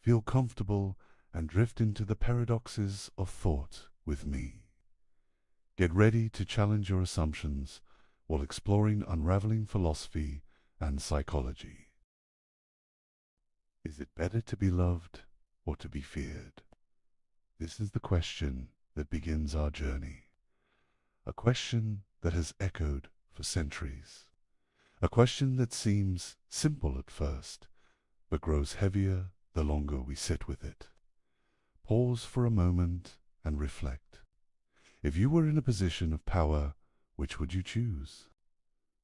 Feel comfortable and drift into the paradoxes of thought with me. Get ready to challenge your assumptions while exploring unraveling philosophy and psychology. Is it better to be loved or to be feared? This is the question that begins our journey. A question that has echoed for centuries. A question that seems simple at first, but grows heavier the longer we sit with it. Pause for a moment and reflect. If you were in a position of power, which would you choose?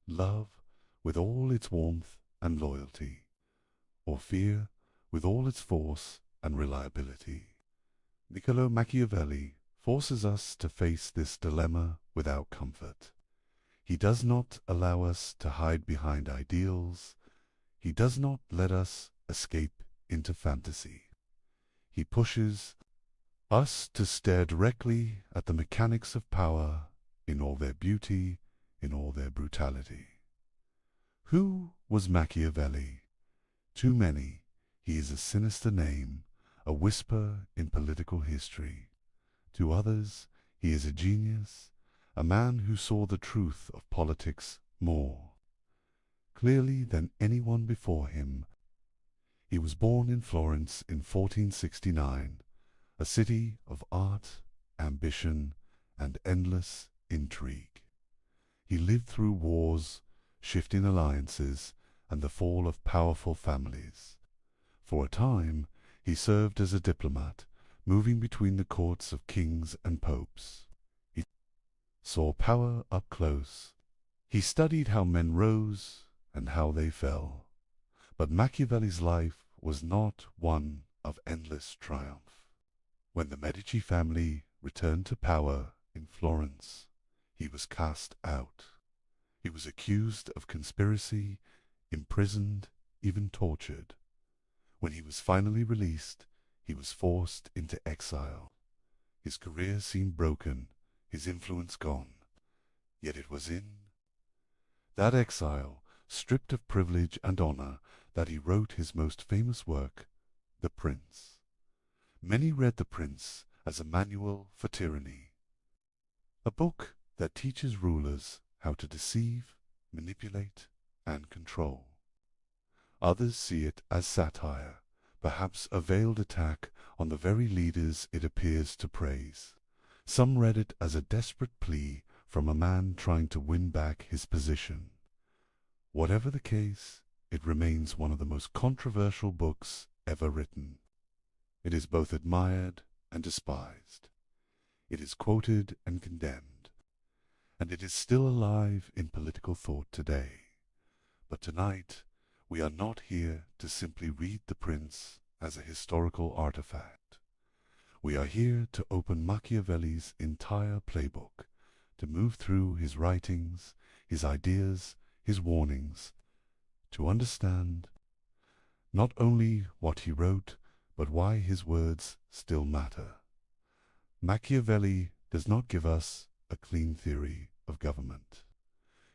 Love with all its warmth and loyalty, or fear with all its force and reliability? Niccolo Machiavelli forces us to face this dilemma without comfort. He does not allow us to hide behind ideals. He does not let us escape into fantasy. He pushes us to stare directly at the mechanics of power in all their beauty, in all their brutality. Who was Machiavelli? To many, he is a sinister name, a whisper in political history. To others, he is a genius, a man who saw the truth of politics more clearly than anyone before him. He was born in Florence in 1469, a city of art, ambition, and endless intrigue. He lived through wars, shifting alliances, and the fall of powerful families. For a time, he served as a diplomat, moving between the courts of kings and popes. He saw power up close. He studied how men rose and how they fell. But Machiavelli's life was not one of endless triumph. When the Medici family returned to power in Florence, he was cast out. He was accused of conspiracy, imprisoned, even tortured. When he was finally released, he was forced into exile. His career seemed broken, his influence gone. Yet it was in that exile, stripped of privilege and honor, that he wrote his most famous work, The Prince. Many read The Prince as a manual for tyranny, a book that teaches rulers how to deceive, manipulate, and control. Others see it as satire, perhaps a veiled attack on the very leaders it appears to praise. Some read it as a desperate plea from a man trying to win back his position. Whatever the case, it remains one of the most controversial books ever written. It is both admired and despised. It is quoted and condemned, and it is still alive in political thought today. But tonight, we are not here to simply read The Prince as a historical artifact. We are here to open Machiavelli's entire playbook, to move through his writings, his ideas, his warnings, to understand not only what he wrote, but why his words still matter. Machiavelli does not give us a clean theory of government.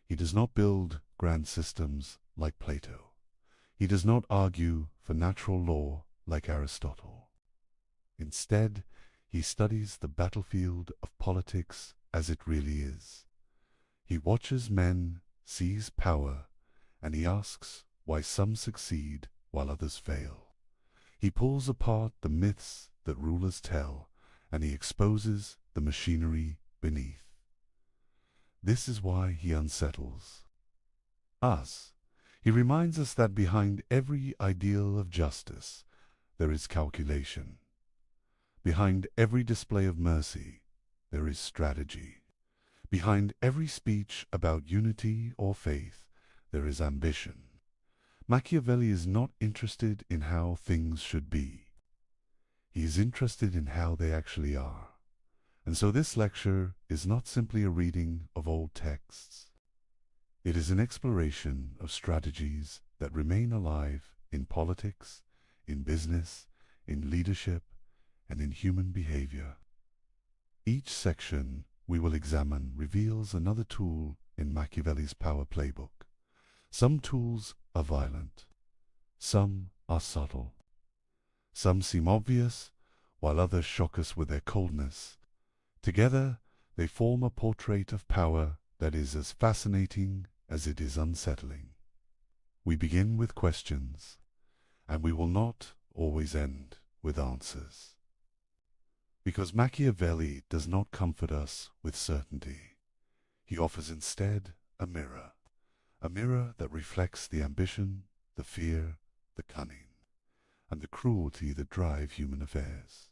He does not build grand systems like Plato. He does not argue for natural law like Aristotle. Instead, he studies the battlefield of politics as it really is. He watches men seize power, and he asks why some succeed while others fail. He pulls apart the myths that rulers tell, and he exposes the machinery beneath. This is why he unsettles us. He reminds us that behind every ideal of justice, there is calculation. Behind every display of mercy, there is strategy. Behind every speech about unity or faith, there is ambition. Machiavelli is not interested in how things should be. He is interested in how they actually are. And so this lecture is not simply a reading of old texts. It is an exploration of strategies that remain alive in politics, in business, in leadership, and in human behavior. Each section we will examine reveals another tool in Machiavelli's power playbook. Some tools are violent. Some are subtle. Some seem obvious, while others shock us with their coldness. Together, they form a portrait of power that is as fascinating as it is unsettling. We begin with questions, and we will not always end with answers. Because Machiavelli does not comfort us with certainty. He offers instead a mirror that reflects the ambition, the fear, the cunning, and the cruelty that drive human affairs.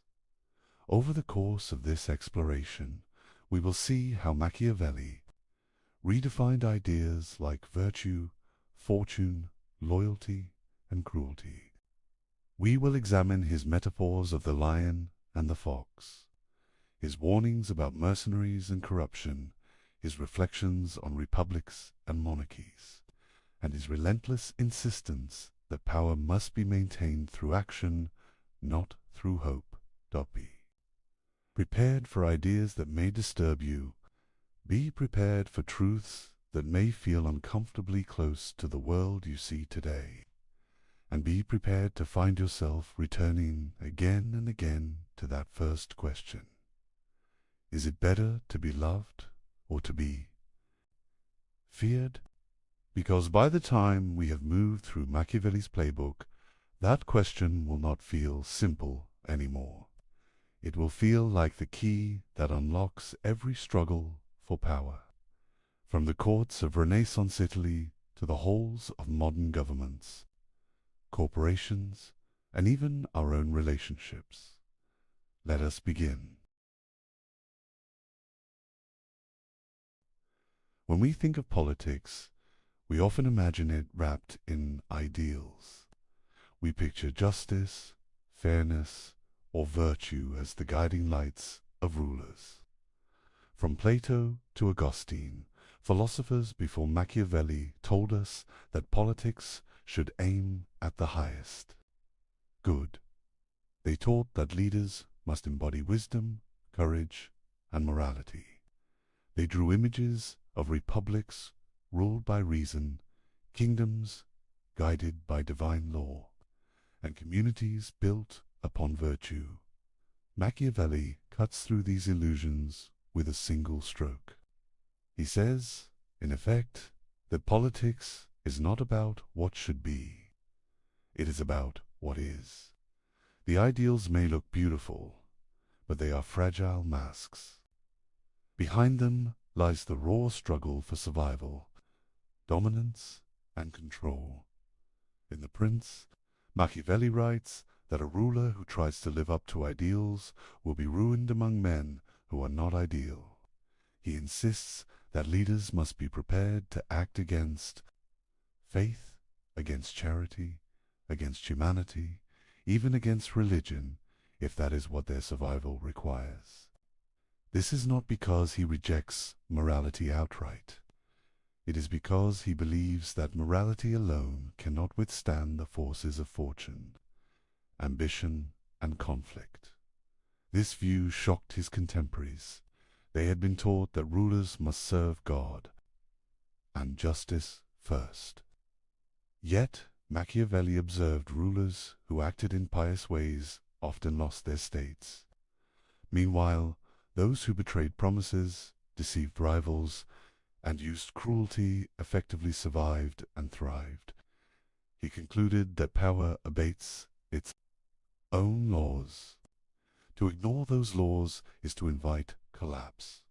Over the course of this exploration, we will see how Machiavelli redefined ideas like virtue, fortune, loyalty, and cruelty. We will examine his metaphors of the lion and the fox, his warnings about mercenaries and corruption, his reflections on republics and monarchies, and his relentless insistence that power must be maintained through action, not through hope. Be prepared for ideas that may disturb you. Be prepared for truths that may feel uncomfortably close to the world you see today. And be prepared to find yourself returning again and again to that first question. Is it better to be loved or to be feared? Because by the time we have moved through Machiavelli's playbook, that question will not feel simple anymore. It will feel like the key that unlocks every struggle for power, from the courts of Renaissance Italy to the halls of modern governments, corporations, and even our own relationships. Let us begin. When we think of politics, we often imagine it wrapped in ideals. We picture justice, fairness, or virtue as the guiding lights of rulers. From Plato to Augustine, philosophers before Machiavelli told us that politics should aim at the highest good. They taught that leaders must embody wisdom, courage, and morality. They drew images of republics ruled by reason, kingdoms guided by divine law, and communities built upon virtue. Machiavelli cuts through these illusions with a single stroke. He says, in effect, that politics is not about what should be. It is about what is. The ideals may look beautiful, but they are fragile masks. Behind them lies the raw struggle for survival, dominance, and control. In The Prince, Machiavelli writes that a ruler who tries to live up to ideals will be ruined among men who are not ideal. He insists that leaders must be prepared to act against faith, against charity, against humanity, even against religion, if that is what their survival requires. This is not because he rejects morality outright. It is because he believes that morality alone cannot withstand the forces of fortune, ambition, and conflict. This view shocked his contemporaries. They had been taught that rulers must serve God and justice first. Yet Machiavelli observed rulers who acted in pious ways often lost their states. Meanwhile, those who betrayed promises, deceived rivals, and used cruelty effectively survived and thrived. He concluded that power abates its own laws. To ignore those laws is to invite collapse.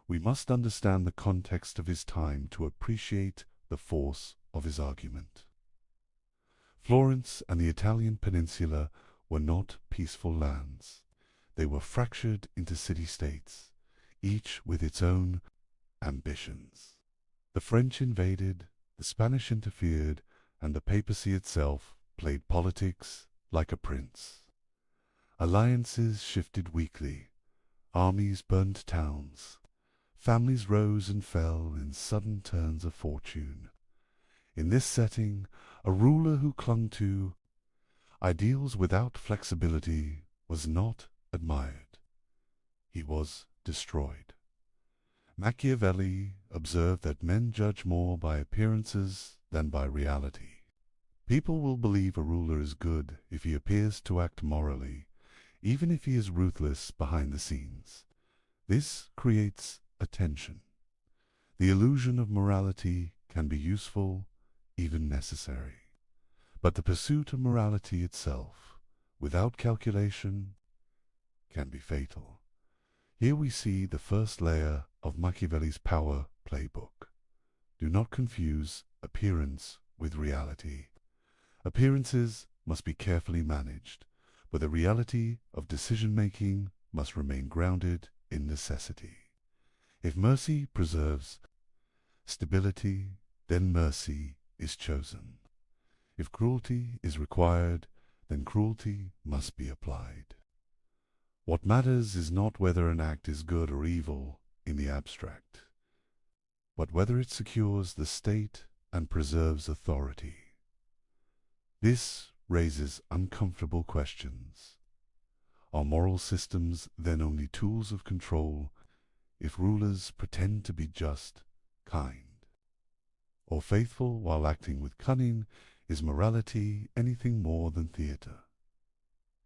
We must understand the context of his time to appreciate the force of his argument. Florence and the Italian peninsula were not peaceful lands. They were fractured into city-states, each with its own ambitions. The French invaded, the Spanish interfered, and the papacy itself played politics like a prince. Alliances shifted weekly, armies burned towns, families rose and fell in sudden turns of fortune. In this setting, a ruler who clung to ideals without flexibility was not admired. He was destroyed. Machiavelli observed that men judge more by appearances than by reality. People will believe a ruler is good if he appears to act morally, even if he is ruthless behind the scenes. This creates a tension. The illusion of morality can be useful, even necessary. But the pursuit of morality itself, without calculation, can be fatal. Here we see the first layer of Machiavelli's power playbook. Do not confuse appearance with reality. Appearances must be carefully managed, but the reality of decision-making must remain grounded in necessity. If mercy preserves stability, then mercy is chosen. If cruelty is required, then cruelty must be applied. What matters is not whether an act is good or evil in the abstract, but whether it secures the state and preserves authority. This raises uncomfortable questions. Are moral systems then only tools of control if rulers pretend to be just, kind, or faithful while acting with cunning? Is morality anything more than theater?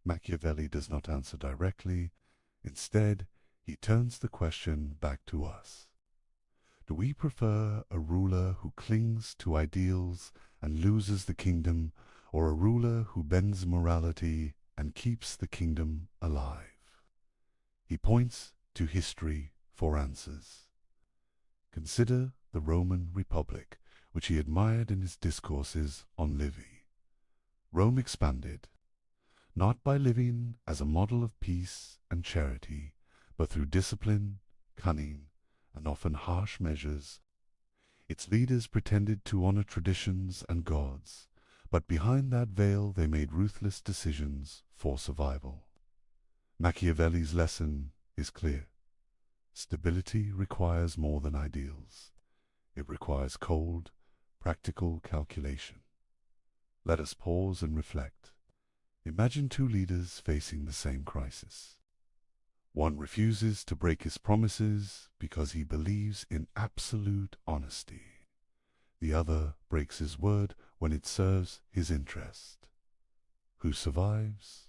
Machiavelli does not answer directly. Instead, he turns the question back to us. Do we prefer a ruler who clings to ideals and loses the kingdom, or a ruler who bends morality and keeps the kingdom alive? He points to history for answers. Consider the Roman Republic, which he admired in his discourses on Livy. Rome expanded, not by living as a model of peace and charity, but through discipline, cunning, and often harsh measures. Its leaders pretended to honor traditions and gods, but behind that veil they made ruthless decisions for survival. Machiavelli's lesson is clear. Stability requires more than ideals. It requires cold, practical calculation. Let us pause and reflect. Imagine two leaders facing the same crisis. One refuses to break his promises because he believes in absolute honesty. The other breaks his word when it serves his interest. Who survives?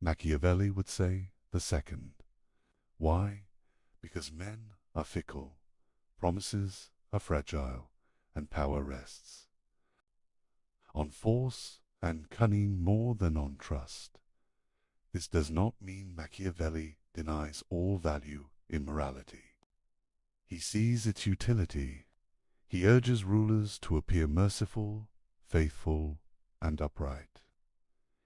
Machiavelli would say the second. Why? Because men are fickle, promises are fragile, and power rests on force and cunning more than on trust. This does not mean Machiavelli denies all value in morality. He sees its utility. He urges rulers to appear merciful, faithful, and upright.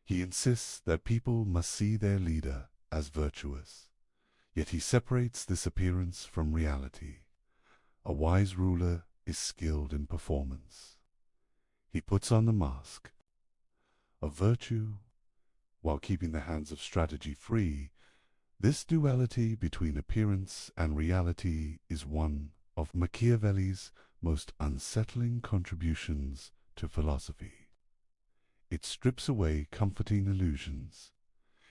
He insists that people must see their leader as virtuous, yet he separates this appearance from reality. A wise ruler is skilled in performance. He puts on the mask of virtue while keeping the hands of strategy free. This duality between appearance and reality is one of Machiavelli's most unsettling contributions to philosophy. It strips away comforting illusions.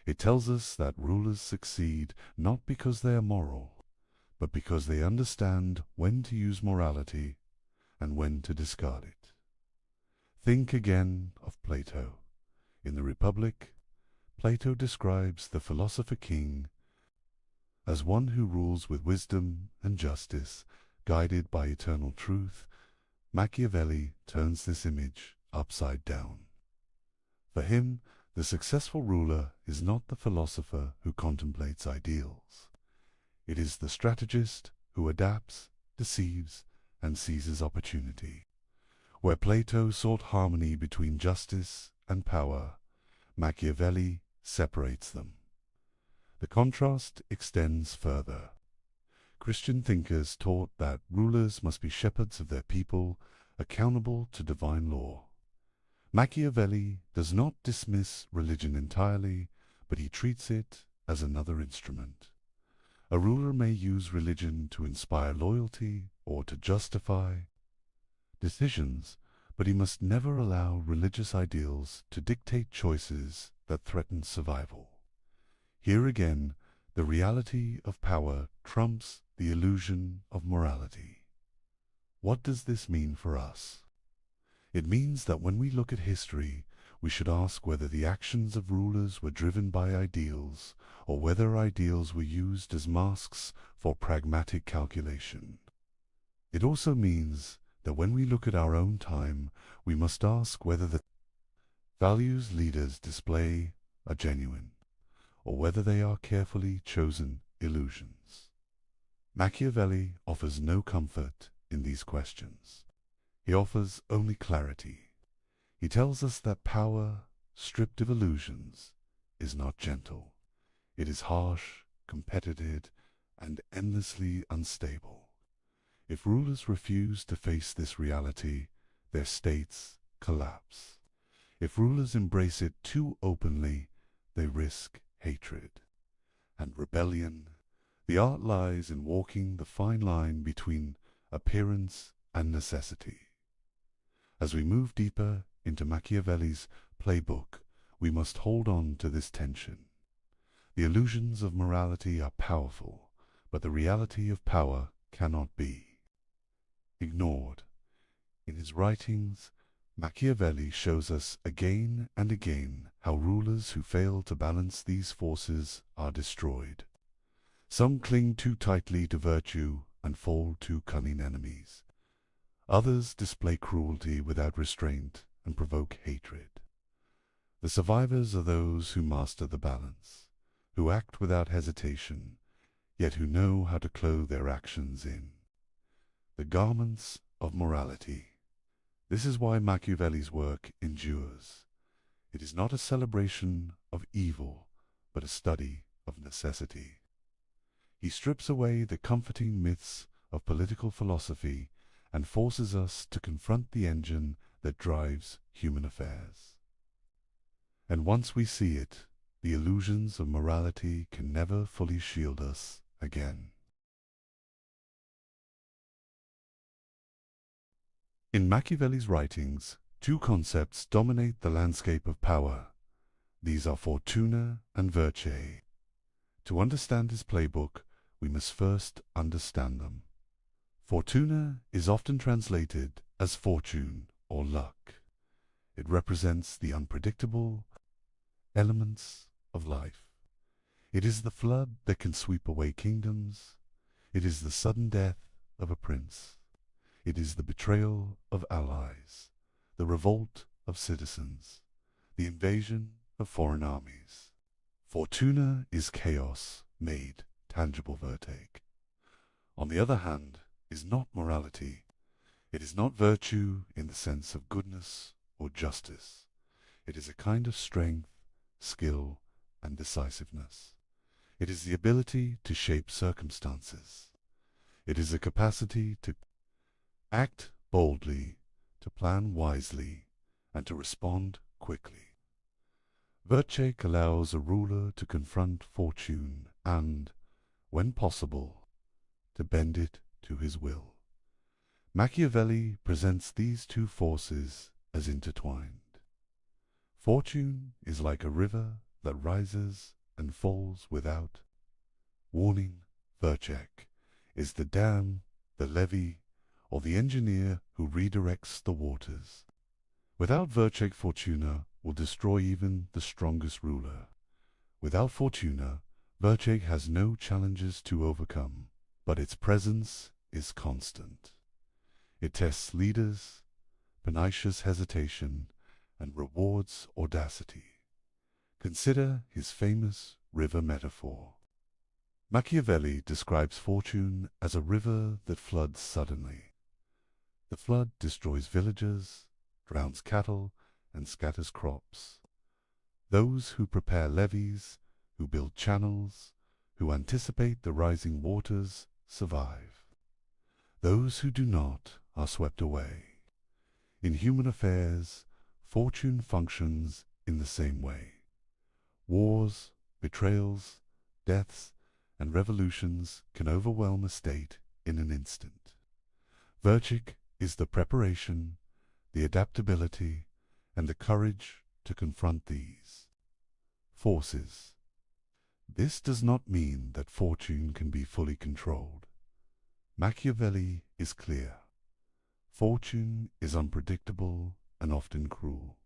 It tells us that rulers succeed not because they are moral, but because they understand when to use morality and when to discard it. Think again of Plato. In the Republic, Plato describes the philosopher king as one who rules with wisdom and justice, guided by eternal truth. Machiavelli turns this image upside down. For him, the successful ruler is not the philosopher who contemplates ideals. It is the strategist who adapts, deceives, and seizes opportunity. Where Plato sought harmony between justice and power, Machiavelli separates them. The contrast extends further. Christian thinkers taught that rulers must be shepherds of their people, accountable to divine law. Machiavelli does not dismiss religion entirely, but he treats it as another instrument. A ruler may use religion to inspire loyalty or to justify decisions, but he must never allow religious ideals to dictate choices that threaten survival. Here again, the reality of power trumps the illusion of morality. What does this mean for us? It means that when we look at history, we should ask whether the actions of rulers were driven by ideals, or whether ideals were used as masks for pragmatic calculation. It also means that when we look at our own time, we must ask whether the values leaders display are genuine, or whether they are carefully chosen illusions. Machiavelli offers no comfort in these questions. He offers only clarity. He tells us that power, stripped of illusions, is not gentle. It is harsh, competitive, and endlessly unstable. If rulers refuse to face this reality, their states collapse. If rulers embrace it too openly, they risk hatred and rebellion. The art lies in walking the fine line between appearance and necessity. As we move deeper into Machiavelli's playbook, we must hold on to this tension. The illusions of morality are powerful, but the reality of power cannot be ignored. In his writings, Machiavelli shows us again and again how rulers who fail to balance these forces are destroyed. Some cling too tightly to virtue and fall to cunning enemies. Others display cruelty without restraint and provoke hatred. The survivors are those who master the balance, who act without hesitation, yet who know how to clothe their actions in the garments of morality. This is why Machiavelli's work endures. It is not a celebration of evil, but a study of necessity. He strips away the comforting myths of political philosophy and forces us to confront the engine that drives human affairs. And once we see it, the illusions of morality can never fully shield us again. In Machiavelli's writings, two concepts dominate the landscape of power. These are fortuna and virtue. To understand his playbook, we must first understand them. Fortuna is often translated as fortune or luck. It represents the unpredictable elements of life. It is the flood that can sweep away kingdoms. It is the sudden death of a prince. It is the betrayal of allies, the revolt of citizens, the invasion of foreign armies. Fortuna is chaos made tangible virtue. On the other hand, is not morality. It is not virtue in the sense of goodness or justice. It is a kind of strength, skill, and decisiveness. It is the ability to shape circumstances. It is a capacity to act boldly, to plan wisely, and to respond quickly. Virtue allows a ruler to confront fortune and, when possible, to bend it to his will. Machiavelli presents these two forces as intertwined. Fortune is like a river that rises and falls without warning. Virtue is the dam, the levee, or the engineer who redirects the waters. Without virtue, fortuna will destroy even the strongest ruler. Without fortuna, virtue has no challenges to overcome, but its presence is constant. It tests leaders, punishes hesitation, and rewards audacity. Consider his famous river metaphor. Machiavelli describes fortune as a river that floods suddenly. The flood destroys villages, drowns cattle, and scatters crops. Those who prepare levees, who build channels, who anticipate the rising waters, survive. Those who do not are swept away. In human affairs, fortune functions in the same way. Wars, betrayals, deaths, and revolutions can overwhelm a state in an instant. Virtue is the preparation, the adaptability, and the courage to confront these forces. This does not mean that fortune can be fully controlled. Machiavelli is clear. Fortune is unpredictable and often cruel,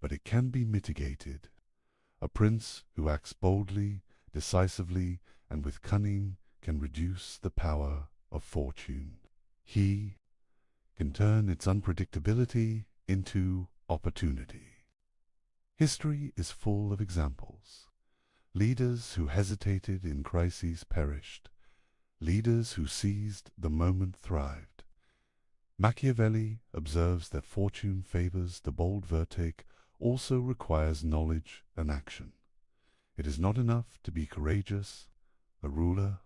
but it can be mitigated. A prince who acts boldly, decisively, and with cunning can reduce the power of fortune. He can turn its unpredictability into opportunity. History is full of examples. Leaders who hesitated in crises perished. Leaders who seized the moment thrived. Machiavelli observes that fortune favors the bold vertic also requires knowledge and action. It is not enough to be courageous. A ruler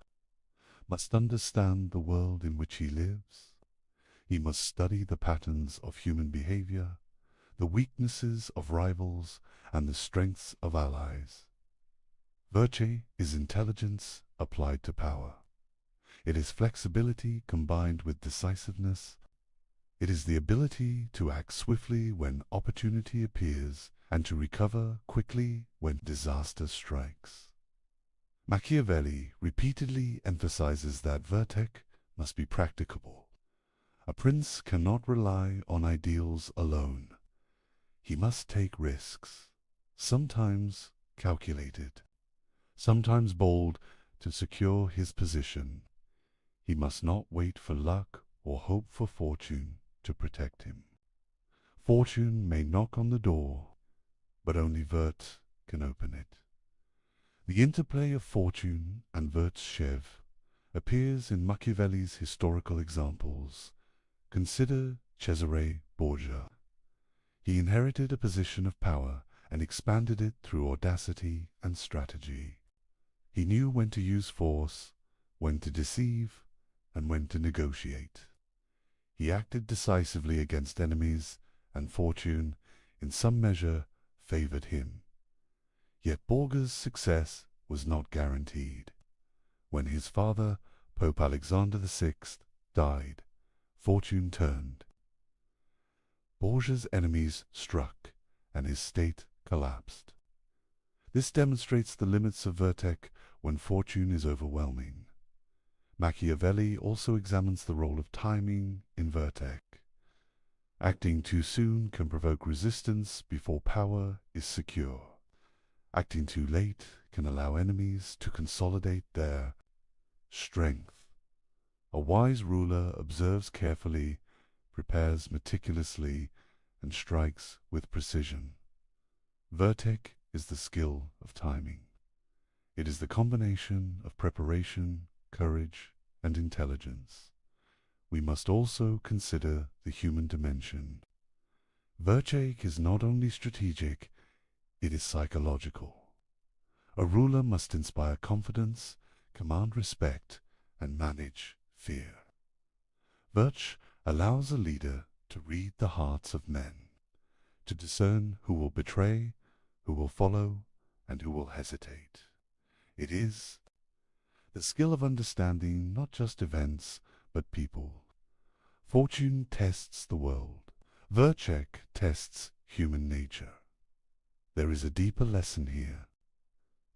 must understand the world in which he lives. He must study the patterns of human behavior, the weaknesses of rivals, and the strengths of allies. Virtue is intelligence applied to power. It is flexibility combined with decisiveness. It is the ability to act swiftly when opportunity appears and to recover quickly when disaster strikes. Machiavelli repeatedly emphasizes that virtue must be practicable. A prince cannot rely on ideals alone. He must take risks, sometimes calculated, sometimes bold, to secure his position. He must not wait for luck or hope for fortune to protect him. Fortune may knock on the door, but only Vert can open it. The interplay of fortune and virtue appears in Machiavelli's historical examples. Consider Cesare Borgia. He inherited a position of power and expanded it through audacity and strategy. He knew when to use force, when to deceive, and when to negotiate. He acted decisively against enemies, and fortune, in some measure, favored him. Yet Borgia's success was not guaranteed. When his father, Pope Alexander VI, died, fortune turned. Borgia's enemies struck, and his state collapsed. This demonstrates the limits of virtue when fortune is overwhelming. Machiavelli also examines the role of timing in virtue. Acting too soon can provoke resistance before power is secure. Acting too late can allow enemies to consolidate their strength. A wise ruler observes carefully, prepares meticulously, and strikes with precision. Virtue is the skill of timing. It is the combination of preparation, courage, and intelligence. We must also consider the human dimension. Virtue is not only strategic, it is psychological. A ruler must inspire confidence, command respect, and manage fear. Virtue allows a leader to read the hearts of men, to discern who will betray, who will follow, and who will hesitate. It is the skill of understanding not just events, but people. Fortune tests the world. Virtue tests human nature. There is a deeper lesson here.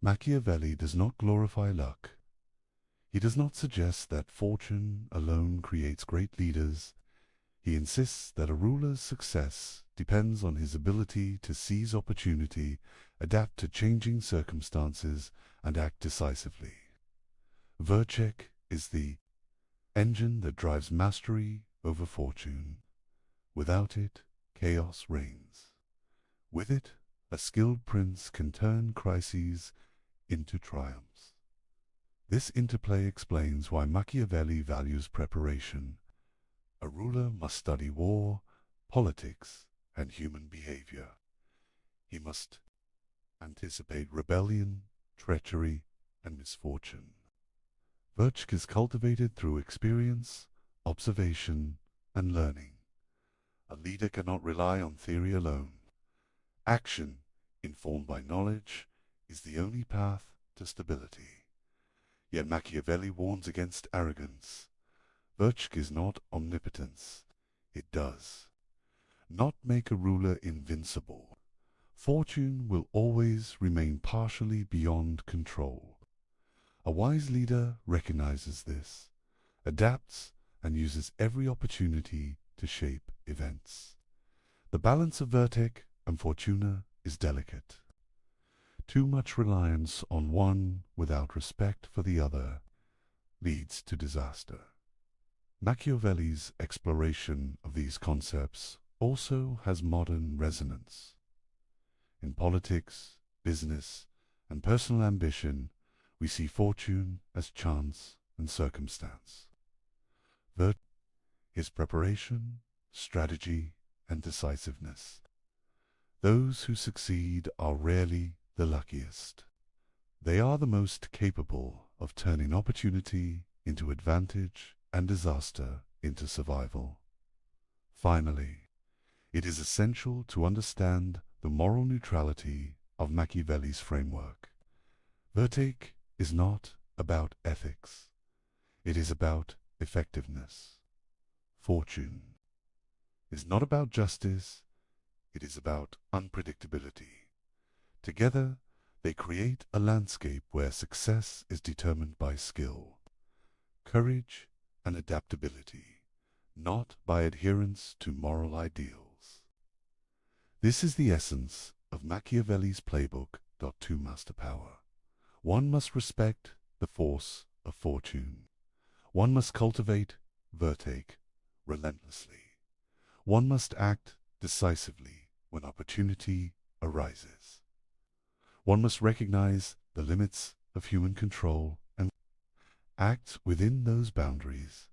Machiavelli does not glorify luck. He does not suggest that fortune alone creates great leaders. He insists that a ruler's success depends on his ability to seize opportunity, adapt to changing circumstances, and act decisively. Virtue is the engine that drives mastery over fortune. Without it, chaos reigns. With it, a skilled prince can turn crises into triumphs. This interplay explains why Machiavelli values preparation. A ruler must study war, politics, and human behavior. He must anticipate rebellion, treachery, and misfortune. Virtue is cultivated through experience, observation, and learning. A leader cannot rely on theory alone. Action, informed by knowledge, is the only path to stability. Yet Machiavelli warns against arrogance. Virtue is not omnipotence. It does not make a ruler invincible. Fortune will always remain partially beyond control. A wise leader recognizes this, adapts, and uses every opportunity to shape events. The balance of virtue and fortuna is delicate. Too much reliance on one without respect for the other leads to disaster. Machiavelli's exploration of these concepts also has modern resonance. In politics, business, and personal ambition, we see fortune as chance and circumstance. Virtue is preparation, strategy, and decisiveness. Those who succeed are rarely the luckiest. They are the most capable of turning opportunity into advantage and disaster into survival. Finally, it is essential to understand the moral neutrality of Machiavelli's framework. Virtue is not about ethics. It is about effectiveness. Fortune is not about justice. It is about unpredictability. Together, they create a landscape where success is determined by skill, courage, and adaptability, not by adherence to moral ideals. This is the essence of Machiavelli's playbook to master power. One must respect the force of fortune. One must cultivate virtue relentlessly. One must act decisively when opportunity arises. One must recognize the limits of human control and act within those boundaries.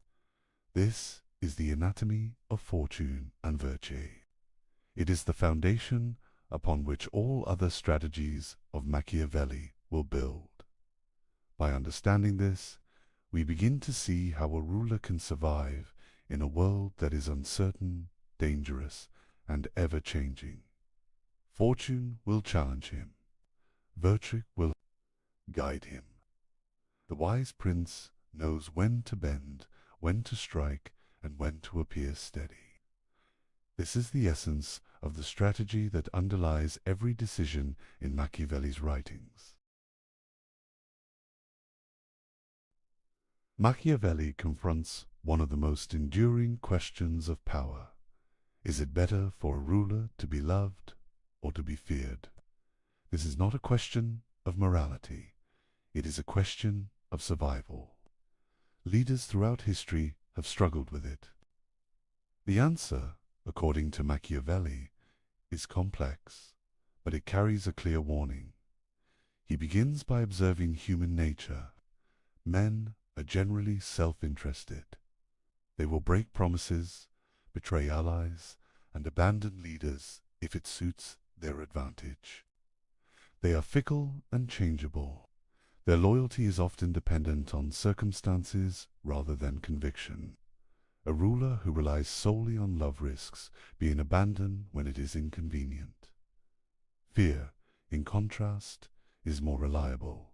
This is the anatomy of fortune and virtue. It is the foundation upon which all other strategies of Machiavelli will build. By understanding this, we begin to see how a ruler can survive in a world that is uncertain, dangerous, and ever-changing. Fortune will challenge him. Virtue will guide him. The wise prince knows when to bend, when to strike, and when to appear steady. This is the essence of the strategy that underlies every decision in Machiavelli's writings. Machiavelli confronts one of the most enduring questions of power. Is it better for a ruler to be loved or to be feared? This is not a question of morality. It is a question of survival. Leaders throughout history have struggled with it. The answer, according to Machiavelli, is complex, but it carries a clear warning. He begins by observing human nature. Men are generally self-interested. They will break promises, betray allies, and abandon leaders if it suits their advantage. They are fickle and changeable. Their loyalty is often dependent on circumstances rather than conviction. A ruler who relies solely on love risks being abandoned when it is inconvenient. Fear, in contrast, is more reliable.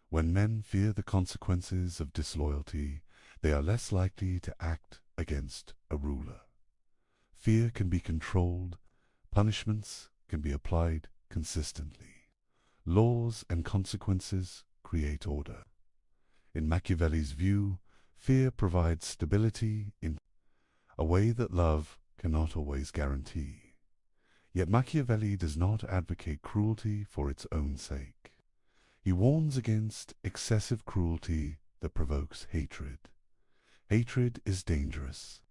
When men fear the consequences of disloyalty, they are less likely to act against a ruler. Fear can be controlled, punishments can be applied consistently. Laws and consequences create order. In Machiavelli's view, fear provides stability in a way that love cannot always guarantee. Yet Machiavelli does not advocate cruelty for its own sake. He warns against excessive cruelty that provokes hatred. Hatred is dangerous.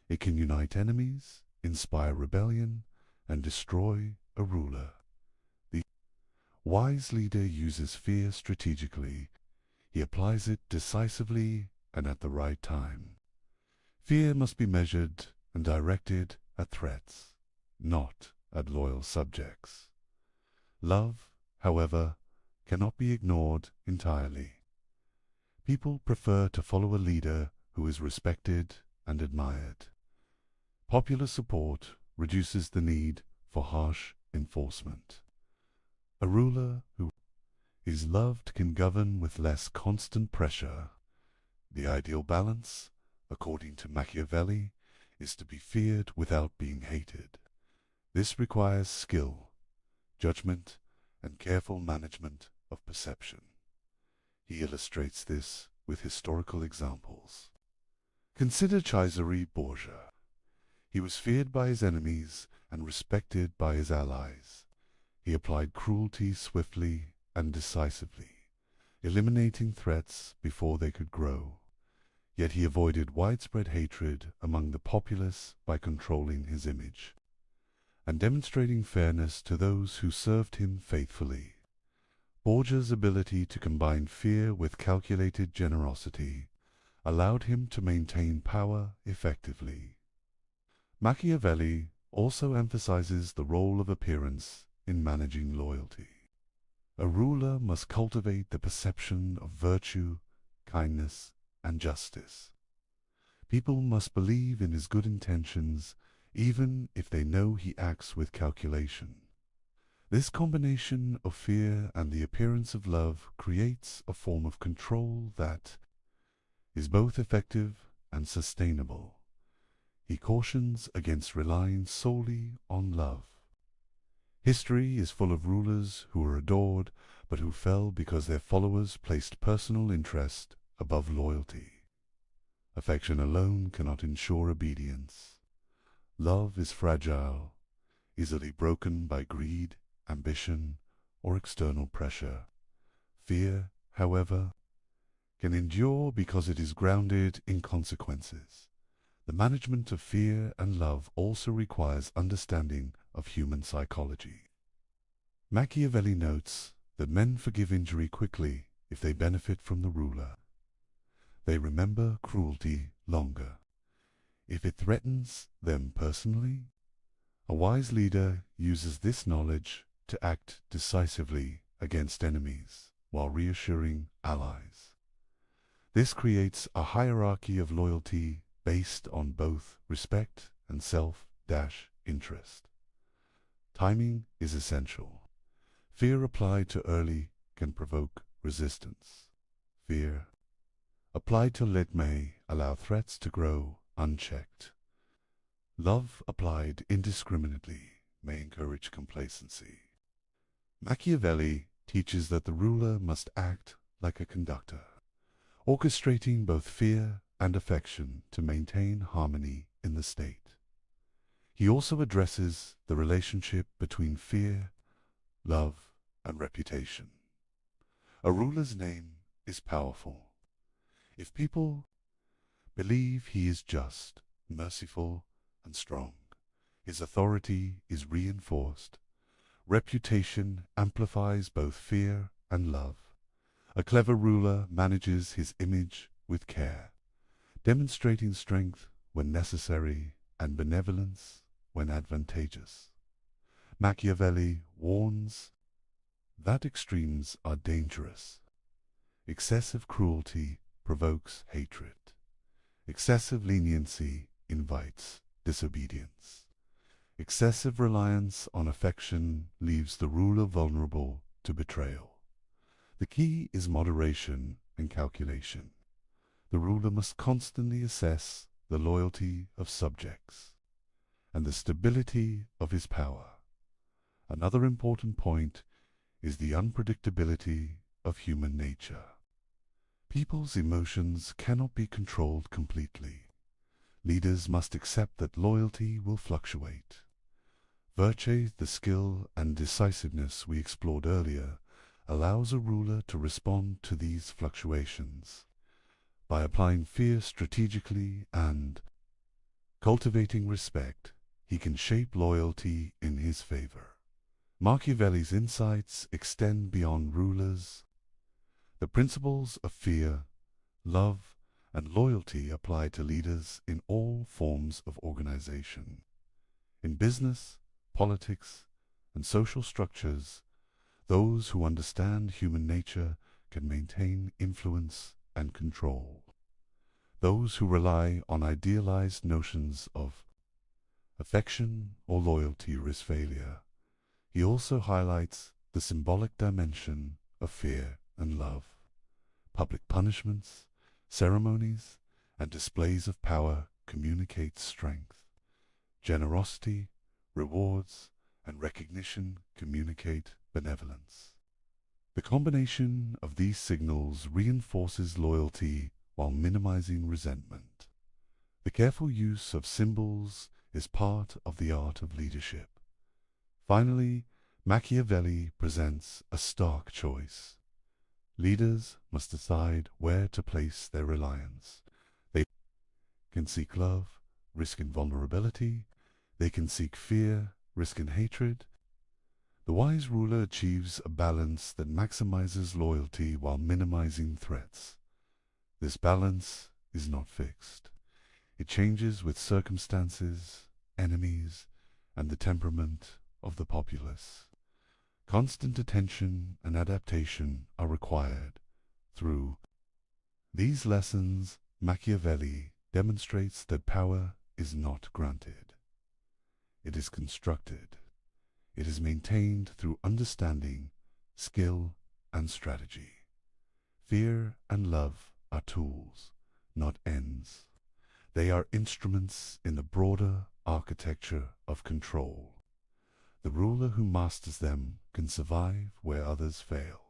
It can unite enemies, inspire rebellion, and destroy a ruler. The wise leader uses fear strategically. He applies it decisively and at the right time. Fear must be measured and directed at threats, not at loyal subjects. Love, however, cannot be ignored entirely. People prefer to follow a leader who is respected and admired. Popular support reduces the need for harsh enforcement. A ruler who is loved can govern with less constant pressure. The ideal balance, according to Machiavelli, is to be feared without being hated. This requires skill, judgment, and careful management of perception. He illustrates this with historical examples. Consider Cesare Borgia. He was feared by his enemies and respected by his allies. He applied cruelty swiftly and decisively, eliminating threats before they could grow. Yet he avoided widespread hatred among the populace by controlling his image and demonstrating fairness to those who served him faithfully. Borgia's ability to combine fear with calculated generosity allowed him to maintain power effectively. Machiavelli also emphasizes the role of appearance in managing loyalty. A ruler must cultivate the perception of virtue, kindness, and justice. People must believe in his good intentions even if they know he acts with calculation. This combination of fear and the appearance of love creates a form of control that is both effective and sustainable. He cautions against relying solely on love. History is full of rulers who were adored but who fell because their followers placed personal interest above loyalty. Affection alone cannot ensure obedience. Love is fragile, easily broken by greed, ambition, or external pressure. Fear, however, can endure because it is grounded in consequences. The management of fear and love also requires understanding of human psychology. Machiavelli notes that men forgive injury quickly if they benefit from the ruler. They remember cruelty longer if it threatens them personally. A wise leader uses this knowledge to act decisively against enemies while reassuring allies. This creates a hierarchy of loyalty based on both respect and self-interest. Timing is essential. Fear applied too early can provoke resistance. Fear applied too late may allow threats to grow unchecked. Love applied indiscriminately may encourage complacency. Machiavelli teaches that the ruler must act like a conductor, orchestrating both fear and affection to maintain harmony in the state. He also addresses the relationship between fear, love, and reputation. A ruler's name is powerful. If people believe he is just, merciful, and strong, his authority is reinforced. Reputation amplifies both fear and love. A clever ruler manages his image with care, demonstrating strength when necessary and benevolence when advantageous. Machiavelli warns that extremes are dangerous. Excessive cruelty provokes hatred. Excessive leniency invites disobedience. Excessive reliance on affection leaves the ruler vulnerable to betrayal. The key is moderation and calculation. The ruler must constantly assess the loyalty of subjects and the stability of his power. Another important point is the unpredictability of human nature. People's emotions cannot be controlled completely. Leaders must accept that loyalty will fluctuate. Virtue, the skill and decisiveness we explored earlier, allows a ruler to respond to these fluctuations. By applying fear strategically and cultivating respect, he can shape loyalty in his favor. Machiavelli's insights extend beyond rulers. The principles of fear, love, and loyalty apply to leaders in all forms of organization. In business, politics, and social structures, those who understand human nature can maintain influence and control. Those who rely on idealized notions of affection or loyalty risk failure. He also highlights the symbolic dimension of fear and love. Public punishments, ceremonies, and displays of power communicate strength. Generosity, rewards, and recognition communicate benevolence. The combination of these signals reinforces loyalty while minimizing resentment. The careful use of symbols is part of the art of leadership. Finally, Machiavelli presents a stark choice. Leaders must decide where to place their reliance. They can seek love, risk invulnerability. They can seek fear, risk in hatred. The wise ruler achieves a balance that maximizes loyalty while minimizing threats. This balance is not fixed. It changes with circumstances, enemies, and the temperament of the populace. Constant attention and adaptation are required. Through these lessons, Machiavelli demonstrates that power is not granted. It is constructed. It is maintained through understanding, skill, and strategy. Fear and love are tools, not ends. They are instruments in the broader architecture of control. The ruler who masters them can survive where others fail.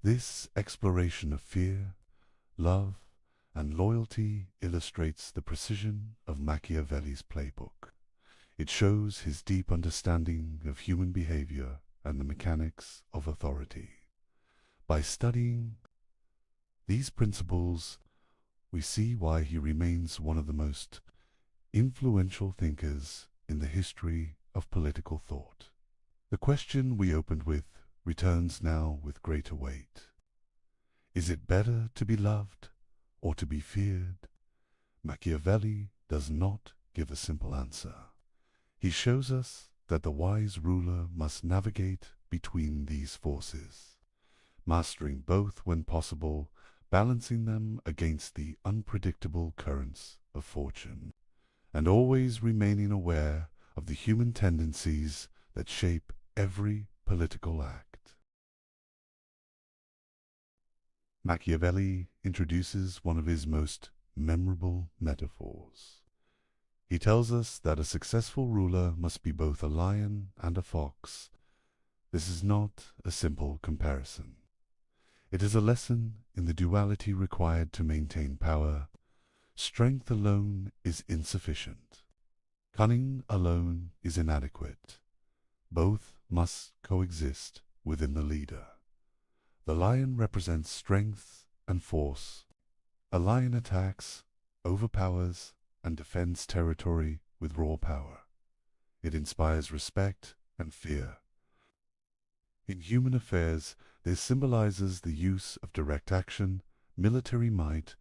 This exploration of fear, love, and loyalty illustrates the precision of Machiavelli's playbook. It shows his deep understanding of human behavior and the mechanics of authority. By studying these principles, we see why he remains one of the most influential thinkers in the history of political thought. The question we opened with returns now with greater weight. Is it better to be loved or to be feared? Machiavelli does not give a simple answer. He shows us that the wise ruler must navigate between these forces, mastering both when possible, balancing them against the unpredictable currents of fortune, and always remaining aware of the human tendencies that shape every political act. Machiavelli introduces one of his most memorable metaphors. He tells us that a successful ruler must be both a lion and a fox. This is not a simple comparison. It is a lesson in the duality required to maintain power. Strength alone is insufficient. Cunning alone is inadequate. Both must coexist within the leader. The lion represents strength and force. A lion attacks, overpowers, and defends territory with raw power. It inspires respect and fear. In human affairs, this symbolizes the use of direct action, military might,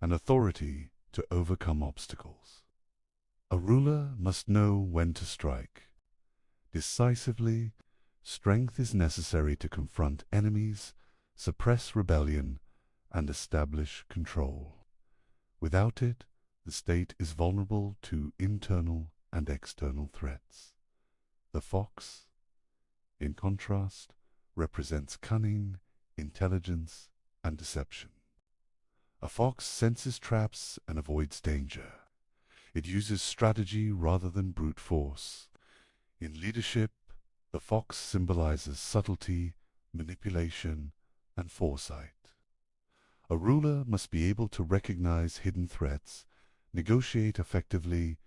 and authority to overcome obstacles. A ruler must know when to strike. Decisively, strength is necessary to confront enemies, suppress rebellion, and establish control. Without it, the state is vulnerable to internal and external threats. The fox, in contrast, represents cunning, intelligence, and deception. A fox senses traps and avoids danger. It uses strategy rather than brute force. In leadership, the fox symbolizes subtlety, manipulation, and foresight. A ruler must be able to recognize hidden threats, negotiate effectively,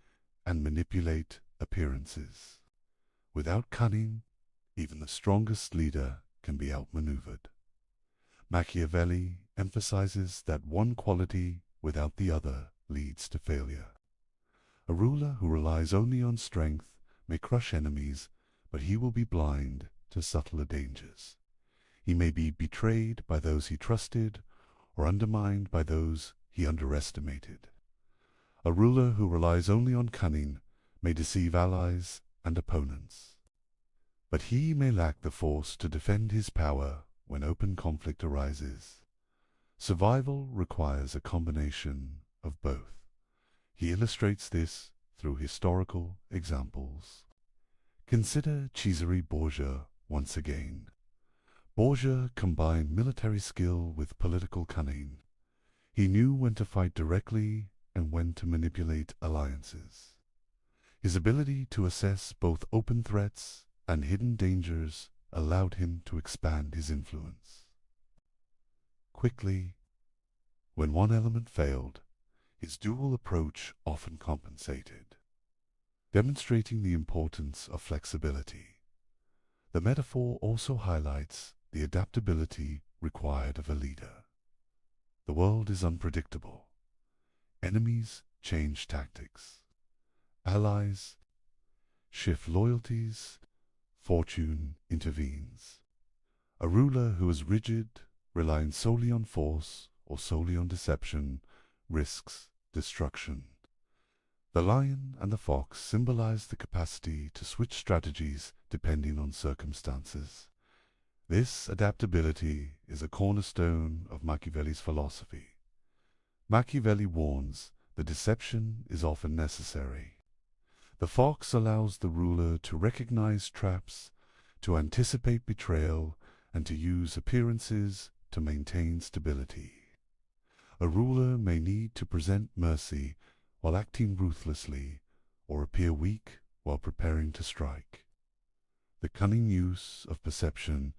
and manipulate appearances. Without cunning, even the strongest leader can be outmaneuvered. Machiavelli emphasizes that one quality without the other leads to failure. A ruler who relies only on strength may crush enemies, but he will be blind to subtler dangers. He may be betrayed by those he trusted or undermined by those he underestimated. A ruler who relies only on cunning may deceive allies and opponents, but he may lack the force to defend his power when open conflict arises. Survival requires a combination of both. He illustrates this through historical examples. Consider Cesare Borgia once again. Borgia combined military skill with political cunning. He knew when to fight directly and when to manipulate alliances. His ability to assess both open threats and hidden dangers allowed him to expand his influence. Quickly, when one element failed, his dual approach often compensated. demonstrating the importance of flexibility. The metaphor also highlights the adaptability required of a leader. The world is unpredictable. Enemies change tactics. Allies shift loyalties. Fortune intervenes. A ruler who is rigid, relying solely on force or solely on deception, risks destruction. The lion and the fox symbolize the capacity to switch strategies depending on circumstances. This adaptability is a cornerstone of Machiavelli's philosophy. Machiavelli warns that deception is often necessary. The fox allows the ruler to recognize traps, to anticipate betrayal, and to use appearances to maintain stability. A ruler may need to present mercy while acting ruthlessly, or appear weak while preparing to strike. The cunning use of perception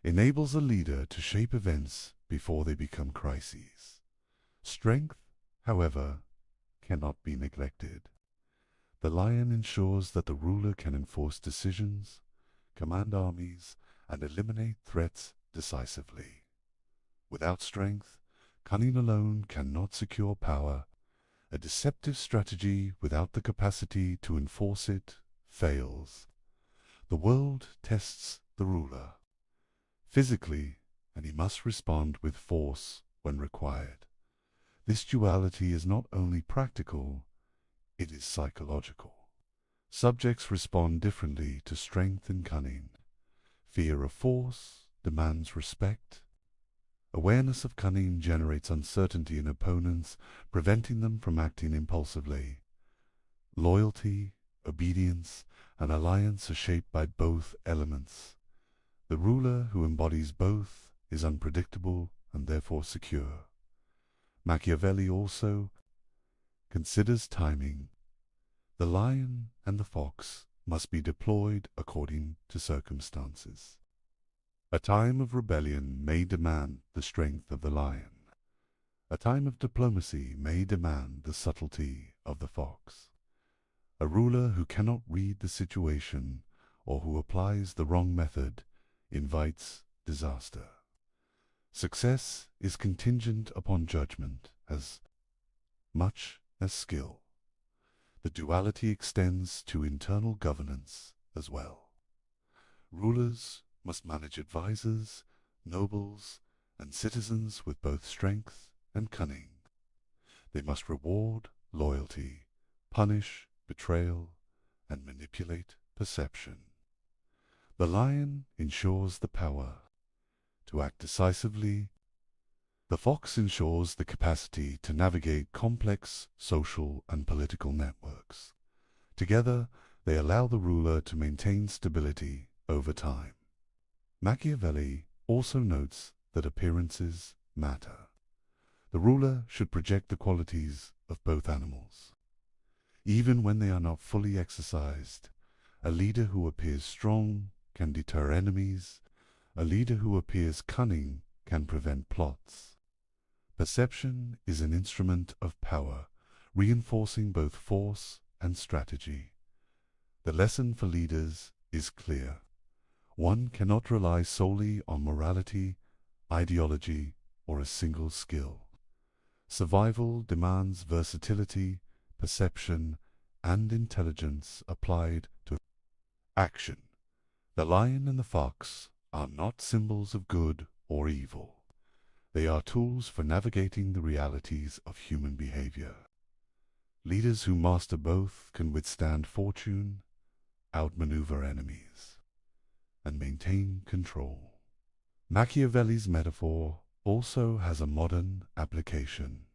enables a leader to shape events before they become crises. Strength, however, cannot be neglected. The lion ensures that the ruler can enforce decisions, command armies, and eliminate threats decisively. Without strength, cunning alone cannot secure power. A deceptive strategy without the capacity to enforce it fails. The world tests the ruler physically, and he must respond with force when required. This duality is not only practical, it is psychological. Subjects respond differently to strength and cunning. Fear of force demands respect. Awareness of cunning generates uncertainty in opponents, preventing them from acting impulsively. Loyalty, obedience, and alliance are shaped by both elements. The ruler who embodies both is unpredictable and therefore secure. Machiavelli also considers timing. The lion and the fox must be deployed according to circumstances. A time of rebellion may demand the strength of the lion. A time of diplomacy may demand the subtlety of the fox. A ruler who cannot read the situation or who applies the wrong method invites disaster. Success is contingent upon judgment as much as skill. The duality extends to internal governance as well. Rulers must manage advisors, nobles, and citizens with both strength and cunning. They must reward loyalty, punish betrayal, and manipulate perception. The lion ensures the power to act decisively. The fox ensures the capacity to navigate complex social and political networks. Together, they allow the ruler to maintain stability over time. Machiavelli also notes that appearances matter. The ruler should project the qualities of both animals. Even when they are not fully exercised, a leader who appears strong can deter enemies. A leader who appears cunning can prevent plots. Perception is an instrument of power, reinforcing both force and strategy. The lesson for leaders is clear. One cannot rely solely on morality, ideology, or a single skill. Survival demands versatility, perception, and intelligence applied to action. The lion and the fox are not symbols of good or evil. They are tools for navigating the realities of human behavior. Leaders who master both can withstand fortune, outmaneuver enemies, and maintain control. Machiavelli's metaphor also has a modern application.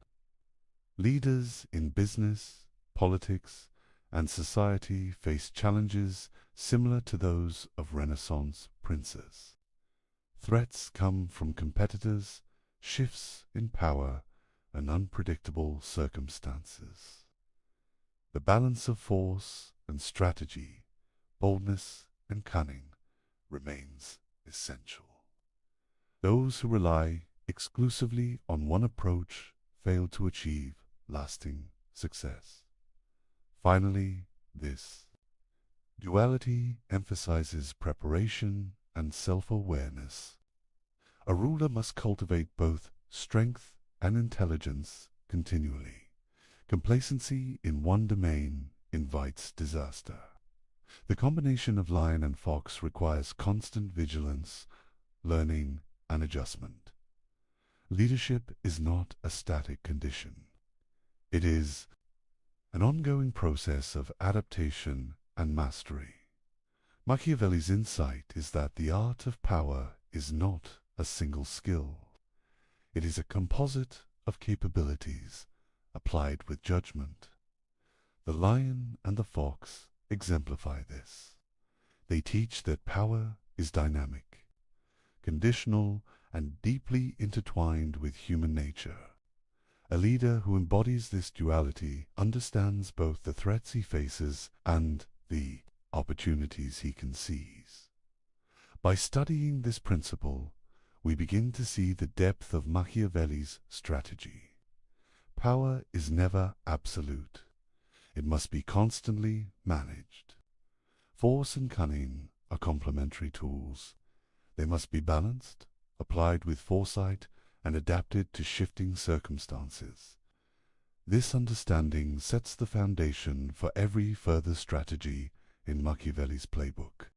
Leaders in business, politics, and society face challenges similar to those of Renaissance princes. Threats come from competitors, shifts in power, and unpredictable circumstances. The balance of force and strategy, boldness and cunning remains essential. Those who rely exclusively on one approach fail to achieve lasting success. Finally, This duality emphasizes preparation and self-awareness. A ruler must cultivate both strength and intelligence continually. Complacency in one domain invites disaster. The combination of lion and fox requires constant vigilance, learning, and adjustment. Leadership is not a static condition. It is an ongoing process of adaptation and mastery. Machiavelli's insight is that the art of power is not a single skill. It is a composite of capabilities applied with judgment. The lion and the fox exemplify this. They teach that power is dynamic, conditional, and deeply intertwined with human nature. A leader who embodies this duality understands both the threats he faces and the opportunities he can seize. By studying this principle, we begin to see the depth of Machiavelli's strategy. Power is never absolute. It must be constantly managed. Force and cunning are complementary tools. They must be balanced, applied with foresight, and adapted to shifting circumstances. This understanding sets the foundation for every further strategy in Machiavelli's playbook.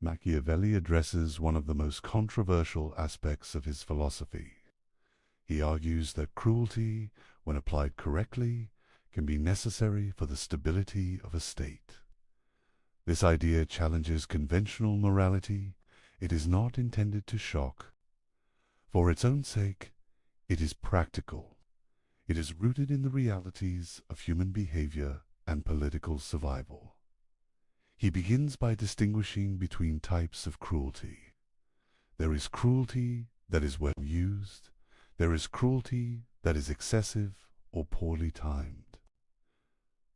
Machiavelli addresses one of the most controversial aspects of his philosophy. He argues that cruelty, when applied correctly, can be necessary for the stability of a state. This idea challenges conventional morality. It is not intended to shock. For its own sake, it is practical. It is rooted in the realities of human behavior and political survival. He begins by distinguishing between types of cruelty. There is cruelty that is well used. There is cruelty that is excessive or poorly timed.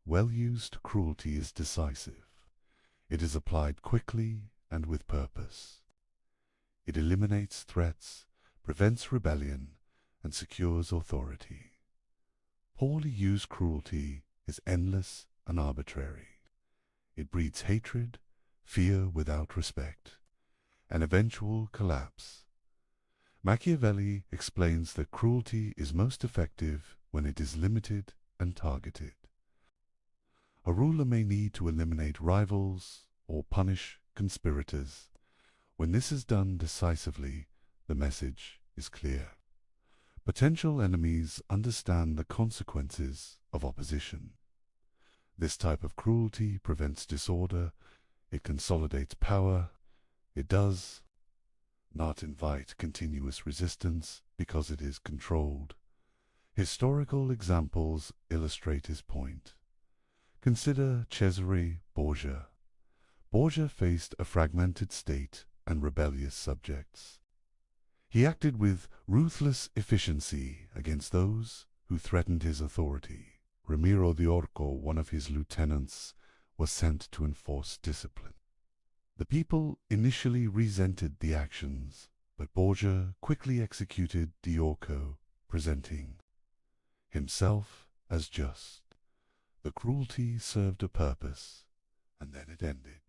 Well-used cruelty is decisive. It is applied quickly and with purpose. It eliminates threats, prevents rebellion, and secures authority. Poorly used cruelty is endless and arbitrary. It breeds hatred, fear without respect, and eventual collapse. Machiavelli explains that cruelty is most effective when it is limited and targeted. A ruler may need to eliminate rivals or punish conspirators. When this is done decisively, the message is clear. Potential enemies understand the consequences of opposition. This type of cruelty prevents disorder, it consolidates power, it does not invite continuous resistance because it is controlled. Historical examples illustrate his point. Consider Cesare Borgia. Borgia faced a fragmented state and rebellious subjects. He acted with ruthless efficiency against those who threatened his authority. Ramiro de Orco, one of his lieutenants, was sent to enforce discipline. The people initially resented the actions, but Borgia quickly executed de Orco, presenting himself as just. The cruelty served a purpose, and then it ended.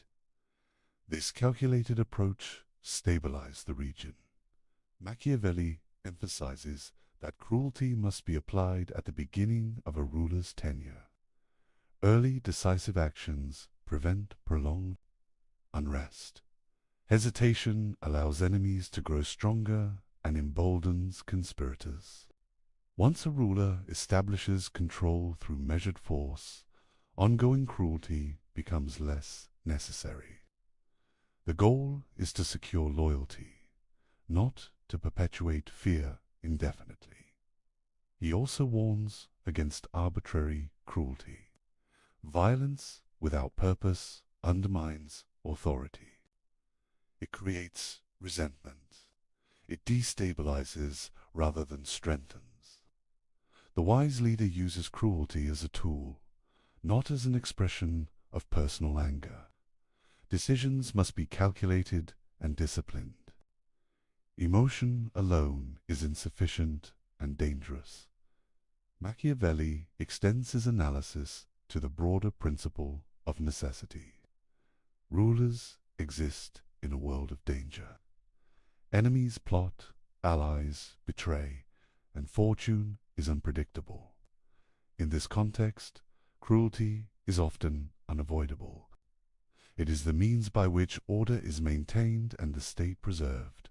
This calculated approach stabilized the region. Machiavelli emphasizes that cruelty must be applied at the beginning of a ruler's tenure. Early decisive actions prevent prolonged unrest. Hesitation allows enemies to grow stronger and emboldens conspirators. Once a ruler establishes control through measured force, ongoing cruelty becomes less necessary. The goal is to secure loyalty, not to perpetuate fear indefinitely. He also warns against arbitrary cruelty. Violence without purpose undermines authority. It creates resentment. It destabilizes rather than strengthens. The wise leader uses cruelty as a tool, not as an expression of personal anger. Decisions must be calculated and disciplined. Emotion alone is insufficient and dangerous. Machiavelli extends his analysis to the broader principle of necessity. Rulers exist in a world of danger. Enemies plot, allies betray, and fortune is unpredictable. In this context, cruelty is often unavoidable. It is the means by which order is maintained and the state preserved.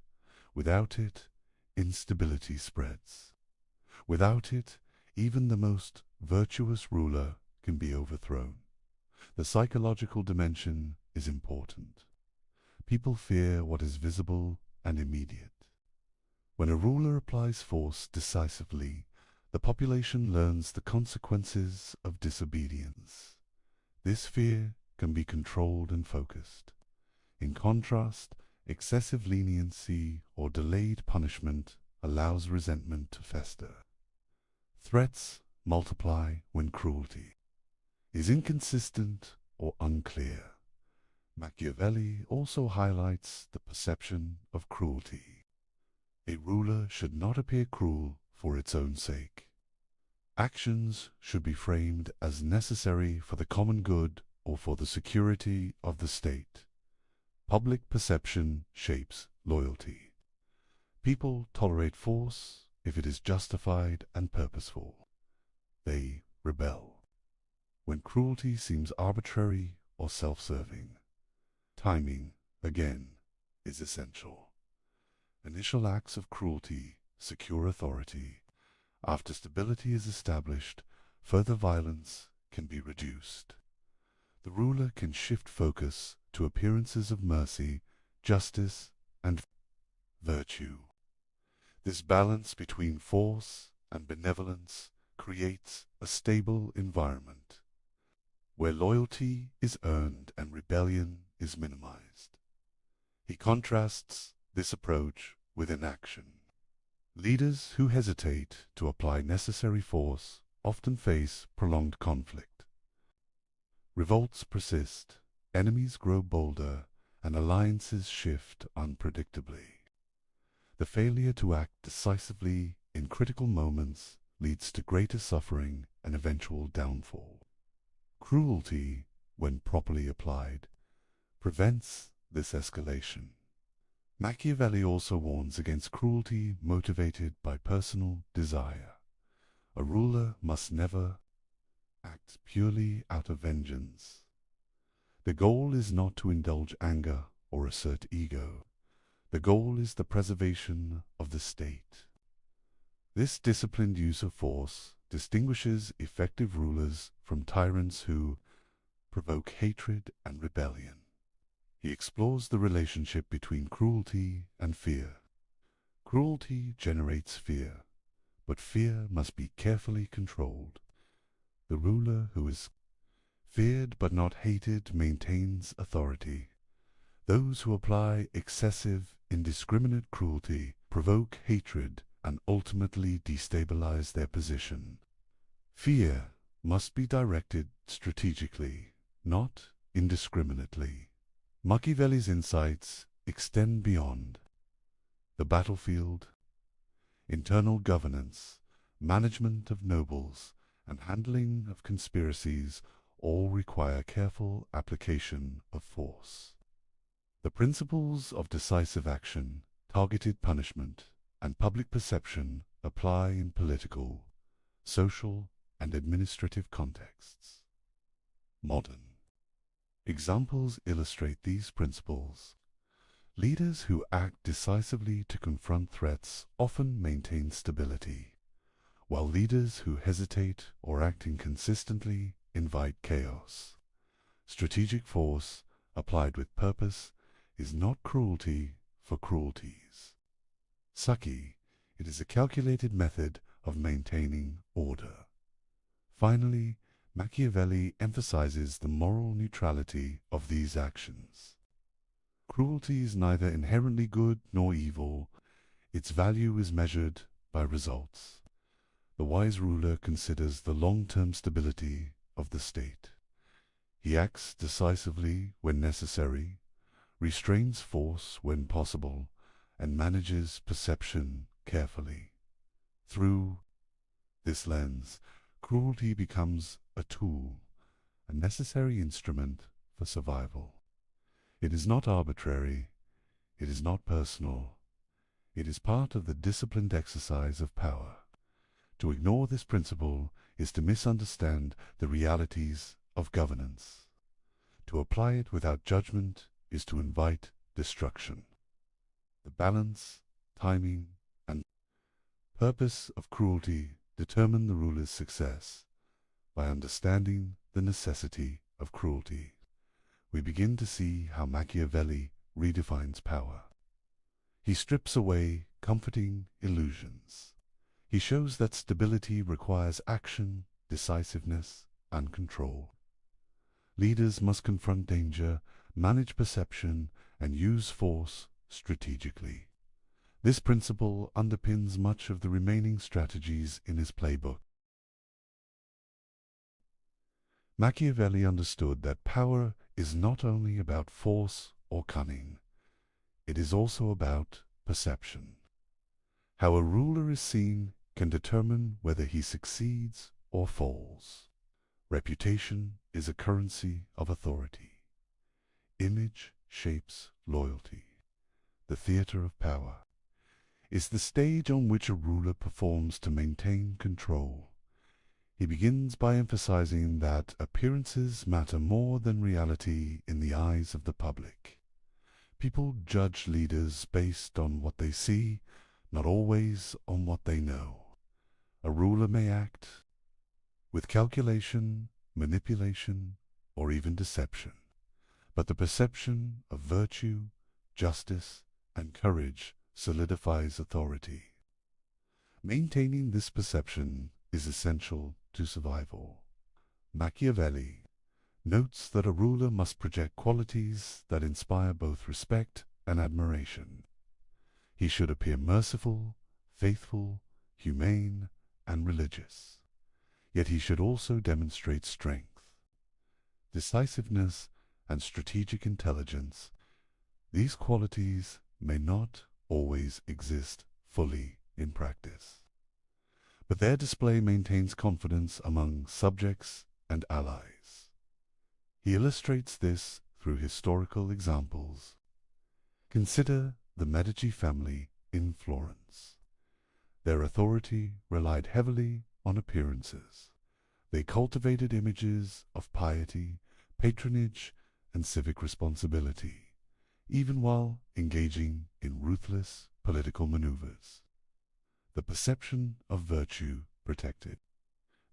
Without it, instability spreads. Without it, even the most virtuous ruler can be overthrown. The psychological dimension is important. People fear what is visible and immediate. When a ruler applies force decisively, the population learns the consequences of disobedience. This fear can be controlled and focused. In contrast, excessive leniency or delayed punishment allows resentment to fester. Threats multiply when cruelty is inconsistent or unclear. Machiavelli also highlights the perception of cruelty. A ruler should not appear cruel for its own sake. Actions should be framed as necessary for the common good or for the security of the state. Public perception shapes loyalty. People tolerate force if it is justified and purposeful. They rebel when cruelty seems arbitrary or self-serving. Timing, again, is essential. Initial acts of cruelty secure authority. After stability is established, further violence can be reduced. The ruler can shift focus to appearances of mercy, justice, and virtue. This balance between force and benevolence creates a stable environment where loyalty is earned and rebellion is minimized. He contrasts this approach with inaction. Leaders who hesitate to apply necessary force often face prolonged conflict. Revolts persist, enemies grow bolder, and alliances shift unpredictably. The failure to act decisively in critical moments leads to greater suffering and eventual downfall. Cruelty, when properly applied, prevents this escalation. Machiavelli also warns against cruelty motivated by personal desire. A ruler must never act purely out of vengeance. The goal is not to indulge anger or assert ego. The goal is the preservation of the state. This disciplined use of force distinguishes effective rulers from tyrants who provoke hatred and rebellion. He explores the relationship between cruelty and fear. Cruelty generates fear, but fear must be carefully controlled. The ruler who is feared but not hated maintains authority. Those who apply excessive, indiscriminate cruelty provoke hatred and ultimately destabilize their position. Fear must be directed strategically, not indiscriminately. Machiavelli's insights extend beyond the battlefield. Internal governance, management of nobles, and handling of conspiracies all require careful application of force. The principles of decisive action, targeted punishment, and public perception apply in political, social, and administrative contexts. Modern examples illustrate these principles. Leaders who act decisively to confront threats often maintain stability, while leaders who hesitate or act inconsistently invite chaos. Strategic force, applied with purpose, is not cruelty for cruelties. Sake, it is a calculated method of maintaining order. Finally, Machiavelli emphasizes the moral neutrality of these actions. Cruelty is neither inherently good nor evil. Its value is measured by results. The wise ruler considers the long-term stability of the state. He acts decisively when necessary, restrains force when possible, and manages perception carefully. Through this lens, cruelty becomes a tool, a necessary instrument for survival. It is not arbitrary, it is not personal, it is part of the disciplined exercise of power. To ignore this principle is to misunderstand the realities of governance. To apply it without judgment is to invite destruction. The balance, timing, and purpose of cruelty determine the ruler's success. By understanding the necessity of cruelty, we begin to see how Machiavelli redefines power. He strips away comforting illusions. He shows that stability requires action, decisiveness, and control. Leaders must confront danger, manage perception, and use force strategically. This principle underpins much of the remaining strategies in his playbook. Machiavelli understood that power is not only about force or cunning, it is also about perception. How a ruler is seen can determine whether he succeeds or falls. Reputation is a currency of authority. Image shapes loyalty. The theater of power is the stage on which a ruler performs to maintain control. He begins by emphasizing that appearances matter more than reality in the eyes of the public. People judge leaders based on what they see, not always on what they know. A ruler may act with calculation, manipulation, or even deception, but the perception of virtue, justice, and courage solidifies authority. Maintaining this perception is essential to survival. Machiavelli notes that a ruler must project qualities that inspire both respect and admiration. He should appear merciful, faithful, humane, and religious. Yet he should also demonstrate strength, decisiveness, and strategic intelligence. These qualities may not always exist fully in practice, but their display maintains confidence among subjects and allies. He illustrates this through historical examples. Consider the Medici family in Florence. Their authority relied heavily on appearances. They cultivated images of piety, patronage, and civic responsibility, even while engaging in ruthless political maneuvers. The perception of virtue protected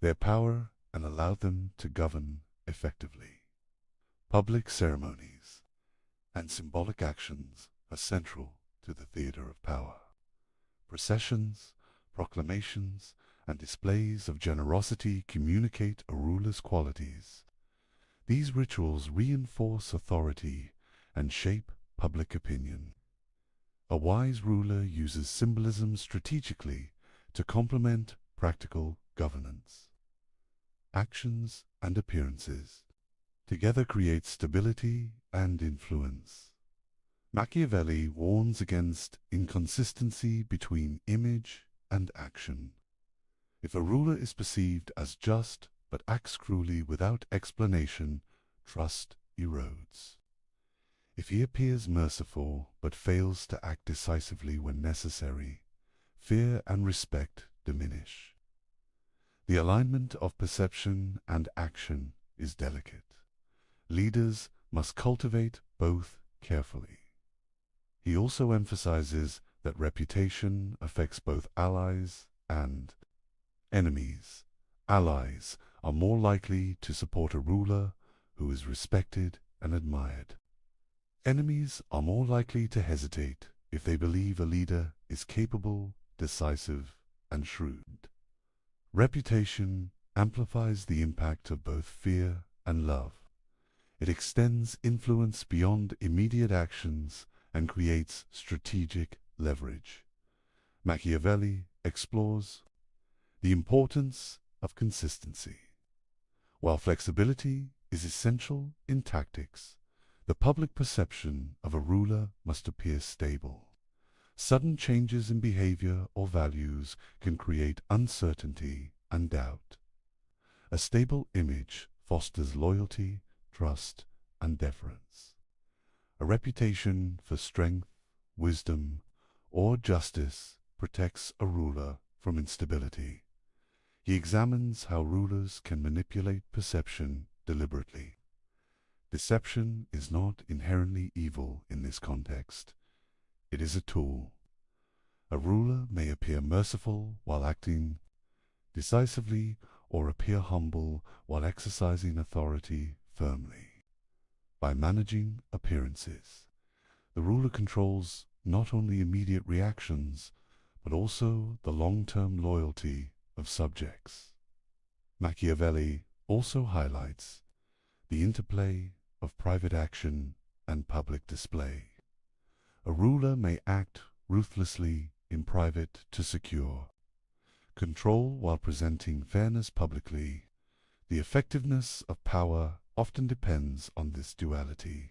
their power and allowed them to govern effectively. Public ceremonies and symbolic actions are central to the theater of power. Processions, proclamations, and displays of generosity communicate a ruler's qualities. These rituals reinforce authority and shape public opinion. A wise ruler uses symbolism strategically to complement practical governance. Actions and appearances together create stability and influence. Machiavelli warns against inconsistency between image and action. If a ruler is perceived as just but acts cruelly without explanation, trust erodes. If he appears merciful but fails to act decisively when necessary, fear and respect diminish. The alignment of perception and action is delicate. Leaders must cultivate both carefully. He also emphasizes that reputation affects both allies and enemies. Allies are more likely to support a ruler who is respected and admired. Enemies are more likely to hesitate if they believe a leader is capable, decisive, and shrewd. Reputation amplifies the impact of both fear and love. It extends influence beyond immediate actions and creates strategic leverage. Machiavelli explores the importance of consistency. While flexibility is essential in tactics, the public perception of a ruler must appear stable. Sudden changes in behavior or values can create uncertainty and doubt. A stable image fosters loyalty, trust, and deference. A reputation for strength, wisdom, or justice protects a ruler from instability. He examines how rulers can manipulate perception deliberately. Deception is not inherently evil in this context. It is a tool. A ruler may appear merciful while acting decisively or appear humble while exercising authority firmly. By managing appearances, the ruler controls not only immediate reactions, but also the long-term loyalty of subjects. Machiavelli also highlights the interplay of private action and public display. A ruler may act ruthlessly in private to secure control while presenting fairness publicly. The effectiveness of power often depends on this duality.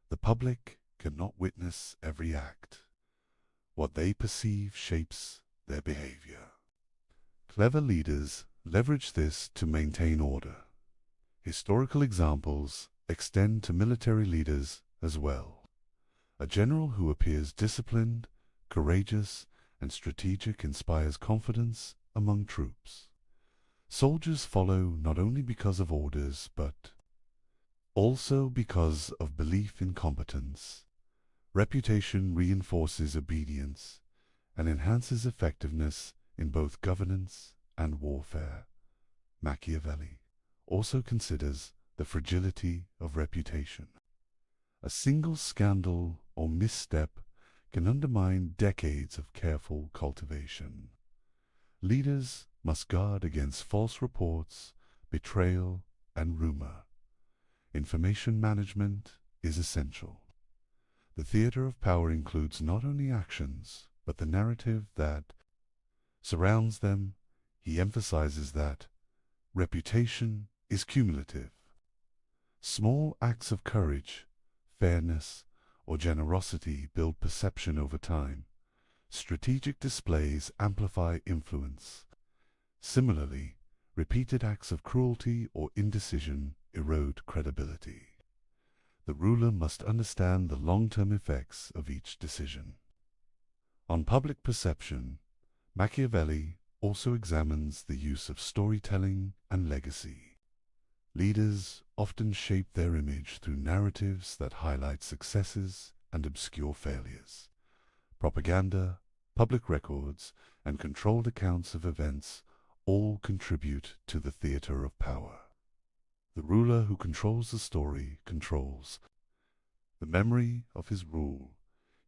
The public cannot witness every act. What they perceive shapes their behavior. Clever leaders leverage this to maintain order. Historical examples extend to military leaders as well. A general who appears disciplined, courageous, and strategic inspires confidence among troops. Soldiers follow not only because of orders, but also because of belief in competence. Reputation reinforces obedience and enhances effectiveness in both governance and warfare. Machiavelli also considers the fragility of reputation. A single scandal or misstep can undermine decades of careful cultivation. Leaders must guard against false reports, betrayal, and rumor. Information management is essential. The theater of power includes not only actions, but the narrative that surrounds them. He emphasizes that reputation is cumulative. Small acts of courage, fairness, or generosity build perception over time. Strategic displays amplify influence. Similarly, repeated acts of cruelty or indecision erode credibility. The ruler must understand the long-term effects of each decision. On public perception, Machiavelli also examines the use of storytelling and legacy. Leaders often shape their image through narratives that highlight successes and obscure failures. Propaganda, public records, and controlled accounts of events all contribute to the theater of power. The ruler who controls the story controls the memory of his rule.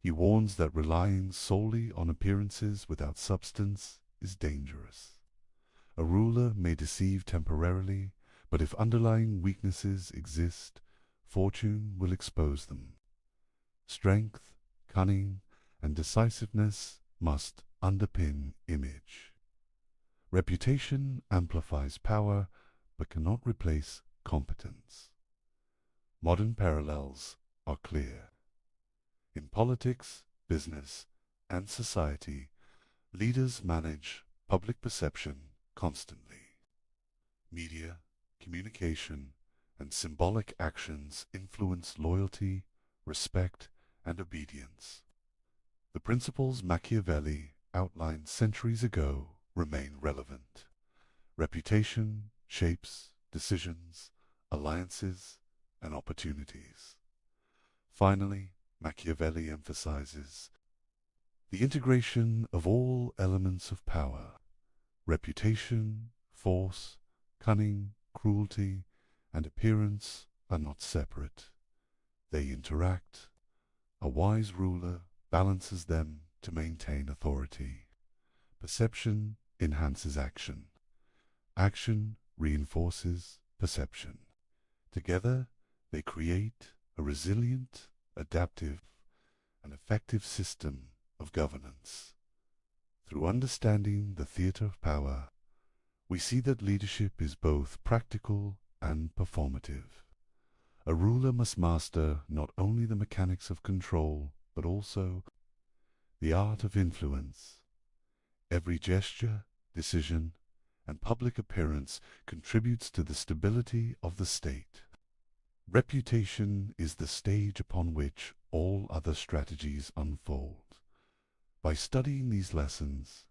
He warns that relying solely on appearances without substance is dangerous. A ruler may deceive temporarily, but if underlying weaknesses exist, fortune will expose them. Strength, cunning, and decisiveness must underpin image. Reputation amplifies power, but cannot replace competence. Modern parallels are clear. In politics, business, and society, leaders manage public perception constantly. Media, communication, and symbolic actions influence loyalty, respect, and obedience. The principles Machiavelli outlined centuries ago remain relevant. Reputation shapes decisions, alliances, and opportunities. Finally, Machiavelli emphasizes the integration of all elements of power: reputation, force, cunning, cruelty, and appearance are not separate. They interact. A wise ruler balances them to maintain authority. Perception enhances action. Action reinforces perception. Together, they create a resilient, adaptive, and effective system of governance. Through understanding the theater of power, we see that leadership is both practical and performative. A ruler must master not only the mechanics of control, but also the art of influence. Every gesture, decision, and public appearance contributes to the stability of the state. Reputation is the stage upon which all other strategies unfold. By studying these lessons,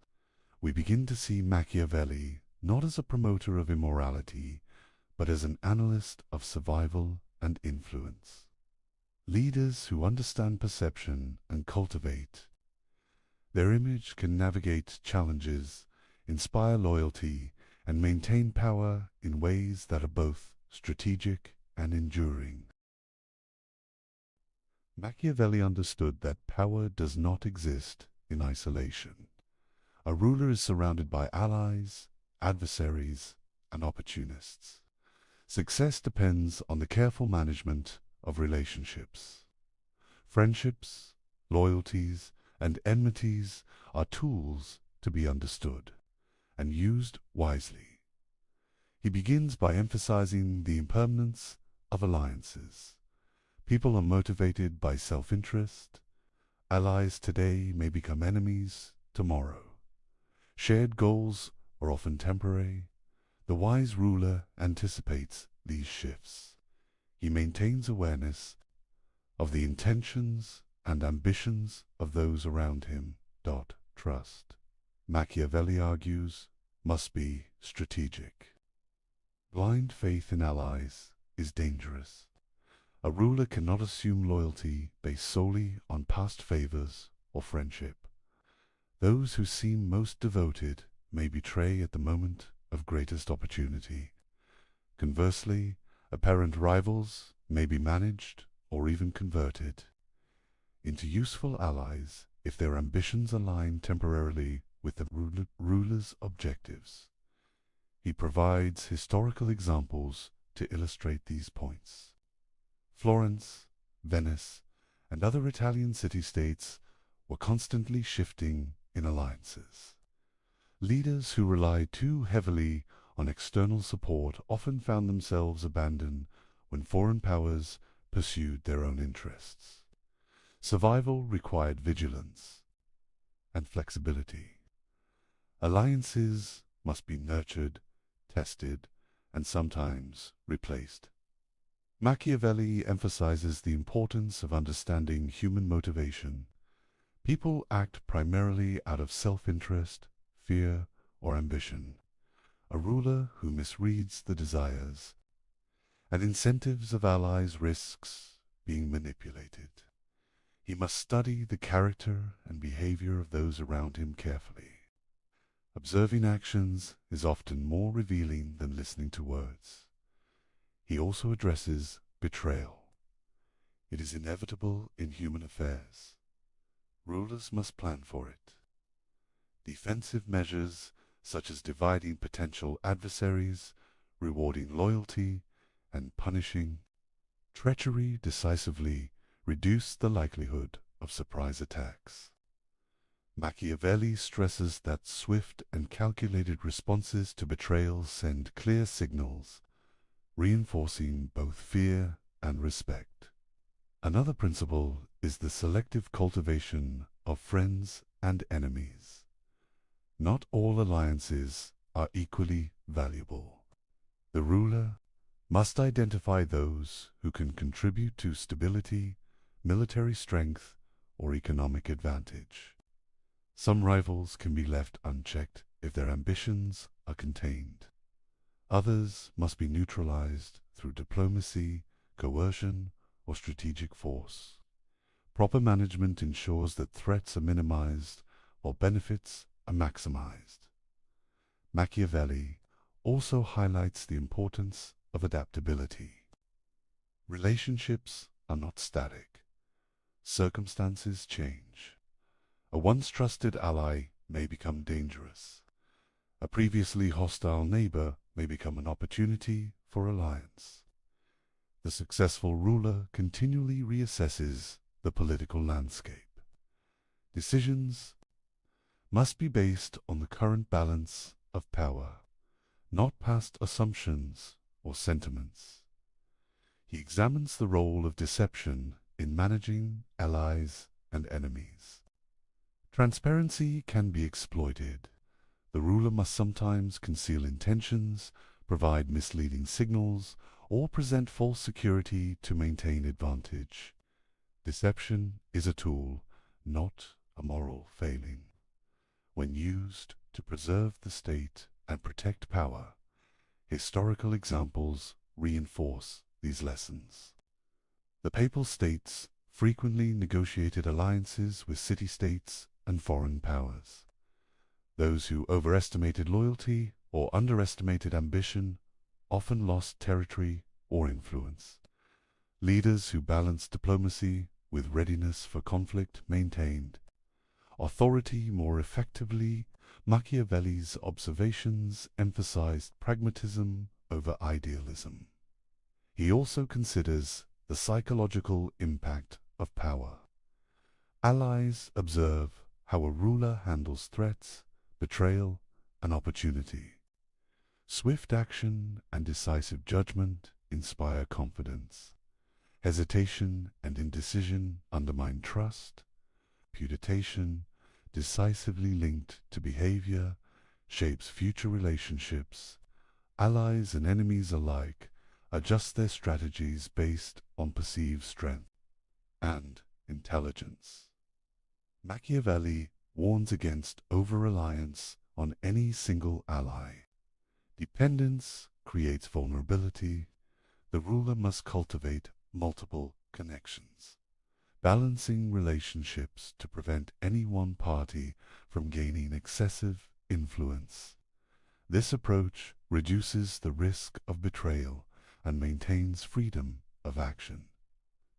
we begin to see Machiavelli not as a promoter of immorality, but as an analyst of survival and influence. Leaders who understand perception and cultivate their image can navigate challenges, inspire loyalty, and maintain power in ways that are both strategic and enduring. Machiavelli understood that power does not exist in isolation. A ruler is surrounded by allies, adversaries, and opportunists. Success depends on the careful management of relationships. Friendships, loyalties, and enmities are tools to be understood and used wisely. He begins by emphasizing the impermanence of alliances. People are motivated by self-interest. Allies today may become enemies tomorrow. Shared goals are often temporary. The wise ruler anticipates these shifts. He maintains awareness of the intentions and ambitions of those around him. Trust, Machiavelli argues, must be strategic. Blind faith in allies is dangerous. A ruler cannot assume loyalty based solely on past favors or friendship. Those who seem most devoted may betray at the moment of greatest opportunity. Conversely, apparent rivals may be managed or even converted into useful allies if their ambitions align temporarily with the ruler's objectives. He provides historical examples to illustrate these points. Florence, Venice, and other Italian city-states were constantly shifting in alliances. Leaders who relied too heavily on external support often found themselves abandoned when foreign powers pursued their own interests. Survival required vigilance and flexibility. Alliances must be nurtured, tested, and sometimes replaced. Machiavelli emphasizes the importance of understanding human motivation. People act primarily out of self-interest, fear, or ambition. A ruler who misreads the desires and incentives of allies risks being manipulated. He must study the character and behavior of those around him carefully. Observing actions is often more revealing than listening to words. He also addresses betrayal. It is inevitable in human affairs. Rulers must plan for it. Defensive measures, such as dividing potential adversaries, rewarding loyalty, and punishing treachery, decisively reduce the likelihood of surprise attacks. Machiavelli stresses that swift and calculated responses to betrayal send clear signals, reinforcing both fear and respect. Another principle is the selective cultivation of friends and enemies. Not all alliances are equally valuable. The ruler must identify those who can contribute to stability, military strength, or economic advantage. Some rivals can be left unchecked if their ambitions are contained. Others must be neutralized through diplomacy, coercion, or strategic force. Proper management ensures that threats are minimized while benefits are maximized. Machiavelli also highlights the importance of adaptability. Relationships are not static. Circumstances change. A once trusted ally may become dangerous. A previously hostile neighbor may become an opportunity for alliance. The successful ruler continually reassesses the political landscape. Decisions must be based on the current balance of power, not past assumptions or sentiments. He examines the role of deception in managing allies and enemies. Transparency can be exploited. The ruler must sometimes conceal intentions, provide misleading signals, or present false security to maintain advantage. Deception is a tool, not a moral failing. When used to preserve the state and protect power, historical examples reinforce these lessons. The Papal States frequently negotiated alliances with city-states and foreign powers. Those who overestimated loyalty or underestimated ambition often lost territory or influence. Leaders who balanced diplomacy with readiness for conflict maintained authority more effectively. Machiavelli's observations emphasized pragmatism over idealism. He also considers the psychological impact of power. Allies observe how a ruler handles threats, betrayal, and opportunity. Swift action and decisive judgment inspire confidence. Hesitation and indecision undermine trust. Reputation, decisively linked to behavior, shapes future relationships. Allies and enemies alike adjust their strategies based on perceived strength and intelligence. Machiavelli warns against over-reliance on any single ally. Dependence creates vulnerability. The ruler must cultivate multiple connections, balancing relationships to prevent any one party from gaining excessive influence. This approach reduces the risk of betrayal and maintains freedom of action.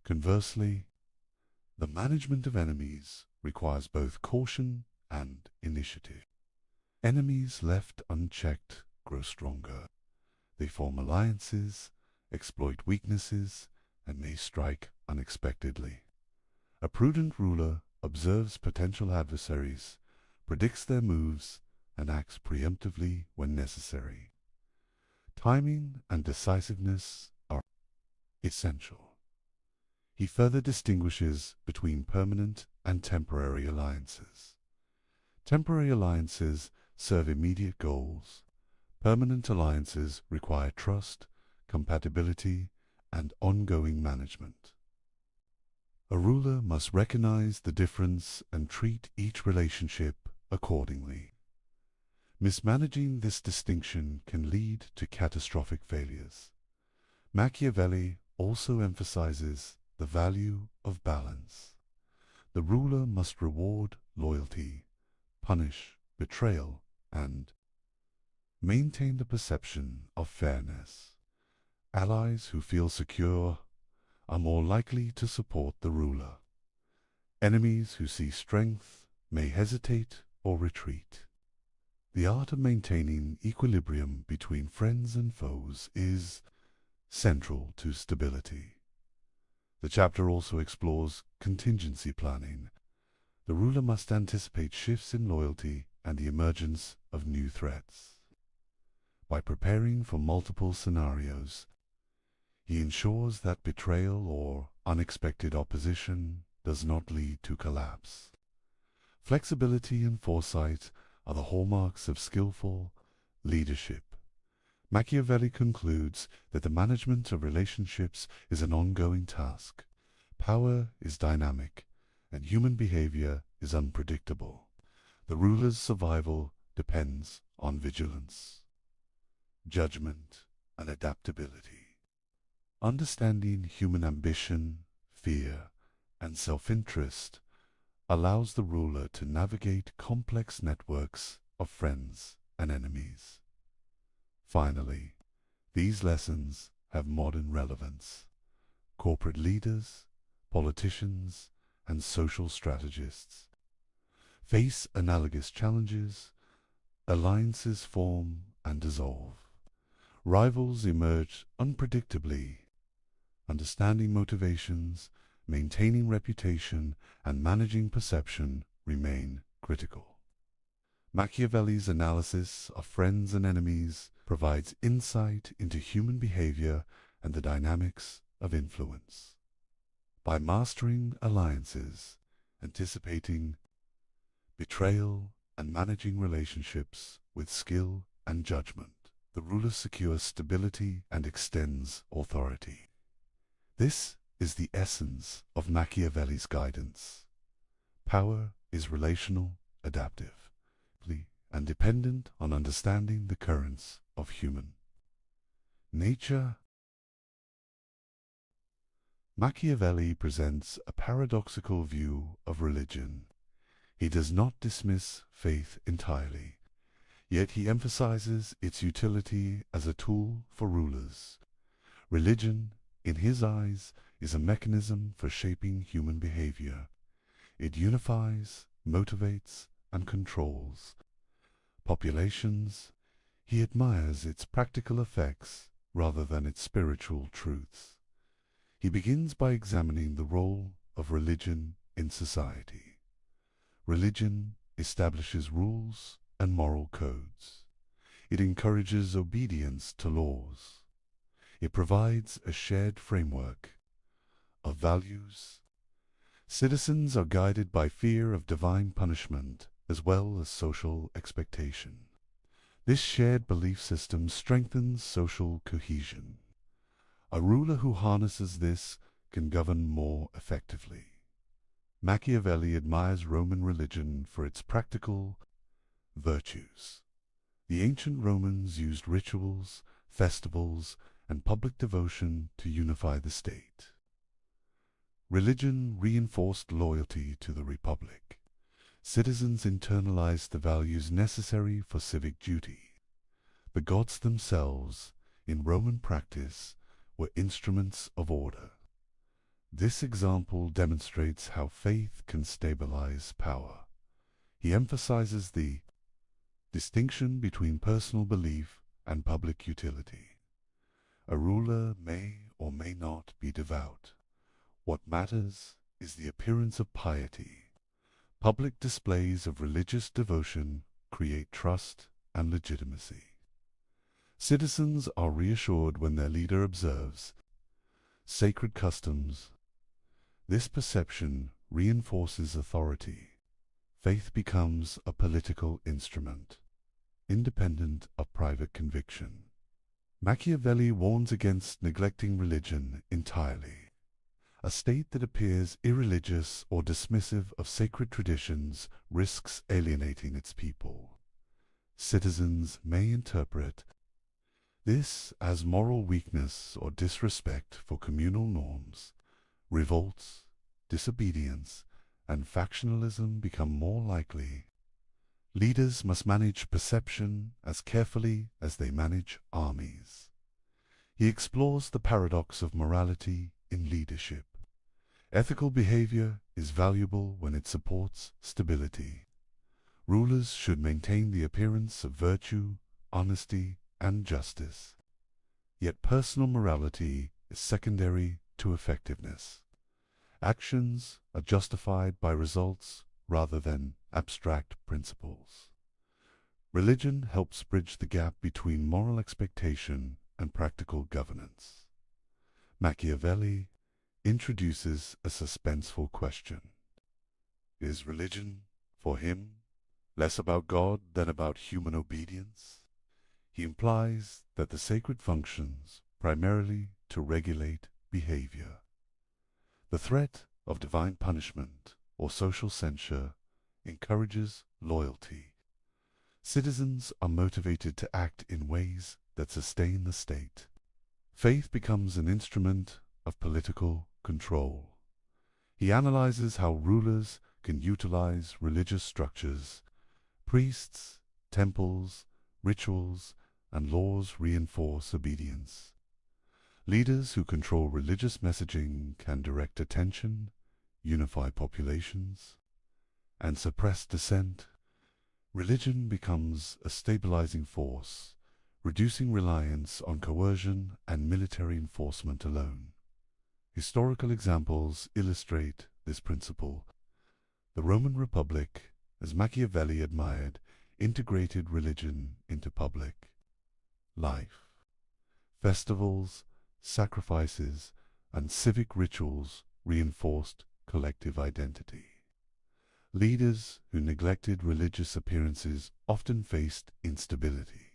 Conversely, the management of enemies requires both caution and initiative. Enemies left unchecked grow stronger. They form alliances, exploit weaknesses, and may strike unexpectedly. A prudent ruler observes potential adversaries, predicts their moves, and acts preemptively when necessary. Timing and decisiveness are essential. He further distinguishes between permanent and temporary alliances. Temporary alliances serve immediate goals. Permanent alliances require trust, compatibility, and ongoing management. A ruler must recognize the difference and treat each relationship accordingly. Mismanaging this distinction can lead to catastrophic failures. Machiavelli also emphasizes the value of balance. The ruler must reward loyalty, punish betrayal, and maintain the perception of fairness. Allies who feel secure are more likely to support the ruler. Enemies who see strength may hesitate or retreat. The art of maintaining equilibrium between friends and foes is central to stability. The chapter also explores contingency planning. The ruler must anticipate shifts in loyalty and the emergence of new threats. By preparing for multiple scenarios, he ensures that betrayal or unexpected opposition does not lead to collapse. Flexibility and foresight are the hallmarks of skillful leadership. Machiavelli concludes that the management of relationships is an ongoing task. Power is dynamic, and human behavior is unpredictable. The ruler's survival depends on vigilance, judgment, and adaptability. Understanding human ambition, fear, and self-interest allows the ruler to navigate complex networks of friends and enemies. Finally, these lessons have modern relevance. Corporate leaders, politicians, and social strategists face analogous challenges. Alliances form and dissolve. Rivals emerge unpredictably. Understanding motivations, maintaining reputation, and managing perception remain critical. Machiavelli's analysis of friends and enemies provides insight into human behavior and the dynamics of influence. By mastering alliances, anticipating betrayal, and managing relationships with skill and judgment. The ruler secures stability and extends authority. This is the essence of Machiavelli's guidance. Power is relational, adaptive, and dependent on understanding the currents of human nature. Machiavelli presents a paradoxical view of religion. He does not dismiss faith entirely, yet he emphasizes its utility as a tool for rulers. Religion, in his eyes, is a mechanism for shaping human behavior. It unifies, motivates, and controls populations. He admires its practical effects rather than its spiritual truths. He begins by examining the role of religion in society. Religion establishes rules and moral codes. It encourages obedience to laws. It provides a shared framework of values. Citizens are guided by fear of divine punishment as well as social expectation. This shared belief system strengthens social cohesion. A ruler who harnesses this can govern more effectively. Machiavelli admires Roman religion for its practical virtues. The ancient Romans used rituals, festivals, and public devotion to unify the state. Religion reinforced loyalty to the republic. Citizens internalized the values necessary for civic duty. The gods themselves, in Roman practice, were instruments of order. This example demonstrates how faith can stabilize power. He emphasizes the distinction between personal belief and public utility. A ruler may or may not be devout. What matters is the appearance of piety. Public displays of religious devotion create trust and legitimacy. Citizens are reassured when their leader observes sacred customs. This perception reinforces authority. Faith becomes a political instrument, independent of private conviction. Machiavelli warns against neglecting religion entirely. A state that appears irreligious or dismissive of sacred traditions risks alienating its people. Citizens may interpret this as moral weakness or disrespect for communal norms. Revolts, disobedience, and factionalism become more likely. Leaders must manage perception as carefully as they manage armies. He explores the paradox of morality in leadership. Ethical behavior is valuable when it supports stability. Rulers should maintain the appearance of virtue, honesty, and justice. Yet personal morality is secondary to effectiveness. Actions are justified by results rather than abstract principles. Religion helps bridge the gap between moral expectation and practical governance. Machiavelli introduces a suspenseful question. Is religion, for him, less about God than about human obedience? He implies that the sacred functions primarily to regulate behavior. The threat of divine punishment or social censure encourages loyalty. Citizens are motivated to act in ways that sustain the state. Faith becomes an instrument of political control. He analyzes how rulers can utilize religious structures. Priests, temples, rituals, and laws reinforce obedience. Leaders who control religious messaging can direct attention, unify populations, and suppress dissent. Religion becomes a stabilizing force, reducing reliance on coercion and military enforcement alone. Historical examples illustrate this principle. The Roman Republic, as Machiavelli admired, integrated religion into public life. Festivals, sacrifices, and civic rituals reinforced collective identity. Leaders who neglected religious appearances often faced instability.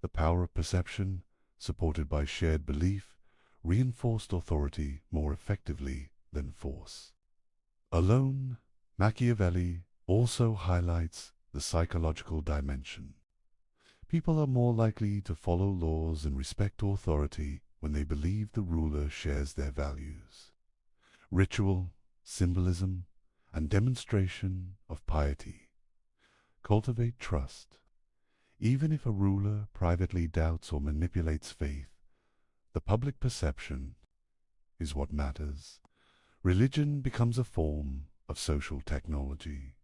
The power of perception, supported by shared belief, reinforced authority more effectively than force. Alone, Machiavelli also highlights the psychological dimension. People are more likely to follow laws and respect authority when they believe the ruler shares their values. Ritual, symbolism, and demonstration of piety cultivate trust. Even if a ruler privately doubts or manipulates faith, the public perception is what matters. Religion becomes a form of social technology.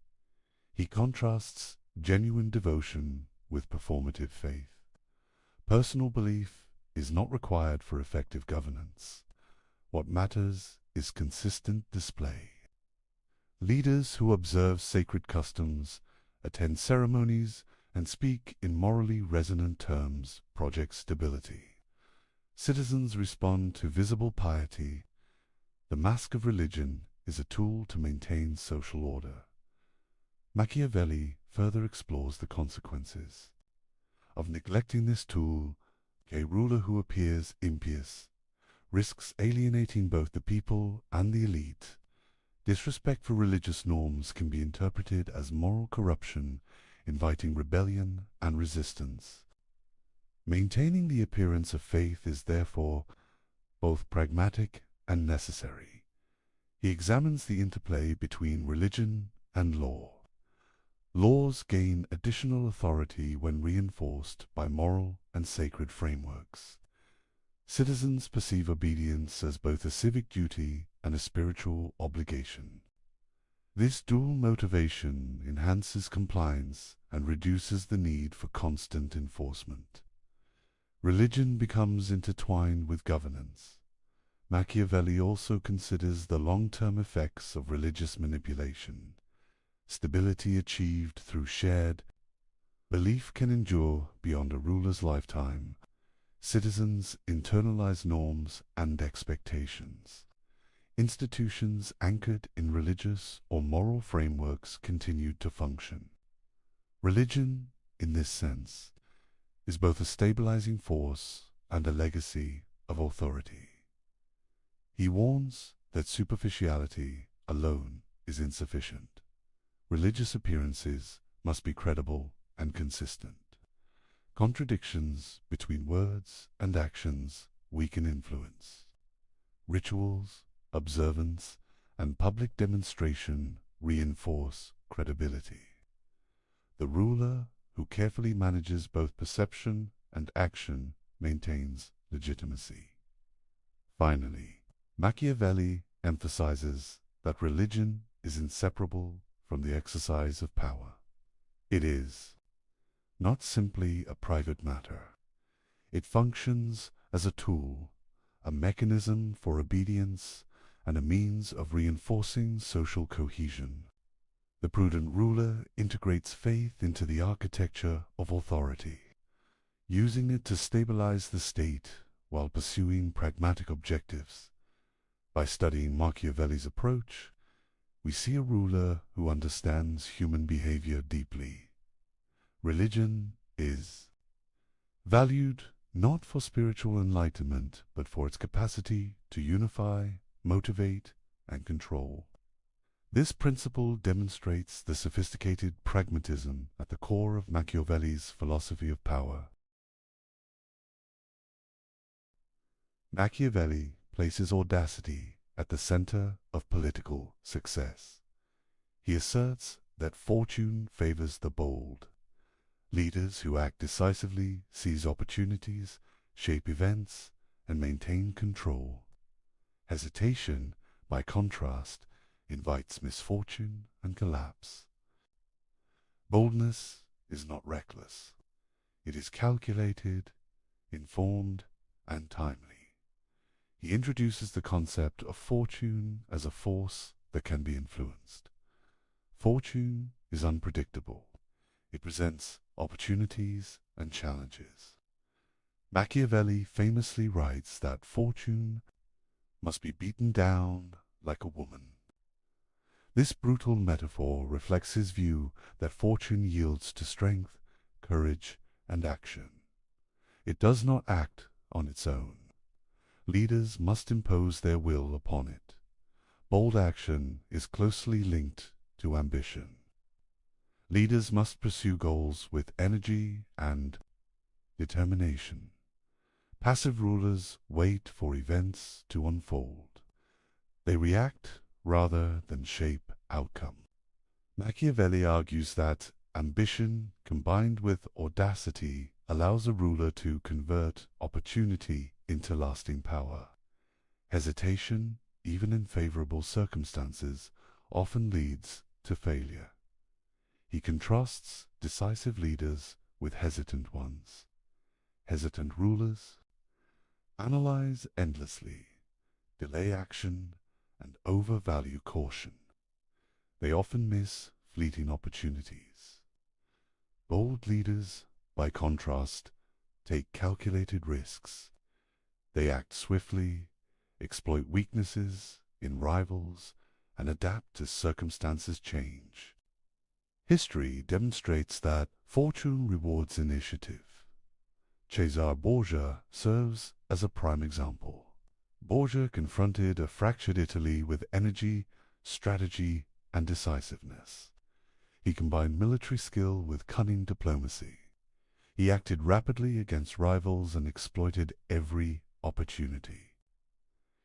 He contrasts genuine devotion with performative faith. Personal belief is not required for effective governance. What matters is consistent display. Leaders who observe sacred customs, attend ceremonies, and speak in morally resonant terms project stability. Citizens respond to visible piety. The mask of religion is a tool to maintain social order. Machiavelli further explores the consequences of neglecting this tool. A ruler who appears impious risks alienating both the people and the elite. Disrespect for religious norms can be interpreted as moral corruption, inviting rebellion and resistance. Maintaining the appearance of faith is therefore both pragmatic and necessary. He examines the interplay between religion and law. Laws gain additional authority when reinforced by moral and sacred frameworks. Citizens perceive obedience as both a civic duty and a spiritual obligation. This dual motivation enhances compliance and reduces the need for constant enforcement. Religion becomes intertwined with governance. Machiavelli also considers the long-term effects of religious manipulation. Stability achieved through shared belief can endure beyond a ruler's lifetime. Citizens internalize norms and expectations. Institutions anchored in religious or moral frameworks continued to function. Religion, in this sense, is both a stabilizing force and a legacy of authority. He warns that superficiality alone is insufficient. Religious appearances must be credible and consistent. Contradictions between words and actions weaken influence. Rituals, observance, and public demonstration reinforce credibility. The ruler who carefully manages both perception and action maintains legitimacy. Finally, Machiavelli emphasizes that religion is inseparable from the exercise of power. It is not simply a private matter. It functions as a tool, a mechanism for obedience, and a means of reinforcing social cohesion. The prudent ruler integrates faith into the architecture of authority, using it to stabilize the state while pursuing pragmatic objectives. By studying Machiavelli's approach, we see a ruler who understands human behavior deeply. Religion is valued not for spiritual enlightenment, but for its capacity to unify, motivate, and control. This principle demonstrates the sophisticated pragmatism at the core of Machiavelli's philosophy of power. Machiavelli places audacity at the center of political success. He asserts that fortune favors the bold. Leaders who act decisively seize opportunities, shape events, and maintain control. Hesitation, by contrast, invites misfortune and collapse. Boldness is not reckless. It is calculated, informed, and timely. He introduces the concept of fortune as a force that can be influenced. Fortune is unpredictable. It presents opportunities and challenges. Machiavelli famously writes that fortune must be beaten down like a woman. This brutal metaphor reflects his view that fortune yields to strength, courage, and action. It does not act on its own. Leaders must impose their will upon it. Bold action is closely linked to ambition. Leaders must pursue goals with energy and determination. Passive rulers wait for events to unfold. They react rather than shape outcome. Machiavelli argues that ambition combined with audacity allows a ruler to convert opportunity into lasting power. Hesitation, even in favorable circumstances, often leads to failure. He contrasts decisive leaders with hesitant ones. Hesitant rulers analyze endlessly, delay action, and overvalue caution. They often miss fleeting opportunities. Bold leaders, by contrast, take calculated risks. They act swiftly, exploit weaknesses in rivals, and adapt as circumstances change. History demonstrates that fortune rewards initiative. Cesare Borgia serves as a prime example. Borgia confronted a fractured Italy with energy, strategy, and decisiveness. He combined military skill with cunning diplomacy. He acted rapidly against rivals and exploited every opportunity.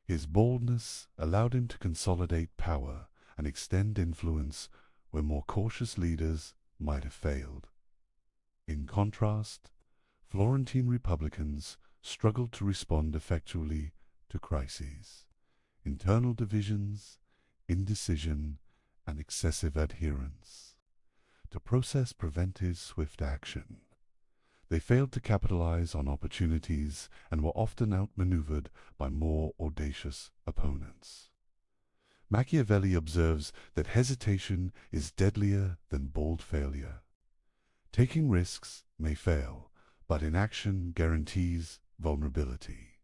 His boldness allowed him to consolidate power and extend influence where more cautious leaders might have failed. In contrast, Florentine Republicans struggled to respond effectually to crises. Internal divisions, indecision, and excessive adherence. The process prevented swift action. They failed to capitalize on opportunities and were often outmaneuvered by more audacious opponents. Machiavelli observes that hesitation is deadlier than bold failure. Taking risks may fail, but inaction guarantees vulnerability.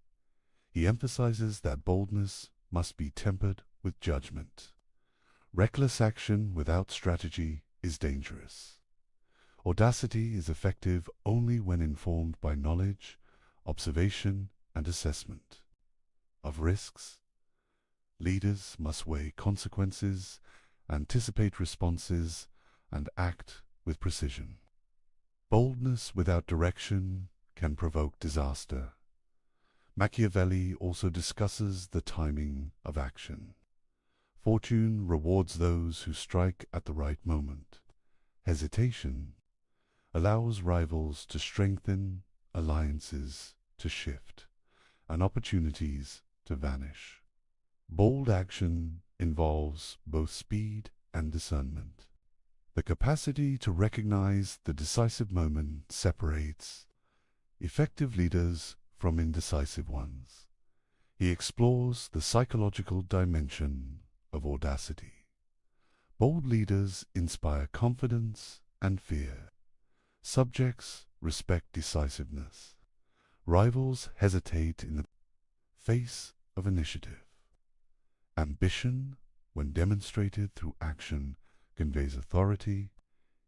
He emphasizes that boldness must be tempered with judgment. Reckless action without strategy is dangerous. Audacity is effective only when informed by knowledge, observation, and assessment. Of risks, leaders must weigh consequences, anticipate responses, and act with precision. Boldness without direction can provoke disaster. Machiavelli also discusses the timing of action. Fortune rewards those who strike at the right moment. Hesitation allows rivals to strengthen, alliances to shift, and opportunities to vanish. Bold action involves both speed and discernment. The capacity to recognize the decisive moment separates effective leaders from indecisive ones. He explores the psychological dimension of audacity. Bold leaders inspire confidence and fear. Subjects respect decisiveness. Rivals hesitate in the face of initiative. Ambition, when demonstrated through action, conveys authority.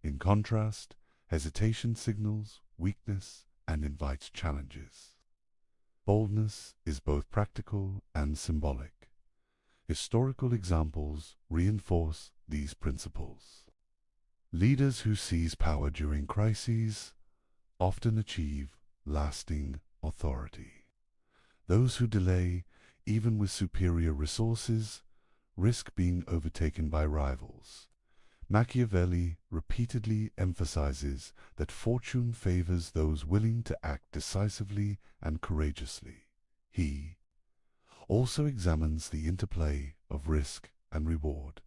In contrast, hesitation signals weakness and invites challenges. Boldness is both practical and symbolic. Historical examples reinforce these principles. Leaders who seize power during crises often achieve lasting authority. Those who delay, even with superior resources, risk being overtaken by rivals. Machiavelli repeatedly emphasizes that fortune favors those willing to act decisively and courageously. He also examines the interplay of risk and reward.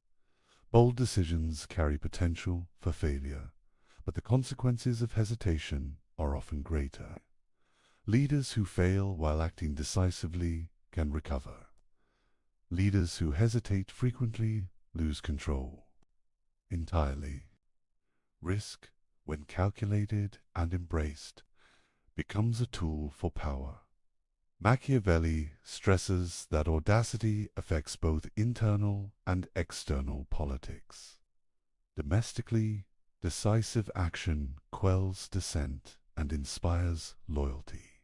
Bold decisions carry potential for failure, but the consequences of hesitation are often greater. Leaders who fail while acting decisively can recover. Leaders who hesitate frequently lose control entirely. Risk, when calculated and embraced, becomes a tool for power. Machiavelli stresses that audacity affects both internal and external politics. Domestically, decisive action quells dissent and inspires loyalty.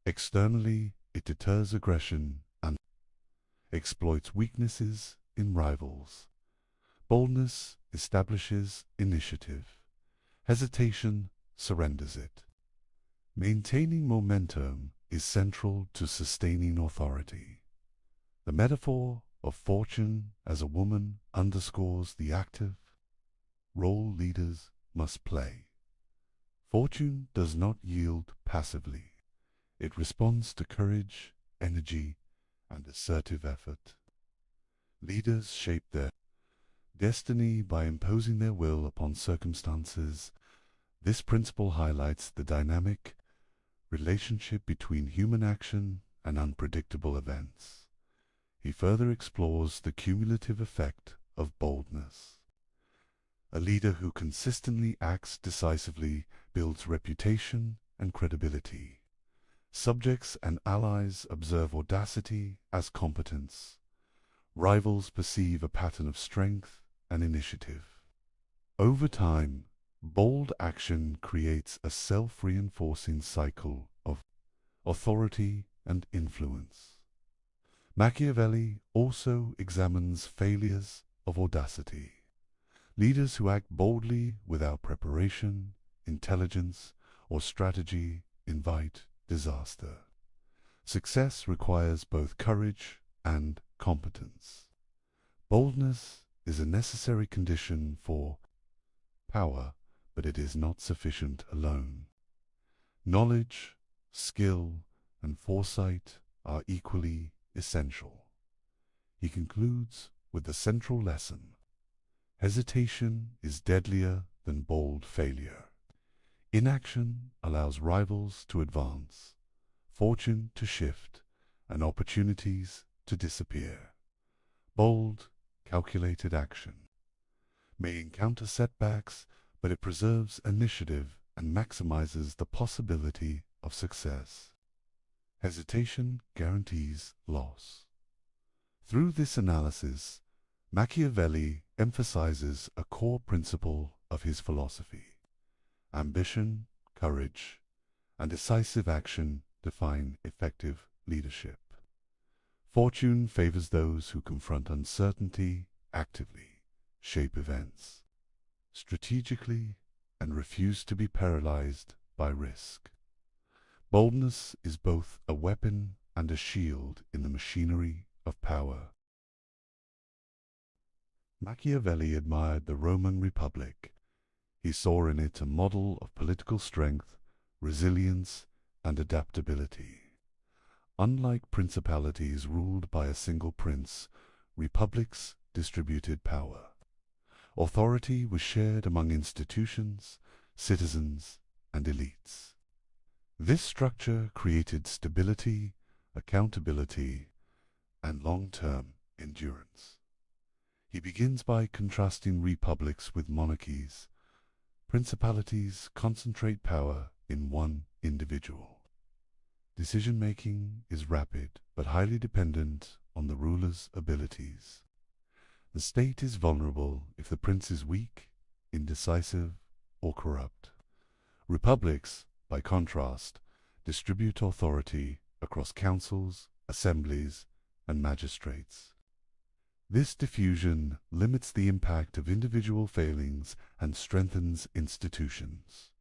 Externally, it deters aggression and exploits weaknesses in rivals. Boldness establishes initiative. Hesitation surrenders it. Maintaining momentum is central to sustaining authority. The metaphor of fortune as a woman underscores the active role leaders must play. Fortune does not yield passively. It responds to courage, energy, and assertive effort. Leaders shape their destiny by imposing their will upon circumstances. This principle highlights the dynamic relationship between human action and unpredictable events. He further explores the cumulative effect of boldness. A leader who consistently acts decisively builds reputation and credibility. Subjects and allies observe audacity as competence. Rivals perceive a pattern of strength and initiative. Over time, bold action creates a self-reinforcing cycle of authority and influence. Machiavelli also examines failures of audacity. Leaders who act boldly without preparation, intelligence, or strategy invite disaster. Success requires both courage and competence. Boldness is a necessary condition for power, but it is not sufficient alone. Knowledge, skill, and foresight are equally essential. He concludes with the central lesson: hesitation is deadlier than bold failure. Inaction allows rivals to advance, fortune to shift, and opportunities to disappear. Bold, calculated action may encounter setbacks, but it preserves initiative and maximizes the possibility of success. Hesitation guarantees loss. Through this analysis, Machiavelli emphasizes a core principle of his philosophy. Ambition, courage, and decisive action define effective leadership. Fortune favors those who confront uncertainty actively, shape events strategically, and refuse to be paralyzed by risk. Boldness is both a weapon and a shield in the machinery of power. Machiavelli admired the Roman Republic. He saw in it a model of political strength, resilience, and adaptability. Unlike principalities ruled by a single prince, republics distributed power. Authority was shared among institutions, citizens, and elites. This structure created stability, accountability, and long-term endurance. He begins by contrasting republics with monarchies. Principalities concentrate power in one individual. Decision-making is rapid but highly dependent on the ruler's abilities. The state is vulnerable if the prince is weak, indecisive, or corrupt. Republics, by contrast, distribute authority across councils, assemblies, and magistrates. This diffusion limits the impact of individual failings and strengthens institutions.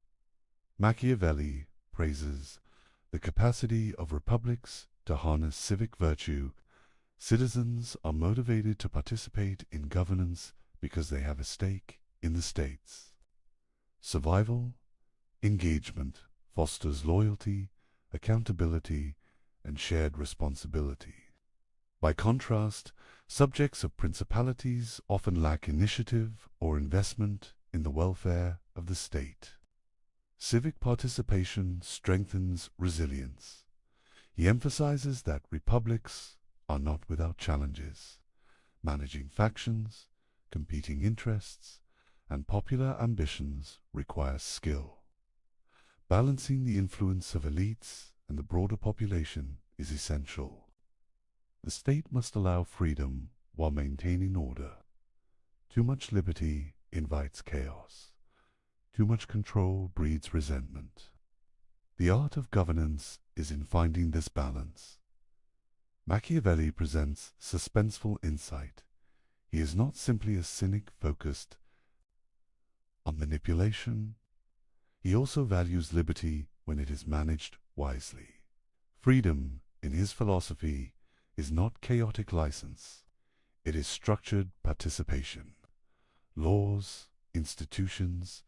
Machiavelli praises the capacity of republics to harness civic virtue. Citizens are motivated to participate in governance because they have a stake in the states. Survival, engagement fosters loyalty, accountability, and shared responsibility. By contrast, subjects of principalities often lack initiative or investment in the welfare of the state. Civic participation strengthens resilience. He emphasizes that republics are not without challenges. Managing factions, competing interests, and popular ambitions requires skill. Balancing the influence of elites and the broader population is essential. The state must allow freedom while maintaining order. Too much liberty invites chaos. Too much control breeds resentment. The art of governance is in finding this balance. Machiavelli presents suspenseful insight. He is not simply a cynic focused on manipulation. He also values liberty when it is managed wisely. Freedom, in his philosophy, is not chaotic license. It is structured participation. Laws, institutions,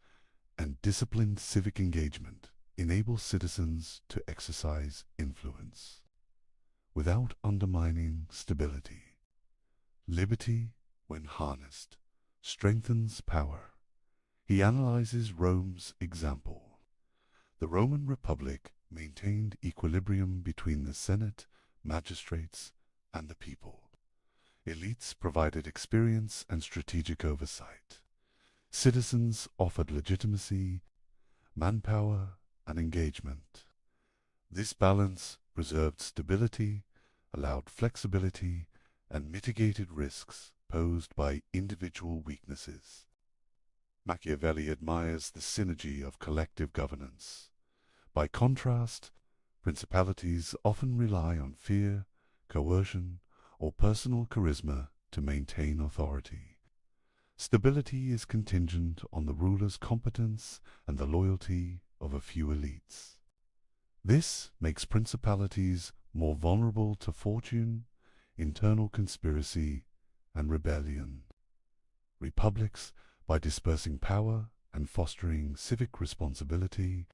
and disciplined civic engagement enable citizens to exercise influence without undermining stability. Liberty, when harnessed, strengthens power. He analyzes Rome's example. The Roman Republic maintained equilibrium between the Senate, magistrates, and the people. Elites provided experience and strategic oversight. Citizens offered legitimacy, manpower, and engagement. This balance preserved stability, allowed flexibility, and mitigated risks posed by individual weaknesses. Machiavelli admires the synergy of collective governance. By contrast, principalities often rely on fear, coercion, or personal charisma to maintain authority. Stability is contingent on the ruler's competence and the loyalty of a few elites. This makes principalities more vulnerable to fortune, internal conspiracy, and rebellion. Republics, by dispersing power and fostering civic responsibility,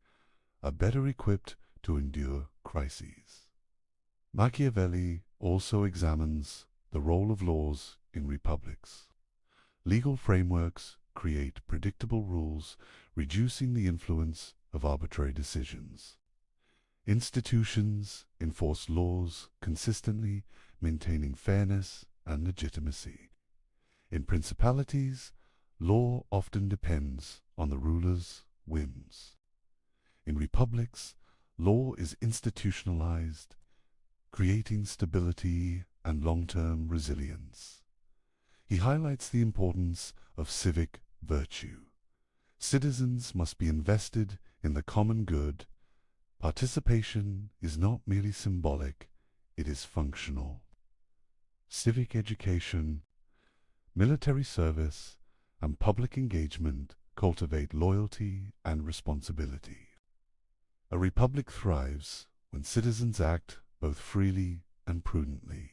are better equipped to endure crises. Machiavelli also examines the role of laws in republics. Legal frameworks create predictable rules, reducing the influence of arbitrary decisions. Institutions enforce laws consistently, maintaining fairness and legitimacy. In principalities, law often depends on the ruler's whims. In republics, law is institutionalized, creating stability and long-term resilience. He highlights the importance of civic virtue. Citizens must be invested in the common good. Participation is not merely symbolic, it is functional. Civic education, military service, and public engagement cultivate loyalty and responsibility. A republic thrives when citizens act both freely and prudently.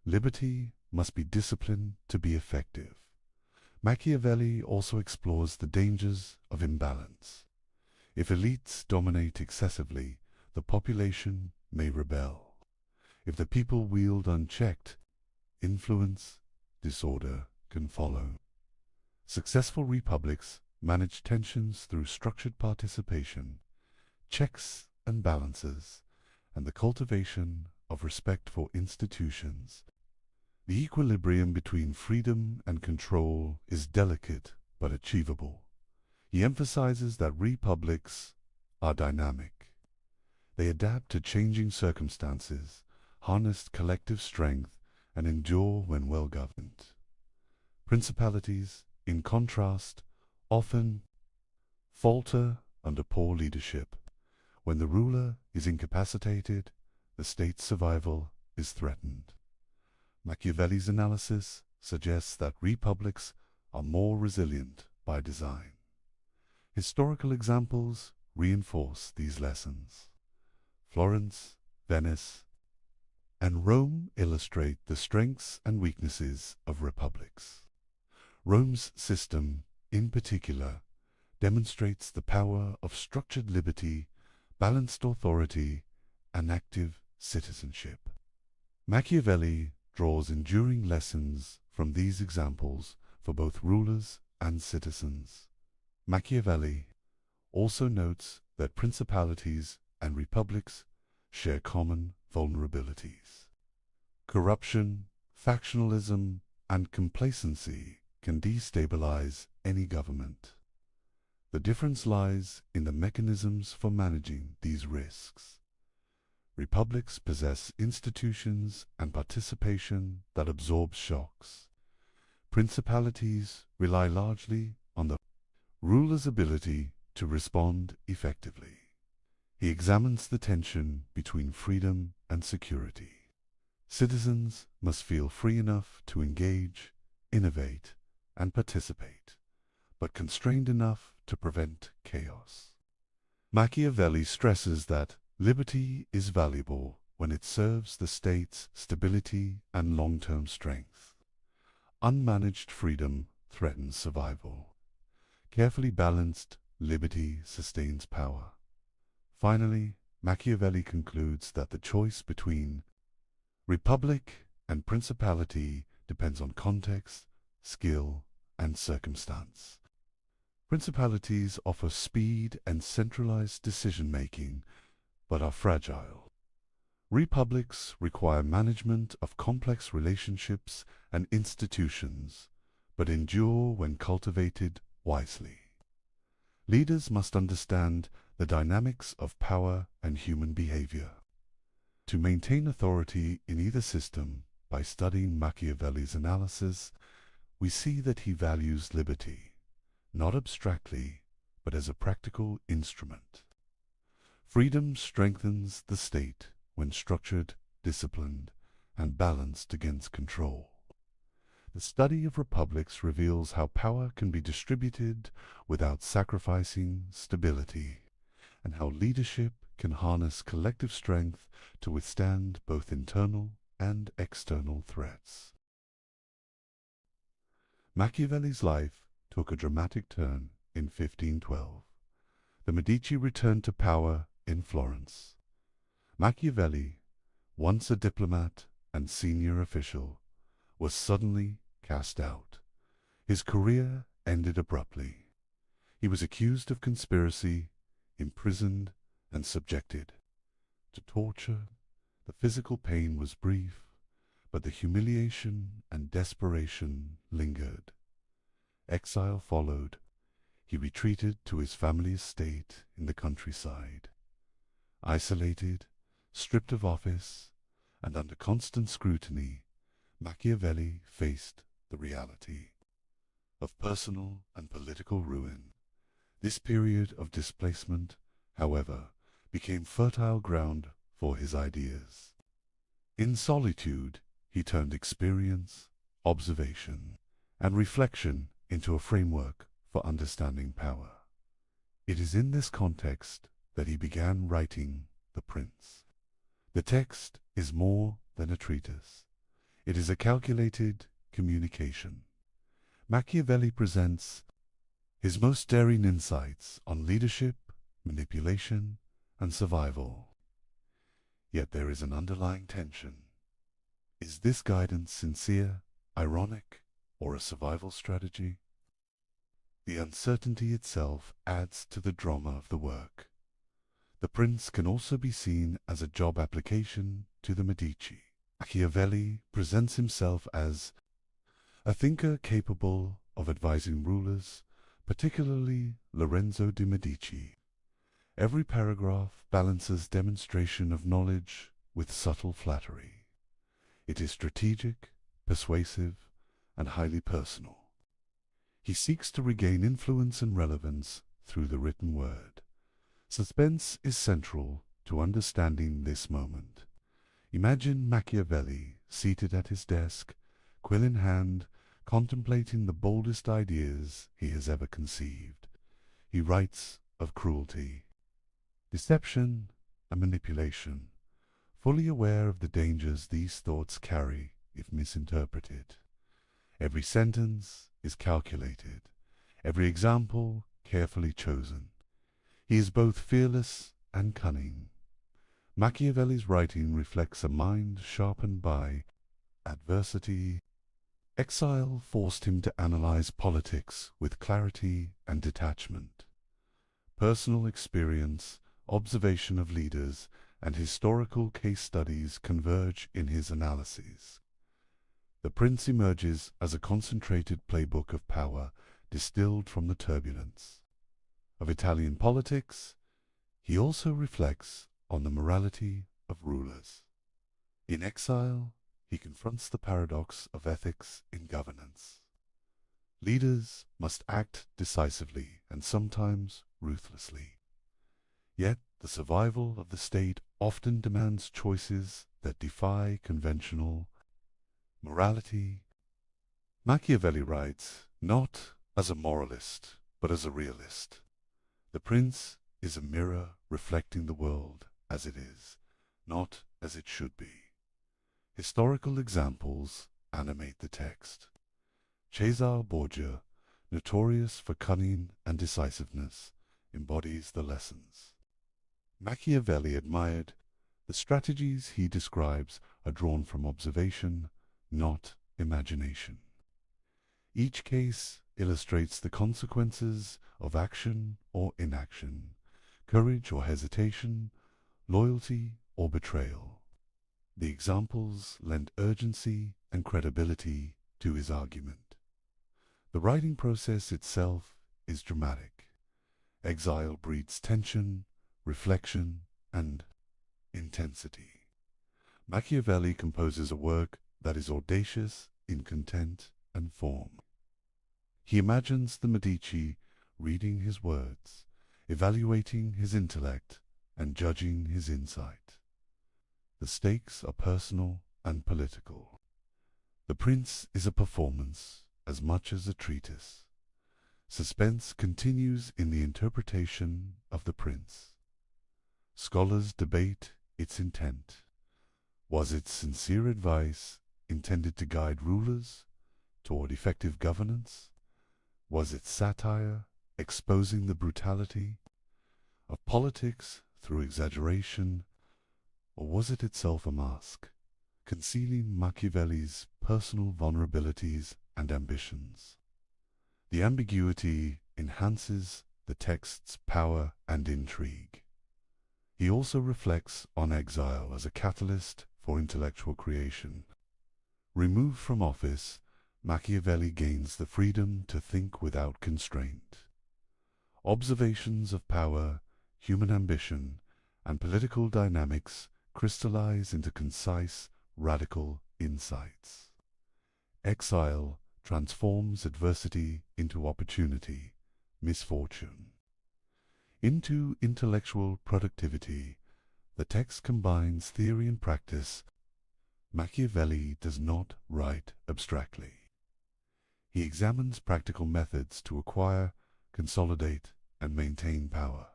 Liberty must be disciplined to be effective. Machiavelli also explores the dangers of imbalance. If elites dominate excessively, the population may rebel. If the people wield unchecked, influence, disorder can follow. Successful republics manage tensions through structured participation, checks and balances, and the cultivation of respect for institutions. The equilibrium between freedom and control is delicate but achievable. He emphasizes that republics are dynamic. They adapt to changing circumstances, harness collective strength, and endure when well governed. Principalities, in contrast, often falter under poor leadership. When the ruler is incapacitated, the state's survival is threatened. Machiavelli's analysis suggests that republics are more resilient by design. Historical examples reinforce these lessons. Florence, Venice, and Rome illustrate the strengths and weaknesses of republics. Rome's system, in particular, demonstrates the power of structured liberty, balanced authority, and active citizenship. Machiavelli draws enduring lessons from these examples for both rulers and citizens. Machiavelli also notes that principalities and republics share common vulnerabilities. Corruption, factionalism, and complacency can destabilize any government. The difference lies in the mechanisms for managing these risks. Republics possess institutions and participation that absorb shocks. Principalities rely largely on the ruler's ability to respond effectively. He examines the tension between freedom and security. Citizens must feel free enough to engage, innovate, and participate, but constrained enough to prevent chaos. Machiavelli stresses that liberty is valuable when it serves the state's stability and long-term strength. Unmanaged freedom threatens survival. Carefully balanced liberty sustains power. Finally, Machiavelli concludes that the choice between republic and principality depends on context, skill, and circumstance. Principalities offer speed and centralized decision-making, but are fragile. Republics require management of complex relationships and institutions, but endure when cultivated wisely. Leaders must understand the dynamics of power and human behavior. To maintain authority in either system, by studying Machiavelli's analysis, we see that he values liberty, not abstractly, but as a practical instrument. Freedom strengthens the state when structured, disciplined, and balanced against control. The study of republics reveals how power can be distributed without sacrificing stability, and how leadership can harness collective strength to withstand both internal and external threats. Machiavelli's life took a dramatic turn in 1512. The Medici returned to power in Florence. Machiavelli, once a diplomat and senior official, was suddenly cast out. His career ended abruptly. He was accused of conspiracy, imprisoned, and subjected to torture. The physical pain was brief, but the humiliation and desperation lingered. Exile followed. He retreated to his family estate in the countryside. Isolated, stripped of office, and under constant scrutiny, Machiavelli faced the reality of personal and political ruin. This period of displacement, however, became fertile ground for his ideas. In solitude, he turned experience, observation, and reflection into a framework for understanding power. It is in this context that he began writing The Prince. The text is more than a treatise. It is a calculated communication. Machiavelli presents his most daring insights on leadership, manipulation, and survival. Yet there is an underlying tension. Is this guidance sincere, ironic, or a survival strategy? The uncertainty itself adds to the drama of the work. The Prince can also be seen as a job application to the Medici. Machiavelli presents himself as a thinker capable of advising rulers, particularly Lorenzo de' Medici. Every paragraph balances demonstration of knowledge with subtle flattery. It is strategic, persuasive, and highly personal. He seeks to regain influence and relevance through the written word. Suspense is central to understanding this moment. Imagine Machiavelli seated at his desk, quill in hand, contemplating the boldest ideas he has ever conceived. He writes of cruelty, deception, and manipulation, fully aware of the dangers these thoughts carry if misinterpreted. Every sentence is calculated, every example carefully chosen. He is both fearless and cunning. Machiavelli's writing reflects a mind sharpened by adversity. Exile forced him to analyze politics with clarity and detachment. Personal experience, observation of leaders, and historical case studies converge in his analyses. The Prince emerges as a concentrated playbook of power distilled from the turbulence of Italian politics. He also reflects on the morality of rulers. In exile, he confronts the paradox of ethics in governance. Leaders must act decisively and sometimes ruthlessly. Yet the survival of the state often demands choices that defy conventional morality. Machiavelli writes, not as a moralist, but as a realist. The prince is a mirror reflecting the world as it is, not as it should be. Historical examples animate the text. Cesare Borgia, notorious for cunning and decisiveness, embodies the lessons. Machiavelli admired the strategies he describes are drawn from observation, not imagination. Each case illustrates the consequences of action or inaction, courage or hesitation, loyalty or betrayal. The examples lend urgency and credibility to his argument. The writing process itself is dramatic. Exile breeds tension, reflection, and intensity. Machiavelli composes a work that is audacious in content and form. He imagines the Medici reading his words, evaluating his intellect, and judging his insight. The stakes are personal and political. The Prince is a performance as much as a treatise. Suspense continues in the interpretation of the Prince. Scholars debate its intent. Was it sincere advice intended to guide rulers toward effective governance? Was it satire exposing the brutality of politics through exaggeration? Or was it itself a mask, concealing Machiavelli's personal vulnerabilities and ambitions? The ambiguity enhances the text's power and intrigue. He also reflects on exile as a catalyst for intellectual creation. Removed from office, Machiavelli gains the freedom to think without constraint. Observations of power, human ambition, and political dynamics crystallize into concise, radical insights. Exile transforms adversity into opportunity, misfortune, into intellectual productivity. The text combines theory and practice. Machiavelli does not write abstractly. He examines practical methods to acquire, consolidate, and maintain power.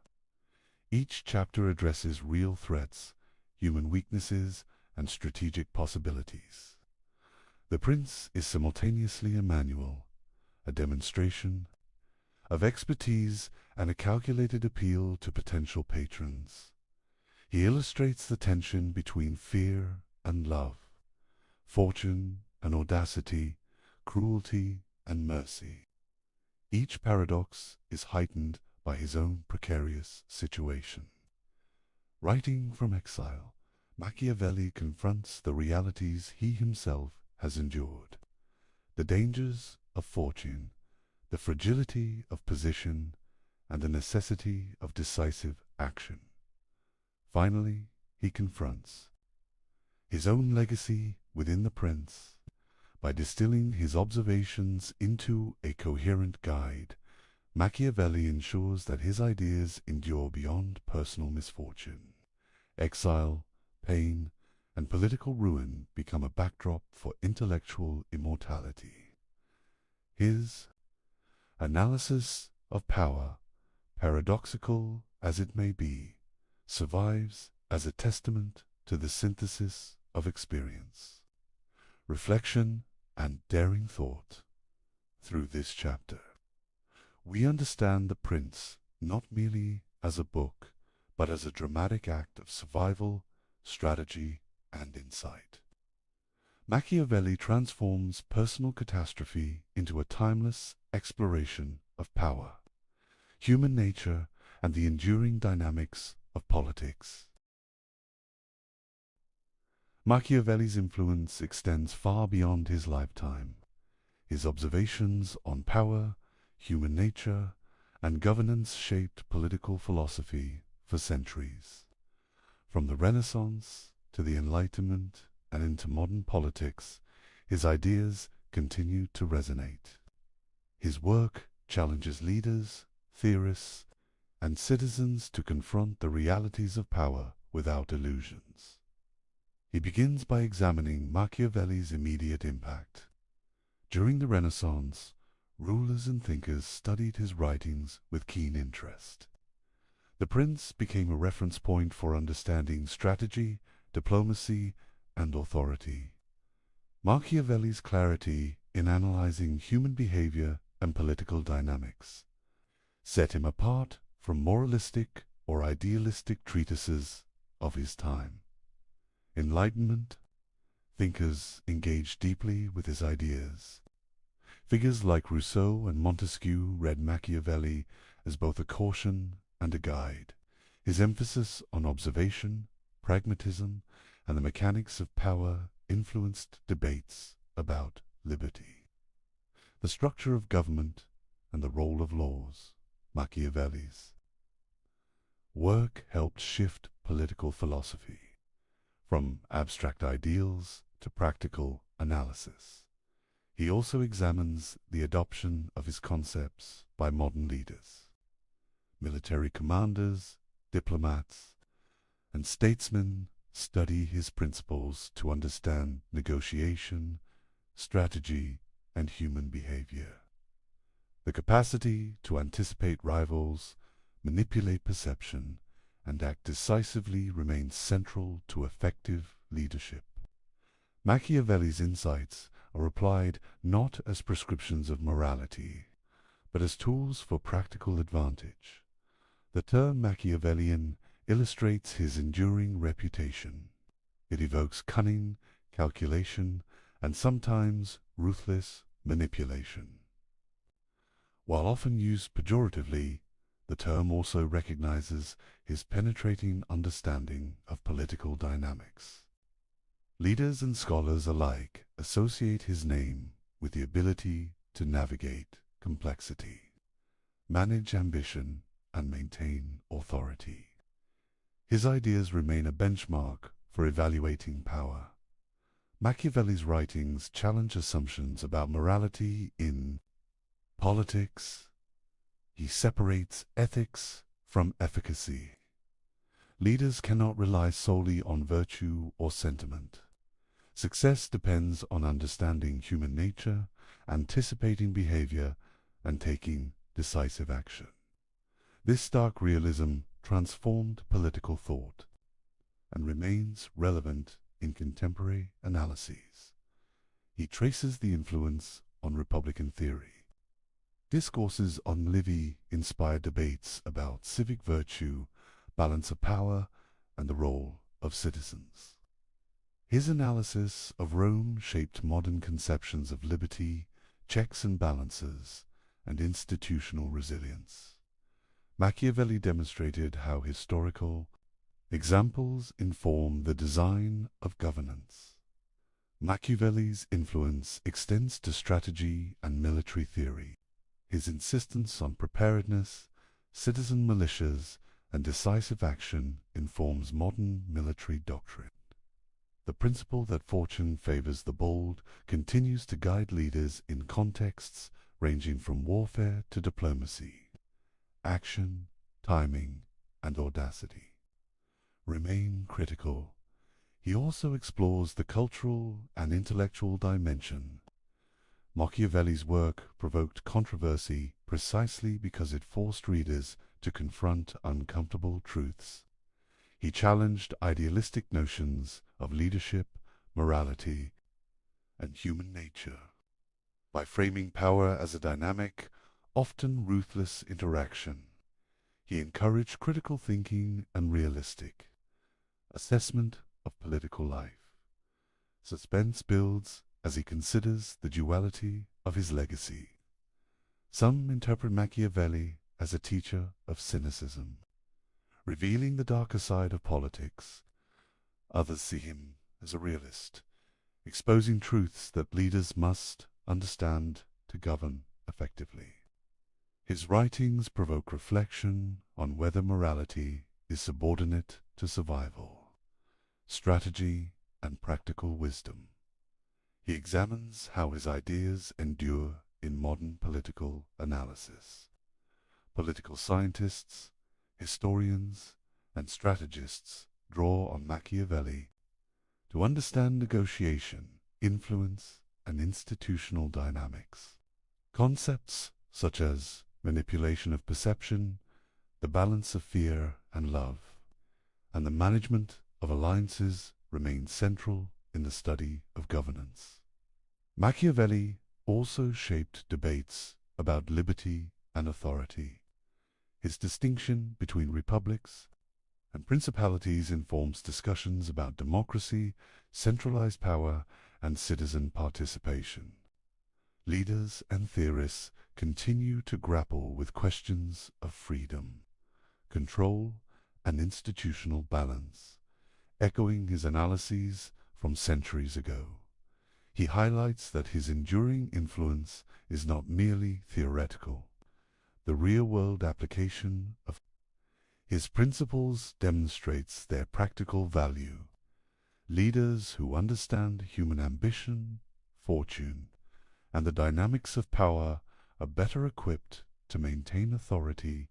Each chapter addresses real threats, human weaknesses, and strategic possibilities. The Prince is simultaneously a manual, a demonstration of expertise, and a calculated appeal to potential patrons. He illustrates the tension between fear and love, fortune and audacity, cruelty and mercy. Each paradox is heightened by his own precarious situation. Writing from exile, Machiavelli confronts the realities he himself has endured, the dangers of fortune, the fragility of position, and the necessity of decisive action. Finally, he confronts his own legacy within the Prince. By distilling his observations into a coherent guide, Machiavelli ensures that his ideas endure beyond personal misfortune. Exile, pain, and political ruin become a backdrop for intellectual immortality. His analysis of power, paradoxical as it may be, survives as a testament to the synthesis of experience, reflection, and daring thought. Through this chapter, we understand the Prince not merely as a book, but as a dramatic act of survival, strategy, and insight. Machiavelli transforms personal catastrophe into a timeless exploration of power, human nature, and the enduring dynamics of politics. Machiavelli's influence extends far beyond his lifetime. His observations on power, human nature, and governance shaped political philosophy for centuries. From the Renaissance to the Enlightenment and into modern politics, his ideas continue to resonate. His work challenges leaders, theorists, and citizens to confront the realities of power without illusions. He begins by examining Machiavelli's immediate impact. During the Renaissance, rulers and thinkers studied his writings with keen interest. The prince became a reference point for understanding strategy, diplomacy, and authority. Machiavelli's clarity in analyzing human behavior and political dynamics set him apart from moralistic or idealistic treatises of his time. Enlightenment thinkers engaged deeply with his ideas. Figures like Rousseau and Montesquieu read Machiavelli as both a caution and a guide. His emphasis on observation, pragmatism, and the mechanics of power influenced debates about liberty. The structure of government and the role of laws, Machiavelli's work helped shift political philosophy from abstract ideals to practical analysis. He also examines the adoption of his concepts by modern leaders. Military commanders, diplomats, and statesmen study his principles to understand negotiation, strategy, and human behavior. The capacity to anticipate rivals, manipulate perception, and act decisively remains central to effective leadership. Machiavelli's insights are applied not as prescriptions of morality, but as tools for practical advantage. The term Machiavellian illustrates his enduring reputation. It evokes cunning, calculation, and sometimes ruthless manipulation. While often used pejoratively, the term also recognizes his penetrating understanding of political dynamics. Leaders and scholars alike associate his name with the ability to navigate complexity, manage ambition, and maintain authority. His ideas remain a benchmark for evaluating power. Machiavelli's writings challenge assumptions about morality in politics. He separates ethics from efficacy. Leaders cannot rely solely on virtue or sentiment. Success depends on understanding human nature, anticipating behavior, and taking decisive action. This stark realism transformed political thought and remains relevant in contemporary analyses. He traces the influence on Republican theory. Discourses on Livy inspired debates about civic virtue, balance of power, and the role of citizens. His analysis of Rome shaped modern conceptions of liberty, checks and balances, and institutional resilience. Machiavelli demonstrated how historical examples inform the design of governance. Machiavelli's influence extends to strategy and military theory. His insistence on preparedness, citizen militias, and decisive action informs modern military doctrine. The principle that fortune favors the bold continues to guide leaders in contexts ranging from warfare to diplomacy. Action, timing, and audacity remain critical. He also explores the cultural and intellectual dimension. Machiavelli's work provoked controversy precisely because it forced readers to confront uncomfortable truths. He challenged idealistic notions of leadership, morality, and human nature. By framing power as a dynamic, often ruthless interaction, he encouraged critical thinking and realistic assessment of political life. Suspense builds as he considers the duality of his legacy. Some interpret Machiavelli as a teacher of cynicism, revealing the darker side of politics. Others see him as a realist, exposing truths that leaders must understand to govern effectively. His writings provoke reflection on whether morality is subordinate to survival. strategy, and practical wisdom. He examines how his ideas endure in modern political analysis. Political scientists, historians, and strategists draw on Machiavelli to understand negotiation, influence, and institutional dynamics. Concepts such as manipulation of perception, the balance of fear and love, and the management of alliances remain central in the study of governance. Machiavelli also shaped debates about liberty and authority. His distinction between republics and principalities informs discussions about democracy, centralized power, and citizen participation. Leaders and theorists continue to grapple with questions of freedom, control, and institutional balance, echoing his analyses from centuries ago. He highlights that his enduring influence is not merely theoretical. The real-world application of his principles demonstrates their practical value. Leaders who understand human ambition, fortune, and the dynamics of power are better equipped to maintain authority,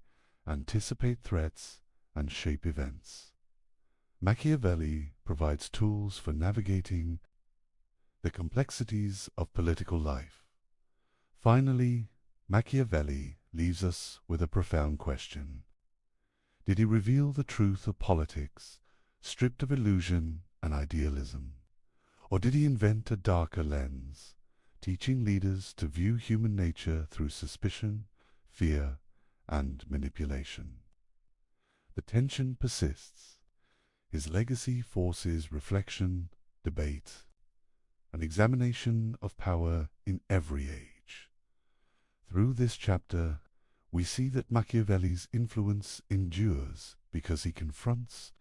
anticipate threats, and shape events. Machiavelli provides tools for navigating the complexities of political life. Finally, Machiavelli leaves us with a profound question. Did he reveal the truth of politics, stripped of illusion and idealism? Or did he invent a darker lens, teaching leaders to view human nature through suspicion, fear, and manipulation? The tension persists. His legacy forces reflection, debate, and examination of power in every age. Through this chapter, we see that Machiavelli's influence endures because he confronts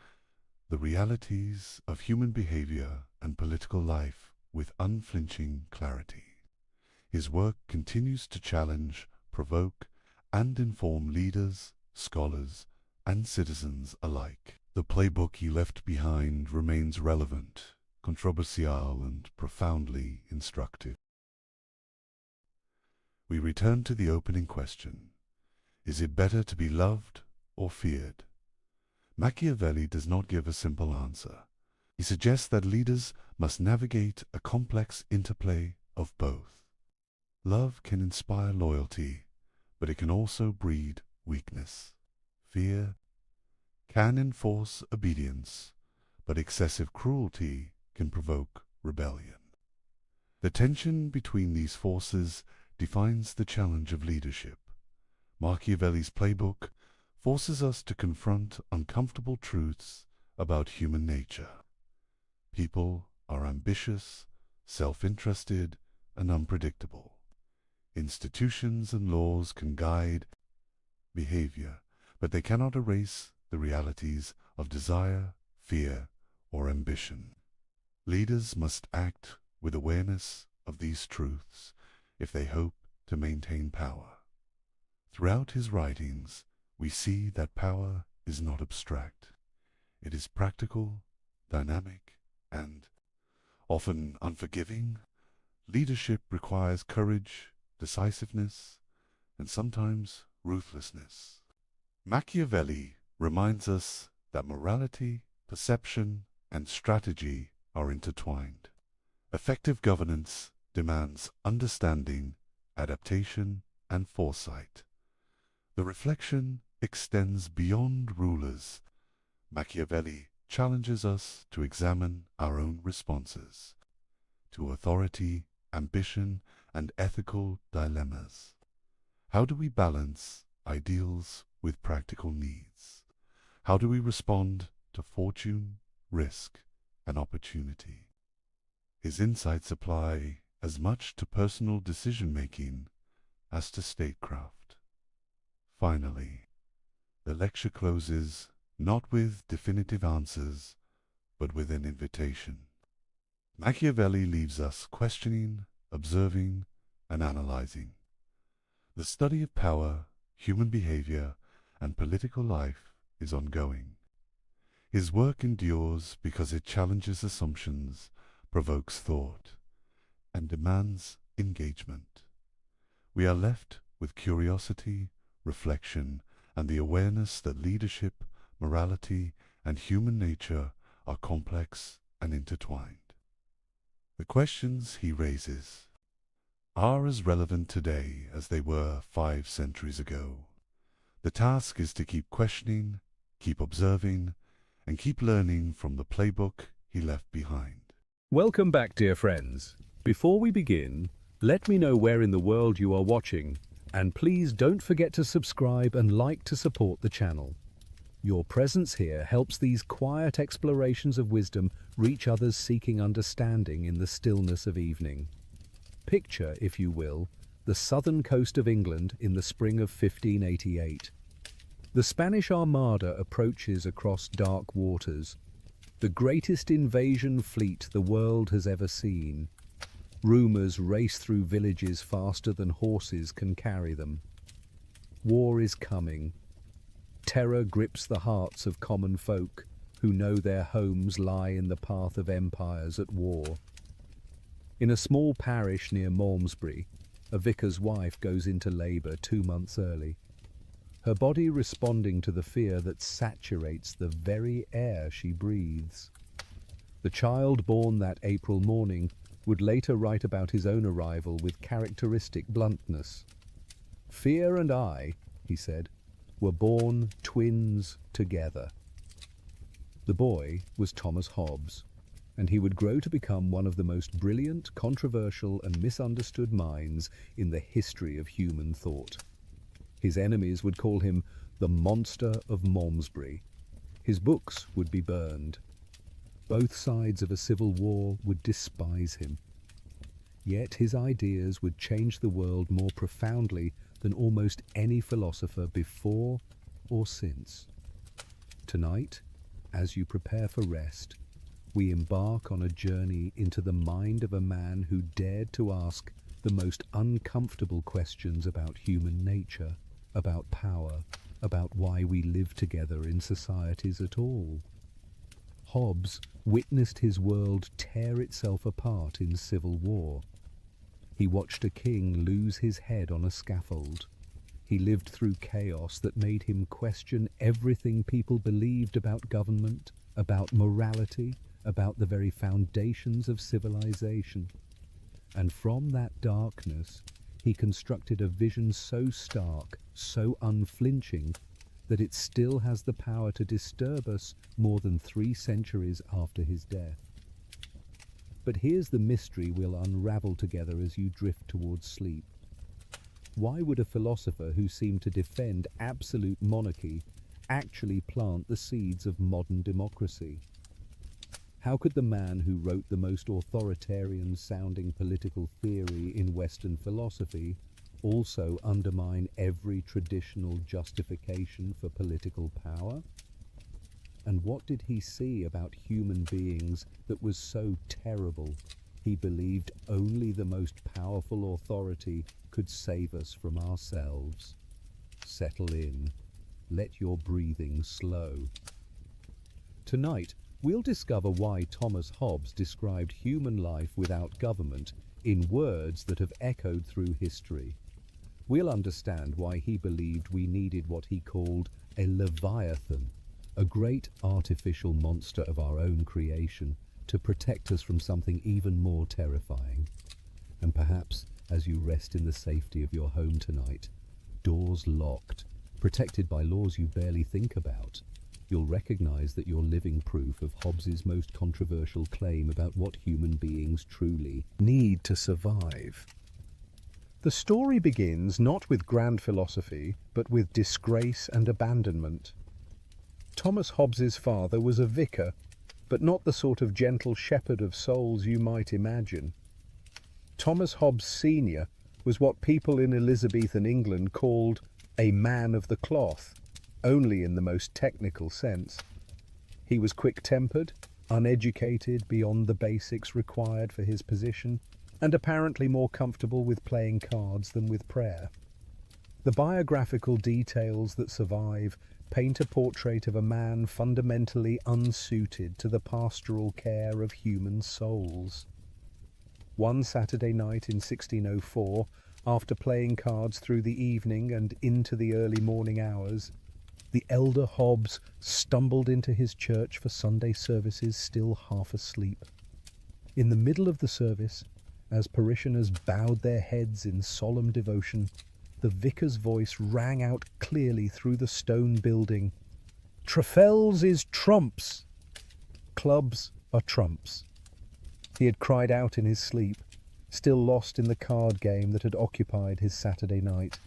the realities of human behavior and political life with unflinching clarity. His work continues to challenge, provoke, and inform leaders, scholars, and citizens alike. The playbook he left behind remains relevant, controversial, and profoundly instructive. We return to the opening question. Is it better to be loved or feared? Machiavelli does not give a simple answer. He suggests that leaders must navigate a complex interplay of both. Love can inspire loyalty, but it can also breed weakness. Fear can enforce obedience, but excessive cruelty can provoke rebellion. The tension between these forces defines the challenge of leadership. Machiavelli's playbook forces us to confront uncomfortable truths about human nature. People are ambitious, self-interested, and unpredictable. Institutions and laws can guide behavior, but they cannot erase the realities of desire, fear, or ambition. Leaders must act with awareness of these truths if they hope to maintain power. Throughout his writings, we see that power is not abstract. It is practical, dynamic, and often unforgiving. Leadership requires courage, decisiveness, and sometimes ruthlessness. Machiavelli reminds us that morality, perception, and strategy are intertwined. Effective governance demands understanding, adaptation, and foresight. The reflection extends beyond rulers. Machiavelli challenges us to examine our own responses to authority, ambition, and ethical dilemmas. How do we balance ideals with practical needs? How do we respond to fortune, risk, and opportunity? His insights apply as much to personal decision-making as to statecraft. Finally, the lecture closes not with definitive answers, but with an invitation. Machiavelli leaves us questioning, observing, and analyzing. The study of power, human behavior, and political life is ongoing. His work endures because it challenges assumptions, provokes thought, and demands engagement. We are left with curiosity, reflection, and the awareness that leadership, morality, and human nature are complex and intertwined. The questions he raises are as relevant today as they were 5 centuries ago. The task is to keep questioning, keep observing, and keep learning from the playbook he left behind. Welcome back, dear friends. Before we begin, let me know where in the world you are watching, and please don't forget to subscribe and like to support the channel. Your presence here helps these quiet explorations of wisdom reach others seeking understanding in the stillness of evening. Picture, if you will, the southern coast of England in the spring of 1588. The Spanish Armada approaches across dark waters, the greatest invasion fleet the world has ever seen. Rumours race through villages faster than horses can carry them. War is coming. Terror grips the hearts of common folk who know their homes lie in the path of empires at war. In a small parish near Malmesbury, a vicar's wife goes into labour 2 months early, her body responding to the fear that saturates the very air she breathes. The child born that April morning would later write about his own arrival with characteristic bluntness. "Fear and I," he said, "were born twins together." The boy was Thomas Hobbes, and he would grow to become one of the most brilliant, controversial, and misunderstood minds in the history of human thought. His enemies would call him the monster of Malmesbury. His books would be burned. Both sides of a civil war would despise him. Yet his ideas would change the world more profoundly than almost any philosopher before or since. Tonight, as you prepare for rest, we embark on a journey into the mind of a man who dared to ask the most uncomfortable questions about human nature, about power, about why we live together in societies at all. Hobbes witnessed his world tear itself apart in civil war. He watched a king lose his head on a scaffold. He lived through chaos that made him question everything people believed about government, about morality, about the very foundations of civilization. And from that darkness, he constructed a vision so stark, so unflinching, that it still has the power to disturb us more than 3 centuries after his death. But here's the mystery we'll unravel together as you drift towards sleep. Why would a philosopher who seemed to defend absolute monarchy actually plant the seeds of modern democracy? How could the man who wrote the most authoritarian-sounding political theory in Western philosophy also undermine every traditional justification for political power? And what did he see about human beings that was so terrible he believed only the most powerful authority could save us from ourselves? Settle in. Let your breathing slow. Tonight, we'll discover why Thomas Hobbes described human life without government in words that have echoed through history. We'll understand why he believed we needed what he called a leviathan, a great artificial monster of our own creation, to protect us from something even more terrifying. And perhaps, as you rest in the safety of your home tonight, doors locked, protected by laws you barely think about, you'll recognize that you're living proof of Hobbes's most controversial claim about what human beings truly need to survive. The story begins not with grand philosophy, but with disgrace and abandonment. Thomas Hobbes's father was a vicar, but not the sort of gentle shepherd of souls you might imagine. Thomas Hobbes Sr. was what people in Elizabethan England called a man of the cloth, only in the most technical sense. He was quick-tempered, uneducated beyond the basics required for his position, and apparently more comfortable with playing cards than with prayer. The biographical details that survive paint a portrait of a man fundamentally unsuited to the pastoral care of human souls. One Saturday night in 1604, after playing cards through the evening and into the early morning hours, the elder Hobbes stumbled into his church for Sunday services still half asleep. In the middle of the service, as parishioners bowed their heads in solemn devotion, the vicar's voice rang out clearly through the stone building. "Trafels is trumps! Clubs are trumps." He had cried out in his sleep, still lost in the card game that had occupied his Saturday night.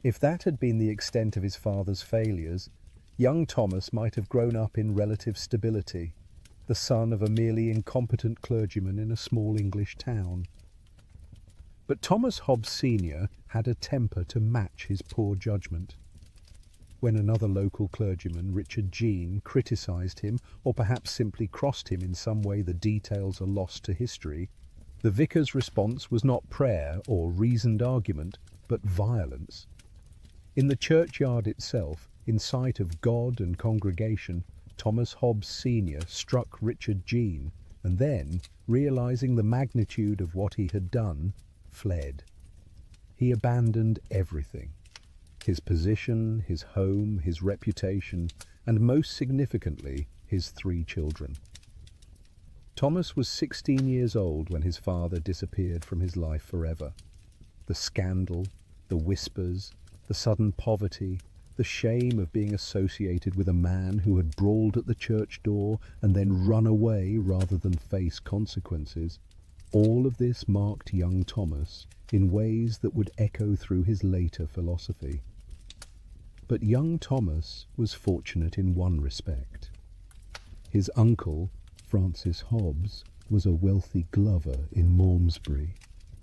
If that had been the extent of his father's failures, young Thomas might have grown up in relative stability, the son of a merely incompetent clergyman in a small English town. But Thomas Hobbes Sr. had a temper to match his poor judgment. When another local clergyman, Richard Jean, criticised him, or perhaps simply crossed him in some way the details are lost to history, the vicar's response was not prayer or reasoned argument, but violence. In the churchyard itself, in sight of God and congregation, Thomas Hobbes Sr. struck Richard Jean, and then, realising the magnitude of what he had done, fled. He abandoned everything: his position, his home, his reputation, and most significantly, his 3 children. Thomas was 16 years old when his father disappeared from his life forever. The scandal, the whispers, the sudden poverty, the shame of being associated with a man who had brawled at the church door and then run away rather than face consequences, all of this marked young Thomas in ways that would echo through his later philosophy. But young Thomas was fortunate in one respect. His uncle, Francis Hobbes, was a wealthy glover in Malmesbury,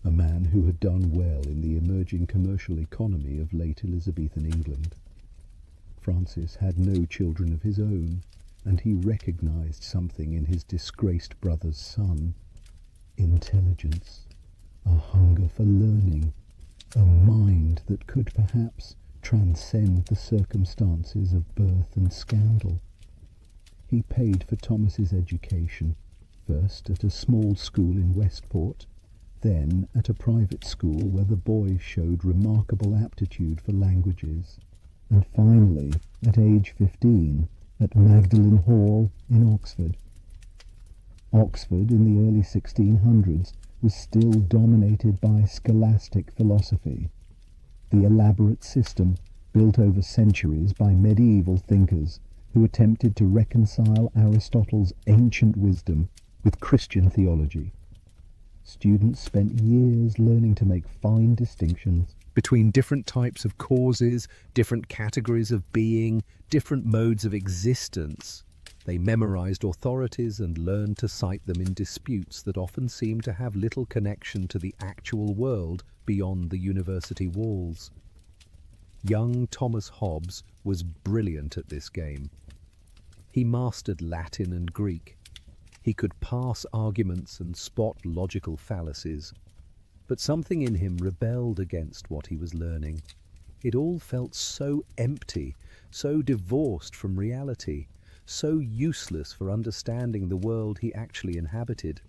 a man who had done well in the emerging commercial economy of late Elizabethan England. Francis had no children of his own, and he recognized something in his disgraced brother's son: intelligence, a hunger for learning, a mind that could perhaps transcend the circumstances of birth and scandal. He paid for Thomas's education, first at a small school in Westport, then at a private school where the boys showed remarkable aptitude for languages, and finally, at age 15, at Magdalen Hall in Oxford. Oxford in the early 1600s was still dominated by scholastic philosophy, the elaborate system built over centuries by medieval thinkers who attempted to reconcile Aristotle's ancient wisdom with Christian theology. Students spent years learning to make fine distinctions between different types of causes, different categories of being, different modes of existence. They memorized authorities and learned to cite them in disputes that often seemed to have little connection to the actual world beyond the university walls. Young Thomas Hobbes was brilliant at this game. He mastered Latin and Greek. He could parse arguments and spot logical fallacies. But something in him rebelled against what he was learning. It all felt so empty, so divorced from reality, so useless for understanding the world he actually inhabited.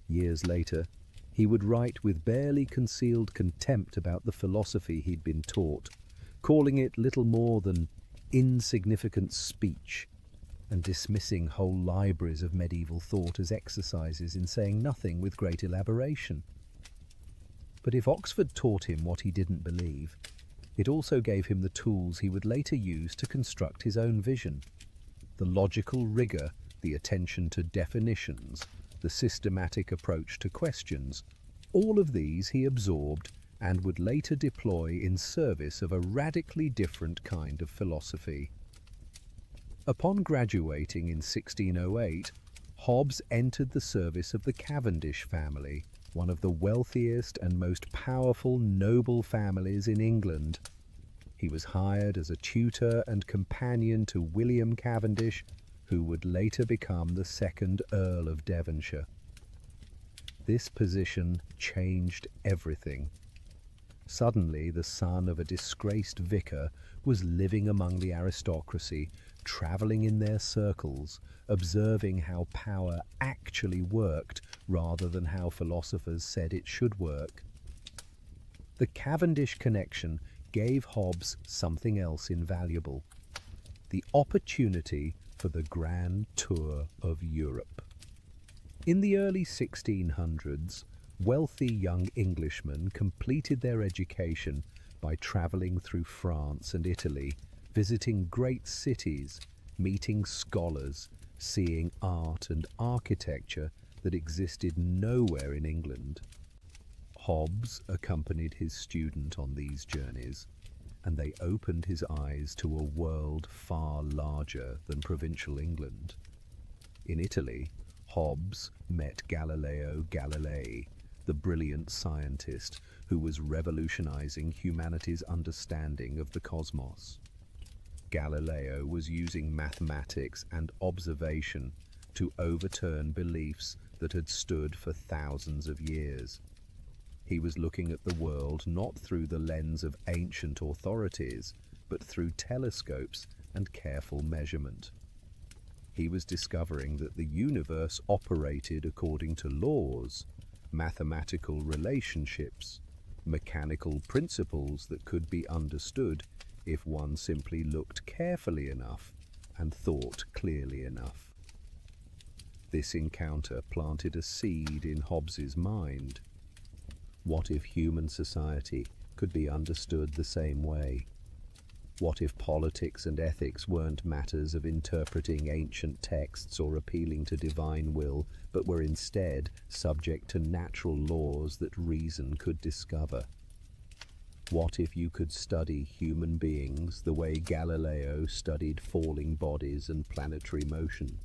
Years later, he would write with barely concealed contempt about the philosophy he'd been taught, calling it little more than insignificant speech, and dismissing whole libraries of medieval thought as exercises in saying nothing with great elaboration. But if Oxford taught him what he didn't believe, it also gave him the tools he would later use to construct his own vision. The logical rigor, the attention to definitions, the systematic approach to questions, all of these he absorbed and would later deploy in service of a radically different kind of philosophy. Upon graduating in 1608, Hobbes entered the service of the Cavendish family, one of the wealthiest and most powerful noble families in England. He was hired as a tutor and companion to William Cavendish, who would later become the second Earl of Devonshire. This position changed everything. Suddenly, the son of a disgraced vicar was living among the aristocracy, traveling in their circles, observing how power actually worked rather than how philosophers said it should work. The Cavendish connection gave Hobbes something else invaluable: the opportunity for the grand tour of Europe. In the early 1600s, wealthy young Englishmen completed their education by travelling through France and Italy, visiting great cities, meeting scholars, seeing art and architecture that existed nowhere in England. Hobbes accompanied his student on these journeys, and they opened his eyes to a world far larger than provincial England. In Italy, Hobbes met Galileo Galilei, the brilliant scientist who was revolutionizing humanity's understanding of the cosmos. Galileo was using mathematics and observation to overturn beliefs that had stood for thousands of years. He was looking at the world not through the lens of ancient authorities, but through telescopes and careful measurement. He was discovering that the universe operated according to laws, mathematical relationships, mechanical principles that could be understood if one simply looked carefully enough and thought clearly enough. This encounter planted a seed in Hobbes's mind. What if human society could be understood the same way? What if politics and ethics weren't matters of interpreting ancient texts or appealing to divine will, but were instead subject to natural laws that reason could discover? What if you could study human beings the way Galileo studied falling bodies and planetary motion,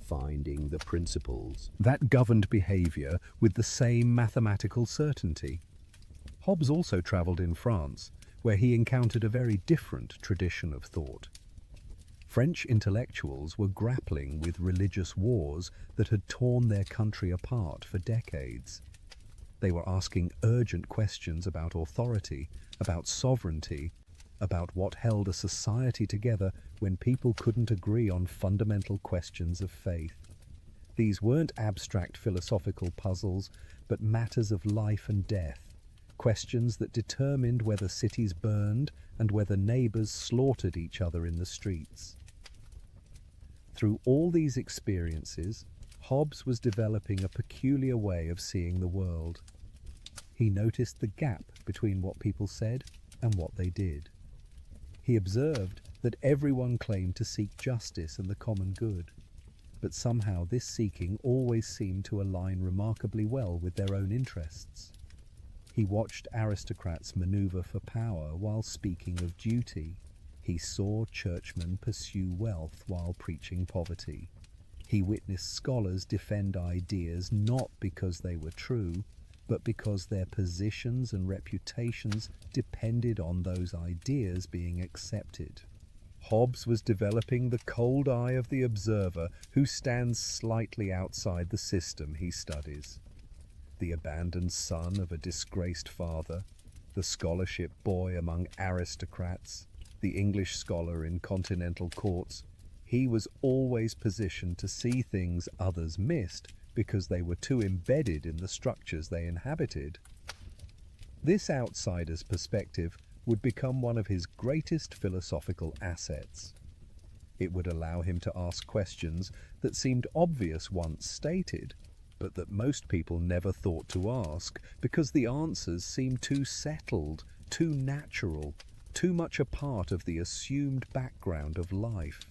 finding the principles that governed behavior with the same mathematical certainty? Hobbes also traveled in France, where he encountered a very different tradition of thought. French intellectuals were grappling with religious wars that had torn their country apart for decades. They were asking urgent questions about authority, about sovereignty, about what held a society together when people couldn't agree on fundamental questions of faith. These weren't abstract philosophical puzzles, but matters of life and death, questions that determined whether cities burned and whether neighbors slaughtered each other in the streets. Through all these experiences, Hobbes was developing a peculiar way of seeing the world. He noticed the gap between what people said and what they did. He observed that everyone claimed to seek justice and the common good, but somehow this seeking always seemed to align remarkably well with their own interests. He watched aristocrats maneuver for power while speaking of duty. He saw churchmen pursue wealth while preaching poverty. He witnessed scholars defend ideas not because they were true, but because their positions and reputations depended on those ideas being accepted. Hobbes was developing the cold eye of the observer who stands slightly outside the system he studies. The abandoned son of a disgraced father, the scholarship boy among aristocrats, the English scholar in continental courts, he was always positioned to see things others missed because they were too embedded in the structures they inhabited. This outsider's perspective would become one of his greatest philosophical assets. It would allow him to ask questions that seemed obvious once stated, but that most people never thought to ask because the answers seemed too settled, too natural, too much a part of the assumed background of life.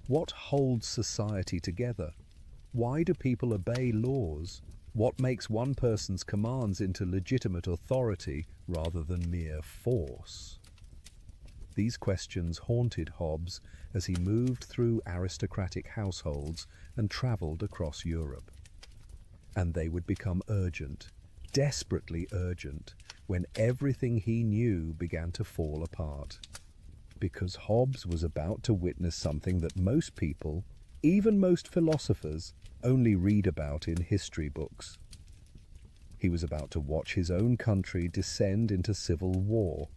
What holds society together? Why do people obey laws? What makes one person's commands into legitimate authority rather than mere force? These questions haunted Hobbes as he moved through aristocratic households and travelled across Europe. And they would become urgent, desperately urgent, when everything he knew began to fall apart. Because Hobbes was about to witness something that most people, even most philosophers, only read about in history books. He was about to watch his own country descend into civil war.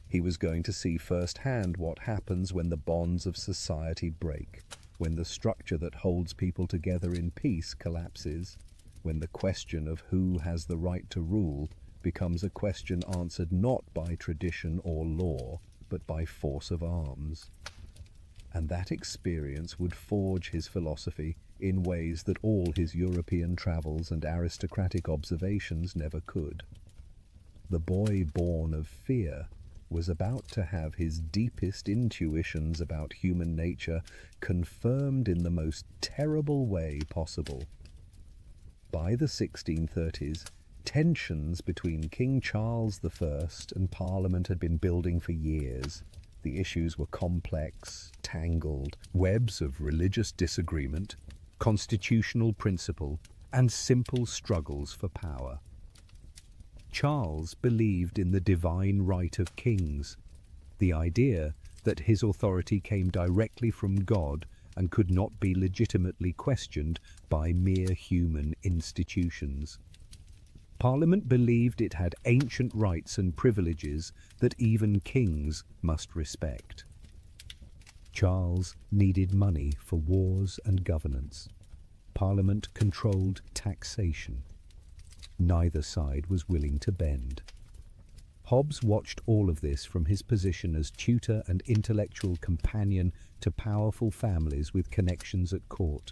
He was going to see firsthand what happens when the bonds of society break, when the structure that holds people together in peace collapses, when the question of who has the right to rule becomes a question answered not by tradition or law, but by force of arms. And that experience would forge his philosophy in ways that all his European travels and aristocratic observations never could. The boy born of fear was about to have his deepest intuitions about human nature confirmed in the most terrible way possible. By the 1630s, tensions between King Charles I and Parliament had been building for years. The issues were complex, tangled, webs of religious disagreement, constitutional principle, and simple struggles for power. Charles believed in the divine right of kings, the idea that his authority came directly from God and could not be legitimately questioned by mere human institutions. Parliament believed it had ancient rights and privileges that even kings must respect. Charles needed money for wars and governance. Parliament controlled taxation. Neither side was willing to bend. Hobbes watched all of this from his position as tutor and intellectual companion to powerful families with connections at court.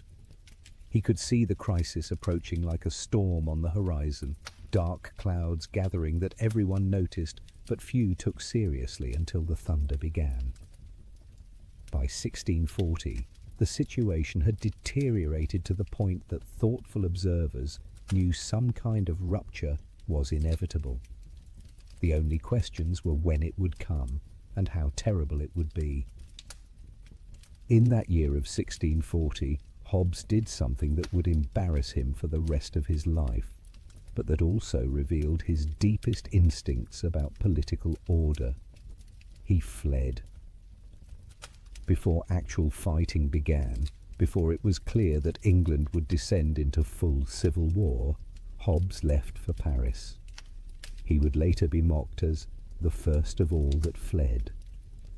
He could see the crisis approaching like a storm on the horizon, dark clouds gathering that everyone noticed but few took seriously until the thunder began. By 1640, the situation had deteriorated to the point that thoughtful observers knew some kind of rupture was inevitable. The only questions were when it would come and how terrible it would be. In that year of 1640, Hobbes did something that would embarrass him for the rest of his life, but that also revealed his deepest instincts about political order. He fled. Before actual fighting began, before it was clear that England would descend into full civil war, Hobbes left for Paris. He would later be mocked as the first of all that fled,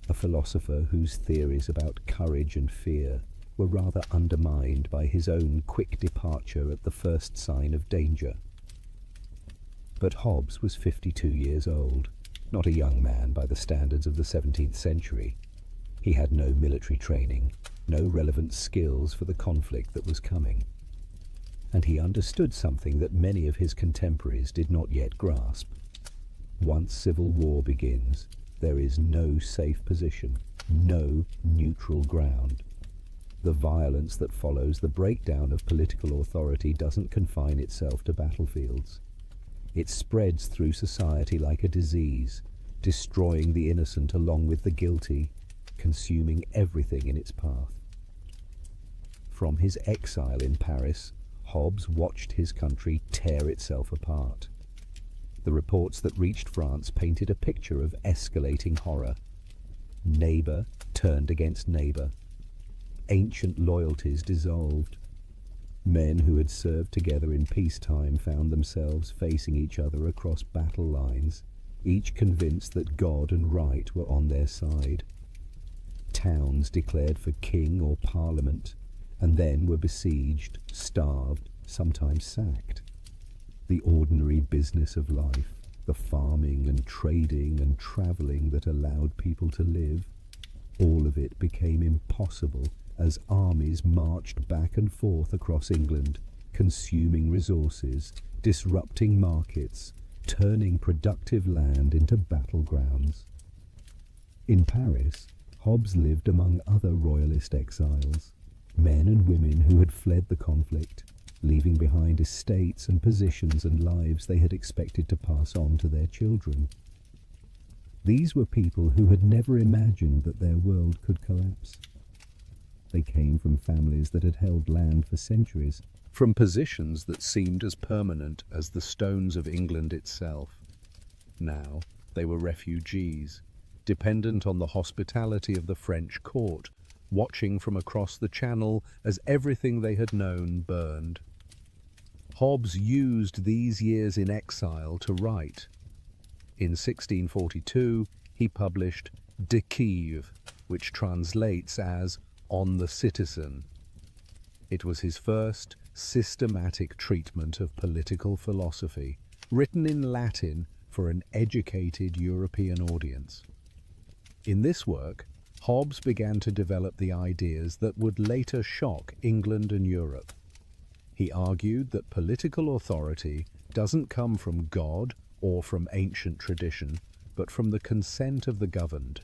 a philosopher whose theories about courage and fear were rather undermined by his own quick departure at the first sign of danger. But Hobbes was 52 years old, not a young man by the standards of the 17th century. He had no military training, no relevant skills for the conflict that was coming. And he understood something that many of his contemporaries did not yet grasp. Once civil war begins, there is no safe position, no neutral ground. The violence that follows the breakdown of political authority doesn't confine itself to battlefields. It spreads through society like a disease, destroying the innocent along with the guilty, consuming everything in its path. From his exile in Paris, Hobbes watched his country tear itself apart. The reports that reached France painted a picture of escalating horror. Neighbour turned against neighbour. Ancient loyalties dissolved. Men who had served together in peacetime found themselves facing each other across battle lines, each convinced that God and right were on their side. Towns declared for king or parliament, and then were besieged, starved, sometimes sacked. The ordinary business of life, the farming and trading and travelling that allowed people to live, all of it became impossible as armies marched back and forth across England, consuming resources, disrupting markets, turning productive land into battlegrounds. In Paris, Hobbes lived among other royalist exiles, men and women who had fled the conflict, leaving behind estates and positions and lives they had expected to pass on to their children. These were people who had never imagined that their world could collapse. They came from families that had held land for centuries, from positions that seemed as permanent as the stones of England itself. Now they were refugees, dependent on the hospitality of the French court, watching from across the Channel as everything they had known burned. Hobbes used these years in exile to write. In 1642, he published De Kiev, which translates as On the Citizen. It was his first systematic treatment of political philosophy, written in Latin for an educated European audience. In this work, Hobbes began to develop the ideas that would later shock England and Europe. He argued that political authority doesn't come from God or from ancient tradition, but from the consent of the governed.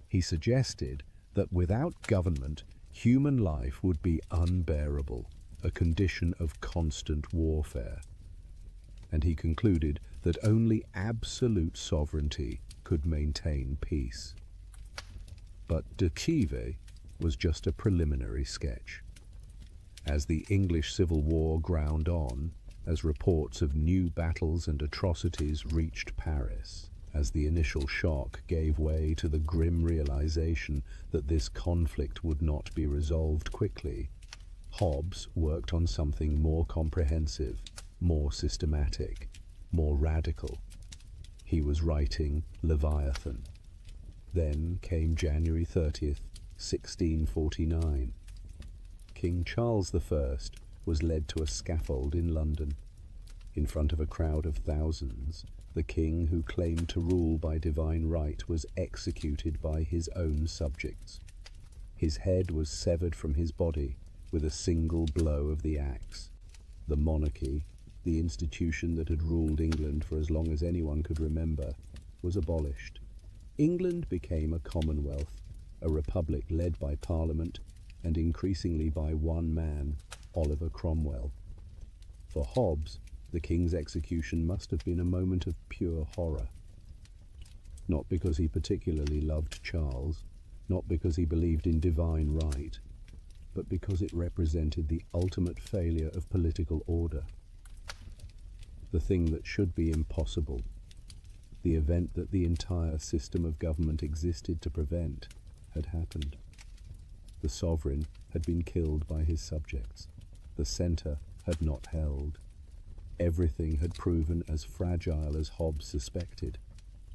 He suggested that without government, human life would be unbearable, a condition of constant warfare. And he concluded that only absolute sovereignty could maintain peace. But De Kiev was just a preliminary sketch. As the English Civil War ground on, as reports of new battles and atrocities reached Paris, as the initial shock gave way to the grim realization that this conflict would not be resolved quickly, Hobbes worked on something more comprehensive, more systematic, more radical. He was writing Leviathan. Then came January 30th, 1649. King Charles I was led to a scaffold in London. In front of a crowd of thousands, the king who claimed to rule by divine right was executed by his own subjects. His head was severed from his body with a single blow of the axe. The monarchy, the institution that had ruled England for as long as anyone could remember, was abolished. England became a commonwealth, a republic led by Parliament and increasingly by one man, Oliver Cromwell. For Hobbes, the king's execution must have been a moment of pure horror. Not because he particularly loved Charles, not because he believed in divine right, but because it represented the ultimate failure of political order. The thing that should be impossible, the event that the entire system of government existed to prevent, had happened. The sovereign had been killed by his subjects. The centre had not held. Everything had proven as fragile as Hobbes suspected,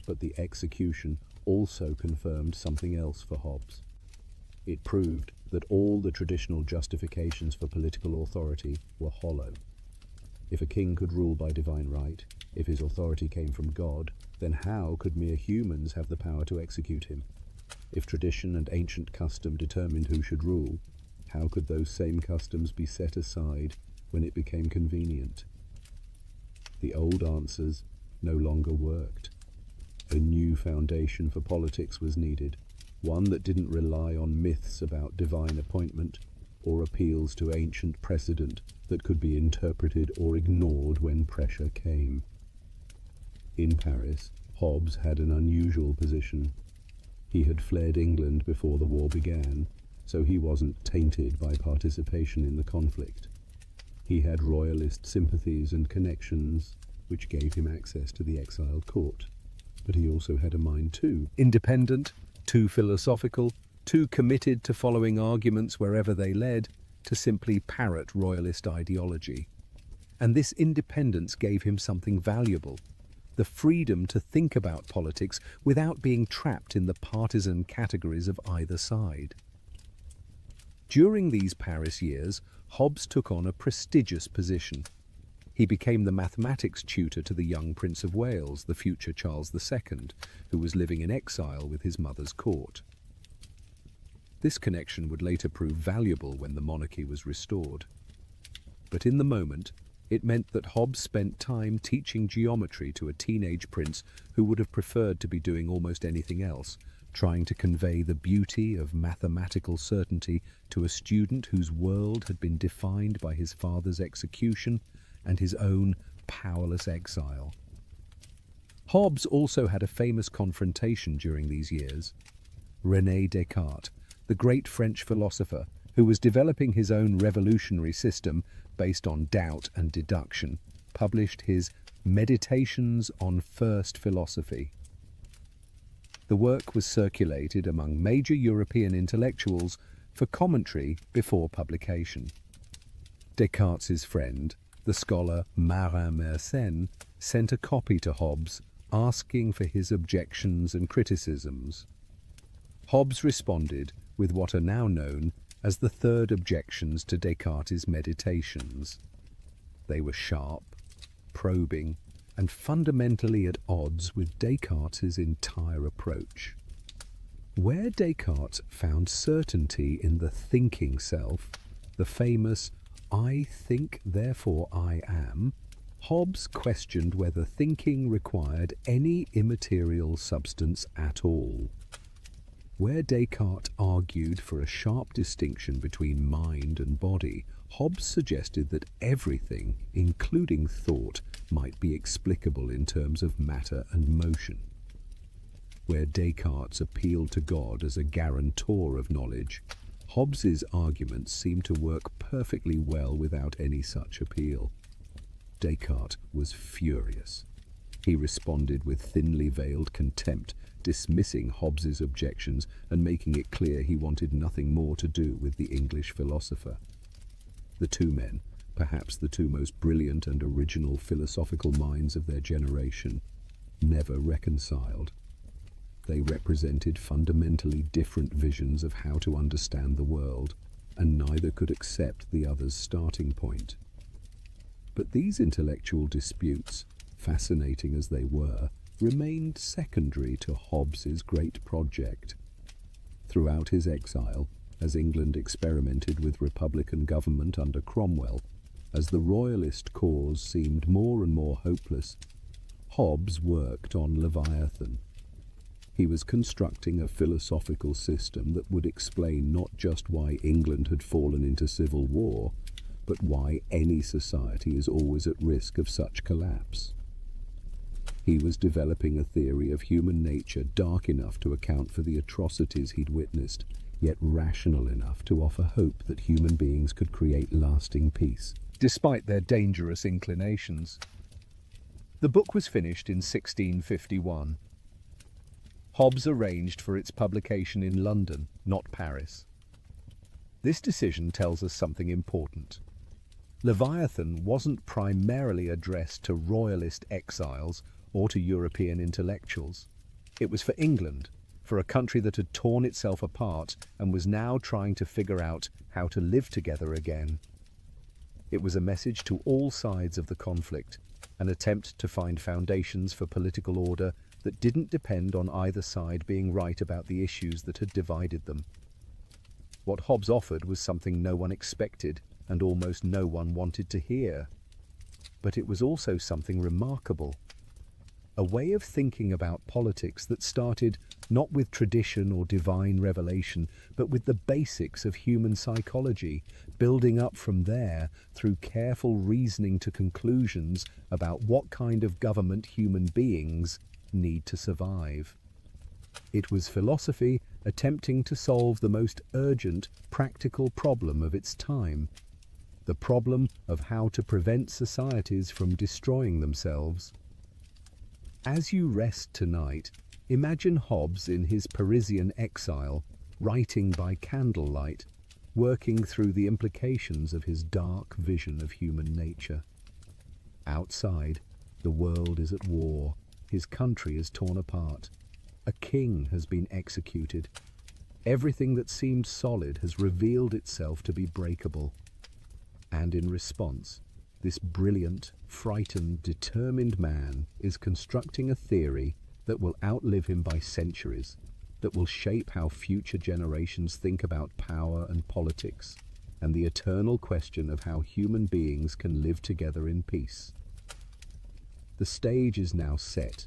but the execution also confirmed something else for Hobbes. It proved that all the traditional justifications for political authority were hollow. If a king could rule by divine right, if his authority came from God, then how could mere humans have the power to execute him? If tradition and ancient custom determined who should rule, how could those same customs be set aside when it became convenient? The old answers no longer worked. A new foundation for politics was needed, one that didn't rely on myths about divine appointment or appeals to ancient precedent that could be interpreted or ignored when pressure came. In Paris, Hobbes had an unusual position. He had fled England before the war began, so he wasn't tainted by participation in the conflict. He had royalist sympathies and connections, which gave him access to the exiled court. But he also had a mind too independent, too philosophical, too committed to following arguments wherever they led, to simply parrot royalist ideology. And this independence gave him something valuable: the freedom to think about politics without being trapped in the partisan categories of either side. During these Paris years, Hobbes took on a prestigious position. He became the mathematics tutor to the young Prince of Wales, the future Charles II, who was living in exile with his mother's court. This connection would later prove valuable when the monarchy was restored. But in the moment, it meant that Hobbes spent time teaching geometry to a teenage prince who would have preferred to be doing almost anything else, trying to convey the beauty of mathematical certainty to a student whose world had been defined by his father's execution and his own powerless exile. Hobbes also had a famous confrontation during these years. René Descartes, the great French philosopher who was developing his own revolutionary system based on doubt and deduction, published his Meditations on First Philosophy. The work was circulated among major European intellectuals for commentary before publication. Descartes' friend, the scholar Marin Mersenne, sent a copy to Hobbes asking for his objections and criticisms. Hobbes responded with what are now known as the third objections to Descartes' meditations. They were sharp, probing, and fundamentally at odds with Descartes' entire approach. Where Descartes found certainty in the thinking self, the famous "I think, therefore I am," Hobbes questioned whether thinking required any immaterial substance at all. Where Descartes argued for a sharp distinction between mind and body, Hobbes suggested that everything, including thought, might be explicable in terms of matter and motion. Where Descartes appealed to God as a guarantor of knowledge, Hobbes's arguments seemed to work perfectly well without any such appeal. Descartes was furious. He responded with thinly veiled contempt, dismissing Hobbes's objections and making it clear he wanted nothing more to do with the English philosopher. The two men, perhaps the two most brilliant and original philosophical minds of their generation, never reconciled. They represented fundamentally different visions of how to understand the world, and neither could accept the other's starting point. But these intellectual disputes, fascinating as they were, remained secondary to Hobbes's great project. Throughout his exile, as England experimented with republican government under Cromwell, as the royalist cause seemed more and more hopeless, Hobbes worked on Leviathan. He was constructing a philosophical system that would explain not just why England had fallen into civil war, but why any society is always at risk of such collapse. He was developing a theory of human nature dark enough to account for the atrocities he'd witnessed, yet rational enough to offer hope that human beings could create lasting peace, despite their dangerous inclinations. The book was finished in 1651. Hobbes arranged for its publication in London, not Paris. This decision tells us something important. Leviathan wasn't primarily addressed to royalist exiles or to European intellectuals. It was for England, for a country that had torn itself apart and was now trying to figure out how to live together again. It was a message to all sides of the conflict, an attempt to find foundations for political order that didn't depend on either side being right about the issues that had divided them. What Hobbes offered was something no one expected and almost no one wanted to hear. But it was also something remarkable. A way of thinking about politics that started not with tradition or divine revelation, but with the basics of human psychology, building up from there through careful reasoning to conclusions about what kind of government human beings need to survive. It was philosophy attempting to solve the most urgent, practical problem of its time, the problem of how to prevent societies from destroying themselves. As you rest tonight, imagine Hobbes in his Parisian exile, writing by candlelight, working through the implications of his dark vision of human nature. Outside, the world is at war. His country is torn apart. A king has been executed. Everything that seemed solid has revealed itself to be breakable. And in response, this brilliant, frightened, determined man is constructing a theory that will outlive him by centuries, that will shape how future generations think about power and politics, and the eternal question of how human beings can live together in peace. The stage is now set.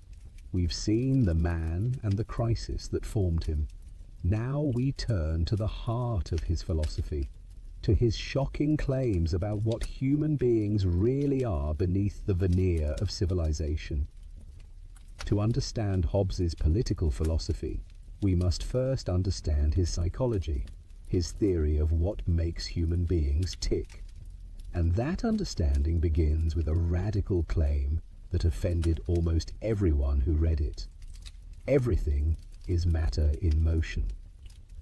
We've seen the man and the crisis that formed him. Now we turn to the heart of his philosophy, to his shocking claims about what human beings really are beneath the veneer of civilization. To understand Hobbes's political philosophy, we must first understand his psychology, his theory of what makes human beings tick. And that understanding begins with a radical claim that offended almost everyone who read it. Everything is matter in motion.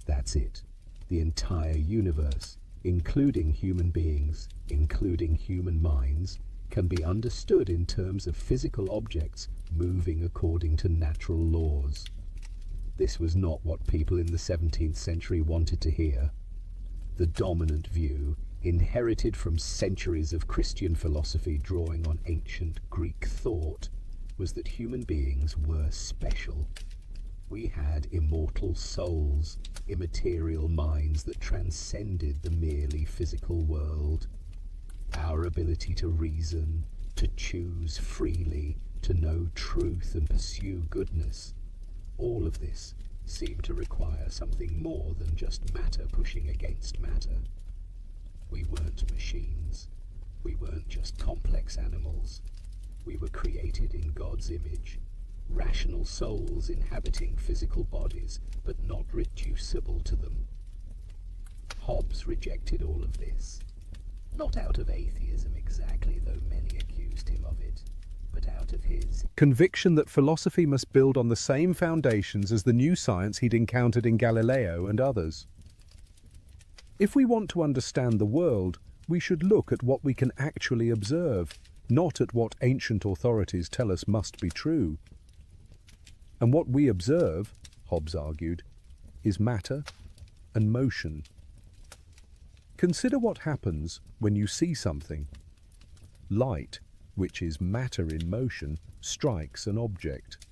That's it. The entire universe, including human beings, including human minds, can be understood in terms of physical objects moving according to natural laws. This was not what people in the 17th century wanted to hear. The dominant view, inherited from centuries of Christian philosophy drawing on ancient Greek thought, was that human beings were special. We had immortal souls, immaterial minds that transcended the merely physical world. Our ability to reason, to choose freely, to know truth and pursue goodness, all of this seemed to require something more than just matter pushing against matter. We weren't machines. We weren't just complex animals. We were created in God's image, rational souls inhabiting physical bodies, but not reducible to them. Hobbes rejected all of this. Not out of atheism exactly, though many accused him of it, but out of his conviction that philosophy must build on the same foundations as the new science he'd encountered in Galileo and others. If we want to understand the world, we should look at what we can actually observe, not at what ancient authorities tell us must be true. And what we observe, Hobbes argued, is matter and motion. Consider what happens when you see something. Light, which is matter in motion, strikes an object.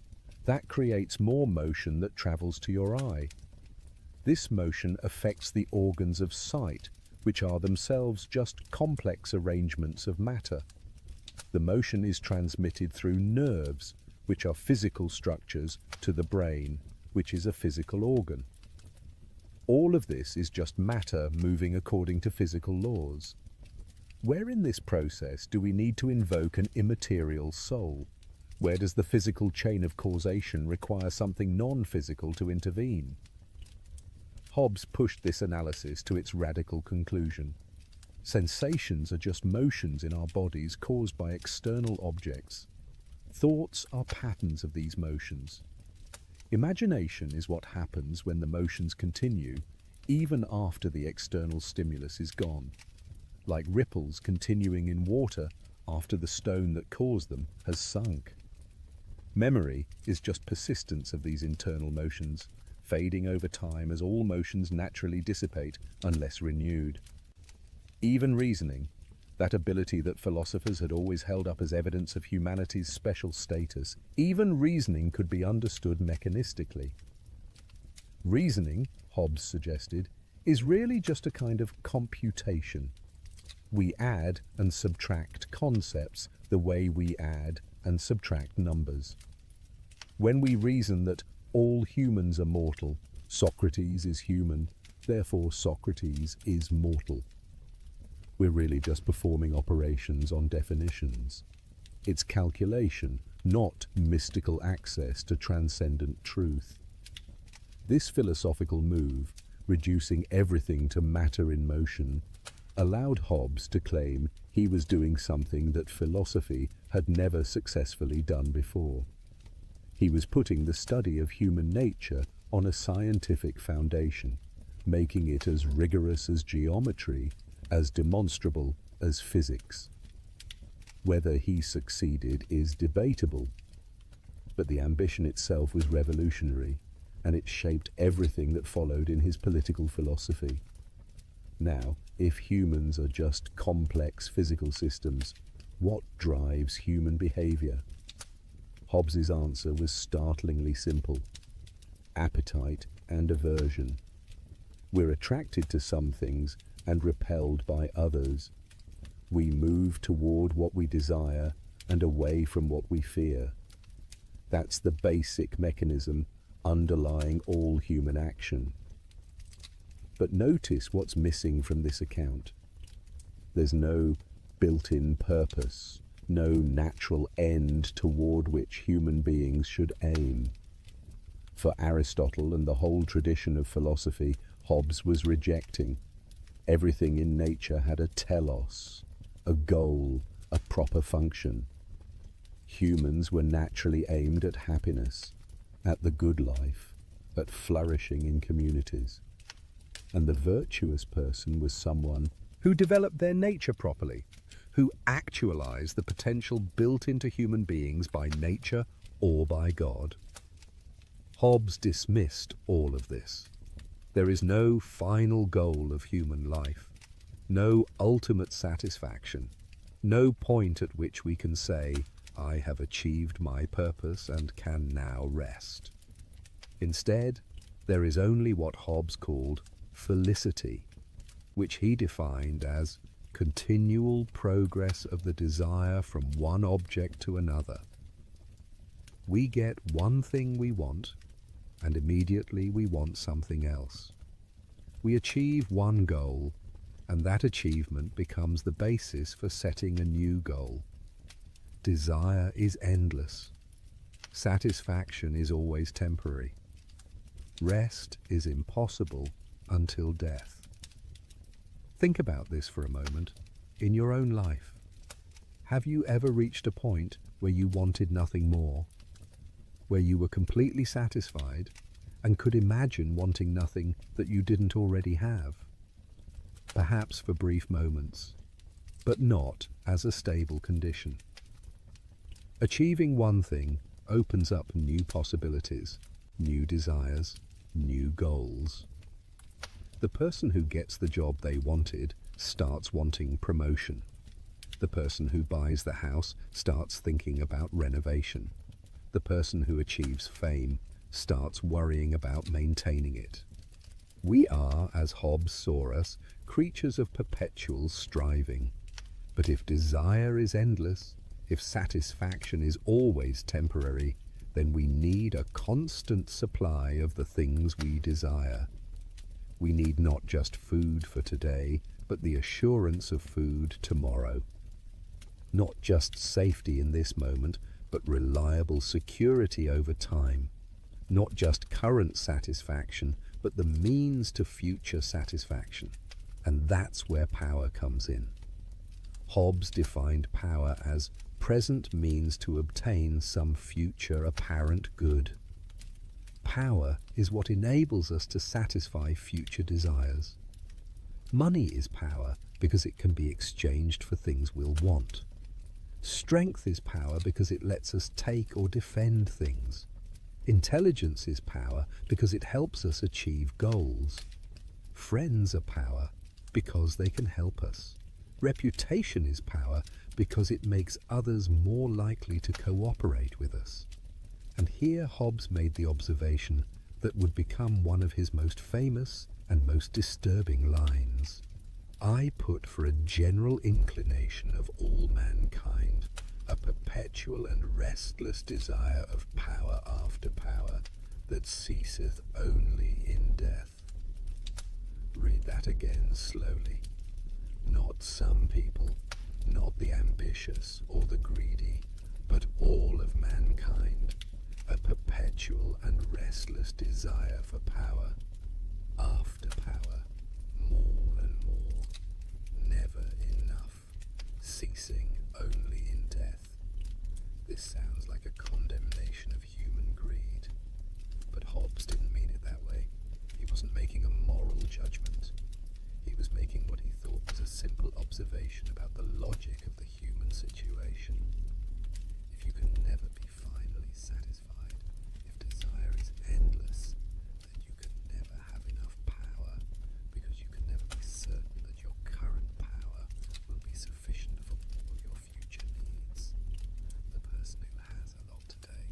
That creates more motion that travels to your eye. This motion affects the organs of sight, which are themselves just complex arrangements of matter. The motion is transmitted through nerves, which are physical structures, to the brain, which is a physical organ. All of this is just matter moving according to physical laws. Where in this process do we need to invoke an immaterial soul? Where does the physical chain of causation require something non-physical to intervene? Hobbes pushed this analysis to its radical conclusion. Sensations are just motions in our bodies caused by external objects. Thoughts are patterns of these motions. Imagination is what happens when the motions continue, even after the external stimulus is gone, like ripples continuing in water after the stone that caused them has sunk. Memory is just persistence of these internal motions, fading over time as all motions naturally dissipate unless renewed. Even reasoning, that ability that philosophers had always held up as evidence of humanity's special status, even reasoning could be understood mechanistically. Reasoning, Hobbes suggested, is really just a kind of computation. We add and subtract concepts the way we add and subtract numbers. When we reason that all humans are mortal, Socrates is human, therefore Socrates is mortal, we're really just performing operations on definitions. It's calculation, not mystical access to transcendent truth. This philosophical move, reducing everything to matter in motion, allowed Hobbes to claim he was doing something that philosophy had never successfully done before. He was putting the study of human nature on a scientific foundation, making it as rigorous as geometry, as demonstrable as physics. Whether he succeeded is debatable, but the ambition itself was revolutionary, and it shaped everything that followed in his political philosophy. Now, if humans are just complex physical systems, what drives human behavior? Hobbes's answer was startlingly simple: appetite and aversion. We're attracted to some things and repelled by others. We move toward what we desire and away from what we fear. That's the basic mechanism underlying all human action. But notice what's missing from this account. There's no built-in purpose, no natural end toward which human beings should aim. For Aristotle and the whole tradition of philosophy, Hobbes was rejecting. Everything in nature had a telos, a goal, a proper function. Humans were naturally aimed at happiness, at the good life, at flourishing in communities. And the virtuous person was someone who developed their nature properly, who actualize the potential built into human beings by nature or by God. Hobbes dismissed all of this. There is no final goal of human life, no ultimate satisfaction, no point at which we can say, "I have achieved my purpose and can now rest." Instead, there is only what Hobbes called felicity, which he defined as continual progress of the desire from one object to another. We get one thing we want, and immediately we want something else. We achieve one goal, and that achievement becomes the basis for setting a new goal. Desire is endless. Satisfaction is always temporary. Rest is impossible until death. Think about this for a moment. In your own life, have you ever reached a point where you wanted nothing more? Where you were completely satisfied and could imagine wanting nothing that you didn't already have? Perhaps for brief moments, but not as a stable condition. Achieving one thing opens up new possibilities, new desires, new goals. The person who gets the job they wanted starts wanting promotion. The person who buys the house starts thinking about renovation. The person who achieves fame starts worrying about maintaining it. We are, as Hobbes saw us, creatures of perpetual striving. But if desire is endless, if satisfaction is always temporary, then we need a constant supply of the things we desire. We need not just food for today, but the assurance of food tomorrow. Not just safety in this moment, but reliable security over time. Not just current satisfaction, but the means to future satisfaction. And that's where power comes in. Hobbes defined power as present means to obtain some future apparent good. Power is what enables us to satisfy future desires. Money is power because it can be exchanged for things we'll want. Strength is power because it lets us take or defend things. Intelligence is power because it helps us achieve goals. Friends are power because they can help us. Reputation is power because it makes others more likely to cooperate with us. And here Hobbes made the observation that would become one of his most famous and most disturbing lines. "I put for a general inclination of all mankind a perpetual and restless desire of power after power that ceaseth only in death." Read that again slowly. Not some people, not the ambitious or the greedy, but all of mankind, a perpetual and restless desire for power, after power, more and more, never enough, ceasing only in death. This sounds like a condemnation of human greed, but Hobbes didn't mean it that way. He wasn't making a moral judgment. He was making what he thought was a simple observation about the logic of the human situation. If you can never be finally satisfied, if desire is endless, then you can never have enough power, because you can never be certain that your current power will be sufficient for all your future needs. The person who has a lot today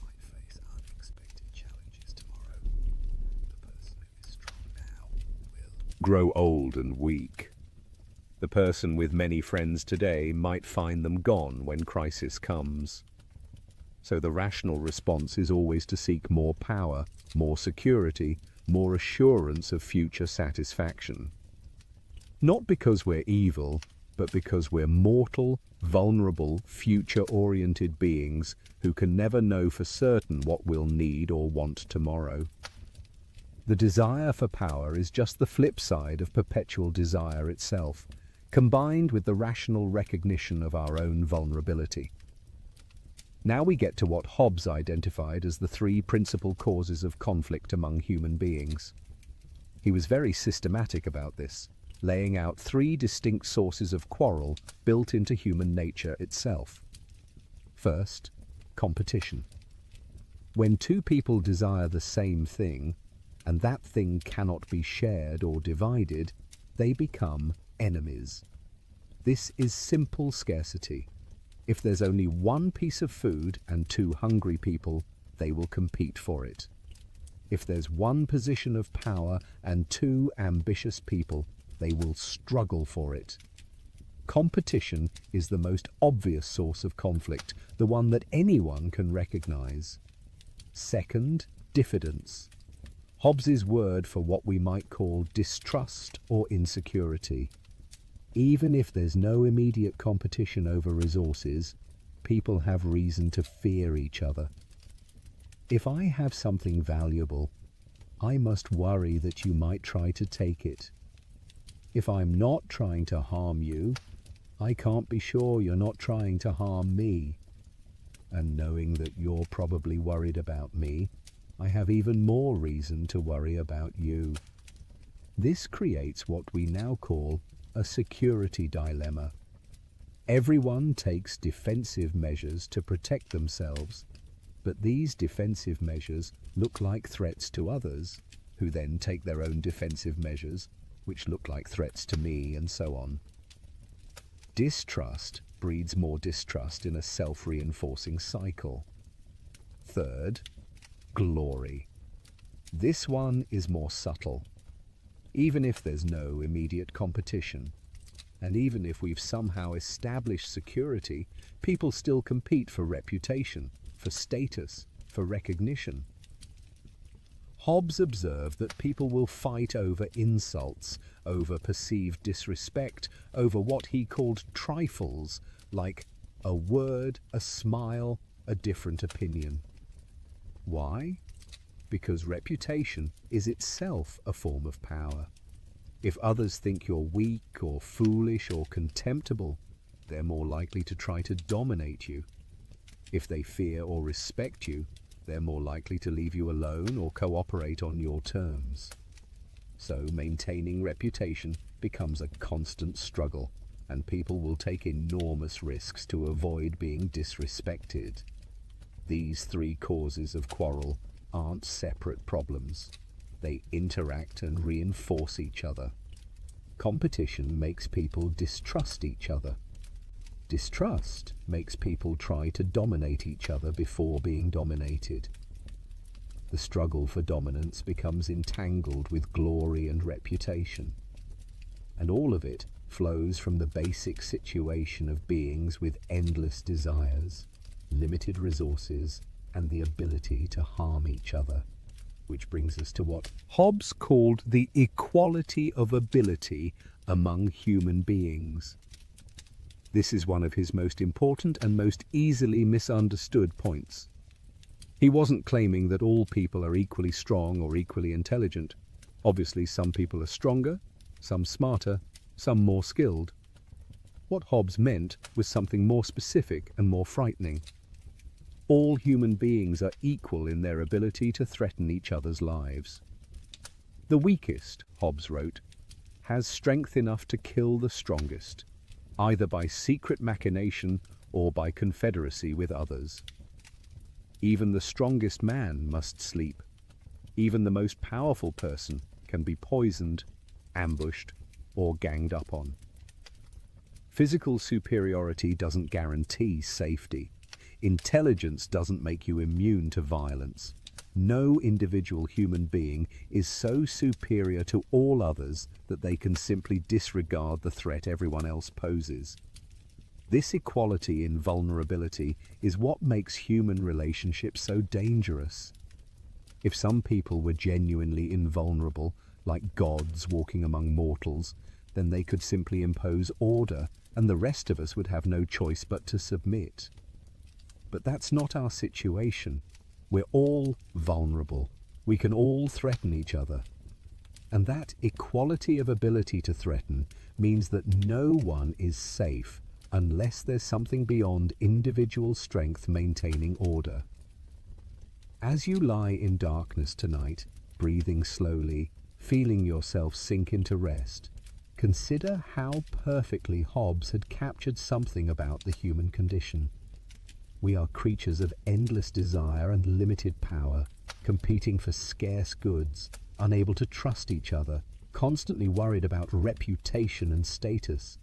might face unexpected challenges tomorrow. The person who is strong now will Grow old and weak. The person with many friends today might find them gone when crisis comes. So the rational response is always to seek more power, more security, more assurance of future satisfaction. Not because we're evil, but because we're mortal, vulnerable, future-oriented beings who can never know for certain what we'll need or want tomorrow. The desire for power is just the flip side of perpetual desire itself, combined with the rational recognition of our own vulnerability. Now we get to what Hobbes identified as the three principal causes of conflict among human beings. He was very systematic about this. laying out three distinct sources of quarrel built into human nature itself. First, competition. When two people desire the same thing, and that thing cannot be shared or divided, they become enemies. This is simple scarcity. If there's only one piece of food and two hungry people, they will compete for it. If there's one position of power and two ambitious people, they will struggle for it. Competition is the most obvious source of conflict, the one that anyone can recognize. Second, diffidence. Hobbes's word for what we might call distrust or insecurity. Even if there's no immediate competition over resources, people have reason to fear each other. If I have something valuable, I must worry that you might try to take it. If I'm not trying to harm you, I can't be sure you're not trying to harm me. And knowing that you're probably worried about me, I have even more reason to worry about you. This creates what we now call a security dilemma. Everyone takes defensive measures to protect themselves, but these defensive measures look like threats to others, who then take their own defensive measures, which look like threats to me, and so on. Distrust breeds more distrust in a self-reinforcing cycle. Third, glory. This one is more subtle. Even if there's no immediate competition, and even if we've somehow established security, people still compete for reputation, for status, for recognition. Hobbes observed that people will fight over insults, over perceived disrespect, over what he called trifles, like a word, a smile, a different opinion. Why? Because reputation is itself a form of power. If others think you're weak or foolish or contemptible, they're more likely to try to dominate you. If they fear or respect you, they're more likely to leave you alone or cooperate on your terms. So maintaining reputation becomes a constant struggle, and people will take enormous risks to avoid being disrespected. These three causes of quarrel aren't separate problems. They interact and reinforce each other. Competition makes people distrust each other. Distrust makes people try to dominate each other before being dominated. The struggle for dominance becomes entangled with glory and reputation. And all of it flows from the basic situation of beings with endless desires, limited resources, and the ability to harm each other. Which brings us to what Hobbes called the equality of ability among human beings. This is one of his most important and most easily misunderstood points. He wasn't claiming that all people are equally strong or equally intelligent. Obviously, some people are stronger, some smarter, some more skilled. What Hobbes meant was something more specific and more frightening. All human beings are equal in their ability to threaten each other's lives. The weakest, Hobbes wrote, has strength enough to kill the strongest, either by secret machination or by confederacy with others. Even the strongest man must sleep. Even the most powerful person can be poisoned, ambushed, or ganged up on. Physical superiority doesn't guarantee safety. Intelligence doesn't make you immune to violence. No individual human being is so superior to all others that they can simply disregard the threat everyone else poses. This equality in vulnerability is what makes human relationships so dangerous. If some people were genuinely invulnerable, like gods walking among mortals, then they could simply impose order, and the rest of us would have no choice but to submit. But that's not our situation. We're all vulnerable. We can all threaten each other. And that equality of ability to threaten means that no one is safe unless there's something beyond individual strength maintaining order. As you lie in darkness tonight, breathing slowly, feeling yourself sink into rest, Consider how perfectly Hobbes had captured something about the human condition. We are creatures of endless desire and limited power, competing for scarce goods, unable to trust each other, constantly worried about reputation and status,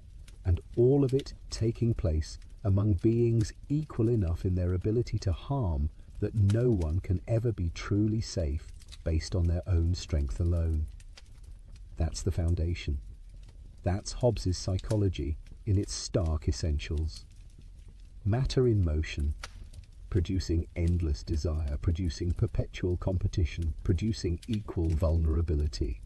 and all of it taking place among beings equal enough in their ability to harm that no one can ever be truly safe based on their own strength alone. That's the foundation. That's Hobbes's psychology in its stark essentials. Matter in motion, producing endless desire, producing perpetual competition, producing equal vulnerability.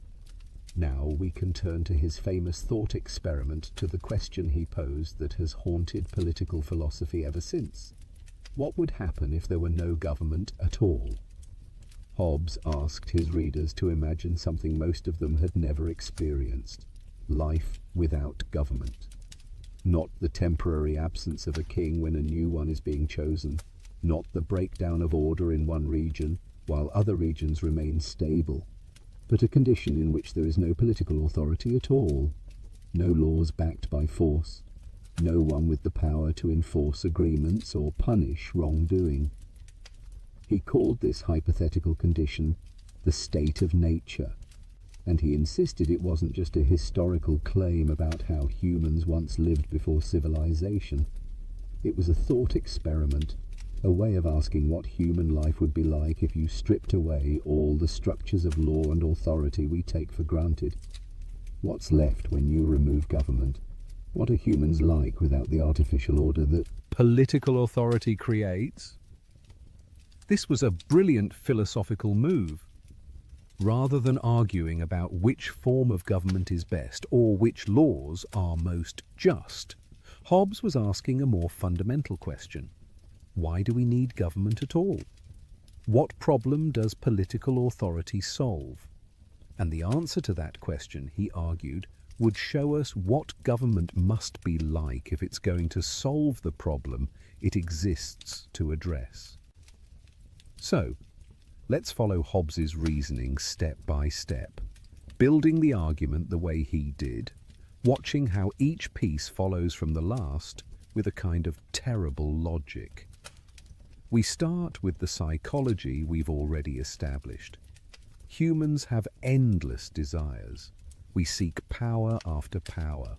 Now we can turn to his famous thought experiment, to the question he posed that has haunted political philosophy ever since. What would happen if there were no government at all? Hobbes asked his readers to imagine something most of them had never experienced: life without government. Not the temporary absence of a king when a new one is being chosen, not the breakdown of order in one region while other regions remain stable, but a condition in which there is no political authority at all, no laws backed by force, no one with the power to enforce agreements or punish wrongdoing. He called this hypothetical condition the state of nature, and he insisted it wasn't just a historical claim about how humans once lived before civilization. It was a thought experiment, a way of asking what human life would be like if you stripped away all the structures of law and authority we take for granted. What's left when you remove government? What are humans like without the artificial order that Political authority creates? This was a brilliant philosophical move. Rather than arguing about which form of government is best or which laws are most just, Hobbes was asking a more fundamental question. Why do we need government at all? What problem does political authority solve? And the answer to that question, he argued, would show us what government must be like if it's going to solve the problem it exists to address. So, let's follow Hobbes's reasoning step by step, building the argument the way he did, watching how each piece follows from the last with a kind of terrible logic. We start with the psychology we've already established. Humans have endless desires. We seek power after power.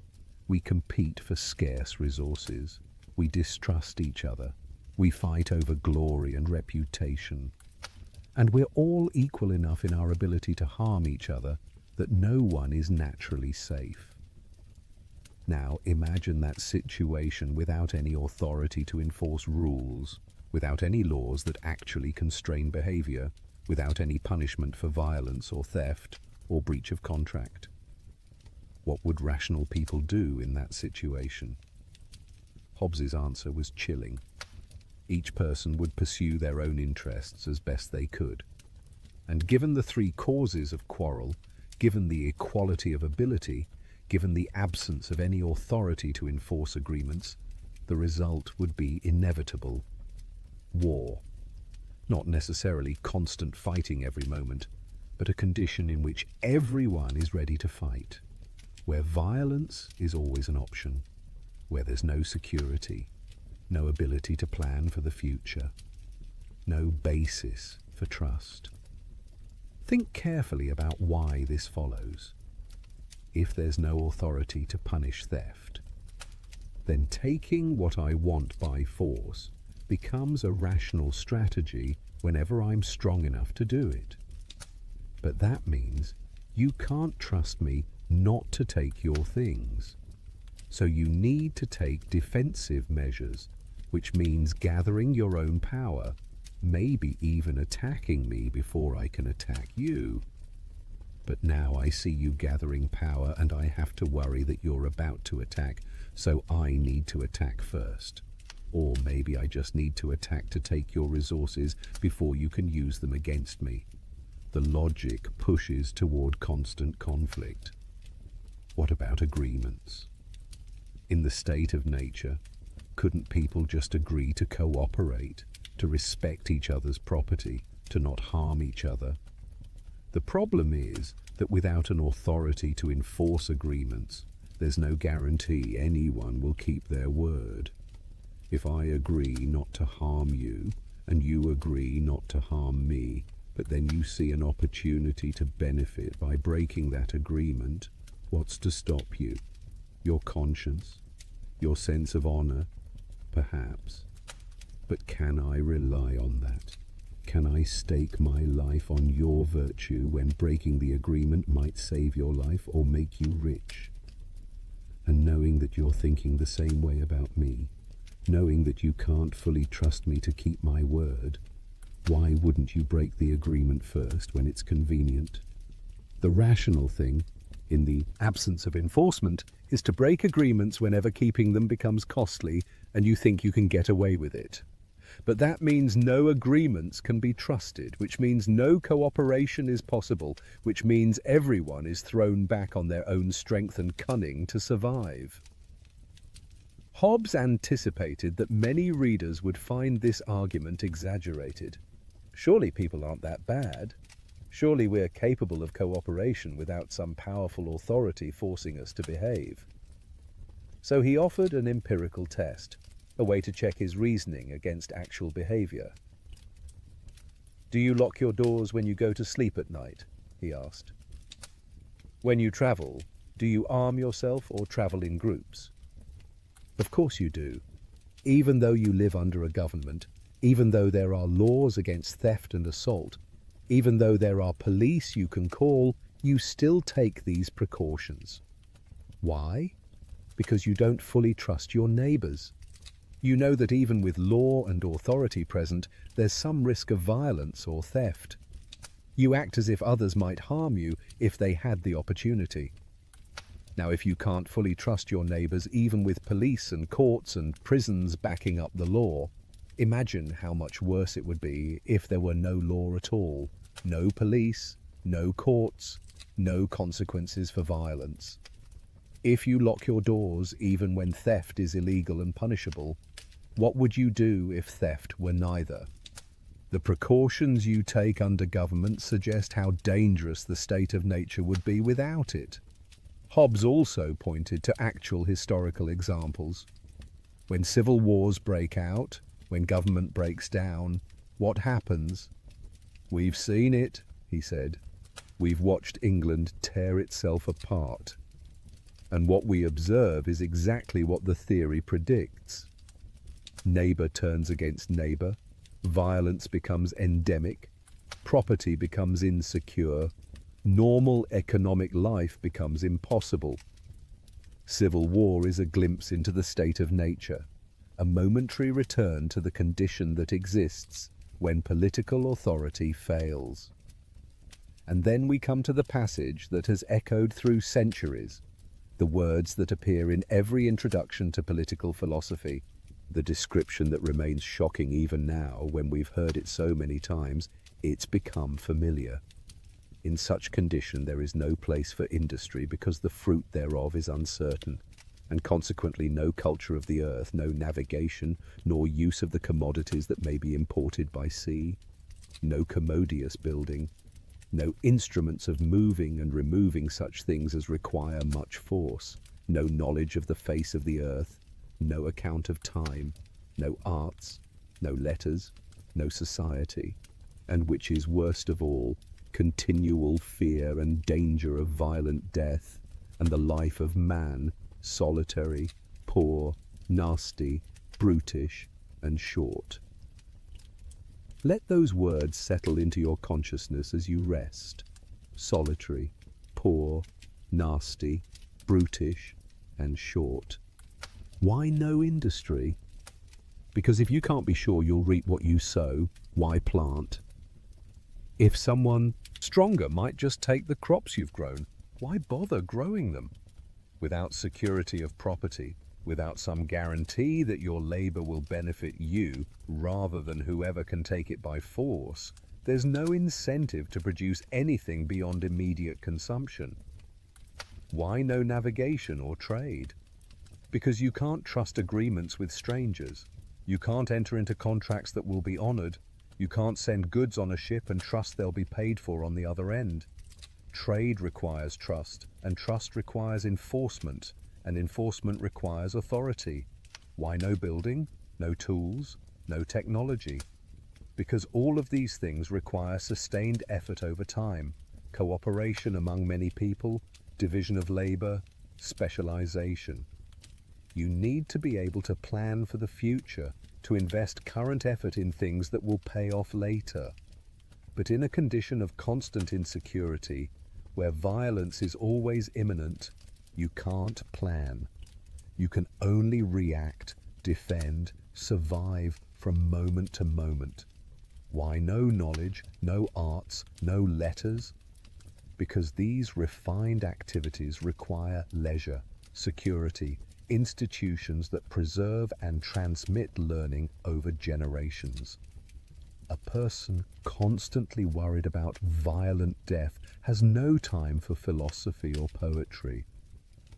We compete for scarce resources. We distrust each other. We fight over glory and reputation. And we're all equal enough in our ability to harm each other that no one is naturally safe. Now imagine that situation without any authority to enforce rules, without any laws that actually constrain behavior, without any punishment for violence or theft or breach of contract. What would rational people do in that situation? Hobbes's answer was chilling. Each person would pursue their own interests as best they could. And given the three causes of quarrel, given the equality of ability, given the absence of any authority to enforce agreements, the result would be inevitable: war. Not necessarily constant fighting every moment, but a condition in which everyone is ready to fight, where violence is always an option, where there's no security, no ability to plan for the future, no basis for trust. Think carefully about why this follows. If there's no authority to punish theft, then taking what I want by force becomes a rational strategy whenever I'm strong enough to do it. But that means you can't trust me not to take your things. So you need to take defensive measures, which means gathering your own power, maybe even attacking me before I can attack you. But now I see you gathering power and I have to worry that you're about to attack, so I need to attack first. Or maybe I just need to attack to take your resources before you can use them against me. The logic pushes toward constant conflict. What about agreements? In the state of nature, couldn't people just agree to cooperate, to respect each other's property, to not harm each other? The problem is that without an authority to enforce agreements, there's no guarantee anyone will keep their word. If I agree not to harm you, and you agree not to harm me, but then you see an opportunity to benefit by breaking that agreement, what's to stop you? Your conscience? Your sense of honor? Perhaps. But can I rely on that? Can I stake my life on your virtue when breaking the agreement might save your life or make you rich? And knowing that you're thinking the same way about me, knowing that you can't fully trust me to keep my word, why wouldn't you break the agreement first when it's convenient? The rational thing, in the absence of enforcement, is to break agreements whenever keeping them becomes costly and you think you can get away with it. But that means no agreements can be trusted, which means no cooperation is possible, which means everyone is thrown back on their own strength and cunning to survive. Hobbes anticipated that many readers would find this argument exaggerated. Surely people aren't that bad. Surely we're capable of cooperation without some powerful authority forcing us to behave. So he offered an empirical test, a way to check his reasoning against actual behavior. Do you lock your doors when you go to sleep at night? He asked. When you travel, do you arm yourself or travel in groups? Of course you do. Even though you live under a government, even though there are laws against theft and assault, even though there are police you can call, you still take these precautions. Why? Because you don't fully trust your neighbors. You know that even with law and authority present, there's some risk of violence or theft. You act as if others might harm you if they had the opportunity. Now, if you can't fully trust your neighbors, even with police and courts and prisons backing up the law, imagine how much worse it would be if there were no law at all, no police, no courts, no consequences for violence. If you lock your doors even when theft is illegal and punishable, what would you do if theft were neither? The precautions you take under government suggest how dangerous the state of nature would be without it. Hobbes also pointed to actual historical examples. When civil wars break out, when government breaks down, what happens? We've seen it, he said. We've watched England tear itself apart. And what we observe is exactly what the theory predicts. Neighbor turns against neighbor, violence becomes endemic, property becomes insecure, normal economic life becomes impossible. Civil war is a glimpse into the state of nature, a momentary return to the condition that exists when political authority fails. And then we come to the passage that has echoed through centuries, the words that appear in every introduction to political philosophy, the description that remains shocking even now when we've heard it so many times, it's become familiar. In such condition there is no place for industry because the fruit thereof is uncertain, and consequently no culture of the earth, no navigation, nor use of the commodities that may be imported by sea, no commodious building, no instruments of moving and removing such things as require much force, no knowledge of the face of the earth, no account of time, no arts, no letters, no society, and which is worst of all, continual fear and danger of violent death, and the life of man, solitary, poor, nasty, brutish, and short. Let those words settle into your consciousness as you rest. Solitary, poor, nasty, brutish, and short. Why no industry? Because if you can't be sure you'll reap what you sow, why plant? If someone stronger might just take the crops you've grown, why bother growing them? Without security of property, without some guarantee that your labor will benefit you rather than whoever can take it by force, there's no incentive to produce anything beyond immediate consumption. Why no navigation or trade? Because you can't trust agreements with strangers. You can't enter into contracts that will be honored. You can't send goods on a ship and trust they'll be paid for on the other end. Trade requires trust, and trust requires enforcement, and enforcement requires authority. Why no building, no tools, no technology? Because all of these things require sustained effort over time, cooperation among many people, division of labor, specialization. You need to be able to plan for the future, to invest current effort in things that will pay off later. But in a condition of constant insecurity, where violence is always imminent, you can't plan. You can only react, defend, survive from moment to moment. Why no knowledge, no arts, no letters? Because these refined activities require leisure, security, institutions that preserve and transmit learning over generations. A person constantly worried about violent death has no time for philosophy or poetry.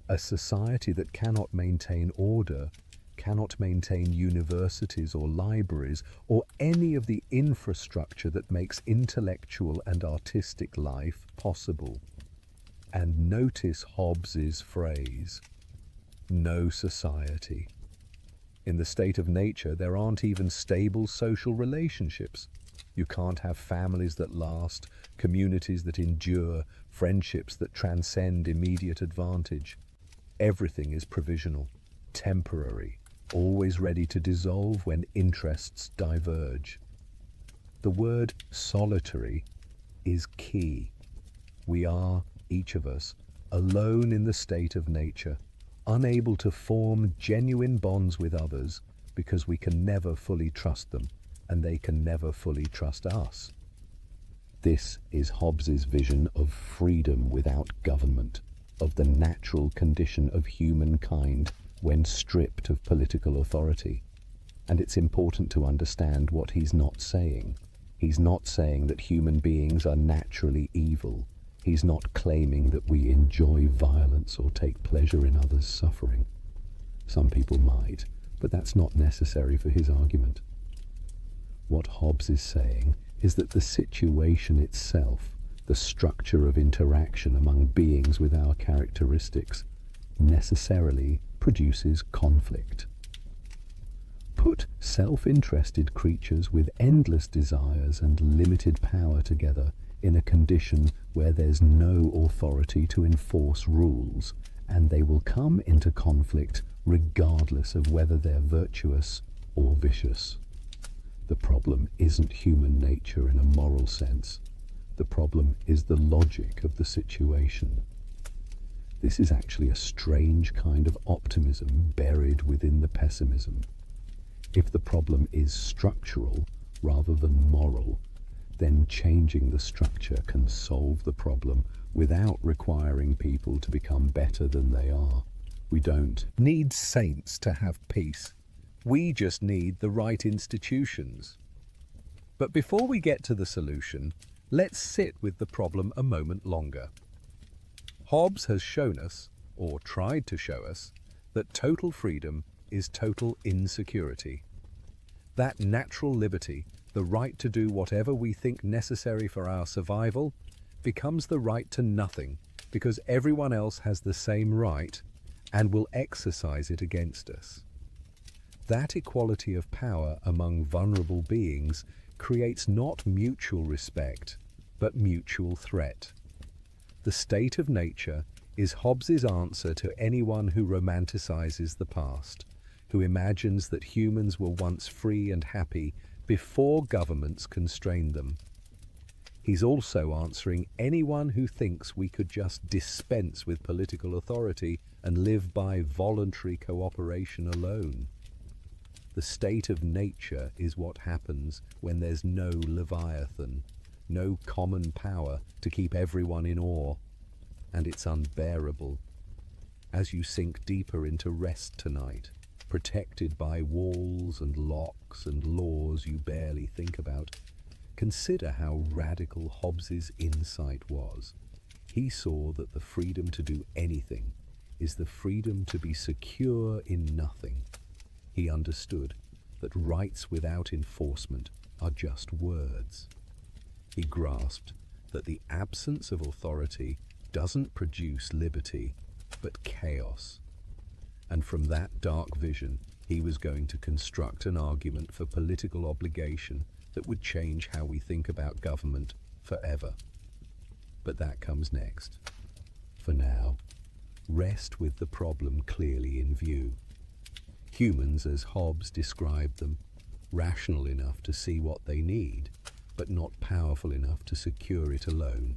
A society that cannot maintain order, cannot maintain universities or libraries, or any of the infrastructure that makes intellectual and artistic life possible. And notice Hobbes's phrase, no society. In the state of nature, there aren't even stable social relationships. You can't have families that last, communities that endure, friendships that transcend immediate advantage. Everything is provisional, temporary, always ready to dissolve when interests diverge. The word solitary is key. We are, each of us, alone in the state of nature, unable to form genuine bonds with others because we can never fully trust them and they can never fully trust us. This is Hobbes's vision of freedom without government, of the natural condition of humankind when stripped of political authority. And it's important to understand what he's not saying. He's not saying that human beings are naturally evil. He's not claiming that we enjoy violence or take pleasure in others' suffering. Some people might, but that's not necessary for his argument. What Hobbes is saying is that the situation itself, the structure of interaction among beings with our characteristics, necessarily produces conflict. Put self-interested creatures with endless desires and limited power together in a condition where there's no authority to enforce rules, and they will come into conflict regardless of whether they're virtuous or vicious. The problem isn't human nature in a moral sense. The problem is the logic of the situation. This is actually a strange kind of optimism buried within the pessimism. If the problem is structural rather than moral, then changing the structure can solve the problem without requiring people to become better than they are. We don't need saints to have peace. We just need the right institutions. But before we get to the solution, let's sit with the problem a moment longer. Hobbes has shown us, or tried to show us, that total freedom is total insecurity. That natural liberty, the right to do whatever we think necessary for our survival, becomes the right to nothing because everyone else has the same right and will exercise it against us. That equality of power among vulnerable beings creates not mutual respect, but mutual threat. The state of nature is Hobbes's answer to anyone who romanticizes the past, who imagines that humans were once free and happy before governments constrained them. He's also answering anyone who thinks we could just dispense with political authority and live by voluntary cooperation alone. The state of nature is what happens when there's no Leviathan, no common power to keep everyone in awe, and it's unbearable. As you sink deeper into rest tonight, protected by walls and locks and laws you barely think about, consider how radical Hobbes's insight was. He saw that the freedom to do anything is the freedom to be secure in nothing. He understood that rights without enforcement are just words. He grasped that the absence of authority doesn't produce liberty, but chaos. And from that dark vision, he was going to construct an argument for political obligation that would change how we think about government forever. But that comes next. For now, rest with the problem clearly in view. Humans, as Hobbes described them, rational enough to see what they need, but not powerful enough to secure it alone,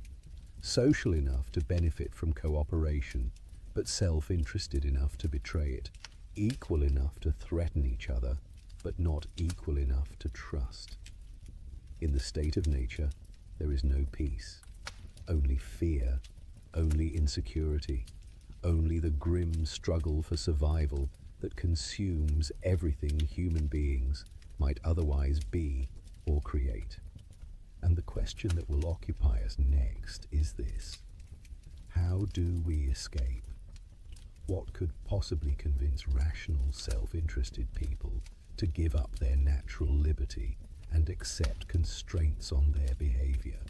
social enough to benefit from cooperation, but self-interested enough to betray it, equal enough to threaten each other, but not equal enough to trust. In the state of nature, there is no peace, only fear, only insecurity, only the grim struggle for survival that consumes everything human beings might otherwise be or create. And the question that will occupy us next is this: how do we escape? What could possibly convince rational, self-interested people to give up their natural liberty and accept constraints on their behavior?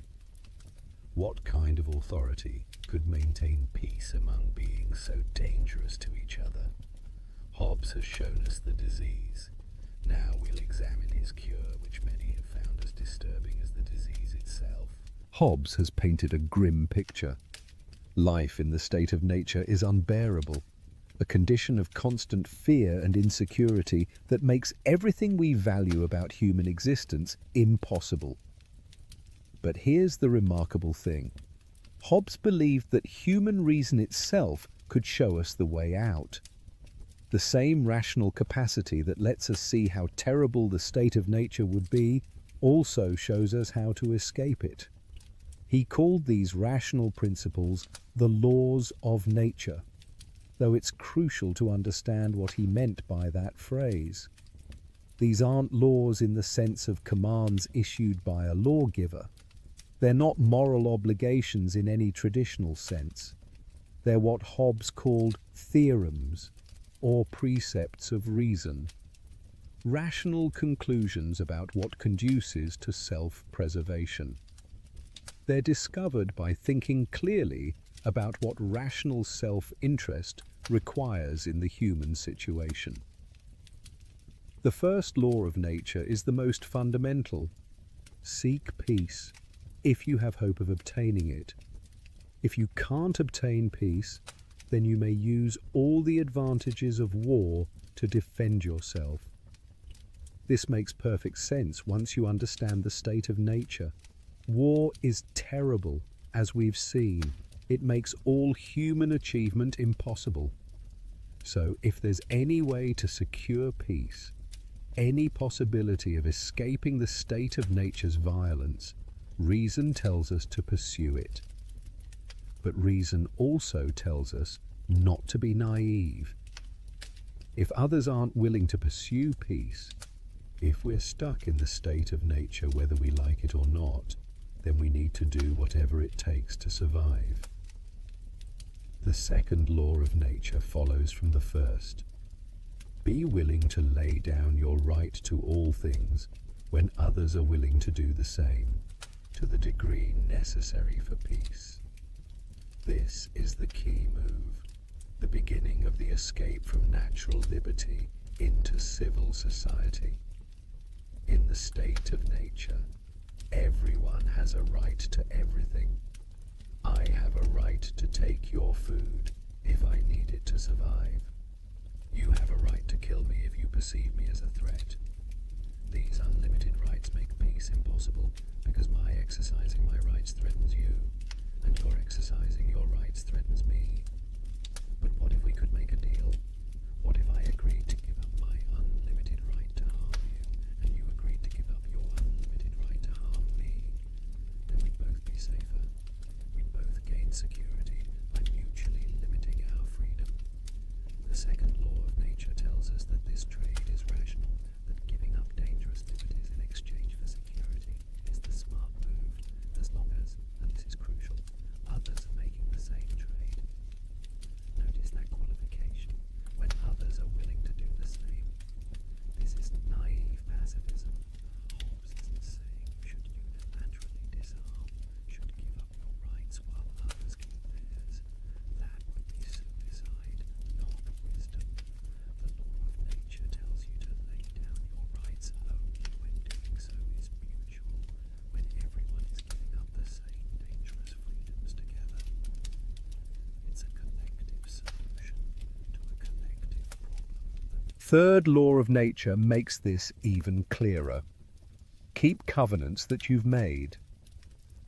What kind of authority could maintain peace among beings so dangerous to each other? Hobbes has shown us the disease. Now we'll examine his cure, which many have found as disturbing as the disease itself. Hobbes has painted a grim picture. Life in the state of nature is unbearable, a condition of constant fear and insecurity that makes everything we value about human existence impossible. But here's the remarkable thing. Hobbes believed that human reason itself could show us the way out. The same rational capacity that lets us see how terrible the state of nature would be also shows us how to escape it. He called these rational principles the laws of nature, though it's crucial to understand what he meant by that phrase. These aren't laws in the sense of commands issued by a lawgiver. They're not moral obligations in any traditional sense. They're what Hobbes called theorems, or precepts of reason, rational conclusions about what conduces to self-preservation. They're discovered by thinking clearly about what rational self-interest requires in the human situation. The first law of nature is the most fundamental. Seek peace, if you have hope of obtaining it. If you can't obtain peace, then you may use all the advantages of war to defend yourself. This makes perfect sense once you understand the state of nature. War is terrible, as we've seen. It makes all human achievement impossible. So if there's any way to secure peace, any possibility of escaping the state of nature's violence, reason tells us to pursue it. But reason also tells us not to be naive. If others aren't willing to pursue peace, if we're stuck in the state of nature whether we like it or not, then we need to do whatever it takes to survive. The second law of nature follows from the first. Be willing to lay down your right to all things when others are willing to do the same, to the degree necessary for peace. This is the key move, the beginning of the escape from natural liberty into civil society. In the state of nature, everyone has a right to everything. I have a right to take your food if I need it to survive. You have a right to kill me if you perceive me as a threat. These unlimited rights make peace impossible because my exercising my rights threatens you, and your exercising your rights threatens me. But what if we could make a deal? What if I agreed to give up my unlimited right to harm you, and you agreed to give up your unlimited right to harm me? Then we'd both be safer. We'd both gain security by mutually limiting our freedom. The second law of nature tells us that this trade is rational, that giving up dangerous liberties in exchange for security is the smart move, as long as, and this is crucial, others are making the same trade. Notice that qualification, when others are willing to do the same. This isn't naive pacifism. Hobbes isn't third law of nature makes this even clearer. Keep covenants that you've made.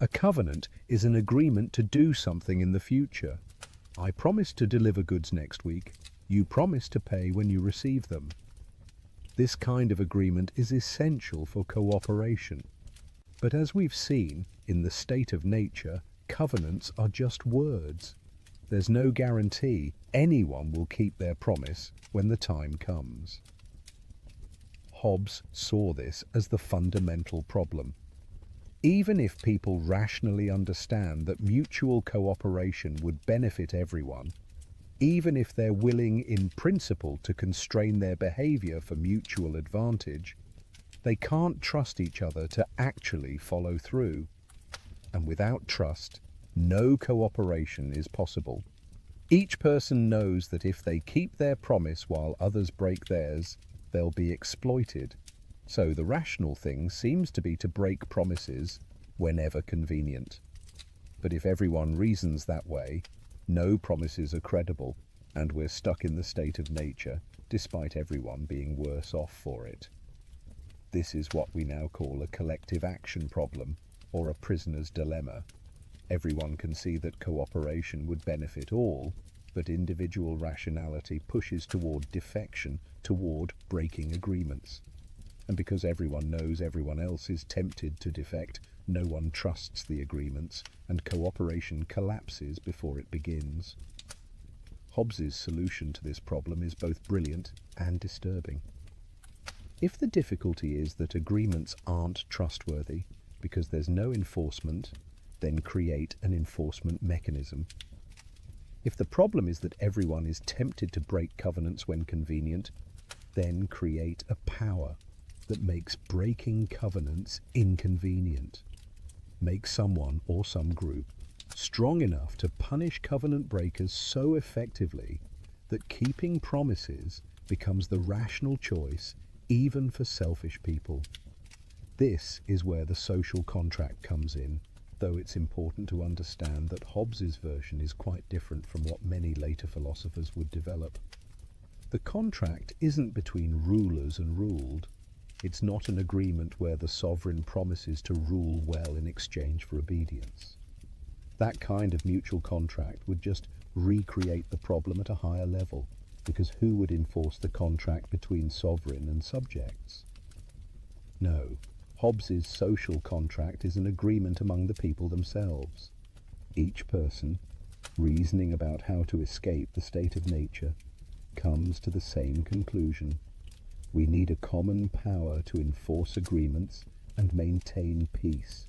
A covenant is an agreement to do something in the future. I promise to deliver goods next week. You promise to pay when you receive them. This kind of agreement is essential for cooperation. But as we've seen, in the state of nature, covenants are just words. There's no guarantee anyone will keep their promise when the time comes. Hobbes saw this as the fundamental problem. Even if people rationally understand that mutual cooperation would benefit everyone, even if they're willing in principle to constrain their behavior for mutual advantage, they can't trust each other to actually follow through. And without trust, no cooperation is possible. Each person knows that if they keep their promise while others break theirs, they'll be exploited. So the rational thing seems to be to break promises whenever convenient. But if everyone reasons that way, no promises are credible, and we're stuck in the state of nature, despite everyone being worse off for it. This is what we now call a collective action problem, or a prisoner's dilemma. Everyone can see that cooperation would benefit all, but individual rationality pushes toward defection, toward breaking agreements. And because everyone knows everyone else is tempted to defect, no one trusts the agreements, and cooperation collapses before it begins. Hobbes's solution to this problem is both brilliant and disturbing. If the difficulty is that agreements aren't trustworthy because there's no enforcement, then create an enforcement mechanism. If the problem is that everyone is tempted to break covenants when convenient, then create a power that makes breaking covenants inconvenient. Make someone or some group strong enough to punish covenant breakers so effectively that keeping promises becomes the rational choice even for selfish people. This is where the social contract comes in, though it's important to understand that Hobbes's version is quite different from what many later philosophers would develop. The contract isn't between rulers and ruled. It's not an agreement where the sovereign promises to rule well in exchange for obedience. That kind of mutual contract would just recreate the problem at a higher level, because who would enforce the contract between sovereign and subjects? No, Hobbes's social contract is an agreement among the people themselves. Each person, reasoning about how to escape the state of nature, comes to the same conclusion. We need a common power to enforce agreements and maintain peace.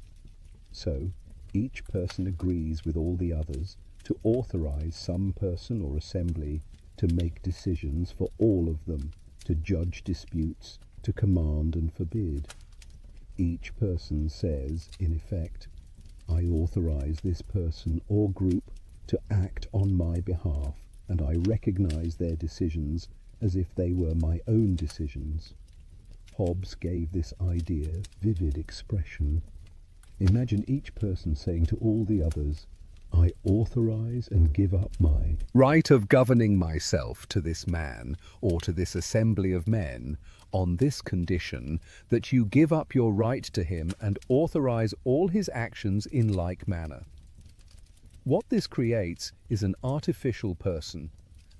So, each person agrees with all the others to authorize some person or assembly to make decisions for all of them, to judge disputes, to command and forbid. Each person says, in effect, I authorize this person or group to act on my behalf, and I recognize their decisions as if they were my own decisions. Hobbes gave this idea vivid expression. Imagine each person saying to all the others, I authorize and give up my right of governing myself to this man or to this assembly of men on this condition that you give up your right to him and authorize all his actions in like manner. What this creates is an artificial person,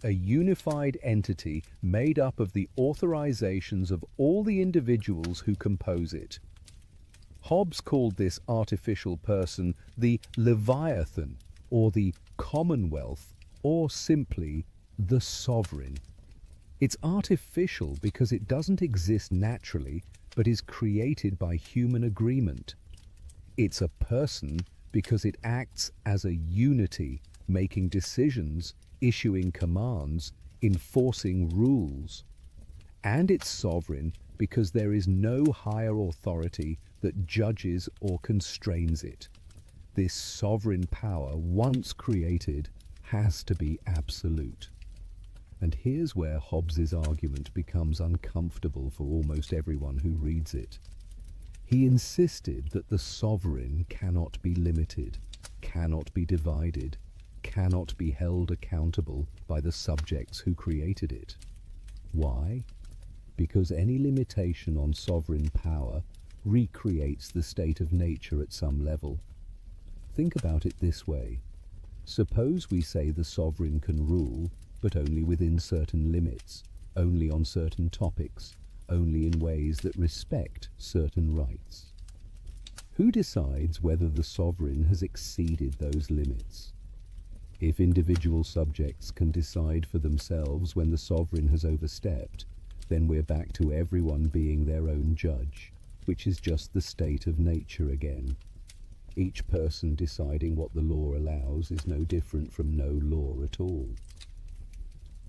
a unified entity made up of the authorizations of all the individuals who compose it. Hobbes called this artificial person the Leviathan, or the Commonwealth, or simply the Sovereign. It's artificial because it doesn't exist naturally, but is created by human agreement. It's a person because it acts as a unity, making decisions, issuing commands, enforcing rules. And it's sovereign because there is no higher authority that judges or constrains it. This sovereign power, once created, has to be absolute. And here's where Hobbes's argument becomes uncomfortable for almost everyone who reads it. He insisted that the sovereign cannot be limited, cannot be divided, cannot be held accountable by the subjects who created it. Why? because any limitation on sovereign power recreates the state of nature at some level. Think about it this way. Suppose we say the sovereign can rule, but only within certain limits, only on certain topics, only in ways that respect certain rights. Who decides whether the sovereign has exceeded those limits? If individual subjects can decide for themselves when the sovereign has overstepped, then we're back to everyone being their own judge, which is just the state of nature again. Each person deciding what the law allows is no different from no law at all.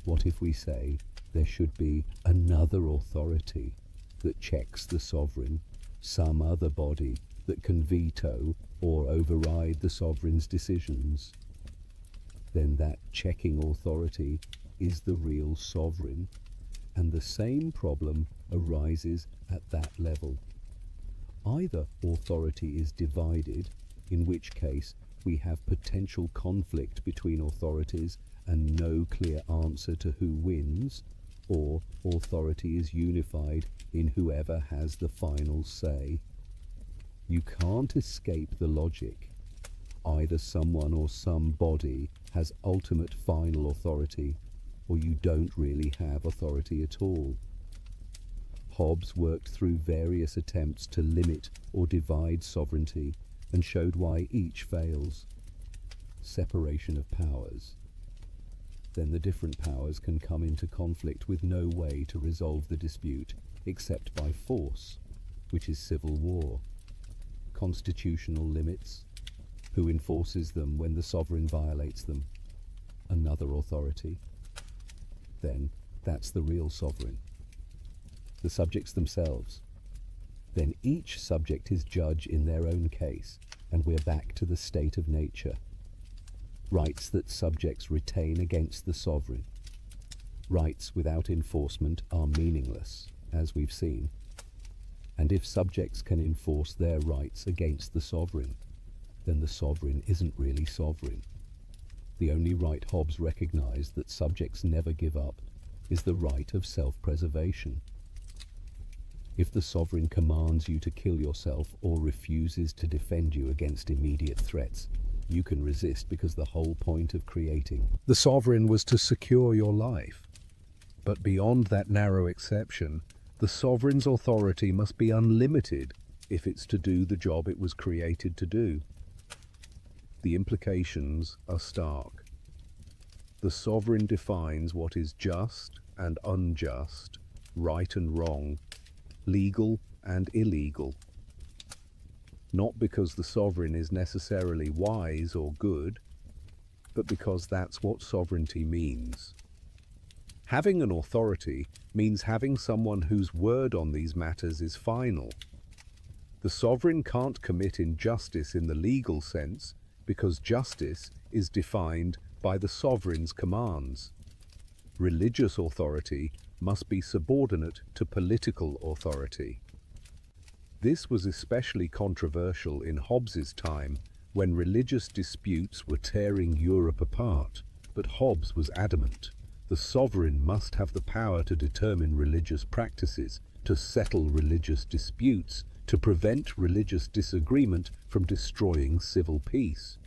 What if we say there should be another authority that checks the sovereign, some other body that can veto or override the sovereign's decisions? Then that checking authority is the real sovereign, and the same problem arises at that level. Either authority is divided, in which case we have potential conflict between authorities and no clear answer to who wins, or authority is unified in whoever has the final say. You can't escape the logic. Either someone or some body has ultimate final authority, or you don't really have authority at all. Hobbes worked through various attempts to limit or divide sovereignty and showed why each fails. Separation of powers. Then the different powers can come into conflict with no way to resolve the dispute except by force, which is civil war. Constitutional limits. Who enforces them when the sovereign violates them? Another authority. Then that's the real sovereign. The subjects themselves. Then each subject is judge in their own case, and we're back to the state of nature. Rights that subjects retain against the sovereign. Rights without enforcement are meaningless, as we've seen. And if subjects can enforce their rights against the sovereign, then the sovereign isn't really sovereign. The only right Hobbes recognized that subjects never give up is the right of self-preservation. If the sovereign commands you to kill yourself or refuses to defend you against immediate threats, you can resist because the whole point of creating The sovereign was to secure your life. But beyond that narrow exception, the sovereign's authority must be unlimited if it's to do the job it was created to do. The implications are stark. The sovereign defines what is just and unjust, right and wrong, legal and illegal. Not because the sovereign is necessarily wise or good, but because that's what sovereignty means. Having an authority means having someone whose word on these matters is final. The sovereign can't commit injustice in the legal sense because justice is defined by the sovereign's commands. Religious authority must be subordinate to political authority. This was especially controversial in Hobbes's time, when religious disputes were tearing Europe apart, but Hobbes was adamant. The sovereign must have the power to determine religious practices, to settle religious disputes, to prevent religious disagreement from destroying civil peace.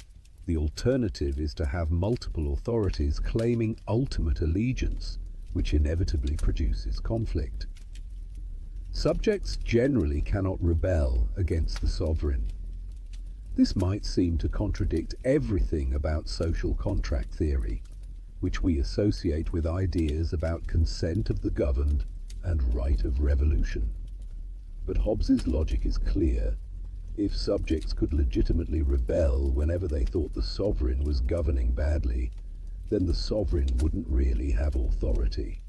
The alternative is to have multiple authorities claiming ultimate allegiance, which inevitably produces conflict. Subjects generally cannot rebel against the sovereign. This might seem to contradict everything about social contract theory, which we associate with ideas about consent of the governed and right of revolution. But Hobbes's logic is clear. If subjects could legitimately rebel whenever they thought the sovereign was governing badly, then the sovereign wouldn't really have authority.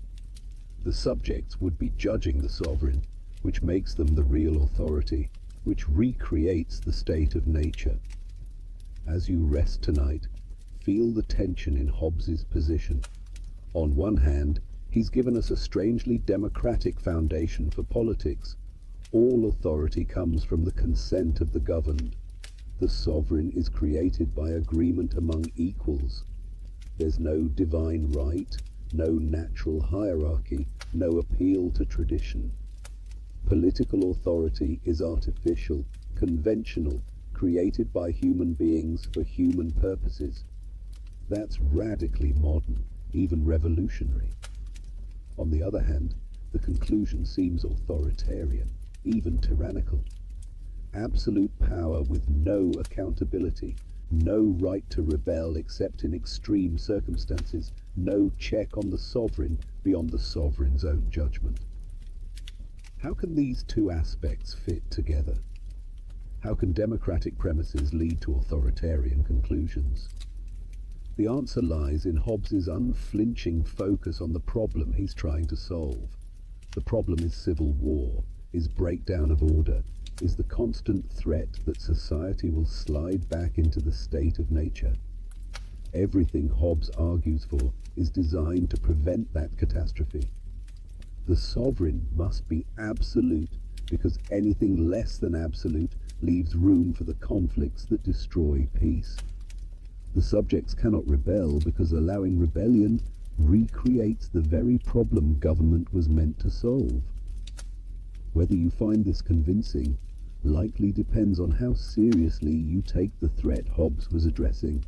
The subjects would be judging the sovereign, which makes them the real authority, which recreates the state of nature. As you rest tonight, feel the tension in Hobbes's position. On one hand, he's given us a strangely democratic foundation for politics. All authority comes from the consent of the governed. The sovereign is created by agreement among equals. There's no divine right, no natural hierarchy, no appeal to tradition. Political authority is artificial, conventional, created by human beings for human purposes. That's radically modern, even revolutionary. On the other hand, the conclusion seems authoritarian, even tyrannical. Absolute power with no accountability, no right to rebel except in extreme circumstances, no check on the sovereign beyond the sovereign's own judgment. How can these two aspects fit together? How can democratic premises lead to authoritarian conclusions? The answer lies in Hobbes's unflinching focus on the problem he's trying to solve. The problem is civil war, is breakdown of order, is the constant threat that society will slide back into the state of nature. Everything Hobbes argues for is designed to prevent that catastrophe. The sovereign must be absolute because anything less than absolute leaves room for the conflicts that destroy peace. The subjects cannot rebel because allowing rebellion recreates the very problem government was meant to solve. Whether you find this convincing likely depends on how seriously you take the threat Hobbes was addressing.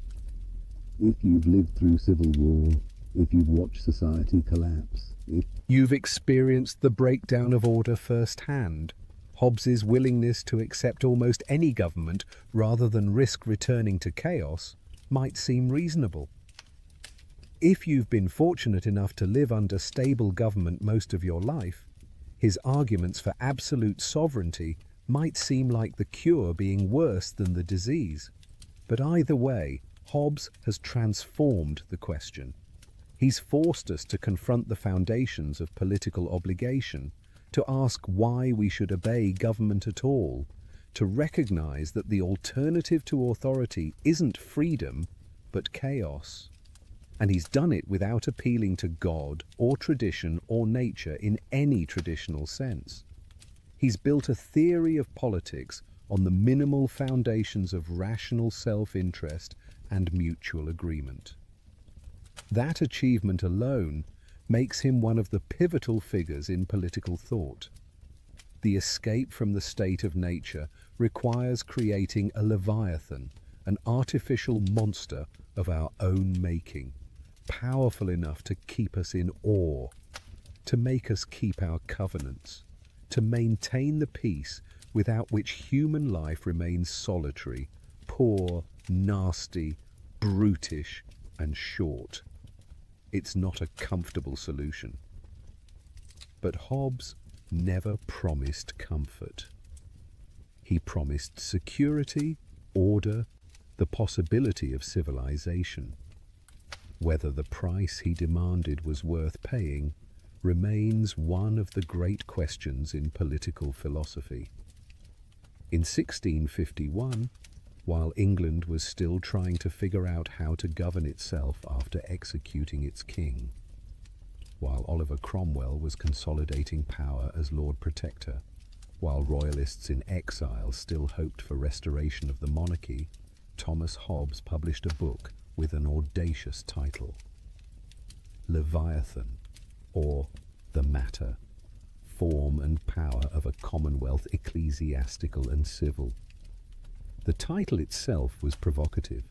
If you've lived through civil war, if you've watched society collapse, if You've experienced the breakdown of order firsthand. Hobbes's willingness to accept almost any government rather than risk returning to chaos might seem reasonable. If you've been fortunate enough to live under stable government most of your life, his arguments for absolute sovereignty might seem like the cure being worse than the disease. But either way, Hobbes has transformed the question. He's forced us to confront the foundations of political obligation, to ask why we should obey government at all, to recognize that the alternative to authority isn't freedom, but chaos. And he's done it without appealing to God or tradition or nature in any traditional sense. He's built a theory of politics on the minimal foundations of rational self-interest and mutual agreement. That achievement alone makes him one of the pivotal figures in political thought. The escape from the state of nature requires creating a leviathan, an artificial monster of our own making, powerful enough to keep us in awe, to make us keep our covenants, to maintain the peace without which human life remains solitary, poor, nasty, brutish, and short. It's not a comfortable solution. But Hobbes never promised comfort. He promised security, order, the possibility of civilization. Whether the price he demanded was worth paying remains one of the great questions in political philosophy. In 1651, while England was still trying to figure out how to govern itself after executing its king, while Oliver Cromwell was consolidating power as Lord Protector, while royalists in exile still hoped for restoration of the monarchy, Thomas Hobbes published a book with an audacious title, Leviathan, or The Matter, Form and Power of a Commonwealth Ecclesiastical and Civil. The title itself was provocative.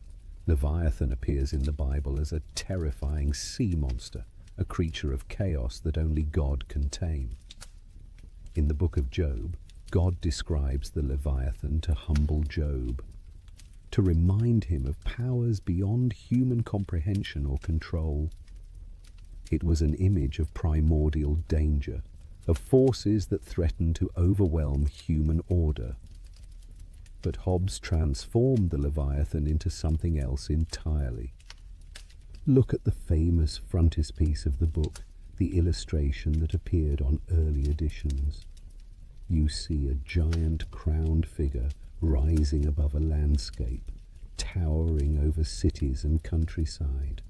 Leviathan appears in the Bible as a terrifying sea monster, a creature of chaos that only God can tame. In the book of Job, God describes the Leviathan to humble Job, to remind him of powers beyond human comprehension or control. It was an image of primordial danger, of forces that threaten to overwhelm human order. But Hobbes transformed the Leviathan into something else entirely. Look at the famous frontispiece of the book, the illustration that appeared on early editions. You see a giant crowned figure rising above a landscape, towering over cities and countryside.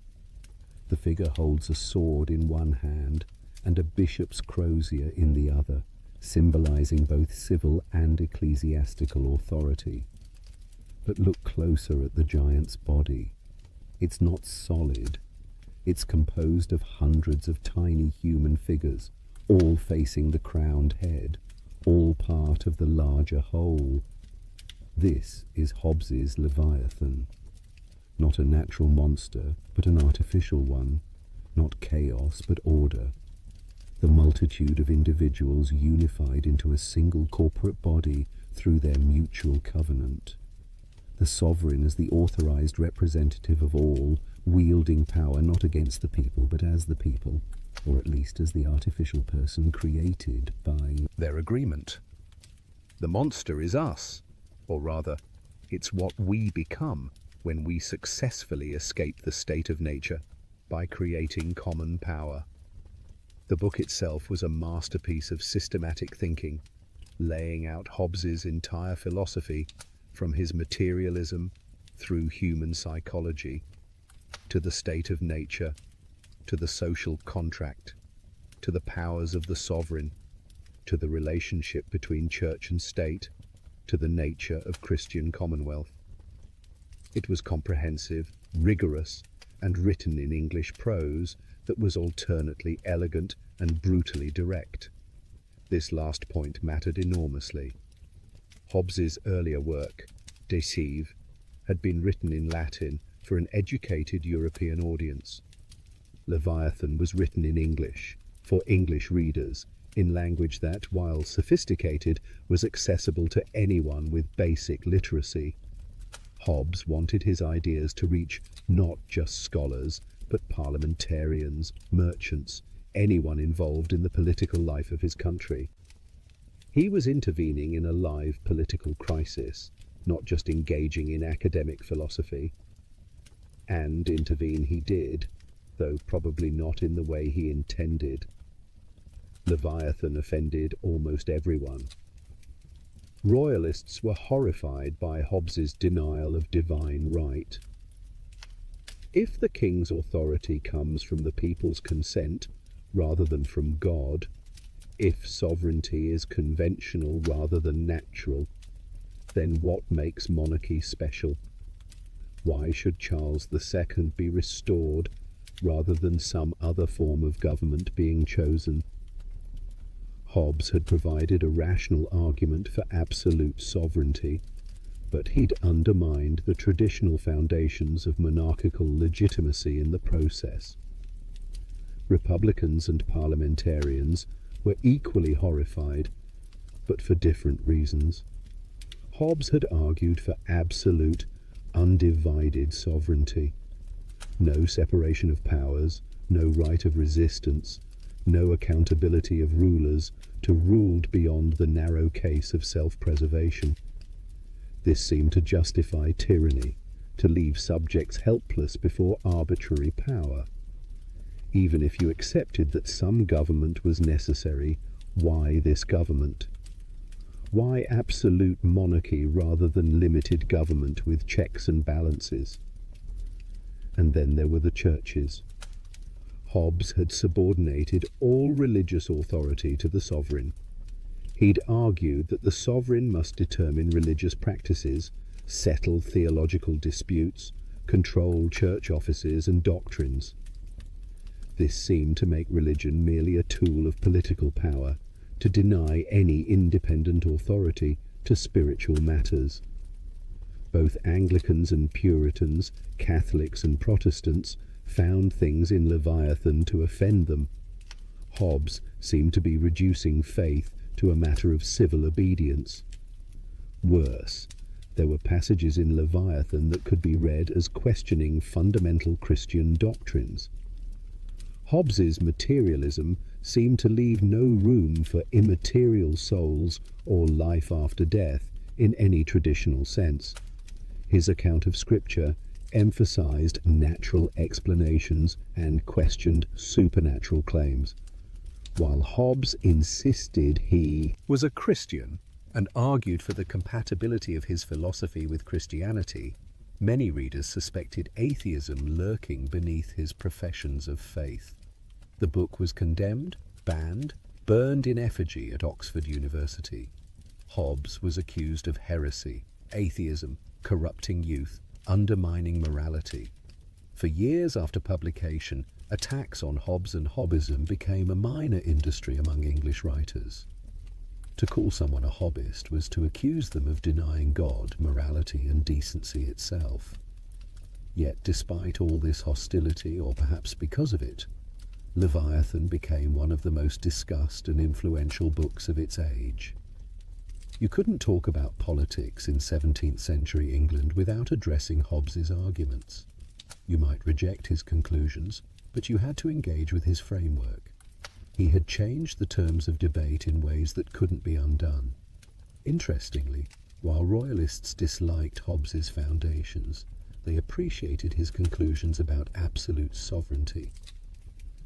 The figure holds a sword in one hand and a bishop's crozier in the other, symbolizing both civil and ecclesiastical authority. But look closer at the giant's body. It's not solid. It's composed of hundreds of tiny human figures, all facing the crowned head, all part of the larger whole. This is Hobbes's Leviathan. Not a natural monster, but an artificial one. Not chaos, but order. The multitude of individuals unified into a single corporate body through their mutual covenant. The sovereign as the authorized representative of all, wielding power not against the people, but as the people, or at least as the artificial person created by their agreement. The monster is us, or rather, it's what we become when we successfully escape the state of nature by creating common power. The book itself was a masterpiece of systematic thinking, laying out Hobbes's entire philosophy from his materialism through human psychology, to the state of nature, to the social contract, to the powers of the sovereign, to the relationship between church and state, to the nature of Christian commonwealth. It was comprehensive, rigorous, and written in English prose that was alternately elegant and brutally direct. This last point mattered enormously. Hobbes's earlier work, Deceive, had been written in Latin for an educated European audience. Leviathan was written in English, for English readers, in language that, while sophisticated, was accessible to anyone with basic literacy. Hobbes wanted his ideas to reach not just scholars, but parliamentarians, merchants, anyone involved in the political life of his country. He was intervening in a live political crisis, not just engaging in academic philosophy. And intervene he did, though probably not in the way he intended. Leviathan offended almost everyone. Royalists were horrified by Hobbes's denial of divine right. If the king's authority comes from the people's consent rather than from God, if sovereignty is conventional rather than natural, then what makes monarchy special? Why should Charles II be restored rather than some other form of government being chosen? Hobbes had provided a rational argument for absolute sovereignty, but he'd undermined the traditional foundations of monarchical legitimacy in the process. Republicans and parliamentarians were equally horrified, but for different reasons. Hobbes had argued for absolute, undivided sovereignty. No separation of powers, no right of resistance, no accountability of rulers to ruled beyond the narrow case of self-preservation. This seemed to justify tyranny, to leave subjects helpless before arbitrary power. Even if you accepted that some government was necessary, why this government? Why absolute monarchy rather than limited government with checks and balances? And then there were the churches. Hobbes had subordinated all religious authority to the sovereign. He'd argued that the sovereign must determine religious practices, settle theological disputes, control church offices and doctrines. This seemed to make religion merely a tool of political power, to deny any independent authority to spiritual matters. Both Anglicans and Puritans, Catholics and Protestants, found things in Leviathan to offend them. Hobbes seemed to be reducing faith to a matter of civil obedience. Worse, there were passages in Leviathan that could be read as questioning fundamental Christian doctrines. Hobbes's materialism seemed to leave no room for immaterial souls or life after death in any traditional sense. His account of Scripture emphasized natural explanations and questioned supernatural claims, while Hobbes insisted he was a Christian and argued for the compatibility of his philosophy with Christianity. Many readers suspected atheism lurking beneath his professions of faith. The book was condemned, banned, burned in effigy at Oxford University. Hobbes was accused of heresy, atheism, corrupting youth, undermining morality. For years after publication, Attacks on Hobbes and Hobbism became a minor industry among English writers. To call someone a Hobbist was to accuse them of denying God, morality, and decency itself. Yet, despite all this hostility, or perhaps because of it, Leviathan became one of the most discussed and influential books of its age. You couldn't talk about politics in 17th century England without addressing Hobbes's arguments. You might reject his conclusions, but you had to engage with his framework. He had changed the terms of debate in ways that couldn't be undone. Interestingly, while royalists disliked Hobbes's foundations, they appreciated his conclusions about absolute sovereignty.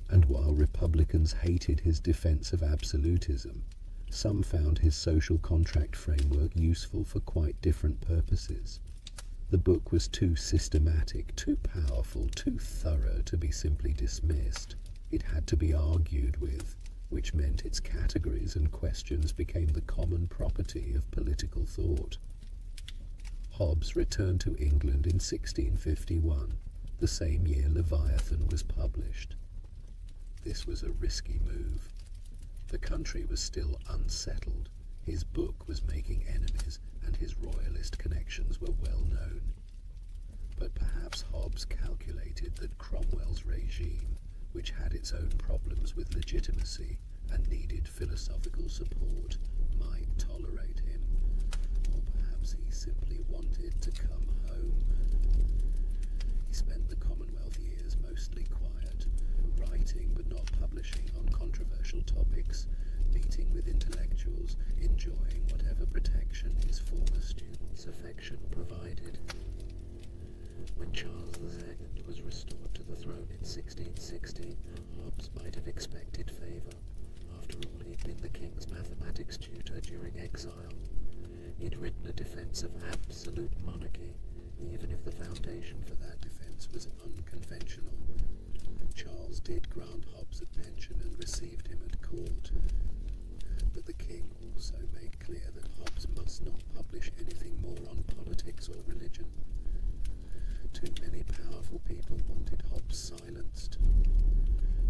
And while Republicans hated his defense of absolutism, some found his social contract framework useful for quite different purposes. The book was too systematic, too powerful, too thorough to be simply dismissed. It had to be argued with, which meant its categories and questions became the common property of political thought. Hobbes returned to England in 1651, the same year Leviathan was published. This was a risky move. The country was still unsettled, his book was making enemies, and his royalist connections were well known. But perhaps Hobbes calculated that Cromwell's regime, which had its own problems with legitimacy and needed philosophical support, might tolerate him. Or perhaps he simply wanted to come home. He spent the Commonwealth years mostly quiet, writing but not publishing on controversial topics, meeting with intellectuals, enjoying whatever protection his former students' affection provided. When Charles II was restored to the throne in 1660, Hobbes might have expected favour. After all, he'd been the king's mathematics tutor during exile. He'd written a defence of absolute monarchy, even if the foundation for that defence was unconventional. Charles did grant Hobbes a pension and received him at court. But the king also made clear that Hobbes must not publish anything more on politics or religion. Too many powerful people wanted Hobbes silenced.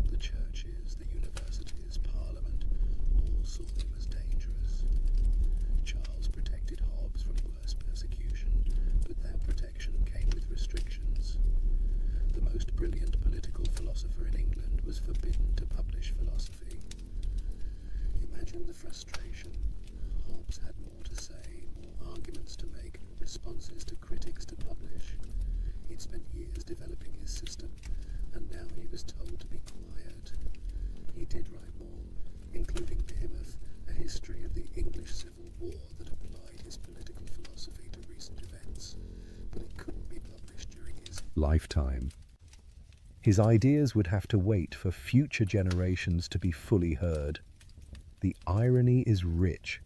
The churches, the universities, Parliament, all saw him as dangerous. Charles protected Hobbes from worse persecution, but that protection came with restrictions. The most brilliant political philosopher in England was forbidden to publish philosophy. Imagine the frustration. Hobbes had more to say, more arguments to make, responses to critics to publish. He'd spent years developing his system, and now he was told to be quiet. He did write more, including Behemoth, a history of the English Civil War that applied his political philosophy to recent events, but it couldn't be published during his lifetime. His ideas would have to wait for future generations to be fully heard. The irony is rich.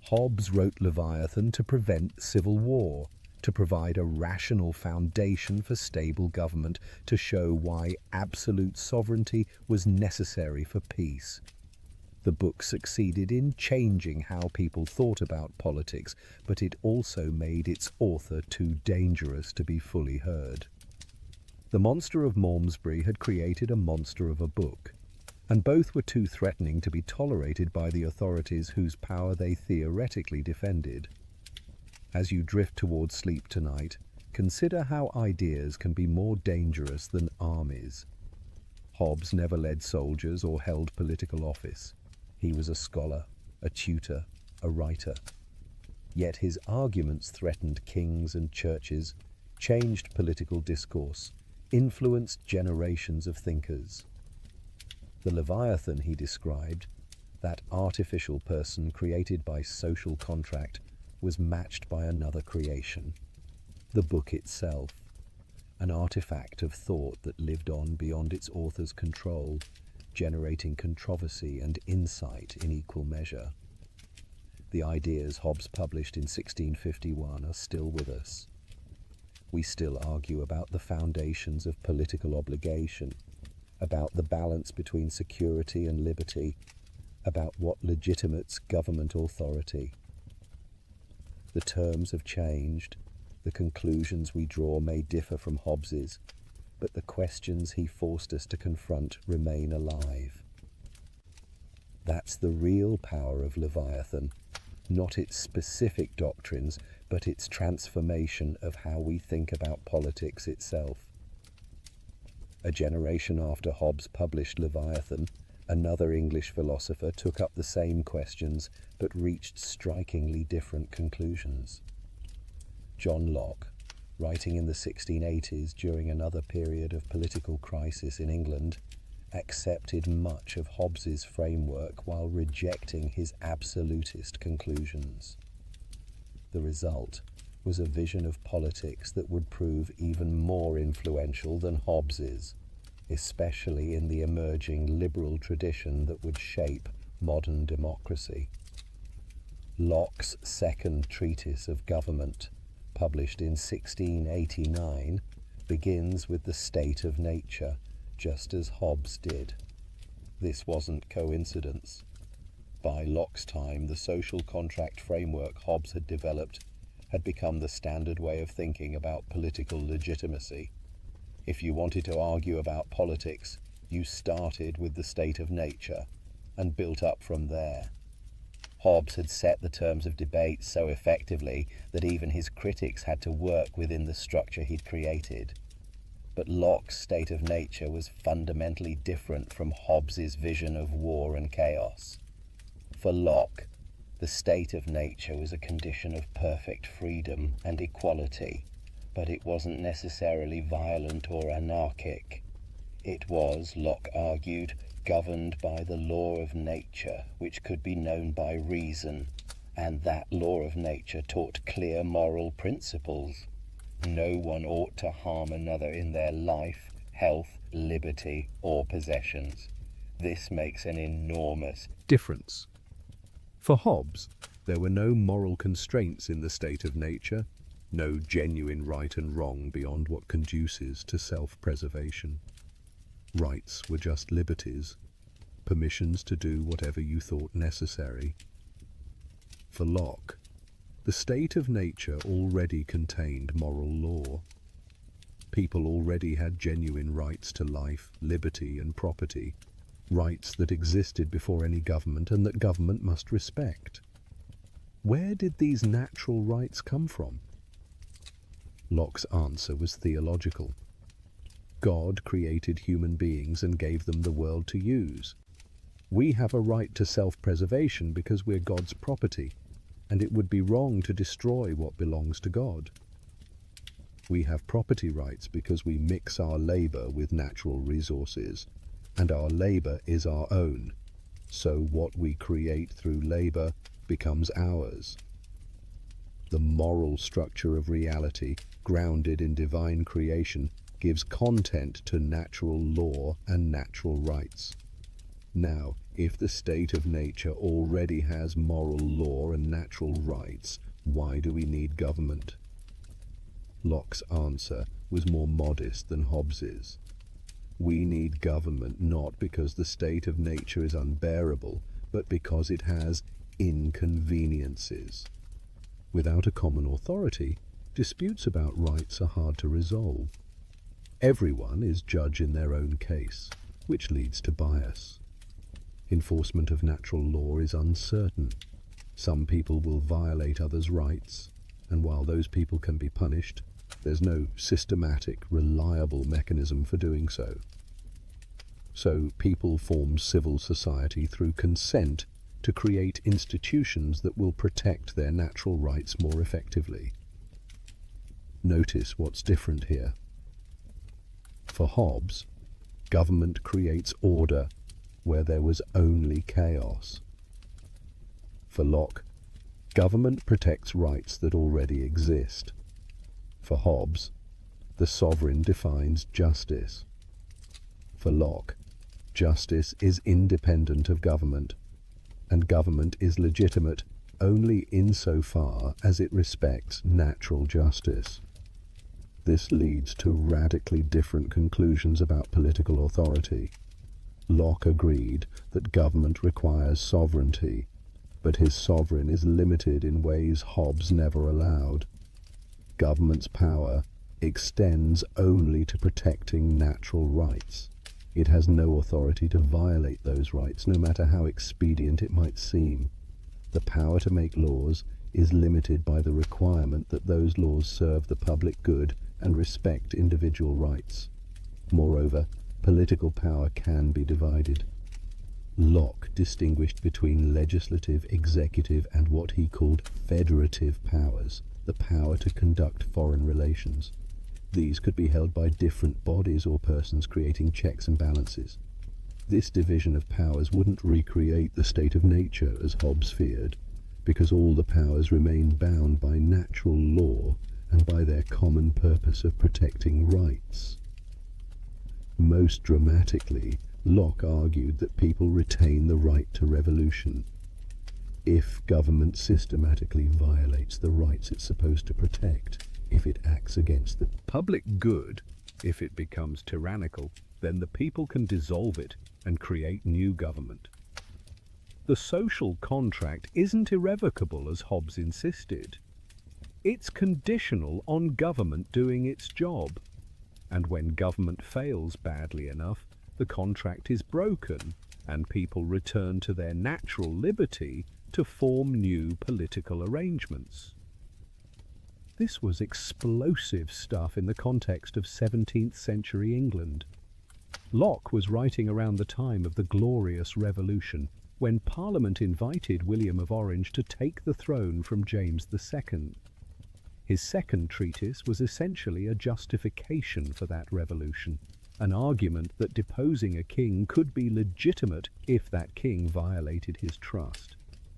Hobbes wrote Leviathan to prevent civil war, to provide a rational foundation for stable government, to show why absolute sovereignty was necessary for peace. The book succeeded in changing how people thought about politics, but it also made its author too dangerous to be fully heard. The monster of Malmesbury had created a monster of a book, and both were too threatening to be tolerated by the authorities whose power they theoretically defended. As you drift towards sleep tonight, consider how ideas can be more dangerous than armies. Hobbes never led soldiers or held political office. He was a scholar, a tutor, a writer. Yet his arguments threatened kings and churches, changed political discourse, influenced generations of thinkers. The Leviathan he described, that artificial person created by social contract, was matched by another creation, the book itself, an artifact of thought that lived on beyond its author's control, generating controversy and insight in equal measure. The ideas Hobbes published in 1651 are still with us. We still argue about the foundations of political obligation, about the balance between security and liberty, about what legitimates government authority. The terms have changed, the conclusions we draw may differ from Hobbes's, but the questions he forced us to confront remain alive. That's the real power of Leviathan, not its specific doctrines, but its transformation of how we think about politics itself. A generation after Hobbes published Leviathan, another English philosopher took up the same questions but reached strikingly different conclusions. John Locke, writing in the 1680s during another period of political crisis in England, accepted much of Hobbes's framework while rejecting his absolutist conclusions. The result was a vision of politics that would prove even more influential than Hobbes's, especially in the emerging liberal tradition that would shape modern democracy. Locke's second treatise of government, published in 1689, begins with the state of nature, just as Hobbes did. This wasn't coincidence. By Locke's time, the social contract framework Hobbes had developed had become the standard way of thinking about political legitimacy. If you wanted to argue about politics, you started with the state of nature and built up from there. Hobbes had set the terms of debate so effectively that even his critics had to work within the structure he'd created. But Locke's state of nature was fundamentally different from Hobbes's vision of war and chaos. For Locke, the state of nature was a condition of perfect freedom and equality, but it wasn't necessarily violent or anarchic. It was, Locke argued, governed by the law of nature, which could be known by reason, and that law of nature taught clear moral principles. No one ought to harm another in their life, health, liberty, or possessions. This makes an enormous difference. For Hobbes, there were no moral constraints in the state of nature, no genuine right and wrong beyond what conduces to self-preservation. Rights were just liberties, permissions to do whatever you thought necessary. For Locke, the state of nature already contained moral law. People already had genuine rights to life, liberty, and property, rights that existed before any government and that government must respect. Where did these natural rights come from? Locke's answer was theological. God created human beings and gave them the world to use. We have a right to self-preservation because we're God's property, and it would be wrong to destroy what belongs to God. We have property rights because we mix our labor with natural resources, and our labor is our own, so what we create through labor becomes ours. The moral structure of reality, grounded in divine creation, gives content to natural law and natural rights. Now, if the state of nature already has moral law and natural rights, why do we need government? Locke's answer was more modest than Hobbes's. We need government not because the state of nature is unbearable, but because it has inconveniences. Without a common authority, disputes about rights are hard to resolve. Everyone is judge in their own case, which leads to bias. Enforcement of natural law is uncertain. Some people will violate others' rights, and while those people can be punished, there's no systematic, reliable mechanism for doing so. So people form civil society through consent to create institutions that will protect their natural rights more effectively. Notice what's different here. For Hobbes, government creates order where there was only chaos. For Locke, government protects rights that already exist. For Hobbes, the sovereign defines justice. For Locke, justice is independent of government, and government is legitimate only insofar as it respects natural justice. This leads to radically different conclusions about political authority. Locke agreed that government requires sovereignty, but his sovereign is limited in ways Hobbes never allowed. Government's power extends only to protecting natural rights. It has no authority to violate those rights, no matter how expedient it might seem. The power to make laws is limited by the requirement that those laws serve the public good and respect individual rights. Moreover, political power can be divided. Locke distinguished between legislative, executive, and what he called federative powers, the power to conduct foreign relations. These could be held by different bodies or persons creating checks and balances. This division of powers wouldn't recreate the state of nature as Hobbes feared, because all the powers remain bound by natural law and by their common purpose of protecting rights. Most dramatically, Locke argued that people retain the right to revolution. If government systematically violates the rights it's supposed to protect, if it acts against the Public good, if it becomes tyrannical, then the people can dissolve it and create new government. The social contract isn't irrevocable as Hobbes insisted. It's conditional on government doing its job. And when government fails badly enough, the contract is broken and people return to their natural liberty to form new political arrangements. This was explosive stuff in the context of 17th century England. Locke was writing around the time of the Glorious Revolution, when Parliament invited William of Orange to take the throne from James II. His second treatise was essentially a justification for that revolution, an argument that deposing a king could be legitimate if that king violated his trust.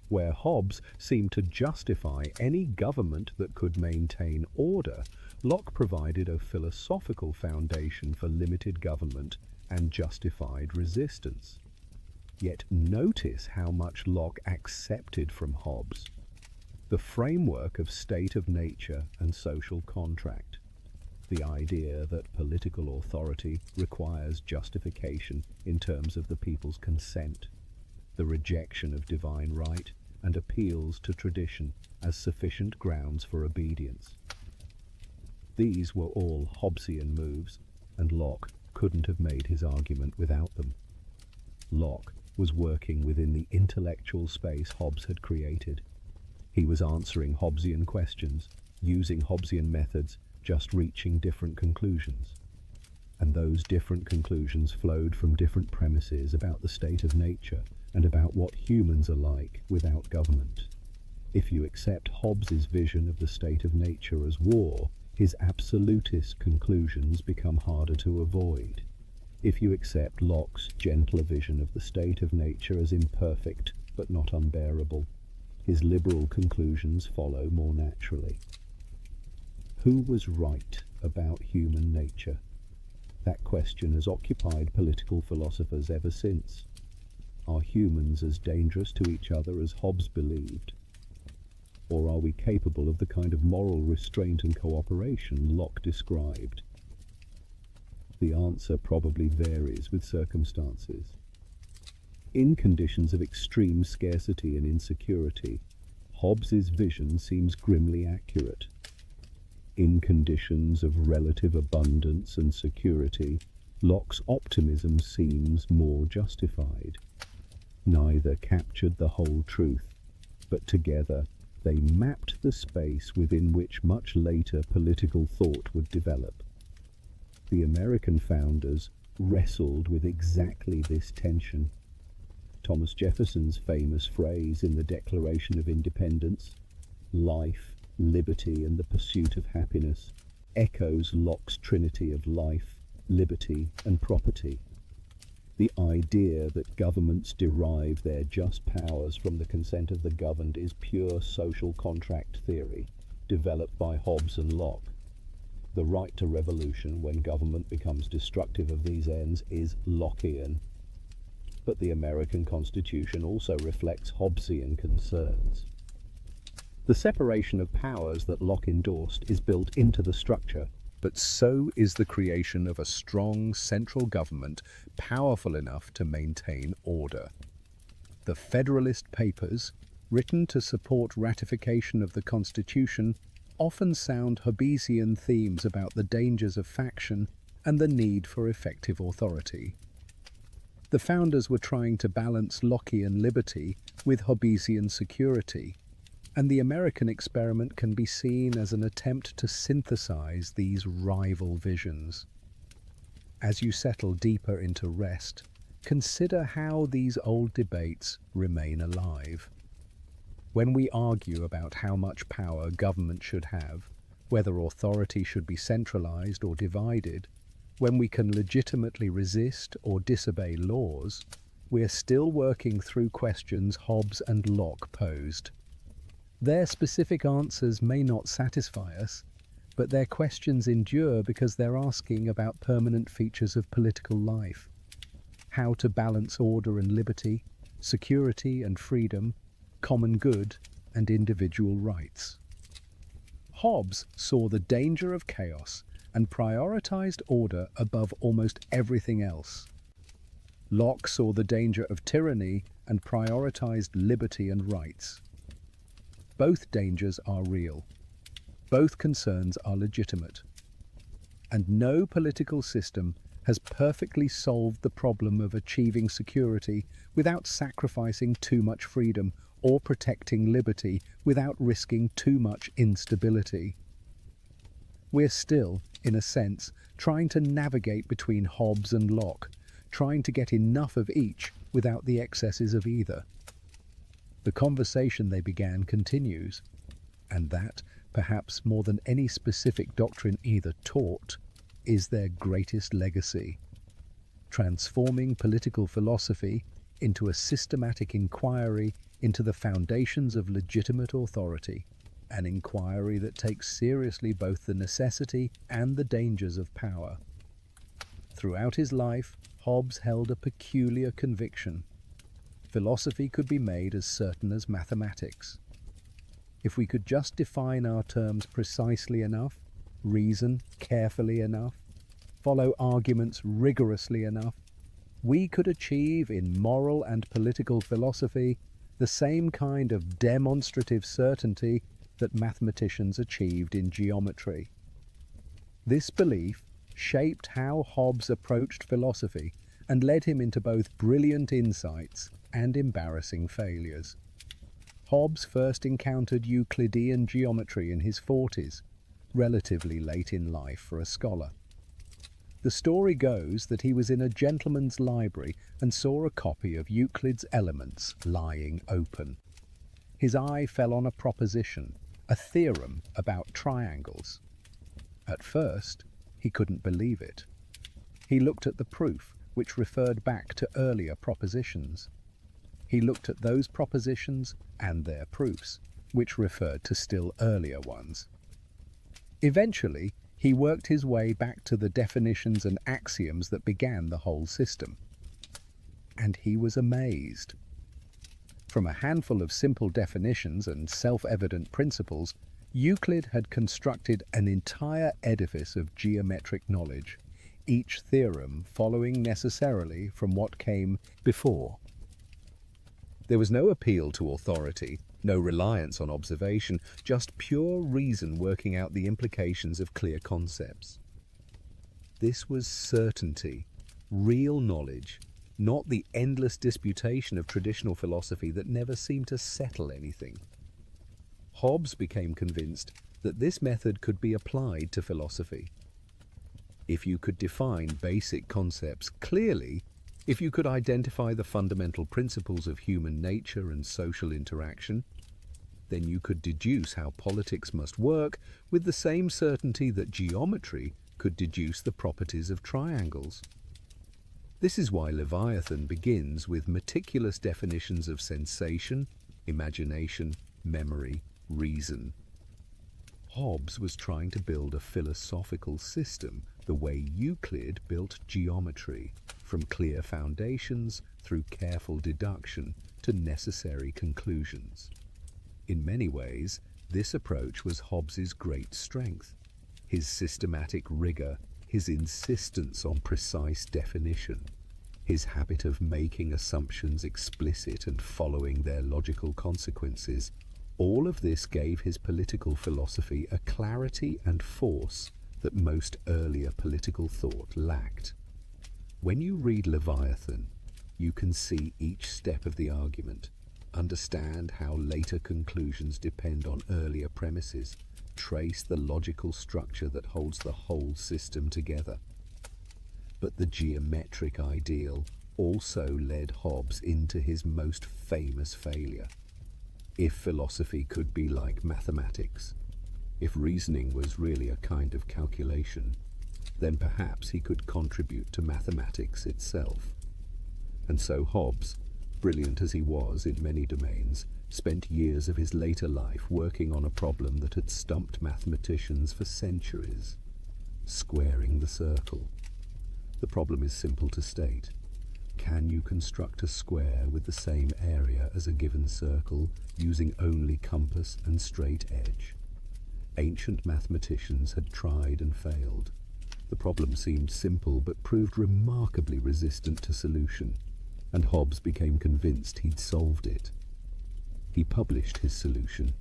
Where Hobbes seemed to justify any government that could maintain order, Locke provided a philosophical foundation for limited government and justified resistance. Yet notice how much Locke accepted from Hobbes: the framework of state of nature and social contract, the idea that political authority requires justification in terms of the people's consent, the rejection of divine right, and appeals to tradition as sufficient grounds for obedience. These were all Hobbesian moves, and Locke couldn't have made his argument without them. Locke was working within the intellectual space Hobbes had created. He was answering Hobbesian questions, using Hobbesian methods, just reaching different conclusions. And those different conclusions flowed from different premises about the state of nature and about what humans are like without government. If you accept Hobbes's vision of the state of nature as war, his absolutist conclusions become harder to avoid. If you accept Locke's gentler vision of the state of nature as imperfect but not unbearable, his liberal conclusions follow more naturally. Who was right about human nature? That question has occupied political philosophers ever since. Are humans as dangerous to each other as Hobbes believed? Or are we capable of the kind of moral restraint and cooperation Locke described? The answer probably varies with circumstances. In conditions of extreme scarcity and insecurity, Hobbes's vision seems grimly accurate. In conditions of relative abundance and security, Locke's optimism seems more justified. Neither captured the whole truth, but together they mapped the space within which much later political thought would develop. The American founders wrestled with exactly this tension. Thomas Jefferson's famous phrase in the Declaration of Independence, "Life, liberty, and the pursuit of happiness," echoes Locke's trinity of life, liberty, and property. The idea that governments derive their just powers from the consent of the governed is pure social contract theory, developed by Hobbes and Locke. The right to revolution when government becomes destructive of these ends is Lockean. But the American Constitution also reflects Hobbesian concerns. The separation of powers that Locke endorsed is built into the structure, but so is the creation of a strong central government powerful enough to maintain order. The Federalist Papers, written to support ratification of the Constitution, often sound Hobbesian themes about the dangers of faction and the need for effective authority. The founders were trying to balance Lockean liberty with Hobbesian security, and the American experiment can be seen as an attempt to synthesize these rival visions. As you settle deeper into rest, consider how these old debates remain alive. When we argue about how much power government should have, whether authority should be centralized or divided, when we can legitimately resist or disobey laws, we are still working through questions Hobbes and Locke posed. Their specific answers may not satisfy us, but their questions endure because they're asking about permanent features of political life, how to balance order and liberty, security and freedom, common good and individual rights. Hobbes saw the danger of chaos and prioritized order above almost everything else. Locke saw the danger of tyranny and prioritized liberty and rights. Both dangers are real. Both concerns are legitimate. And no political system has perfectly solved the problem of achieving security without sacrificing too much freedom or protecting liberty without risking too much instability. We're still, in a sense, trying to navigate between Hobbes and Locke, trying to get enough of each without the excesses of either. The conversation they began continues, and that, perhaps more than any specific doctrine either taught, is their greatest legacy. Transforming political philosophy into a systematic inquiry into the foundations of legitimate authority, an inquiry that takes seriously both the necessity and the dangers of power. Throughout his life, Hobbes held a peculiar conviction. Philosophy could be made as certain as mathematics. If we could just define our terms precisely enough, reason carefully enough, follow arguments rigorously enough, we could achieve in moral and political philosophy the same kind of demonstrative certainty that mathematicians achieved in geometry. This belief shaped how Hobbes approached philosophy and led him into both brilliant insights and embarrassing failures. Hobbes first encountered Euclidean geometry in his 40s, relatively late in life for a scholar. The story goes that he was in a gentleman's library and saw a copy of Euclid's Elements lying open. His eye fell on a proposition, a theorem about triangles. At first, he couldn't believe it. He looked at the proof, which referred back to earlier propositions. He looked at those propositions and their proofs, which referred to still earlier ones. Eventually, he worked his way back to the definitions and axioms that began the whole system. And he was amazed. From a handful of simple definitions and self-evident principles, Euclid had constructed an entire edifice of geometric knowledge, each theorem following necessarily from what came before. There was no appeal to authority, no reliance on observation, just pure reason working out the implications of clear concepts. This was certainty, real knowledge, not the endless disputation of traditional philosophy that never seemed to settle anything. Hobbes became convinced that this method could be applied to philosophy. If you could define basic concepts clearly, if you could identify the fundamental principles of human nature and social interaction, then you could deduce how politics must work with the same certainty that geometry could deduce the properties of triangles. This is why Leviathan begins with meticulous definitions of sensation, imagination, memory, reason. Hobbes was trying to build a philosophical system the way Euclid built geometry, from clear foundations through careful deduction to necessary conclusions. In many ways, this approach was Hobbes's great strength, his systematic rigor, his insistence on precise definition, his habit of making assumptions explicit and following their logical consequences, All of this gave his political philosophy a clarity and force that most earlier political thought lacked. When you read Leviathan, you can see each step of the argument, understand how later conclusions depend on earlier premises, trace the logical structure that holds the whole system together. But the geometric ideal also led Hobbes into his most famous failure. If philosophy could be like mathematics, if reasoning was really a kind of calculation, then perhaps he could contribute to mathematics itself. And so Hobbes, brilliant as he was in many domains, spent years of his later life working on a problem that had stumped mathematicians for centuries: squaring the circle. The problem is simple to state. Can you construct a square with the same area as a given circle using only compass and straight edge? Ancient mathematicians had tried and failed. The problem seemed simple but proved remarkably resistant to solution, and Hobbes became convinced he'd solved it. He published his solution.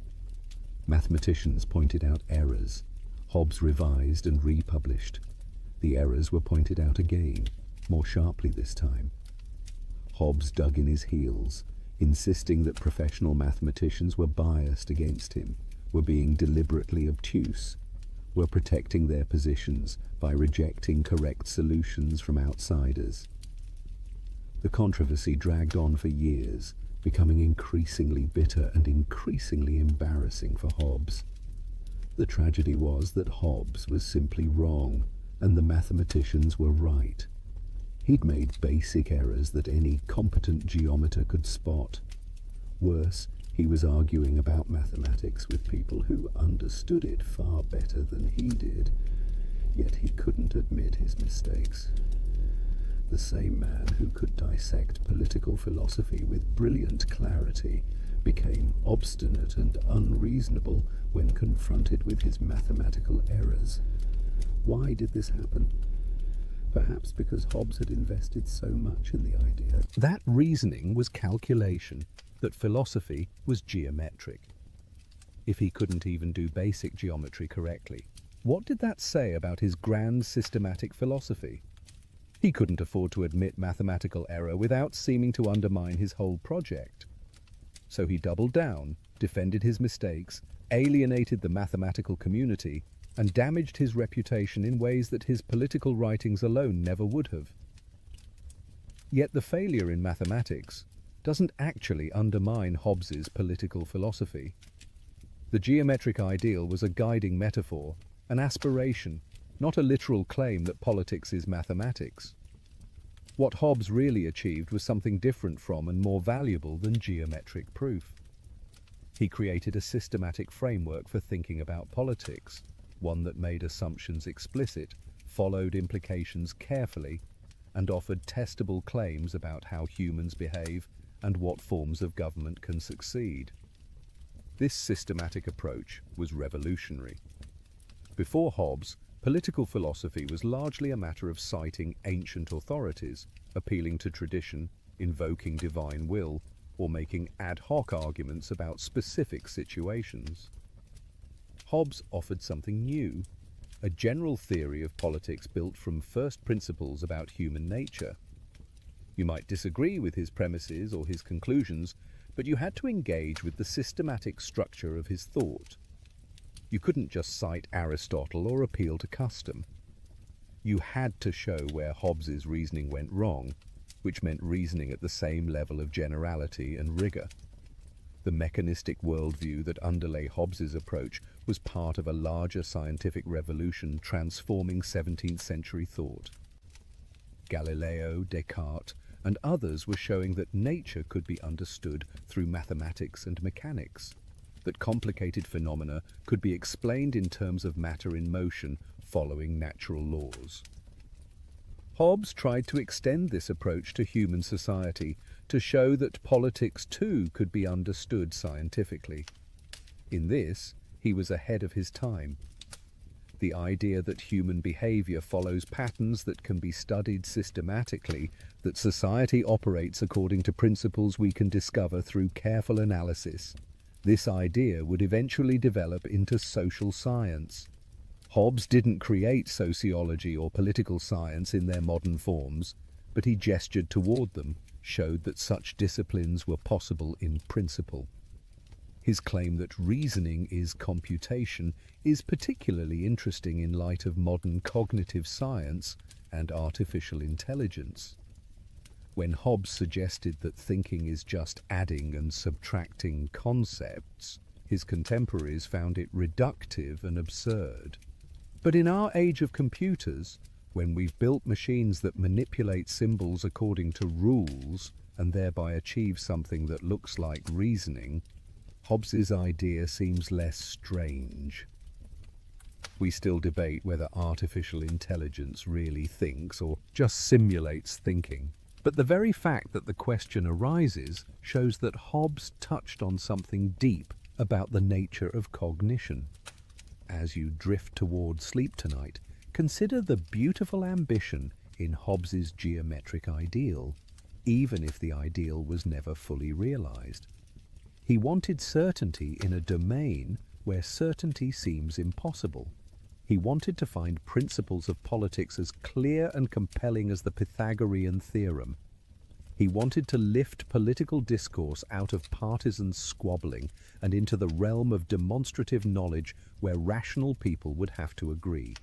Mathematicians pointed out errors. Hobbes revised and republished. The errors were pointed out again, more sharply this time. Hobbes dug in his heels, insisting that professional mathematicians were biased against him, were being deliberately obtuse, were protecting their positions by rejecting correct solutions from outsiders. The controversy dragged on for years, becoming increasingly bitter and increasingly embarrassing for Hobbes. The tragedy was that Hobbes was simply wrong, and the mathematicians were right. He'd made basic errors that any competent geometer could spot. Worse, he was arguing about mathematics with people who understood it far better than he did, yet he couldn't admit his mistakes. The same man who could dissect political philosophy with brilliant clarity became obstinate and unreasonable when confronted with his mathematical errors. Why did this happen? Perhaps because Hobbes had invested so much in the idea. That reasoning was calculation, that philosophy was geometric. If he couldn't even do basic geometry correctly, what did that say about his grand systematic philosophy? He couldn't afford to admit mathematical error without seeming to undermine his whole project. So he doubled down, defended his mistakes, alienated the mathematical community, and damaged his reputation in ways that his political writings alone never would have. Yet the failure in mathematics doesn't actually undermine Hobbes's political philosophy. The geometric ideal was a guiding metaphor, an aspiration, not a literal claim that politics is mathematics. What Hobbes really achieved was something different from and more valuable than geometric proof. He created a systematic framework for thinking about politics, one that made assumptions explicit, followed implications carefully, and offered testable claims about how humans behave and what forms of government can succeed. This systematic approach was revolutionary. Before Hobbes, political philosophy was largely a matter of citing ancient authorities, appealing to tradition, invoking divine will, or making ad hoc arguments about specific situations. Hobbes offered something new, a general theory of politics built from first principles about human nature. You might disagree with his premises or his conclusions, but you had to engage with the systematic structure of his thought. You couldn't just cite Aristotle or appeal to custom. You had to show where Hobbes's reasoning went wrong, which meant reasoning at the same level of generality and rigor. The mechanistic worldview that underlay Hobbes's approach was part of a larger scientific revolution transforming 17th century thought. Galileo, Descartes, and others were showing that nature could be understood through mathematics and mechanics, that complicated phenomena could be explained in terms of matter in motion following natural laws. Hobbes tried to extend this approach to human society to show that politics too could be understood scientifically. In this, he was ahead of his time. The idea that human behavior follows patterns that can be studied systematically, that society operates according to principles we can discover through careful analysis, This idea would eventually develop into social science. Hobbes didn't create sociology or political science in their modern forms, but he gestured toward them, showed that such disciplines were possible in principle. His claim that reasoning is computation is particularly interesting in light of modern cognitive science and artificial intelligence. When Hobbes suggested that thinking is just adding and subtracting concepts, his contemporaries found it reductive and absurd. But in our age of computers, when we've built machines that manipulate symbols according to rules and thereby achieve something that looks like reasoning, Hobbes's idea seems less strange. We still debate whether artificial intelligence really thinks or just simulates thinking. But the very fact that the question arises shows that Hobbes touched on something deep about the nature of cognition. As you drift toward sleep tonight, consider the beautiful ambition in Hobbes's geometric ideal, even if the ideal was never fully realized. He wanted certainty in a domain where certainty seems impossible. He wanted to find principles of politics as clear and compelling as the Pythagorean theorem. He wanted to lift political discourse out of partisan squabbling and into the realm of demonstrative knowledge where rational people would have to agree.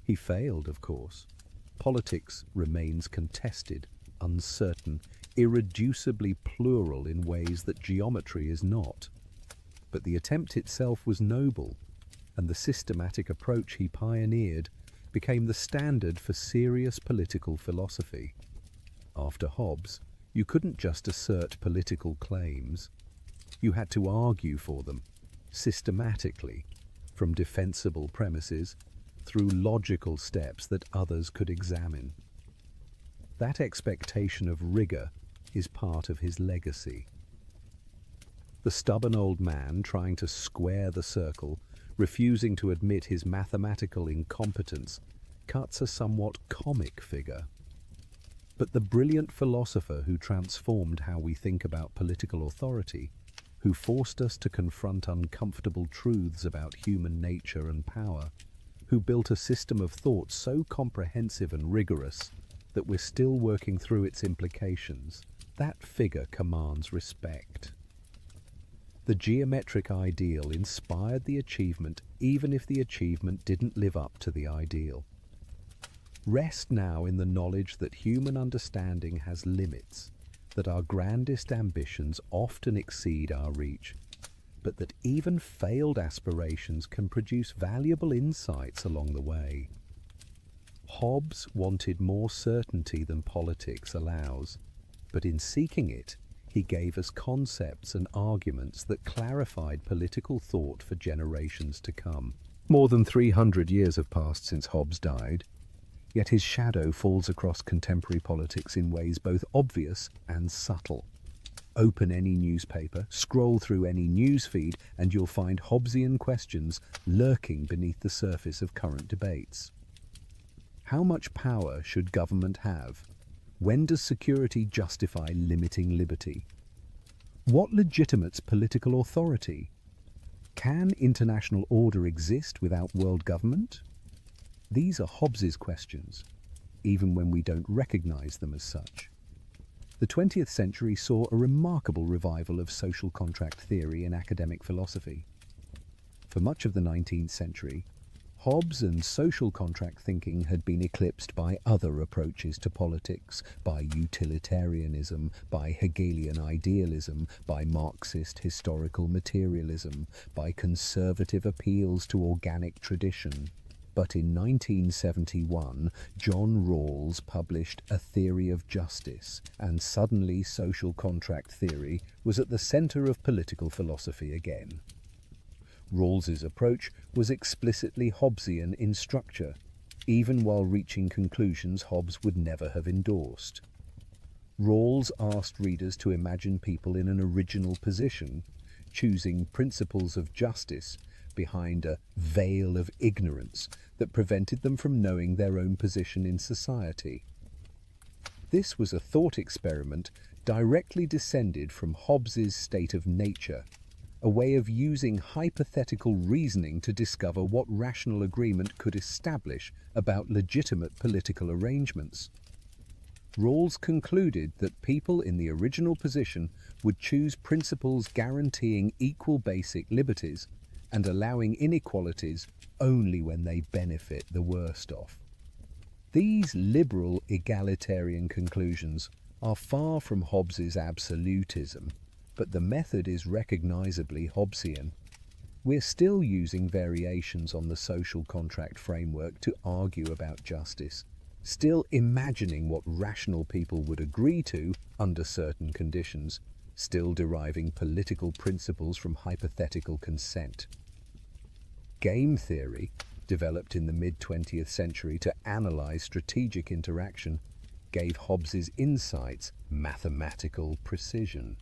He failed, of course. Politics remains contested, uncertain, irreducibly plural in ways that geometry is not. But the attempt itself was noble, and the systematic approach he pioneered became the standard for serious political philosophy. After Hobbes, you couldn't just assert political claims. You had to argue for them, systematically, from defensible premises through logical steps that others could examine. That expectation of rigor is part of his legacy. The stubborn old man trying to square the circle, refusing to admit his mathematical incompetence, cuts a somewhat comic figure. But the brilliant philosopher who transformed how we think about political authority, who forced us to confront uncomfortable truths about human nature and power, who built a system of thought so comprehensive and rigorous that we're still working through its implications, that figure commands respect. The geometric ideal inspired the achievement even if the achievement didn't live up to the ideal. Rest now in the knowledge that human understanding has limits, that our grandest ambitions often exceed our reach, but that even failed aspirations can produce valuable insights along the way. Hobbes wanted more certainty than politics allows, but in seeking it, he gave us concepts and arguments that clarified political thought for generations to come. More than 300 years have passed since Hobbes died, yet his shadow falls across contemporary politics in ways both obvious and subtle. Open any newspaper, scroll through any news feed, and you'll find Hobbesian questions lurking beneath the surface of current debates. How much power should government have? When does security justify limiting liberty? What legitimates political authority? Can international order exist without world government? These are Hobbes's questions, even when we don't recognize them as such. The 20th century saw a remarkable revival of social contract theory in academic philosophy. For much of the 19th century, Hobbes and social contract thinking had been eclipsed by other approaches to politics, by utilitarianism, by Hegelian idealism, by Marxist historical materialism, by conservative appeals to organic tradition. But in 1971, John Rawls published A Theory of Justice, and suddenly social contract theory was at the center of political philosophy again. Rawls's approach was explicitly Hobbesian in structure, even while reaching conclusions Hobbes would never have endorsed. Rawls asked readers to imagine people in an original position, choosing principles of justice behind a veil of ignorance that prevented them from knowing their own position in society. This was a thought experiment directly descended from Hobbes's state of nature, a way of using hypothetical reasoning to discover what rational agreement could establish about legitimate political arrangements. Rawls concluded that people in the original position would choose principles guaranteeing equal basic liberties and allowing inequalities only when they benefit the worst off. These liberal egalitarian conclusions are far from Hobbes's absolutism, but the method is recognizably Hobbesian. We're still using variations on the social contract framework to argue about justice, still imagining what rational people would agree to under certain conditions, still deriving political principles from hypothetical consent. Game theory, developed in the mid-20th century to analyze strategic interaction, gave Hobbes's insights mathematical precision.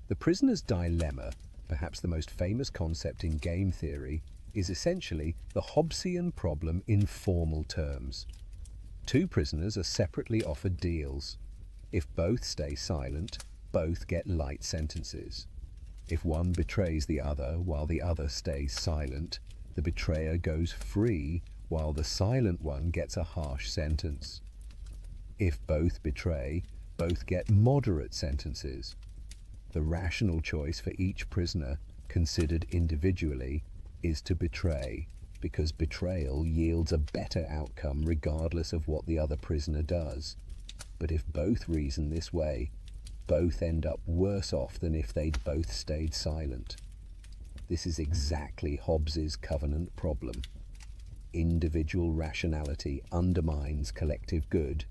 The prisoner's dilemma, perhaps the most famous concept in game theory, is essentially the Hobbesian problem in formal terms. Two prisoners are separately offered deals. If both stay silent, both get light sentences. If one betrays the other while the other stays silent, the betrayer goes free while the silent one gets a harsh sentence. If both betray, both get moderate sentences. The rational choice for each prisoner, considered individually, is to betray, because betrayal yields a better outcome regardless of what the other prisoner does. But if both reason this way, both end up worse off than if they'd both stayed silent. This is exactly Hobbes's covenant problem. Individual rationality undermines collective good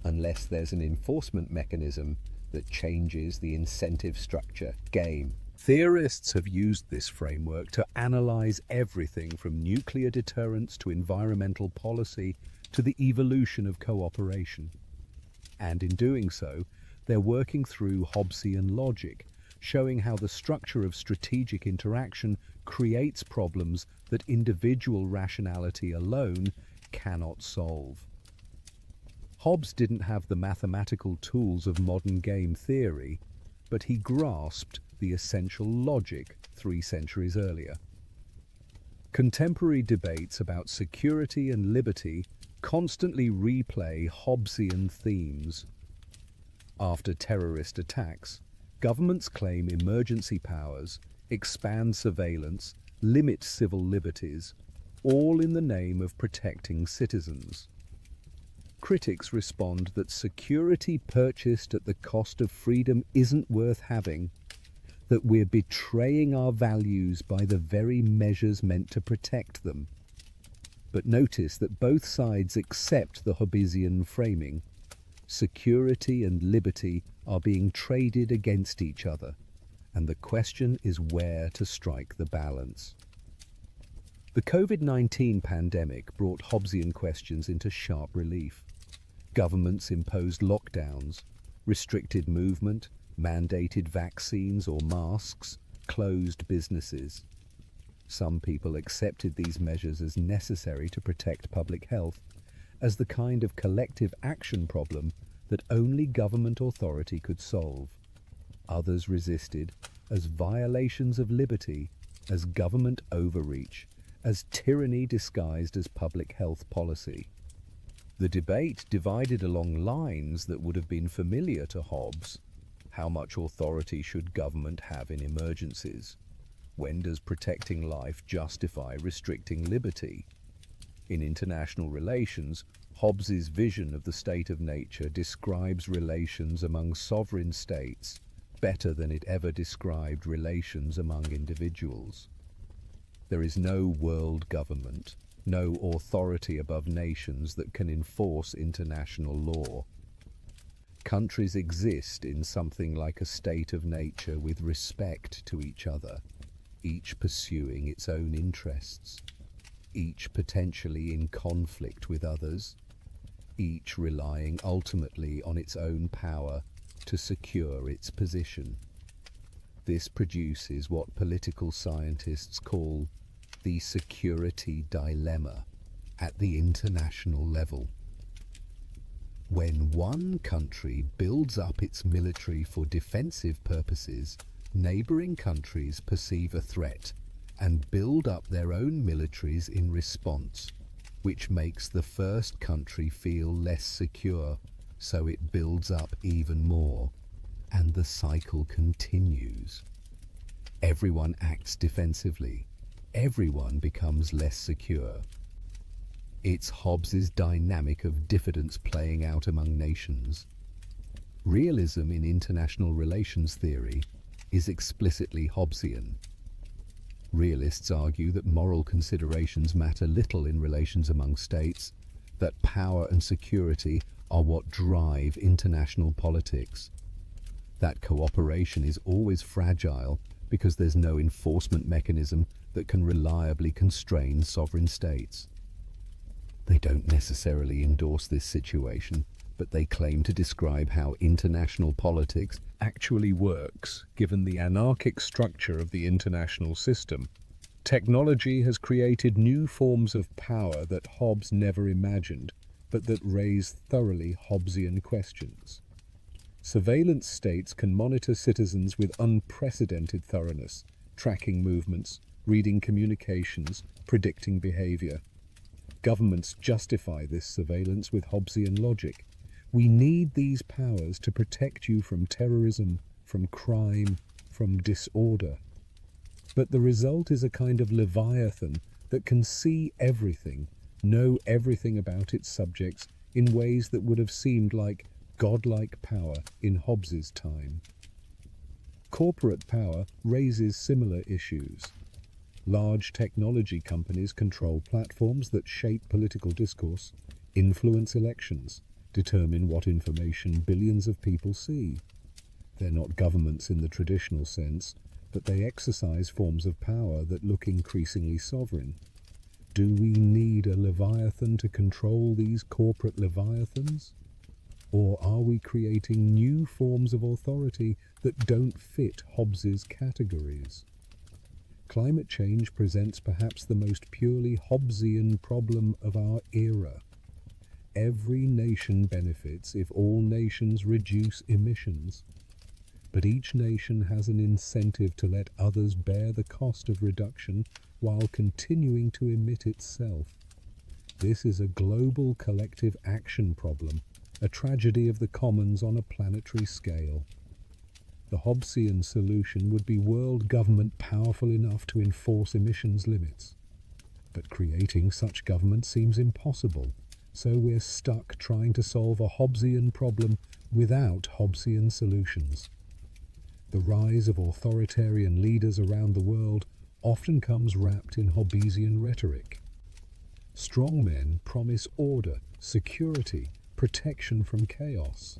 unless there's an enforcement mechanism that changes the incentive structure game. Theorists have used this framework to analyze everything from nuclear deterrence to environmental policy to the evolution of cooperation. And in doing so, they're working through Hobbesian logic, showing how the structure of strategic interaction creates problems that individual rationality alone cannot solve. Hobbes didn't have the mathematical tools of modern game theory, but he grasped the essential logic 3 centuries earlier. Contemporary debates about security and liberty constantly replay Hobbesian themes. After terrorist attacks, governments claim emergency powers, expand surveillance, limit civil liberties, all in the name of protecting citizens. Critics respond that security purchased at the cost of freedom isn't worth having, that we're betraying our values by the very measures meant to protect them. But notice that both sides accept the Hobbesian framing. Security and liberty are being traded against each other, and the question is where to strike the balance. The COVID-19 pandemic brought Hobbesian questions into sharp relief. Governments imposed lockdowns, restricted movement, mandated vaccines or masks, closed businesses. Some people accepted these measures as necessary to protect public health, as the kind of collective action problem that only government authority could solve. Others resisted as violations of liberty, as government overreach, as tyranny disguised as public health policy. The debate divided along lines that would have been familiar to Hobbes. How much authority should government have in emergencies? When does protecting life justify restricting liberty? In international relations, Hobbes's vision of the state of nature describes relations among sovereign states better than it ever described relations among individuals. There is no world government, no authority above nations that can enforce international law. Countries exist in something like a state of nature with respect to each other, each pursuing its own interests, each potentially in conflict with others, each relying ultimately on its own power to secure its position. This produces what political scientists call the security dilemma at the international level. When one country builds up its military for defensive purposes, neighboring countries perceive a threat and build up their own militaries in response, which makes the first country feel less secure, so it builds up even more, and the cycle continues. Everyone acts defensively. Everyone becomes less secure. It's Hobbes's dynamic of diffidence playing out among nations. Realism in international relations theory is explicitly Hobbesian. Realists argue that moral considerations matter little in relations among states, that power and security are what drive international politics, that cooperation is always fragile because there's no enforcement mechanism that can reliably constrain sovereign states. They don't necessarily endorse this situation, but they claim to describe how international politics actually works, given the anarchic structure of the international system. Technology has created new forms of power that Hobbes never imagined, but that raise thoroughly Hobbesian questions. Surveillance states can monitor citizens with unprecedented thoroughness, tracking movements, reading communications, predicting behavior. Governments justify this surveillance with Hobbesian logic. We need these powers to protect you from terrorism, from crime, from disorder. But the result is a kind of leviathan that can see everything, know everything about its subjects in ways that would have seemed like godlike power in Hobbes's time. Corporate power raises similar issues. Large technology companies control platforms that shape political discourse, influence elections, determine what information billions of people see. They're not governments in the traditional sense, but they exercise forms of power that look increasingly sovereign. Do we need a leviathan to control these corporate leviathans? Or are we creating new forms of authority that don't fit Hobbes's categories? Climate change presents perhaps the most purely Hobbesian problem of our era. Every nation benefits if all nations reduce emissions, but each nation has an incentive to let others bear the cost of reduction while continuing to emit itself. This is a global collective action problem, a tragedy of the commons on a planetary scale. The Hobbesian solution would be world government powerful enough to enforce emissions limits. But creating such government seems impossible, so we're stuck trying to solve a Hobbesian problem without Hobbesian solutions. The rise of authoritarian leaders around the world often comes wrapped in Hobbesian rhetoric. Strongmen promise order, security, protection from chaos.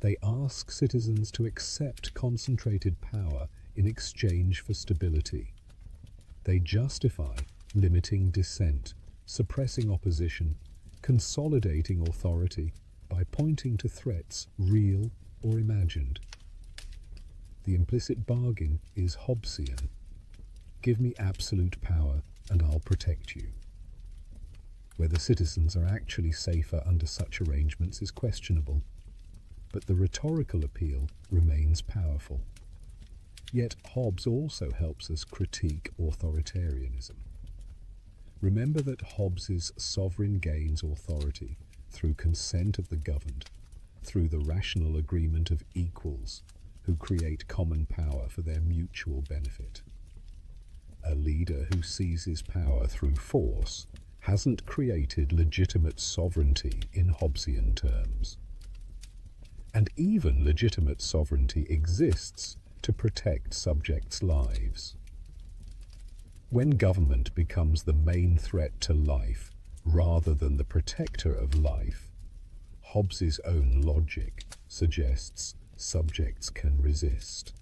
They ask citizens to accept concentrated power in exchange for stability. They justify limiting dissent, suppressing opposition, consolidating authority by pointing to threats, real or imagined. The implicit bargain is Hobbesian. Give me absolute power and I'll protect you. Whether citizens are actually safer under such arrangements is questionable, but the rhetorical appeal remains powerful. Yet Hobbes also helps us critique authoritarianism. Remember that Hobbes's sovereign gains authority through consent of the governed, through the rational agreement of equals who create common power for their mutual benefit. A leader who seizes power through force hasn't created legitimate sovereignty in Hobbesian terms. And even legitimate sovereignty exists to protect subjects' lives. When government becomes the main threat to life rather than the protector of life, Hobbes's own logic suggests subjects can resist.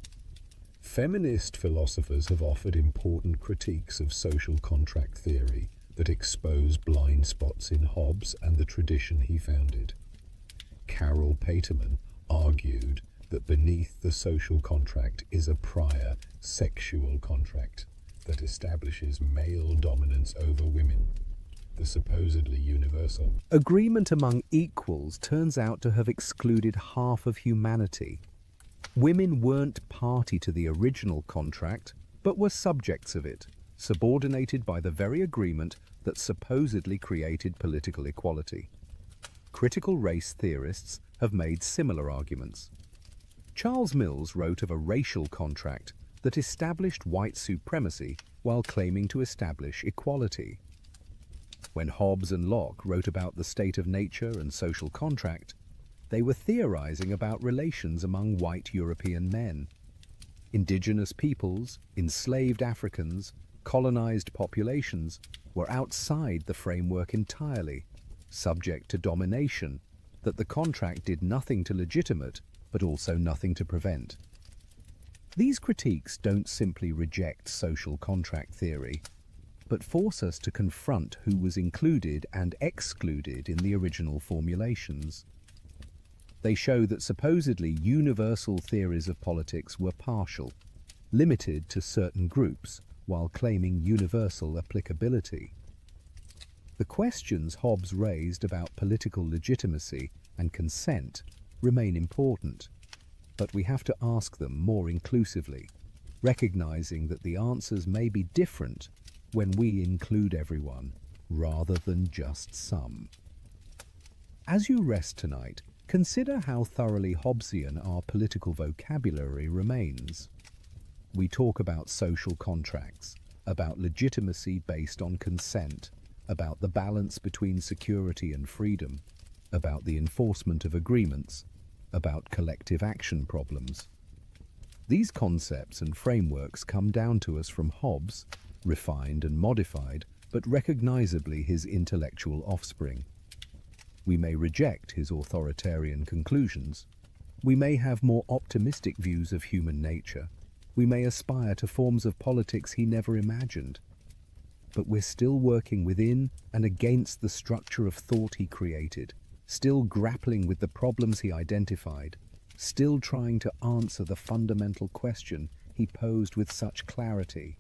Feminist philosophers have offered important critiques of social contract theory that expose blind spots in Hobbes and the tradition he founded. Carol Paterman argued that beneath the social contract is a prior sexual contract that establishes male dominance over women. the supposedly universal. Agreement among equals turns out to have excluded half of humanity. Women weren't party to the original contract, but were subjects of it, subordinated by the very agreement that supposedly created political equality. Critical race theorists have made similar arguments. Charles Mills wrote of a racial contract that established white supremacy while claiming to establish equality. When Hobbes and Locke wrote about the state of nature and social contract, they were theorizing about relations among white European men. Indigenous peoples, enslaved Africans, colonized populations were outside the framework entirely, subject to domination that the contract did nothing to legitimate, but also nothing to prevent. These critiques don't simply reject social contract theory, but force us to confront who was included and excluded in the original formulations. They show that supposedly universal theories of politics were partial, limited to certain groups, while claiming universal applicability. The questions Hobbes raised about political legitimacy and consent remain important, but we have to ask them more inclusively, recognizing that the answers may be different when we include everyone, rather than just some. As you rest tonight, consider how thoroughly Hobbesian our political vocabulary remains. We talk about social contracts, about legitimacy based on consent, about the balance between security and freedom, about the enforcement of agreements, about collective action problems. These concepts and frameworks come down to us from Hobbes, refined and modified, but recognizably his intellectual offspring. We may reject his authoritarian conclusions. We may have more optimistic views of human nature. We may aspire to forms of politics he never imagined. But we're still working within and against the structure of thought he created, still grappling with the problems he identified, still trying to answer the fundamental question he posed with such clarity.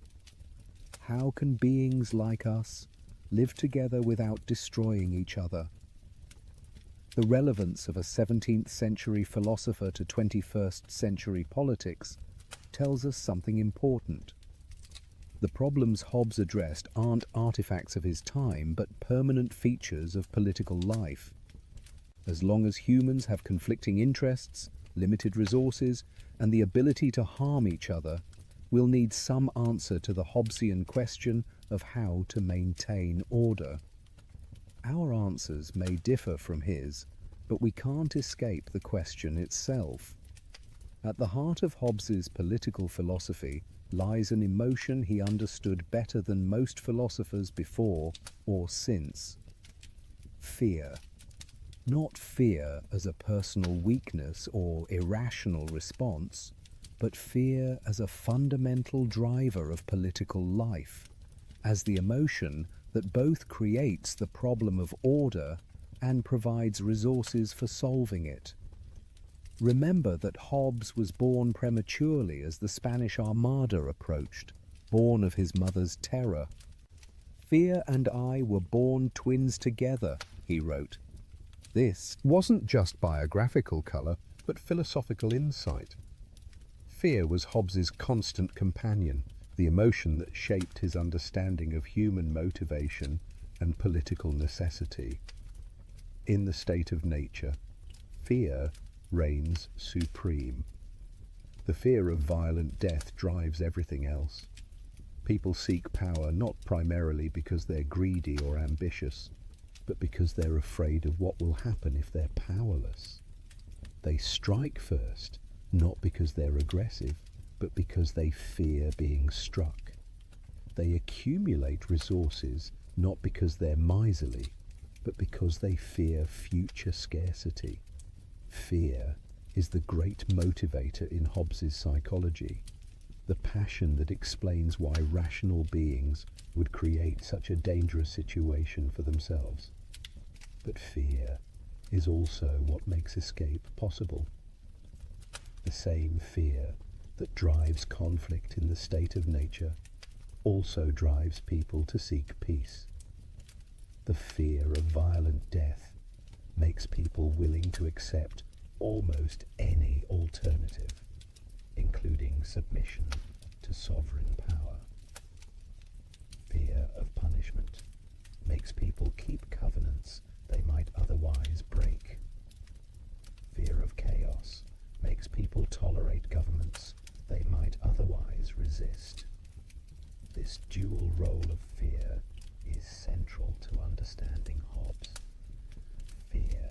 How can beings like us live together without destroying each other? The relevance of a 17th century philosopher to 21st century politics tells us something important. The problems Hobbes addressed aren't artifacts of his time, but permanent features of political life. As long as humans have conflicting interests, limited resources, and the ability to harm each other, we'll need some answer to the Hobbesian question of how to maintain order. Our answers may differ from his, but we can't escape the question itself. At the heart of Hobbes's political philosophy lies an emotion he understood better than most philosophers before or since. Fear. Not fear as a personal weakness or irrational response, but fear as a fundamental driver of political life, as the emotion that both creates the problem of order and provides resources for solving it. Remember that Hobbes was born prematurely as the Spanish Armada approached, born of his mother's terror. "Fear and I were born twins together," he wrote. This wasn't just biographical colour, but philosophical insight. Fear was Hobbes's constant companion, the emotion that shaped his understanding of human motivation and political necessity. In the state of nature, fear reigns supreme. The fear of violent death drives everything else. People seek power not primarily because they're greedy or ambitious, but because they're afraid of what will happen if they're powerless. They strike first, not because they're aggressive, but because they fear being struck. They accumulate resources not because they're miserly, but because they fear future scarcity. Fear is the great motivator in Hobbes's psychology, the passion that explains why rational beings would create such a dangerous situation for themselves. But fear is also what makes escape possible. The same fear that drives conflict in the state of nature also drives people to seek peace. The fear of violent death makes people willing to accept almost any alternative, including submission to sovereign power. Fear of punishment makes people keep covenants they might otherwise break. Fear of chaos makes people tolerate governments they might otherwise resist. This dual role of fear is central to understanding Hobbes. Fear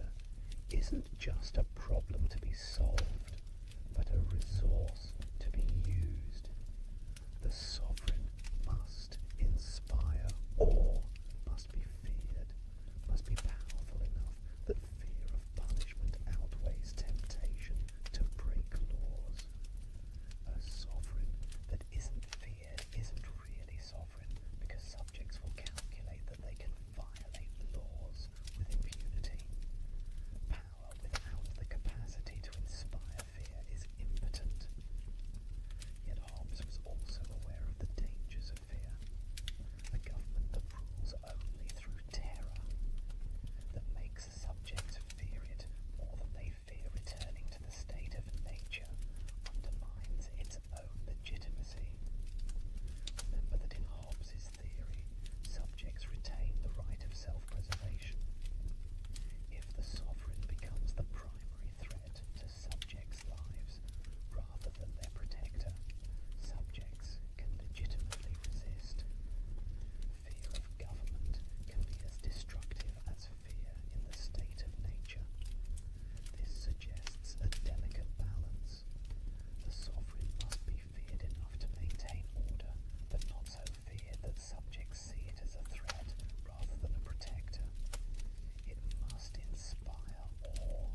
isn't just a problem to be solved, but a resource to be used. The sovereign must inspire awe, must be feared, must be powerful enough that fear of punishment outweighs temptation to break laws. A sovereign that isn't feared isn't really sovereign, because subjects will calculate that they can violate laws with impunity. Power without the capacity to inspire fear is impotent. Yet Hobbes was also aware of the dangers of fear. A government that rules only through terror, that makes subjects fear it more than they fear returning to the state of nature, undermines its own legitimacy. Remember that in Hobbes's theory, subjects retain the right of self-preservation. If the sovereign becomes the primary threat to subjects' lives rather than their protector, subjects can legitimately resist. Fear of government can be as destructive as fear in the state of nature. This suggests a delicate balance. The sovereign must be feared enough to maintain order, but not so feared that subjects see it as a threat rather than a protector. It must inspire awe,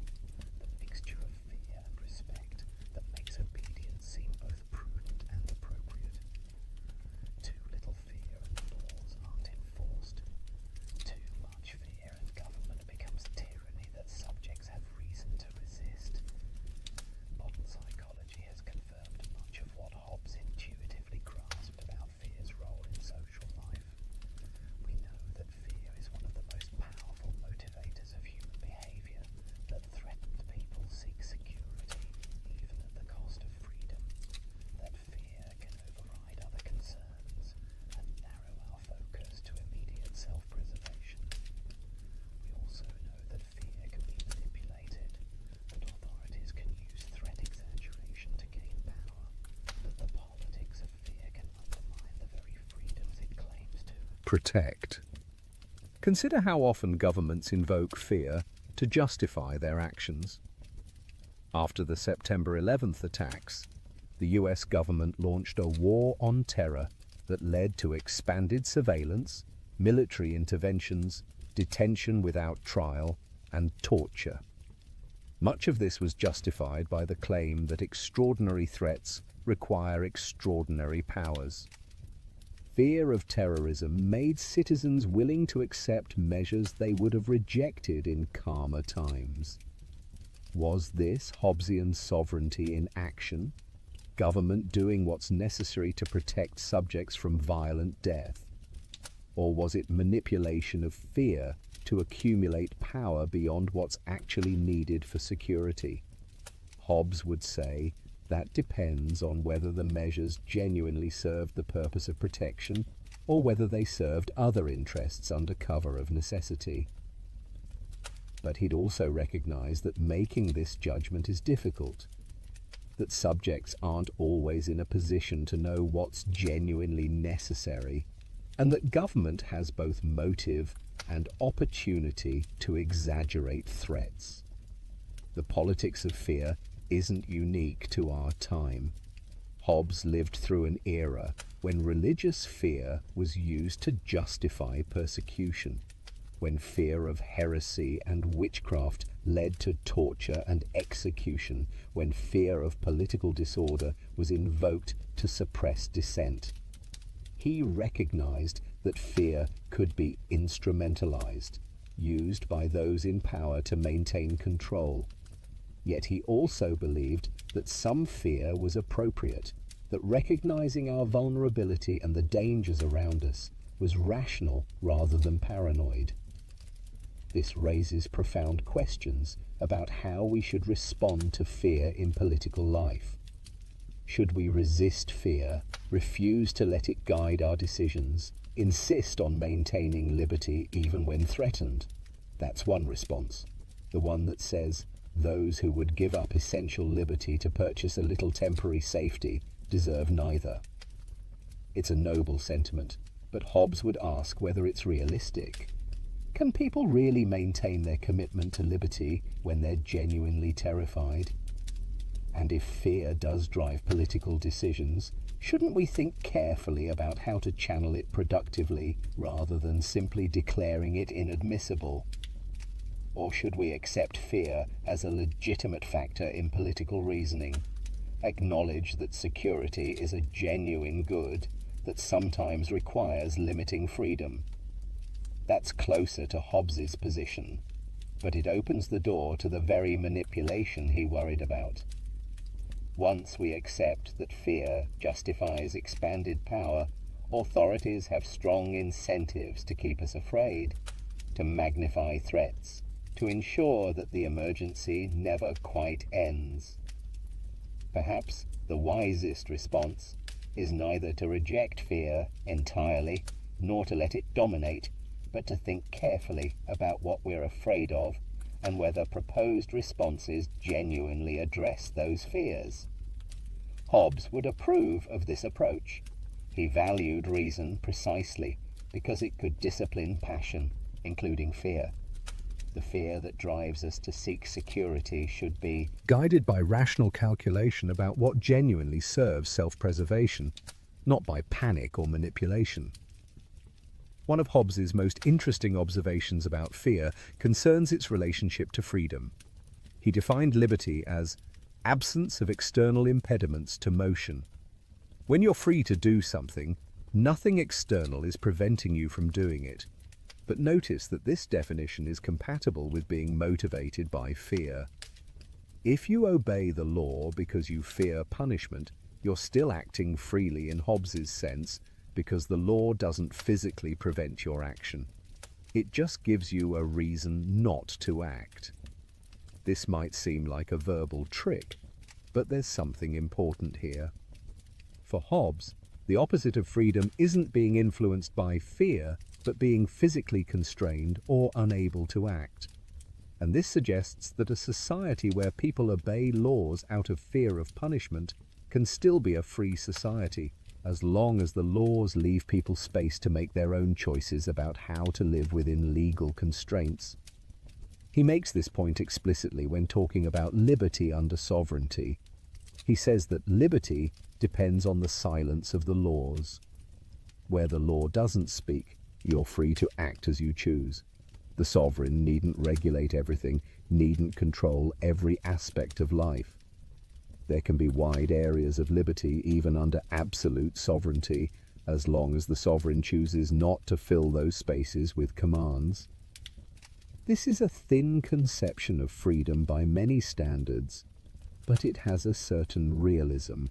the mixture of fear and respect that makes obedience seem both prudent and appropriate. Too little fear and laws aren't enforced. Too much fear and government becomes tyranny that subjects have reason to resist. Modern psychology has confirmed much of what Hobbes intuitively grasped about fear's role in social life. We know that fear is one of the most powerful motivators of human behavior, that threatened people seek security even at the cost of freedom, that fear can override other concerns and narrow our focus to immediate self-preservation. We also know that fear can be manipulated, that authorities can use threat exaggeration to gain power, that the politics of fear can undermine the very freedoms it claims to Protect. Consider how often governments invoke fear to justify their actions. After the September 11th attacks, the US government launched a war on terror that led to expanded surveillance, military interventions, detention without trial, and torture. Much of this was justified by the claim that extraordinary threats require extraordinary powers. Fear of terrorism made citizens willing to accept measures they would have rejected in calmer times. Was this Hobbesian sovereignty in action? Government doing what's necessary to protect subjects from violent death? Or was it manipulation of fear to accumulate power beyond what's actually needed for security? Hobbes would say that depends on whether the measures genuinely served the purpose of protection or whether they served other interests under cover of necessity. But he'd also recognize that making this judgment is difficult, that subjects aren't always in a position to know what's genuinely necessary, and that government has both motive and opportunity to exaggerate threats. The politics of fear isn't unique to our time. Hobbes lived through an era when religious fear was used to justify persecution, when fear of heresy and witchcraft led to torture and execution, when fear of political disorder was invoked to suppress dissent. He recognized that fear could be instrumentalized, used by those in power to maintain control. Yet he also believed that some fear was appropriate, that recognizing our vulnerability and the dangers around us was rational rather than paranoid. This raises profound questions about how we should respond to fear in political life. Should we resist fear, refuse to let it guide our decisions, insist on maintaining liberty even when threatened? That's one response, the one that says those who would give up essential liberty to purchase a little temporary safety deserve neither. It's a noble sentiment, but Hobbes would ask whether it's realistic. Can people really maintain their commitment to liberty when they're genuinely terrified? And if fear does drive political decisions, shouldn't we think carefully about how to channel it productively rather than simply declaring it inadmissible? Or should we accept fear as a legitimate factor in political reasoning, acknowledge that security is a genuine good that sometimes requires limiting freedom? That's closer to Hobbes's position, but it opens the door to the very manipulation he worried about. Once we accept that fear justifies expanded power, authorities have strong incentives to keep us afraid, to magnify threats, to ensure that the emergency never quite ends. Perhaps the wisest response is neither to reject fear entirely, nor to let it dominate, but to think carefully about what we're afraid of and whether proposed responses genuinely address those fears. Hobbes would approve of this approach. He valued reason precisely because it could discipline passion, including fear. The fear that drives us to seek security should be guided by rational calculation about what genuinely serves self-preservation, not by panic or manipulation. One of Hobbes's most interesting observations about fear concerns its relationship to freedom. He defined liberty as absence of external impediments to motion. When you're free to do something, nothing external is preventing you from doing it. But notice that this definition is compatible with being motivated by fear. If you obey the law because you fear punishment, you're still acting freely in Hobbes's sense because the law doesn't physically prevent your action. It just gives you a reason not to act. This might seem like a verbal trick, but there's something important here. For Hobbes, the opposite of freedom isn't being influenced by fear, but being physically constrained or unable to act. And this suggests that a society where people obey laws out of fear of punishment can still be a free society, as long as the laws leave people space to make their own choices about how to live within legal constraints. He makes this point explicitly when talking about liberty under sovereignty. He says that liberty depends on the silence of the laws. Where the law doesn't speak, you're free to act as you choose. The sovereign needn't regulate everything, needn't control every aspect of life. There can be wide areas of liberty even under absolute sovereignty, as long as the sovereign chooses not to fill those spaces with commands. This is a thin conception of freedom by many standards, but it has a certain realism.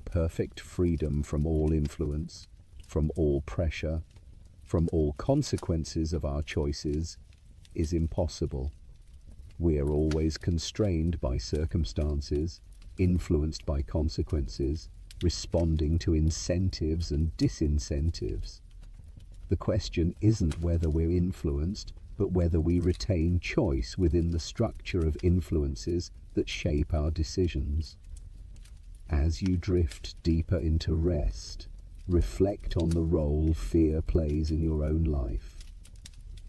Perfect freedom from all influence, from all pressure, from all consequences of our choices is impossible. We are always constrained by circumstances, influenced by consequences, responding to incentives and disincentives. The question isn't whether we're influenced, but whether we retain choice within the structure of influences that shape our decisions. As you drift deeper into rest, reflect on the role fear plays in your own life.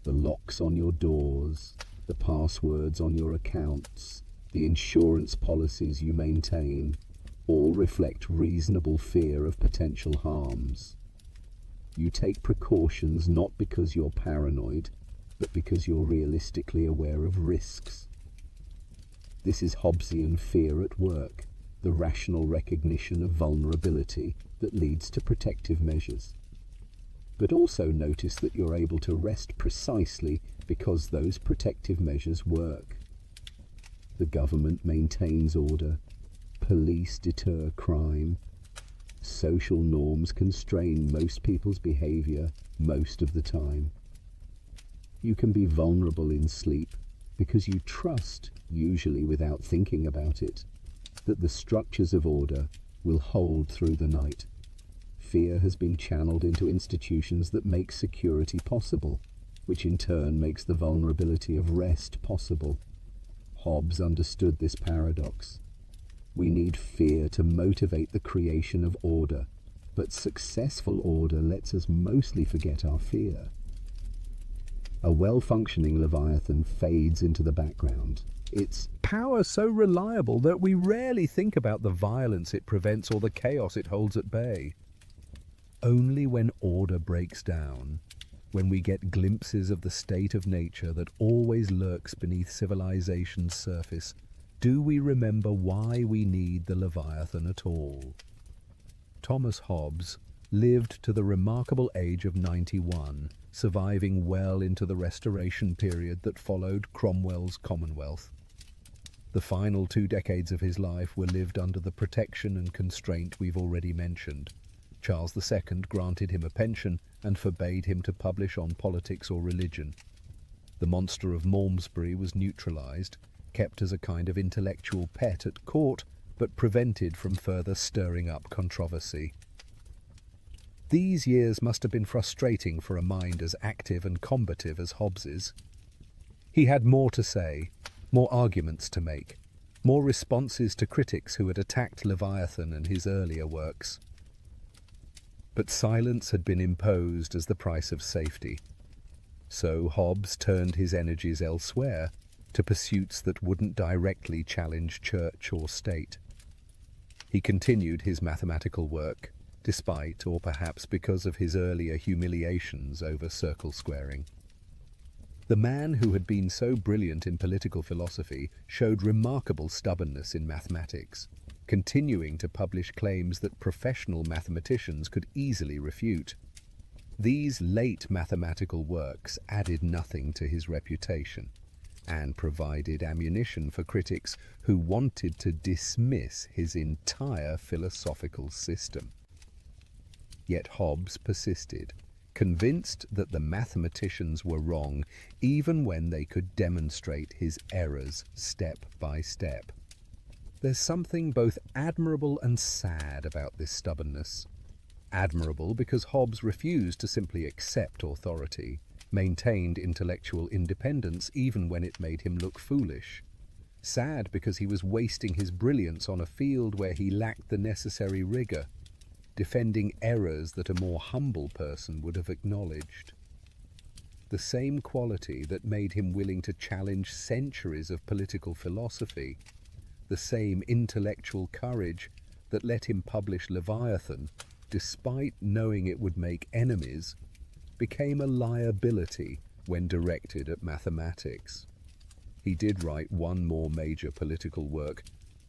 The locks on your doors, the passwords on your accounts, the insurance policies you maintain, all reflect reasonable fear of potential harms. You take precautions not because you're paranoid, but because you're realistically aware of risks. This is Hobbesian fear at work, the rational recognition of vulnerability that leads to protective measures. But also notice that you're able to rest precisely because those protective measures work. The government maintains order, police deter crime, social norms constrain most people's behavior most of the time. You can be vulnerable in sleep because you trust, usually without thinking about it, that the structures of order will hold through the night. Fear has been channeled into institutions that make security possible, which in turn makes the vulnerability of rest possible. Hobbes understood this paradox. We need fear to motivate the creation of order, but successful order lets us mostly forget our fear. A well-functioning Leviathan fades into the background. Its Power so reliable that we rarely think about the violence it prevents or the chaos it holds at bay. Only when order breaks down, when we get glimpses of the state of nature that always lurks beneath civilization's surface, do we remember why we need the Leviathan at all. Thomas Hobbes lived to the remarkable age of 91, surviving well into the Restoration period that followed Cromwell's Commonwealth. The final 2 decades of his life were lived under the protection and constraint we've already mentioned. Charles II granted him a pension and forbade him to publish on politics or religion. The monster of Malmesbury was neutralized, kept as a kind of intellectual pet at court, but prevented from further stirring up controversy. These years must have been frustrating for a mind as active and combative as Hobbes's. He had more to say, more arguments to make, more responses to critics who had attacked Leviathan and his earlier works. But silence had been imposed as the price of safety. So Hobbes turned his energies elsewhere, to pursuits that wouldn't directly challenge church or state. He continued his mathematical work, despite, or perhaps because of his earlier humiliations over circle squaring. The man who had been so brilliant in political philosophy showed remarkable stubbornness in mathematics, continuing to publish claims that professional mathematicians could easily refute. These late mathematical works added nothing to his reputation, and provided ammunition for critics who wanted to dismiss his entire philosophical system. Yet Hobbes persisted, convinced that the mathematicians were wrong, even when they could demonstrate his errors step by step. There's something both admirable and sad about this stubbornness. Admirable because Hobbes refused to simply accept authority, maintained intellectual independence even when it made him look foolish. Sad because he was wasting his brilliance on a field where he lacked the necessary rigor, defending errors that a more humble person would have acknowledged. The same quality that made him willing to challenge centuries of political philosophy, the same intellectual courage that let him publish Leviathan, despite knowing it would make enemies, became a liability when directed at mathematics. He did write one more major political work,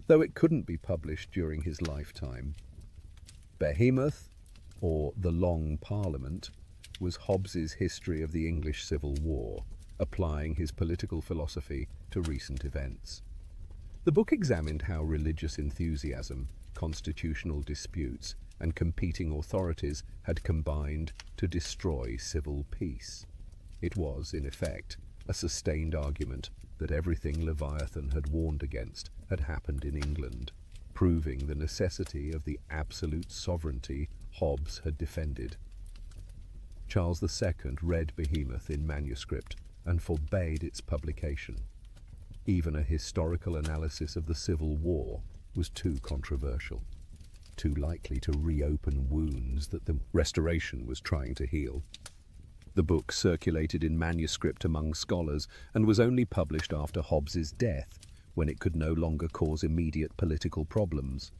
though it couldn't be published during his lifetime. Behemoth, or The Long Parliament, was Hobbes's history of the English Civil War, applying his political philosophy to recent events. The book examined how religious enthusiasm, constitutional disputes, and competing authorities had combined to destroy civil peace. It was, in effect, a sustained argument that everything Leviathan had warned against had happened in England, proving the necessity of the absolute sovereignty Hobbes had defended. Charles II read Behemoth in manuscript and forbade its publication. Even a historical analysis of the Civil War was too controversial, too likely to reopen wounds that the Restoration was trying to heal. The book circulated in manuscript among scholars and was only published after Hobbes's death, when it could no longer cause immediate political problems.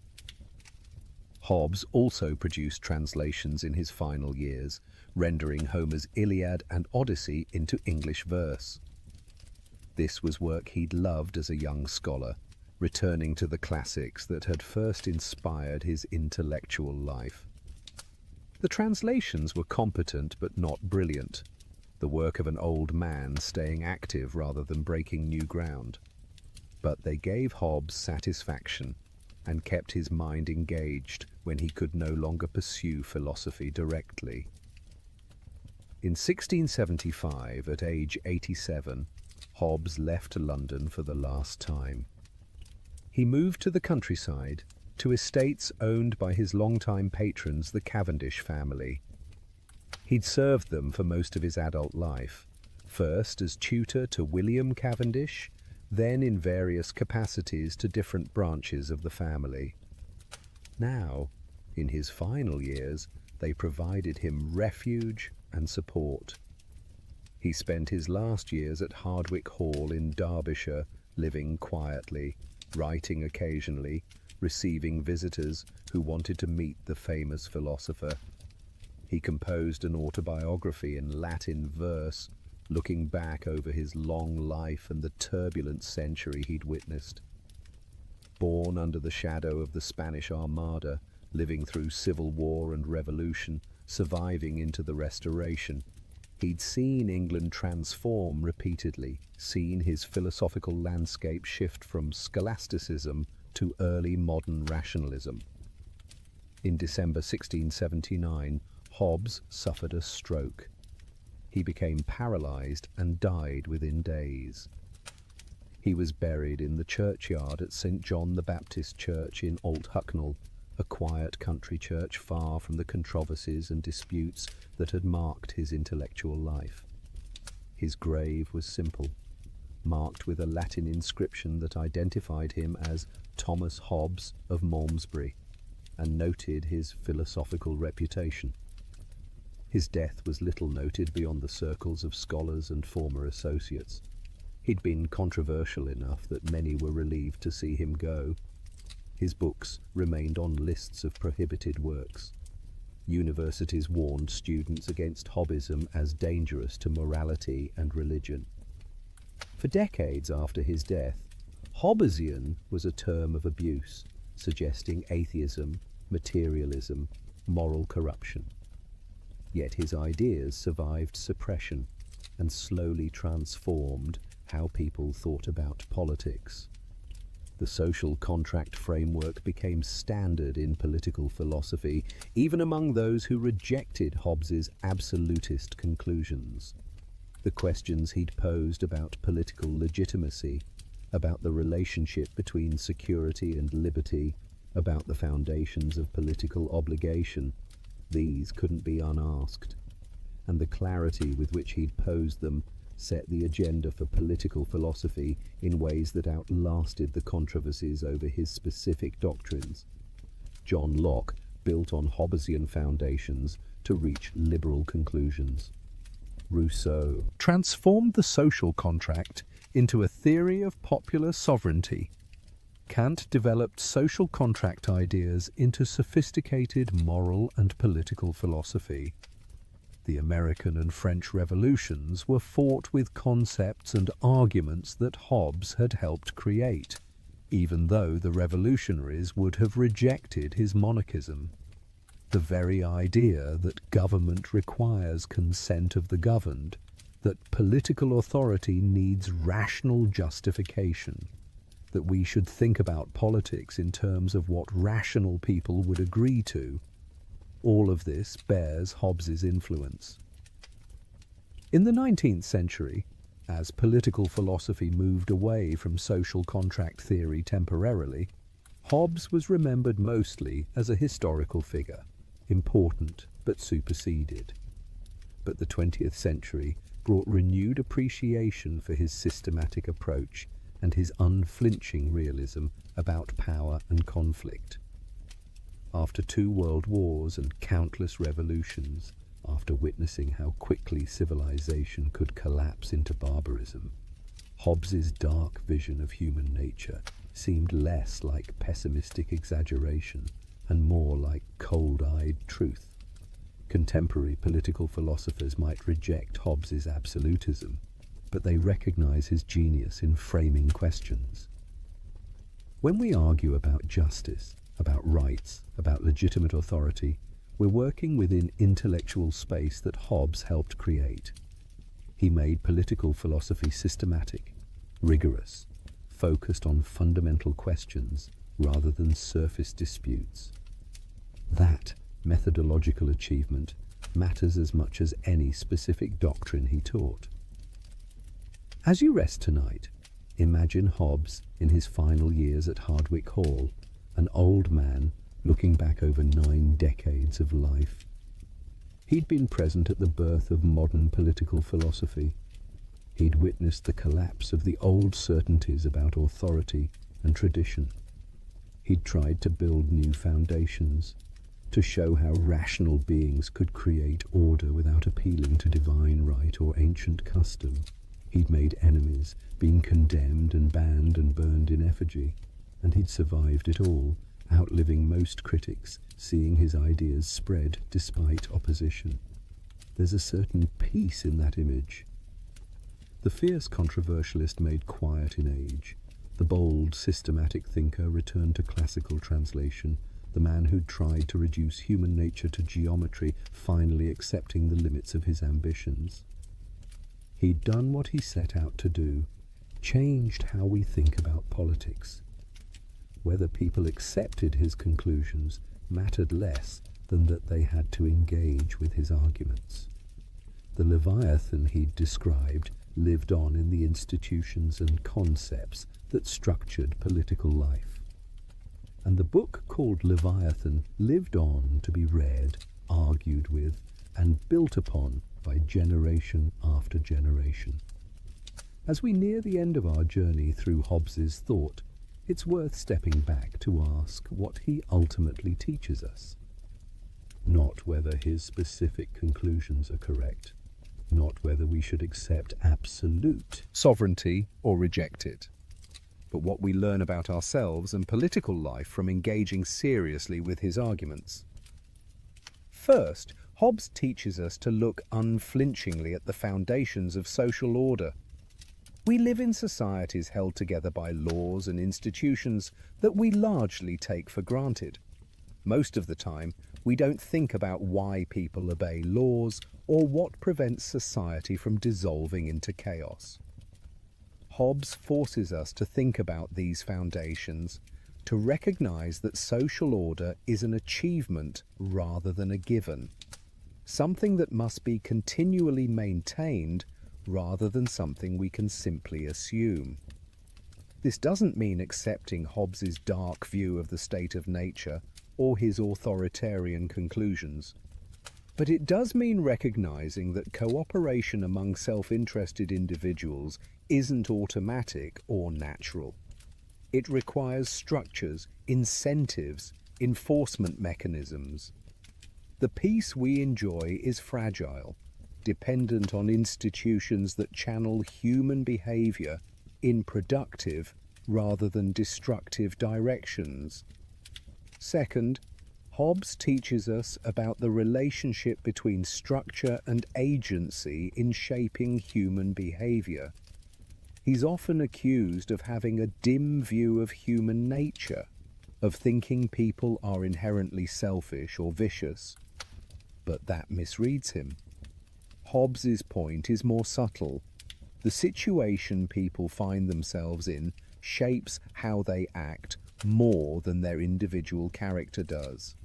Hobbes also produced translations in his final years, rendering Homer's Iliad and Odyssey into English verse. This was work he'd loved as a young scholar, returning to the classics that had first inspired his intellectual life. The translations were competent but not brilliant, the work of an old man staying active rather than breaking new ground. But they gave Hobbes satisfaction and kept his mind engaged when he could no longer pursue philosophy directly. In 1675, at age 87, Hobbes left London for the last time. He moved to the countryside, to estates owned by his longtime patrons, the Cavendish family. He'd served them for most of his adult life, first as tutor to William Cavendish, then in various capacities to different branches of the family. Now, in his final years, they provided him refuge and support. He spent his last years at Hardwicke Hall in Derbyshire, living quietly, writing occasionally, receiving visitors who wanted to meet the famous philosopher. He composed an autobiography in Latin verse, looking back over his long life and the turbulent century he'd witnessed. Born under the shadow of the Spanish Armada, living through civil war and revolution, surviving into the Restoration, he'd seen England transform repeatedly, seen his philosophical landscape shift from scholasticism to early modern rationalism. In December 1679, Hobbes suffered a stroke. He became paralyzed and died within days. He was buried in the churchyard at St. John the Baptist Church in Old Hucknall, a quiet country church far from the controversies and disputes that had marked his intellectual life. His grave was simple, marked with a Latin inscription that identified him as Thomas Hobbes of Malmesbury and noted his philosophical reputation. His death was little noted beyond the circles of scholars and former associates. He'd been controversial enough that many were relieved to see him go. His books remained on lists of prohibited works. Universities warned students against Hobbesism as dangerous to morality and religion. For decades after his death, Hobbesian was a term of abuse, suggesting atheism, materialism, moral corruption. Yet his ideas survived suppression and slowly transformed how people thought about politics. The social contract framework became standard in political philosophy, even among those who rejected Hobbes's absolutist conclusions. The questions he'd posed about political legitimacy, about the relationship between security and liberty, about the foundations of political obligation, these couldn't be unasked, and the clarity with which he'd posed them set the agenda for political philosophy in ways that outlasted the controversies over his specific doctrines. John Locke built on Hobbesian foundations to reach liberal conclusions. Rousseau transformed the social contract into a theory of popular sovereignty. Kant developed social contract ideas into sophisticated moral and political philosophy. The American and French revolutions were fought with concepts and arguments that Hobbes had helped create, even though the revolutionaries would have rejected his monarchism. The very idea that government requires consent of the governed, that political authority needs rational justification, that we should think about politics in terms of what rational people would agree to, all of this bears Hobbes's influence. In the 19th century, as political philosophy moved away from social contract theory temporarily, Hobbes was remembered mostly as a historical figure, important but superseded. But the 20th century brought renewed appreciation for his systematic approach and his unflinching realism about power and conflict. After 2 world wars and countless revolutions, after witnessing how quickly civilization could collapse into barbarism, Hobbes's dark vision of human nature seemed less like pessimistic exaggeration and more like cold-eyed truth. Contemporary political philosophers might reject Hobbes's absolutism, but they recognize his genius in framing questions. When we argue about justice, about rights, about legitimate authority, we're working within intellectual space that Hobbes helped create. He made political philosophy systematic, rigorous, focused on fundamental questions rather than surface disputes. That methodological achievement matters as much as any specific doctrine he taught. As you rest tonight, imagine Hobbes in his final years at Hardwick Hall, an old man looking back over 9 decades of life. He'd been present at the birth of modern political philosophy. He'd witnessed the collapse of the old certainties about authority and tradition. He'd tried to build new foundations, to show how rational beings could create order without appealing to divine right or ancient custom. He'd made enemies, been condemned and banned and burned in effigy, and he'd survived it all, outliving most critics, seeing his ideas spread despite opposition. There's a certain peace in that image. The fierce controversialist made quiet in age. The bold, systematic thinker returned to classical translation, the man who'd tried to reduce human nature to geometry, finally accepting the limits of his ambitions. He'd done what he set out to do, changed how we think about politics. Whether people accepted his conclusions mattered less than that they had to engage with his arguments. The Leviathan he'd described lived on in the institutions and concepts that structured political life. And the book called Leviathan lived on to be read, argued with, and built upon by generation after generation. As we near the end of our journey through Hobbes's thought, it's worth stepping back to ask what he ultimately teaches us. Not whether his specific conclusions are correct, not whether we should accept absolute sovereignty or reject it, but what we learn about ourselves and political life from engaging seriously with his arguments. First, Hobbes teaches us to look unflinchingly at the foundations of social order. We live in societies held together by laws and institutions that we largely take for granted. Most of the time, we don't think about why people obey laws or what prevents society from dissolving into chaos. Hobbes forces us to think about these foundations, to recognize that social order is an achievement rather than a given, something that must be continually maintained rather than something we can simply assume. This doesn't mean accepting Hobbes's dark view of the state of nature or his authoritarian conclusions, but it does mean recognizing that cooperation among self-interested individuals isn't automatic or natural. It requires structures, incentives, enforcement mechanisms. The peace we enjoy is fragile, dependent on institutions that channel human behavior in productive rather than destructive directions. Second, Hobbes teaches us about the relationship between structure and agency in shaping human behavior. He's often accused of having a dim view of human nature, of thinking people are inherently selfish or vicious, but that misreads him. Hobbes's point is more subtle. The situation people find themselves in shapes how they act more than their individual character does.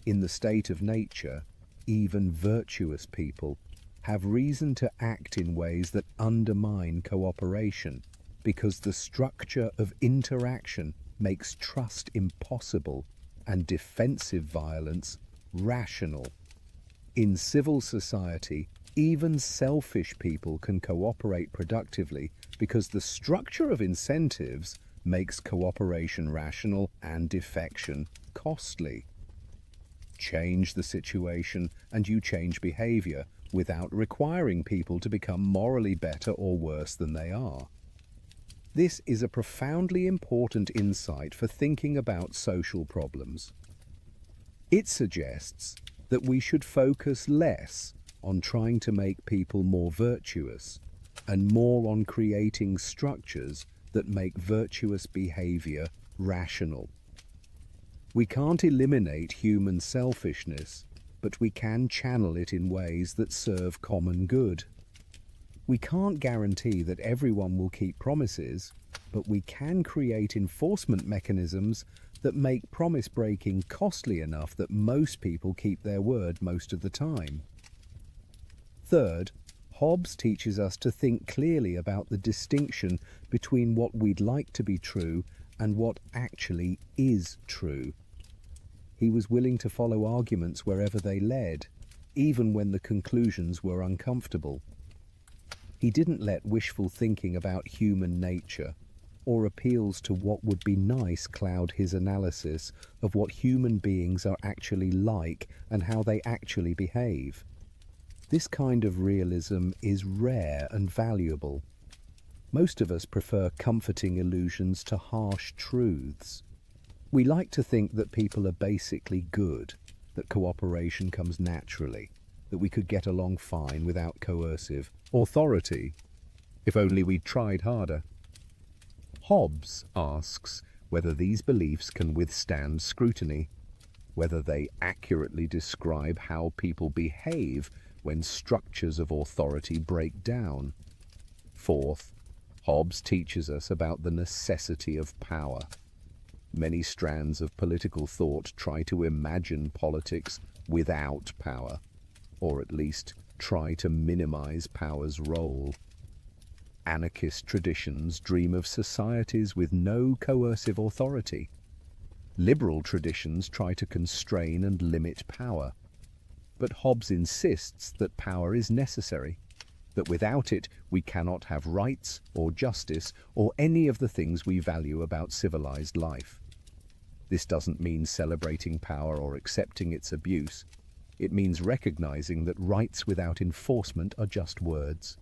In the state of nature, even virtuous people have reason to act in ways that undermine cooperation because the structure of interaction makes trust impossible and defensive violence rational. In civil society, even selfish people can cooperate productively because the structure of incentives makes cooperation rational and defection costly. Change the situation and you change behavior without requiring people to become morally better or worse than they are. This is a profoundly important insight for thinking about social problems. It suggests that we should focus less on trying to make people more virtuous and more on creating structures that make virtuous behavior rational. We can't eliminate human selfishness, but we can channel it in ways that serve common good. We can't guarantee that everyone will keep promises, but we can create enforcement mechanisms that make promise breaking costly enough that most people keep their word most of the time. Third, Hobbes teaches us to think clearly about the distinction between what we'd like to be true and what actually is true. He was willing to follow arguments wherever they led, even when the conclusions were uncomfortable. He didn't let wishful thinking about human nature or appeals to what would be nice cloud his analysis of what human beings are actually like and how they actually behave. This kind of realism is rare and valuable. Most of us prefer comforting illusions to harsh truths. We like to think that people are basically good, that cooperation comes naturally, that we could get along fine without coercive authority, if only we'd tried harder. Hobbes asks whether these beliefs can withstand scrutiny, whether they accurately describe how people behave when structures of authority break down. Fourth, Hobbes teaches us about the necessity of power. Many strands of political thought try to imagine politics without power, or at least try to minimize power's role. Anarchist traditions dream of societies with no coercive authority. Liberal traditions try to constrain and limit power. But Hobbes insists that power is necessary, that without it we cannot have rights or justice or any of the things we value about civilized life. This doesn't mean celebrating power or accepting its abuse. It means recognizing that rights without enforcement are just words,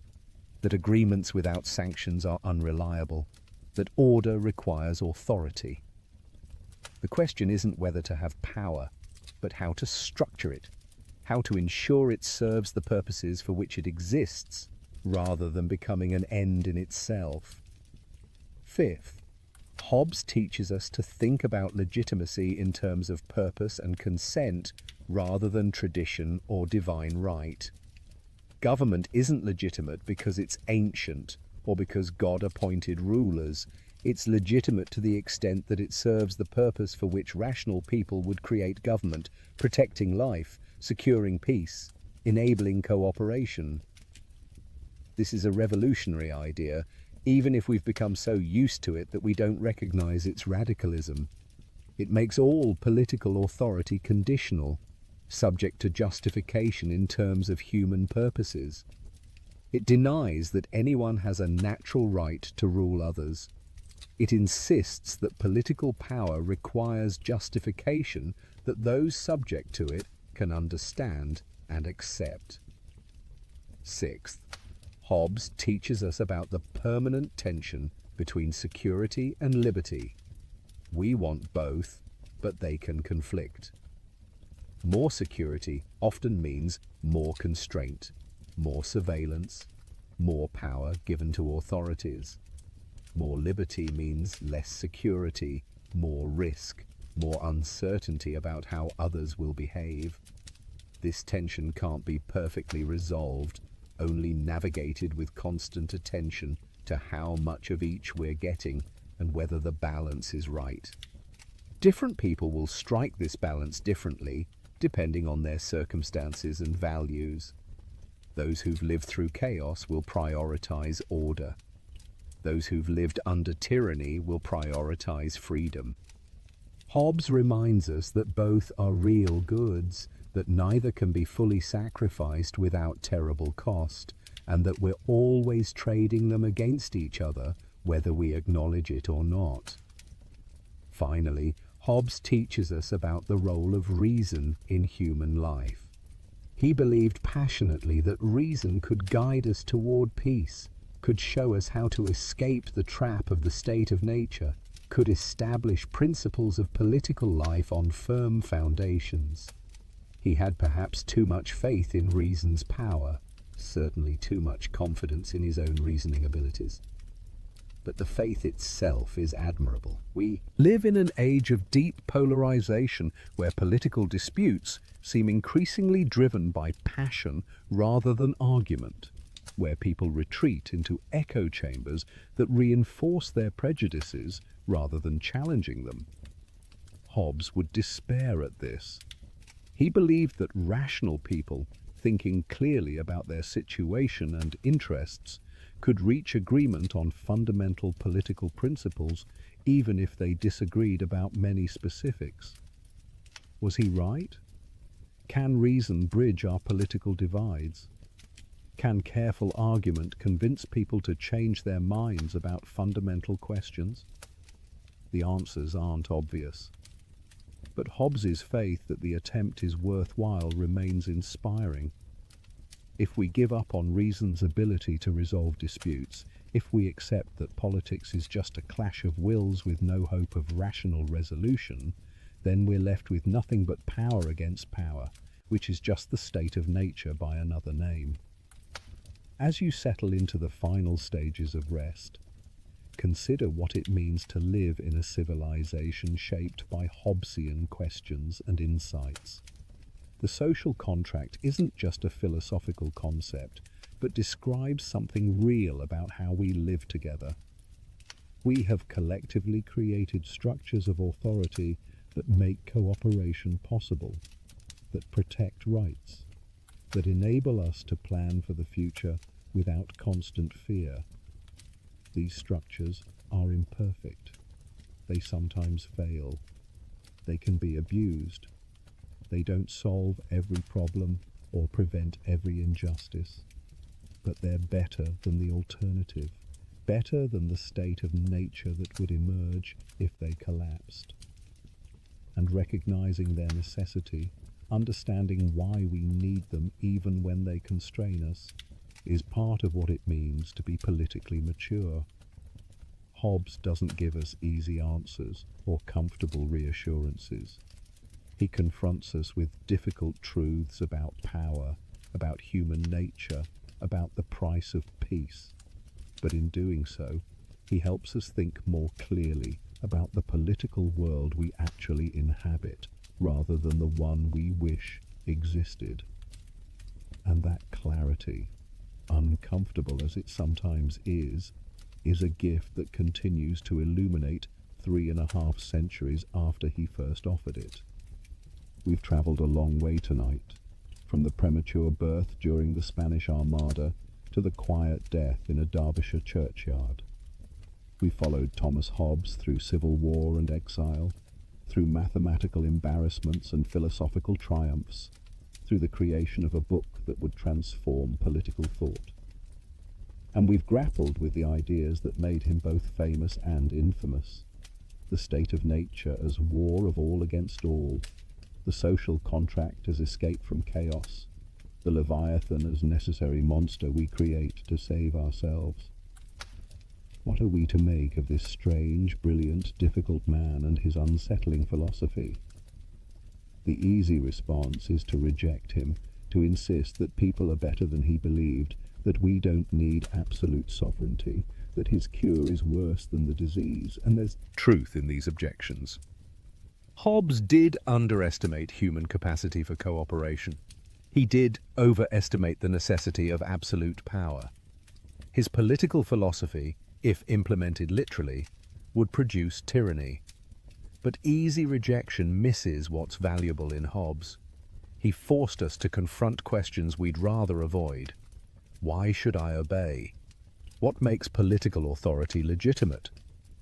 that agreements without sanctions are unreliable, that order requires authority. The question isn't whether to have power, but how to structure it, how to ensure it serves the purposes for which it exists, rather than becoming an end in itself. Fifth, Hobbes teaches us to think about legitimacy in terms of purpose and consent rather than tradition or divine right. Government isn't legitimate because it's ancient or because God appointed rulers. It's legitimate to the extent that it serves the purpose for which rational people would create government, protecting life, securing peace, enabling cooperation. This is a revolutionary idea, even if we've become so used to it that we don't recognize its radicalism. It makes all political authority conditional, subject to justification in terms of human purposes. It denies that anyone has a natural right to rule others. It insists that political power requires justification that those subject to it can understand and accept. Sixth, Hobbes teaches us about the permanent tension between security and liberty. We want both, but they can conflict. More security often means more constraint, more surveillance, more power given to authorities. More liberty means less security, more risk, more uncertainty about how others will behave. This tension can't be perfectly resolved, only navigated with constant attention to how much of each we're getting and whether the balance is right. Different people will strike this balance differently, depending on their circumstances and values. Those who've lived through chaos will prioritize order. Those who've lived under tyranny will prioritize freedom. Hobbes reminds us that both are real goods, that neither can be fully sacrificed without terrible cost, and that we're always trading them against each other, whether we acknowledge it or not. Finally, Hobbes teaches us about the role of reason in human life. He believed passionately that reason could guide us toward peace, could show us how to escape the trap of the state of nature, could establish principles of political life on firm foundations. He had perhaps too much faith in reason's power, certainly too much confidence in his own reasoning abilities. But the faith itself is admirable. We live in an age of deep polarization where political disputes seem increasingly driven by passion rather than argument, where people retreat into echo chambers that reinforce their prejudices rather than challenging them. Hobbes would despair at this. He believed that rational people, thinking clearly about their situation and interests, could reach agreement on fundamental political principles even if they disagreed about many specifics. Was he right? Can reason bridge our political divides? Can careful argument convince people to change their minds about fundamental questions? The answers aren't obvious. But Hobbes's faith that the attempt is worthwhile remains inspiring. If we give up on reason's ability to resolve disputes, if we accept that politics is just a clash of wills with no hope of rational resolution, then we're left with nothing but power against power, which is just the state of nature by another name. As you settle into the final stages of rest, consider what it means to live in a civilization shaped by Hobbesian questions and insights. The social contract isn't just a philosophical concept, but describes something real about how we live together. We have collectively created structures of authority that make cooperation possible, that protect rights, that enable us to plan for the future without constant fear. These structures are imperfect. They sometimes fail. They can be abused. They don't solve every problem or prevent every injustice. But they're better than the alternative, better than the state of nature that would emerge if they collapsed. And recognizing their necessity, understanding why we need them even when they constrain us, is part of what it means to be politically mature. Hobbes doesn't give us easy answers or comfortable reassurances. He confronts us with difficult truths about power, about human nature, about the price of peace. But in doing so, he helps us think more clearly about the political world we actually inhabit, rather than the one we wish existed. And that clarity, uncomfortable as it sometimes is a gift that continues to illuminate 3.5 centuries after he first offered it. We've travelled a long way tonight, from the premature birth during the Spanish Armada to the quiet death in a Derbyshire churchyard. We followed Thomas Hobbes through civil war and exile, through mathematical embarrassments and philosophical triumphs, through the creation of a book that would transform political thought. And we've grappled with the ideas that made him both famous and infamous. The state of nature as war of all against all, the social contract as escape from chaos, the Leviathan as necessary monster we create to save ourselves. What are we to make of this strange, brilliant, difficult man and his unsettling philosophy? The easy response is to reject him, to insist that people are better than he believed, that we don't need absolute sovereignty, that his cure is worse than the disease, and there's Truth in these objections. Hobbes did underestimate human capacity for cooperation. He did overestimate the necessity of absolute power. His political philosophy, if implemented literally, would produce tyranny. But easy rejection misses what's valuable in Hobbes. He forced us to confront questions we'd rather avoid. Why should I obey? What makes political authority legitimate?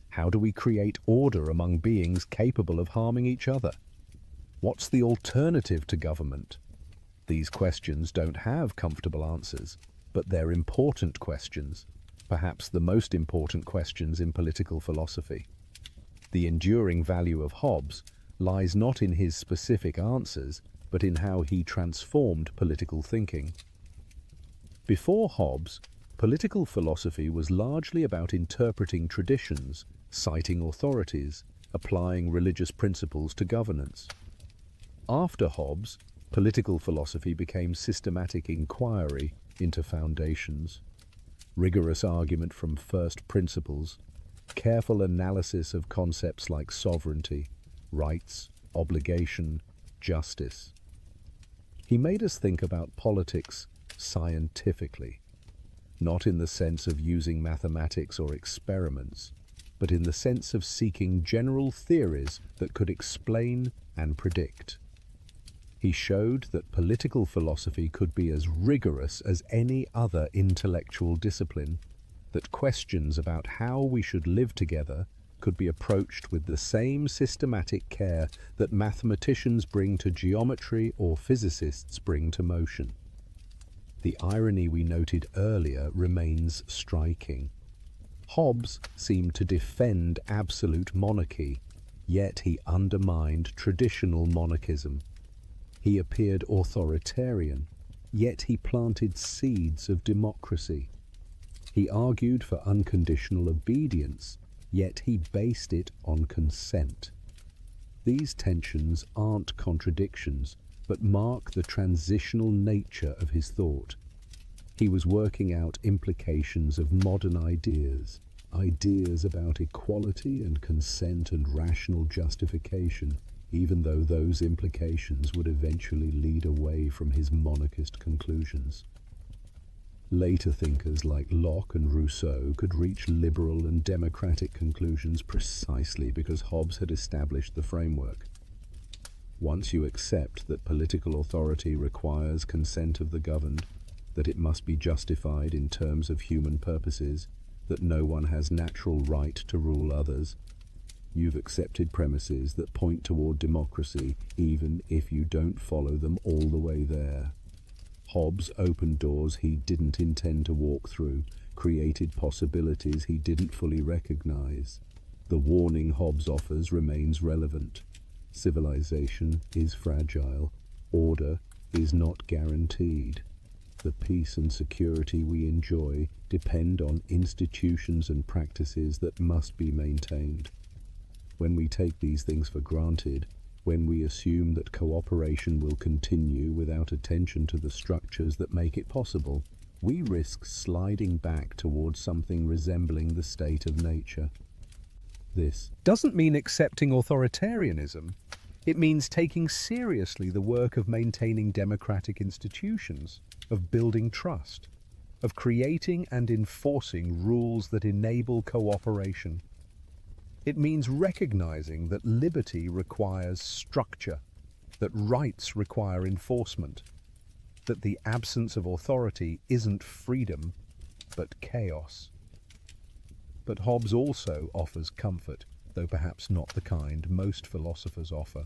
How do we create order among beings capable of harming each other? What's the alternative to government? These questions don't have comfortable answers, but they're important questions, perhaps the most important questions in political philosophy. The enduring value of Hobbes lies not in his specific answers, but in how he transformed political thinking. Before Hobbes, political philosophy was largely about interpreting traditions, citing authorities, applying religious principles to governance. After Hobbes, political philosophy became systematic inquiry into foundations, rigorous argument from first principles, careful analysis of concepts like sovereignty, rights, obligation, justice. He made us think about politics scientifically, not in the sense of using mathematics or experiments, but in the sense of seeking general theories that could explain and predict. He showed that political philosophy could be as rigorous as any other intellectual discipline, that questions about how we should live together could be approached with the same systematic care that mathematicians bring to geometry or physicists bring to motion. The irony we noted earlier remains striking. Hobbes seemed to defend absolute monarchy, yet he undermined traditional monarchism. He appeared authoritarian, yet he planted seeds of democracy. He argued for unconditional obedience, yet he based it on consent. These tensions aren't contradictions, but mark the transitional nature of his thought. He was working out implications of modern ideas, ideas about equality and consent and rational justification, even though those implications would eventually lead away from his monarchist conclusions. Later thinkers like Locke and Rousseau could reach liberal and democratic conclusions precisely because Hobbes had established the framework. Once you accept that political authority requires consent of the governed, that it must be justified in terms of human purposes, that no one has natural right to rule others, you've accepted premises that point toward democracy even if you don't follow them all the way there. Hobbes opened doors he didn't intend to walk through, created possibilities he didn't fully recognize. The warning Hobbes offers remains relevant. Civilization is fragile. Order is not guaranteed. The peace and security we enjoy depend on institutions and practices that must be maintained. When we take these things for granted, when we assume that cooperation will continue without attention to the structures that make it possible, we risk sliding back towards something resembling the state of nature. This doesn't mean accepting authoritarianism. It means taking seriously the work of maintaining democratic institutions, of building trust, of creating and enforcing rules that enable cooperation. It means recognizing that liberty requires structure, that rights require enforcement, that the absence of authority isn't freedom, but chaos. But Hobbes also offers comfort, though perhaps not the kind most philosophers offer.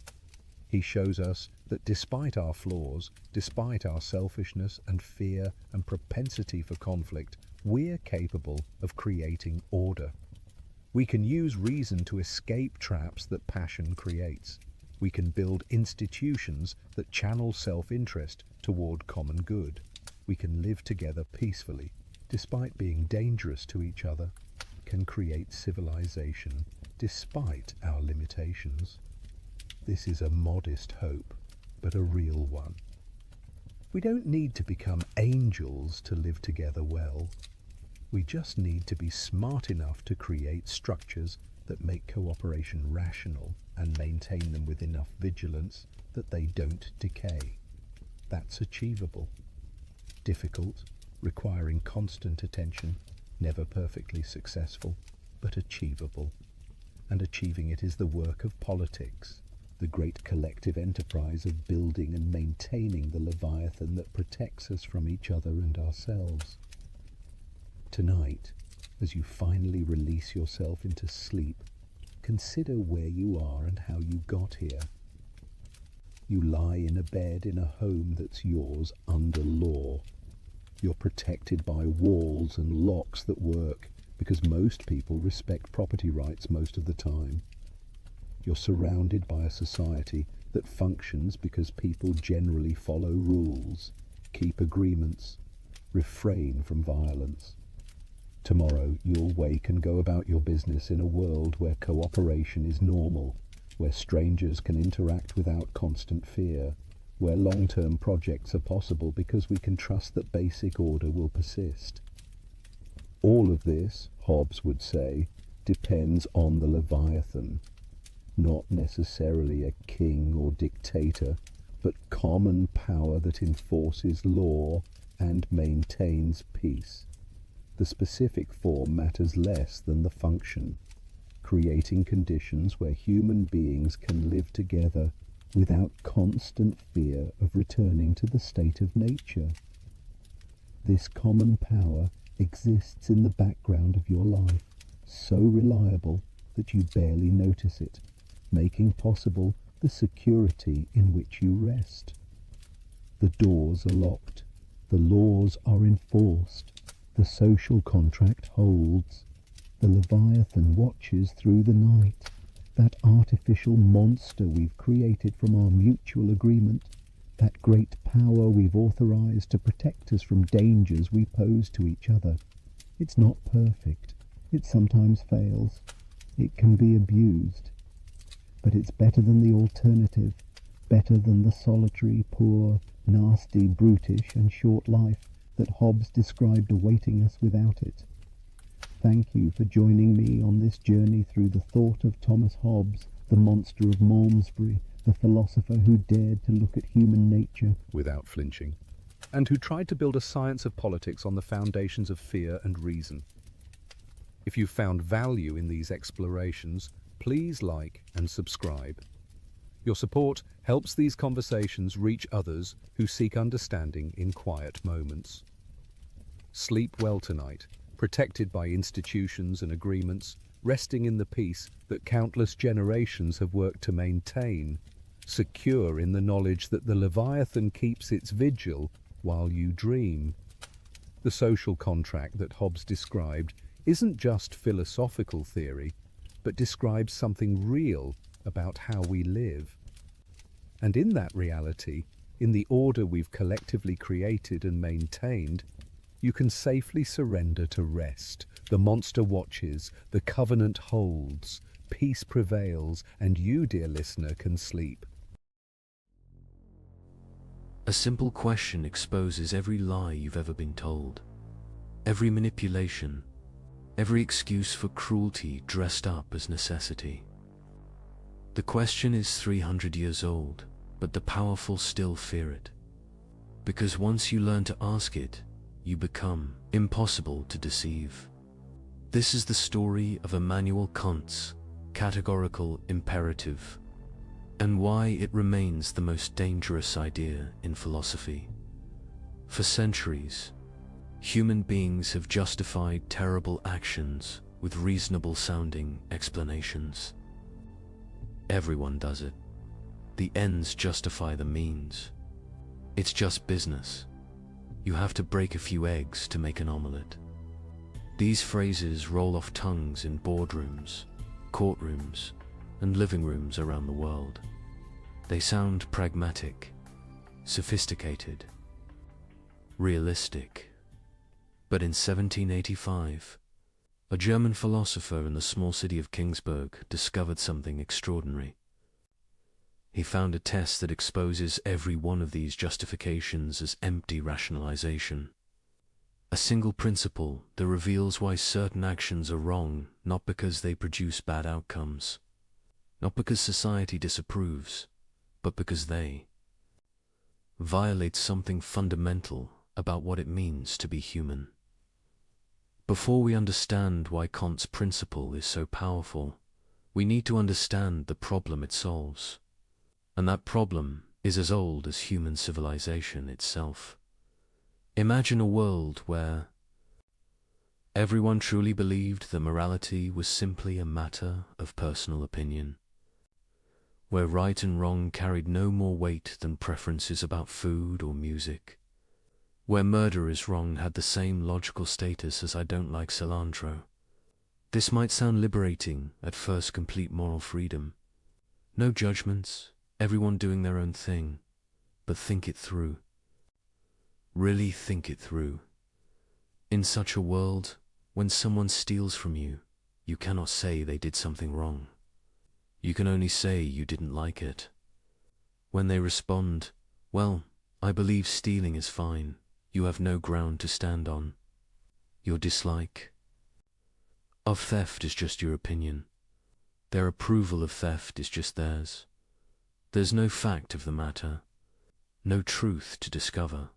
He shows us that despite our flaws, despite our selfishness and fear and propensity for conflict, we're capable of creating order. We can use reason to escape traps that passion creates. We can build institutions that channel self-interest toward common good. We can live together peacefully, despite being dangerous to each other, can create civilization despite our limitations. This is a modest hope, but a real one. We don't need to become angels to live together well. We just need to be smart enough to create structures that make cooperation rational and maintain them with enough vigilance that they don't decay. That's achievable. Difficult, requiring constant attention, never perfectly successful, but achievable. And achieving it is the work of politics, the great collective enterprise of building and maintaining the Leviathan that protects us from each other and ourselves. Tonight, as you finally release yourself into sleep, consider where you are and how you got here. You lie in a bed in a home that's yours under law. You're protected by walls and locks that work because most people respect property rights most of the time. You're surrounded by a society that functions because people generally follow rules, keep agreements, refrain from violence. Tomorrow you'll wake and go about your business in a world where cooperation is normal, where strangers can interact without constant fear, where long-term projects are possible because we can trust that basic order will persist. All of this, Hobbes would say, depends on the Leviathan, not necessarily a king or dictator, but common power that enforces law and maintains peace. The specific form matters less than the function. creating conditions where human beings can live together without constant fear of returning to the state of nature. This common power exists in the background of your life, so reliable that you barely notice it, making possible the security in which you rest. The doors are locked, the laws are enforced, the social contract holds, the Leviathan watches through the night, that artificial monster we've created from our mutual agreement, that great power we've authorized to protect us from dangers we pose to each other. It's not perfect. It sometimes fails. It can be abused. But it's better than the alternative, better than the solitary, poor, nasty, brutish and short life that Hobbes described awaiting us without it. Thank you for joining me on this journey through the thought of Thomas Hobbes, the monster of Malmesbury, the philosopher who dared to look at human nature without flinching, and who tried to build a science of politics on the foundations of fear and reason. If you found value in these explorations, please like and subscribe. Your support helps these conversations reach others who seek understanding in quiet moments. Sleep well tonight, protected by institutions and agreements, resting in the peace that countless generations have worked to maintain, secure in the knowledge that the Leviathan keeps its vigil while you dream. The social contract that Hobbes described isn't just philosophical theory, but describes something real about how we live. And in that reality, in the order we've collectively created and maintained, you can safely surrender to rest. The monster watches, the covenant holds, peace prevails, and you, dear listener, can sleep. A simple question exposes every lie you've ever been told, every manipulation, every excuse for cruelty dressed up as necessity. The question is 300 years old, but the powerful still fear it. Because once you learn to ask it, you become impossible to deceive. This is the story of Immanuel Kant's categorical imperative, and why it remains the most dangerous idea in philosophy. For centuries, human beings have justified terrible actions with reasonable-sounding explanations. Everyone does it. The ends justify the means. It's just business. You have to break a few eggs to make an omelette. These phrases roll off tongues in boardrooms, courtrooms, and living rooms around the world. They sound pragmatic, sophisticated, realistic. But in 1785, a German philosopher in the small city of Kingsburg discovered something extraordinary. He found a test that exposes every one of these justifications as empty rationalization. A single principle that reveals why certain actions are wrong, not because they produce bad outcomes, not because society disapproves, but because they violate something fundamental about what it means to be human. Before we understand why Kant's principle is so powerful, we need to understand the problem it solves. And that problem is as old as human civilization itself. Imagine a world where everyone truly believed that morality was simply a matter of personal opinion, where right and wrong carried no more weight than preferences about food or music, where murder is wrong had the same logical status as I don't like cilantro. This might sound liberating, at first complete moral freedom. No judgments, everyone doing their own thing, but think it through. Really think it through. In such a world, when someone steals from you, you cannot say they did something wrong. You can only say you didn't like it. When they respond, well, I believe stealing is fine, you have no ground to stand on. Your dislike of theft is just your opinion. Their approval of theft is just theirs. There's no fact of the matter, no truth to discover.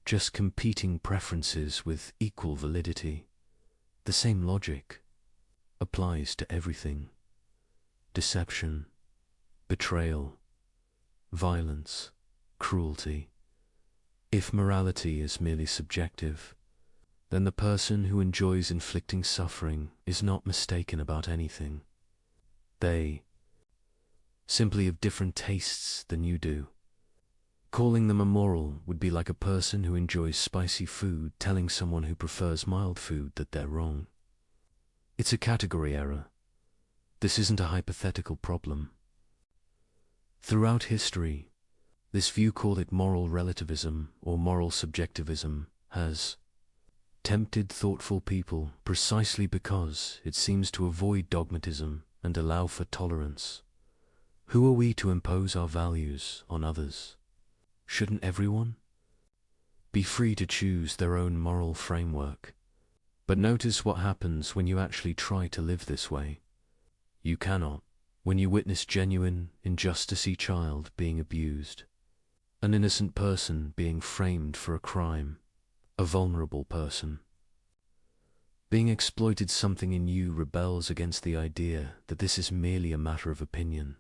Just competing preferences with equal validity, the same logic. applies to everything. Deception, betrayal, violence, cruelty. If morality is merely subjective, then the person who enjoys inflicting suffering is not mistaken about anything. They simply have different tastes than you do. Calling them immoral would be like a person who enjoys spicy food telling someone who prefers mild food that they're wrong. It's a category error. This isn't a hypothetical problem. Throughout history, this view, call it moral relativism or moral subjectivism, has tempted thoughtful people precisely because it seems to avoid dogmatism and allow for tolerance. Who are we to impose our values on others? Shouldn't everyone be free to choose their own moral framework? But notice what happens when you actually try to live this way. You cannot. When you witness genuine, injustice-y child being abused, an innocent person being framed for a crime, a vulnerable person being exploited, something in you rebels against the idea that this is merely a matter of opinion.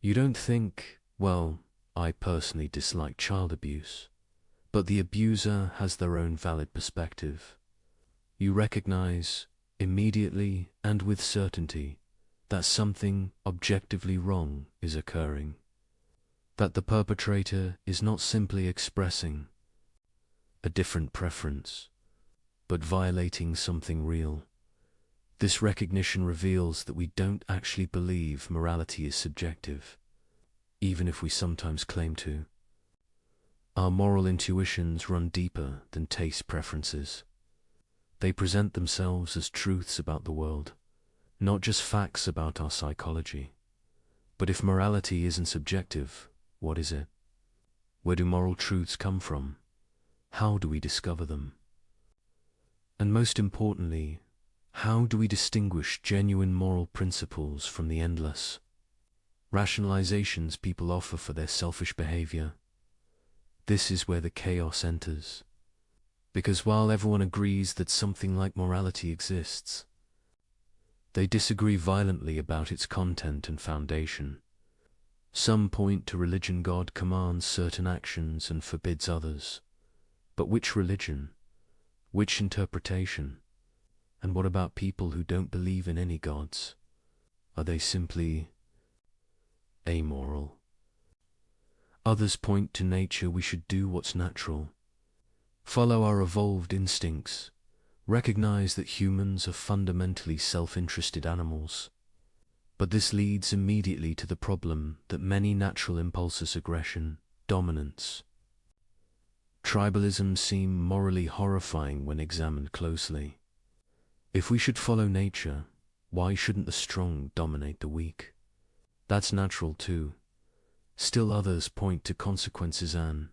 You don't think, well, I personally dislike child abuse, but the abuser has their own valid perspective. You recognize immediately and with certainty that something objectively wrong is occurring, that the perpetrator is not simply expressing a different preference, but violating something real. This recognition reveals that we don't actually believe morality is subjective, even if we sometimes claim to. Our moral intuitions run deeper than taste preferences. They present themselves as truths about the world, not just facts about our psychology. But if morality isn't subjective, what is it? Where do moral truths come from? How do we discover them? And most importantly, how do we distinguish genuine moral principles from the endless rationalizations people offer for their selfish behavior? This is where the chaos enters. Because while everyone agrees that something like morality exists, they disagree violently about its content and foundation. Some point to religion. God commands certain actions and forbids others. But which religion? Which interpretation? And what about people who don't believe in any gods? Are they simply amoral? Others point to nature. We should do what's natural, follow our evolved instincts, recognize that humans are fundamentally self-interested animals. But this leads immediately to the problem that many natural impulses, aggression, dominance, tribalism, seem morally horrifying when examined closely. If we should follow nature, why shouldn't the strong dominate the weak? That's natural too. Still others point to consequences. An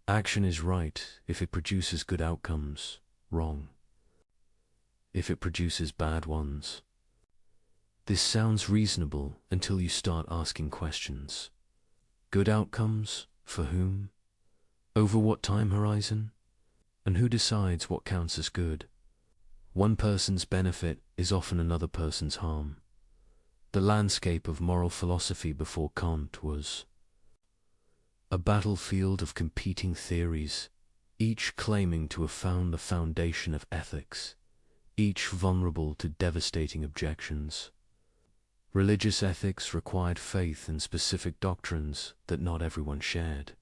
action is right if it produces good outcomes, wrong if it produces bad ones. This sounds reasonable until you start asking questions. Good outcomes? For whom? Over what time horizon? And who decides what counts as good? One person's benefit is often another person's harm. The landscape of moral philosophy before Kant was a battlefield of competing theories, each claiming to have found the foundation of ethics, each vulnerable to devastating objections. Religious ethics required faith in specific doctrines that not everyone shared.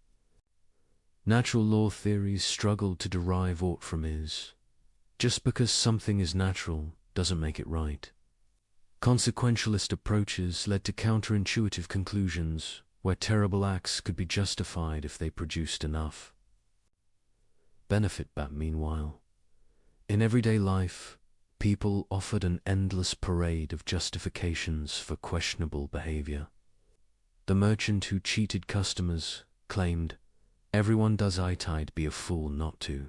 Natural law theories struggled to derive aught from is. Just because something is natural doesn't make it right. Consequentialist approaches led to counterintuitive conclusions where terrible acts could be justified if they produced enough benefit. But meanwhile, in everyday life, people offered an endless parade of justifications for questionable behavior. The merchant who cheated customers claimed, "Everyone does it, I'd be a fool not to."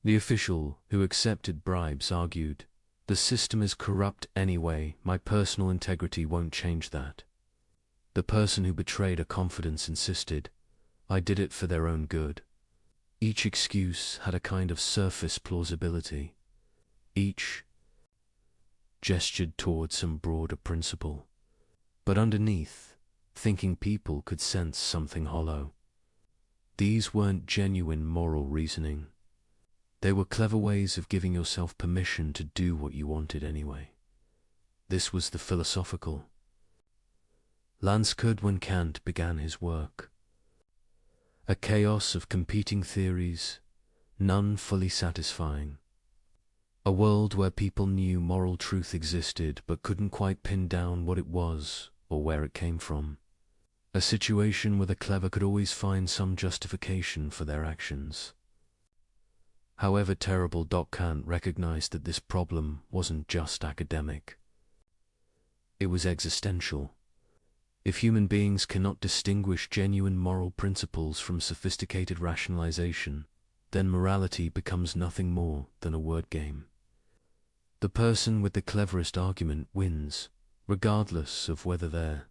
The official who accepted bribes argued, "The system is corrupt anyway, my personal integrity won't change that." The person who betrayed a confidence insisted, "I did it for their own good." Each excuse had a kind of surface plausibility. Each gestured towards some broader principle. But underneath, thinking people could sense something hollow. These weren't genuine moral reasoning. They were clever ways of giving yourself permission to do what you wanted anyway. This was the philosophical landscape when Kant began his work. A chaos of competing theories, none fully satisfying. A world where people knew moral truth existed but couldn't quite pin down what it was or where it came from. A situation where the clever could always find some justification for their actions. However terrible, Kant recognized that this problem wasn't just academic. It was existential. If human beings cannot distinguish genuine moral principles from sophisticated rationalization, then morality becomes nothing more than a word game. The person with the cleverest argument wins, regardless of whether they're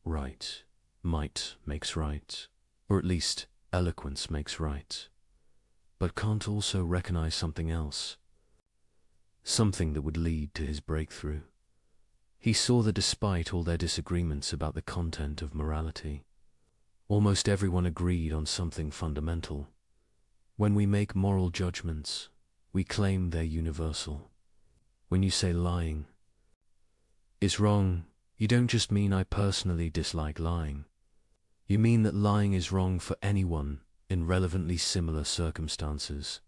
right. Might makes right, or at least eloquence makes right. But Kant also recognized something else, something that would lead to his breakthrough. He saw that despite all their disagreements about the content of morality, almost everyone agreed on something fundamental. When we make moral judgments, we claim they're universal. When you say lying is wrong, you don't just mean I personally dislike lying. You mean that lying is wrong for anyone in relevantly similar circumstances.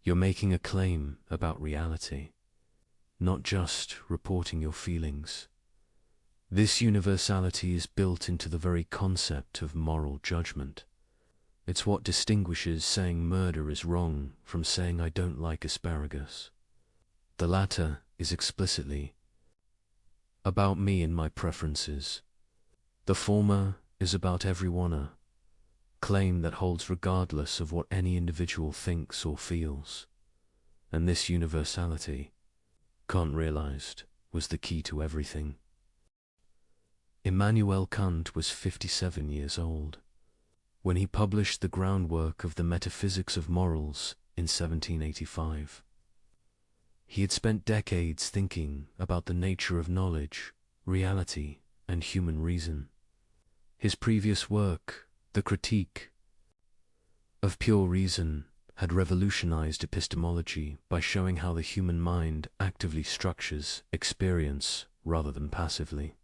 You're making a claim about reality, not just reporting your feelings. This universality is built into the very concept of moral judgment. It's what distinguishes saying murder is wrong from saying I don't like asparagus. The latter is explicitly about me and my preferences. The former is about everyone, a claim that holds regardless of what any individual thinks or feels. And this universality, Kant realized, was the key to everything. Immanuel Kant was 57 years old when he published the groundwork of the Metaphysics of Morals in 1785. He had spent decades thinking about the nature of knowledge, reality, and human reason. His previous work, The Critique of Pure Reason, had revolutionized epistemology by showing how the human mind actively structures experience rather than passively.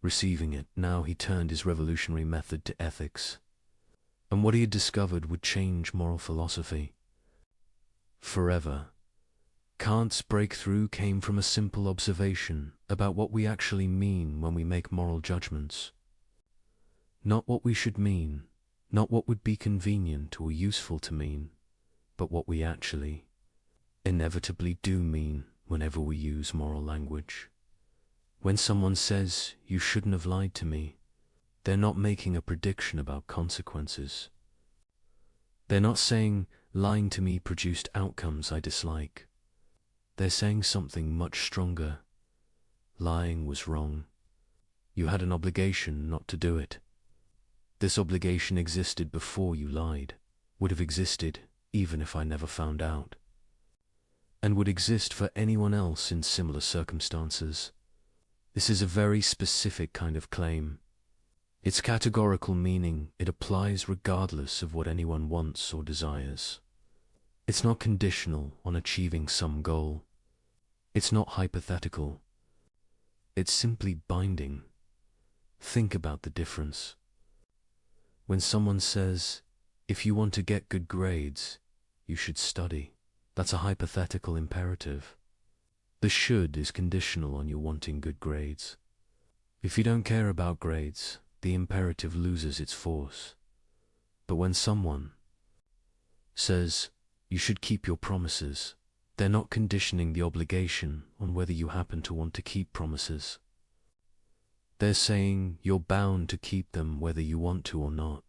Receiving it, now he turned his revolutionary method to ethics, and what he had discovered would change moral philosophy forever. Kant's breakthrough came from a simple observation about what we actually mean when we make moral judgments. Not what we should mean, not what would be convenient or useful to mean, but what we actually, inevitably do mean whenever we use moral language. When someone says, "You shouldn't have lied to me," they're not making a prediction about consequences. They're not saying, "Lying to me produced outcomes I dislike." They're saying something much stronger. Lying was wrong. You had an obligation not to do it. This obligation existed before you lied, would have existed even if I never found out, and would exist for anyone else in similar circumstances. This is a very specific kind of claim. Its categorical meaning, it applies regardless of what anyone wants or desires. It's not conditional on achieving some goal. It's not hypothetical. It's simply binding. Think about the difference. When someone says, "If you want to get good grades, you should study," that's a hypothetical imperative. The should is conditional on you wanting good grades. If you don't care about grades, the imperative loses its force. But when someone says, "You should keep your promises," they're not conditioning the obligation on whether you happen to want to keep promises. They're saying you're bound to keep them whether you want to or not.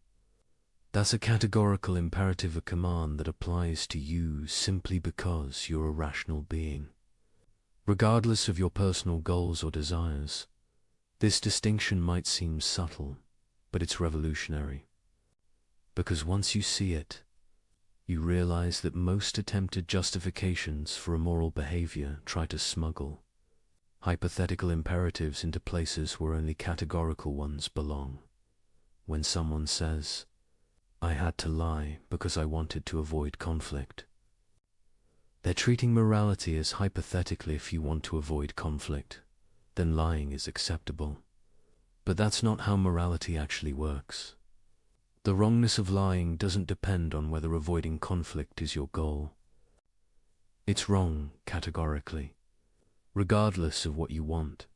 That's a categorical imperative, a command that applies to you simply because you're a rational being. Regardless of your personal goals or desires, this distinction might seem subtle, but it's revolutionary. Because once you see it, you realize that most attempted justifications for immoral behavior try to smuggle hypothetical imperatives into places where only categorical ones belong. When someone says, "I had to lie because I wanted to avoid conflict," they're treating morality as hypothetically if you want to avoid conflict, then lying is acceptable. But that's not how morality actually works. The wrongness of lying doesn't depend on whether avoiding conflict is your goal. It's wrong categorically, regardless of what you want.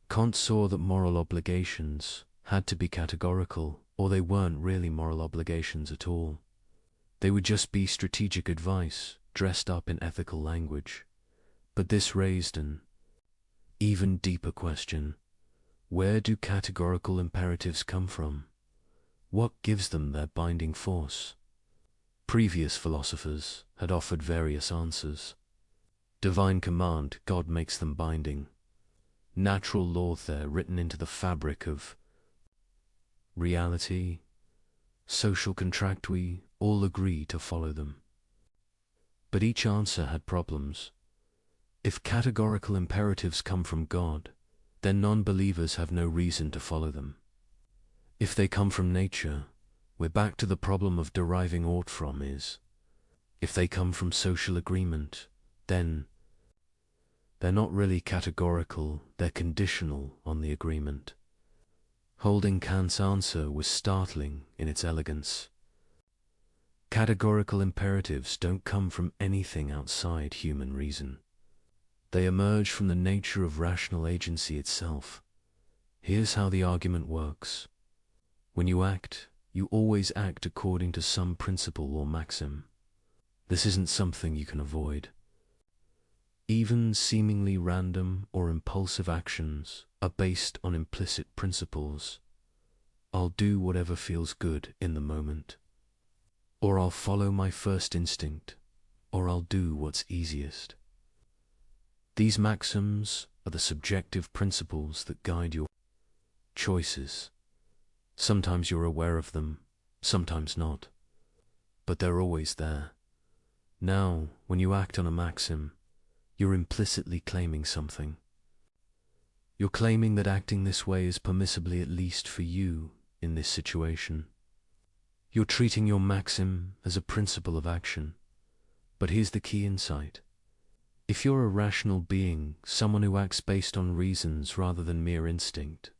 Kant saw that moral obligations had to be categorical, or they weren't really moral obligations at all. They would just be strategic advice, dressed up in ethical language. But this raised an even deeper question. Where do categorical imperatives come from? What gives them their binding force? Previous philosophers had offered various answers. Divine command, God makes them binding. Natural law, they're written into the fabric of reality. Social contract, we all agree to follow them. But each answer had problems. If categorical imperatives come from God, then non-believers have no reason to follow them. If they come from nature, we're back to the problem of deriving ought from is. If they come from social agreement, then they're not really categorical, they're conditional on the agreement. Holding Kant's answer was startling in its elegance. Categorical imperatives don't come from anything outside human reason. They emerge from the nature of rational agency itself. Here's how the argument works. When you act, you always act according to some principle or maxim. This isn't something you can avoid. Even seemingly random or impulsive actions are based on implicit principles. I'll do whatever feels good in the moment. Or I'll follow my first instinct. Or I'll do what's easiest. These maxims are the subjective principles that guide your choices. Sometimes you're aware of them, sometimes not. But they're always there. Now, when you act on a maxim, you're implicitly claiming something. You're claiming that acting this way is permissibly at least for you in this situation. You're treating your maxim as a principle of action. But here's the key insight. If you're a rational being, someone who acts based on reasons rather than mere instinct,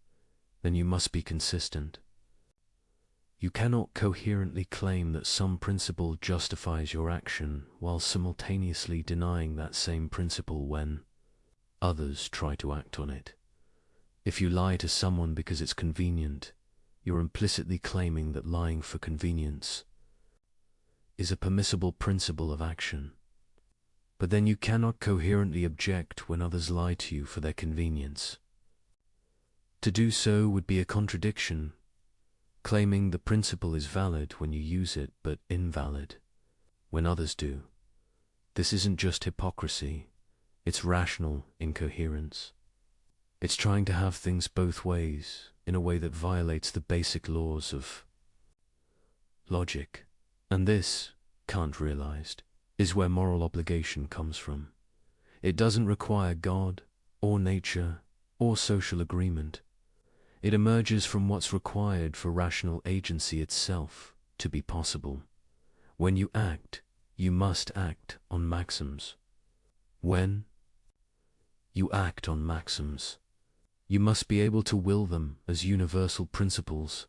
then you must be consistent. You cannot coherently claim that some principle justifies your action while simultaneously denying that same principle when others try to act on it. If you lie to someone because it's convenient, you're implicitly claiming that lying for convenience is a permissible principle of action. But then you cannot coherently object when others lie to you for their convenience. To do so would be a contradiction, claiming the principle is valid when you use it, but invalid when others do. This isn't just hypocrisy, it's rational incoherence. It's trying to have things both ways, in a way that violates the basic laws of logic. And this, Kant realized, is where moral obligation comes from. It doesn't require God, or nature, or social agreement. It emerges from what's required for rational agency itself to be possible. When you act, you must act on maxims. When you act on maxims, you must be able to will them as universal principles,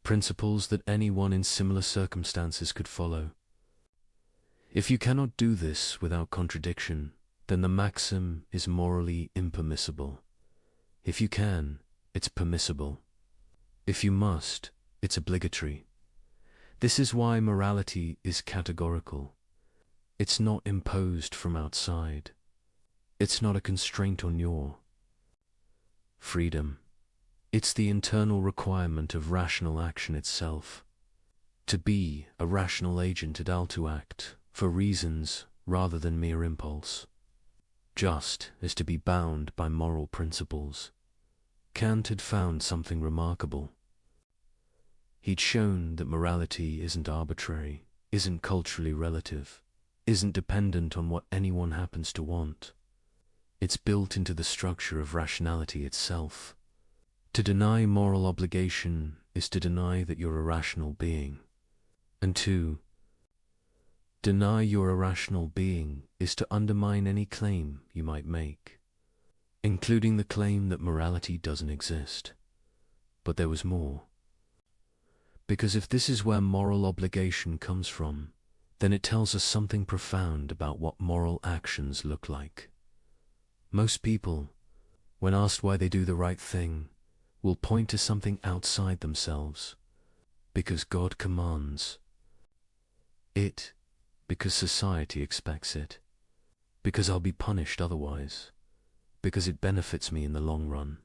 principles that anyone in similar circumstances could follow. If you cannot do this without contradiction, then the maxim is morally impermissible. If you can, it's permissible. If you must, it's obligatory. This is why morality is categorical. It's not imposed from outside. It's not a constraint on your freedom. It's the internal requirement of rational action itself. To be a rational agent at all, to act for reasons rather than mere impulse. Just as to be bound by moral principles. Kant had found something remarkable. He'd shown that morality isn't arbitrary, isn't culturally relative, isn't dependent on what anyone happens to want. It's built into the structure of rationality itself. To deny moral obligation is to deny that you're a rational being. And to deny you're a rational being is to undermine any claim you might make, including the claim that morality doesn't exist. But there was more. Because if this is where moral obligation comes from, then it tells us something profound about what moral actions look like. Most people, when asked why they do the right thing, will point to something outside themselves, because God commands it, because society expects it, because I'll be punished otherwise, because it benefits me in the long run.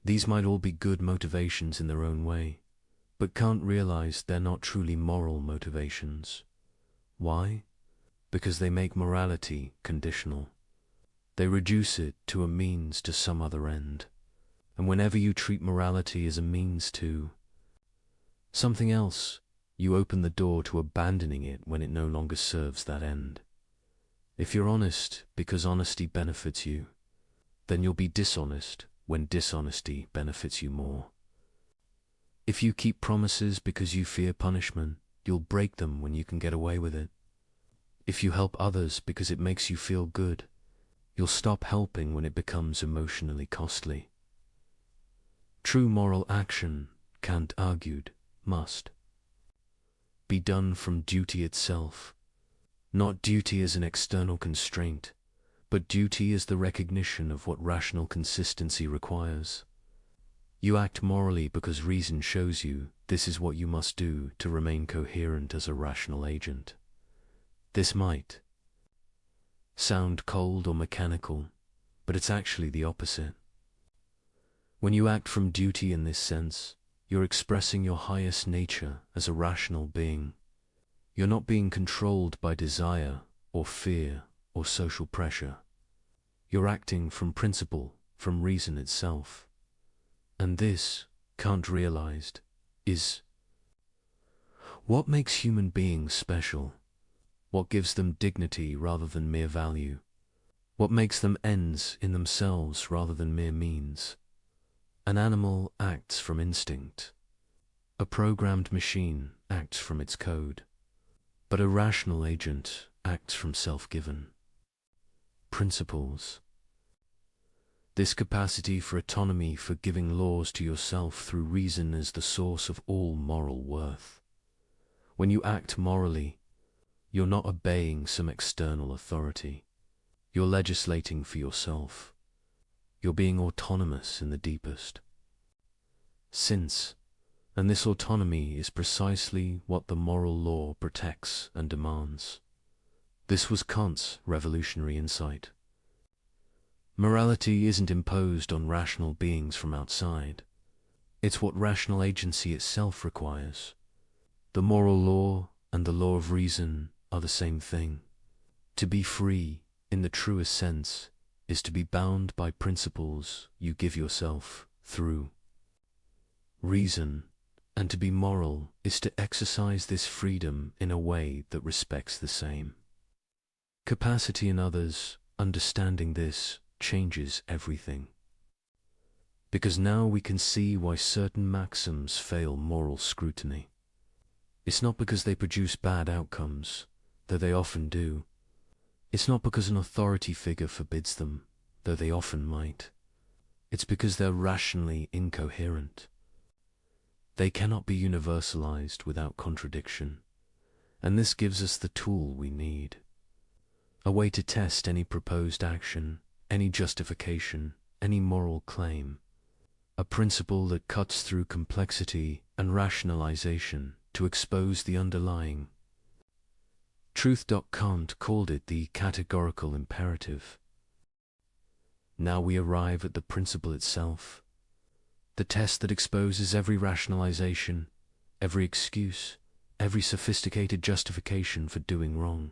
These might all be good motivations in their own way, but can't realize they're not truly moral motivations. Why? Because they make morality conditional. They reduce it to a means to some other end. And whenever you treat morality as a means to something else, you open the door to abandoning it when it no longer serves that end. If you're honest because honesty benefits you, then you'll be dishonest when dishonesty benefits you more. If you keep promises because you fear punishment, you'll break them when you can get away with it. If you help others because it makes you feel good, you'll stop helping when it becomes emotionally costly. True moral action, Kant argued, must be done from duty itself, not duty as an external constraint, but duty as the recognition of what rational consistency requires. You act morally because reason shows you this is what you must do to remain coherent as a rational agent. This might sound cold or mechanical, but it's actually the opposite. When you act from duty in this sense, you're expressing your highest nature as a rational being. You're not being controlled by desire or fear or social pressure. You're acting from principle, from reason itself. And this, Kant realized, is what makes human beings special, what gives them dignity rather than mere value, what makes them ends in themselves rather than mere means. An animal acts from instinct. A programmed machine acts from its code. But a rational agent acts from self-given principles. This capacity for autonomy, for giving laws to yourself through reason, is the source of all moral worth. When you act morally, you're not obeying some external authority. You're legislating for yourself. You're being autonomous in the deepest sense, and this autonomy is precisely what the moral law protects and demands. This was Kant's revolutionary insight. Morality isn't imposed on rational beings from outside. It's what rational agency itself requires. The moral law and the law of reason are the same thing. To be free, in the truest sense, is to be bound by principles you give yourself through reason, and to be moral is to exercise this freedom in a way that respects the same. Capacity in others, understanding this, changes everything. Because now we can see why certain maxims fail moral scrutiny. It's not because they produce bad outcomes, though they often do. It's not because an authority figure forbids them, though they often might. It's because they're rationally incoherent. They cannot be universalized without contradiction, and this gives us the tool we need. A way to test any proposed action, any justification, any moral claim. A principle that cuts through complexity and rationalization to expose the underlying truth. Kant called it the categorical imperative. Now we arrive at the principle itself, the test that exposes every rationalization, every excuse, every sophisticated justification for doing wrong.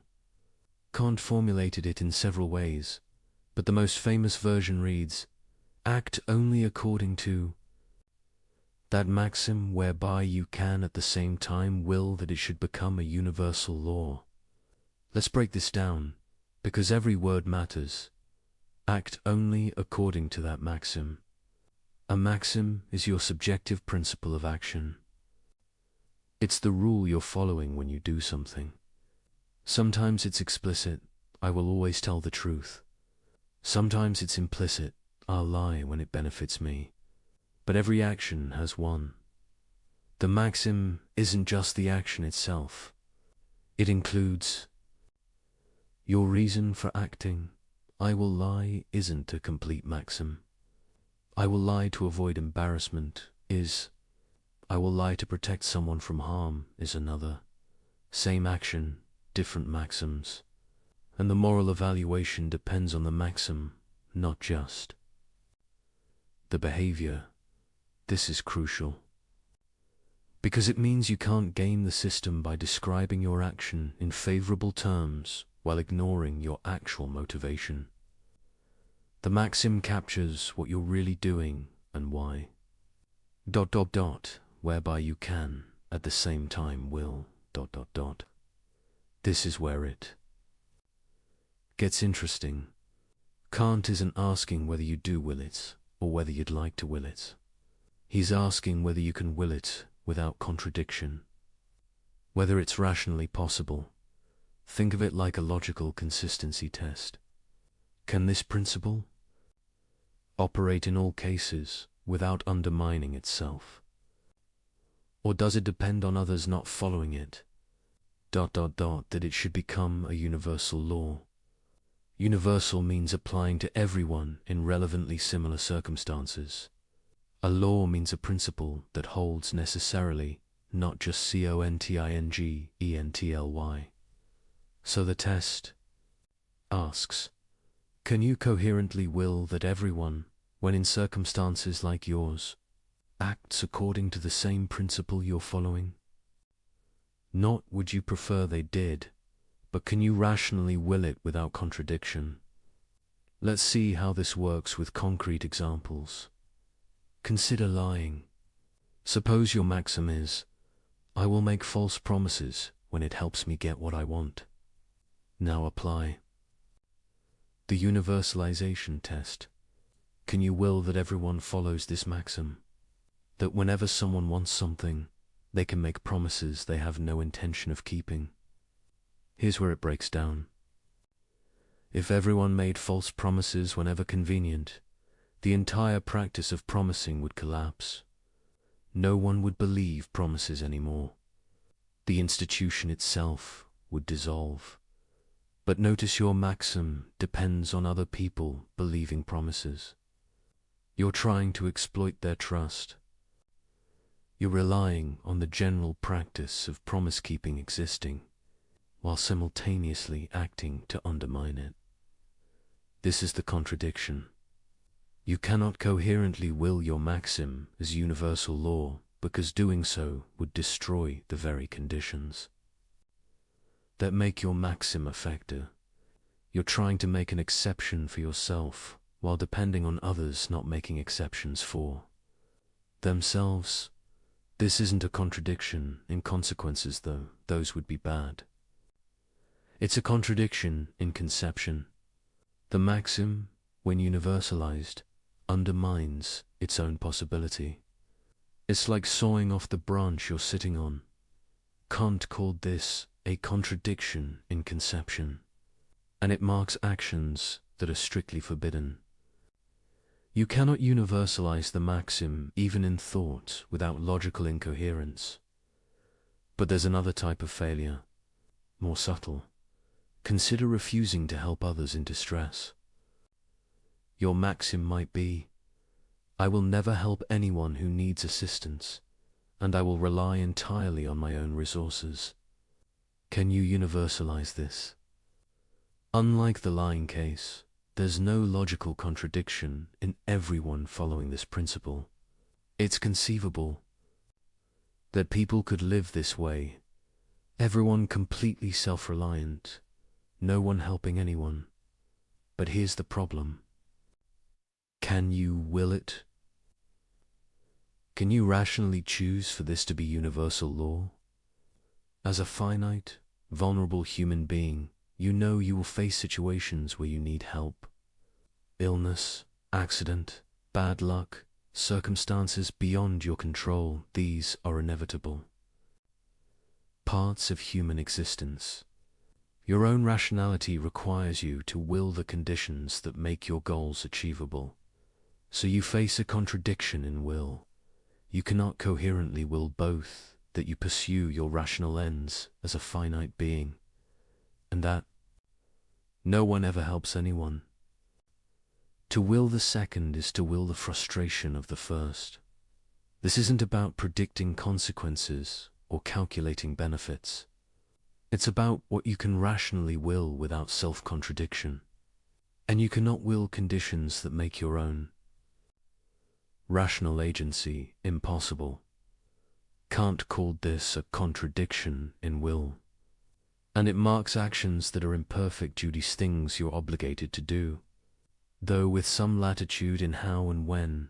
Kant formulated it in several ways, but the most famous version reads, "Act only according to That maxim whereby you can at the same time will that it should become a universal law. Let's break this down, because every word matters. Act only according to that maxim. A maxim is your subjective principle of action. It's the rule you're following when you do something. Sometimes it's explicit, I will always tell the truth. Sometimes it's implicit, I'll lie when it benefits me. But every action has one. The maxim isn't just the action itself. It includes your reason for acting. I will lie isn't a complete maxim. I will lie to avoid embarrassment is. I will lie to protect someone from harm is another. Same action, different maxims. And the moral evaluation depends on the maxim, not just the behavior. This is crucial, because it means you can't game the system by describing your action in favorable terms while ignoring your actual motivation. The maxim captures what you're really doing and why. ... whereby you can, at the same time will... This is where it gets interesting. Kant isn't asking whether you do will it, or whether you'd like to will it. He's asking whether you can will it without contradiction, whether it's rationally possible. Think of it like a logical consistency test. Can this principle operate in all cases without undermining itself? Or does it depend on others not following it? ... that it should become a universal law. Universal means applying to everyone in relevantly similar circumstances. A law means a principle that holds necessarily, not just contingently. So the test asks, can you coherently will that everyone, when in circumstances like yours, acts according to the same principle you're following? Not would you prefer they did, but can you rationally will it without contradiction? Let's see how this works with concrete examples. Consider lying. Suppose your maxim is, I will make false promises when it helps me get what I want. Now apply the universalization test. Can you will that everyone follows this maxim? That whenever someone wants something, they can make promises they have no intention of keeping? Here's where it breaks down. If everyone made false promises whenever convenient, the entire practice of promising would collapse. No one would believe promises anymore. The institution itself would dissolve. But notice your maxim depends on other people believing promises. You're trying to exploit their trust. You're relying on the general practice of promise-keeping existing, while simultaneously acting to undermine it. This is the contradiction. You cannot coherently will your maxim as universal law, because doing so would destroy the very conditions that make your maxim effective. You're trying to make an exception for yourself, while depending on others not making exceptions for themselves. This isn't a contradiction in consequences, though those would be bad. It's a contradiction in conception. The maxim, when universalized, undermines its own possibility. It's like sawing off the branch you're sitting on. Kant called this a contradiction in conception, and it marks actions that are strictly forbidden. You cannot universalize the maxim even in thought without logical incoherence. But there's another type of failure, more subtle. Consider refusing to help others in distress. Your maxim might be, I will never help anyone who needs assistance, and I will rely entirely on my own resources. Can you universalize this? Unlike the lying case, there's no logical contradiction in everyone following this principle. It's conceivable that people could live this way, everyone completely self-reliant, no one helping anyone. But here's the problem. Can you will it? Can you rationally choose for this to be universal law? As a finite, vulnerable human being, you know you will face situations where you need help. Illness, accident, bad luck, circumstances beyond your control, these are inevitable. Parts of human existence. Your own rationality requires you to will the conditions that make your goals achievable. So you face a contradiction in will. You cannot coherently will both that you pursue your rational ends as a finite being, and that no one ever helps anyone. To will the second is to will the frustration of the first. This isn't about predicting consequences or calculating benefits. It's about what you can rationally will without self-contradiction. And you cannot will conditions that make your own. Rational agency impossible. Kant called this a contradiction in will. And it marks actions that are imperfect due to things you're obligated to do, though with some latitude in how and when.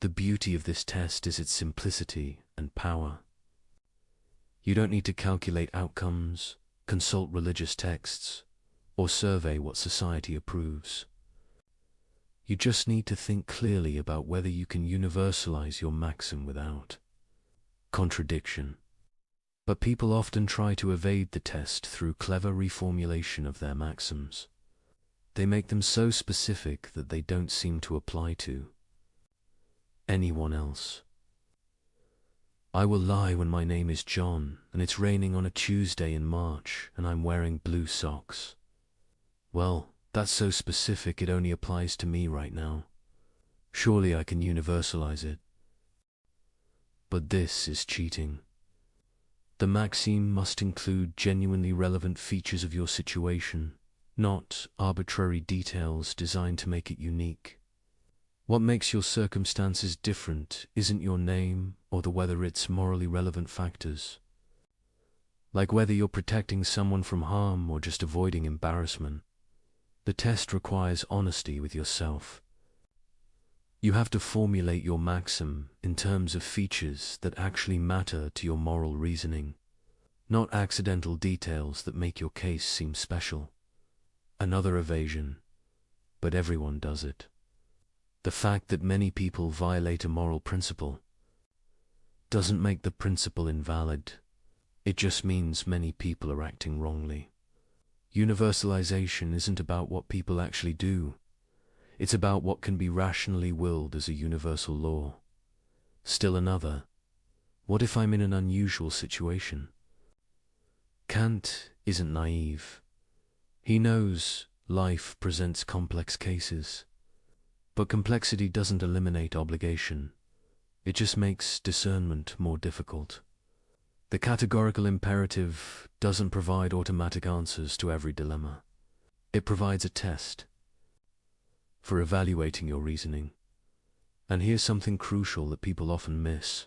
The beauty of this test is its simplicity and power. You don't need to calculate outcomes, consult religious texts, or survey what society approves. You just need to think clearly about whether you can universalize your maxim without contradiction. But people often try to evade the test through clever reformulation of their maxims. They make them so specific that they don't seem to apply to anyone else. I will lie when my name is John and it's raining on a Tuesday in March and I'm wearing blue socks. Well, that's so specific it only applies to me right now. Surely I can universalize it. But this is cheating. The maxim must include genuinely relevant features of your situation, not arbitrary details designed to make it unique. What makes your circumstances different isn't your name or the whether it's morally relevant factors. Like whether you're protecting someone from harm or just avoiding embarrassment. The test requires honesty with yourself. You have to formulate your maxim in terms of features that actually matter to your moral reasoning, not accidental details that make your case seem special. Another evasion, but everyone does it. The fact that many people violate a moral principle doesn't make the principle invalid. It just means many people are acting wrongly. Universalization isn't about what people actually do. It's about what can be rationally willed as a universal law. Still another, what if I'm in an unusual situation? Kant isn't naive. He knows life presents complex cases. But complexity doesn't eliminate obligation. It just makes discernment more difficult. The categorical imperative doesn't provide automatic answers to every dilemma. It provides a test for evaluating your reasoning. And here's something crucial that people often miss.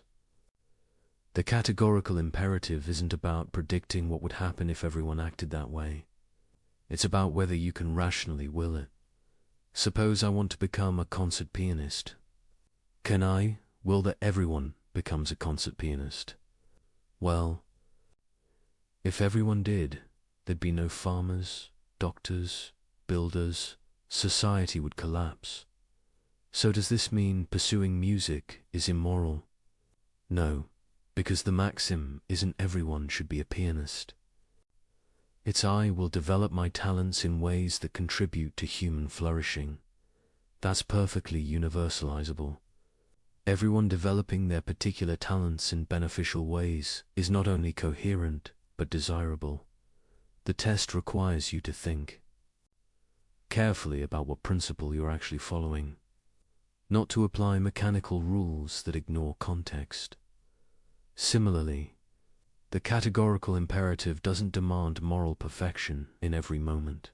The categorical imperative isn't about predicting what would happen if everyone acted that way. It's about whether you can rationally will it. Suppose I want to become a concert pianist. Can I will that everyone becomes a concert pianist? Well, if everyone did, there'd be no farmers, doctors, builders. Society would collapse. So does this mean pursuing music is immoral? No, because the maxim isn't everyone should be a pianist. It's I will develop my talents in ways that contribute to human flourishing. That's perfectly universalizable. Everyone developing their particular talents in beneficial ways is not only coherent, but desirable. The test requires you to think carefully about what principle you're actually following, not to apply mechanical rules that ignore context. Similarly, the categorical imperative doesn't demand moral perfection in every moment.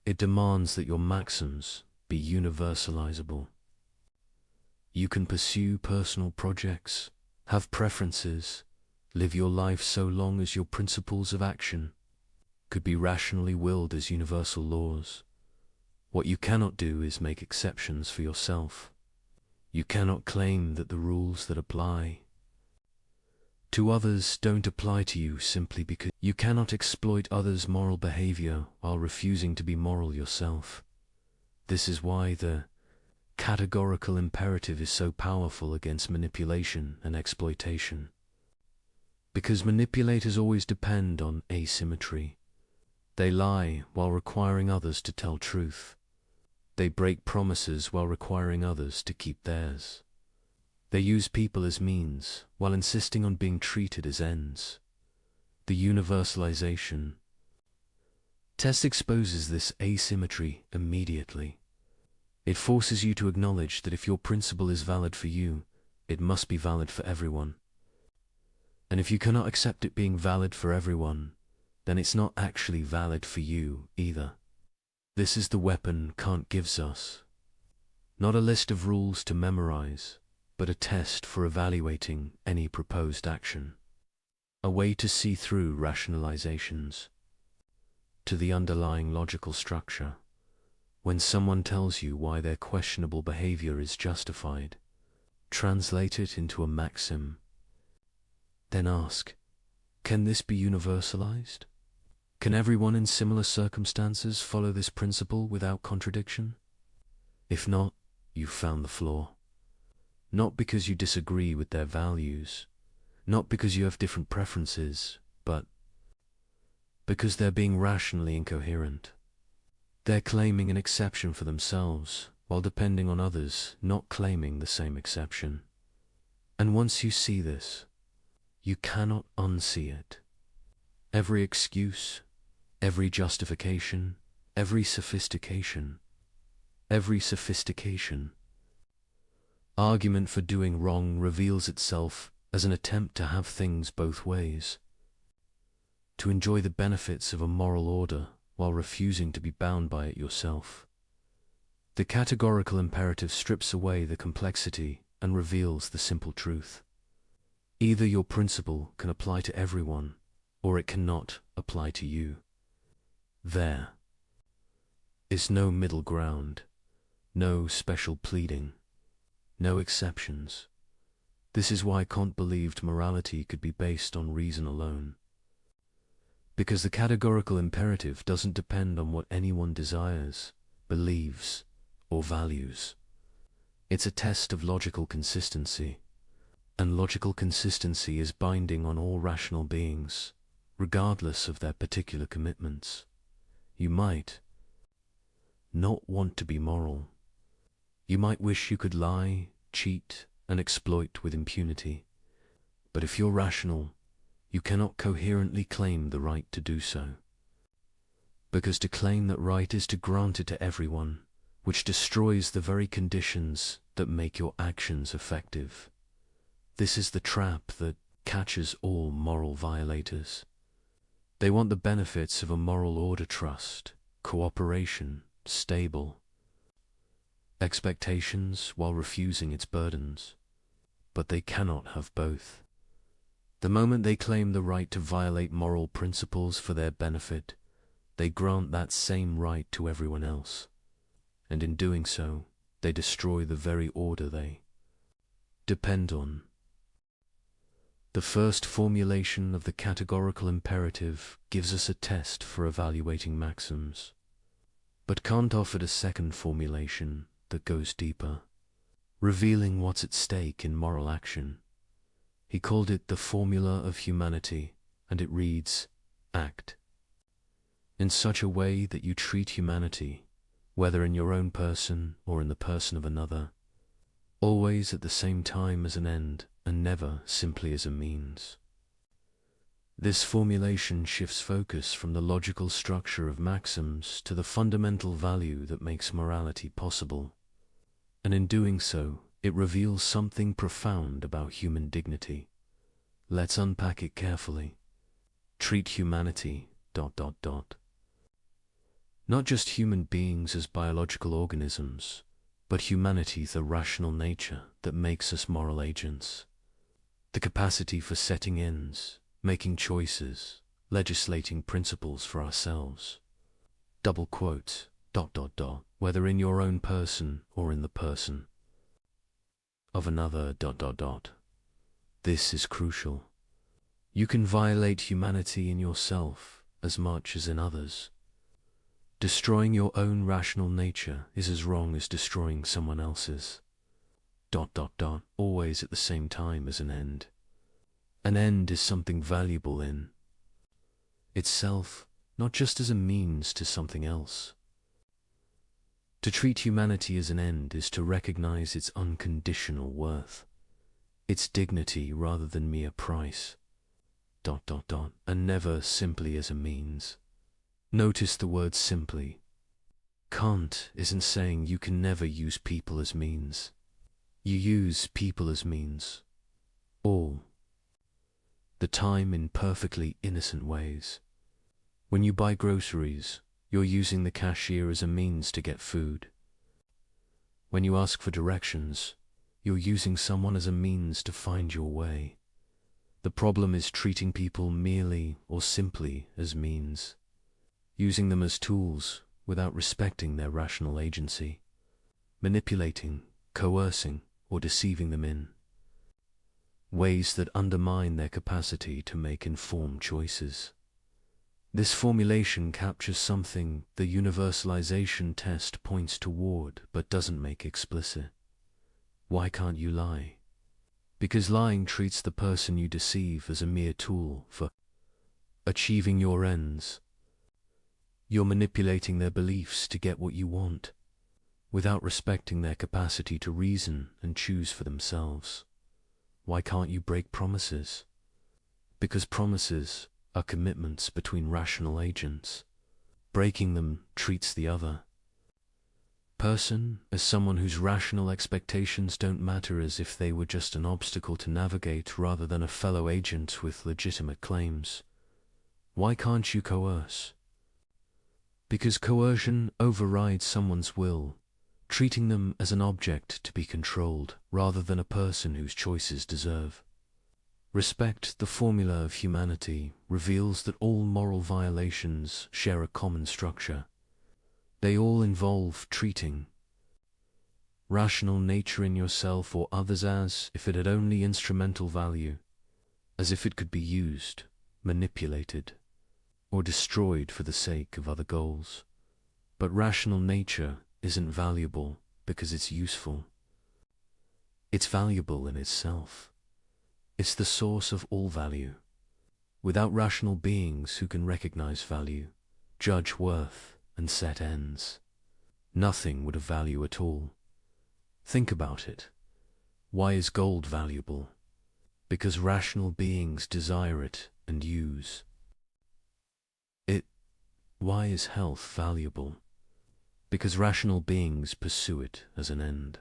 It demands that your maxims be universalizable. You can pursue personal projects, have preferences, live your life so long as your principles of action could be rationally willed as universal laws. What you cannot do is make exceptions for yourself. You cannot claim that the rules that apply to others don't apply to you simply because you cannot exploit others' moral behavior while refusing to be moral yourself. This is why the categorical imperative is so powerful against manipulation and exploitation. Because manipulators always depend on asymmetry. They lie while requiring others to tell truth. They break promises while requiring others to keep theirs. They use people as means while insisting on being treated as ends. The universalization test exposes this asymmetry immediately. It forces you to acknowledge that if your principle is valid for you, it must be valid for everyone. And if you cannot accept it being valid for everyone, then it's not actually valid for you either. This is the weapon Kant gives us. Not a list of rules to memorize, but a test for evaluating any proposed action. A way to see through rationalizations to the underlying logical structure. When someone tells you why their questionable behavior is justified, translate it into a maxim. Then ask, can this be universalized? Can everyone in similar circumstances follow this principle without contradiction? If not, you've found the flaw. Not because you disagree with their values, not because you have different preferences, but because they're being rationally incoherent. They're claiming an exception for themselves, while depending on others not claiming the same exception. And once you see this, you cannot unsee it. Every excuse, every justification, every sophistication, argument for doing wrong reveals itself as an attempt to have things both ways, to enjoy the benefits of a moral order while refusing to be bound by it yourself. The categorical imperative strips away the complexity and reveals the simple truth. Either your principle can apply to everyone, or it cannot apply to you. There is no middle ground, no special pleading, no exceptions. This is why Kant believed morality could be based on reason alone. Because the categorical imperative doesn't depend on what anyone desires, believes, or values. It's a test of logical consistency, and logical consistency is binding on all rational beings, regardless of their particular commitments. You might not want to be moral. You might wish you could lie, cheat, and exploit with impunity. But if you're rational, you cannot coherently claim the right to do so. Because to claim that right is to grant it to everyone, which destroys the very conditions that make your actions effective. This is the trap that catches all moral violators. They want the benefits of a moral order trust, cooperation, stable expectations while refusing its burdens. But they cannot have both. The moment they claim the right to violate moral principles for their benefit, they grant that same right to everyone else. And in doing so, they destroy the very order they depend on. The first formulation of the categorical imperative gives us a test for evaluating maxims. But Kant offered a second formulation that goes deeper, revealing what's at stake in moral action. He called it the formula of humanity, and it reads, act in such a way that you treat humanity, whether in your own person or in the person of another, always at the same time as an end and never simply as a means. This formulation shifts focus from the logical structure of maxims to the fundamental value that makes morality possible. And in doing so, it reveals something profound about human dignity. Let's unpack it carefully. Treat humanity ... Not just human beings as biological organisms, but humanity the rational nature that makes us moral agents. The capacity for setting ends, making choices, legislating principles for ourselves. Double quotes ... whether in your own person or in the person of another ... This is crucial. You can violate humanity in yourself as much as in others. Destroying your own rational nature is as wrong as destroying someone else's. ... Always at the same time as an end. An end is something valuable in itself, not just as a means to something else. To treat humanity as an end is to recognize its unconditional worth, its dignity rather than mere price. ... And never simply as a means. Notice the word simply. Kant isn't saying you can never use people as means. You use people as means all the time in perfectly innocent ways. When you buy groceries, you're using the cashier as a means to get food. When you ask for directions, you're using someone as a means to find your way. The problem is treating people merely or simply as means, using them as tools without respecting their rational agency, manipulating, coercing, or deceiving them in ways that undermine their capacity to make informed choices. This formulation captures something the universalization test points toward but doesn't make explicit. Why can't you lie? Because lying treats the person you deceive as a mere tool for achieving your ends. You're manipulating their beliefs to get what you want, without respecting their capacity to reason and choose for themselves. Why can't you break promises? Because promises are commitments between rational agents. Breaking them treats the other person as someone whose rational expectations don't matter, as if they were just an obstacle to navigate rather than a fellow agent with legitimate claims. Why can't you coerce? Because coercion overrides someone's will, treating them as an object to be controlled rather than a person whose choices deserve. Respect, the formula of humanity, reveals that all moral violations share a common structure. They all involve treating rational nature in yourself or others as if it had only instrumental value, as if it could be used, manipulated, or destroyed for the sake of other goals. But rational nature isn't valuable because it's useful. It's valuable in itself. It's the source of all value. Without rational beings who can recognize value, judge worth, and set ends, nothing would have value at all. Think about it. Why is gold valuable? Because rational beings desire it and use it. Why is health valuable? Because rational beings pursue it as an end.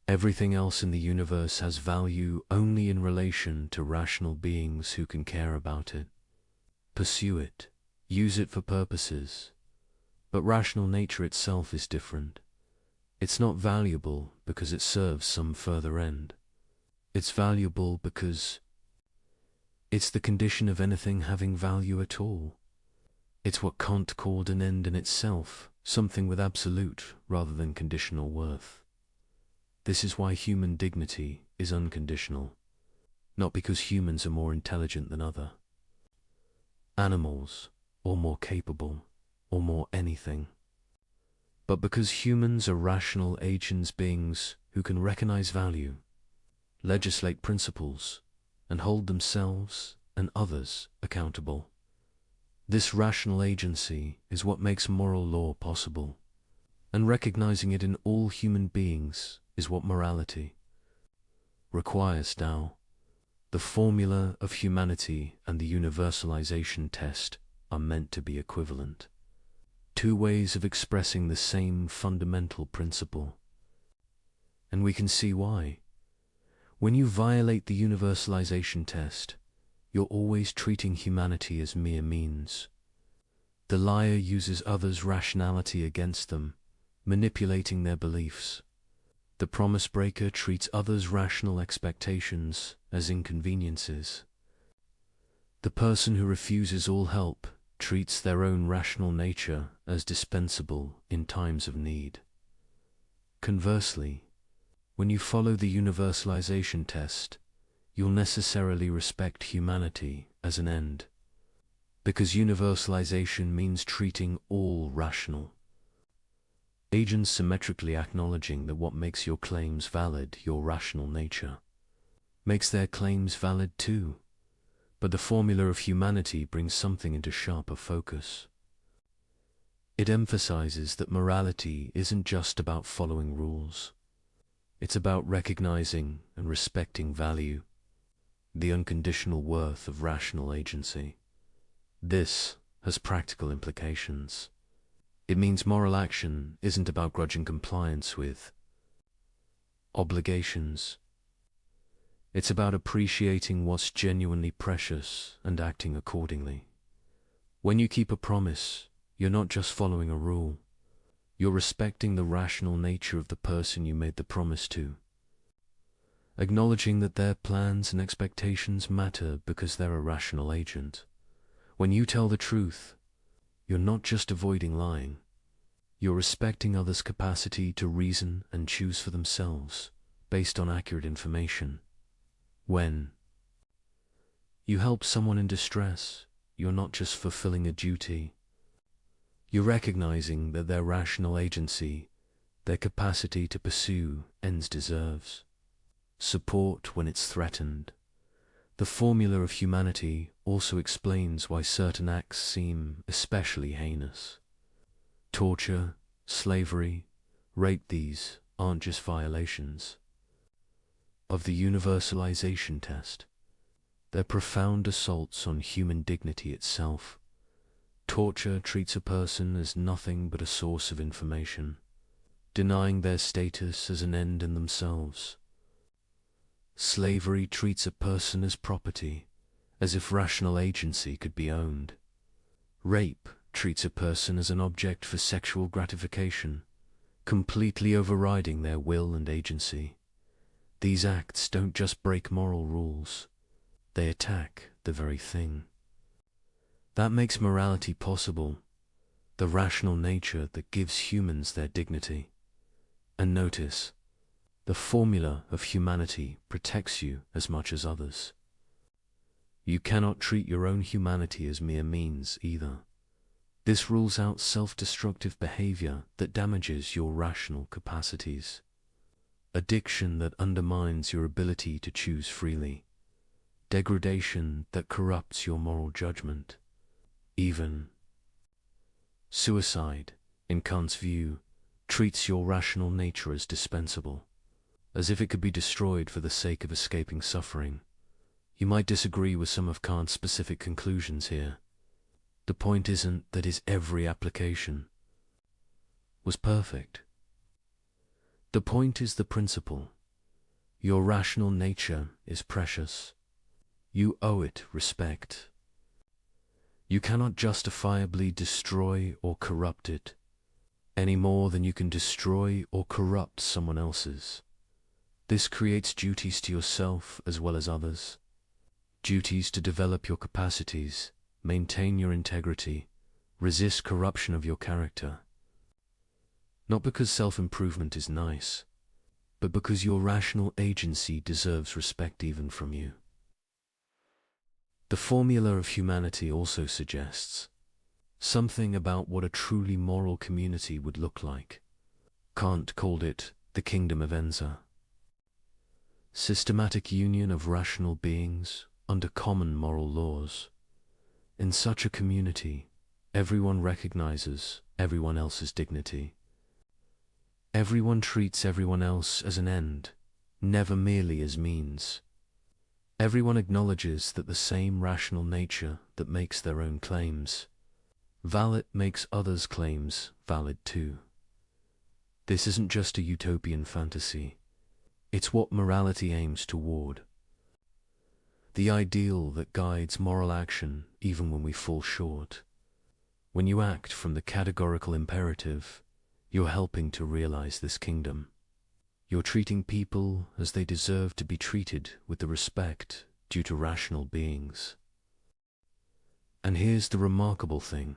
Everything else in the universe has value only in relation to rational beings who can care about it, pursue it, use it for purposes. But rational nature itself is different. It's not valuable because it serves some further end. It's valuable because it's the condition of anything having value at all. It's what Kant called an end in itself, something with absolute rather than conditional worth. This is why human dignity is unconditional, not because humans are more intelligent than other animals, or more capable, or more anything, but because humans are rational agents, beings who can recognize value, legislate principles, and hold themselves and others accountable. This rational agency is what makes moral law possible, and recognizing it in all human beings is what morality requires now. The formula of humanity and the universalization test are meant to be equivalent. Two ways of expressing the same fundamental principle. And we can see why. When you violate the universalization test, you're always treating humanity as mere means. The liar uses others' rationality against them, manipulating their beliefs. The promise breaker treats others' rational expectations as inconveniences. The person who refuses all help treats their own rational nature as dispensable in times of need. Conversely, When you follow the universalization test, you'll necessarily respect humanity as an end, because universalization means treating all rational agents symmetrically, acknowledging that what makes your claims valid, your rational nature, makes their claims valid too. But the formula of humanity brings something into sharper focus. It emphasizes that morality isn't just about following rules. It's about recognizing and respecting value, the unconditional worth of rational agency. This has practical implications. It means moral action isn't about grudging compliance with obligations. It's about appreciating what's genuinely precious and acting accordingly. When you keep a promise, you're not just following a rule. You're respecting the rational nature of the person you made the promise to, acknowledging that their plans and expectations matter because they're a rational agent. When you tell the truth, you're not just avoiding lying. You're respecting others' capacity to reason and choose for themselves based on accurate information. When you help someone in distress, you're not just fulfilling a duty. You're recognizing that their rational agency, their capacity to pursue ends, deserves support when it's threatened. The formula of humanity also explains why certain acts seem especially heinous. Torture, slavery, rape, these aren't just violations of the universalization test. They're profound assaults on human dignity itself. Torture treats a person as nothing but a source of information, denying their status as an end in themselves. Slavery treats a person as property, as if rational agency could be owned. Rape treats a person as an object for sexual gratification, completely overriding their will and agency. These acts don't just break moral rules, they attack the very thing that makes morality possible, the rational nature that gives humans their dignity. And notice, the formula of humanity protects you as much as others. You cannot treat your own humanity as mere means either. This rules out self-destructive behavior that damages your rational capacities, addiction that undermines your ability to choose freely, degradation that corrupts your moral judgment. Even suicide, in Kant's view, treats your rational nature as dispensable, as if it could be destroyed for the sake of escaping suffering. You might disagree with some of Kant's specific conclusions here. The point isn't that his every application was perfect. The point is the principle. Your rational nature is precious. You owe it respect. You cannot justifiably destroy or corrupt it, any more than you can destroy or corrupt someone else's. This creates duties to yourself as well as others. Duties to develop your capacities, maintain your integrity, resist corruption of your character. Not because self-improvement is nice, but because your rational agency deserves respect even from you. The formula of humanity also suggests something about what a truly moral community would look like. Kant called it the kingdom of Enza. Systematic union of rational beings under common moral laws. In such a community, everyone recognizes everyone else's dignity. Everyone treats everyone else as an end, never merely as means. Everyone acknowledges that the same rational nature that makes their own claims valid makes others' claims valid too. This isn't just a utopian fantasy. It's what morality aims toward. The ideal that guides moral action even when we fall short. When you act from the categorical imperative, you're helping to realize this kingdom. You're treating people as they deserve to be treated with the respect due to rational beings. And here's the remarkable thing.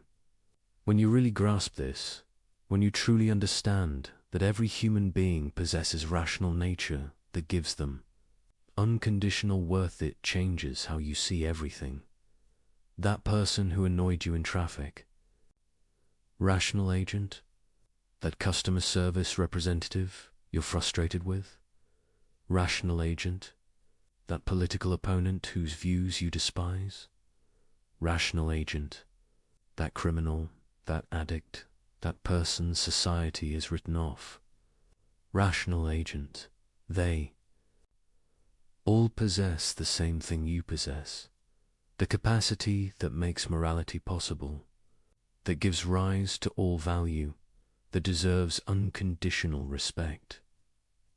When you really grasp this, when you truly understand that every human being possesses rational nature that gives them unconditional worth. It changes how you see everything. That person who annoyed you in traffic, rational agent. That customer service representative you're frustrated with, rational agent. That political opponent whose views you despise, rational agent. That criminal, that addict, that person society has written off, rational agent. They all possess the same thing you possess, the capacity that makes morality possible, that gives rise to all value, that deserves unconditional respect.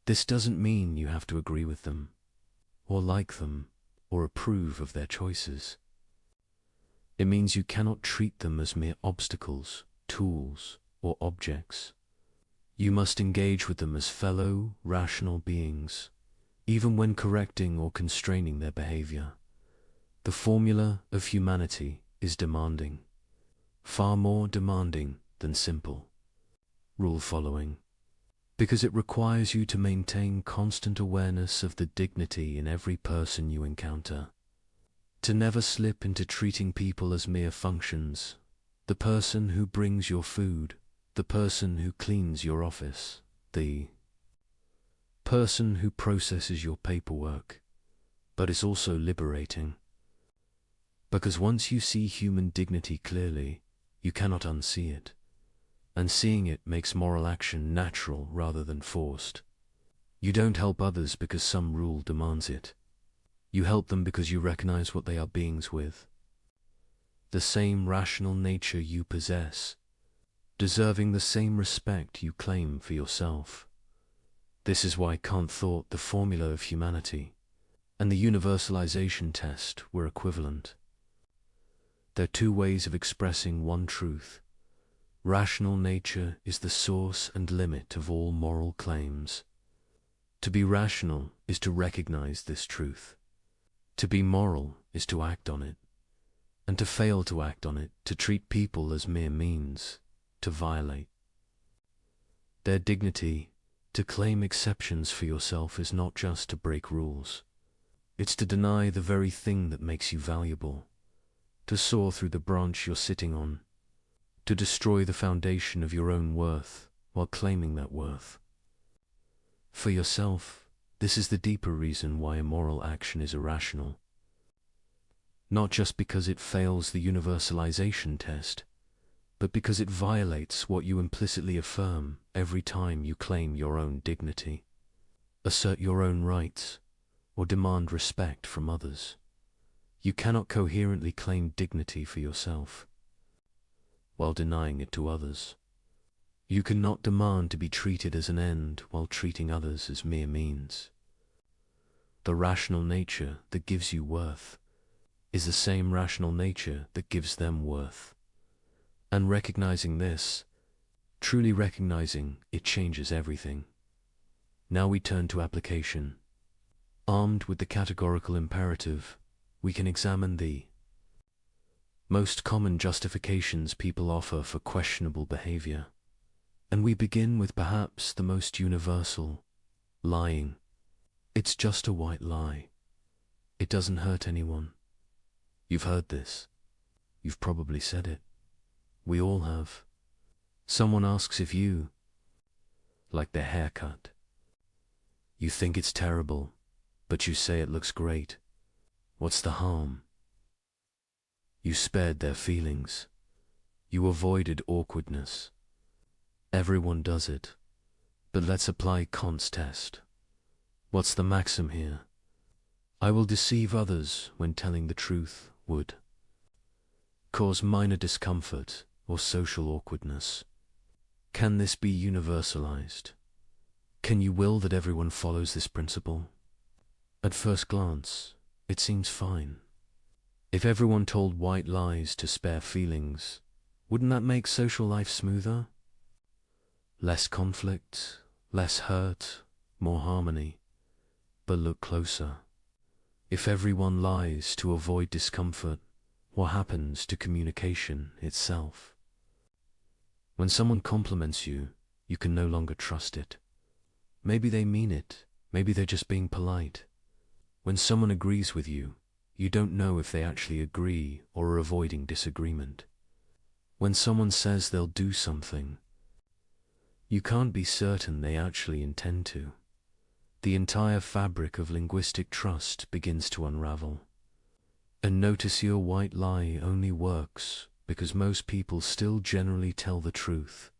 This doesn't mean you have to agree with them, or like them, or approve of their choices. It means you cannot treat them as mere obstacles, tools, or objects. You must engage with them as fellow, rational beings, even when correcting or constraining their behavior. The formula of humanity is demanding, far more demanding than simple rule following, because it requires you to maintain constant awareness of the dignity in every person you encounter, to never slip into treating people as mere functions, the person who brings your food, the person who cleans your office, the person who processes your paperwork. But it's also liberating, because once you see human dignity clearly, you cannot unsee it, and seeing it makes moral action natural rather than forced. You don't help others because some rule demands it. You help them because you recognize what they are beings with, the same rational nature you possess, deserving the same respect you claim for yourself. This is why Kant thought the formula of humanity and the universalization test were equivalent. They're two ways of expressing one truth. Rational nature is the source and limit of all moral claims. To be rational is to recognize this truth. To be moral is to act on it, and to fail to act on it, to treat people as mere means, to violate their dignity. To claim exceptions for yourself is not just to break rules. It's to deny the very thing that makes you valuable, to saw through the branch you're sitting on, to destroy the foundation of your own worth while claiming that worth. For yourself, this is the deeper reason why immoral action is irrational. Not just because it fails the universalization test, but because it violates what you implicitly affirm every time you claim your own dignity, assert your own rights, or demand respect from others. You cannot coherently claim dignity for yourself while denying it to others. You cannot demand to be treated as an end while treating others as mere means. The rational nature that gives you worth is the same rational nature that gives them worth. And recognizing this, truly recognizing it, changes everything. Now we turn to application. Armed with the categorical imperative, we can examine the most common justifications people offer for questionable behavior. And we begin with perhaps the most universal: lying. It's just a white lie. It doesn't hurt anyone. You've heard this. You've probably said it. We all have. Someone asks if you like their haircut. You think it's terrible, but you say it looks great. What's the harm? You spared their feelings. You avoided awkwardness. Everyone does it. But let's apply Kant's test. What's the maxim here? I will deceive others when telling the truth would cause minor discomfort or social awkwardness. Can this be universalized? Can you will that everyone follows this principle? At first glance, it seems fine. If everyone told white lies to spare feelings, wouldn't that make social life smoother? Less conflict, less hurt, more harmony. But look closer. If everyone lies to avoid discomfort, what happens to communication itself? When someone compliments you, you can no longer trust it. Maybe they mean it, maybe they're just being polite. When someone agrees with you, you don't know if they actually agree or are avoiding disagreement. When someone says they'll do something, you can't be certain they actually intend to. The entire fabric of linguistic trust begins to unravel. And notice your white lie only works because most people still generally tell the truth.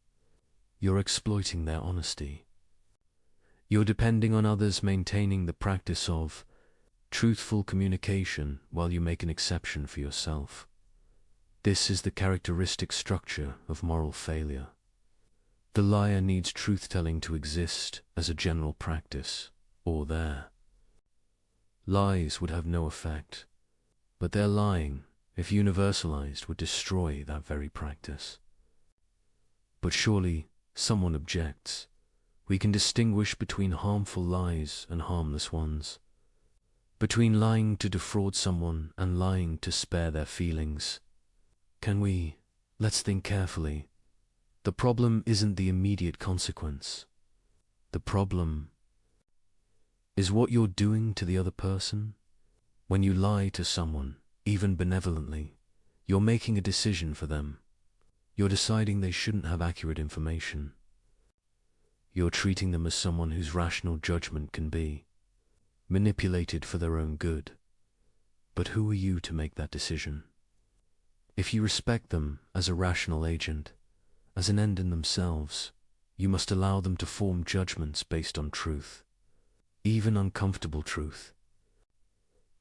You're exploiting their honesty. You're depending on others maintaining the practice of truthful communication while you make an exception for yourself. This is the characteristic structure of moral failure. The liar needs truth-telling to exist as a general practice, or their lies would have no effect, but their lying, if universalized, would destroy that very practice. But surely someone objects. We can distinguish between harmful lies and harmless ones, between lying to defraud someone and lying to spare their feelings. Can we? Let's think carefully. The problem isn't the immediate consequence. The problem is what you're doing to the other person. When you lie to someone, even benevolently, you're making a decision for them. You're deciding they shouldn't have accurate information. You're treating them as someone whose rational judgment can be manipulated for their own good. But who are you to make that decision? If you respect them as a rational agent, as an end in themselves, you must allow them to form judgments based on truth, even uncomfortable truth,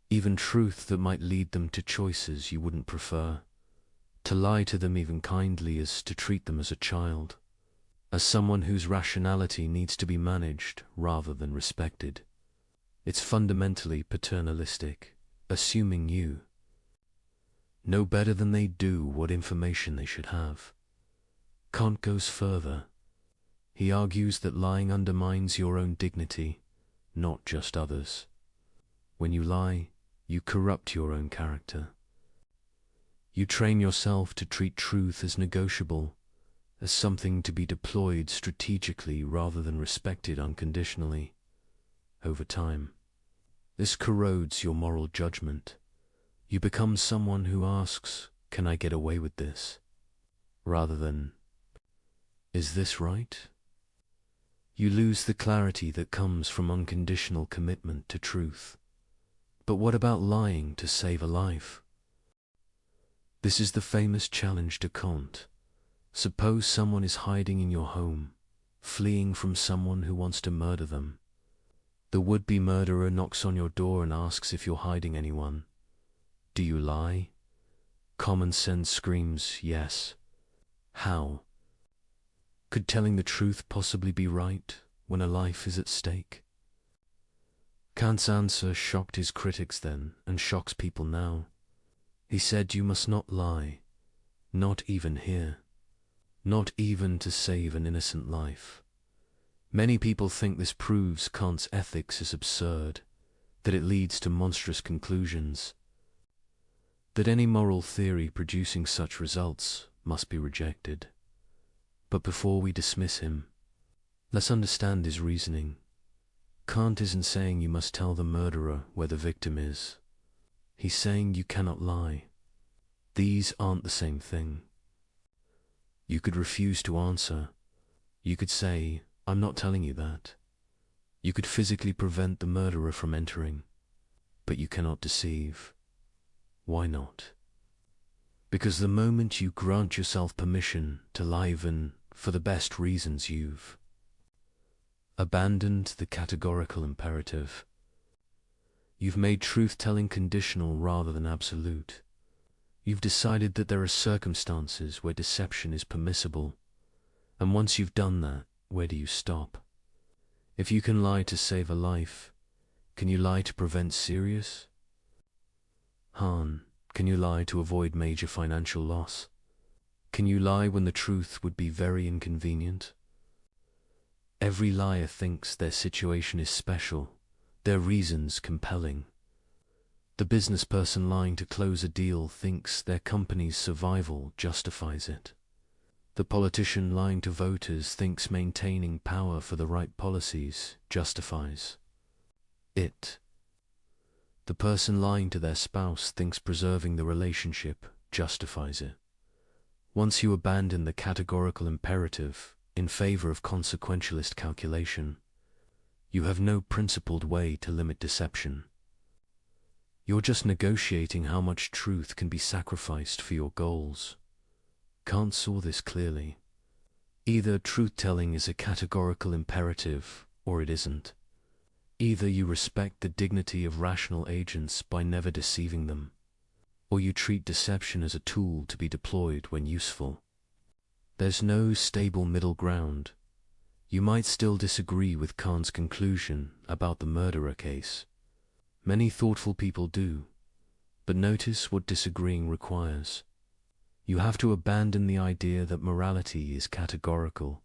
even truth that might lead them to choices you wouldn't prefer. To lie to them even kindly is to treat them as a child, as someone whose rationality needs to be managed rather than respected. It's fundamentally paternalistic, assuming you know better than they do what information they should have. Kant goes further. He argues that lying undermines your own dignity, not just others. When you lie, you corrupt your own character. You train yourself to treat truth as negotiable, as something to be deployed strategically rather than respected unconditionally. Over time, this corrodes your moral judgment. You become someone who asks, "Can I get away with this?" rather than, "Is this right?" You lose the clarity that comes from unconditional commitment to truth. But what about lying to save a life? This is the famous challenge to Kant. Suppose someone is hiding in your home, fleeing from someone who wants to murder them. The would-be murderer knocks on your door and asks if you're hiding anyone. Do you lie? Common sense screams yes. How? Could telling the truth possibly be right when a life is at stake? Kant's answer shocked his critics then and shocks people now. He said you must not lie, not even here, not even to save an innocent life. Many people think this proves Kant's ethics is absurd, that it leads to monstrous conclusions, that any moral theory producing such results must be rejected. But before we dismiss him, let's understand his reasoning. Kant isn't saying you must tell the murderer where the victim is. He's saying you cannot lie. These aren't the same thing. You could refuse to answer. You could say, "I'm not telling you that." You could physically prevent the murderer from entering, but you cannot deceive. Why not? Because the moment you grant yourself permission to lie even for the best reasons, you've abandoned the categorical imperative. You've made truth-telling conditional rather than absolute. You've decided that there are circumstances where deception is permissible, and once you've done that, where do you stop? If you can lie to save a life, can you lie to prevent serious harm? Can you lie to avoid major financial loss? Can you lie when the truth would be very inconvenient? Every liar thinks their situation is special, their reasons compelling. The business person lying to close a deal thinks their company's survival justifies it. The politician lying to voters thinks maintaining power for the right policies justifies it. The person lying to their spouse thinks preserving the relationship justifies it. Once you abandon the categorical imperative in favor of consequentialist calculation, you have no principled way to limit deception. You're just negotiating how much truth can be sacrificed for your goals. Kant saw this clearly. Either truth-telling is a categorical imperative, or it isn't. Either you respect the dignity of rational agents by never deceiving them, or you treat deception as a tool to be deployed when useful. There's no stable middle ground. You might still disagree with Kant's conclusion about the murderer case. Many thoughtful people do, but notice what disagreeing requires. You have to abandon the idea that morality is categorical.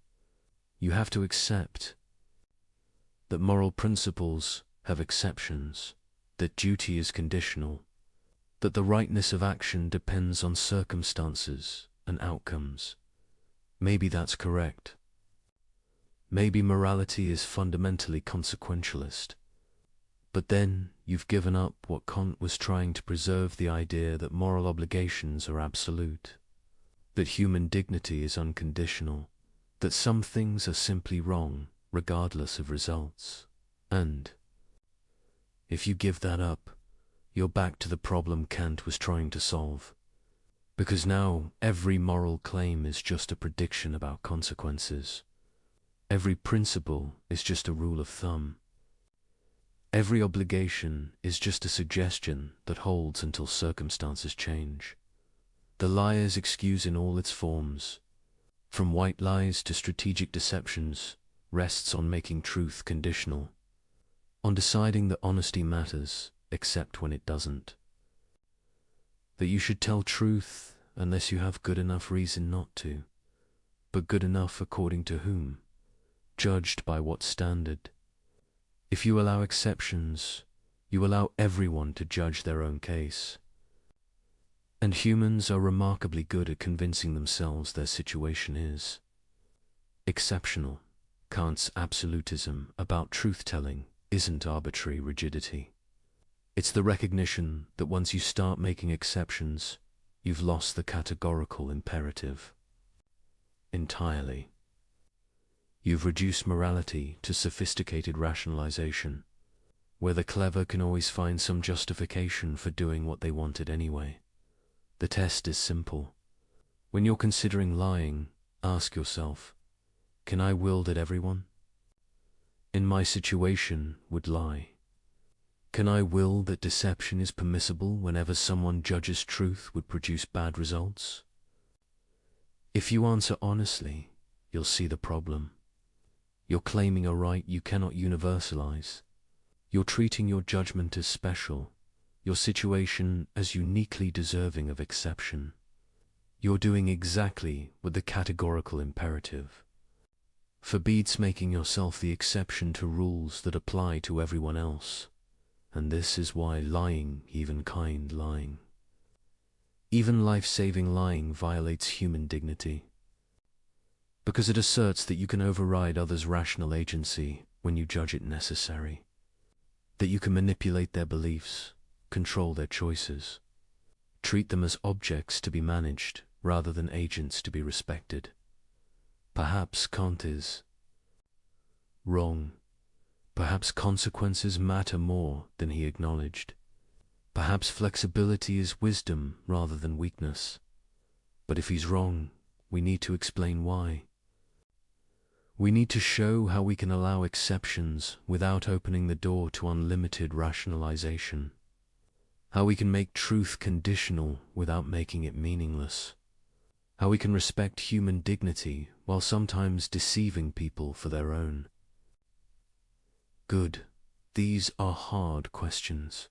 You have to accept that moral principles have exceptions, that duty is conditional, that the rightness of action depends on circumstances and outcomes. Maybe that's correct. Maybe morality is fundamentally consequentialist. But then you've given up what Kant was trying to preserve, the idea that moral obligations are absolute, that human dignity is unconditional, that some things are simply wrong regardless of results. And if you give that up, you're back to the problem Kant was trying to solve. Because now every moral claim is just a prediction about consequences. Every principle is just a rule of thumb. Every obligation is just a suggestion that holds until circumstances change. The liar's excuse in all its forms, from white lies to strategic deceptions, rests on making truth conditional, on deciding that honesty matters except when it doesn't, that you should tell truth unless you have good enough reason not to, but good enough according to whom, judged by what standard. If you allow exceptions, you allow everyone to judge their own case. And humans are remarkably good at convincing themselves their situation is exceptional. Kant's absolutism about truth-telling isn't arbitrary rigidity. It's the recognition that once you start making exceptions, you've lost the categorical imperative entirely. You've reduced morality to sophisticated rationalization, where the clever can always find some justification for doing what they wanted anyway. The test is simple. When you're considering lying, ask yourself, can I will that everyone in my situation would lie? Can I will that deception is permissible whenever someone judges truth would produce bad results? If you answer honestly, you'll see the problem. You're claiming a right you cannot universalize. You're treating your judgment as special, your situation as uniquely deserving of exception. You're doing exactly what the categorical imperative forbids, making yourself the exception to rules that apply to everyone else. And this is why lying, even kind lying, even life-saving lying, violates human dignity. Because it asserts that you can override others' rational agency when you judge it necessary, that you can manipulate their beliefs, control their choices, treat them as objects to be managed rather than agents to be respected. Perhaps Kant is wrong. Perhaps consequences matter more than he acknowledged. Perhaps flexibility is wisdom rather than weakness. But if he's wrong, we need to explain why. We need to show how we can allow exceptions without opening the door to unlimited rationalization. How we can make truth conditional without making it meaningless. How we can respect human dignity while sometimes deceiving people for their own. Good. These are hard questions.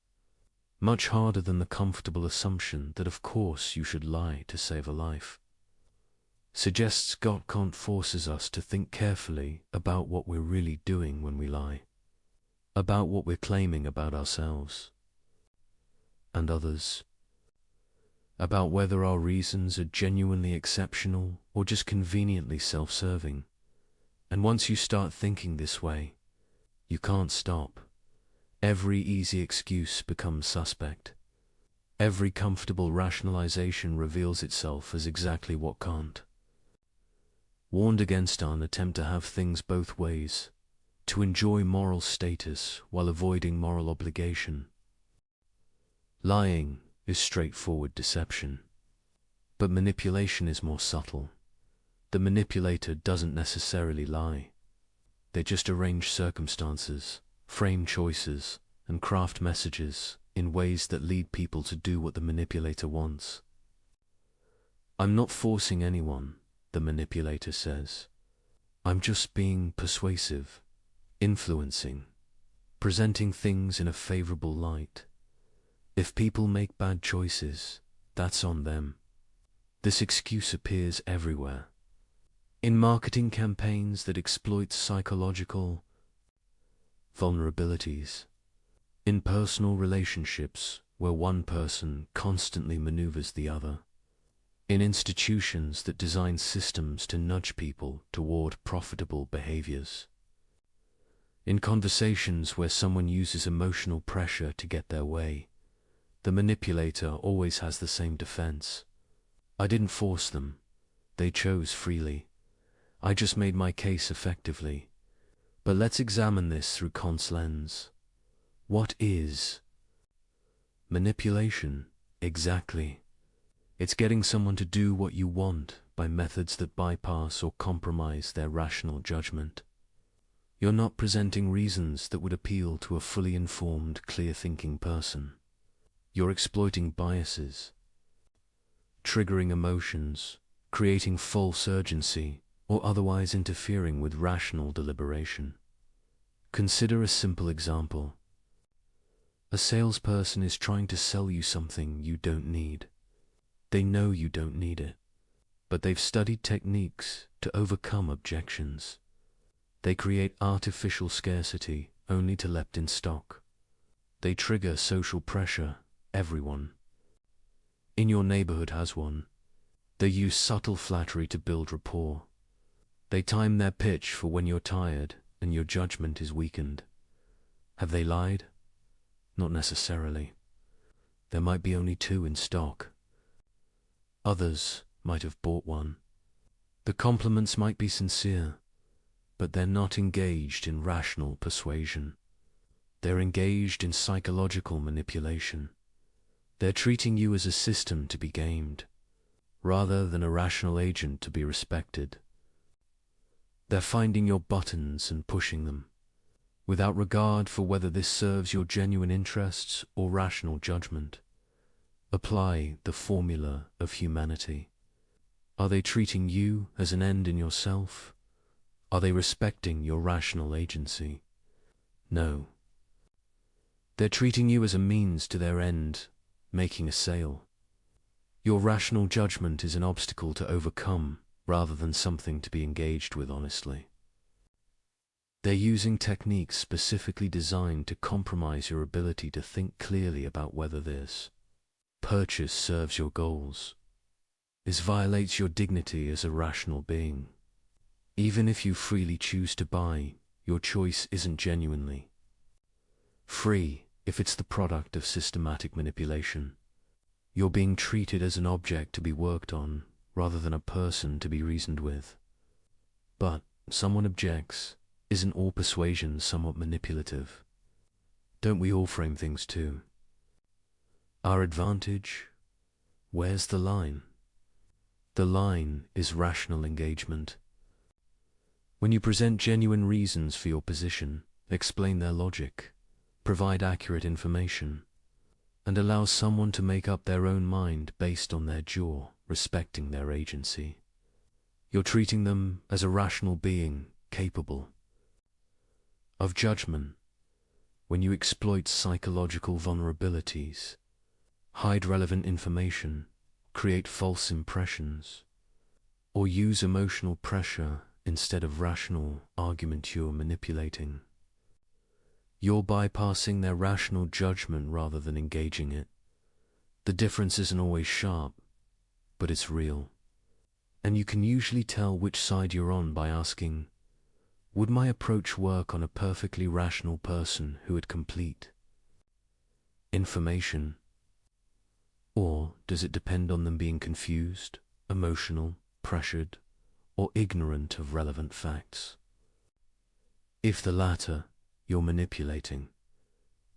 Much harder than the comfortable assumption that of course you should lie to save a life. Suggests Kant forces us to think carefully about what we're really doing when we lie, about what we're claiming about ourselves and others. about whether our reasons are genuinely exceptional or just conveniently self-serving. And once you start thinking this way, you can't stop. Every easy excuse becomes suspect. Every comfortable rationalization reveals itself as exactly what can't. Warned against an attempt to have things both ways, to enjoy moral status while avoiding moral obligation. Lying is straightforward deception, but manipulation is more subtle. The manipulator doesn't necessarily lie. They just arrange circumstances, frame choices, and craft messages in ways that lead people to do what the manipulator wants. "I'm not forcing anyone," the manipulator says. "I'm just being persuasive, influencing, presenting things in a favorable light. If people make bad choices, that's on them." This excuse appears everywhere. In marketing campaigns that exploit psychological vulnerabilities, in personal relationships where one person constantly maneuvers the other, in institutions that design systems to nudge people toward profitable behaviors, in conversations where someone uses emotional pressure to get their way, the manipulator always has the same defense. "I didn't force them. They chose freely. I just made my case effectively." But let's examine this through Kant's lens. What is manipulation exactly? It's getting someone to do what you want by methods that bypass or compromise their rational judgment. You're not presenting reasons that would appeal to a fully informed, clear-thinking person. You're exploiting biases, triggering emotions, creating false urgency, or otherwise interfering with rational deliberation. Consider a simple example. A salesperson is trying to sell you something you don't need. They know you don't need it, but they've studied techniques to overcome objections. They create artificial scarcity only to left in stock. They trigger social pressure. Everyone in your neighborhood has one. They use subtle flattery to build rapport. They time their pitch for when you're tired and your judgment is weakened. Have they lied? Not necessarily. There might be only 2 in stock. Others might have bought one. The compliments might be sincere, but they're not engaged in rational persuasion. They're engaged in psychological manipulation. They're treating you as a system to be gamed, rather than a rational agent to be respected. They're finding your buttons and pushing them, without regard for whether this serves your genuine interests or rational judgment. Apply the formula of humanity. Are they treating you as an end in yourself? Are they respecting your rational agency? No. They're treating you as a means to their end, making a sale. Your rational judgment is an obstacle to overcome rather than something to be engaged with honestly. They're using techniques specifically designed to compromise your ability to think clearly about whether this purchase serves your goals. This violates your dignity as a rational being. Even if you freely choose to buy, your choice isn't genuinely free if it's the product of systematic manipulation. You're being treated as an object to be worked on, rather than a person to be reasoned with. But someone objects, isn't all persuasion somewhat manipulative? Don't we all frame things too? Our advantage? Where's the line? The line is rational engagement. When you present genuine reasons for your position, explain their logic, provide accurate information, and allow someone to make up their own mind based on their jaw, respecting their agency. You're treating them as a rational being capable of judgment. When you exploit psychological vulnerabilities, hide relevant information, create false impressions, or use emotional pressure instead of rational argument, you're manipulating. You're bypassing their rational judgment rather than engaging it. The difference isn't always sharp, but it's real. And you can usually tell which side you're on by asking, would my approach work on a perfectly rational person who had complete information? Or does it depend on them being confused, emotional, pressured, or ignorant of relevant facts? If the latter, you're manipulating.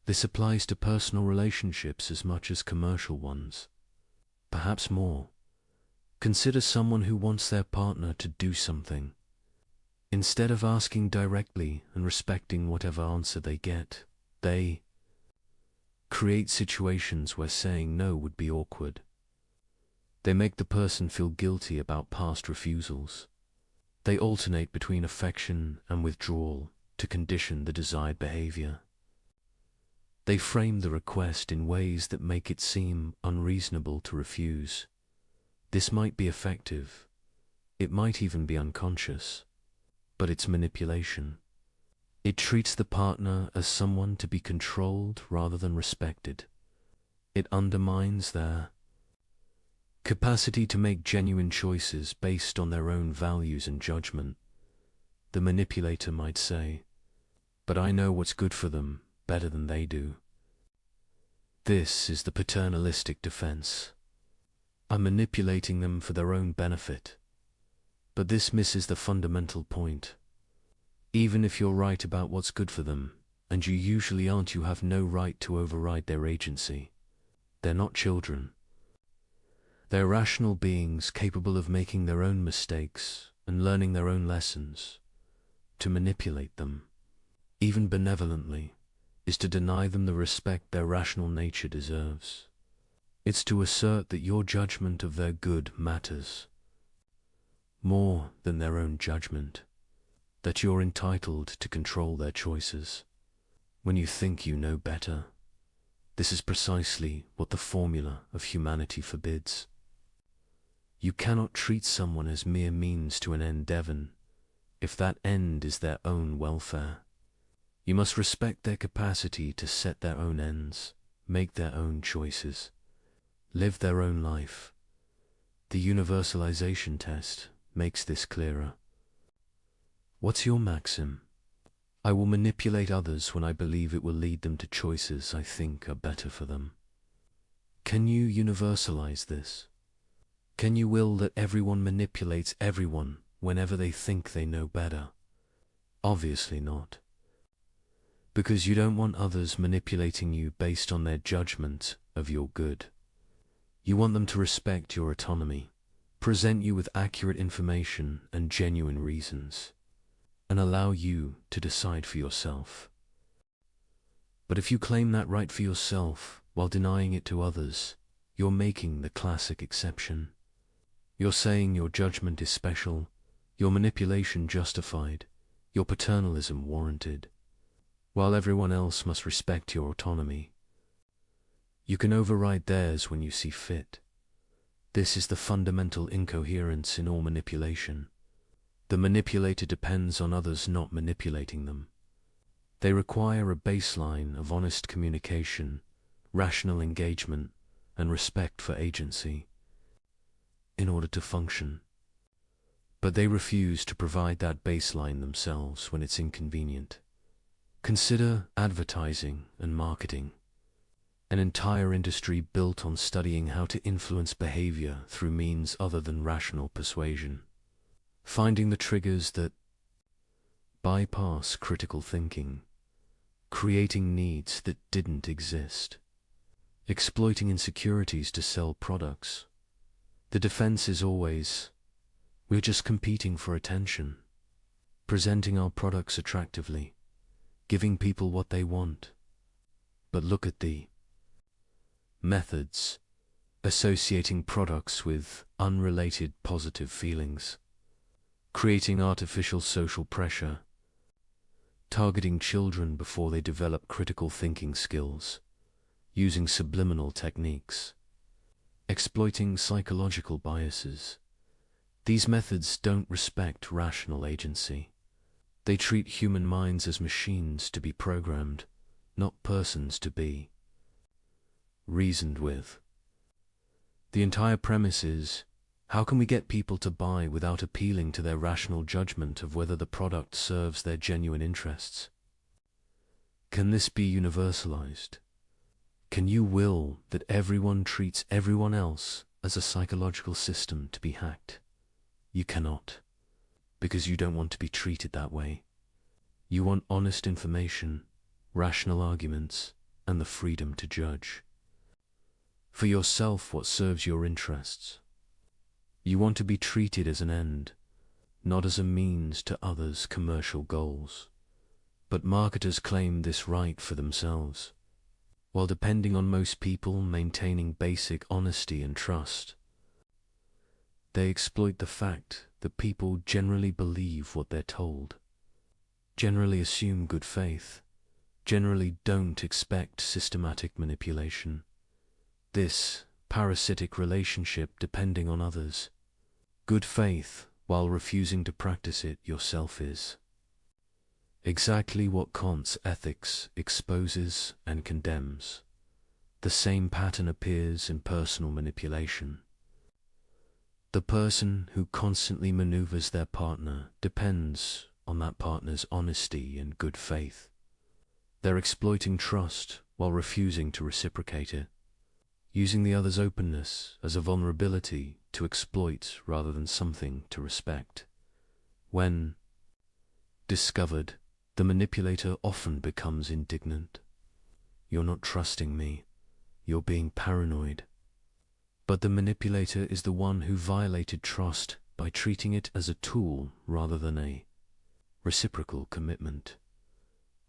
This applies to personal relationships as much as commercial ones. Perhaps more. Consider someone who wants their partner to do something. Instead of asking directly and respecting whatever answer they get, they create situations where saying no would be awkward. They make the person feel guilty about past refusals. They alternate between affection and withdrawal to condition the desired behavior. They frame the request in ways that make it seem unreasonable to refuse. This might be effective. It might even be unconscious. But it's manipulation. It treats the partner as someone to be controlled rather than respected. It undermines their capacity to make genuine choices based on their own values and judgment. The manipulator might say, "But I know what's good for them better than they do." This is the paternalistic defense. I'm manipulating them for their own benefit. But this misses the fundamental point. Even if you're right about what's good for them, and you usually aren't, you have no right to override their agency. They're not children. They're rational beings capable of making their own mistakes and learning their own lessons. To manipulate them, even benevolently, is to deny them the respect their rational nature deserves. It's to assert that your judgment of their good matters more than their own judgment, that you're entitled to control their choices when you think you know better. This is precisely what the formula of humanity forbids. You cannot treat someone as mere means to an end, Devon, if that end is their own welfare. You must respect their capacity to set their own ends, make their own choices, live their own life. The universalization test makes this clearer. What's your maxim? I will manipulate others when I believe it will lead them to choices I think are better for them. Can you universalize this? Can you will that everyone manipulates everyone whenever they think they know better? Obviously not. Because you don't want others manipulating you based on their judgment of your good. You want them to respect your autonomy, present you with accurate information and genuine reasons, and allow you to decide for yourself. But if you claim that right for yourself while denying it to others, you're making the classic exception. You're saying your judgment is special, your manipulation justified, your paternalism warranted, while everyone else must respect your autonomy. You can override theirs when you see fit. This is the fundamental incoherence in all manipulation. The manipulator depends on others not manipulating them. They require a baseline of honest communication, rational engagement, and respect for agency in order to function. But they refuse to provide that baseline themselves when it's inconvenient. Consider advertising and marketing, an entire industry built on studying how to influence behavior through means other than rational persuasion, finding the triggers that bypass critical thinking, creating needs that didn't exist, exploiting insecurities to sell products. The defense is always, we're just competing for attention, presenting our products attractively, giving people what they want. But look at the methods, associating products with unrelated positive feelings, creating artificial social pressure, targeting children before they develop critical thinking skills, using subliminal techniques, exploiting psychological biases. These methods don't respect rational agency. They treat human minds as machines to be programmed, not persons to be reasoned with. The entire premise is, how can we get people to buy without appealing to their rational judgment of whether the product serves their genuine interests? Can this be universalized? Can you will that everyone treats everyone else as a psychological system to be hacked? You cannot, because you don't want to be treated that way. You want honest information, rational arguments, and the freedom to judge for yourself what serves your interests. You want to be treated as an end, not as a means to others' commercial goals. But marketers claim this right for themselves, while depending on most people maintaining basic honesty and trust. They exploit the fact that people generally believe what they're told, generally assume good faith, generally don't expect systematic manipulation. This parasitic relationship depending on others, good faith while refusing to practice it yourself is exactly what Kant's ethics exposes and condemns. The same pattern appears in personal manipulation. The person who constantly maneuvers their partner depends on that partner's honesty and good faith. They're exploiting trust while refusing to reciprocate it, using the other's openness as a vulnerability to exploit rather than something to respect. When discovered, the manipulator often becomes indignant. You're not trusting me. You're being paranoid. But the manipulator is the one who violated trust by treating it as a tool rather than a reciprocal commitment.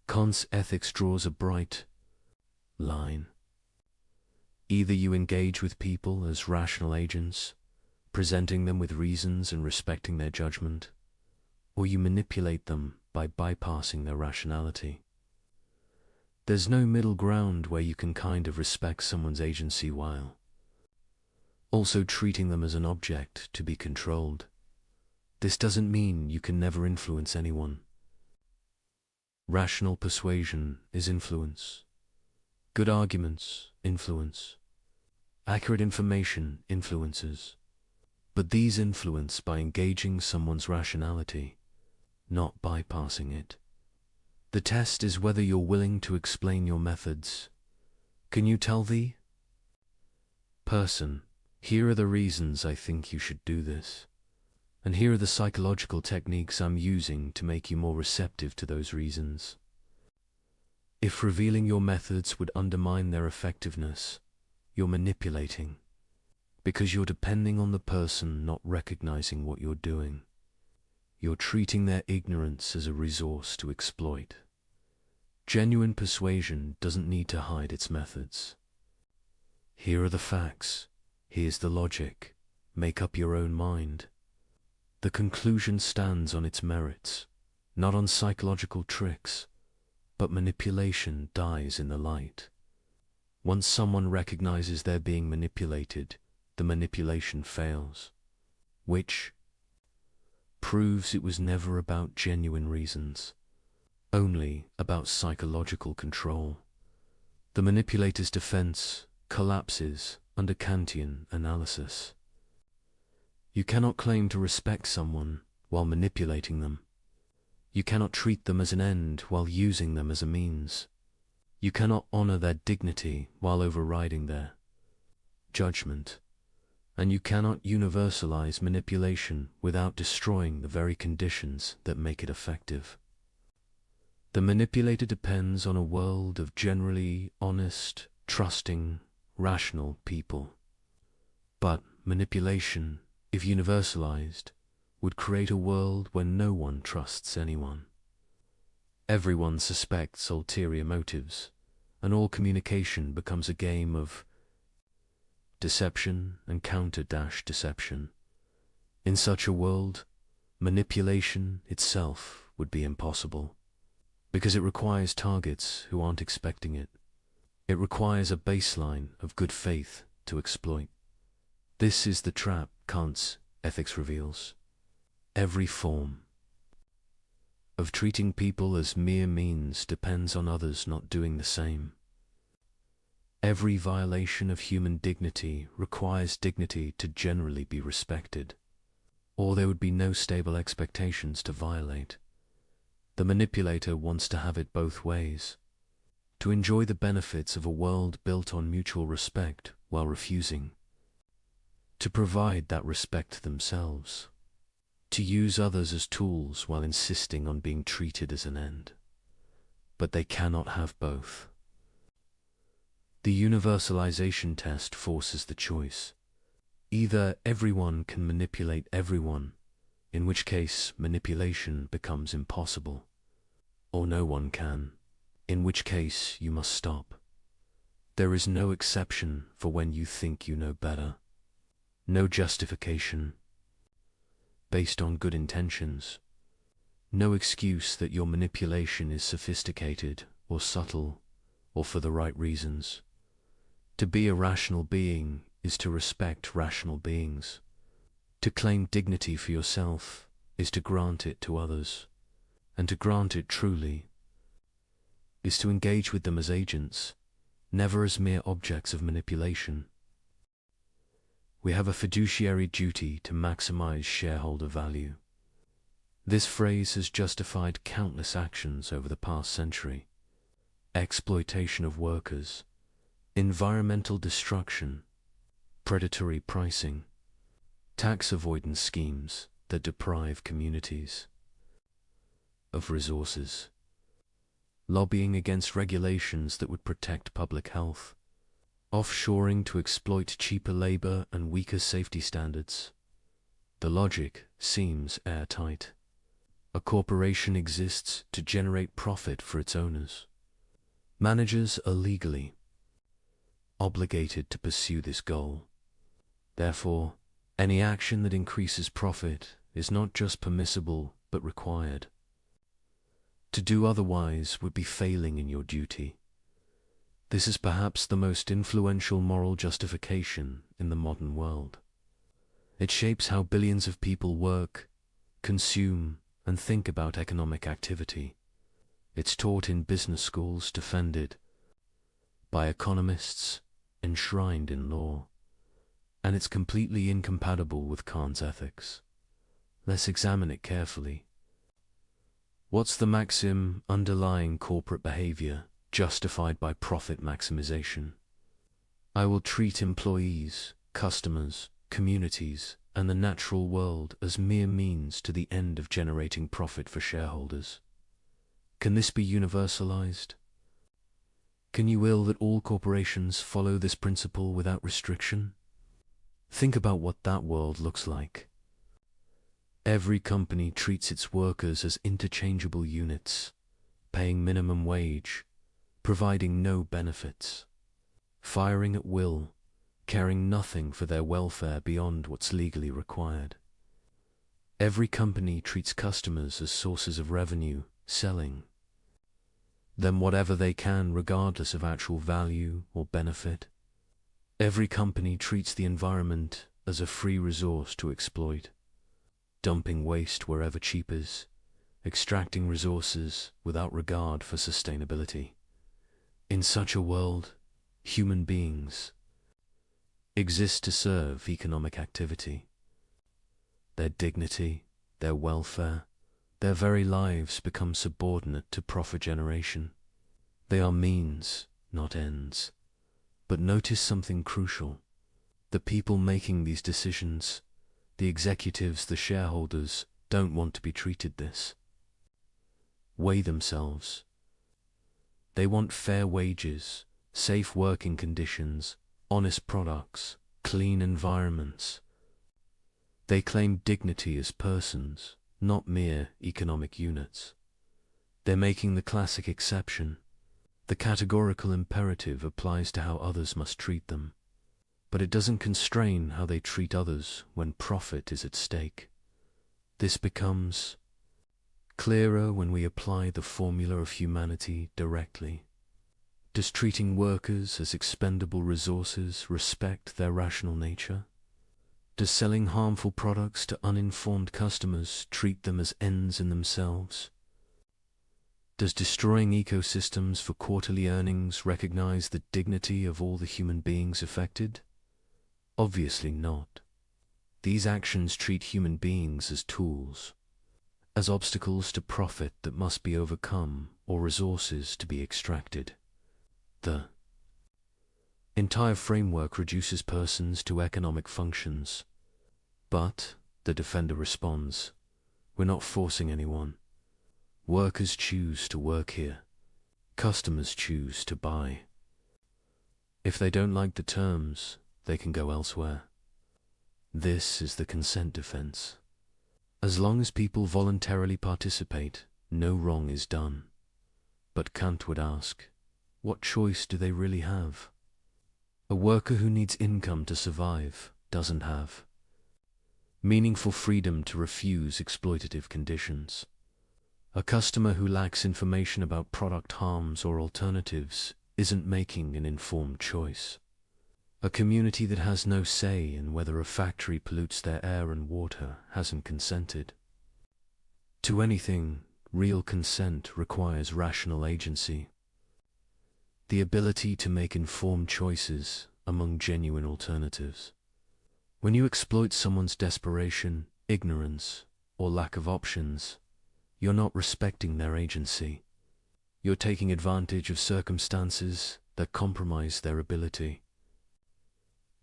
Kant's ethics draws a bright line. Either you engage with people as rational agents, presenting them with reasons and respecting their judgment, or you manipulate them by bypassing their rationality. There's no middle ground where you can kind of respect someone's agency while also treating them as an object to be controlled. This doesn't mean you can never influence anyone. Rational persuasion is influence. Good arguments influence. Accurate information influences. But these influence by engaging someone's rationality, not bypassing it. The test is whether you're willing to explain your methods. Can you tell the person, here are the reasons I think you should do this, and here are the psychological techniques I'm using to make you more receptive to those reasons? If revealing your methods would undermine their effectiveness, you're manipulating, because you're depending on the person not recognizing what you're doing. You're treating their ignorance as a resource to exploit. Genuine persuasion doesn't need to hide its methods. Here are the facts. Here's the logic. Make up your own mind. The conclusion stands on its merits, not on psychological tricks, but manipulation dies in the light. Once someone recognizes they're being manipulated, the manipulation fails, which proves it was never about genuine reasons, only about psychological control. The manipulator's defense collapses under Kantian analysis. You cannot claim to respect someone while manipulating them. You cannot treat them as an end while using them as a means. You cannot honor their dignity while overriding their judgment. And you cannot universalize manipulation without destroying the very conditions that make it effective. The manipulator depends on a world of generally honest, trusting, rational people. But manipulation, if universalized, would create a world where no one trusts anyone. Everyone suspects ulterior motives, and all communication becomes a game of deception and counter-deception. In such a world, manipulation itself would be impossible, because it requires targets who aren't expecting it. It requires a baseline of good faith to exploit. This is the trap Kant's ethics reveals. Every form of treating people as mere means depends on others not doing the same. Every violation of human dignity requires dignity to generally be respected, or there would be no stable expectations to violate. The manipulator wants to have it both ways, to enjoy the benefits of a world built on mutual respect while refusing to provide that respect themselves, to use others as tools while insisting on being treated as an end. But they cannot have both. The universalization test forces the choice. Either everyone can manipulate everyone, in which case manipulation becomes impossible, or no one can, in which case you must stop. There is no exception for when you think you know better, no justification based on good intentions, no excuse that your manipulation is sophisticated or subtle or for the right reasons. To be a rational being is to respect rational beings. To claim dignity for yourself is to grant it to others, and to grant it truly is to engage with them as agents, never as mere objects of manipulation. We have a fiduciary duty to maximize shareholder value. This phrase has justified countless actions over the past century: exploitation of workers, environmental destruction, predatory pricing, tax avoidance schemes that deprive communities of resources, lobbying against regulations that would protect public health, offshoring to exploit cheaper labor and weaker safety standards. The logic seems airtight. A corporation exists to generate profit for its owners. Managers are legally obligated to pursue this goal. Therefore, any action that increases profit is not just permissible but required. To do otherwise would be failing in your duty. This is perhaps the most influential moral justification in the modern world. It shapes how billions of people work, consume, and think about economic activity. It's taught in business schools, defended by economists, enshrined in law, and it's completely incompatible with Kant's ethics. Let's examine it carefully. What's the maxim underlying corporate behavior justified by profit maximization? I will treat employees, customers, communities, and the natural world as mere means to the end of generating profit for shareholders. Can this be universalized? Can you will that all corporations follow this principle without restriction? Think about what that world looks like. Every company treats its workers as interchangeable units, paying minimum wage, providing no benefits, firing at will, caring nothing for their welfare beyond what's legally required. Every company treats customers as sources of revenue, selling them whatever they can regardless of actual value or benefit. Every company treats the environment as a free resource to exploit, dumping waste wherever cheap is, extracting resources without regard for sustainability. In such a world, human beings exist to serve economic activity. Their dignity, their welfare, their very lives become subordinate to profit generation. They are means, not ends. But notice something crucial. The people making these decisions, the executives, the shareholders, don't want to be treated this way themselves. They want fair wages, safe working conditions, honest products, clean environments. They claim dignity as persons, not mere economic units. They're making the classic exception. The categorical imperative applies to how others must treat them, but it doesn't constrain how they treat others when profit is at stake. This becomes clearer when we apply the formula of humanity directly. Does treating workers as expendable resources respect their rational nature? Does selling harmful products to uninformed customers treat them as ends in themselves? Does destroying ecosystems for quarterly earnings recognize the dignity of all the human beings affected? Obviously not. These actions treat human beings as tools, as obstacles to profit that must be overcome or resources to be extracted. The entire framework reduces persons to economic functions. But, the defender responds, we're not forcing anyone. Workers choose to work here. Customers choose to buy. If they don't like the terms, they can go elsewhere. This is the consent defense. As long as people voluntarily participate, no wrong is done. But Kant would ask, what choice do they really have? A worker who needs income to survive doesn't have meaningful freedom to refuse exploitative conditions. A customer who lacks information about product harms or alternatives isn't making an informed choice. A community that has no say in whether a factory pollutes their air and water hasn't consented. To anything, real consent requires rational agency. The ability to make informed choices among genuine alternatives. When you exploit someone's desperation, ignorance, or lack of options, you're not respecting their agency. You're taking advantage of circumstances that compromise their ability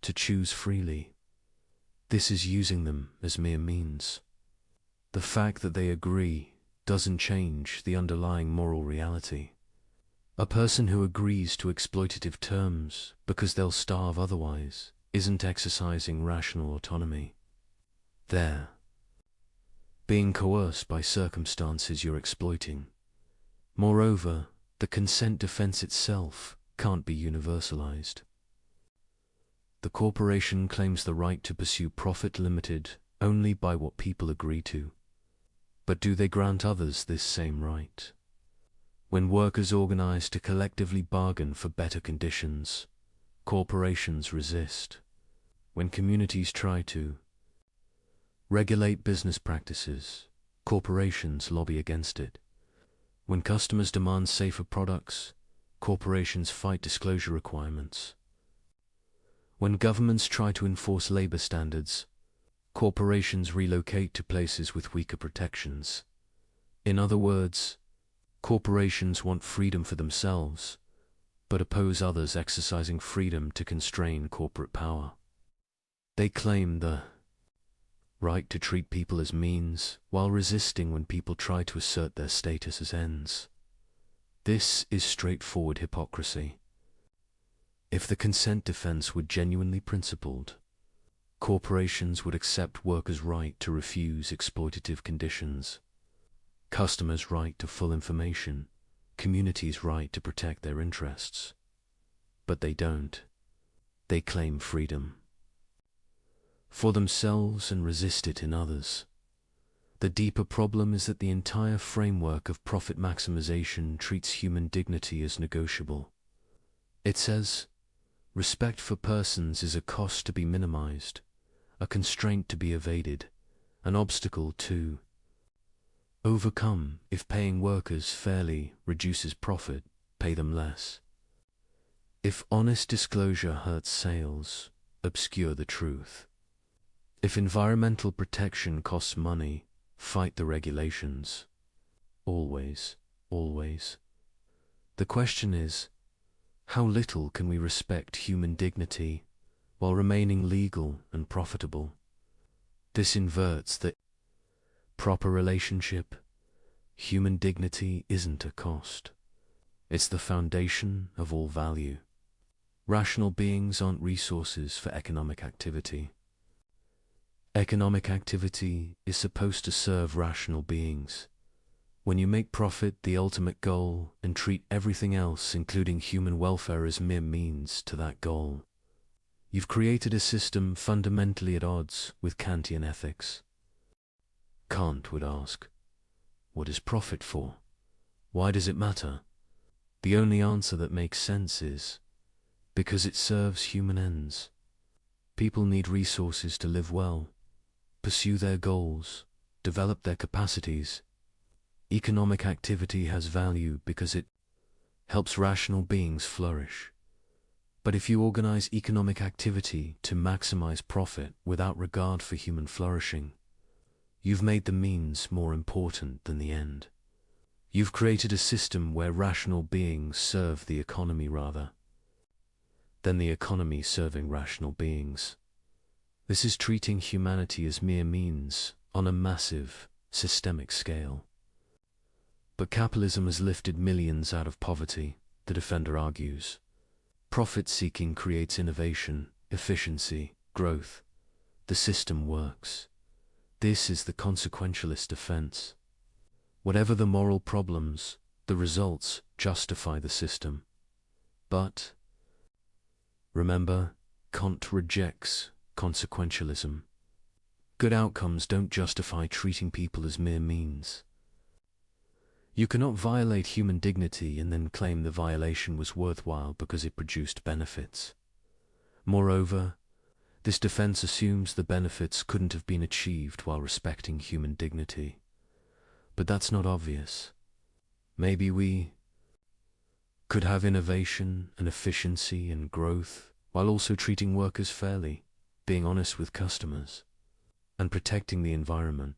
to choose freely. This is using them as mere means. The fact that they agree doesn't change the underlying moral reality. A person who agrees to exploitative terms because they'll starve otherwise isn't exercising rational autonomy. They're being coerced by circumstances you're exploiting. Moreover, the consent defense itself can't be universalized. The corporation claims the right to pursue profit limited only by what people agree to. But do they grant others this same right? When workers organize to collectively bargain for better conditions, corporations resist. When communities try to regulate business practices, corporations lobby against it. When customers demand safer products, corporations fight disclosure requirements. When governments try to enforce labor standards, corporations relocate to places with weaker protections. In other words, corporations want freedom for themselves, but oppose others exercising freedom to constrain corporate power. They claim the right to treat people as means, while resisting when people try to assert their status as ends. This is straightforward hypocrisy. If the consent defense were genuinely principled, corporations would accept workers' right to refuse exploitative conditions, customers' right to full information, communities' right to protect their interests. But they don't. They claim freedom for themselves and resist it in others. The deeper problem is that the entire framework of profit maximization treats human dignity as negotiable. It says, respect for persons is a cost to be minimized, a constraint to be evaded, an obstacle to overcome. If paying workers fairly reduces profit, pay them less. If honest disclosure hurts sales, obscure the truth. If environmental protection costs money, fight the regulations. Always, always. The question is, how little can we respect human dignity while remaining legal and profitable? This inverts the proper relationship. Human dignity isn't a cost. It's the foundation of all value. Rational beings aren't resources for economic activity. Economic activity is supposed to serve rational beings. When you make profit the ultimate goal and treat everything else, including human welfare, as mere means to that goal, you've created a system fundamentally at odds with Kantian ethics. Kant would ask, what is profit for? Why does it matter? The only answer that makes sense is, because it serves human ends. People need resources to live well, pursue their goals, develop their capacities. Economic activity has value because it helps rational beings flourish. But if you organize economic activity to maximize profit without regard for human flourishing, you've made the means more important than the end. You've created a system where rational beings serve the economy rather than the economy serving rational beings. This is treating humanity as mere means on a massive, systemic scale. But capitalism has lifted millions out of poverty, the defender argues. Profit-seeking creates innovation, efficiency, growth. The system works. This is the consequentialist defense. Whatever the moral problems, the results justify the system. But, remember, Kant rejects consequentialism. Good outcomes don't justify treating people as mere means. You cannot violate human dignity and then claim the violation was worthwhile because it produced benefits. Moreover, this defense assumes the benefits couldn't have been achieved while respecting human dignity. But that's not obvious. Maybe we could have innovation and efficiency and growth while also treating workers fairly, being honest with customers, and protecting the environment.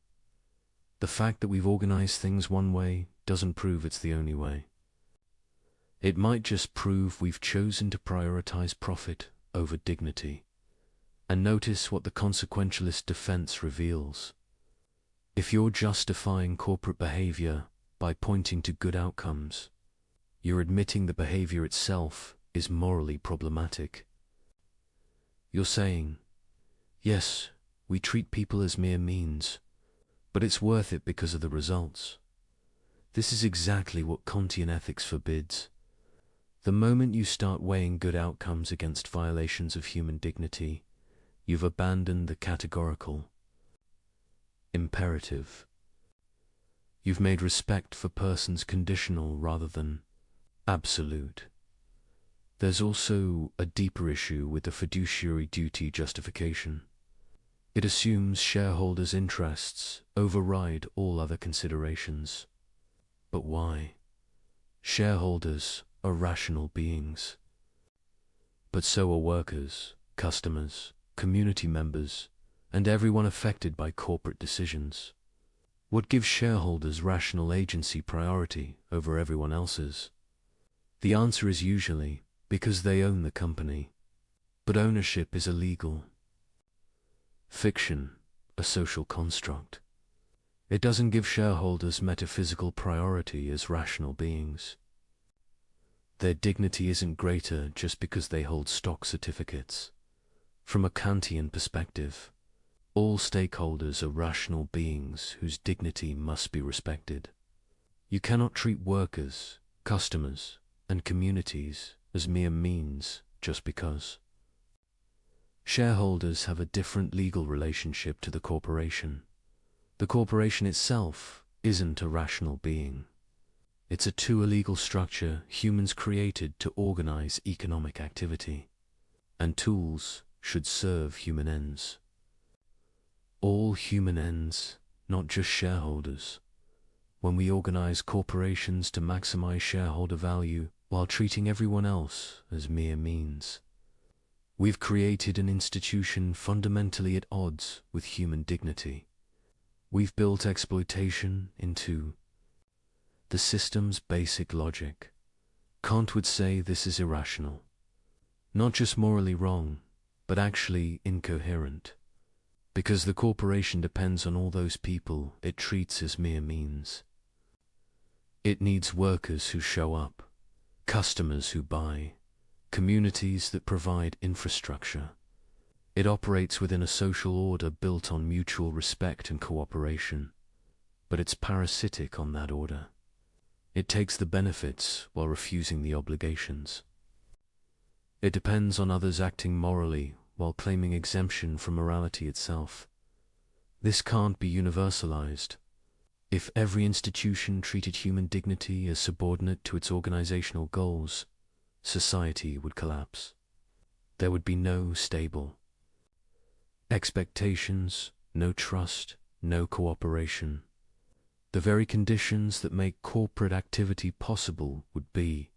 The fact that we've organized things one way doesn't prove it's the only way. It might just prove we've chosen to prioritize profit over dignity. And notice what the consequentialist defense reveals. If you're justifying corporate behavior by pointing to good outcomes, you're admitting the behavior itself is morally problematic. You're saying, yes, we treat people as mere means, but it's worth it because of the results. This is exactly what Kantian ethics forbids. The moment you start weighing good outcomes against violations of human dignity, you've abandoned the categorical imperative. You've made respect for persons conditional rather than absolute. There's also a deeper issue with the fiduciary duty justification. It assumes shareholders' interests override all other considerations. But why? Shareholders are rational beings. But so are workers, customers, community members, and everyone affected by corporate decisions. What gives shareholders rational agency priority over everyone else's? The answer is usually because they own the company. But ownership is illegal. Fiction, a social construct. It doesn't give shareholders metaphysical priority as rational beings. Their dignity isn't greater just because they hold stock certificates. From a Kantian perspective, all stakeholders are rational beings whose dignity must be respected. You cannot treat workers, customers, and communities as mere means just because. Shareholders have a different legal relationship to the corporation. The corporation itself isn't a rational being. It's a too illegal structure humans created to organize economic activity. And tools should serve human ends. All human ends, not just shareholders. When we organize corporations to maximize shareholder value while treating everyone else as mere means, we've created an institution fundamentally at odds with human dignity. We've built exploitation into the system's basic logic. Kant would say this is irrational. Not just morally wrong, but actually incoherent. Because the corporation depends on all those people it treats as mere means. It needs workers who show up, customers who buy, communities that provide infrastructure. It operates within a social order built on mutual respect and cooperation, but it's parasitic on that order. It takes the benefits while refusing the obligations. It depends on others acting morally while claiming exemption from morality itself. This can't be universalized. If every institution treated human dignity as subordinate to its organizational goals, society would collapse. There would be no stable expectations, no trust, no cooperation. The very conditions that make corporate activity possible would be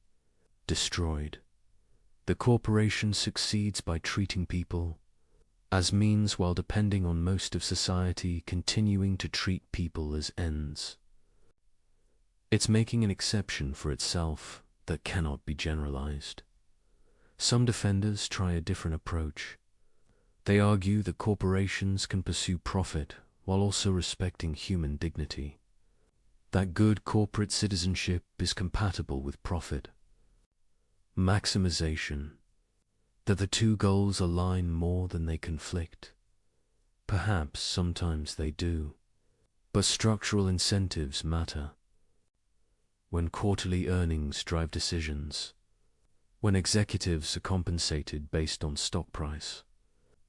destroyed. The corporation succeeds by treating people as means while depending on most of society continuing to treat people as ends. It's making an exception for itself that cannot be generalized. Some defenders try a different approach. They argue that corporations can pursue profit while also respecting human dignity. That good corporate citizenship is compatible with profit maximization, that the two goals align more than they conflict. Perhaps sometimes they do, but structural incentives matter. When quarterly earnings drive decisions, when executives are compensated based on stock price,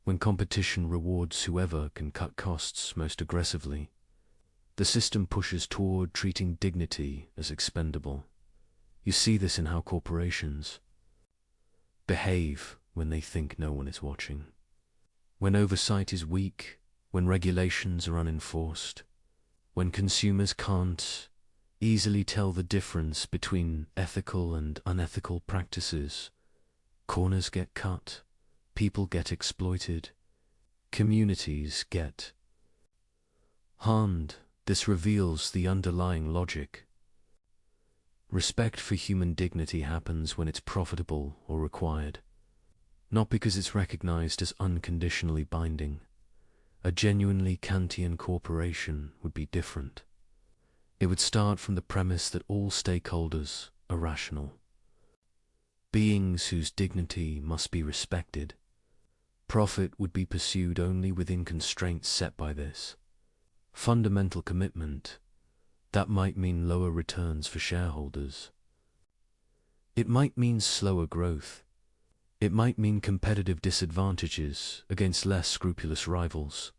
when competition rewards whoever can cut costs most aggressively, the system pushes toward treating dignity as expendable. You see this in how corporations behave when they think no one is watching. When oversight is weak, when regulations are unenforced, when consumers can't easily tell the difference between ethical and unethical practices, corners get cut, people get exploited, communities get harmed. This reveals the underlying logic. Respect for human dignity happens when it's profitable or required, not because it's recognized as unconditionally binding. A genuinely Kantian corporation would be different. It would start from the premise that all stakeholders are rational, beings whose dignity must be respected. Profit would be pursued only within constraints set by this fundamental commitment. That might mean lower returns for shareholders. It might mean slower growth. It might mean competitive disadvantages against less scrupulous rivals.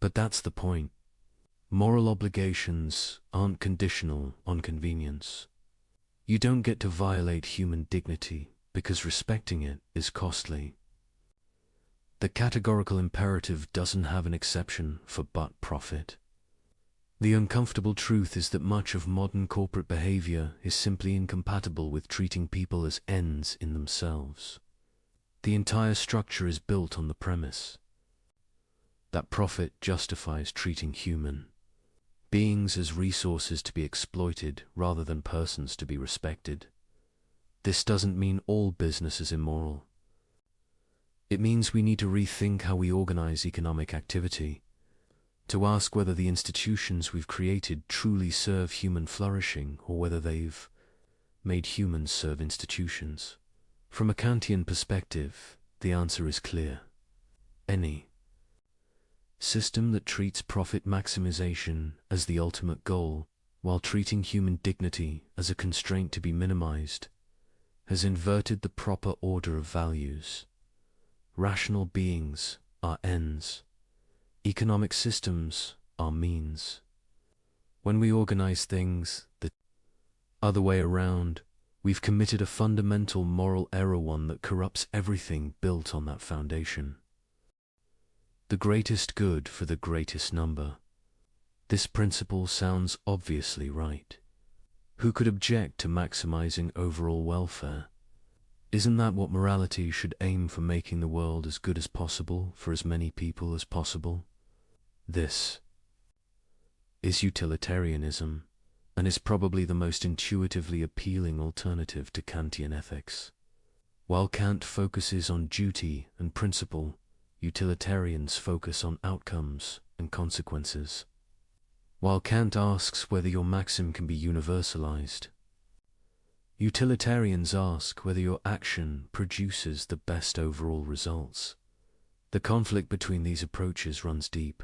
But that's the point. Moral obligations aren't conditional on convenience. You don't get to violate human dignity because respecting it is costly. The categorical imperative doesn't have an exception for but profit. The uncomfortable truth is that much of modern corporate behavior is simply incompatible with treating people as ends in themselves. The entire structure is built on the premise that profit justifies treating human beings as resources to be exploited rather than persons to be respected. This doesn't mean all business is immoral. It means we need to rethink how we organize economic activity, to ask whether the institutions we've created truly serve human flourishing or whether they've made humans serve institutions. From a Kantian perspective, the answer is clear. Any system that treats profit maximization as the ultimate goal, while treating human dignity as a constraint to be minimized, has inverted the proper order of values. Rational beings are ends. Economic systems are means. When we organize things the other way around, we've committed a fundamental moral error, one that corrupts everything built on that foundation. The greatest good for the greatest number. This principle sounds obviously right. Who could object to maximizing overall welfare? Isn't that what morality should aim for, making the world as good as possible for as many people as possible? This is utilitarianism, and is probably the most intuitively appealing alternative to Kantian ethics. While Kant focuses on duty and principle, utilitarians focus on outcomes and consequences. While Kant asks whether your maxim can be universalized, utilitarians ask whether your action produces the best overall results. The conflict between these approaches runs deep,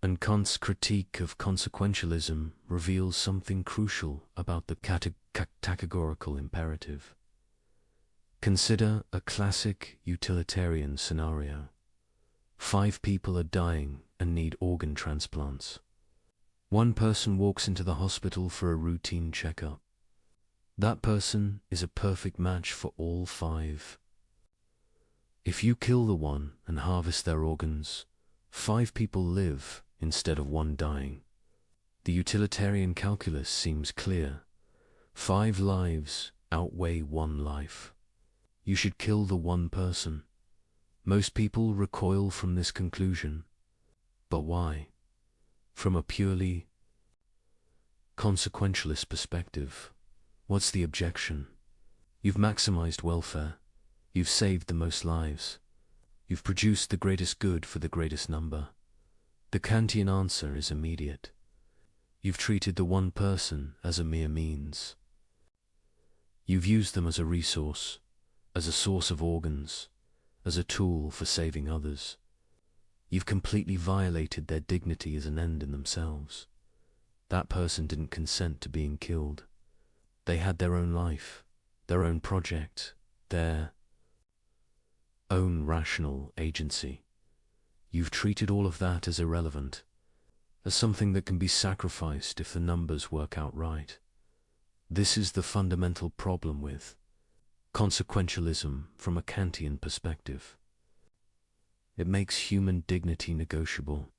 and Kant's critique of consequentialism reveals something crucial about the categorical imperative. Consider a classic utilitarian scenario. 5 people are dying and need organ transplants. One person walks into the hospital for a routine checkup. That person is a perfect match for all 5. If you kill the one and harvest their organs, 5 people live instead of one dying. The utilitarian calculus seems clear. 5 lives outweigh 1 life. You should kill the one person. Most people recoil from this conclusion. But why? From a purely consequentialist perspective, what's the objection? You've maximized welfare. You've saved the most lives. You've produced the greatest good for the greatest number. The Kantian answer is immediate. You've treated the one person as a mere means. You've used them as a resource, as a source of organs, as a tool for saving others. You've completely violated their dignity as an end in themselves. That person didn't consent to being killed. They had their own life, their own project, their own rational agency. You've treated all of that as irrelevant, as something that can be sacrificed if the numbers work out right. This is the fundamental problem with consequentialism from a Kantian perspective. It makes human dignity negotiable.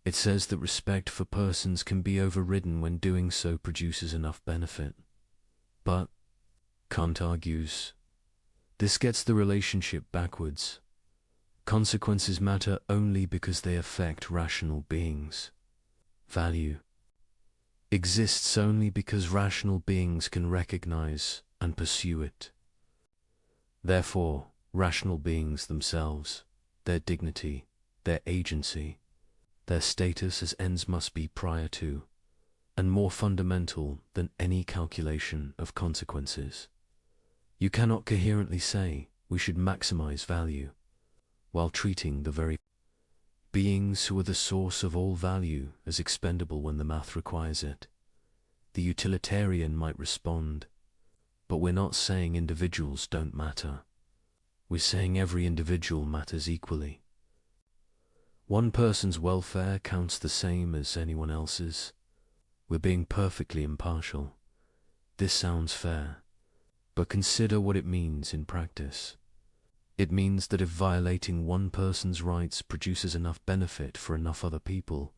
It says that respect for persons can be overridden when doing so produces enough benefit. But, Kant argues, this gets the relationship backwards. Consequences matter only because they affect rational beings. Value exists only because rational beings can recognize and pursue it. Therefore, rational beings themselves, their dignity, their agency, their status as ends must be prior to, and more fundamental than any calculation of consequences. You cannot coherently say we should maximize value, while treating the very beings who are the source of all value as expendable when the math requires it. The utilitarian might respond, but we're not saying individuals don't matter. We're saying every individual matters equally. One person's welfare counts the same as anyone else's. We're being perfectly impartial. This sounds fair, but consider what it means in practice. It means that if violating one person's rights produces enough benefit for enough other people,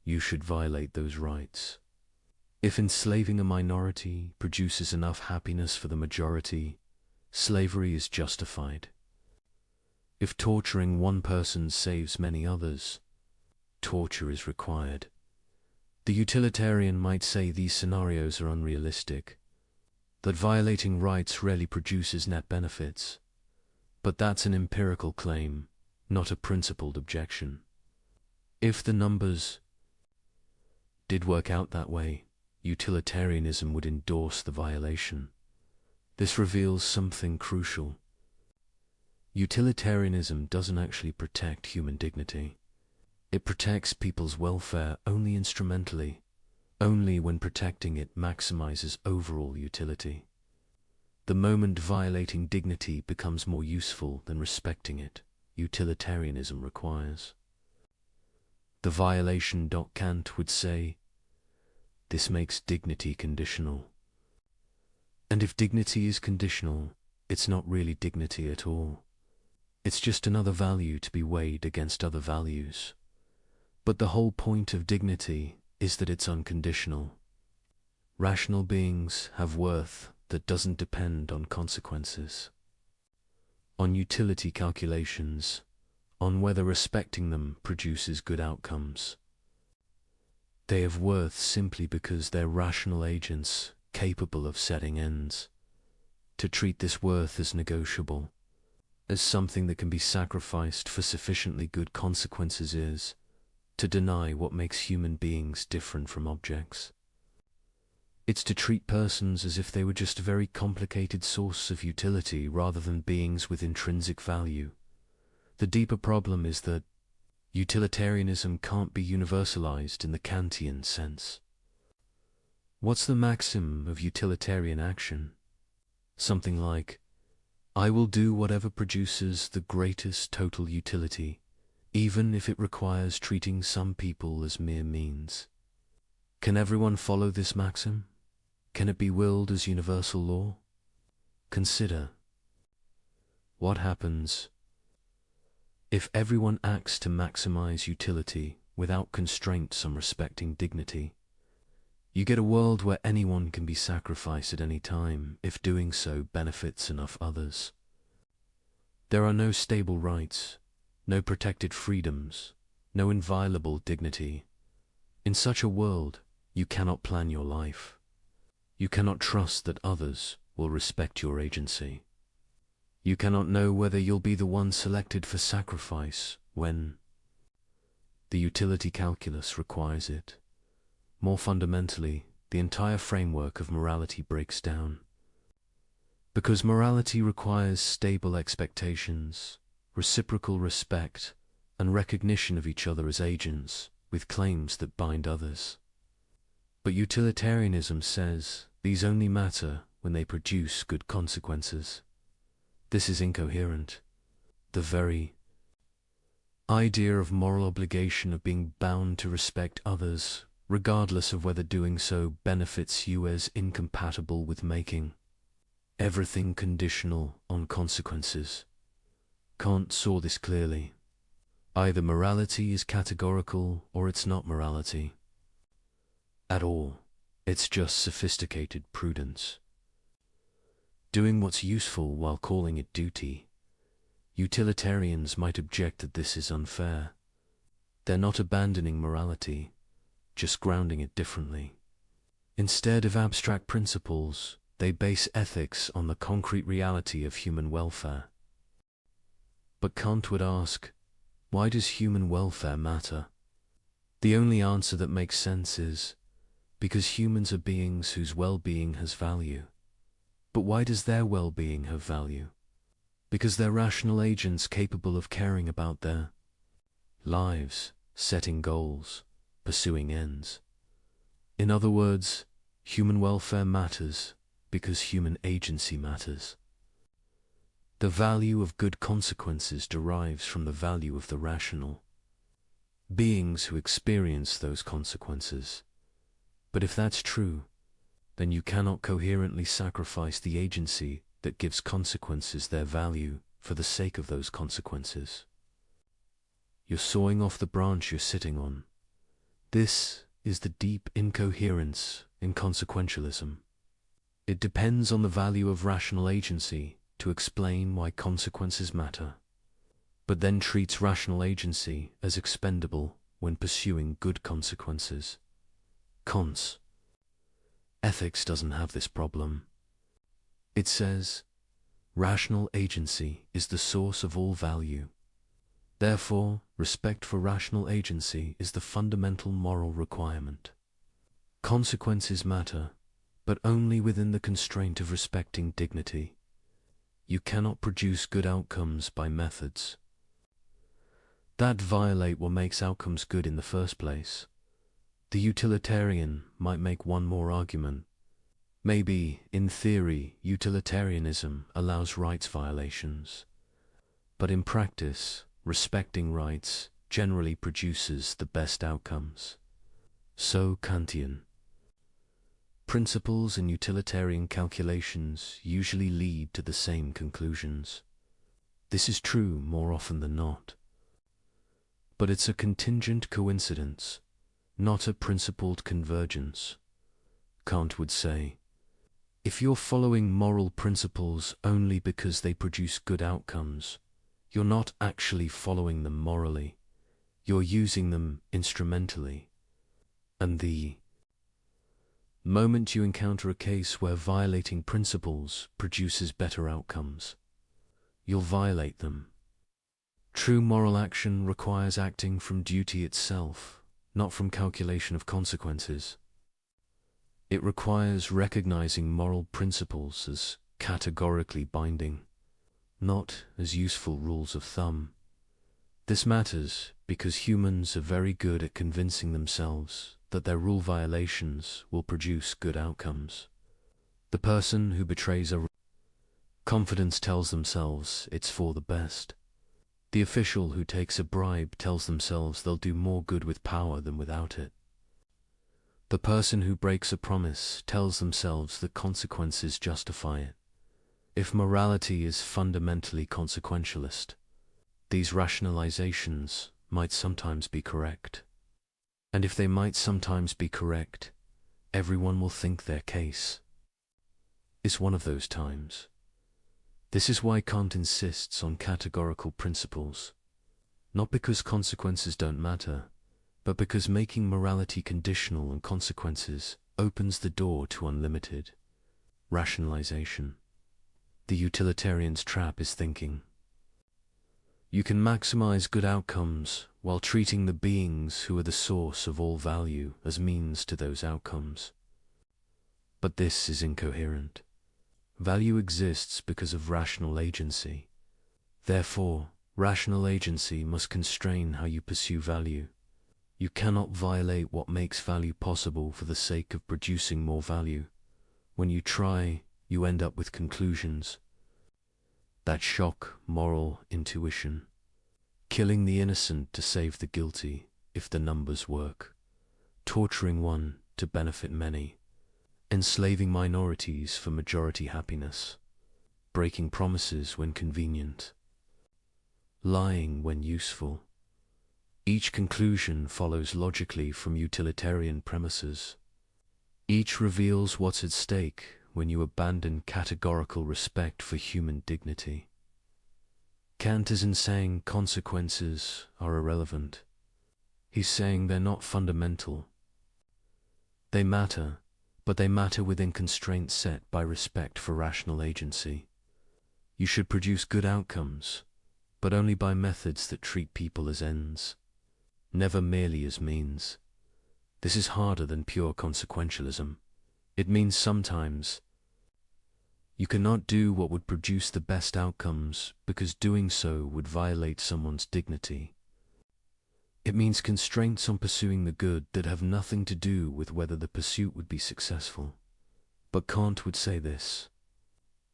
you should violate those rights. If enslaving a minority produces enough happiness for the majority, slavery is justified. If torturing one person saves many others, torture is required. The utilitarian might say these scenarios are unrealistic, that violating rights rarely produces net benefits. But that's an empirical claim, not a principled objection. If the numbers did work out that way, utilitarianism would endorse the violation. This reveals something crucial. Utilitarianism doesn't actually protect human dignity. It protects people's welfare only instrumentally, only when protecting it maximizes overall utility. The moment violating dignity becomes more useful than respecting it, utilitarianism requires. The violation, Kant would say, this makes dignity conditional. And if dignity is conditional, it's not really dignity at all. It's just another value to be weighed against other values. But the whole point of dignity is that it's unconditional. Rational beings have worth that doesn't depend on consequences, on utility calculations, on whether respecting them produces good outcomes. They have worth simply because they're rational agents capable of setting ends. To treat this worth as negotiable, as something that can be sacrificed for sufficiently good consequences, is to deny what makes human beings different from objects. It's to treat persons as if they were just a very complicated source of utility rather than beings with intrinsic value. The deeper problem is that utilitarianism can't be universalized in the Kantian sense. What's the maxim of utilitarian action? Something like, I will do whatever produces the greatest total utility, even if it requires treating some people as mere means. Can everyone follow this maxim? Can it be willed as universal law? Consider, what happens if everyone acts to maximize utility without constraints on respecting dignity. You get a world where anyone can be sacrificed at any time if doing so benefits enough others. There are no stable rights, no protected freedoms, no inviolable dignity. In such a world, you cannot plan your life. You cannot trust that others will respect your agency. You cannot know whether you'll be the one selected for sacrifice when the utility calculus requires it. More fundamentally, the entire framework of morality breaks down. Because morality requires stable expectations, reciprocal respect, and recognition of each other as agents with claims that bind others. But utilitarianism says these only matter when they produce good consequences. This is incoherent. The very idea of moral obligation of being bound to respect others, regardless of whether doing so benefits you, is incompatible with making everything conditional on consequences. Kant saw this clearly. Either morality is categorical or it's not morality at all. It's just sophisticated prudence. Doing what's useful while calling it duty. Utilitarians might object that this is unfair. They're not abandoning morality, just grounding it differently. Instead of abstract principles, they base ethics on the concrete reality of human welfare. But Kant would ask, why does human welfare matter? The only answer that makes sense is, because humans are beings whose well-being has value. But why does their well-being have value? Because they're rational agents capable of caring about their lives, setting goals, pursuing ends. In other words, human welfare matters because human agency matters. The value of good consequences derives from the value of the rational beings who experience those consequences. But if that's true, then you cannot coherently sacrifice the agency that gives consequences their value for the sake of those consequences. You're sawing off the branch you're sitting on. This is the deep incoherence in consequentialism. It depends on the value of rational agency to explain why consequences matter, but then treats rational agency as expendable when pursuing good consequences. Kant's ethics doesn't have this problem. It says, rational agency is the source of all value. Therefore, respect for rational agency is the fundamental moral requirement. Consequences matter, but only within the constraint of respecting dignity. You cannot produce good outcomes by methods that violate what makes outcomes good in the first place. The utilitarian might make one more argument. Maybe, in theory, utilitarianism allows rights violations. But in practice, respecting rights generally produces the best outcomes. So Kantian. Principles and utilitarian calculations usually lead to the same conclusions. This is true more often than not. But it's a contingent coincidence, not a principled convergence. Kant would say, if you're following moral principles only because they produce good outcomes, you're not actually following them morally, you're using them instrumentally. And the moment you encounter a case where violating principles produces better outcomes, you'll violate them. True moral action requires acting from duty itself, not from calculation of consequences. It requires recognizing moral principles as categorically binding, not as useful rules of thumb. This matters because humans are very good at convincing themselves that their rule violations will produce good outcomes. The person who betrays a confidence tells themselves it's for the best. The official who takes a bribe tells themselves they'll do more good with power than without it. The person who breaks a promise tells themselves that consequences justify it. If morality is fundamentally consequentialist, these rationalizations might sometimes be correct. And if they might sometimes be correct, everyone will think their case is one of those times. This is why Kant insists on categorical principles, not because consequences don't matter, but because making morality conditional on consequences opens the door to unlimited rationalization. The utilitarian's trap is thinking you can maximize good outcomes while treating the beings who are the source of all value as means to those outcomes. But this is incoherent. Value exists because of rational agency. Therefore, rational agency must constrain how you pursue value. You cannot violate what makes value possible for the sake of producing more value. When you try, you end up with conclusions that shock moral intuition, killing the innocent to save the guilty if the numbers work, torturing one to benefit many, enslaving minorities for majority happiness, breaking promises when convenient, lying when useful. Each conclusion follows logically from utilitarian premises. Each reveals what's at stake when you abandon categorical respect for human dignity. Kant isn't saying consequences are irrelevant. He's saying they're not fundamental. They matter, but they matter within constraints set by respect for rational agency. You should produce good outcomes, but only by methods that treat people as ends, never merely as means. This is harder than pure consequentialism. It means sometimes you cannot do what would produce the best outcomes because doing so would violate someone's dignity. It means constraints on pursuing the good that have nothing to do with whether the pursuit would be successful. But Kant would say this: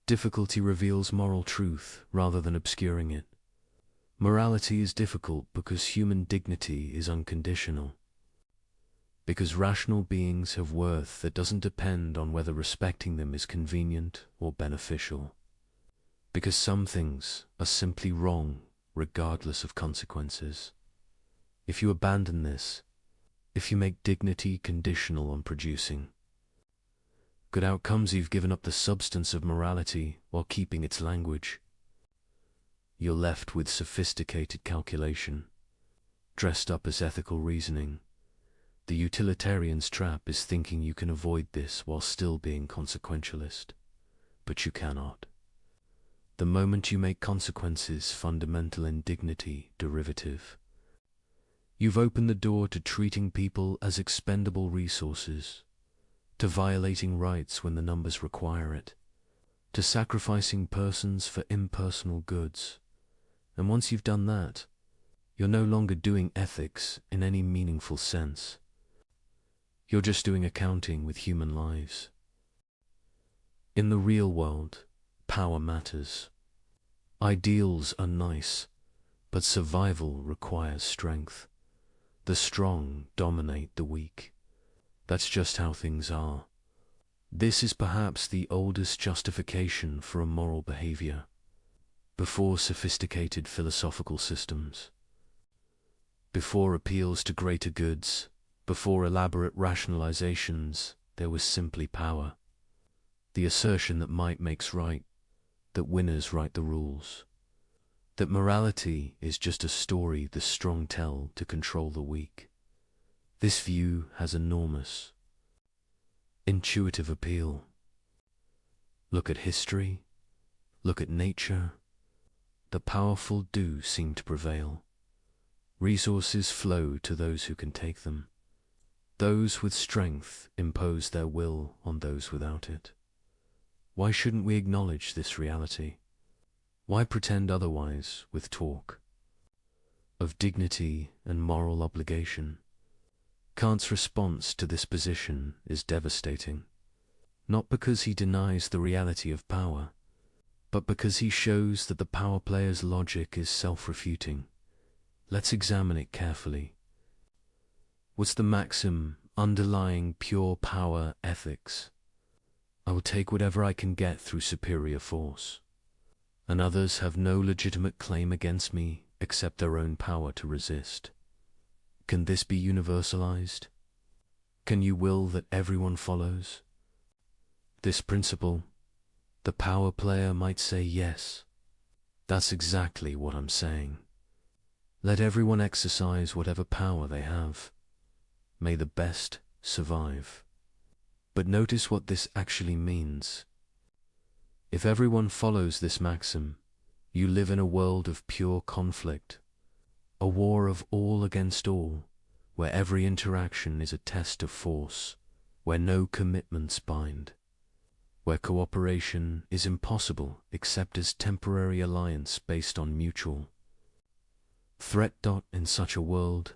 difficulty reveals moral truth rather than obscuring it. Morality is difficult because human dignity is unconditional. Because rational beings have worth that doesn't depend on whether respecting them is convenient or beneficial. Because some things are simply wrong regardless of consequences. If you abandon this, if you make dignity conditional on producing good outcomes, you've given up the substance of morality while keeping its language. You're left with sophisticated calculation, dressed up as ethical reasoning. The utilitarian's trap is thinking you can avoid this while still being consequentialist. But you cannot. The moment you make consequences fundamental and dignity derivative, you've opened the door to treating people as expendable resources, to violating rights when the numbers require it, to sacrificing persons for impersonal goods. And once you've done that, you're no longer doing ethics in any meaningful sense. You're just doing accounting with human lives. In the real world, power matters. Ideals are nice, but survival requires strength. The strong dominate the weak. That's just how things are. This is perhaps the oldest justification for a moral behavior, before sophisticated philosophical systems, before appeals to greater goods, before elaborate rationalizations. There was simply power. The assertion that might makes right, that winners write the rules, that morality is just a story the strong tell to control the weak. This view has enormous, intuitive appeal. Look at history, look at nature. The powerful do seem to prevail. Resources flow to those who can take them. Those with strength impose their will on those without it. Why shouldn't we acknowledge this reality? Why pretend otherwise with talk of dignity and moral obligation? Kant's response to this position is devastating, not because he denies the reality of power, but because he shows that the power player's logic is self-refuting. Let's examine it carefully. What's the maxim underlying pure power ethics? I will take whatever I can get through superior force, and others have no legitimate claim against me except their own power to resist. Can this be universalized? Can you will that everyone follows? This principle, the power player might say yes. That's exactly what I'm saying. Let everyone exercise whatever power they have. May the best survive. But notice what this actually means. If everyone follows this maxim, you live in a world of pure conflict, a war of all against all, where every interaction is a test of force, where no commitments bind, where cooperation is impossible except as temporary alliance based on mutual threat. In such a world,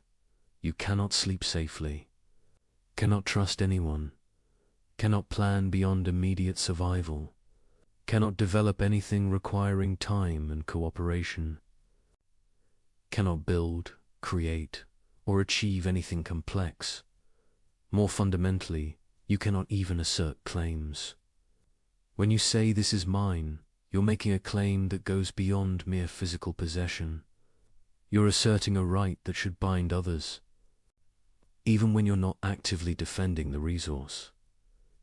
you cannot sleep safely, cannot trust anyone, cannot plan beyond immediate survival, cannot develop anything requiring time and cooperation, cannot build, create, or achieve anything complex. More fundamentally, you cannot even assert claims. When you say this is mine, you're making a claim that goes beyond mere physical possession. You're asserting a right that should bind others, even when you're not actively defending the resource.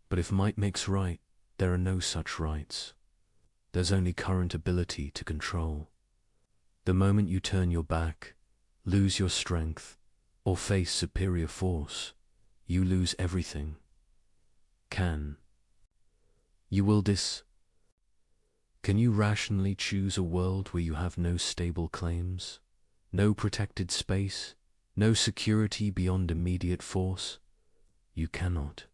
But if might makes right, there are no such rights. There's only current ability to control. The moment you turn your back, lose your strength, or face superior force, you lose everything. Can you will this? Can you rationally choose a world where you have no stable claims, no protected space, no security beyond immediate force? You cannot,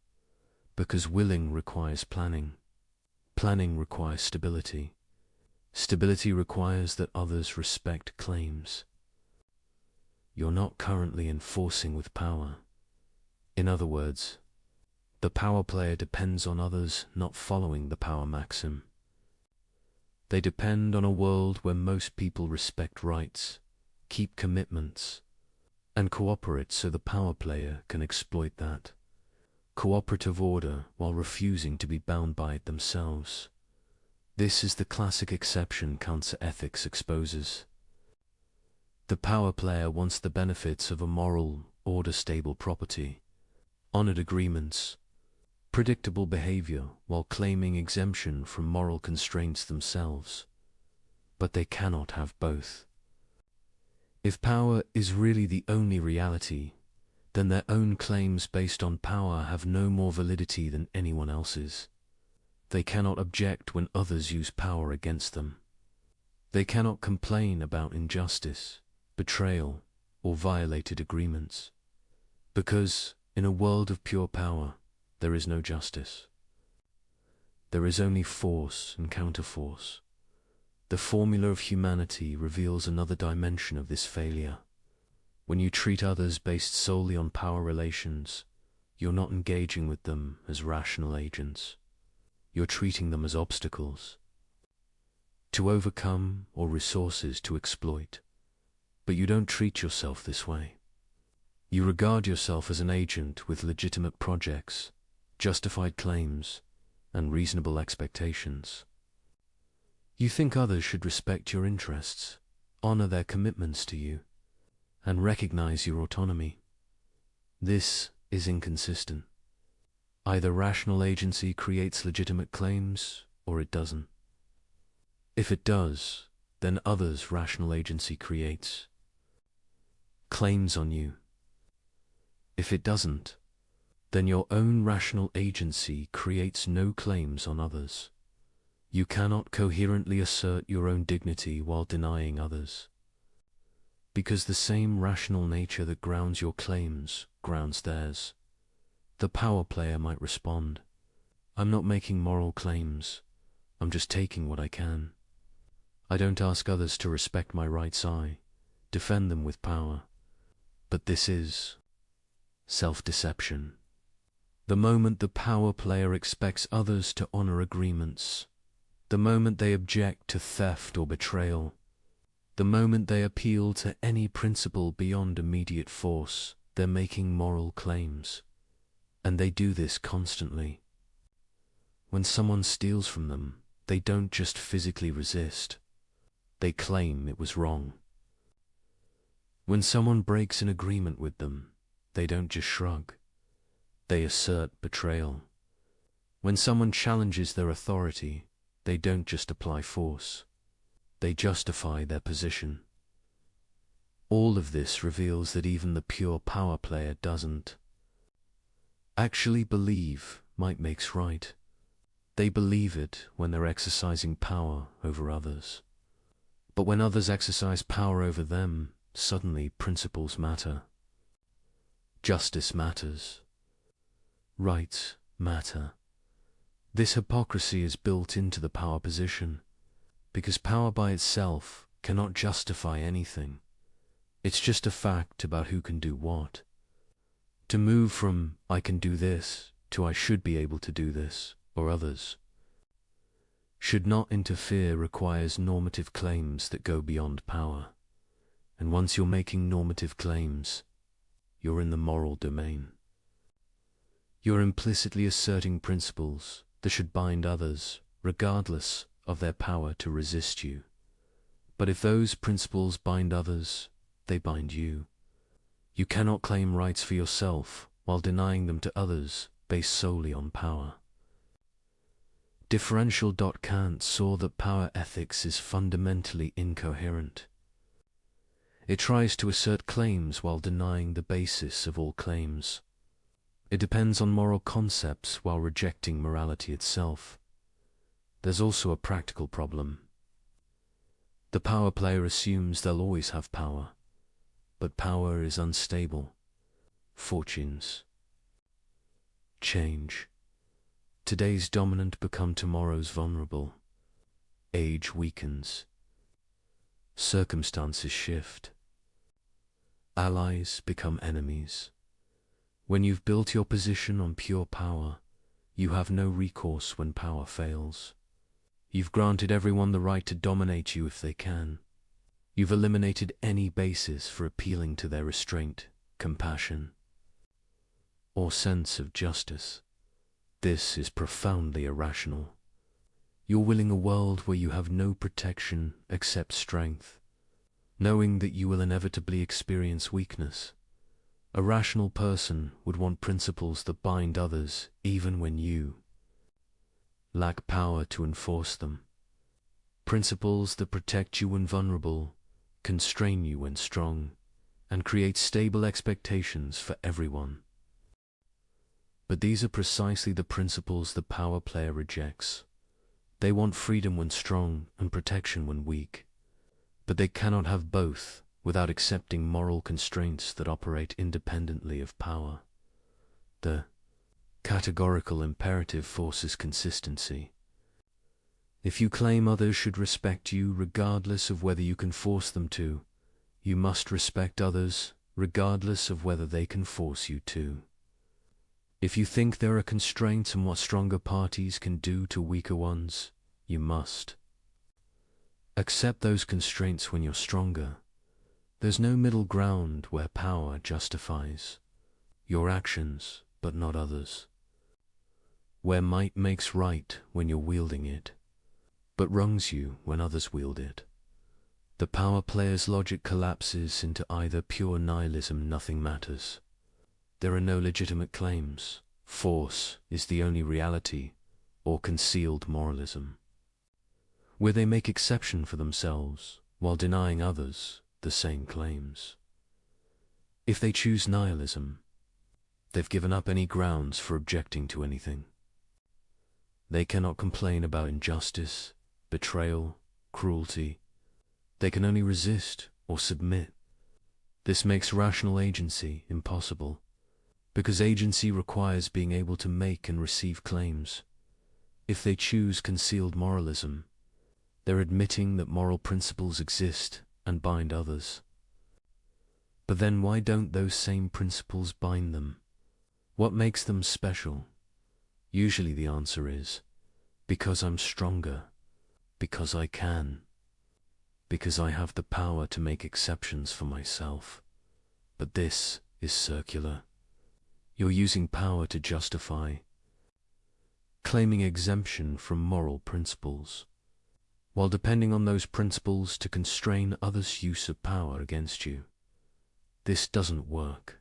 because willing requires planning. Planning requires stability. Stability requires that others respect claims. You're not currently enforcing with power. In other words, the power player depends on others not following the power maxim. They depend on a world where most people respect rights, keep commitments, and cooperate so the power player can exploit that cooperative order while refusing to be bound by it themselves. This is the classic exception cancer ethics exposes. The power player wants the benefits of a moral, order-stable property, honored agreements, predictable behavior while claiming exemption from moral constraints themselves. But they cannot have both. If power is really the only reality, then their own claims based on power have no more validity than anyone else's. They cannot object when others use power against them. They cannot complain about injustice, betrayal, or violated agreements. Because, in a world of pure power, there is no justice. There is only force and counterforce. The formula of humanity reveals another dimension of this failure. When you treat others based solely on power relations, you're not engaging with them as rational agents. You're treating them as obstacles to overcome or resources to exploit. But you don't treat yourself this way. You regard yourself as an agent with legitimate projects, justified claims, and reasonable expectations. You think others should respect your interests, honor their commitments to you, and recognize your autonomy. This is inconsistent. Either rational agency creates legitimate claims, or it doesn't. If it does, then others' rational agency creates claims on you. If it doesn't, then your own rational agency creates no claims on others. You cannot coherently assert your own dignity while denying others. Because the same rational nature that grounds your claims grounds theirs. The power player might respond, I'm not making moral claims, I'm just taking what I can. I don't ask others to respect my rights, I defend them with power. But this is self-deception. The moment the power player expects others to honor agreements, the moment they object to theft or betrayal, the moment they appeal to any principle beyond immediate force, they're making moral claims. And they do this constantly. When someone steals from them, they don't just physically resist. They claim it was wrong. When someone breaks an agreement with them, they don't just shrug. They assert betrayal. When someone challenges their authority, they don't just apply force. They justify their position. All of this reveals that even the pure power player doesn't actually believe might makes right. They believe it when they're exercising power over others. But when others exercise power over them, suddenly principles matter. Justice matters. Rights matter. This hypocrisy is built into the power position, because power by itself cannot justify anything. It's just a fact about who can do what. To move from "I can do this" to "I should be able to do this," or others should not interfere requires normative claims that go beyond power. And once you're making normative claims, you're in the moral domain. You're implicitly asserting principles that should bind others, regardless of their power to resist you. But if those principles bind others, they bind you. You cannot claim rights for yourself while denying them to others based solely on power. Differential. Kant saw that power ethics is fundamentally incoherent. It tries to assert claims while denying the basis of all claims. It depends on moral concepts while rejecting morality itself. There's also a practical problem. The power player assumes they'll always have power, but power is unstable. Fortunes change. Today's dominant become tomorrow's vulnerable. Age weakens. Circumstances shift. Allies become enemies. When you've built your position on pure power, you have no recourse when power fails. You've granted everyone the right to dominate you if they can. You've eliminated any basis for appealing to their restraint, compassion, or sense of justice. This is profoundly irrational. You're willing a world where you have no protection except strength, knowing that you will inevitably experience weakness. A rational person would want principles that bind others even when you lack power to enforce them. Principles that protect you when vulnerable, constrain you when strong, and create stable expectations for everyone. But these are precisely the principles the power player rejects. They want freedom when strong and protection when weak. But they cannot have both without accepting moral constraints that operate independently of power. The categorical imperative forces consistency. If you claim others should respect you regardless of whether you can force them to, you must respect others regardless of whether they can force you to. If you think there are constraints on what stronger parties can do to weaker ones, you must accept those constraints when you're stronger. There's no middle ground where power justifies your actions, but not others. Where might makes right when you're wielding it, but wrongs you when others wield it. The power player's logic collapses into either pure nihilism, nothing matters. There are no legitimate claims, force is the only reality, or concealed moralism, where they make exception for themselves while denying others the same claims. If they choose nihilism, they've given up any grounds for objecting to anything. They cannot complain about injustice, betrayal, cruelty. They can only resist or submit. This makes rational agency impossible, because agency requires being able to make and receive claims. If they choose concealed moralism, they're admitting that moral principles exist and bind others. But then why don't those same principles bind them? What makes them special? Usually the answer is, because I'm stronger, because I can, because I have the power to make exceptions for myself. But this is circular. You're using power to justify claiming exemption from moral principles, while depending on those principles to constrain others' use of power against you. this doesn't work.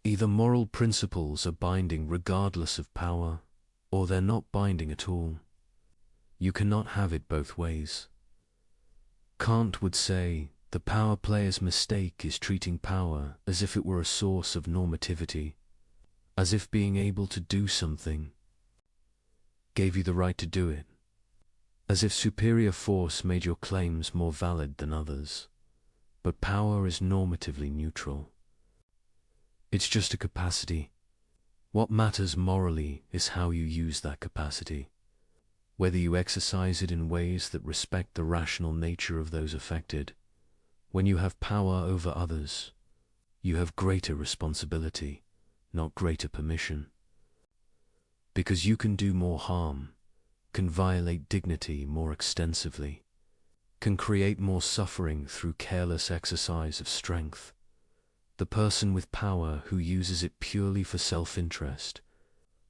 Either moral principles are binding regardless of power, or they're not binding at all. You cannot have it both ways. Kant would say, the power player's mistake is treating power as if it were a source of normativity, as if being able to do something gave you the right to do it, as if superior force made your claims more valid than others. But power is normatively neutral. It's just a capacity. What matters morally is how you use that capacity, whether you exercise it in ways that respect the rational nature of those affected. When you have power over others, you have greater responsibility, not greater permission. Because you can do more harm, can violate dignity more extensively, can create more suffering through careless exercise of strength. The person with power who uses it purely for self-interest,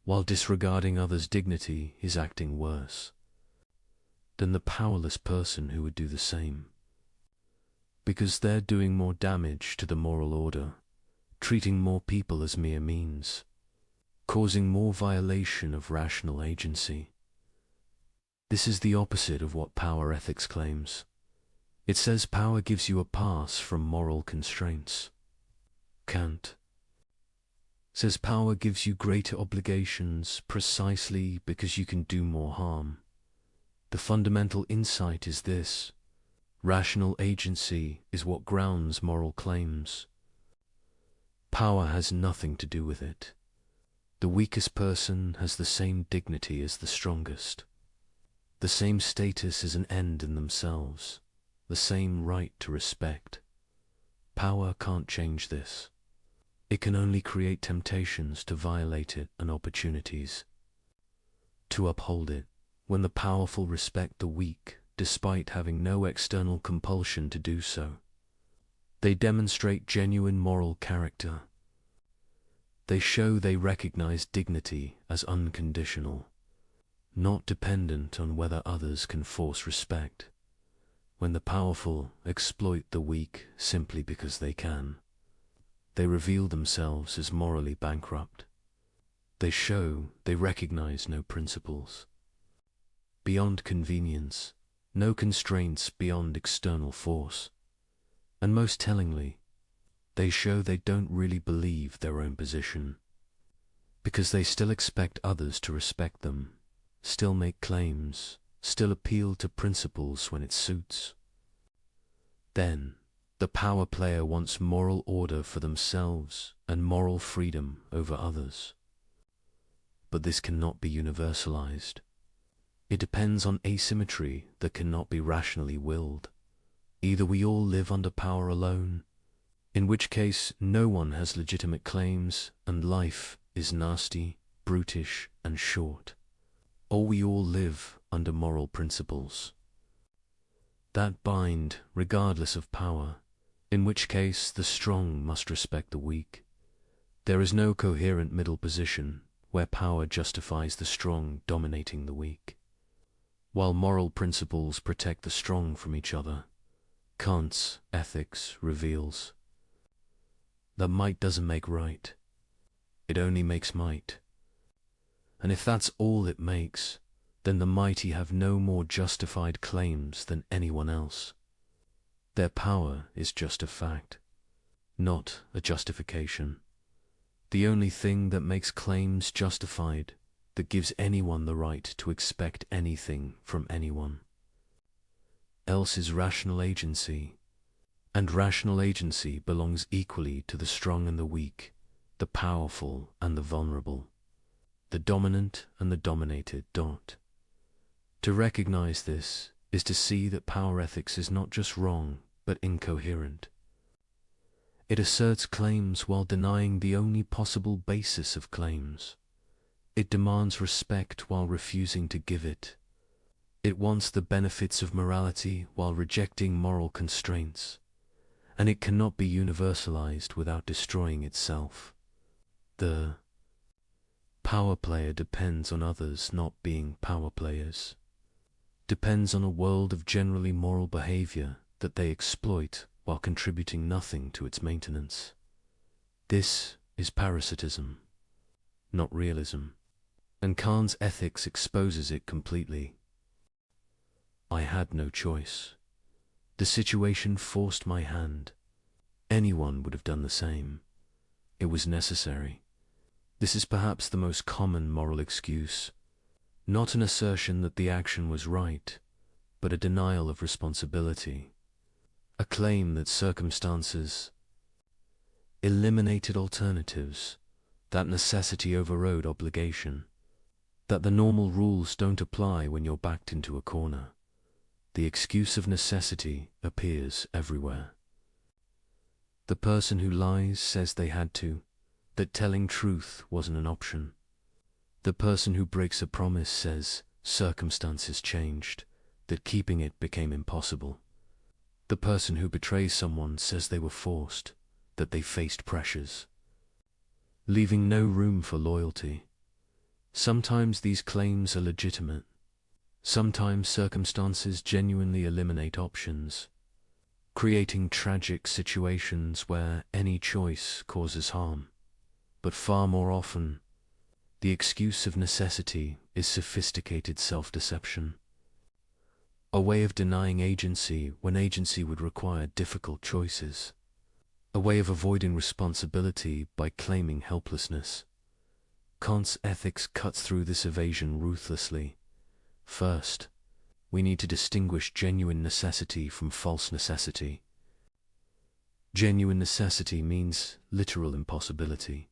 while disregarding others' dignity, is acting worse than the powerless person who would do the same. Because they're doing more damage to the moral order, treating more people as mere means, causing more violation of rational agency. This is the opposite of what power ethics claims. It says power gives you a pass from moral constraints. Kant says power gives you greater obligations precisely because you can do more harm. The fundamental insight is this: rational agency is what grounds moral claims. Power has nothing to do with it. The weakest person has the same dignity as the strongest, the same status as an end in themselves, the same right to respect. Power can't change this. It can only create temptations to violate it and opportunities to uphold it. When the powerful respect the weak, despite having no external compulsion to do so, they demonstrate genuine moral character. They show they recognize dignity as unconditional, not dependent on whether others can force respect. When the powerful exploit the weak simply because they can, they reveal themselves as morally bankrupt. They show they recognize no principles beyond convenience, no constraints beyond external force. And most tellingly, they show they don't really believe their own position, because they still expect others to respect them, still make claims, still appeal to principles when it suits. Then, the power player wants moral order for themselves and moral freedom over others. But this cannot be universalized. It depends on asymmetry that cannot be rationally willed. Either we all live under power alone, in which case no one has legitimate claims and life is nasty, brutish, and short, or we all live under moral principles that bind regardless of power, in which case the strong must respect the weak. There is no coherent middle position where power justifies the strong dominating the weak, while moral principles protect the strong from each other. Kant's ethics reveals that might doesn't make right. It only makes might. And if that's all it makes, then the mighty have no more justified claims than anyone else. Their power is just a fact, not a justification. The only thing that makes claims justified, that gives anyone the right to expect anything from anyone else, is rational agency. And rational agency belongs equally to the strong and the weak, the powerful and the vulnerable, the dominant and the dominated. To recognize this is to see that power ethics is not just wrong, but incoherent. It asserts claims while denying the only possible basis of claims. It demands respect while refusing to give it. It wants the benefits of morality while rejecting moral constraints. And it cannot be universalized without destroying itself. The power player depends on others not being power players, depends on a world of generally moral behavior that they exploit while contributing nothing to its maintenance. This is parasitism, not realism, and Kant's ethics exposes it completely. I had no choice. The situation forced my hand. Anyone would have done the same. It was necessary. This is perhaps the most common moral excuse, not an assertion that the action was right, but a denial of responsibility, a claim that circumstances eliminated alternatives, that necessity overrode obligation, that the normal rules don't apply when you're backed into a corner. The excuse of necessity appears everywhere. The person who lies says they had to, that telling truth wasn't an option. The person who breaks a promise says circumstances changed, that keeping it became impossible. The person who betrays someone says they were forced, that they faced pressures, leaving no room for loyalty. Sometimes these claims are legitimate. Sometimes circumstances genuinely eliminate options, creating tragic situations where any choice causes harm. But far more often, the excuse of necessity is sophisticated self-deception, a way of denying agency when agency would require difficult choices, a way of avoiding responsibility by claiming helplessness. Kant's ethics cuts through this evasion ruthlessly. First, we need to distinguish genuine necessity from false necessity. Genuine necessity means literal impossibility.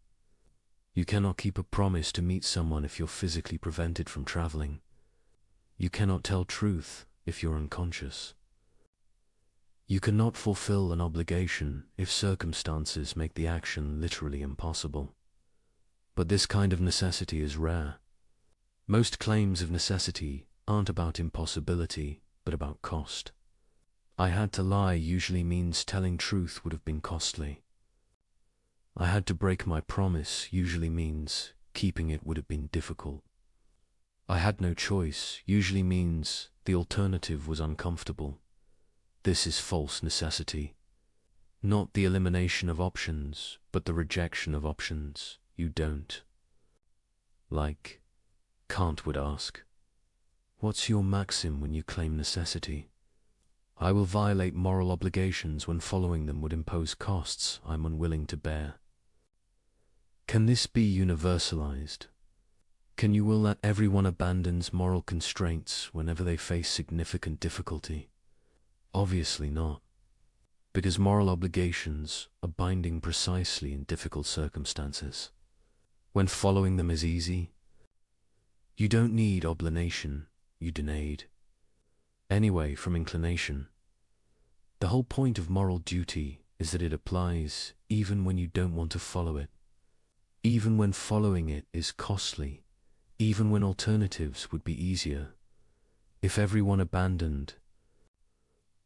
You cannot keep a promise to meet someone if you're physically prevented from traveling. You cannot tell truth if you're unconscious. You cannot fulfill an obligation if circumstances make the action literally impossible. But this kind of necessity is rare. Most claims of necessity aren't about impossibility, but about cost. I had to lie usually means telling truth would have been costly. I had to break my promise usually means keeping it would have been difficult. I had no choice usually means the alternative was uncomfortable. This is false necessity. Not the elimination of options, but the rejection of options you don't. Like, Kant would ask, what's your maxim when you claim necessity? I will violate moral obligations when following them would impose costs I'm unwilling to bear. Can this be universalized? Can you will that everyone abandons moral constraints whenever they face significant difficulty? Obviously not, because moral obligations are binding precisely in difficult circumstances. When following them is easy, you don't need obligation, you denade. Anyway, from inclination. The whole point of moral duty is that it applies even when you don't want to follow it, even when following it is costly, even when alternatives would be easier. If everyone abandoned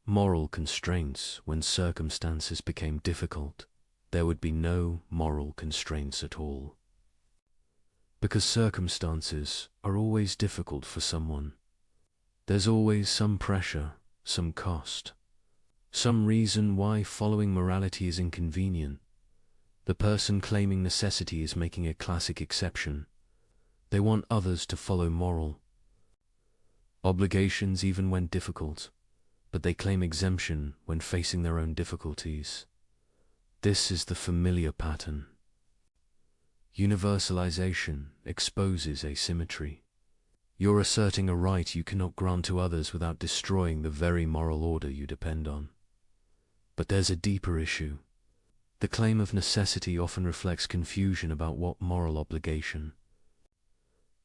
moral constraints when circumstances became difficult, there would be no moral constraints at all. Because circumstances are always difficult for someone. There's always some pressure, some cost, some reason why following morality is inconvenient. The person claiming necessity is making a classic exception. They want others to follow moral obligations even when difficult, but they claim exemption when facing their own difficulties. This is the familiar pattern. Universalization exposes asymmetry. You're asserting a right you cannot grant to others without destroying the very moral order you depend on. But there's a deeper issue. The claim of necessity often reflects confusion about what moral obligation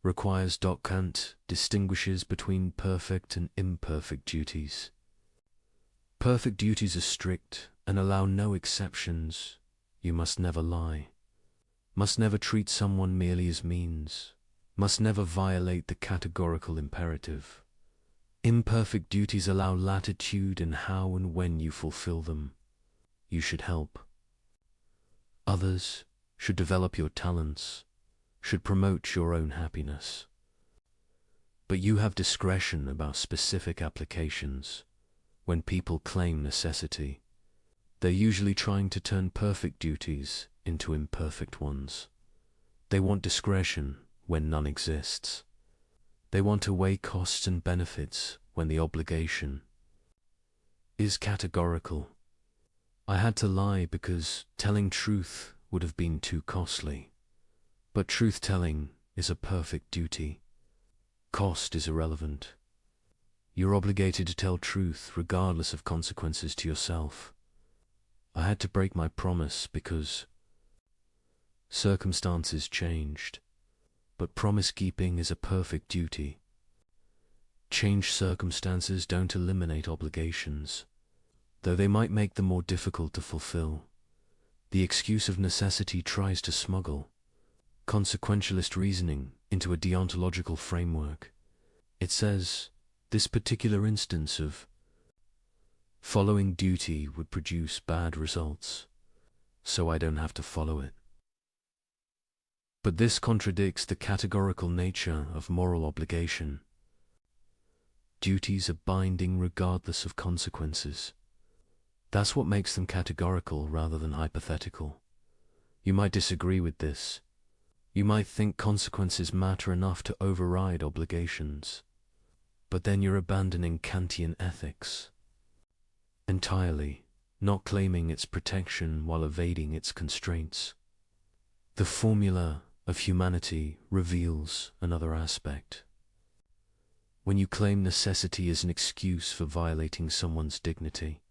requires. Kant distinguishes between perfect and imperfect duties. Perfect duties are strict and allow no exceptions. You must never lie, must never treat someone merely as means, must never violate the categorical imperative. Imperfect duties allow latitude in how and when you fulfill them. You should help others, should develop your talents, should promote your own happiness. But you have discretion about specific applications when people claim necessity. They're usually trying to turn perfect duties into imperfect ones. They want discretion when none exists. They want to weigh costs and benefits when the obligation is categorical. I had to lie because telling truth would have been too costly. But truth-telling is a perfect duty. Cost is irrelevant. You're obligated to tell truth regardless of consequences to yourself. I had to break my promise because circumstances changed. But promise-keeping is a perfect duty. Changed circumstances don't eliminate obligations, though they might make them more difficult to fulfill. The excuse of necessity tries to smuggle consequentialist reasoning into a deontological framework. It says this particular instance of following duty would produce bad results, so I don't have to follow it. But this contradicts the categorical nature of moral obligation. Duties are binding regardless of consequences. That's what makes them categorical rather than hypothetical. You might disagree with this. You might think consequences matter enough to override obligations. But then you're abandoning Kantian ethics entirely, not claiming its protection while evading its constraints. The formula of humanity reveals another aspect. When you claim necessity as an excuse for violating someone's dignity,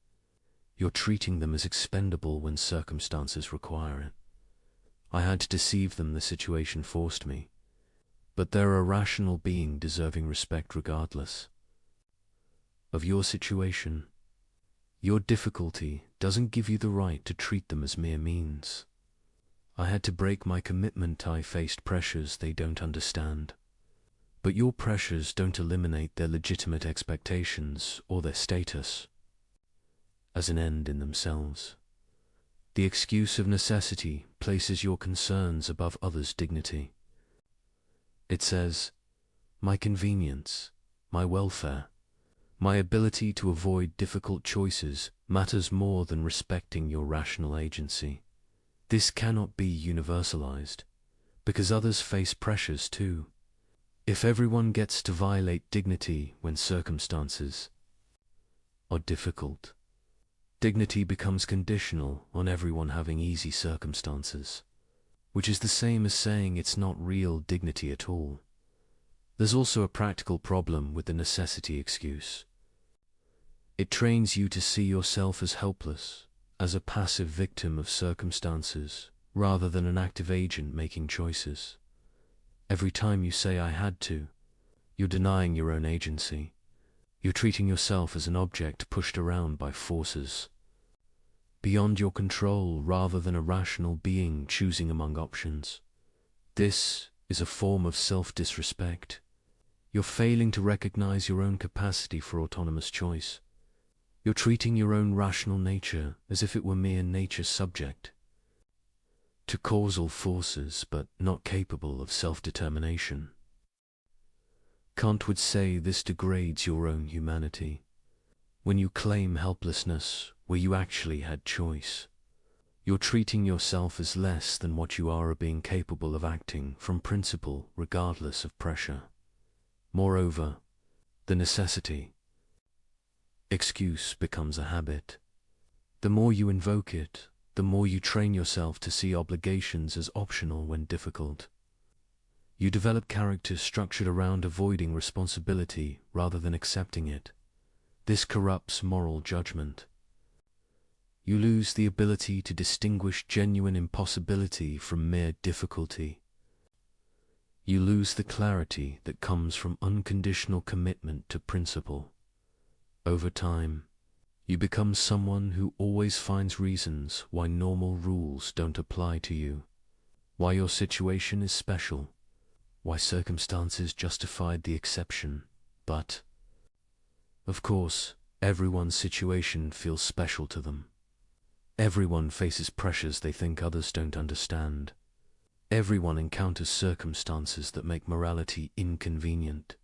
you're treating them as expendable when circumstances require it. I had to deceive them, the situation forced me. But they're a rational being deserving respect regardless of your situation. Your difficulty doesn't give you the right to treat them as mere means. I had to break my commitment. I faced pressures they don't understand. But your pressures don't eliminate their legitimate expectations or their status as an end in themselves. The excuse of necessity places your concerns above others' dignity. It says, my convenience, my welfare, my ability to avoid difficult choices matters more than respecting your rational agency. This cannot be universalized, because others face pressures too. If everyone gets to violate dignity when circumstances are difficult, dignity becomes conditional on everyone having easy circumstances, which is the same as saying it's not real dignity at all. There's also a practical problem with the necessity excuse. It trains you to see yourself as helpless, as a passive victim of circumstances, rather than an active agent making choices. Every time you say I had to, you're denying your own agency. You're treating yourself as an object pushed around by forces beyond your control rather than a rational being choosing among options. This is a form of self-disrespect. You're failing to recognize your own capacity for autonomous choice. You're treating your own rational nature as if it were mere nature subject to causal forces but not capable of self-determination. Kant would say this degrades your own humanity. When you claim helplessness where you actually had choice, you're treating yourself as less than what you are, being capable of acting from principle regardless of pressure. Moreover, the necessity excuse becomes a habit. The more you invoke it, the more you train yourself to see obligations as optional when difficult. You develop character structured around avoiding responsibility rather than accepting it. This corrupts moral judgment. You lose the ability to distinguish genuine impossibility from mere difficulty. You lose the clarity that comes from unconditional commitment to principle. Over time, you become someone who always finds reasons why normal rules don't apply to you, why your situation is special, why circumstances justified the exception. But, of course, everyone's situation feels special to them. Everyone faces pressures they think others don't understand. Everyone encounters circumstances that make morality inconvenient.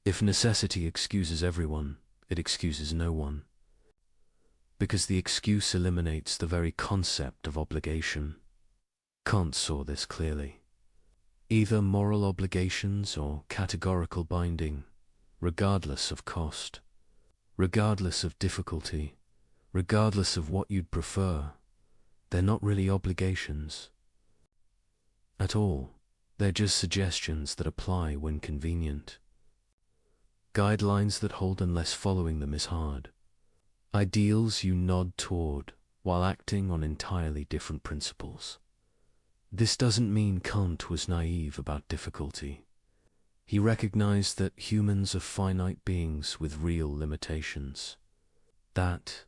If necessity excuses everyone, it excuses no one. because the excuse eliminates the very concept of obligation. Kant saw this clearly. Either moral obligations or categorical binding, regardless of cost, regardless of difficulty, regardless of what you'd prefer, they're not really obligations at all. They're just suggestions that apply when convenient. Guidelines that hold unless following them is hard. Ideals you nod toward while acting on entirely different principles. This doesn't mean Kant was naive about difficulty. He recognized that humans are finite beings with real limitations. That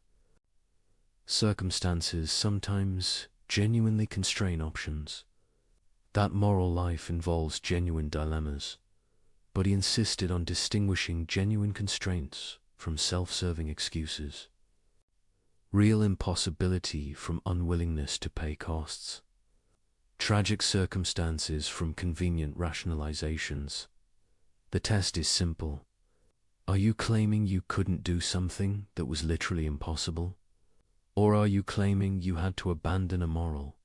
circumstances sometimes genuinely constrain options. That moral life involves genuine dilemmas. But he insisted on distinguishing genuine constraints from self-serving excuses. Real impossibility from unwillingness to pay costs. Tragic circumstances from convenient rationalizations. The test is simple. Are you claiming you couldn't do something that was literally impossible? Or are you claiming you had to abandon a moral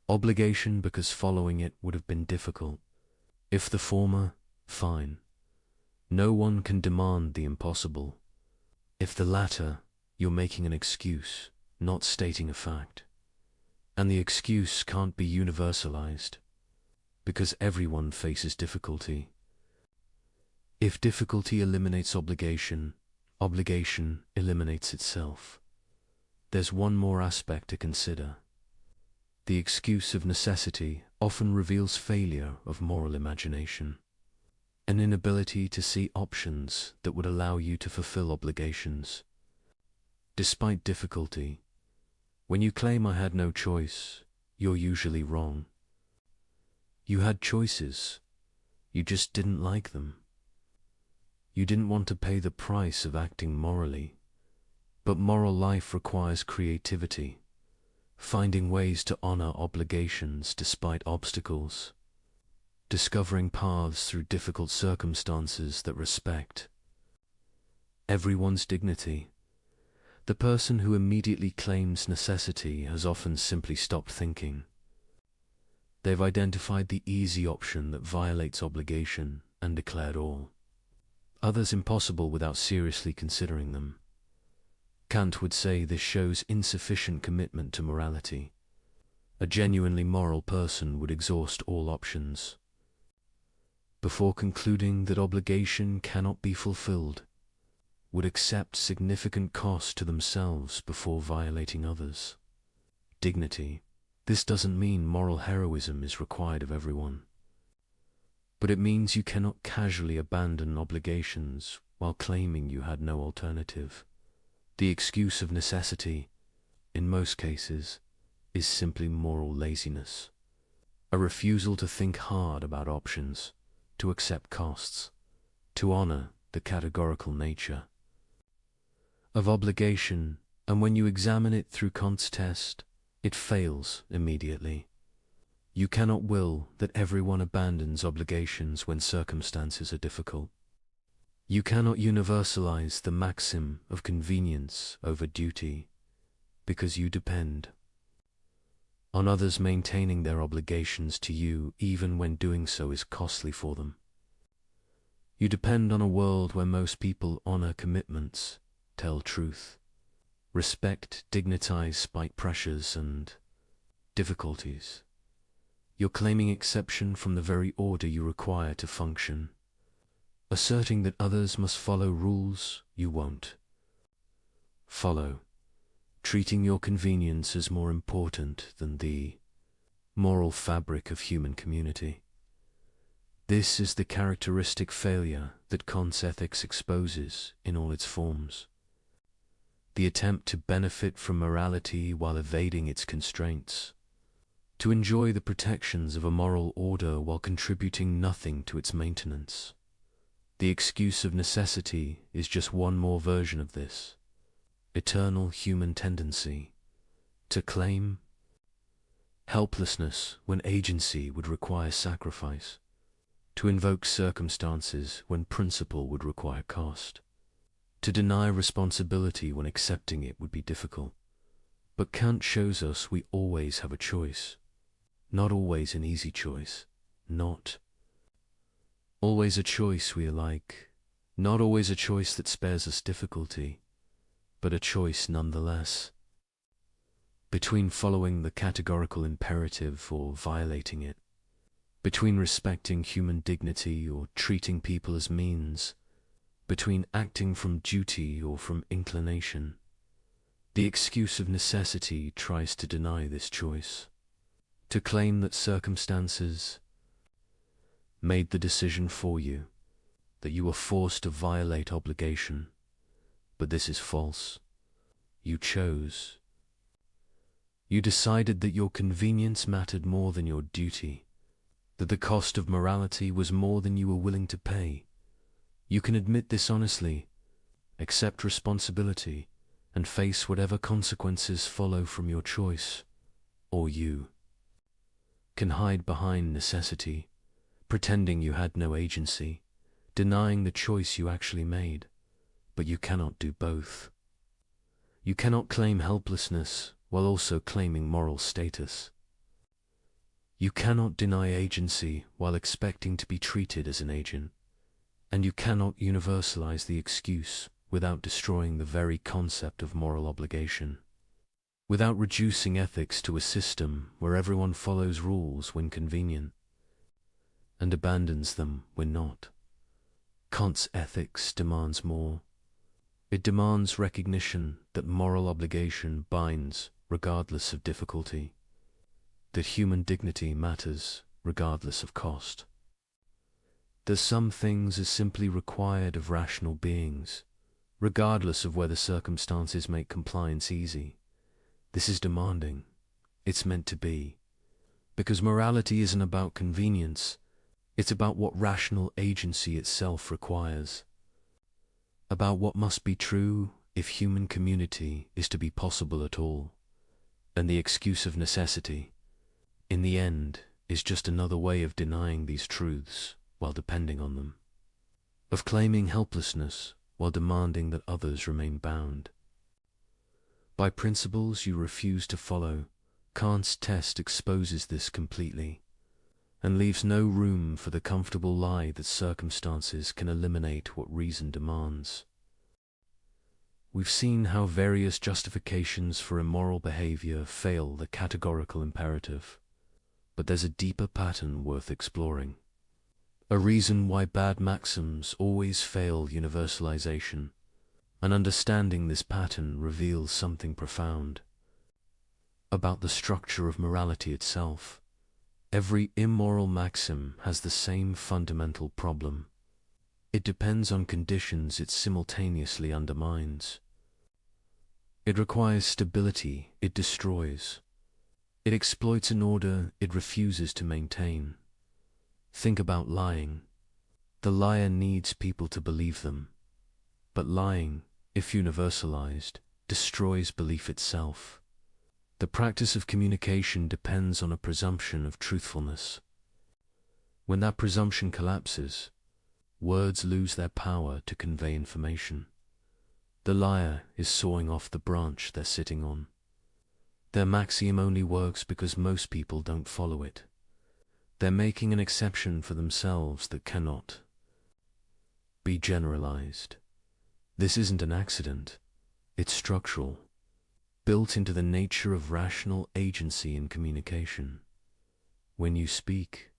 obligation because following it would have been difficult? If the former, fine. No one can demand the impossible. If the latter, you're making an excuse, not stating a fact. And the excuse can't be universalized, because everyone faces difficulty. If difficulty eliminates obligation, obligation eliminates itself. There's one more aspect to consider. The excuse of necessity often reveals failure of moral imagination, an inability to see options that would allow you to fulfill obligations. Despite difficulty, when you claim I had no choice, you're usually wrong. You had choices, you just didn't like them. You didn't want to pay the price of acting morally, but moral life requires creativity. Finding ways to honor obligations despite obstacles, discovering paths through difficult circumstances that respect everyone's dignity. The person who immediately claims necessity has often simply stopped thinking. They've identified the easy option that violates obligation and declared all others impossible without seriously considering them. Kant would say this shows insufficient commitment to morality. A genuinely moral person would exhaust all options before concluding that obligation cannot be fulfilled, would accept significant cost to themselves before violating others. Dignity. This doesn't mean moral heroism is required of everyone, but it means you cannot casually abandon obligations while claiming you had no alternative. The excuse of necessity, in most cases, is simply moral laziness, a refusal to think hard about options, to accept costs, to honor the categorical nature of obligation, and when you examine it through Kant's test, it fails immediately. You cannot will that everyone abandons obligations when circumstances are difficult. You cannot universalize the maxim of convenience over duty, because you depend on others maintaining their obligations to you even when doing so is costly for them. You depend on a world where most people honor commitments, tell truth, respect, dignitize spite pressures and difficulties. You're claiming exception from the very order you require to function, asserting that others must follow rules you won't follow, treating your convenience as more important than the moral fabric of human community. This is the characteristic failure that Kant's ethics exposes in all its forms. The attempt to benefit from morality while evading its constraints, to enjoy the protections of a moral order while contributing nothing to its maintenance. The excuse of necessity is just one more version of this eternal human tendency to claim helplessness when agency would require sacrifice, to invoke circumstances when principle would require cost, To deny responsibility when accepting it would be difficult. But Kant shows us we always have a choice. Not always an easy choice. Not always a choice we like. Not always a choice that spares us difficulty, but a choice nonetheless. Between following the categorical imperative or violating it. Between respecting human dignity or treating people as means. Between acting from duty or from inclination. The excuse of necessity tries to deny this choice, to claim that circumstances made the decision for you, that you were forced to violate obligation. But this is false. You chose. You decided that your convenience mattered more than your duty, that the cost of morality was more than you were willing to pay. You can admit this honestly, accept responsibility, and face whatever consequences follow from your choice, or you can hide behind necessity, pretending you had no agency, denying the choice you actually made, but you cannot do both. You cannot claim helplessness while also claiming moral status. You cannot deny agency while expecting to be treated as an agent, and you cannot universalize the excuse without destroying the very concept of moral obligation, without reducing ethics to a system where everyone follows rules when convenient and abandons them when not. Kant's ethics demands more. It demands recognition that moral obligation binds regardless of difficulty, that human dignity matters regardless of cost, that some things are simply required of rational beings, regardless of whether circumstances make compliance easy. This is demanding. It's meant to be. Because morality isn't about convenience, it's about what rational agency itself requires. About what must be true if human community is to be possible at all. And the excuse of necessity, in the end, is just another way of denying these truths while depending on them. Of claiming helplessness while demanding that others remain bound. By principles you refuse to follow, Kant's test exposes this completely, and leaves no room for the comfortable lie that circumstances can eliminate what reason demands. We've seen how various justifications for immoral behavior fail the categorical imperative, but there's a deeper pattern worth exploring. A reason why bad maxims always fail universalization, and understanding this pattern reveals something profound about the structure of morality itself. Every immoral maxim has the same fundamental problem. It depends on conditions it simultaneously undermines. It requires stability it destroys. It exploits an order it refuses to maintain. Think about lying. The liar needs people to believe them. But lying, if universalized, destroys belief itself. The practice of communication depends on a presumption of truthfulness. When that presumption collapses, words lose their power to convey information. The liar is sawing off the branch they're sitting on. Their maxim only works because most people don't follow it. They're making an exception for themselves that cannot be generalized. This isn't an accident. It's structural, built into the nature of rational agency in communication. When you speak,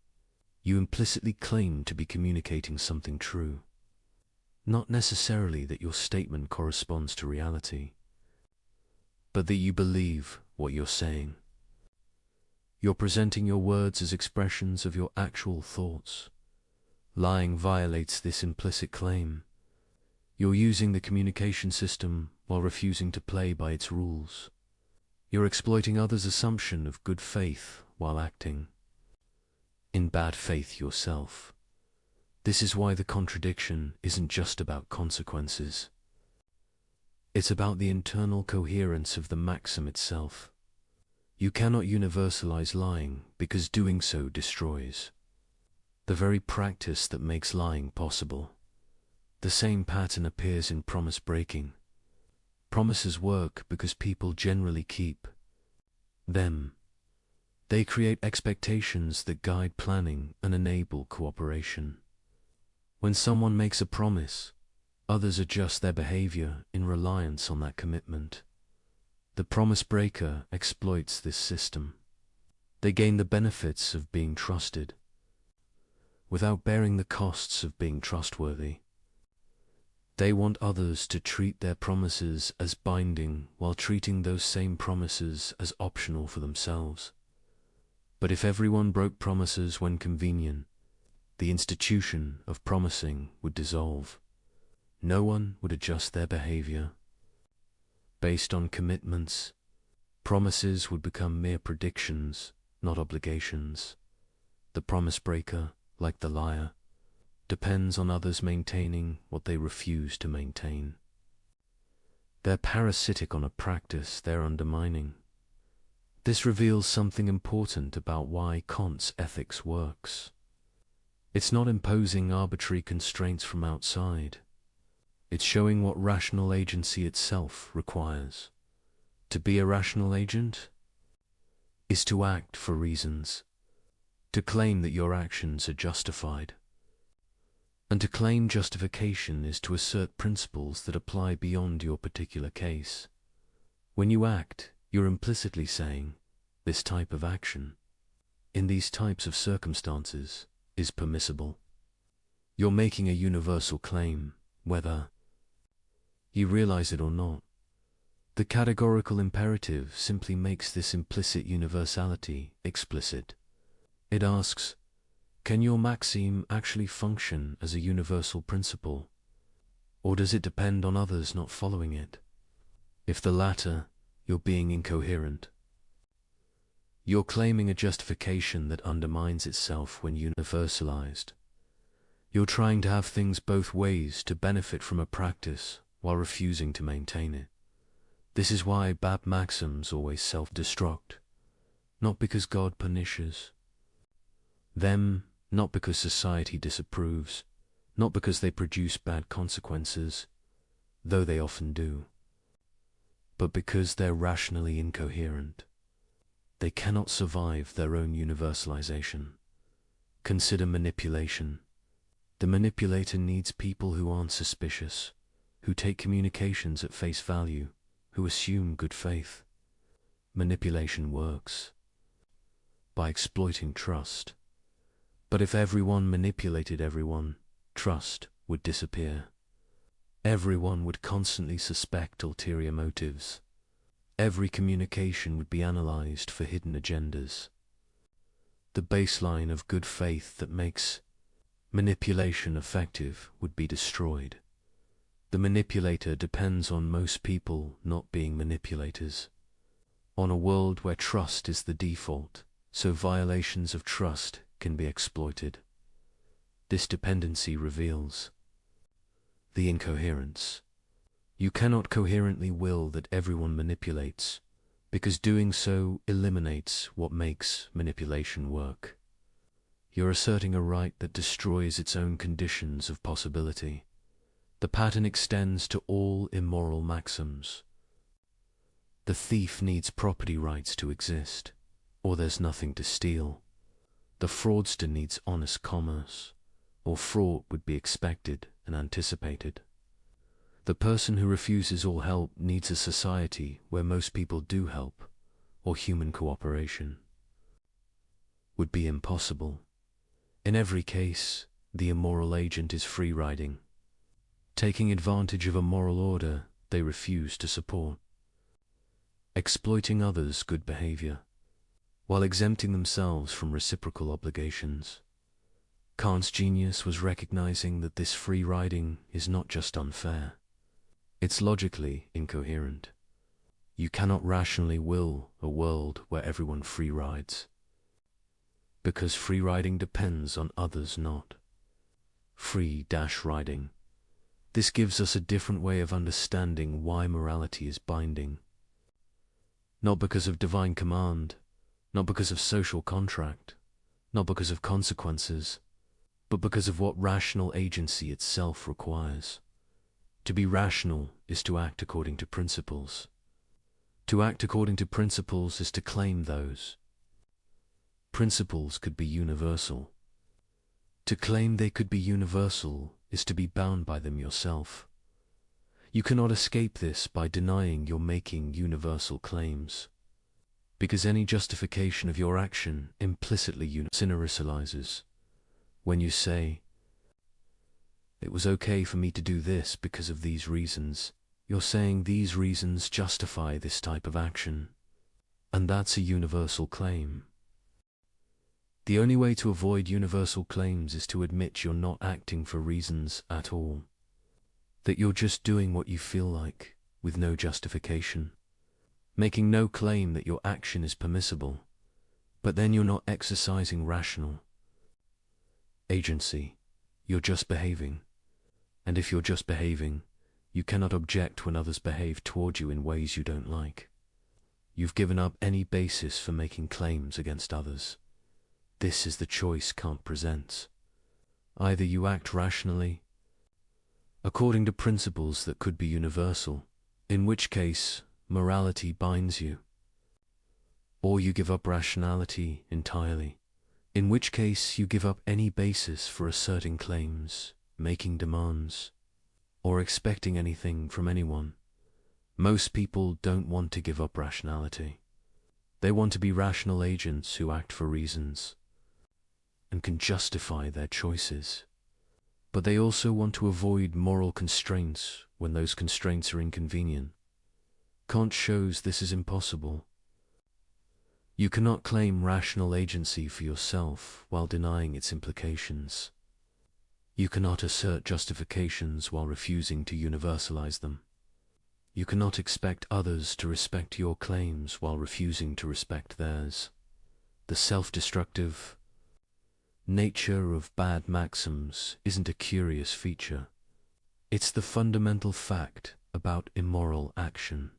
you implicitly claim to be communicating something true. Not necessarily that your statement corresponds to reality, but that you believe what you're saying. You're presenting your words as expressions of your actual thoughts. Lying violates this implicit claim. You're using the communication system while refusing to play by its rules. You're exploiting others' assumption of good faith while acting in bad faith yourself. This is why the contradiction isn't just about consequences. It's about the internal coherence of the maxim itself. You cannot universalize lying because doing so destroys the very practice that makes lying possible. The same pattern appears in promise breaking. Promises work because people generally keep them. They create expectations that guide planning and enable cooperation. When someone makes a promise, others adjust their behavior in reliance on that commitment. The promise breaker exploits this system. They gain the benefits of being trusted, without bearing the costs of being trustworthy. They want others to treat their promises as binding while treating those same promises as optional for themselves. But if everyone broke promises when convenient, the institution of promising would dissolve. No one would adjust their behavior based on commitments. Promises would become mere predictions, not obligations. The promise breaker, like the liar, depends on others maintaining what they refuse to maintain. They're parasitic on a practice they're undermining. This reveals something important about why Kant's ethics works. It's not imposing arbitrary constraints from outside. It's showing what rational agency itself requires. To be a rational agent is to act for reasons, to claim that your actions are justified. And to claim justification is to assert principles that apply beyond your particular case. When you act, you're implicitly saying, this type of action, in these types of circumstances, is permissible. You're making a universal claim, whether you realize it or not. The categorical imperative simply makes this implicit universality explicit. It asks, can your maxim actually function as a universal principle, or does it depend on others not following it? If the latter, you're being incoherent. You're claiming a justification that undermines itself when universalized. You're trying to have things both ways to benefit from a practice while refusing to maintain it. This is why bad maxims always self-destruct, not because God punishes them, not because society disapproves, not because they produce bad consequences, though they often do, but because they're rationally incoherent. They cannot survive their own universalization. Consider manipulation. The manipulator needs people who aren't suspicious, who take communications at face value, who assume good faith. Manipulation works by exploiting trust. But if everyone manipulated everyone, trust would disappear. Everyone would constantly suspect ulterior motives. Every communication would be analyzed for hidden agendas. The baseline of good faith that makes manipulation effective would be destroyed. The manipulator depends on most people not being manipulators, on a world where trust is the default, so violations of trust can be exploited. This dependency reveals the incoherence. You cannot coherently will that everyone manipulates, because doing so eliminates what makes manipulation work. You're asserting a right that destroys its own conditions of possibility. The pattern extends to all immoral maxims. The thief needs property rights to exist, or there's nothing to steal. The fraudster needs honest commerce, or fraud would be expected and anticipated. The person who refuses all help needs a society where most people do help, or human cooperation would be impossible. In every case, the immoral agent is free-riding, taking advantage of a moral order they refuse to support, exploiting others' good behavior, while exempting themselves from reciprocal obligations. Kant's genius was recognizing that this free riding is not just unfair, it's logically incoherent. You cannot rationally will a world where everyone free rides, because free riding depends on others not. Free-riding. This gives us a different way of understanding why morality is binding. Not because of divine command, not because of social contract, not because of consequences, but because of what rational agency itself requires. To be rational is to act according to principles. To act according to principles is to claim those. Principles could be universal. To claim they could be universal is to be bound by them yourself. You cannot escape this by denying you're making universal claims, because any justification of your action implicitly universalizes. When you say, "It was okay for me to do this because of these reasons," you're saying these reasons justify this type of action, and that's a universal claim. The only way to avoid universal claims is to admit you're not acting for reasons at all, that you're just doing what you feel like, with no justification, making no claim that your action is permissible, but then you're not exercising rational agency. You're just behaving. And if you're just behaving, you cannot object when others behave toward you in ways you don't like. You've given up any basis for making claims against others. This is the choice Kant presents. Either you act rationally, according to principles that could be universal, in which case morality binds you, or you give up rationality entirely, in which case you give up any basis for asserting claims, making demands, or expecting anything from anyone. Most people don't want to give up rationality. They want to be rational agents who act for reasons and can justify their choices. But they also want to avoid moral constraints when those constraints are inconvenient. Kant shows this is impossible. You cannot claim rational agency for yourself while denying its implications. You cannot assert justifications while refusing to universalize them. You cannot expect others to respect your claims while refusing to respect theirs. The self-destructive nature of bad maxims isn't a curious feature. It's the fundamental fact about immoral action.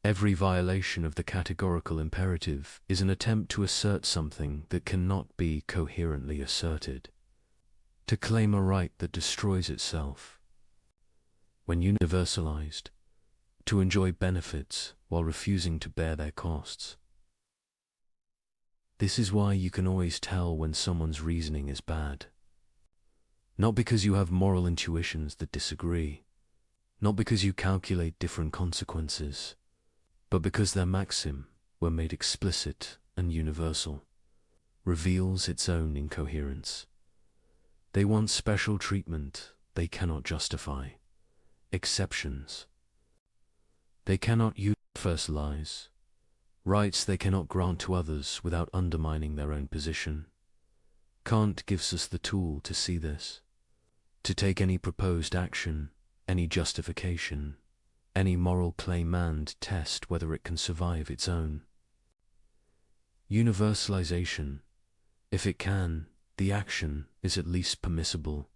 Every violation of the categorical imperative is an attempt to assert something that cannot be coherently asserted, to claim a right that destroys itself. When universalized, to enjoy benefits while refusing to bear their costs. This is why you can always tell when someone's reasoning is bad. Not because you have moral intuitions that disagree, not because you calculate different consequences, but because their maxim, when made explicit and universal, reveals its own incoherence. They want special treatment they cannot justify, exceptions. They cannot universalize, rights they cannot grant to others without undermining their own position. Kant gives us the tool to see this, to take any proposed action, any justification, any moral claim and test whether it can survive its own. Universalization, if it can, the action is at least permissible.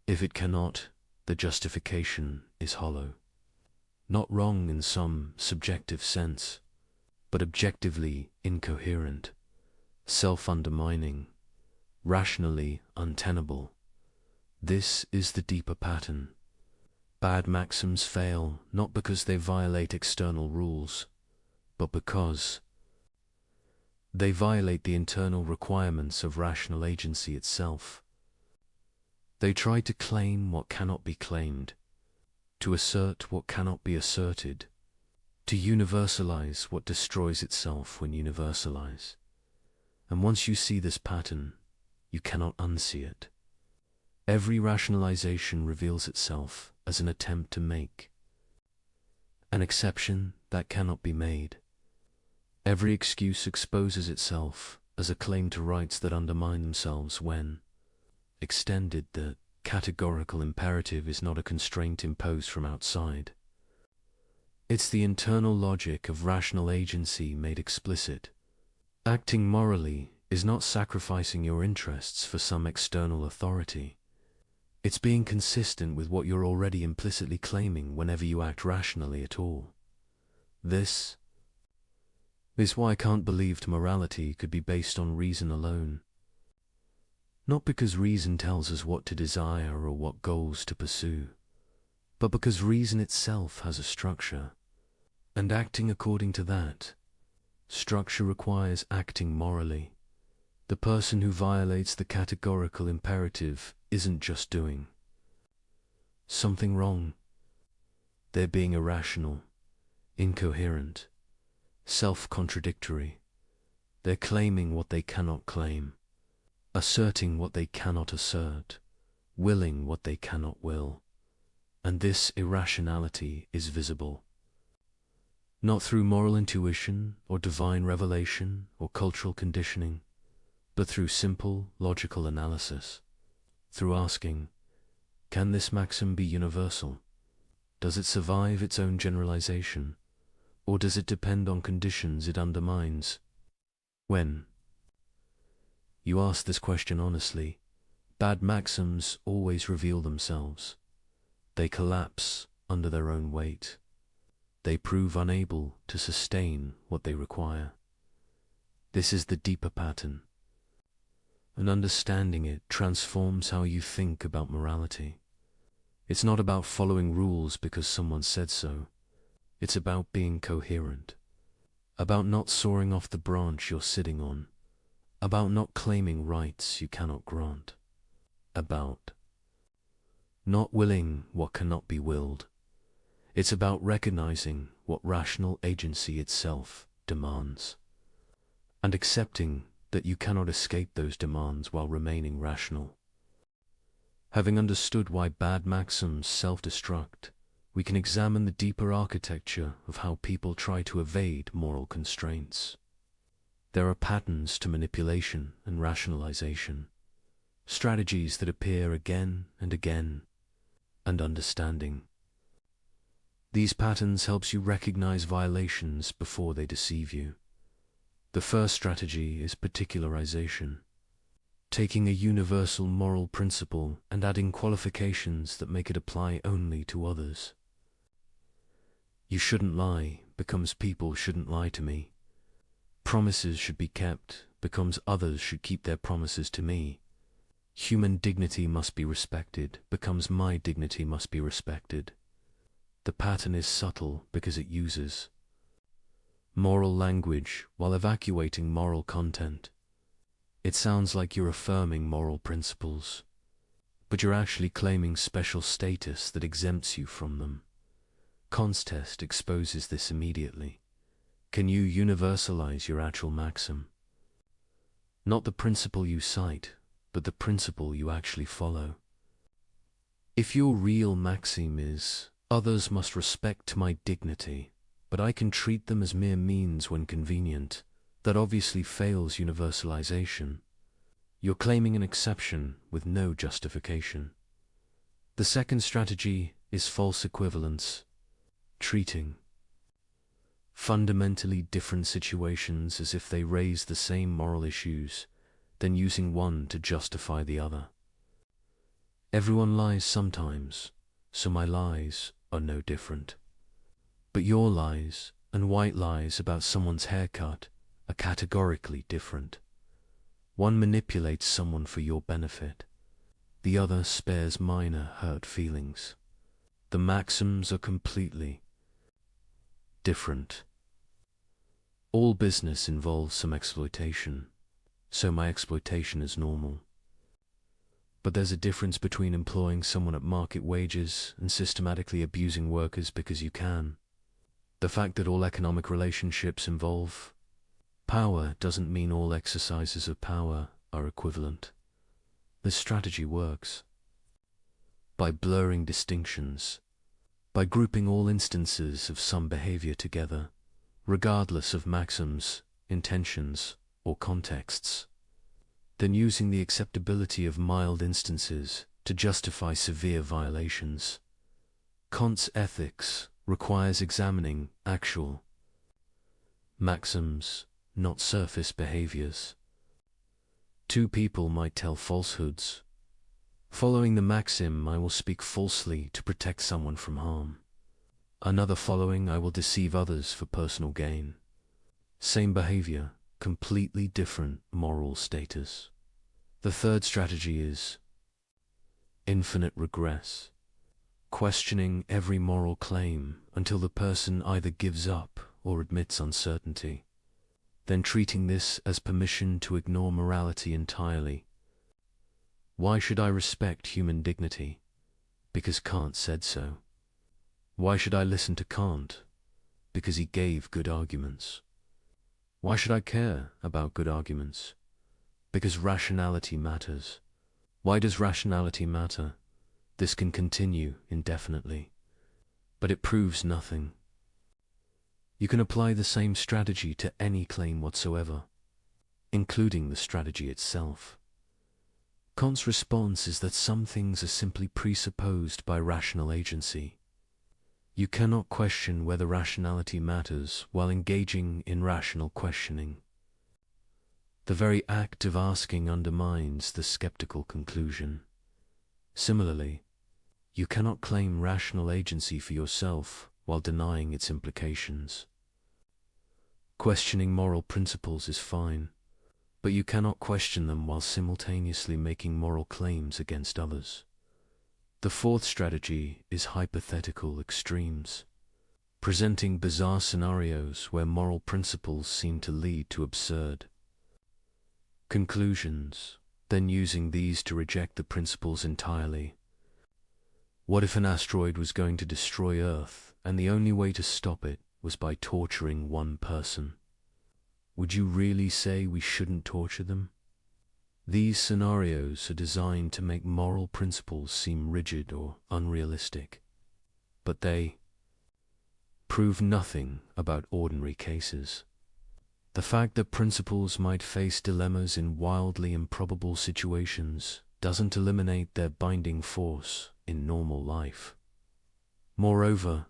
If it cannot, the justification is hollow. Not wrong in some subjective sense, but objectively incoherent, self-undermining, rationally untenable. This is the deeper pattern. Bad maxims fail not because they violate external rules, but because they violate the internal requirements of rational agency itself. They try to claim what cannot be claimed, to assert what cannot be asserted, to universalize what destroys itself when universalized. And once you see this pattern, you cannot unsee it. Every rationalization reveals itself as an attempt to make an exception that cannot be made. Every excuse exposes itself as a claim to rights that undermine themselves when, extended, the categorical imperative is not a constraint imposed from outside. It's the internal logic of rational agency made explicit. Acting morally is not sacrificing your interests for some external authority. It's being consistent with what you're already implicitly claiming whenever you act rationally at all. This is why Kant believed morality could be based on reason alone. Not because reason tells us what to desire or what goals to pursue, but because reason itself has a structure, and acting according to that structure requires acting morally. The person who violates the categorical imperative isn't just doing something wrong. They're being irrational, incoherent, self-contradictory. They're claiming what they cannot claim, asserting what they cannot assert, willing what they cannot will. And this irrationality is visible, not through moral intuition or divine revelation or cultural conditioning, but through simple logical analysis, through asking, can this maxim be universal? Does it survive its own generalization, or does it depend on conditions it undermines? When you ask this question honestly, bad maxims always reveal themselves. They collapse under their own weight. They prove unable to sustain what they require. This is the deeper pattern, and understanding it transforms how you think about morality. It's not about following rules because someone said so. It's about being coherent, about not soaring off the branch you're sitting on, about not claiming rights you cannot grant, about not willing what cannot be willed. It's about recognizing what rational agency itself demands, and accepting that you cannot escape those demands while remaining rational. Having understood why bad maxims self-destruct, we can examine the deeper architecture of how people try to evade moral constraints. There are patterns to manipulation and rationalization, strategies that appear again and again, and understanding these patterns helps you recognize violations before they deceive you. The first strategy is particularization, taking a universal moral principle and adding qualifications that make it apply only to others. You shouldn't lie becomes people shouldn't lie to me. Promises should be kept becomes others should keep their promises to me. Human dignity must be respected becomes my dignity must be respected. The pattern is subtle because it uses moral language while evacuating moral content. It sounds like you're affirming moral principles, but you're actually claiming special status that exempts you from them. Kant's test exposes this immediately. Can you universalize your actual maxim? Not the principle you cite, but the principle you actually follow. If your real maxim is, others must respect my dignity, but I can treat them as mere means when convenient, that obviously fails universalization. You're claiming an exception with no justification. The second strategy is false equivalence, treating fundamentally different situations as if they raise the same moral issues, then using one to justify the other. Everyone lies sometimes, so my lies are no different. But your lies and white lies about someone's haircut are categorically different. One manipulates someone for your benefit. The other spares minor hurt feelings. The maxims are completely different. All business involves some exploitation, so my exploitation is normal. But there's a difference between employing someone at market wages and systematically abusing workers because you can. The fact that all economic relationships involve power doesn't mean all exercises of power are equivalent. This strategy works by blurring distinctions, by grouping all instances of some behavior together, regardless of maxims, intentions, or contexts, then using the acceptability of mild instances to justify severe violations. Kant's ethics requires examining actual maxims, not surface behaviors. Two people might tell falsehoods. Following the maxim, I will speak falsely to protect someone from harm. Another following, I will deceive others for personal gain. Same behavior, completely different moral status. The third strategy is infinite regress, questioning every moral claim until the person either gives up or admits uncertainty, then treating this as permission to ignore morality entirely. Why should I respect human dignity? Because Kant said so. Why should I listen to Kant? Because he gave good arguments. Why should I care about good arguments? Because rationality matters. Why does rationality matter? This can continue indefinitely, but it proves nothing. You can apply the same strategy to any claim whatsoever, including the strategy itself. Kant's response is that some things are simply presupposed by rational agency. You cannot question whether rationality matters while engaging in rational questioning. The very act of asking undermines the skeptical conclusion. Similarly, you cannot claim rational agency for yourself while denying its implications. Questioning moral principles is fine, but you cannot question them while simultaneously making moral claims against others. The fourth strategy is hypothetical extremes, presenting bizarre scenarios where moral principles seem to lead to absurd conclusions, then using these to reject the principles entirely. What if an asteroid was going to destroy Earth, and the only way to stop it was by torturing one person? Would you really say we shouldn't torture them? These scenarios are designed to make moral principles seem rigid or unrealistic, but they prove nothing about ordinary cases. The fact that principles might face dilemmas in wildly improbable situations doesn't eliminate their binding force in normal life. Moreover,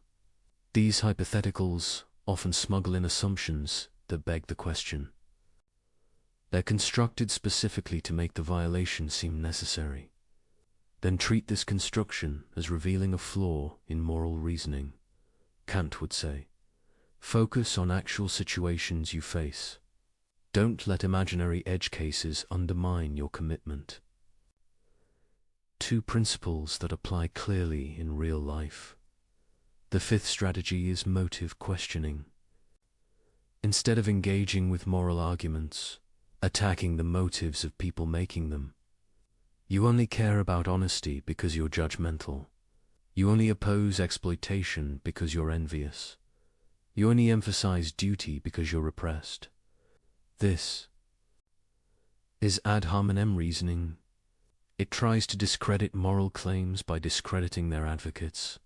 these hypotheticals often smuggle in assumptions that beg the question. They're constructed specifically to make the violation seem necessary. Then treat this construction as revealing a flaw in moral reasoning. Kant would say, focus on actual situations you face. Don't let imaginary edge cases undermine your commitment. Two principles that apply clearly in real life. The fifth strategy is motive questioning. Instead of engaging with moral arguments, attacking the motives of people making them, you only care about honesty because you're judgmental. You only oppose exploitation because you're envious. You only emphasize duty because you're repressed. This is ad hominem reasoning. It tries to discredit moral claims by discrediting their advocates.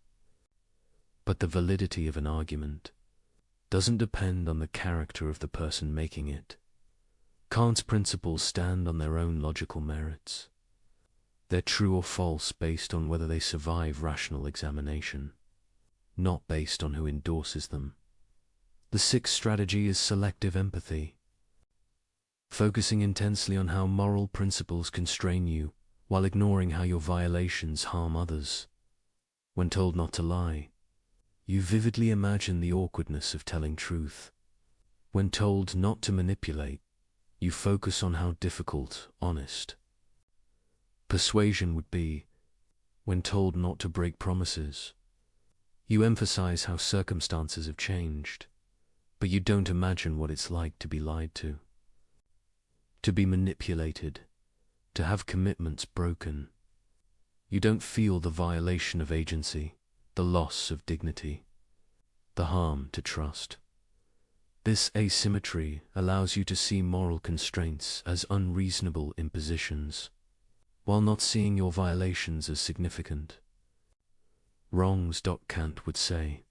But the validity of an argument doesn't depend on the character of the person making it. Kant's principles stand on their own logical merits. They're true or false based on whether they survive rational examination, not based on who endorses them. The sixth strategy is selective empathy, focusing intensely on how moral principles constrain you while ignoring how your violations harm others. When told not to lie, you vividly imagine the awkwardness of telling truth. When told not to manipulate, you focus on how difficult, honest persuasion would be. When told not to break promises, you emphasize how circumstances have changed, but you don't imagine what it's like to be lied to be manipulated, to have commitments broken. You don't feel the violation of agency, the loss of dignity, the harm to trust. This asymmetry allows you to see moral constraints as unreasonable impositions, while not seeing your violations as significant. Wrongs. Kant would say,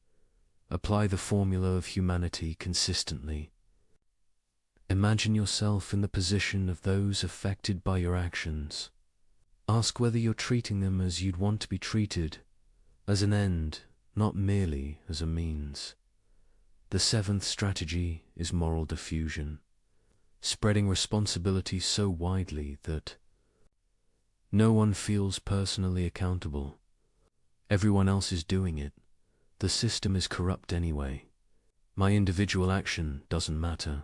apply the formula of humanity consistently. Imagine yourself in the position of those affected by your actions. Ask whether you're treating them as you'd want to be treated, as an end, not merely as a means. The seventh strategy is moral diffusion, spreading responsibility so widely that no one feels personally accountable. Everyone else is doing it. The system is corrupt anyway. My individual action doesn't matter.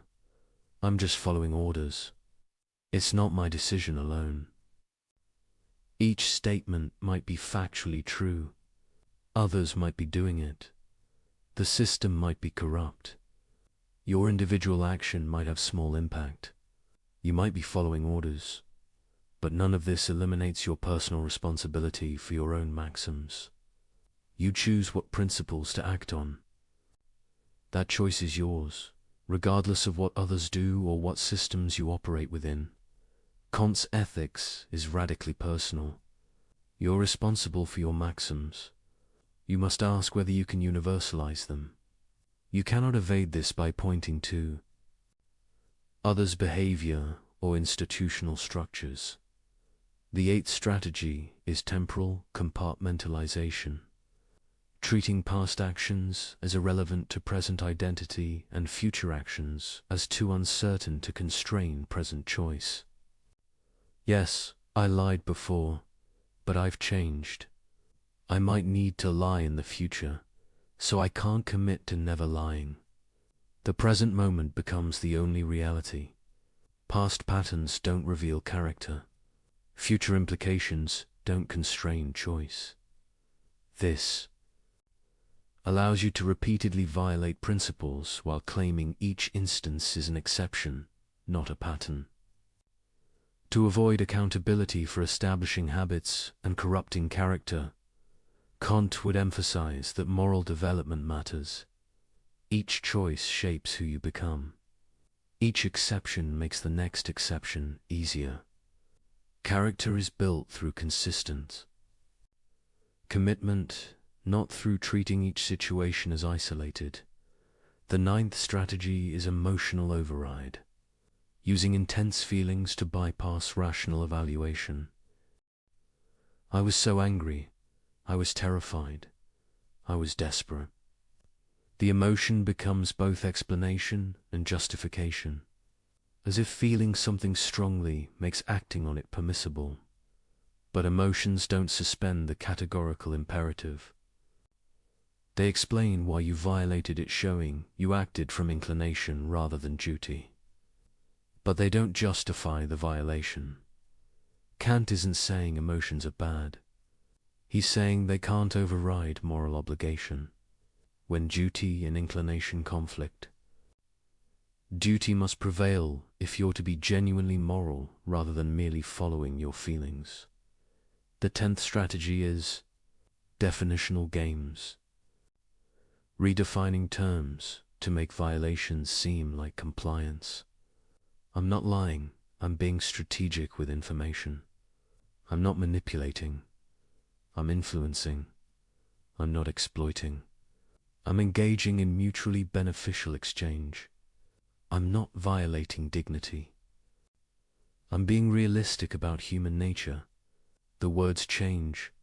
I'm just following orders. It's not my decision alone. Each statement might be factually true. Others might be doing it. The system might be corrupt. Your individual action might have small impact. You might be following orders. But none of this eliminates your personal responsibility for your own maxims. You choose what principles to act on. That choice is yours, regardless of what others do or what systems you operate within. Kant's ethics is radically personal. You're responsible for your maxims. You must ask whether you can universalize them. You cannot evade this by pointing to others' behavior or institutional structures. The eighth strategy is temporal compartmentalization, treating past actions as irrelevant to present identity and future actions as too uncertain to constrain present choice. Yes, I lied before, but I've changed. I might need to lie in the future, so I can't commit to never lying. The present moment becomes the only reality. Past patterns don't reveal character. Future implications don't constrain choice. This allows you to repeatedly violate principles while claiming each instance is an exception, not a pattern. To avoid accountability for establishing habits and corrupting character, Kant would emphasize that moral development matters. Each choice shapes who you become. Each exception makes the next exception easier. Character is built through consistent commitment, not through treating each situation as isolated. The ninth strategy is emotional override, using intense feelings to bypass rational evaluation. I was so angry. I was terrified. I was desperate. The emotion becomes both explanation and justification, as if feeling something strongly makes acting on it permissible. But emotions don't suspend the categorical imperative. They explain why you violated it, showing you acted from inclination rather than duty. But they don't justify the violation. Kant isn't saying emotions are bad. He's saying they can't override moral obligation. When duty and inclination conflict, duty must prevail if you're to be genuinely moral rather than merely following your feelings. The 10th strategy is definitional games, redefining terms to make violations seem like compliance. I'm not lying, I'm being strategic with information. I'm not manipulating, I'm influencing. I'm not exploiting. I'm engaging in mutually beneficial exchange. I'm not violating dignity. I'm being realistic about human nature. The words change,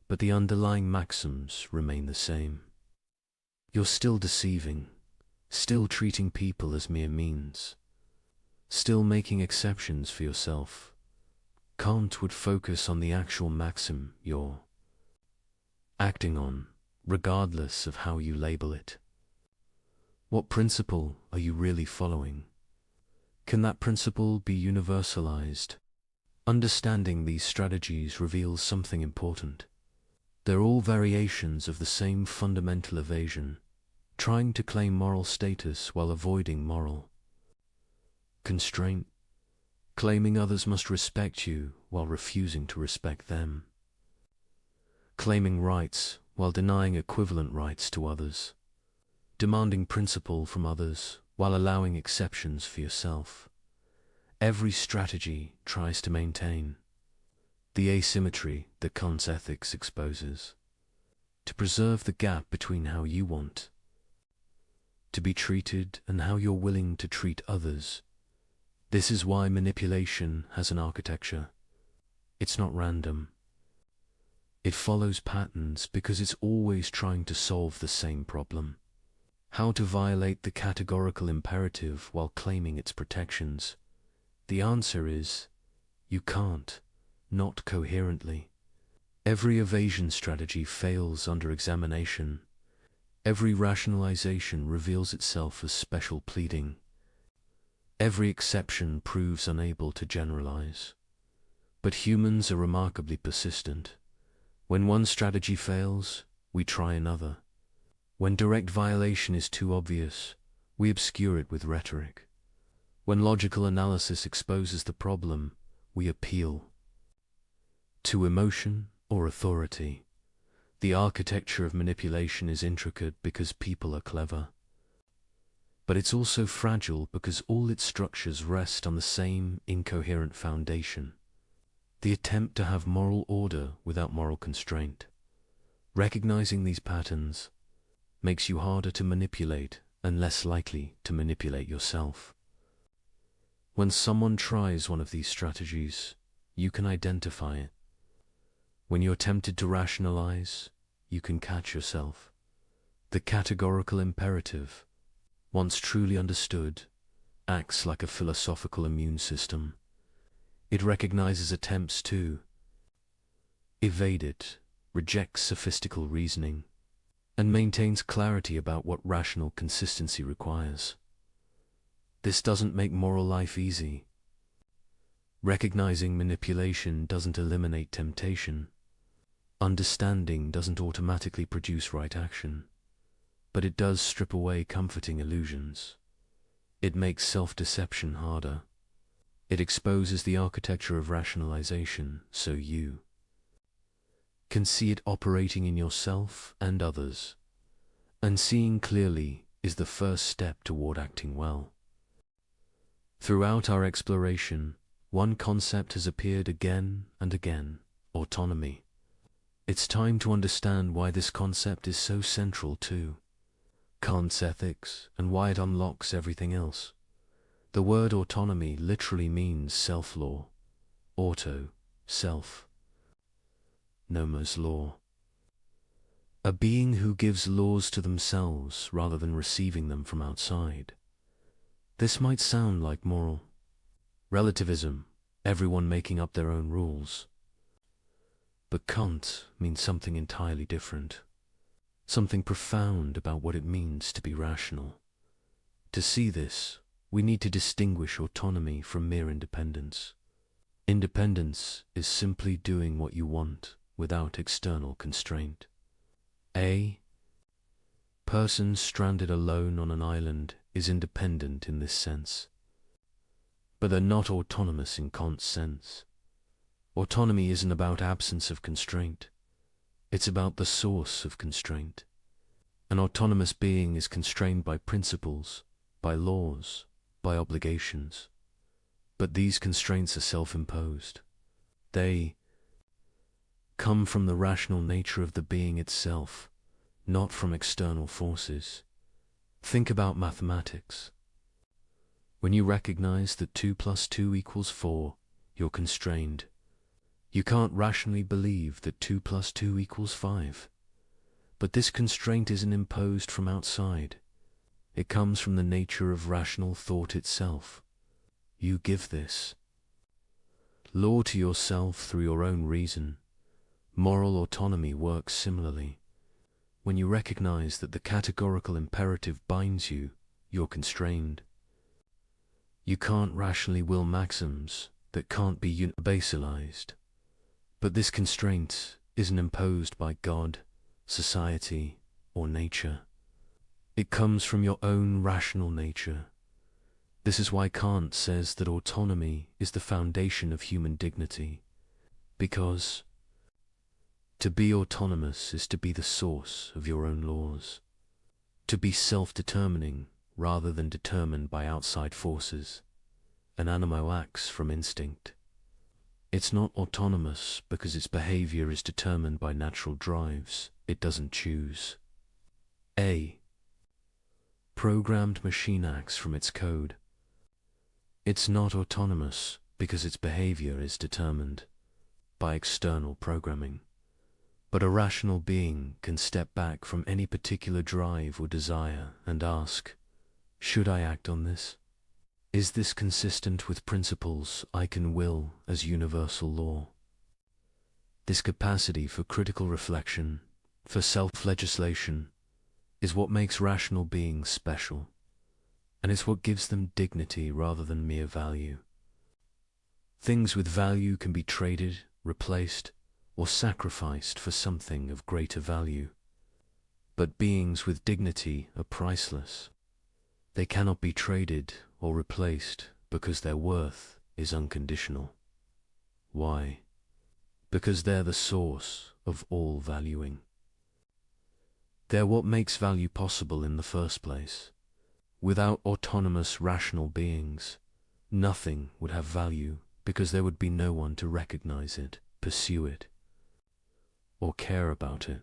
but the underlying maxims remain the same. You're still deceiving, still treating people as mere means, still making exceptions for yourself. Kant would focus on the actual maxim you're acting on, regardless of how you label it. What principle are you really following? Can that principle be universalized? Understanding these strategies reveals something important. They're all variations of the same fundamental evasion, trying to claim moral status while avoiding moral constraint, claiming others must respect you while refusing to respect them, claiming rights while denying equivalent rights to others, demanding principle from others while allowing exceptions for yourself. Every strategy tries to maintain the asymmetry that Kant's ethics exposes, to preserve the gap between how you want to be treated and how you're willing to treat others. This is why manipulation has an architecture. It's not random. It follows patterns because it's always trying to solve the same problem. How to violate the categorical imperative while claiming its protections? The answer is, you can't, not coherently. Every evasion strategy fails under examination. Every rationalization reveals itself as special pleading. Every exception proves unable to generalize. But humans are remarkably persistent. When one strategy fails, we try another. When direct violation is too obvious, we obscure it with rhetoric. When logical analysis exposes the problem, we appeal to emotion or authority. The architecture of manipulation is intricate because people are clever. But it's also fragile because all its structures rest on the same incoherent foundation: the attempt to have moral order without moral constraint. Recognizing these patterns makes you harder to manipulate and less likely to manipulate yourself. When someone tries one of these strategies, you can identify it. When you're tempted to rationalize, you can catch yourself. The categorical imperative, once truly understood, acts like a philosophical immune system. It recognizes attempts to evade it, rejects sophistical reasoning, and maintains clarity about what rational consistency requires. This doesn't make moral life easy. Recognizing manipulation doesn't eliminate temptation. Understanding doesn't automatically produce right action, but it does strip away comforting illusions. It makes self-deception harder. It exposes the architecture of rationalization so you can see it operating in yourself and others. And seeing clearly is the first step toward acting well. Throughout our exploration, one concept has appeared again and again: autonomy. It's time to understand why this concept is so central to Kant's ethics and why it unlocks everything else. The word autonomy literally means self-law. Auto, self. Nomos, law. A being who gives laws to themselves rather than receiving them from outside. This might sound like moral relativism, everyone making up their own rules. But Kant means something entirely different. Something profound about what it means to be rational. To see this, we need to distinguish autonomy from mere independence. Independence is simply doing what you want without external constraint. A person stranded alone on an island is independent in this sense. But they're not autonomous in Kant's sense. Autonomy isn't about absence of constraint. It's about the source of constraint. An autonomous being is constrained by principles, by laws, by obligations. But these constraints are self-imposed. They come from the rational nature of the being itself, not from external forces. Think about mathematics. When you recognize that 2 + 2 = 4, you're constrained. You can't rationally believe that 2 + 2 = 5. But this constraint isn't imposed from outside. It comes from the nature of rational thought itself. You give this law to yourself through your own reason. Moral autonomy works similarly. When you recognize that the categorical imperative binds you, you're constrained. You can't rationally will maxims that can't be basalized. But this constraint isn't imposed by God, society, or nature. It comes from your own rational nature. This is why Kant says that autonomy is the foundation of human dignity, because to be autonomous is to be the source of your own laws, to be self-determining rather than determined by outside forces. An animal acts from instinct. It's not autonomous because its behavior is determined by natural drives. It doesn't choose. A programmed machine acts from its code. It's not autonomous because its behavior is determined by external programming. But a rational being can step back from any particular drive or desire and ask, should I act on this? Is this consistent with principles I can will as universal law? This capacity for critical reflection, for self-legislation, is what makes rational beings special. and it's what gives them dignity rather than mere value. Things with value can be traded, replaced, or sacrificed for something of greater value. But beings with dignity are priceless. They cannot be traded or replaced because their worth is unconditional. Why? Because they're the source of all valuing. They're what makes value possible in the first place. Without autonomous, rational beings, nothing would have value because there would be no one to recognize it, pursue it, or care about it.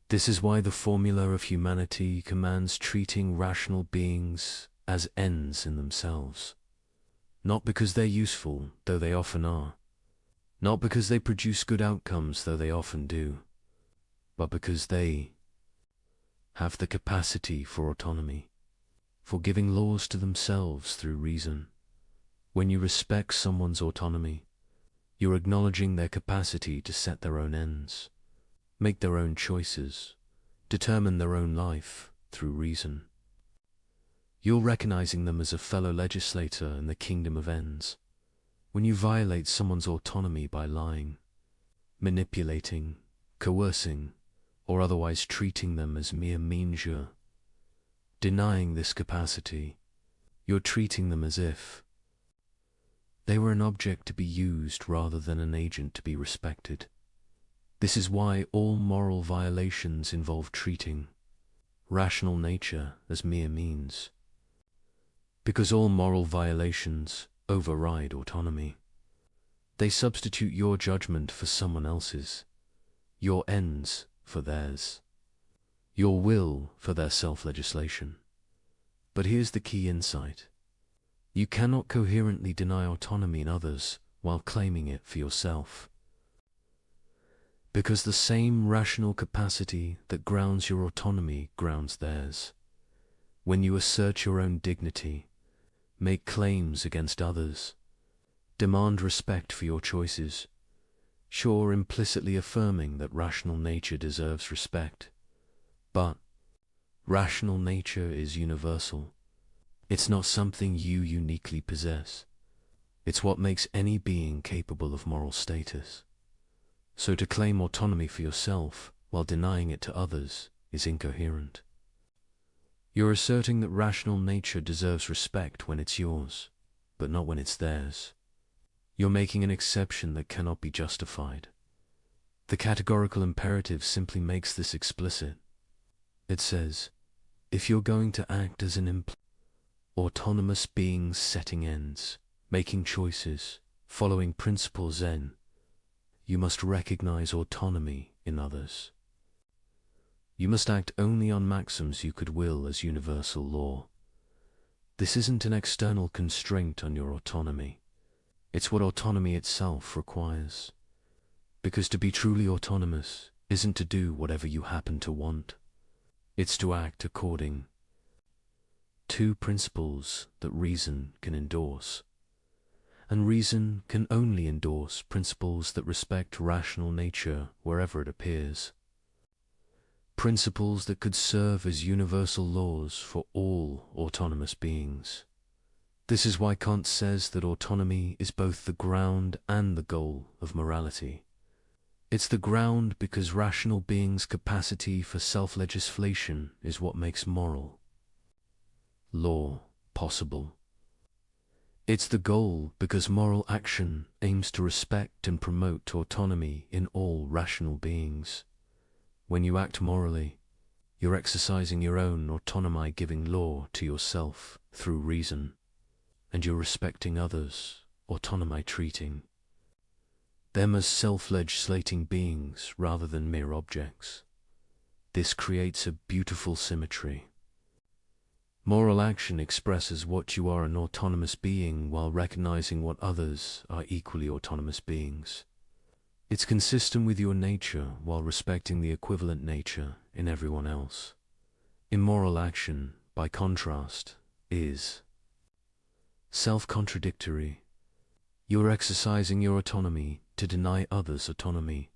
This is why the formula of humanity commands treating rational beings as ends in themselves. Not because they're useful, though they often are. Not because they produce good outcomes, though they often do. But because they have the capacity for autonomy, for giving laws to themselves through reason. When you respect someone's autonomy, you're acknowledging their capacity to set their own ends, make their own choices, determine their own life through reason. You're recognizing them as a fellow legislator in the kingdom of ends. When you violate someone's autonomy by lying, manipulating, coercing, or otherwise treating them as mere means, denying this capacity, you're treating them as if they were an object to be used rather than an agent to be respected. This is why all moral violations involve treating rational nature as mere means. Because all moral violations override autonomy. They substitute your judgment for someone else's, your ends for theirs, your will for their self-legislation. But here's the key insight. You cannot coherently deny autonomy in others while claiming it for yourself. Because the same rational capacity that grounds your autonomy grounds theirs. When you assert your own dignity, make claims against others, demand respect for your choices, sure, implicitly affirming that rational nature deserves respect. But rational nature is universal. It's not something you uniquely possess. It's what makes any being capable of moral status. So to claim autonomy for yourself while denying it to others is incoherent. You're asserting that rational nature deserves respect when it's yours, but not when it's theirs. You're making an exception that cannot be justified. The categorical imperative simply makes this explicit. It says, if you're going to act as an autonomous being setting ends, making choices, following principle Zen, you must recognize autonomy in others. You must act only on maxims you could will as universal law. This isn't an external constraint on your autonomy. It's what autonomy itself requires. Because to be truly autonomous isn't to do whatever you happen to want. It's to act according to principles that reason can endorse. And reason can only endorse principles that respect rational nature wherever it appears. Principles that could serve as universal laws for all autonomous beings. This is why Kant says that autonomy is both the ground and the goal of morality. It's the ground because rational beings' capacity for self-legislation is what makes moral law possible. It's the goal because moral action aims to respect and promote autonomy in all rational beings. When you act morally, you're exercising your own autonomy, giving law to yourself through reason, and you're respecting others, autonomy treating them as self-legislating beings rather than mere objects. This creates a beautiful symmetry. Moral action expresses what you are, an autonomous being, while recognizing what others are equally autonomous beings. It's consistent with your nature while respecting the equivalent nature in everyone else. Immoral action, by contrast, is self-contradictory. You're exercising your autonomy to deny others autonomy,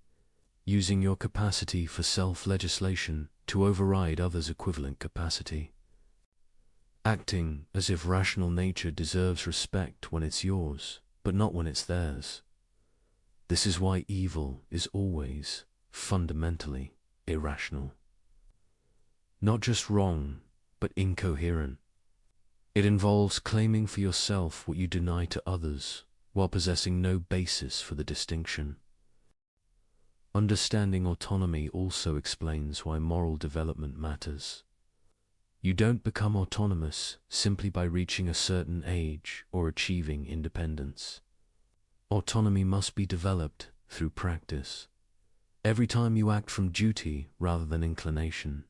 using your capacity for self-legislation to override others' equivalent capacity. acting as if rational nature deserves respect when it's yours, but not when it's theirs. This is why evil is always fundamentally irrational. Not just wrong, but incoherent. It involves claiming for yourself what you deny to others, while possessing no basis for the distinction. Understanding autonomy also explains why moral development matters. You don't become autonomous simply by reaching a certain age or achieving independence. Autonomy must be developed through practice. Every time you act from duty rather than inclination,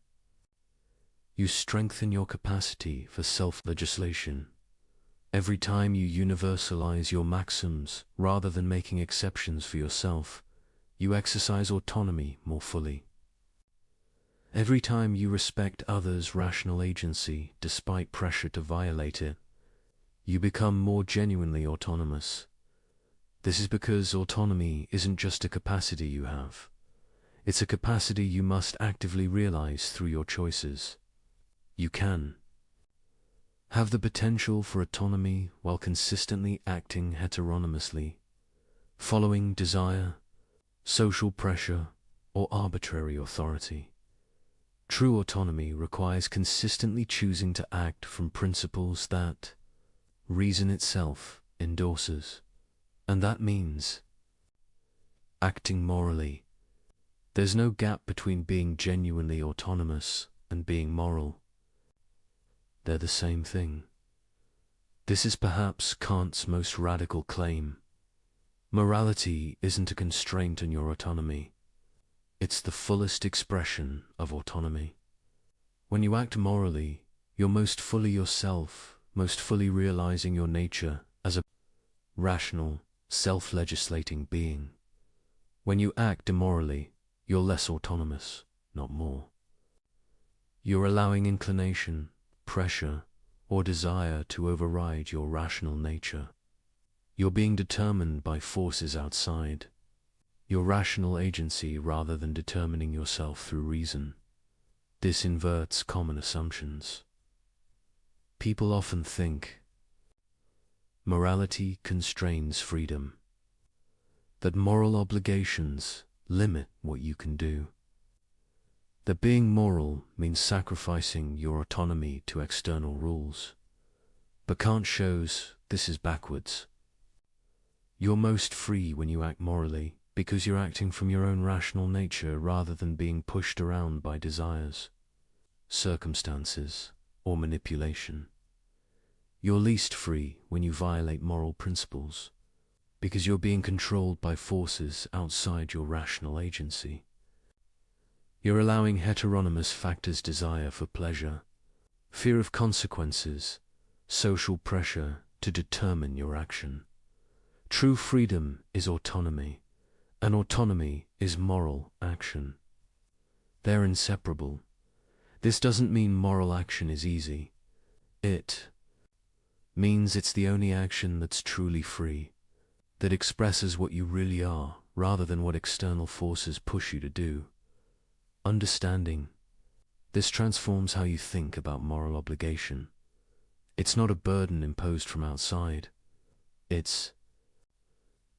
you strengthen your capacity for self-legislation. Every time you universalize your maxims rather than making exceptions for yourself, you exercise autonomy more fully. Every time you respect others' rational agency despite pressure to violate it, you become more genuinely autonomous. This is because autonomy isn't just a capacity you have. It's a capacity you must actively realize through your choices. You can have the potential for autonomy while consistently acting heteronomously, following desire, social pressure, or arbitrary authority. True autonomy requires consistently choosing to act from principles that reason itself endorses, and that means acting morally. There's no gap between being genuinely autonomous and being moral. They're the same thing. This is perhaps Kant's most radical claim. Morality isn't a constraint on your autonomy. It's the fullest expression of autonomy. When you act morally, you're most fully yourself, most fully realizing your nature as a rational, self-legislating being. When you act immorally, you're less autonomous, not more. You're allowing inclination, pressure, or desire to override your rational nature. You're being determined by forces outside, your rational agency rather than determining yourself through reason. This inverts common assumptions. People often think morality constrains freedom, that moral obligations limit what you can do, that being moral means sacrificing your autonomy to external rules. But Kant shows this is backwards. You're most free when you act morally because you're acting from your own rational nature rather than being pushed around by desires, circumstances, or manipulation. You're least free when you violate moral principles because you're being controlled by forces outside your rational agency. You're allowing heteronomous factors: desire for pleasure, fear of consequences, social pressure to determine your action. True freedom is autonomy, and autonomy is moral action. They're inseparable. This doesn't mean moral action is easy. It means it's the only action that's truly free, that expresses what you really are rather than what external forces push you to do. Understanding this transforms how you think about moral obligation. It's not a burden imposed from outside. It's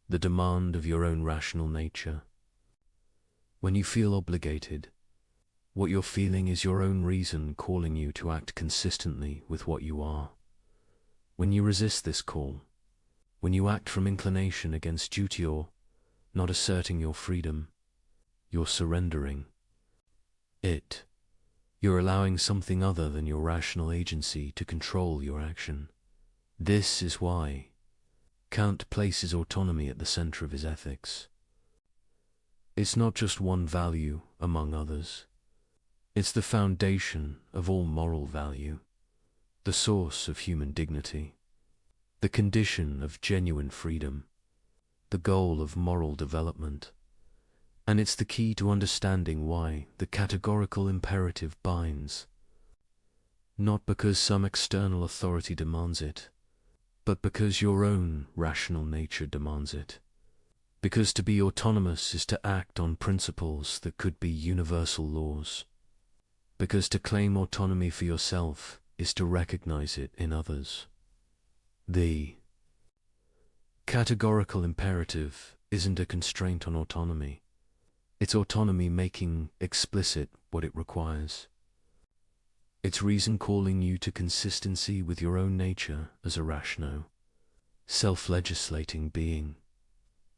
the demand of your own rational nature. When you feel obligated, what you're feeling is your own reason calling you to act consistently with what you are. When you resist this call, when you act from inclination against duty or not asserting your freedom, you're surrendering it. You're allowing something other than your rational agency to control your action. This is why Kant places autonomy at the center of his ethics. It's not just one value among others. It's the foundation of all moral value, the source of human dignity, the condition of genuine freedom, the goal of moral development. And it's the key to understanding why the categorical imperative binds, not because some external authority demands it, but because your own rational nature demands it. Because to be autonomous is to act on principles that could be universal laws. Because to claim autonomy for yourself is to recognize it in others. The categorical imperative isn't a constraint on autonomy. It's autonomy making explicit what it requires. It's reason calling you to consistency with your own nature as a rational, self-legislating being.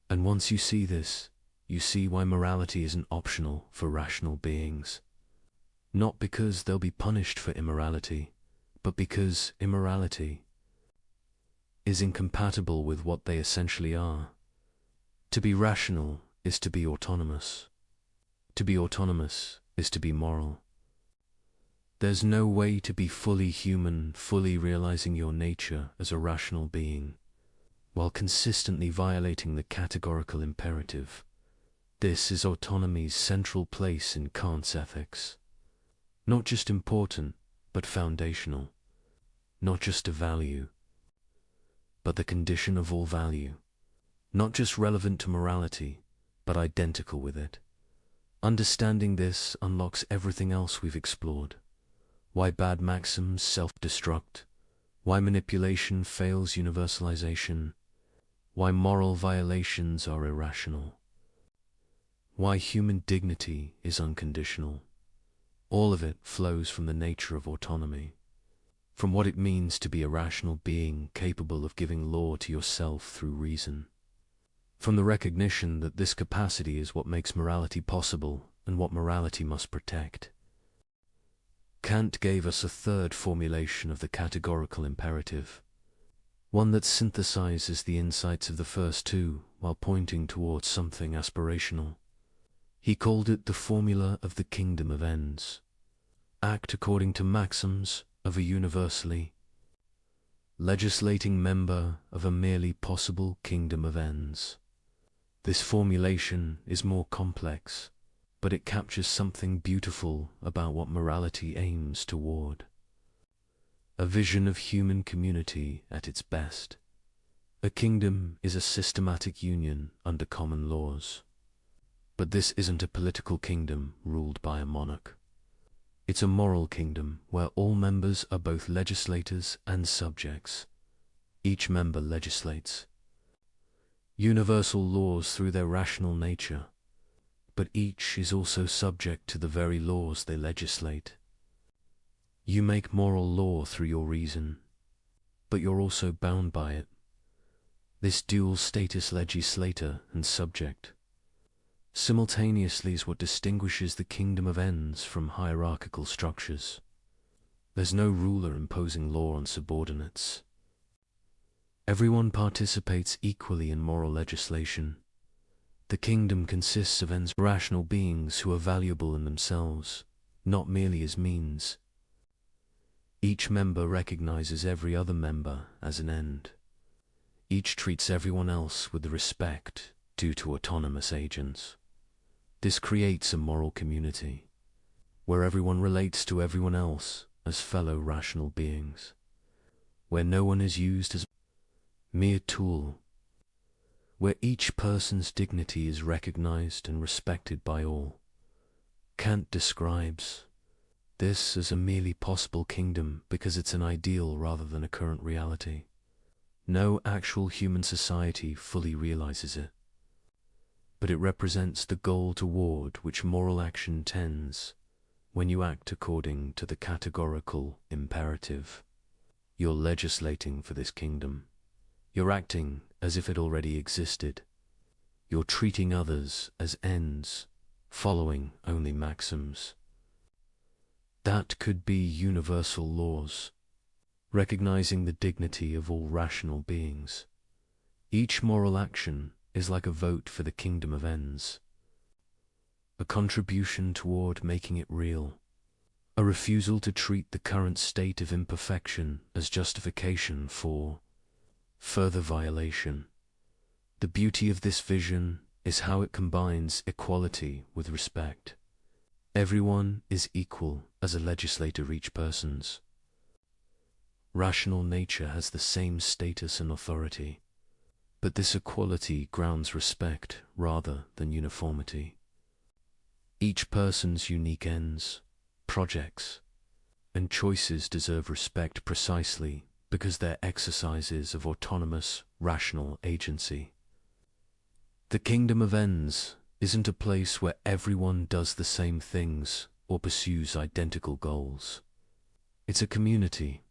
And once you see this, you see why morality isn't optional for rational beings. Not because they'll be punished for immorality, but because immorality is incompatible with what they essentially are. To be rational is to be autonomous. To be autonomous is to be moral. There's no way to be fully human, fully realizing your nature as a rational being, while consistently violating the categorical imperative. This is autonomy's central place in Kant's ethics. Not just important, but foundational. Not just a value, but the condition of all value. Not just relevant to morality, but identical with it. Understanding this unlocks everything else we've explored. Why bad maxims self-destruct, why manipulation fails universalization, why moral violations are irrational, why human dignity is unconditional. All of it flows from the nature of autonomy, from what it means to be a rational being capable of giving law to yourself through reason, from the recognition that this capacity is what makes morality possible and what morality must protect. Kant gave us a third formulation of the categorical imperative, one that synthesizes the insights of the first two while pointing towards something aspirational. He called it the formula of the kingdom of ends. Act according to maxims of a universally legislating member of a merely possible kingdom of ends. This formulation is more complex, but it captures something beautiful about what morality aims toward. A vision of human community at its best. A kingdom is a systematic union under common laws. But this isn't a political kingdom ruled by a monarch. It's a moral kingdom where all members are both legislators and subjects. Each member legislates universal laws through their rational nature, but each is also subject to the very laws they legislate. You make moral law through your reason, but you're also bound by it. This dual status, legislator and subject, simultaneously is what distinguishes the kingdom of ends from hierarchical structures. There's no ruler imposing law on subordinates. Everyone participates equally in moral legislation. The kingdom consists of ends, rational beings who are valuable in themselves, not merely as means. Each member recognizes every other member as an end. Each treats everyone else with the respect due to autonomous agents. This creates a moral community, where everyone relates to everyone else as fellow rational beings, where no one is used as a mere tool, where each person's dignity is recognized and respected by all. Kant describes this as a merely possible kingdom because it's an ideal rather than a current reality. No actual human society fully realizes it, but it represents the goal toward which moral action tends when you act according to the categorical imperative. You're legislating for this kingdom. You're acting as if it already existed. You're treating others as ends, following only maxims. That could be universal laws, recognizing the dignity of all rational beings. Each moral action is like a vote for the kingdom of ends, a contribution toward making it real, a refusal to treat the current state of imperfection as justification for further violation. The beauty of this vision is how it combines equality with respect. Everyone is equal as a legislator each person's. Rational nature has the same status and authority, but this equality grounds respect rather than uniformity. Each person's unique ends, projects, and choices deserve respect precisely because they're exercises of autonomous, rational agency. The kingdom of ends isn't a place where everyone does the same things or pursues identical goals. It's a community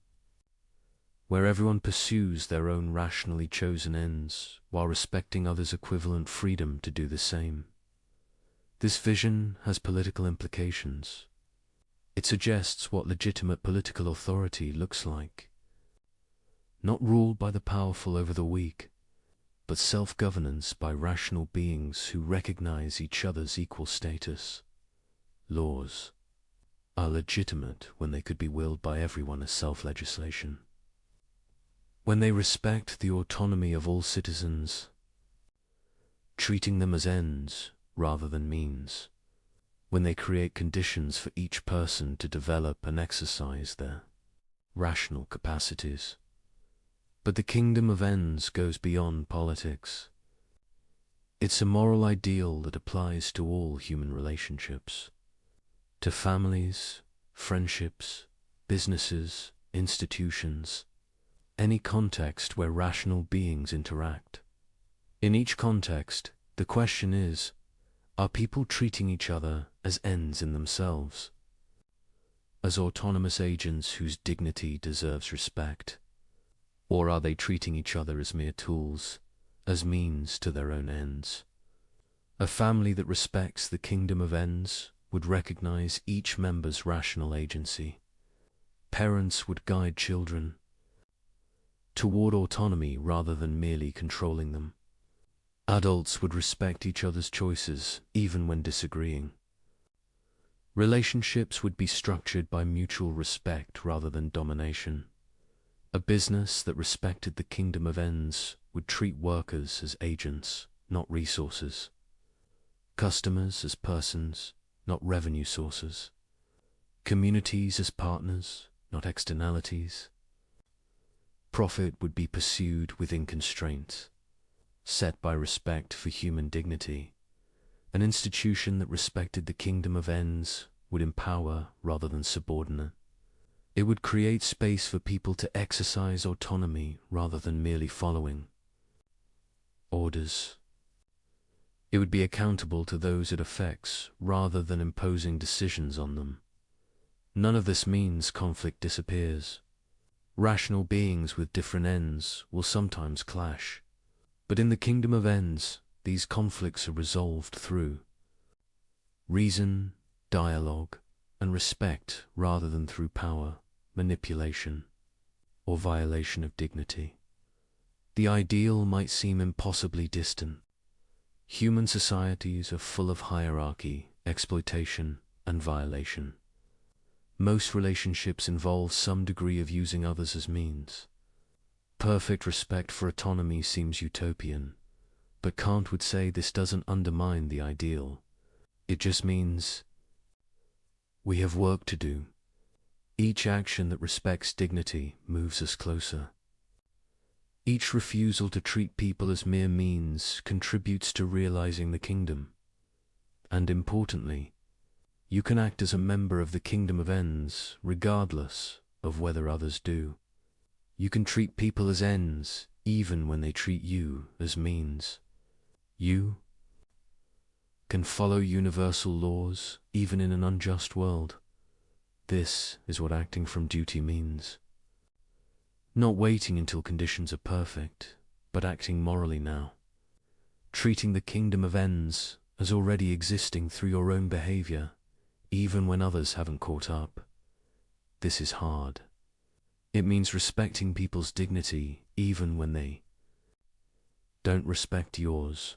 where everyone pursues their own rationally chosen ends while respecting others' equivalent freedom to do the same. This vision has political implications. It suggests what legitimate political authority looks like. Not ruled by the powerful over the weak, but self-governance by rational beings who recognize each other's equal status. Laws are legitimate when they could be willed by everyone as self-legislation. When they respect the autonomy of all citizens, treating them as ends rather than means, when they create conditions for each person to develop and exercise their rational capacities. But the kingdom of ends goes beyond politics. It's a moral ideal that applies to all human relationships, to families, friendships, businesses, institutions, any context where rational beings interact. In each context, the question is, are people treating each other as ends in themselves, as autonomous agents whose dignity deserves respect? Or are they treating each other as mere tools, as means to their own ends? A family that respects the kingdom of ends would recognize each member's rational agency. Parents would guide children toward autonomy rather than merely controlling them. Adults would respect each other's choices, even when disagreeing. Relationships would be structured by mutual respect rather than domination. A business that respected the kingdom of ends would treat workers as agents, not resources. Customers as persons, not revenue sources. Communities as partners, not externalities. Profit would be pursued within constraints, set by respect for human dignity. An institution that respected the kingdom of ends would empower rather than subordinate. It would create space for people to exercise autonomy rather than merely following orders. It would be accountable to those it affects rather than imposing decisions on them. None of this means conflict disappears. Rational beings with different ends will sometimes clash, but in the kingdom of ends, these conflicts are resolved through reason, dialogue, and respect rather than through power, manipulation, or violation of dignity. The ideal might seem impossibly distant. Human societies are full of hierarchy, exploitation, and violation. Most relationships involve some degree of using others as means. Perfect respect for autonomy seems utopian, but Kant would say this doesn't undermine the ideal. It just means we have work to do. Each action that respects dignity moves us closer. Each refusal to treat people as mere means contributes to realizing the kingdom. And importantly, you can act as a member of the kingdom of ends regardless of whether others do. You can treat people as ends even when they treat you as means. You can follow universal laws even in an unjust world. This is what acting from duty means. Not waiting until conditions are perfect, but acting morally now. Treating the kingdom of ends as already existing through your own behavior, even when others haven't caught up. This is hard. It means respecting people's dignity even when they don't respect yours.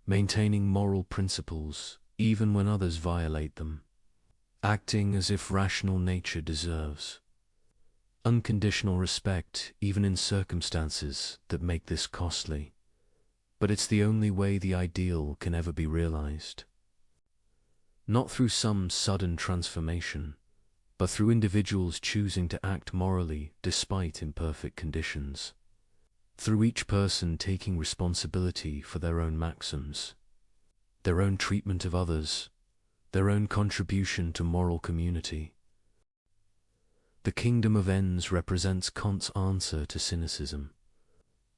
Maintaining moral principles even when others violate them. Acting as if rational nature deserves unconditional respect even in circumstances that make this costly. But it's the only way the ideal can ever be realized. Not through some sudden transformation, but through individuals choosing to act morally despite imperfect conditions. Through each person taking responsibility for their own maxims, their own treatment of others, their own contribution to moral community. The kingdom of ends represents Kant's answer to cynicism.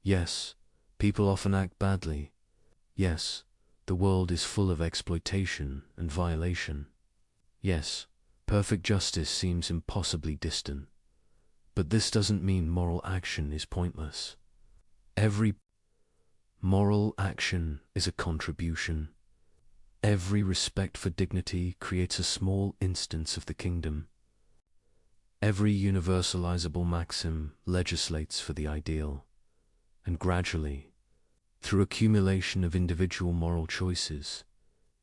Yes, people often act badly. Yes, the world is full of exploitation and violation. Yes, perfect justice seems impossibly distant. But this doesn't mean moral action is pointless. Every moral action is a contribution. Every respect for dignity creates a small instance of the kingdom. Every universalizable maxim legislates for the ideal, and gradually, through accumulation of individual moral choices,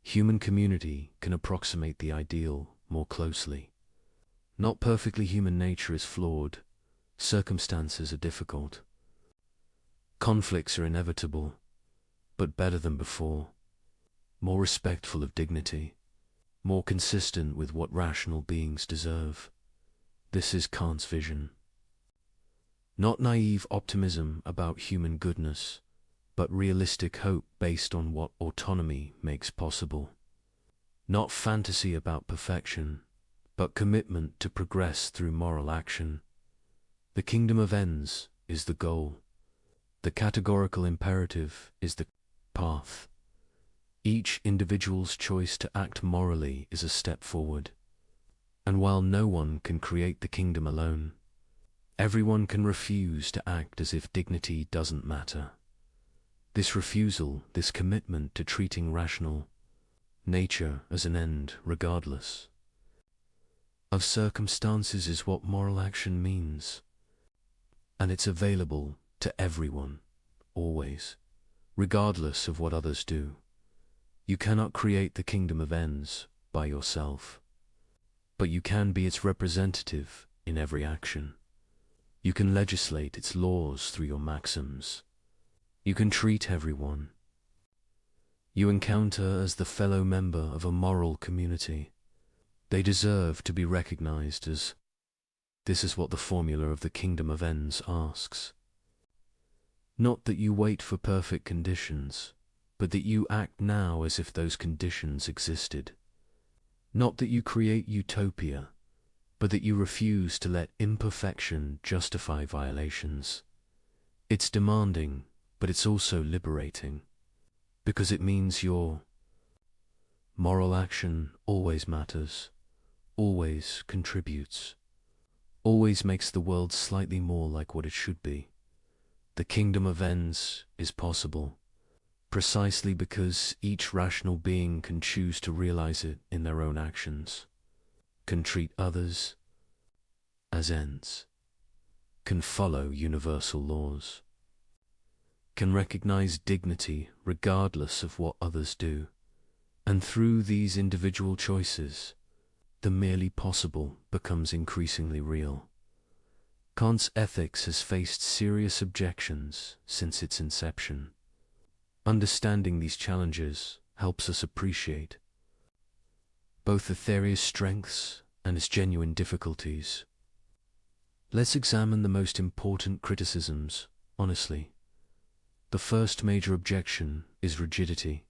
human community can approximate the ideal more closely. Not perfectly. Human nature is flawed, circumstances are difficult, conflicts are inevitable, but better than before, more respectful of dignity, more consistent with what rational beings deserve. This is Kant's vision. Not naive optimism about human goodness, but realistic hope based on what autonomy makes possible. Not fantasy about perfection, but commitment to progress through moral action. The kingdom of ends is the goal. The categorical imperative is the path. Each individual's choice to act morally is a step forward. And while no one can create the kingdom alone, everyone can refuse to act as if dignity doesn't matter. This refusal, this commitment to treating rational nature as an end regardless of circumstances is what moral action means. And it's available to everyone, always, regardless of what others do. You cannot create the kingdom of ends by yourself, but you can be its representative in every action. You can legislate its laws through your maxims. You can treat everyone you encounter as the fellow member of a moral community. They deserve to be recognized as. This is what the formula of the kingdom of ends asks. Not that you wait for perfect conditions, but that you act now as if those conditions existed. Not that you create utopia, but that you refuse to let imperfection justify violations. It's demanding, but it's also liberating, because it means your moral action always matters, always contributes, always makes the world slightly more like what it should be. The kingdom of ends is possible, precisely because each rational being can choose to realize it in their own actions, can treat others as ends, can follow universal laws, can recognize dignity regardless of what others do, and through these individual choices, the merely possible becomes increasingly real. Kant's ethics has faced serious objections since its inception. Understanding these challenges helps us appreciate both the theory's strengths and its genuine difficulties. Let's examine the most important criticisms honestly. The first major objection is rigidity.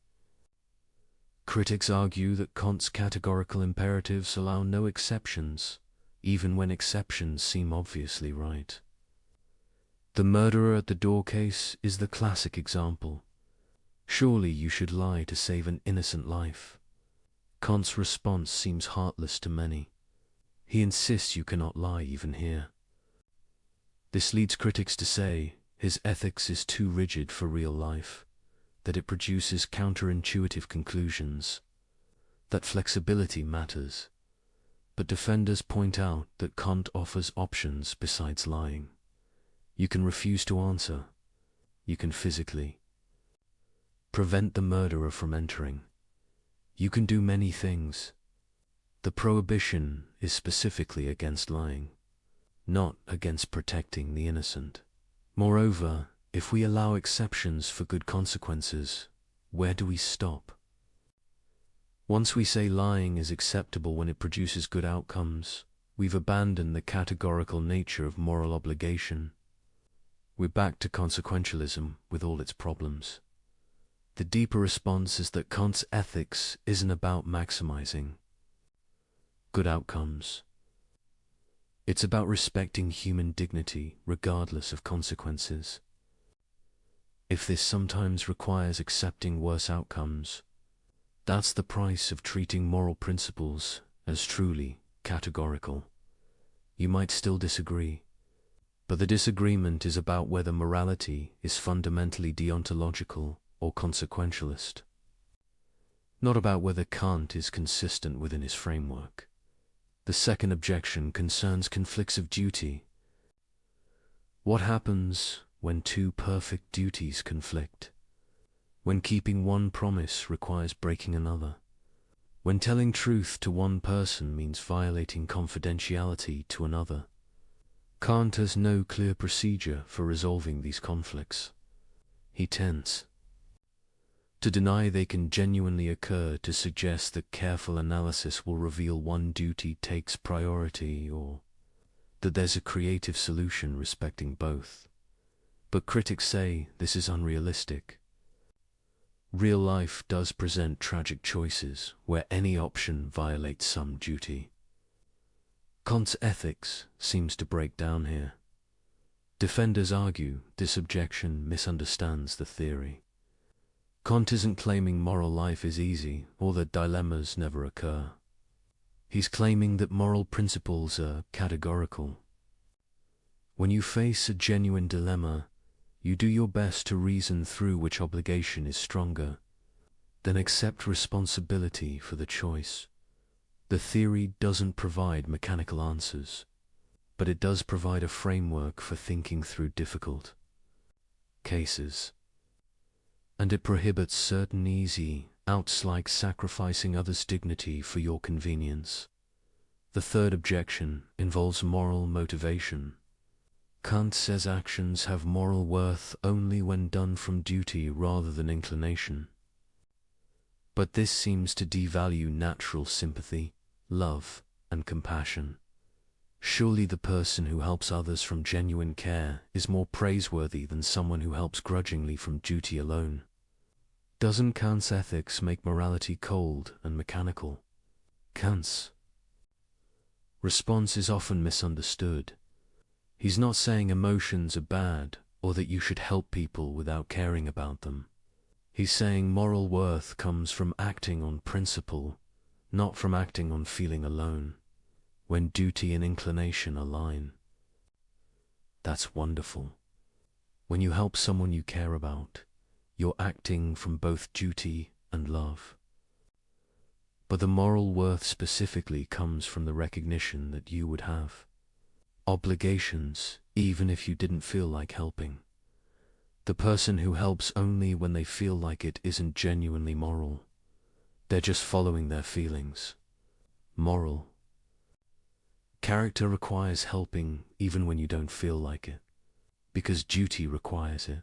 Critics argue that Kant's categorical imperatives allow no exceptions, even when exceptions seem obviously right. The murderer at the door case is the classic example. Surely you should lie to save an innocent life. Kant's response seems heartless to many. He insists you cannot lie even here. This leads critics to say his ethics is too rigid for real life, that it produces counterintuitive conclusions, that flexibility matters. But defenders point out that Kant offers options besides lying. You can refuse to answer. You can physically prevent the murderer from entering. You can do many things. The prohibition is specifically against lying, not against protecting the innocent. Moreover, if we allow exceptions for good consequences, where do we stop? Once we say lying is acceptable when it produces good outcomes, we've abandoned the categorical nature of moral obligation. We're back to consequentialism with all its problems. The deeper response is that Kant's ethics isn't about maximizing good outcomes. It's about respecting human dignity regardless of consequences. If this sometimes requires accepting worse outcomes, that's the price of treating moral principles as truly categorical. You might still disagree, but the disagreement is about whether morality is fundamentally deontological or consequentialist, not about whether Kant is consistent within his framework. The second objection concerns conflicts of duty. What happens when two perfect duties conflict? When keeping one promise requires breaking another? When telling truth to one person means violating confidentiality to another? Kant has no clear procedure for resolving these conflicts. He tends to deny they can genuinely occur, to suggest that careful analysis will reveal one duty takes priority, or that there's a creative solution respecting both. But critics say this is unrealistic. Real life does present tragic choices where any option violates some duty. Kant's ethics seems to break down here. Defenders argue this objection misunderstands the theory. Kant isn't claiming moral life is easy or that dilemmas never occur. He's claiming that moral principles are categorical. When you face a genuine dilemma, you do your best to reason through which obligation is stronger, then accept responsibility for the choice. The theory doesn't provide mechanical answers, but it does provide a framework for thinking through difficult cases. And it prohibits certain easy outs like sacrificing others' dignity for your convenience. The third objection involves moral motivation. Kant says actions have moral worth only when done from duty rather than inclination. But this seems to devalue natural sympathy, love, and compassion. Surely the person who helps others from genuine care is more praiseworthy than someone who helps grudgingly from duty alone. Doesn't Kant's ethics make morality cold and mechanical? Kant's response is often misunderstood. He's not saying emotions are bad or that you should help people without caring about them. He's saying moral worth comes from acting on principle, not from acting on feeling alone, when duty and inclination align. That's wonderful. When you help someone you care about, you're acting from both duty and love. But the moral worth specifically comes from the recognition that you would have obligations even if you didn't feel like helping. The person who helps only when they feel like it isn't genuinely moral. They're just following their feelings. Moral character requires helping even when you don't feel like it, because duty requires it.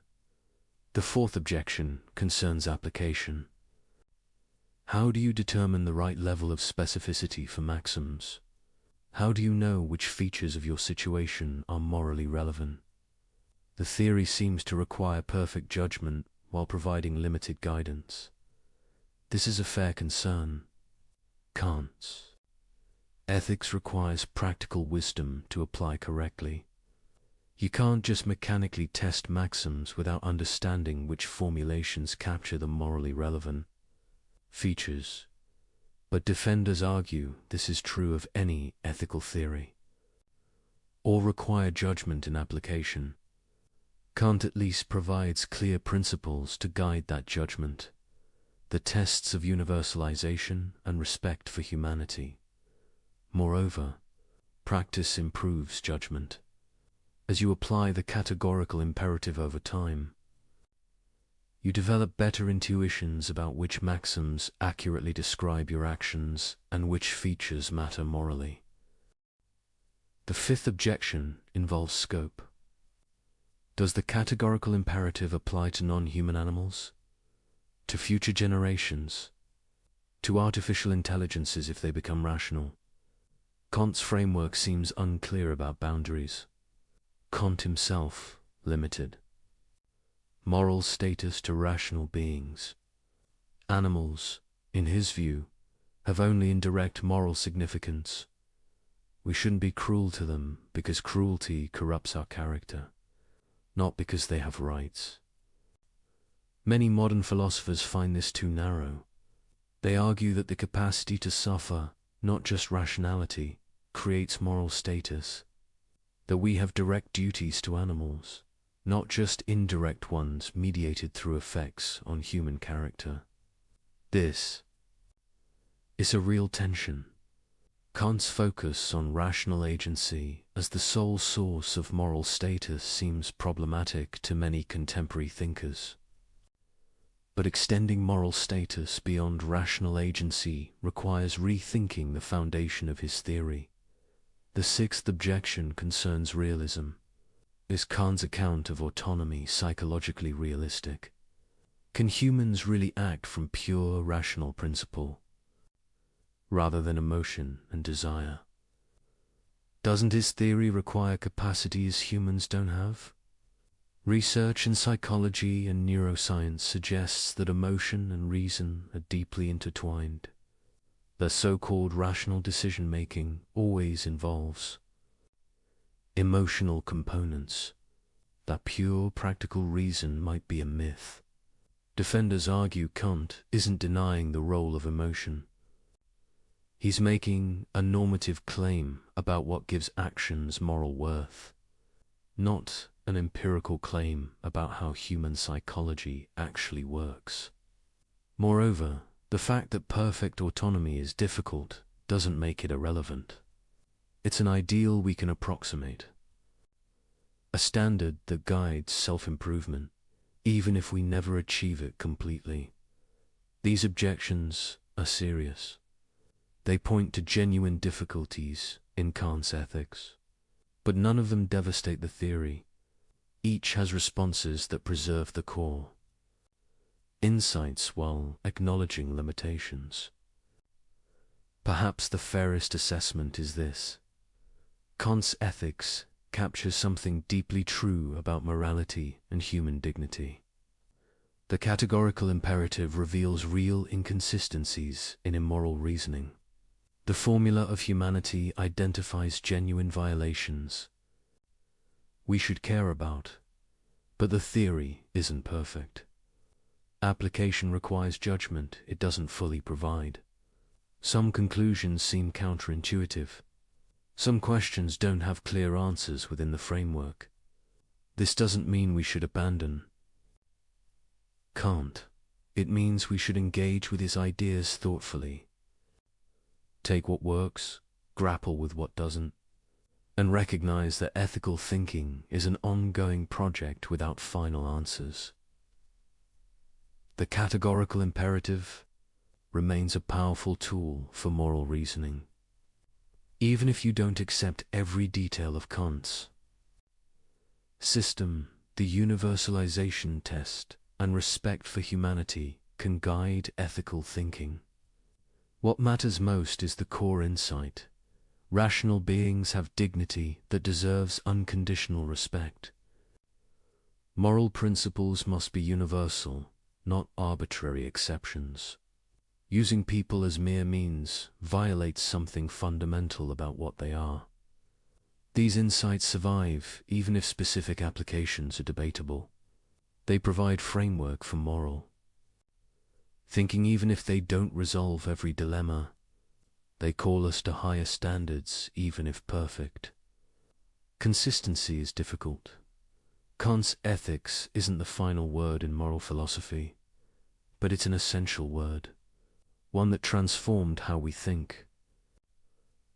The fourth objection concerns application. How do you determine the right level of specificity for maxims? How do you know which features of your situation are morally relevant? The theory seems to require perfect judgment while providing limited guidance. This is a fair concern. Kant's ethics requires practical wisdom to apply correctly. You can't just mechanically test maxims without understanding which formulations capture the morally relevant features. But defenders argue this is true of any ethical theory. All require judgment in application. Kant at least provides clear principles to guide that judgment, the tests of universalization and respect for humanity. Moreover, practice improves judgment. As you apply the categorical imperative over time, you develop better intuitions about which maxims accurately describe your actions and which features matter morally. The fifth objection involves scope. Does the categorical imperative apply to non-human animals? To future generations? To artificial intelligences if they become rational? Kant's framework seems unclear about boundaries. Kant himself limited moral status to rational beings. Animals, in his view, have only indirect moral significance. We shouldn't be cruel to them because cruelty corrupts our character, not because they have rights. Many modern philosophers find this too narrow. They argue that the capacity to suffer, not just rationality, creates moral status, that we have direct duties to animals, not just indirect ones mediated through effects on human character. This is a real tension. Kant's focus on rational agency as the sole source of moral status seems problematic to many contemporary thinkers. But extending moral status beyond rational agency requires rethinking the foundation of his theory. The sixth objection concerns realism. Is Kant's account of autonomy psychologically realistic? Can humans really act from pure rational principle, rather than emotion and desire? Doesn't his theory require capacities humans don't have? Research in psychology and neuroscience suggests that emotion and reason are deeply intertwined. The so-called rational decision-making always involves emotional components. That pure practical reason might be a myth. Defenders argue Kant isn't denying the role of emotion. He's making a normative claim about what gives actions moral worth, not an empirical claim about how human psychology actually works. Moreover, the fact that perfect autonomy is difficult doesn't make it irrelevant. It's an ideal we can approximate, a standard that guides self-improvement, even if we never achieve it completely. These objections are serious. They point to genuine difficulties in Kant's ethics, but none of them devastate the theory. Each has responses that preserve the core, insights while acknowledging limitations. Perhaps the fairest assessment is this: Kant's ethics captures something deeply true about morality and human dignity. The categorical imperative reveals real inconsistencies in immoral reasoning. The formula of humanity identifies genuine violations we should care about, but the theory isn't perfect. Application requires judgment it doesn't fully provide. Some conclusions seem counterintuitive. Some questions don't have clear answers within the framework. This doesn't mean we should abandon Kant. It means we should engage with his ideas thoughtfully. Take what works, grapple with what doesn't, and recognize that ethical thinking is an ongoing project without final answers. The categorical imperative remains a powerful tool for moral reasoning, even if you don't accept every detail of Kant's system. The universalization test and respect for humanity can guide ethical thinking. What matters most is the core insight. Rational beings have dignity that deserves unconditional respect. Moral principles must be universal, not arbitrary exceptions. Using people as mere means violates something fundamental about what they are. These insights survive even if specific applications are debatable. They provide framework for moral thinking even if they don't resolve every dilemma. They call us to higher standards even if perfect. Consistency is difficult. Kant's ethics isn't the final word in moral philosophy, but it's an essential word, one that transformed how we think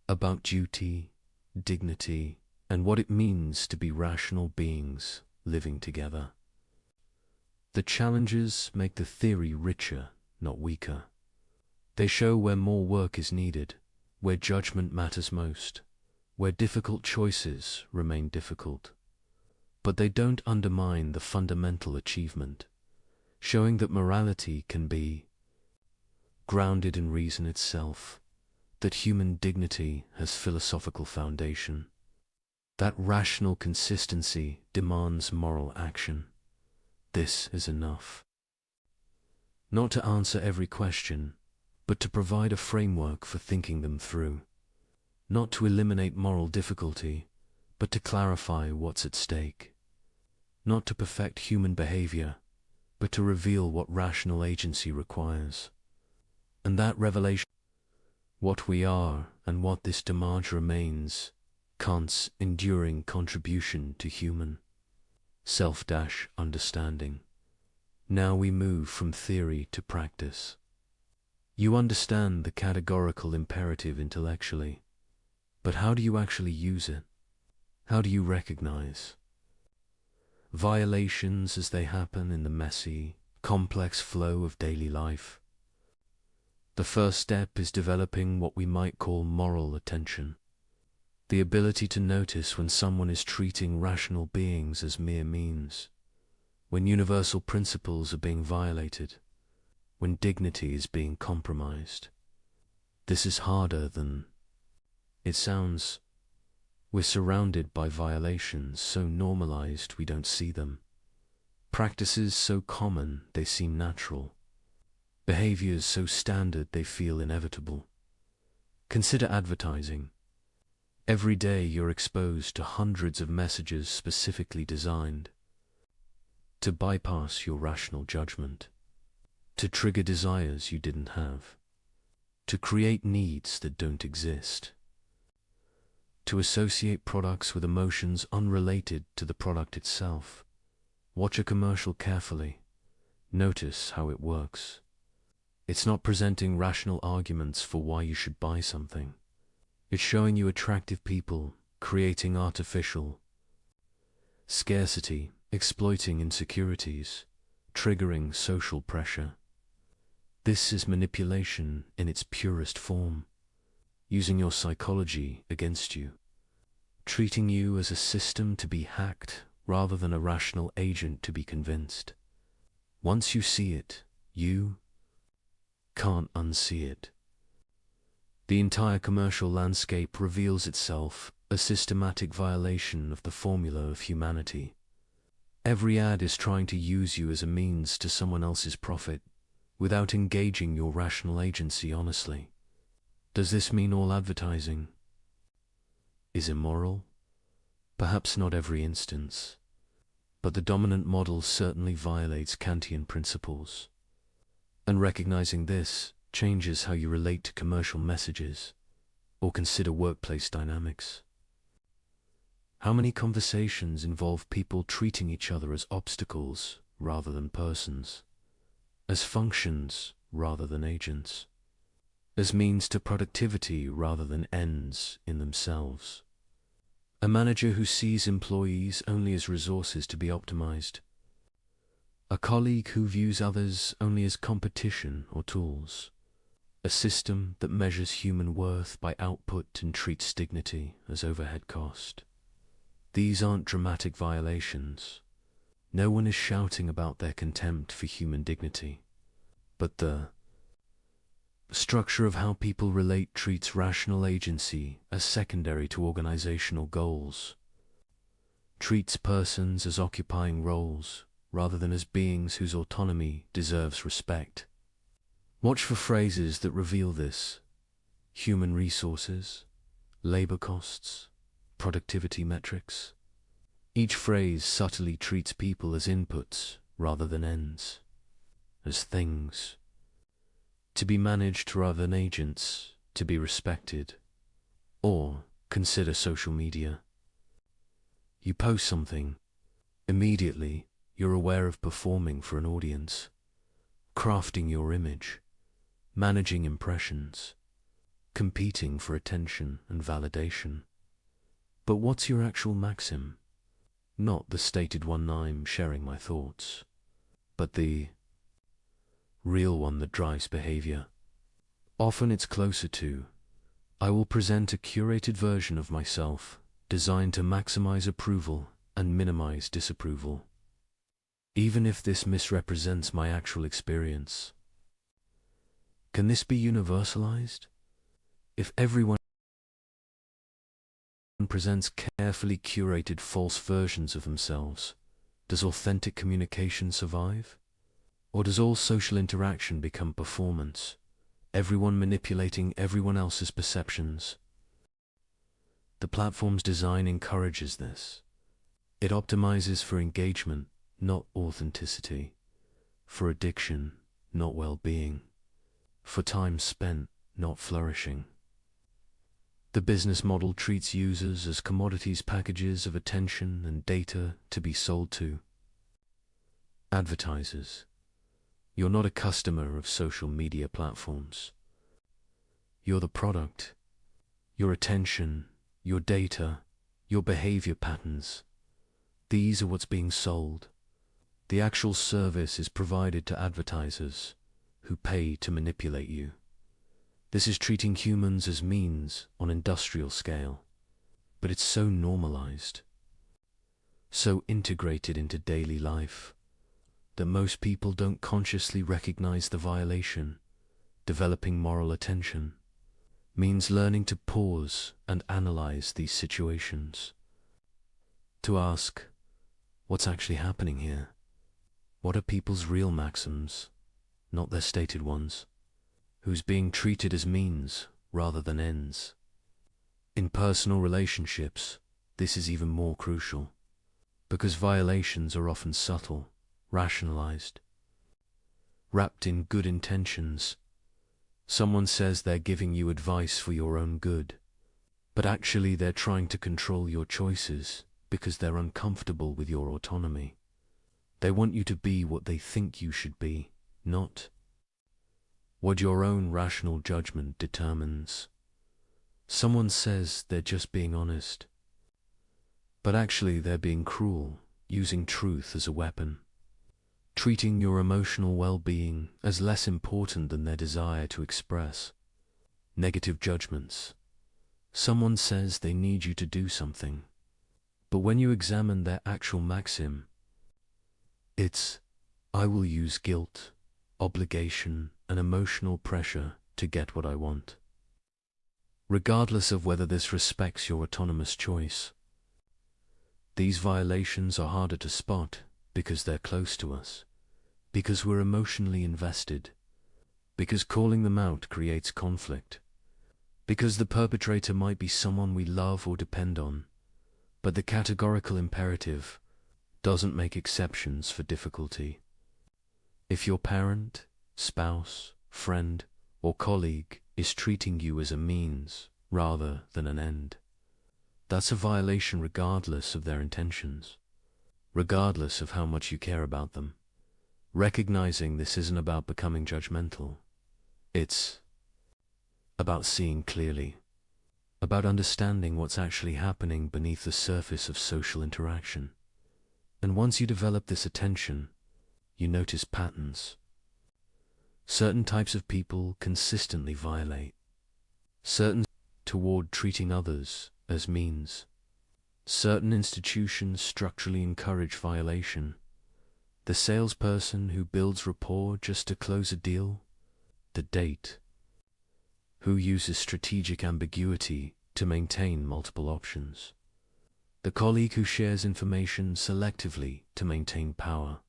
about duty, dignity, and what it means to be rational beings living together. The challenges make the theory richer, not weaker. They show where more work is needed, where judgment matters most, where difficult choices remain difficult. But they don't undermine the fundamental achievement, showing that morality can be grounded in reason itself, that human dignity has philosophical foundation, that rational consistency demands moral action. This is enough. Not to answer every question, but to provide a framework for thinking them through. not to eliminate moral difficulty, but to clarify what's at stake. Not to perfect human behavior, but to reveal what rational agency requires. And that revelation, what we are and what this demarche remains, Kant's enduring contribution to human self-understanding. Now we move from theory to practice. You understand the categorical imperative intellectually, but how do you actually use it? How do you recognize violations as they happen in the messy, complex flow of daily life? The first step is developing what we might call moral attention, the ability to notice when someone is treating rational beings as mere means, when universal principles are being violated, when dignity is being compromised. This is harder than it sounds. We're surrounded by violations so normalized we don't see them, practices so common they seem natural, behaviors so standard they feel inevitable. Consider advertising. Every day you're exposed to hundreds of messages specifically designed to bypass your rational judgment, to trigger desires you didn't have, to create needs that don't exist, to associate products with emotions unrelated to the product itself. Watch a commercial carefully. Notice how it works. It's not presenting rational arguments for why you should buy something. It's showing you attractive people, creating artificial scarcity, exploiting insecurities, triggering social pressure. This is manipulation in its purest form, using your psychology against you, treating you as a system to be hacked rather than a rational agent to be convinced. Once you see it, you can't unsee it. The entire commercial landscape reveals itself a systematic violation of the formula of humanity. Every ad is trying to use you as a means to someone else's profit, without engaging your rational agency honestly. Does this mean all advertising is immoral? Perhaps not every instance, but the dominant model certainly violates Kantian principles. And recognizing this changes how you relate to commercial messages or consider workplace dynamics. How many conversations involve people treating each other as obstacles rather than persons, as functions rather than agents, as means to productivity rather than ends in themselves? A manager who sees employees only as resources to be optimized, a colleague who views others only as competition or tools, a system that measures human worth by output and treats dignity as overhead cost. These aren't dramatic violations. No one is shouting about their contempt for human dignity, but the structure of how people relate treats rational agency as secondary to organizational goals, treats persons as occupying roles rather than as beings whose autonomy deserves respect. Watch for phrases that reveal this: human resources, labor costs, productivity metrics. Each phrase subtly treats people as inputs rather than ends, as things to be managed rather than agents to be respected. Or consider social media. You post something, immediately you're aware of performing for an audience, crafting your image, managing impressions, competing for attention and validation. But what's your actual maxim? Not the stated one I'm sharing my thoughts, but the real one that drives behavior. Often it's closer to, I will present a curated version of myself designed to maximize approval and minimize disapproval, even if this misrepresents my actual experience. Can this be universalized? If everyone presents carefully curated false versions of themselves, does authentic communication survive? Or does all social interaction become performance, everyone manipulating everyone else's perceptions? The platform's design encourages this. It optimizes for engagement, not authenticity, for addiction, not well-being, for time spent, not flourishing. The business model treats users as commodities, packages of attention and data to be sold to. Advertisers. You're not a customer of social media platforms. You're the product. Your attention, your data, your behavior patterns. These are what's being sold. The actual service is provided to advertisers who pay to manipulate you. This is treating humans as means on industrial scale, but it's so normalized, so integrated into daily life, that most people don't consciously recognize the violation. Developing moral attention means learning to pause and analyze these situations, to ask, what's actually happening here? What are people's real maxims, not their stated ones? Who's being treated as means rather than ends? In personal relationships, this is even more crucial, because violations are often subtle, rationalized, wrapped in good intentions. Someone says they're giving you advice for your own good, but actually they're trying to control your choices because they're uncomfortable with your autonomy. They want you to be what they think you should be, not what your own rational judgment determines. Someone says they're just being honest, but actually they're being cruel, using truth as a weapon, treating your emotional well-being as less important than their desire to express. Negative judgments. Someone says they need you to do something, but when you examine their actual maxim, it's, I will use guilt, obligation, and emotional pressure to get what I want, regardless of whether this respects your autonomous choice. These violations are harder to spot because they're close to us, because we're emotionally invested, because calling them out creates conflict, because the perpetrator might be someone we love or depend on, but the categorical imperative doesn't make exceptions for difficulty. If your parent, spouse, friend, or colleague is treating you as a means rather than an end, that's a violation regardless of their intentions, regardless of how much you care about them. Recognizing this isn't about becoming judgmental. It's about seeing clearly, about understanding what's actually happening beneath the surface of social interaction. And once you develop this attention, you notice patterns. Certain types of people consistently violate. Certain toward treating others as means. Certain institutions structurally encourage violation. The salesperson who builds rapport just to close a deal. The date who uses strategic ambiguity to maintain multiple options. The colleague who shares information selectively to maintain power.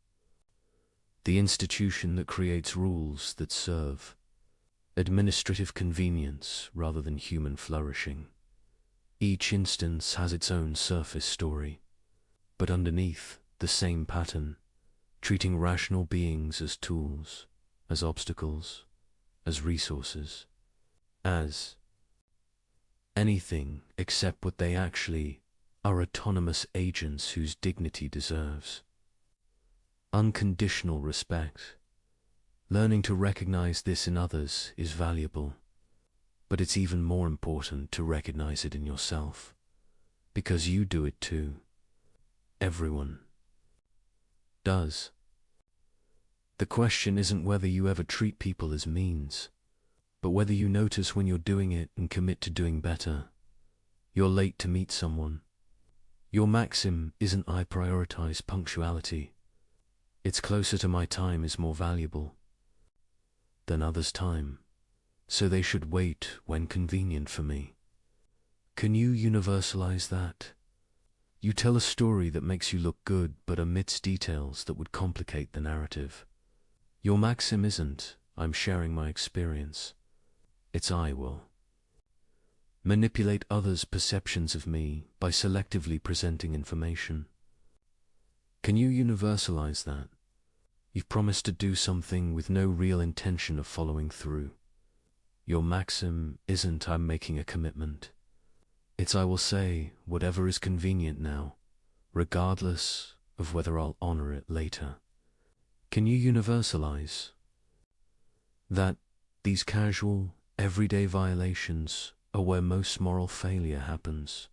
The institution that creates rules that serve administrative convenience rather than human flourishing. Each instance has its own surface story, but underneath the same pattern, treating rational beings as tools, as obstacles, as resources, as anything except what they actually are: autonomous agents whose dignity deserves unconditional respect. Learning to recognize this in others is valuable, but it's even more important to recognize it in yourself, because you do it too. Everyone does. The question isn't whether you ever treat people as means, but whether you notice when you're doing it and commit to doing better. You're late to meet someone. Your maxim isn't I prioritize punctuality. It's closer to my time is more valuable than others' time, so they should wait when convenient for me. Can you universalize that? You tell a story that makes you look good but omits details that would complicate the narrative. Your maxim isn't, I'm sharing my experience. It's I will manipulate others' perceptions of me by selectively presenting information. Can you universalize that? You've promised to do something with no real intention of following through. Your maxim isn't "I'm making a commitment." It's "I will say whatever is convenient now, regardless of whether I'll honor it later." Can you universalize that these casual, everyday violations are where most moral failure happens?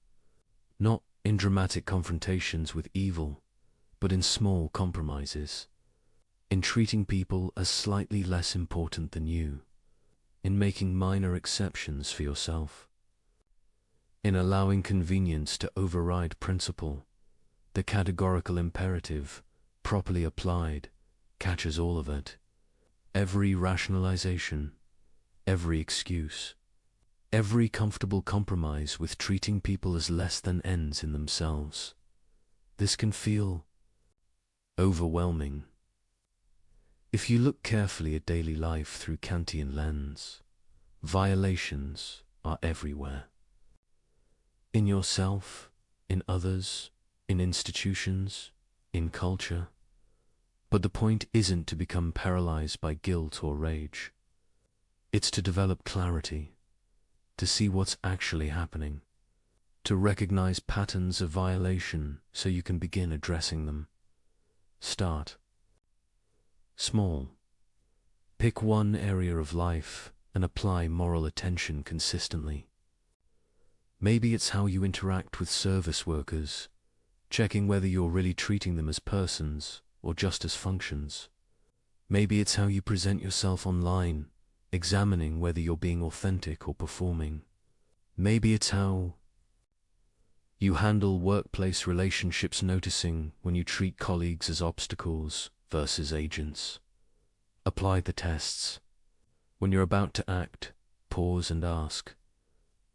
Not in dramatic confrontations with evil, but in small compromises, in treating people as slightly less important than you, in making minor exceptions for yourself, in allowing convenience to override principle. The categorical imperative, properly applied, catches all of it. Every rationalization, every excuse, every comfortable compromise with treating people as less than ends in themselves. This can feel overwhelming. If you look carefully at daily life through Kantian lens, violations are everywhere. In yourself, in others, in institutions, in culture. But the point isn't to become paralyzed by guilt or rage. It's to develop clarity, to see what's actually happening, to recognize patterns of violation so you can begin addressing them. Start small. Pick one area of life and apply moral attention consistently. Maybe it's how you interact with service workers, checking whether you're really treating them as persons or just as functions. Maybe it's how you present yourself online, examining whether you're being authentic or performing. Maybe it's how you handle workplace relationships, noticing when you treat colleagues as obstacles versus agents. Apply the tests. When you're about to act, pause and ask,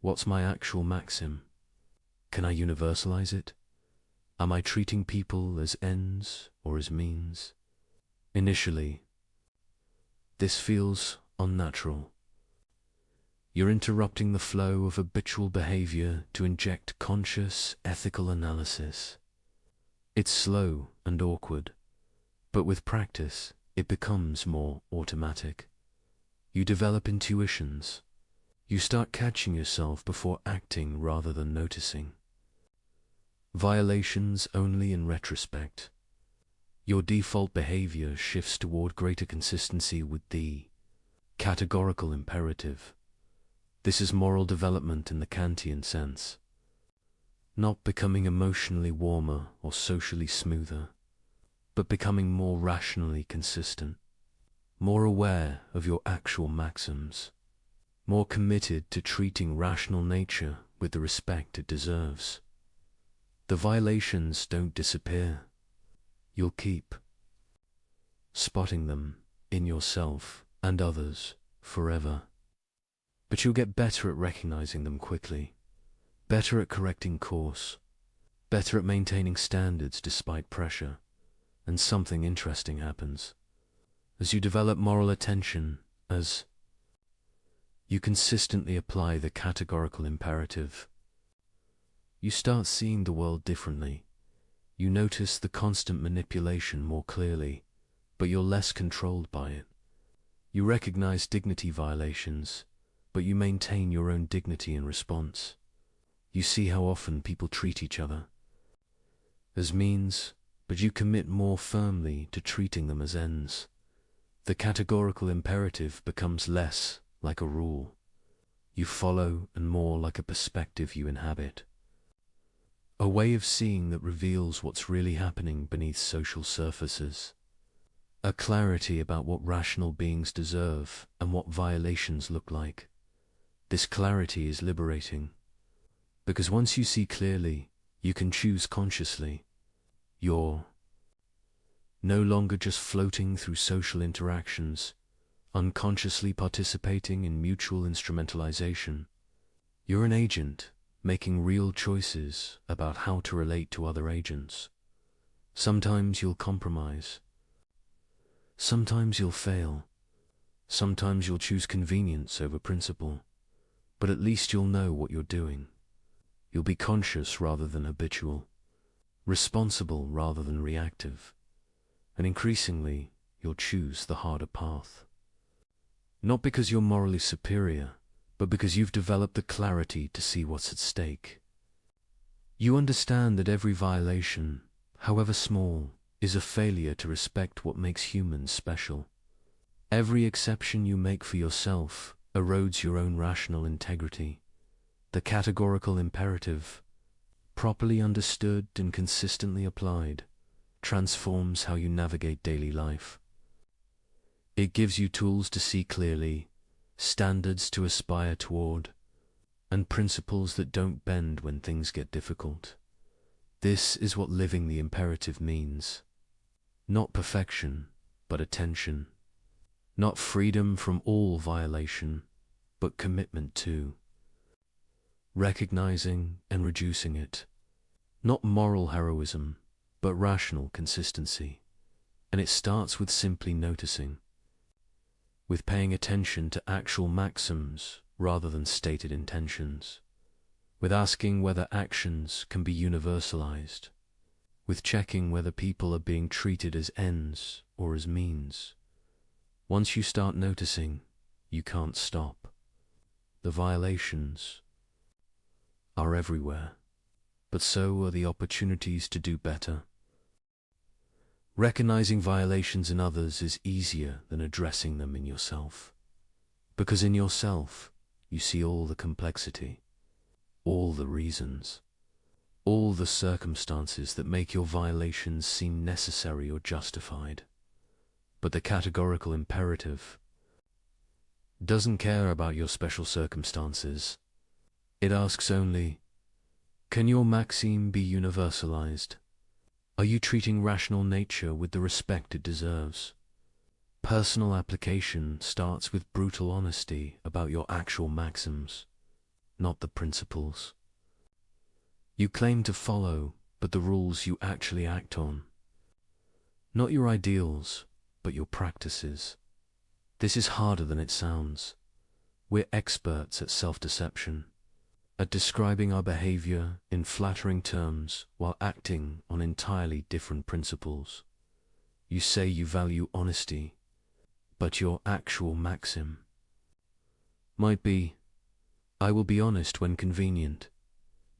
what's my actual maxim? Can I universalize it? Am I treating people as ends or as means? Initially, this feels unnatural. You're interrupting the flow of habitual behavior to inject conscious, ethical analysis. It's slow and awkward, but with practice, it becomes more automatic. You develop intuitions. You start catching yourself before acting rather than noticing. Violations only in retrospect. Your default behavior shifts toward greater consistency with the categorical imperative. This is moral development in the Kantian sense. Not becoming emotionally warmer or socially smoother, but becoming more rationally consistent, more aware of your actual maxims, more committed to treating rational nature with the respect it deserves. The violations don't disappear. You'll keep spotting them in yourself and others forever. But you'll get better at recognizing them quickly, better at correcting course, better at maintaining standards despite pressure. And something interesting happens. As you develop moral attention, as you consistently apply the categorical imperative, you start seeing the world differently. You notice the constant manipulation more clearly, but you're less controlled by it. You recognize dignity violations, but you maintain your own dignity in response. You see how often people treat each other as means, but you commit more firmly to treating them as ends. The categorical imperative becomes less like a rule you follow and more like a perspective you inhabit. A way of seeing that reveals what's really happening beneath social surfaces. A clarity about what rational beings deserve and what violations look like. This clarity is liberating, because once you see clearly, you can choose consciously. You're no longer just floating through social interactions, unconsciously participating in mutual instrumentalization. You're an agent, making real choices about how to relate to other agents. Sometimes you'll compromise. Sometimes you'll fail. Sometimes you'll choose convenience over principle. but at least you'll know what you're doing. You'll be conscious rather than habitual, responsible rather than reactive, and increasingly you'll choose the harder path. Not because you're morally superior, but because you've developed the clarity to see what's at stake. You understand that every violation, however small, is a failure to respect what makes humans special. Every exception you make for yourself erodes your own rational integrity. The categorical imperative, properly understood and consistently applied, transforms how you navigate daily life. It gives you tools to see clearly, standards to aspire toward, and principles that don't bend when things get difficult. This is what living the imperative means. Not perfection, but attention. Not freedom from all violation, but commitment to recognizing and reducing it. Not moral heroism, but rational consistency. And it starts with simply noticing, with paying attention to actual maxims rather than stated intentions, with asking whether actions can be universalized, with checking whether people are being treated as ends or as means. Once you start noticing, you can't stop. The violations are everywhere, but so are the opportunities to do better. Recognizing violations in others is easier than addressing them in yourself, because in yourself you see all the complexity, all the reasons, all the circumstances that make your violations seem necessary or justified. But the categorical imperative doesn't care about your special circumstances. It asks only, can your maxim be universalized? Are you treating rational nature with the respect it deserves? Personal application starts with brutal honesty about your actual maxims, not the principles you claim to follow, but the rules you actually act on. Not your ideals, but your practices. This is harder than it sounds. We're experts at self-deception, at describing our behavior in flattering terms while acting on entirely different principles. You say you value honesty, but your actual maxim might be, I will be honest when convenient,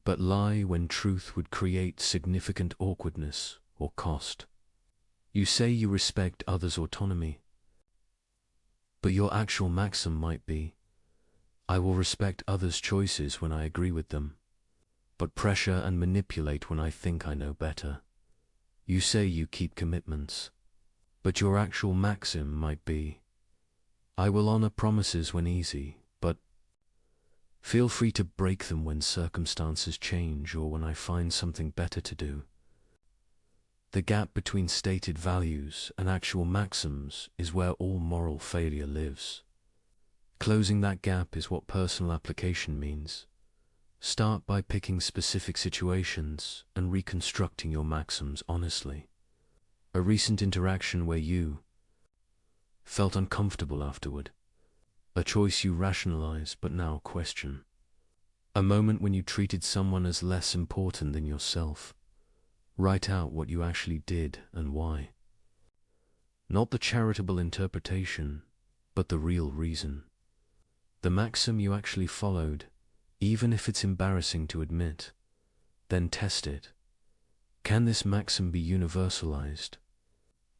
but lie when truth would create significant awkwardness or cost. You say you respect others' autonomy, but your actual maxim might be, I will respect others' choices when I agree with them, but pressure and manipulate when I think I know better. You say you keep commitments, but your actual maxim might be, I will honor promises when easy, but feel free to break them when circumstances change or when I find something better to do. The gap between stated values and actual maxims is where all moral failure lives. Closing that gap is what personal application means. Start by picking specific situations and reconstructing your maxims honestly. A recent interaction where you felt uncomfortable afterward. A choice you rationalize but now question. A moment when you treated someone as less important than yourself. Write out what you actually did and why. Not the charitable interpretation, but the real reason. The maxim you actually followed, even if it's embarrassing to admit. Then test it. Can this maxim be universalized?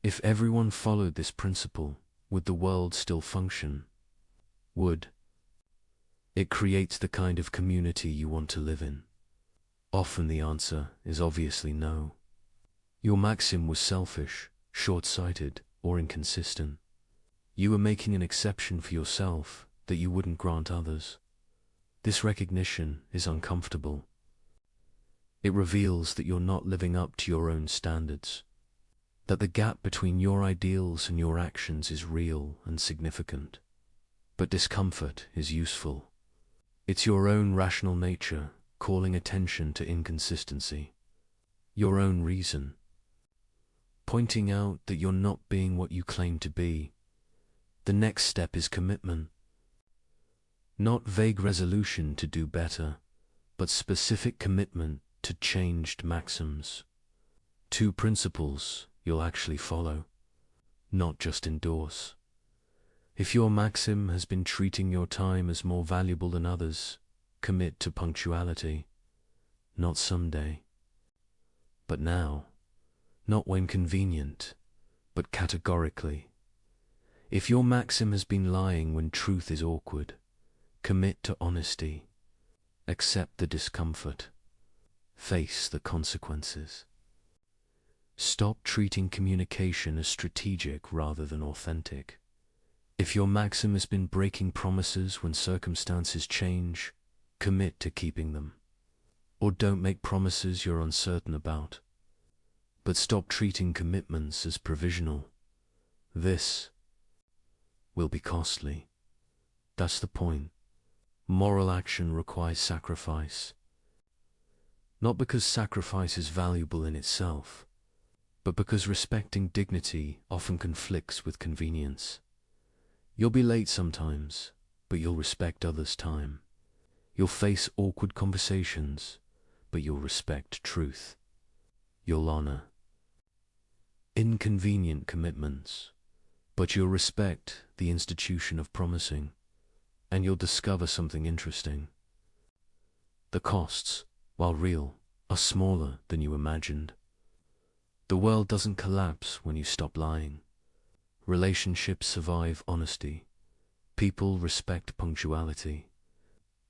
If everyone followed this principle, would the world still function? Would it create the kind of community you want to live in? Often the answer is obviously no. Your maxim was selfish, short-sighted, or inconsistent. You were making an exception for yourself that you wouldn't grant others. This recognition is uncomfortable. It reveals that you're not living up to your own standards, that the gap between your ideals and your actions is real and significant. But discomfort is useful. It's your own rational nature calling attention to inconsistency, your own reason, pointing out that you're not being what you claim to be. The next step is commitment. Not vague resolution to do better, but specific commitment to changed maxims. 2 principles you'll actually follow, not just endorse. If your maxim has been treating your time as more valuable than others, commit to punctuality. Not someday, but now. Not when convenient, but categorically. If your maxim has been lying when truth is awkward, commit to honesty. Accept the discomfort. Face the consequences. Stop treating communication as strategic rather than authentic. If your maxim has been breaking promises when circumstances change, commit to keeping them. Or don't make promises you're uncertain about. But stop treating commitments as provisional. This will be costly. That's the point. Moral action requires sacrifice. Not because sacrifice is valuable in itself, but because respecting dignity often conflicts with convenience. You'll be late sometimes, but you'll respect others' time. You'll face awkward conversations, but you'll respect truth. You'll honor inconvenient commitments, but you'll respect the institution of promising, and you'll discover something interesting. The costs, while real, are smaller than you imagined. The world doesn't collapse when you stop lying. Relationships survive honesty. People respect punctuality.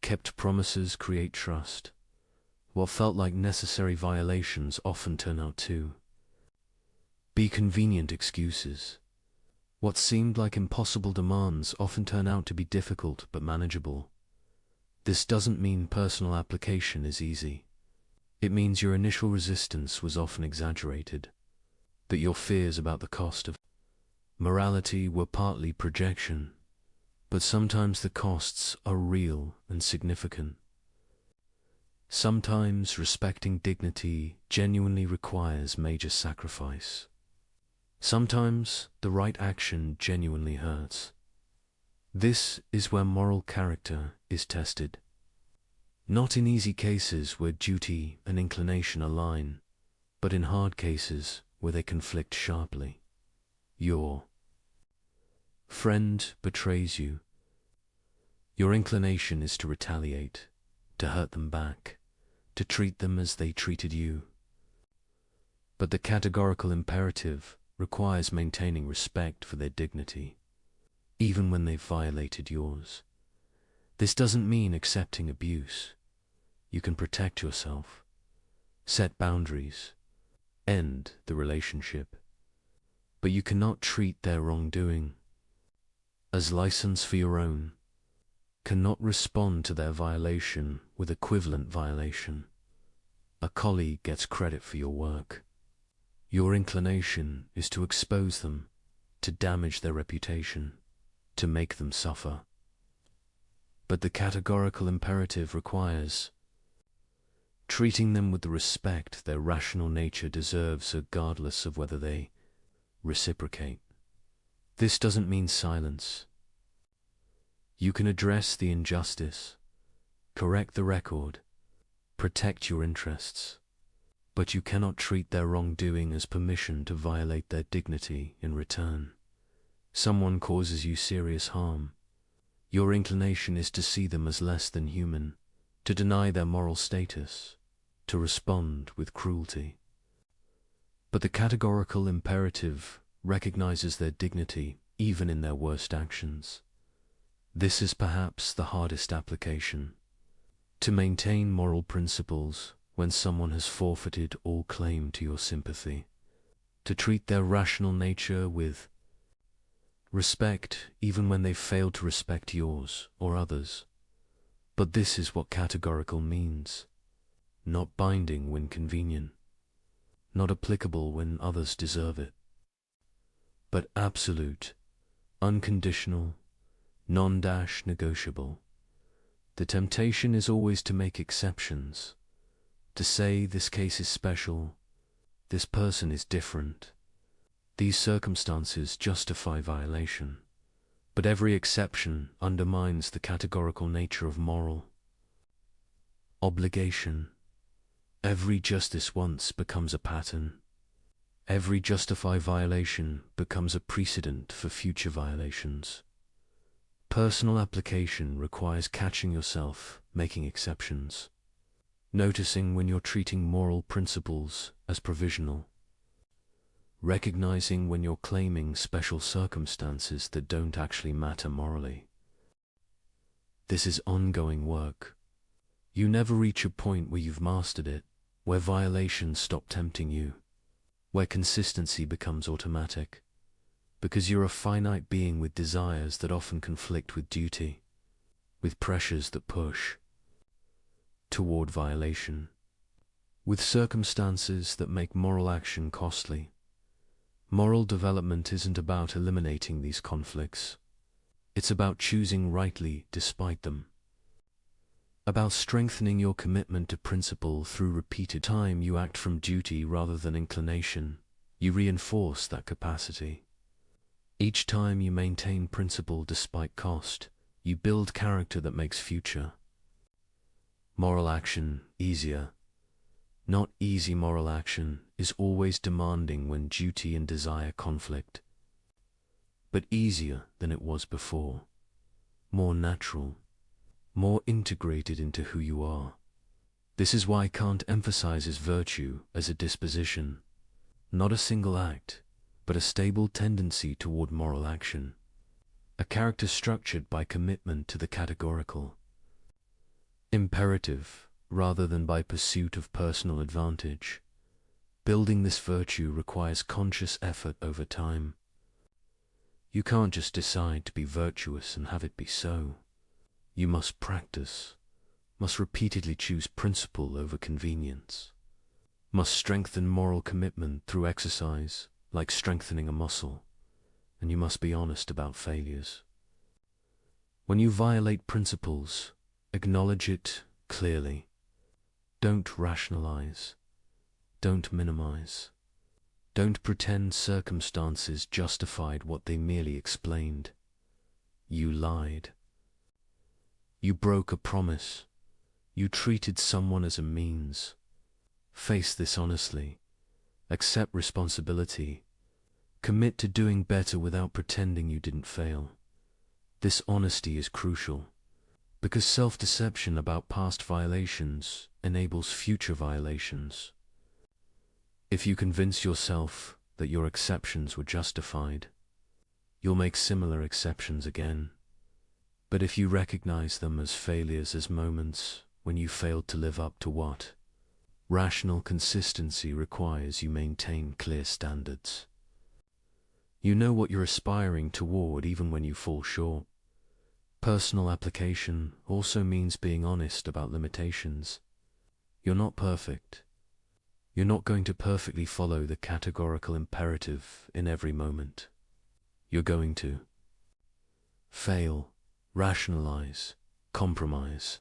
Kept promises create trust. What felt like necessary violations often turn out to be convenient excuses. What seemed like impossible demands often turn out to be difficult but manageable. This doesn't mean personal application is easy. It means your initial resistance was often exaggerated, that your fears about the cost of morality were partly projection, but sometimes the costs are real and significant. Sometimes respecting dignity genuinely requires major sacrifice. Sometimes the right action genuinely hurts. This is where moral character is tested. Not in easy cases where duty and inclination align, but in hard cases where they conflict sharply. Your friend betrays you. Your inclination is to retaliate, to hurt them back, to treat them as they treated you. But the categorical imperative requires maintaining respect for their dignity, even when they've violated yours. This doesn't mean accepting abuse. You can protect yourself, set boundaries, end the relationship, but you cannot treat their wrongdoing as license for your own, cannot respond to their violation with equivalent violation. A colleague gets credit for your work. Your inclination is to expose them, to damage their reputation, to make them suffer. But the categorical imperative requires treating them with the respect their rational nature deserves regardless of whether they reciprocate. This doesn't mean silence. You can address the injustice, correct the record, protect your interests, but you cannot treat their wrongdoing as permission to violate their dignity in return. Someone causes you serious harm. Your inclination is to see them as less than human, to deny their moral status, to respond with cruelty. But the categorical imperative recognizes their dignity even in their worst actions. This is perhaps the hardest application. To maintain moral principles when someone has forfeited all claim to your sympathy. To treat their rational nature with respect even when they've failed to respect yours or others. But this is what categorical means. Not binding when convenient. Not applicable when others deserve it. But absolute, unconditional, non-negotiable. The temptation is always to make exceptions, to say this case is special, this person is different, these circumstances justify violation. But every exception undermines the categorical nature of moral obligation. Every justice once becomes a pattern. Every justified violation becomes a precedent for future violations. Personal application requires catching yourself making exceptions, noticing when you're treating moral principles as provisional, recognizing when you're claiming special circumstances that don't actually matter morally. This is ongoing work. You never reach a point where you've mastered it, where violations stop tempting you, where consistency becomes automatic, because you're a finite being with desires that often conflict with duty, with pressures that push toward violation, with circumstances that make moral action costly. Moral development isn't about eliminating these conflicts. It's about choosing rightly despite them, about strengthening your commitment to principle through repeated time. You act from duty rather than inclination. You reinforce that capacity. Each time you maintain principle despite cost, you build character that makes future moral action easier. Not easy. Moral action is always demanding when duty and desire conflict, but easier than it was before, more natural, more integrated into who you are. This is why Kant emphasizes virtue as a disposition, not a single act, but a stable tendency toward moral action, a character structured by commitment to the categorical imperative rather than by pursuit of personal advantage. Building this virtue requires conscious effort over time. You can't just decide to be virtuous and have it be so. You must practice, must repeatedly choose principle over convenience, must strengthen moral commitment through exercise, like strengthening a muscle, and you must be honest about failures. When you violate principles, acknowledge it clearly. Don't rationalize. Don't minimize. Don't pretend circumstances justified what they merely explained. You lied. You broke a promise. You treated someone as a means. Face this honestly. Accept responsibility. Commit to doing better without pretending you didn't fail. This honesty is crucial, because self-deception about past violations enables future violations. If you convince yourself that your exceptions were justified, you'll make similar exceptions again. But if you recognize them as failures, as moments when you failed to live up to what rational consistency requires, you maintain clear standards. You know what you're aspiring toward even when you fall short. Personal application also means being honest about limitations. You're not perfect. You're not going to perfectly follow the categorical imperative in every moment. You're going to fail, rationalize, compromise.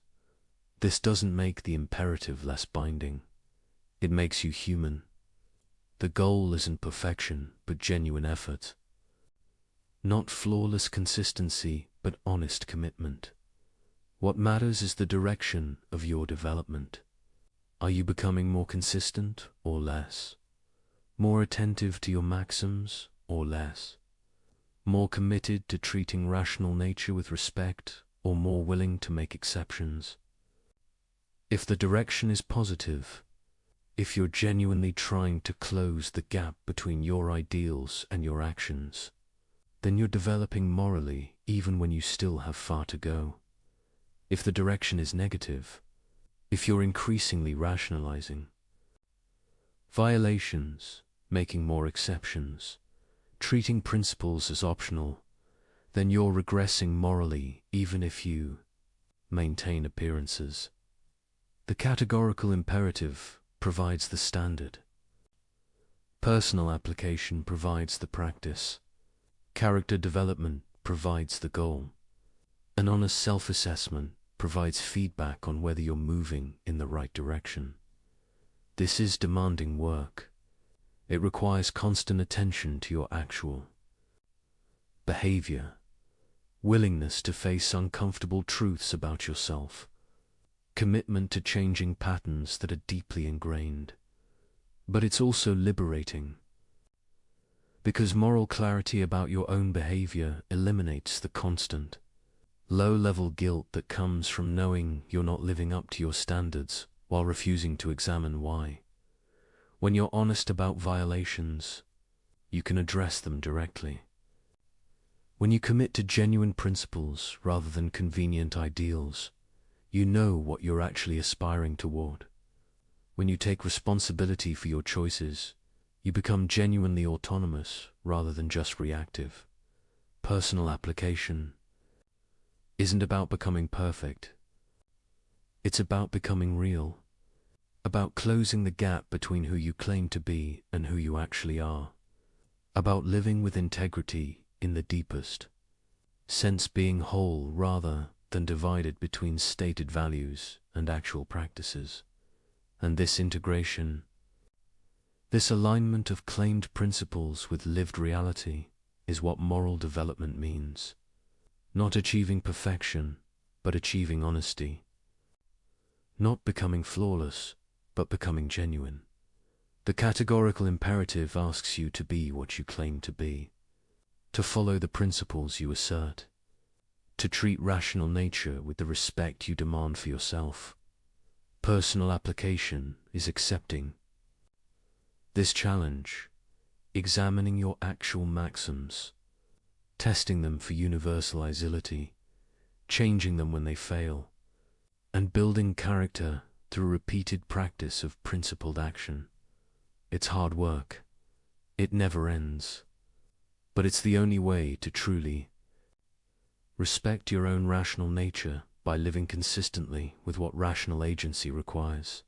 This doesn't make the imperative less binding. It makes you human. The goal isn't perfection, but genuine effort. Not flawless consistency, but honest commitment. What matters is the direction of your development. Are you becoming more consistent or less? More attentive to your maxims or less? More committed to treating rational nature with respect or more willing to make exceptions? If the direction is positive, if you're genuinely trying to close the gap between your ideals and your actions, then you're developing morally even when you still have far to go. If the direction is negative, if you're increasingly rationalizing violations, making more exceptions, treating principles as optional, then you're regressing morally even if you maintain appearances. The categorical imperative provides the standard. Personal application provides the practice. Character development provides the goal. An honest self-assessment provides feedback on whether you're moving in the right direction. This is demanding work. It requires constant attention to your actual behavior, willingness to face uncomfortable truths about yourself, commitment to changing patterns that are deeply ingrained. But it's also liberating, because moral clarity about your own behavior eliminates the constant, low-level guilt that comes from knowing you're not living up to your standards while refusing to examine why. When you're honest about violations, you can address them directly. When you commit to genuine principles rather than convenient ideals, you know what you're actually aspiring toward. When you take responsibility for your choices, you become genuinely autonomous rather than just reactive. Personal application isn't about becoming perfect. It's about becoming real, about closing the gap between who you claim to be and who you actually are, about living with integrity in the deepest sense, being whole rather than divided between stated values and actual practices. And this integration, this alignment of claimed principles with lived reality, is what moral development means. Not achieving perfection, but achieving honesty. Not becoming flawless, but becoming genuine. The categorical imperative asks you to be what you claim to be, to follow the principles you assert, to treat rational nature with the respect you demand for yourself. Personal application is accepting this challenge, examining your actual maxims, testing them for universality, changing them when they fail, and building character through repeated practice of principled action. It's hard work. It never ends. But it's the only way to truly respect your own rational nature by living consistently with what rational agency requires.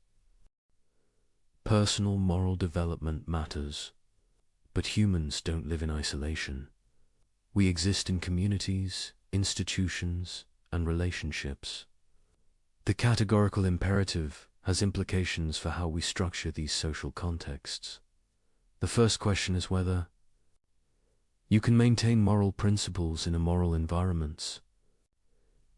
Personal moral development matters, but humans don't live in isolation. We exist in communities, institutions, and relationships. The categorical imperative has implications for how we structure these social contexts. The first question is whether you can maintain moral principles in immoral environments.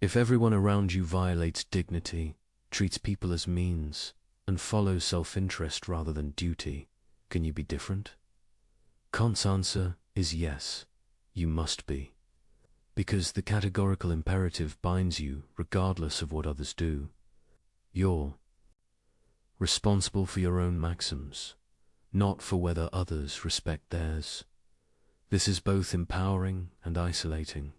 If everyone around you violates dignity, treats people as means, and follows self-interest rather than duty, can you be different? Kant's answer is yes, you must be. Because the categorical imperative binds you regardless of what others do. You're responsible for your own maxims, not for whether others respect theirs. This is both empowering and isolating.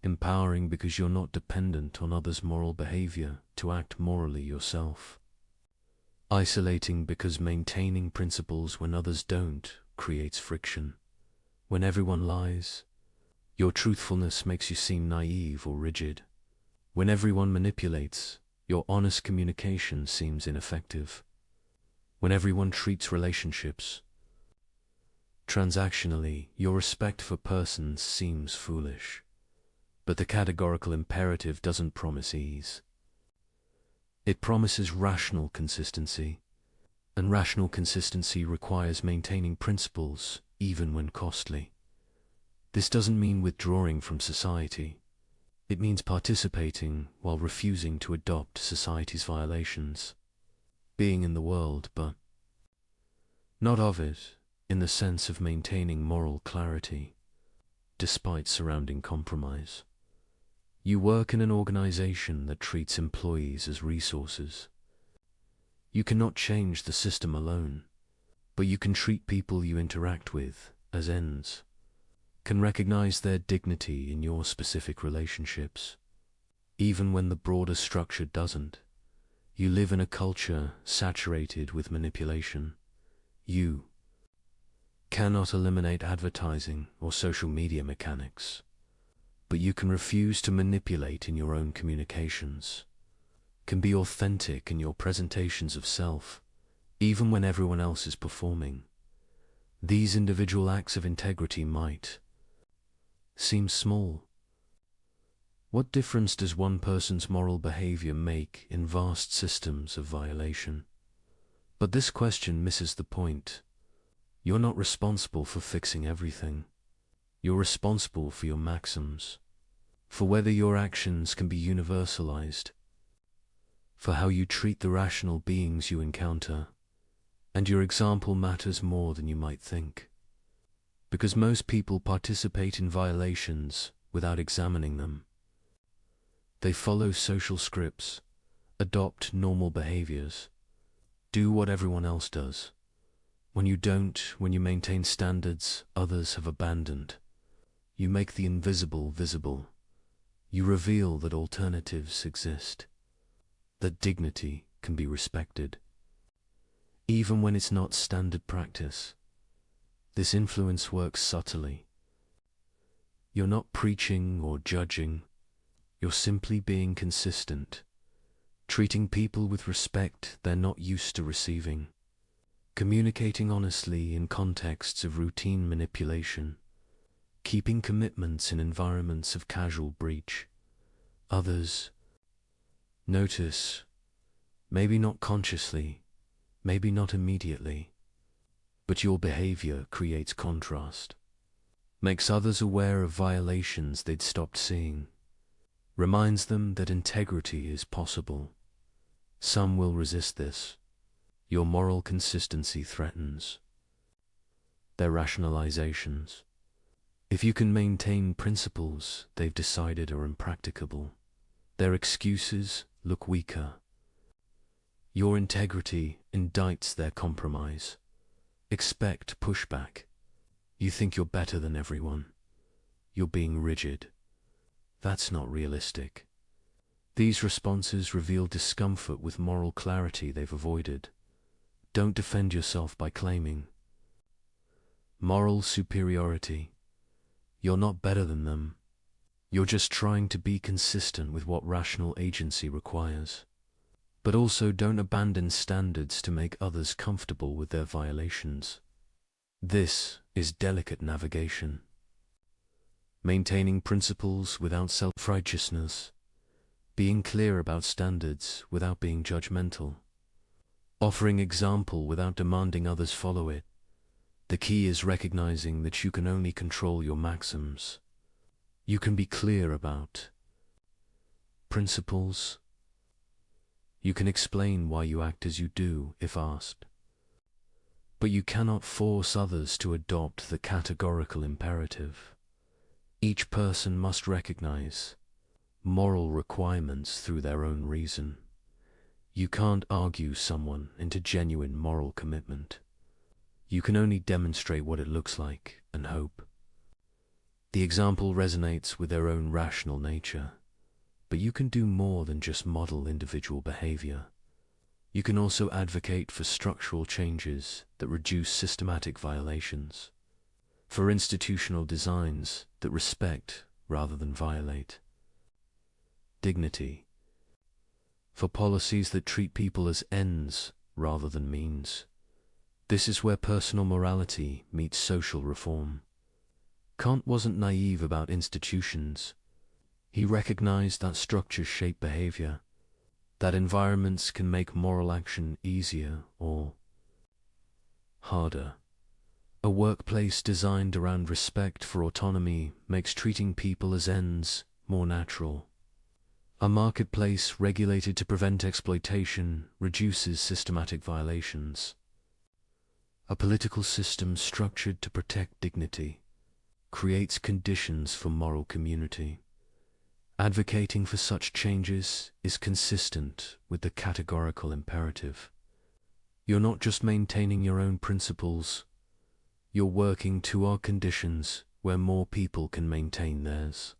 Empowering because you're not dependent on others' moral behavior to act morally yourself. Isolating because maintaining principles when others don't creates friction. When everyone lies, your truthfulness makes you seem naive or rigid. When everyone manipulates, your honest communication seems ineffective. When everyone treats relationships transactionally, your respect for persons seems foolish. But the categorical imperative doesn't promise ease. It promises rational consistency, and rational consistency requires maintaining principles even when costly. This doesn't mean withdrawing from society. It means participating while refusing to adopt society's violations. Being in the world, but not of it, in the sense of maintaining moral clarity, despite surrounding compromise. You work in an organization that treats employees as resources. You cannot change the system alone, but you can treat people you interact with as ends, can recognize their dignity in your specific relationships. Even when the broader structure doesn't, you live in a culture saturated with manipulation. You cannot eliminate advertising or social media mechanics, but you can refuse to manipulate in your own communications, can be authentic in your presentations of self, even when everyone else is performing. These individual acts of integrity might seem small. What difference does one person's moral behavior make in vast systems of violation? But this question misses the point. You're not responsible for fixing everything. You're responsible for your maxims. for whether your actions can be universalized, for how you treat the rational beings you encounter, and your example matters more than you might think. Because most people participate in violations without examining them. They follow social scripts, adopt normal behaviors, do what everyone else does. When you don't, when you maintain standards others have abandoned, you make the invisible visible. You reveal that alternatives exist, that dignity can be respected, even when it's not standard practice. This influence works subtly. You're not preaching or judging, you're simply being consistent, treating people with respect they're not used to receiving, communicating honestly in contexts of routine manipulation, keeping commitments in environments of casual breach. Others notice, maybe not consciously, maybe not immediately, but your behavior creates contrast, makes others aware of violations they'd stopped seeing, reminds them that integrity is possible. Some will resist this. Your moral consistency threatens their rationalizations. If you can maintain principles they've decided are impracticable, their excuses look weaker. Your integrity indicts their compromise. Expect pushback. You think you're better than everyone. You're being rigid. That's not realistic. These responses reveal discomfort with moral clarity they've avoided. Don't defend yourself by claiming moral superiority. You're not better than them. You're just trying to be consistent with what rational agency requires. But also don't abandon standards to make others comfortable with their violations. This is delicate navigation. Maintaining principles without self-righteousness, being clear about standards without being judgmental, offering example without demanding others follow it. The key is recognizing that you can only control your maxims. You can be clear about principles. You can explain why you act as you do if asked. But you cannot force others to adopt the categorical imperative. Each person must recognize moral requirements through their own reason. You can't argue someone into genuine moral commitment. You can only demonstrate what it looks like and hope. The example resonates with their own rational nature, but you can do more than just model individual behavior. You can also advocate for structural changes that reduce systematic violations, for institutional designs that respect rather than violate, dignity, for policies that treat people as ends rather than means. This is where personal morality meets social reform. Kant wasn't naive about institutions. He recognized that structures shape behavior, that environments can make moral action easier or harder. A workplace designed around respect for autonomy makes treating people as ends more natural. A marketplace regulated to prevent exploitation reduces systematic violations. A political system structured to protect dignity creates conditions for moral community. Advocating for such changes is consistent with the categorical imperative. You're not just maintaining your own principles, you're working toward conditions where more people can maintain theirs,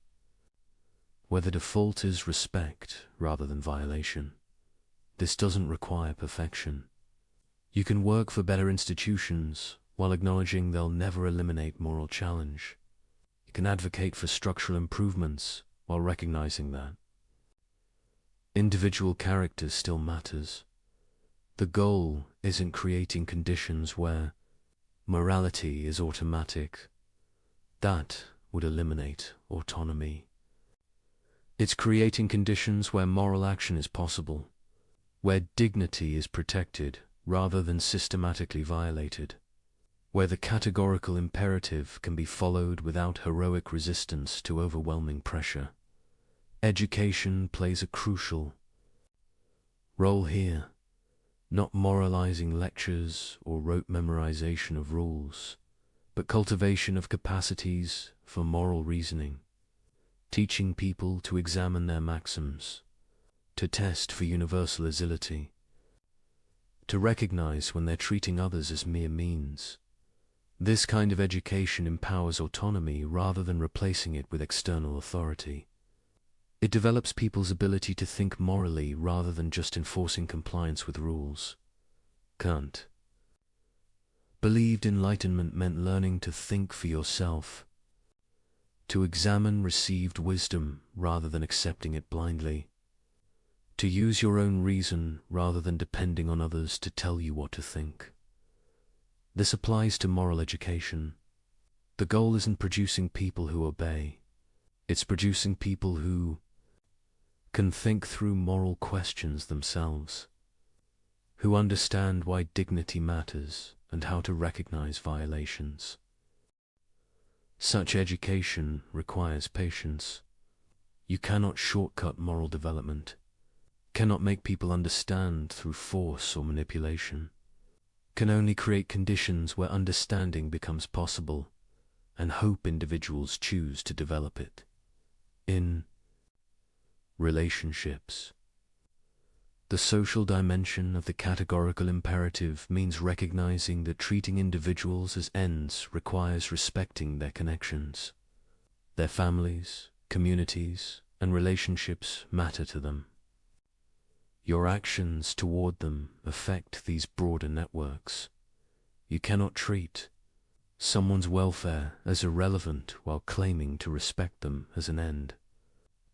where the default is respect rather than violation. This doesn't require perfection. You can work for better institutions while acknowledging they'll never eliminate moral challenge. You can advocate for structural improvements while recognizing that individual character still matters. The goal isn't creating conditions where morality is automatic. That would eliminate autonomy. It's creating conditions where moral action is possible, where dignity is protected rather than systematically violated, where the categorical imperative can be followed without heroic resistance to overwhelming pressure. Education plays a crucial role here, not moralizing lectures or rote memorization of rules, but cultivation of capacities for moral reasoning, teaching people to examine their maxims, to test for universality, to recognize when they're treating others as mere means. This kind of education empowers autonomy rather than replacing it with external authority. It develops people's ability to think morally rather than just enforcing compliance with rules. Kant believed enlightenment meant learning to think for yourself, to examine received wisdom rather than accepting it blindly, to use your own reason rather than depending on others to tell you what to think. This applies to moral education. The goal isn't producing people who obey. It's producing people who can think through moral questions themselves, who understand why dignity matters and how to recognize violations. Such education requires patience. You cannot shortcut moral development, cannot make people understand through force or manipulation, can only create conditions where understanding becomes possible and hope individuals choose to develop it. In relationships, the social dimension of the categorical imperative means recognizing that treating individuals as ends requires respecting their connections. Their families, communities, and relationships matter to them. Your actions toward them affect these broader networks. You cannot treat someone's welfare as irrelevant while claiming to respect them as an end.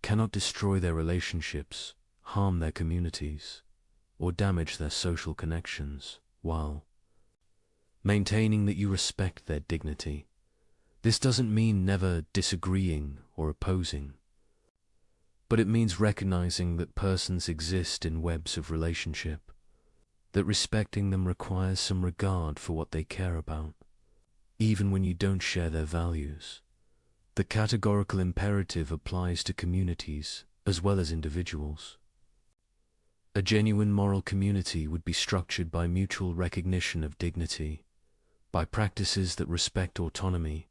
Cannot destroy their relationships, harm their communities, or damage their social connections while maintaining that you respect their dignity. This doesn't mean never disagreeing or opposing, but it means recognizing that persons exist in webs of relationship, that respecting them requires some regard for what they care about, even when you don't share their values. The categorical imperative applies to communities as well as individuals. A genuine moral community would be structured by mutual recognition of dignity, by practices that respect autonomy,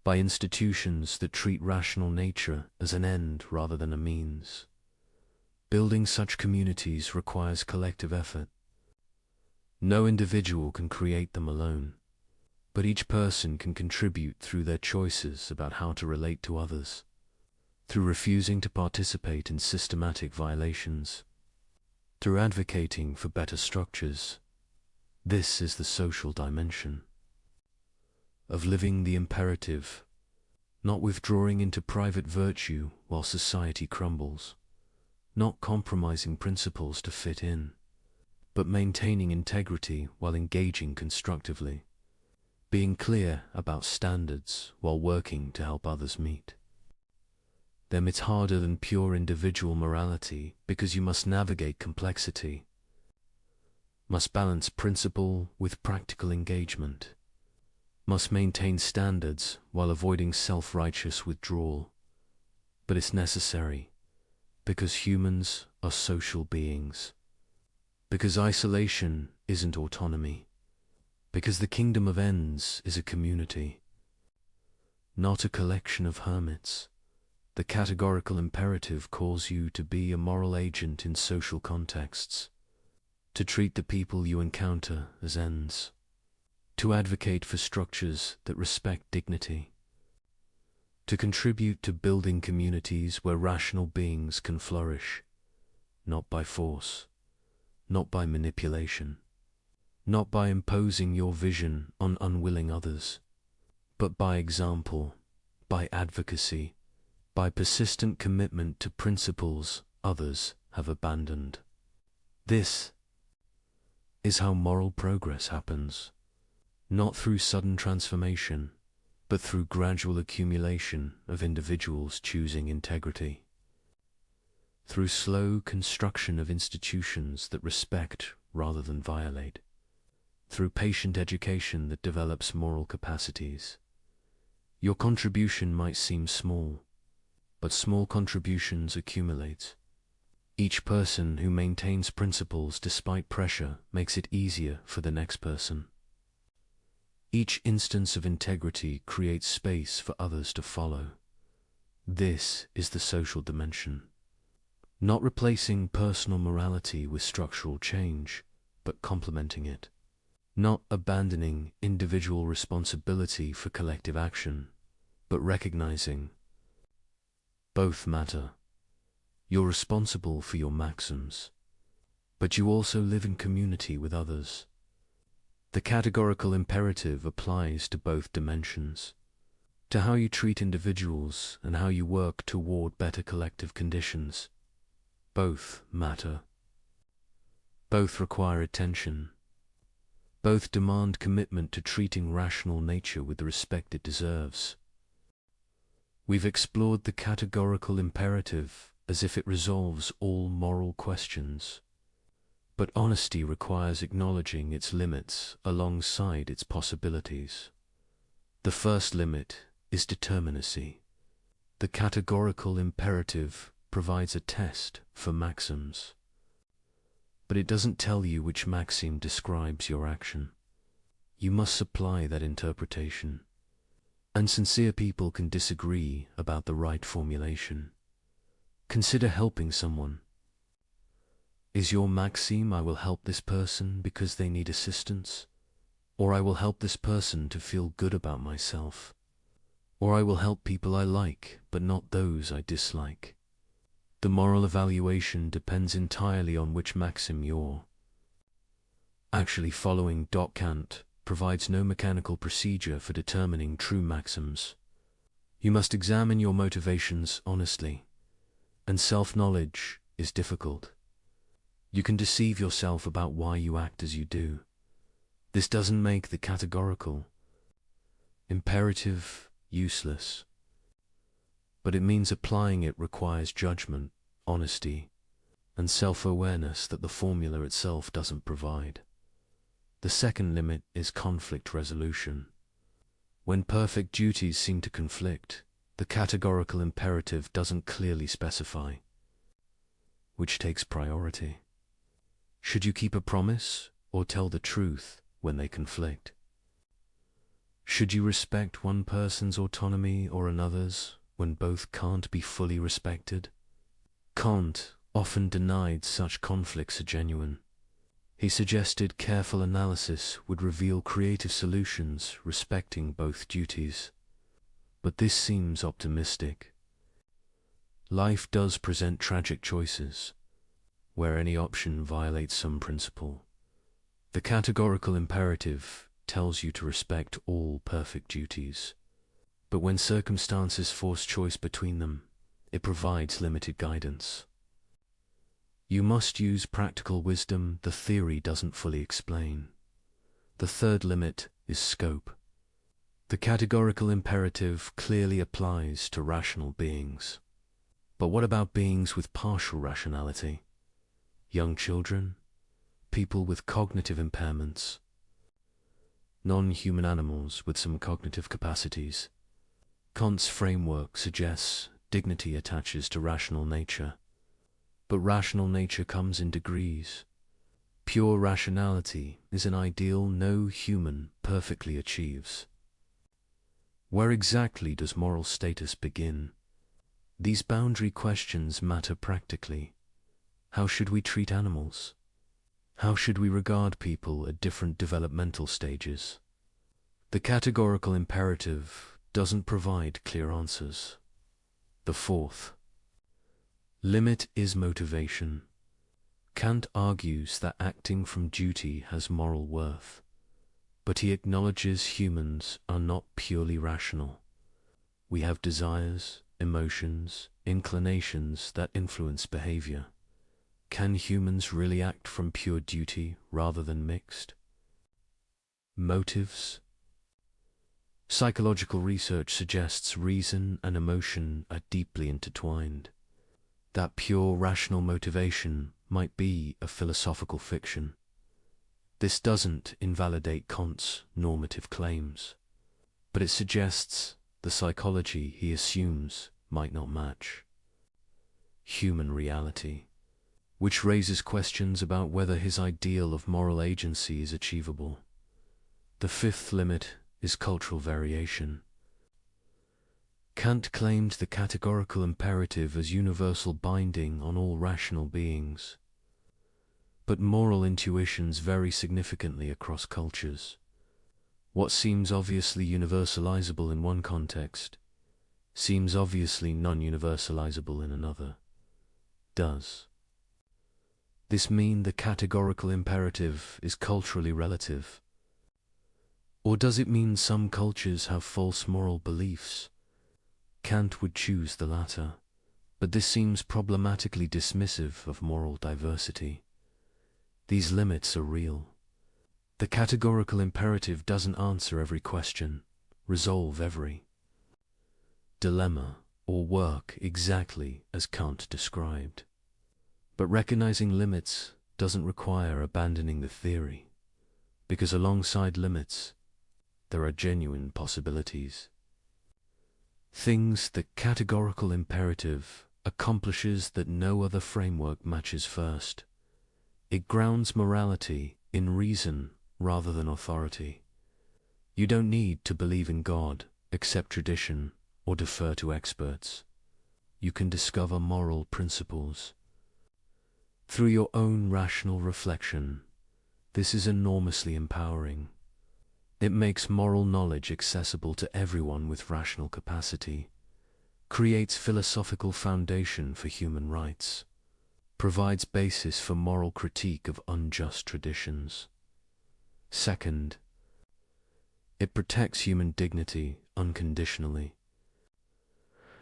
by institutions that treat rational nature as an end rather than a means. Building such communities requires collective effort. No individual can create them alone, but each person can contribute through their choices about how to relate to others, through refusing to participate in systematic violations, through advocating for better structures. This is the social dimension of living the imperative, not withdrawing into private virtue while society crumbles, not compromising principles to fit in, but maintaining integrity while engaging constructively, being clear about standards while working to help others meet them. It's harder than pure individual morality because you must navigate complexity, must balance principle with practical engagement, must maintain standards while avoiding self-righteous withdrawal. But it's necessary because humans are social beings, because isolation isn't autonomy, because the kingdom of ends is a community, not a collection of hermits. The categorical imperative calls you to be a moral agent in social contexts, to treat the people you encounter as ends, to advocate for structures that respect dignity, to contribute to building communities where rational beings can flourish, not by force, not by manipulation, not by imposing your vision on unwilling others, but by example, by advocacy, by persistent commitment to principles others have abandoned. This is how moral progress happens, not through sudden transformation, but through gradual accumulation of individuals choosing integrity, through slow construction of institutions that respect rather than violate, through patient education that develops moral capacities. Your contribution might seem small, but small contributions accumulate. Each person who maintains principles despite pressure makes it easier for the next person. Each instance of integrity creates space for others to follow. This is the social dimension. Not replacing personal morality with structural change, but complementing it. Not abandoning individual responsibility for collective action, but recognizing both matter. You're responsible for your maxims, but you also live in community with others. The categorical imperative applies to both dimensions, to how you treat individuals and how you work toward better collective conditions. Both matter. Both require attention. Both demand commitment to treating rational nature with the respect it deserves. We've explored the categorical imperative as if it resolves all moral questions. But honesty requires acknowledging its limits alongside its possibilities. The first limit is determinacy. The categorical imperative provides a test for maxims. But it doesn't tell you which maxim describes your action. You must supply that interpretation. And sincere people can disagree about the right formulation. Consider helping someone. Is your maxim, I will help this person because they need assistance? Or I will help this person to feel good about myself? Or I will help people I like, but not those I dislike? The moral evaluation depends entirely on which maxim you're actually following. Kant provides no mechanical procedure for determining true maxims. You must examine your motivations honestly, and self-knowledge is difficult. You can deceive yourself about why you act as you do. This doesn't make the categorical imperative useless, but it means applying it requires judgment, honesty, and self-awareness that the formula itself doesn't provide. The second limit is conflict resolution. When perfect duties seem to conflict, the categorical imperative doesn't clearly specify which takes priority. Should you keep a promise or tell the truth when they conflict? Should you respect one person's autonomy or another's when both can't be fully respected? Kant often denied such conflicts are genuine. He suggested careful analysis would reveal creative solutions respecting both duties. But this seems optimistic. Life does present tragic choices, where any option violates some principle. The categorical imperative tells you to respect all perfect duties, but when circumstances force choice between them, it provides limited guidance. You must use practical wisdom the theory doesn't fully explain. The third limit is scope. The categorical imperative clearly applies to rational beings. But what about beings with partial rationality? Young children? People with cognitive impairments? Non-human animals with some cognitive capacities? Kant's framework suggests dignity attaches to rational nature. But rational nature comes in degrees. Pure rationality is an ideal no human perfectly achieves. Where exactly does moral status begin? These boundary questions matter practically. How should we treat animals? How should we regard people at different developmental stages? The categorical imperative doesn't provide clear answers. The fourth limit is motivation. Kant argues that acting from duty has moral worth, but he acknowledges humans are not purely rational. We have desires, emotions, inclinations that influence behavior. Can humans really act from pure duty rather than mixed? Motives. Psychological research suggests reason and emotion are deeply intertwined. That pure rational motivation might be a philosophical fiction. This doesn't invalidate Kant's normative claims, but it suggests the psychology he assumes might not match human reality, which raises questions about whether his ideal of moral agency is achievable. The fifth limit is cultural variation. Kant claimed the categorical imperative as universal binding on all rational beings. But moral intuitions vary significantly across cultures. What seems obviously universalizable in one context seems obviously non-universalizable in another. Does this mean the categorical imperative is culturally relative? Or does it mean some cultures have false moral beliefs? Kant would choose the latter, but this seems problematically dismissive of moral diversity. These limits are real. The categorical imperative doesn't answer every question, resolve every dilemma, or work exactly as Kant described. But recognizing limits doesn't require abandoning the theory, because alongside limits, there are genuine possibilities. Things the categorical imperative accomplishes that no other framework matches first. It grounds morality in reason rather than authority. You don't need to believe in God, accept tradition, or defer to experts. You can discover moral principles through your own rational reflection. This is enormously empowering. It makes moral knowledge accessible to everyone with rational capacity, creates philosophical foundation for human rights, provides basis for moral critique of unjust traditions. Second, it protects human dignity unconditionally.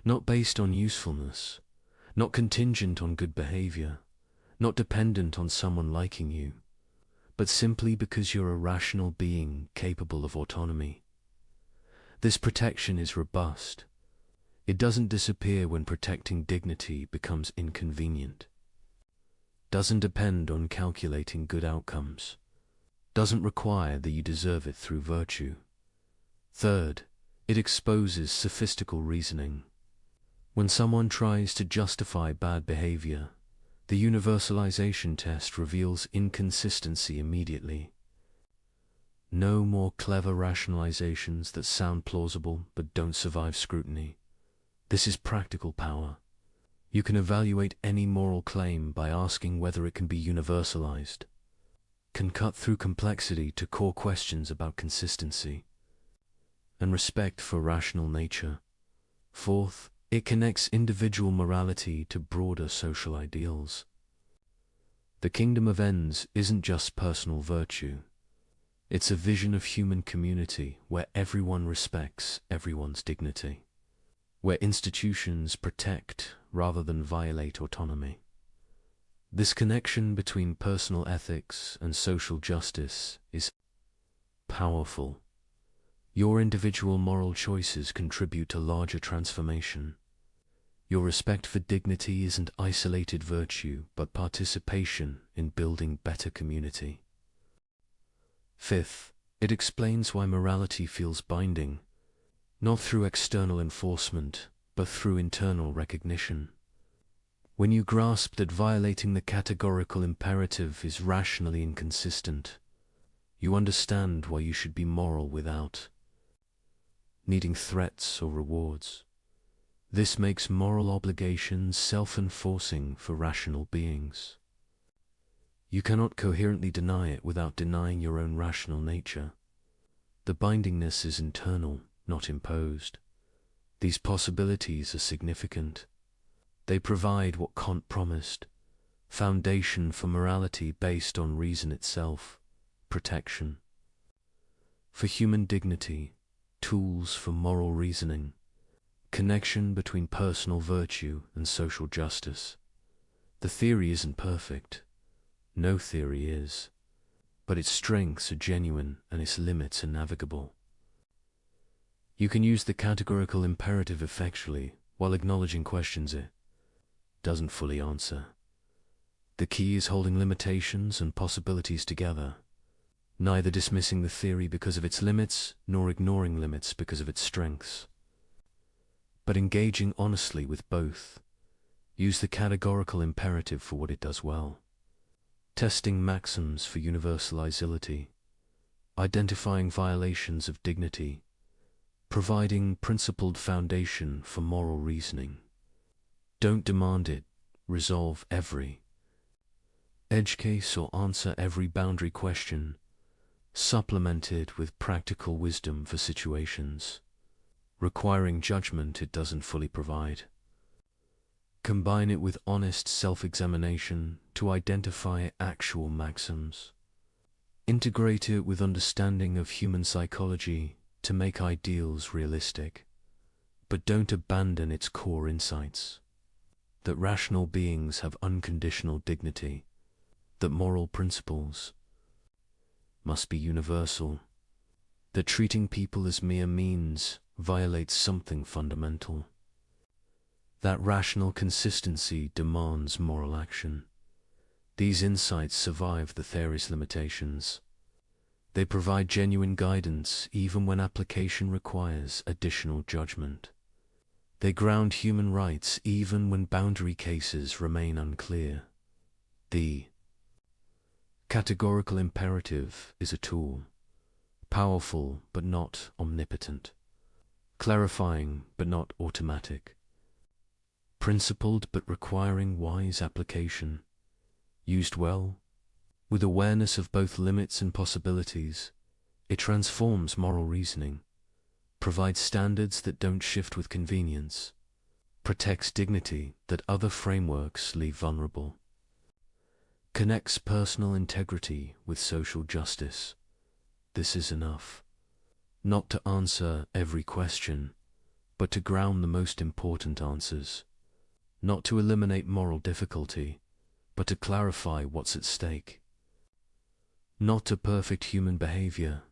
Not based on usefulness, not contingent on good behavior, not dependent on someone liking you, but simply because you're a rational being capable of autonomy. This protection is robust. It doesn't disappear when protecting dignity becomes inconvenient. Doesn't depend on calculating good outcomes. Doesn't require that you deserve it through virtue. Third, it exposes sophistical reasoning. When someone tries to justify bad behavior, the universalization test reveals inconsistency immediately. No more clever rationalizations that sound plausible but don't survive scrutiny. This is practical power. You can evaluate any moral claim by asking whether it can be universalized. Can cut through complexity to core questions about consistency and respect for rational nature. Fourth, it connects individual morality to broader social ideals. The kingdom of ends isn't just personal virtue. It's a vision of human community where everyone respects everyone's dignity, where institutions protect rather than violate autonomy. This connection between personal ethics and social justice is powerful. Your individual moral choices contribute to larger transformation. Your respect for dignity isn't isolated virtue, but participation in building better community. Fifth, it explains why morality feels binding, not through external enforcement, but through internal recognition. When you grasp that violating the categorical imperative is rationally inconsistent, you understand why you should be moral without needing threats or rewards. This makes moral obligations self-enforcing for rational beings. You cannot coherently deny it without denying your own rational nature. The bindingness is internal, not imposed. These possibilities are significant. They provide what Kant promised, foundation for morality based on reason itself, protection for human dignity, tools for moral reasoning, connection between personal virtue and social justice. The theory isn't perfect. No theory is. But its strengths are genuine and its limits are navigable. You can use the categorical imperative effectually while acknowledging questions it doesn't fully answer. The key is holding limitations and possibilities together, neither dismissing the theory because of its limits nor ignoring limits because of its strengths. but engaging honestly with both. Use the categorical imperative for what it does well. Testing maxims for universalizability. Identifying violations of dignity. Providing principled foundation for moral reasoning. Don't demand it, resolve every edge case or answer every boundary question. Supplement it with practical wisdom for situations requiring judgment it doesn't fully provide. Combine it with honest self-examination to identify actual maxims. Integrate it with understanding of human psychology to make ideals realistic, but don't abandon its core insights. That rational beings have unconditional dignity, that moral principles must be universal, that treating people as mere means violates something fundamental. That rational consistency demands moral action. These insights survive the theory's limitations. They provide genuine guidance even when application requires additional judgment. They ground human rights even when boundary cases remain unclear. The categorical imperative is a tool, powerful but not omnipotent, clarifying but not automatic, principled but requiring wise application. Used well, with awareness of both limits and possibilities, it transforms moral reasoning, provides standards that don't shift with convenience, protects dignity that other frameworks leave vulnerable, connects personal integrity with social justice. This is enough. Not to answer every question, but to ground the most important answers. Not to eliminate moral difficulty, but to clarify what's at stake. Not to perfect human behavior,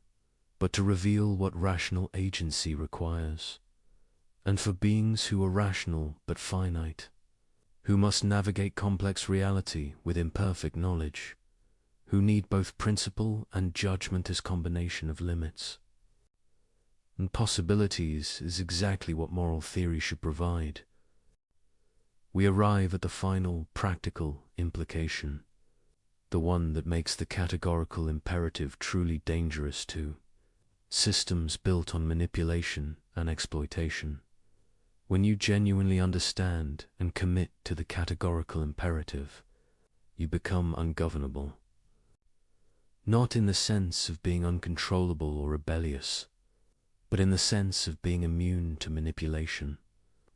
but to reveal what rational agency requires. And for beings who are rational but finite, who must navigate complex reality with imperfect knowledge, who need both principle and judgment as combination of limits and possibilities, is exactly what moral theory should provide. We arrive at the final practical implication, the one that makes the categorical imperative truly dangerous to systems built on manipulation and exploitation. When you genuinely understand and commit to the categorical imperative, you become ungovernable. Not in the sense of being uncontrollable or rebellious, but in the sense of being immune to manipulation,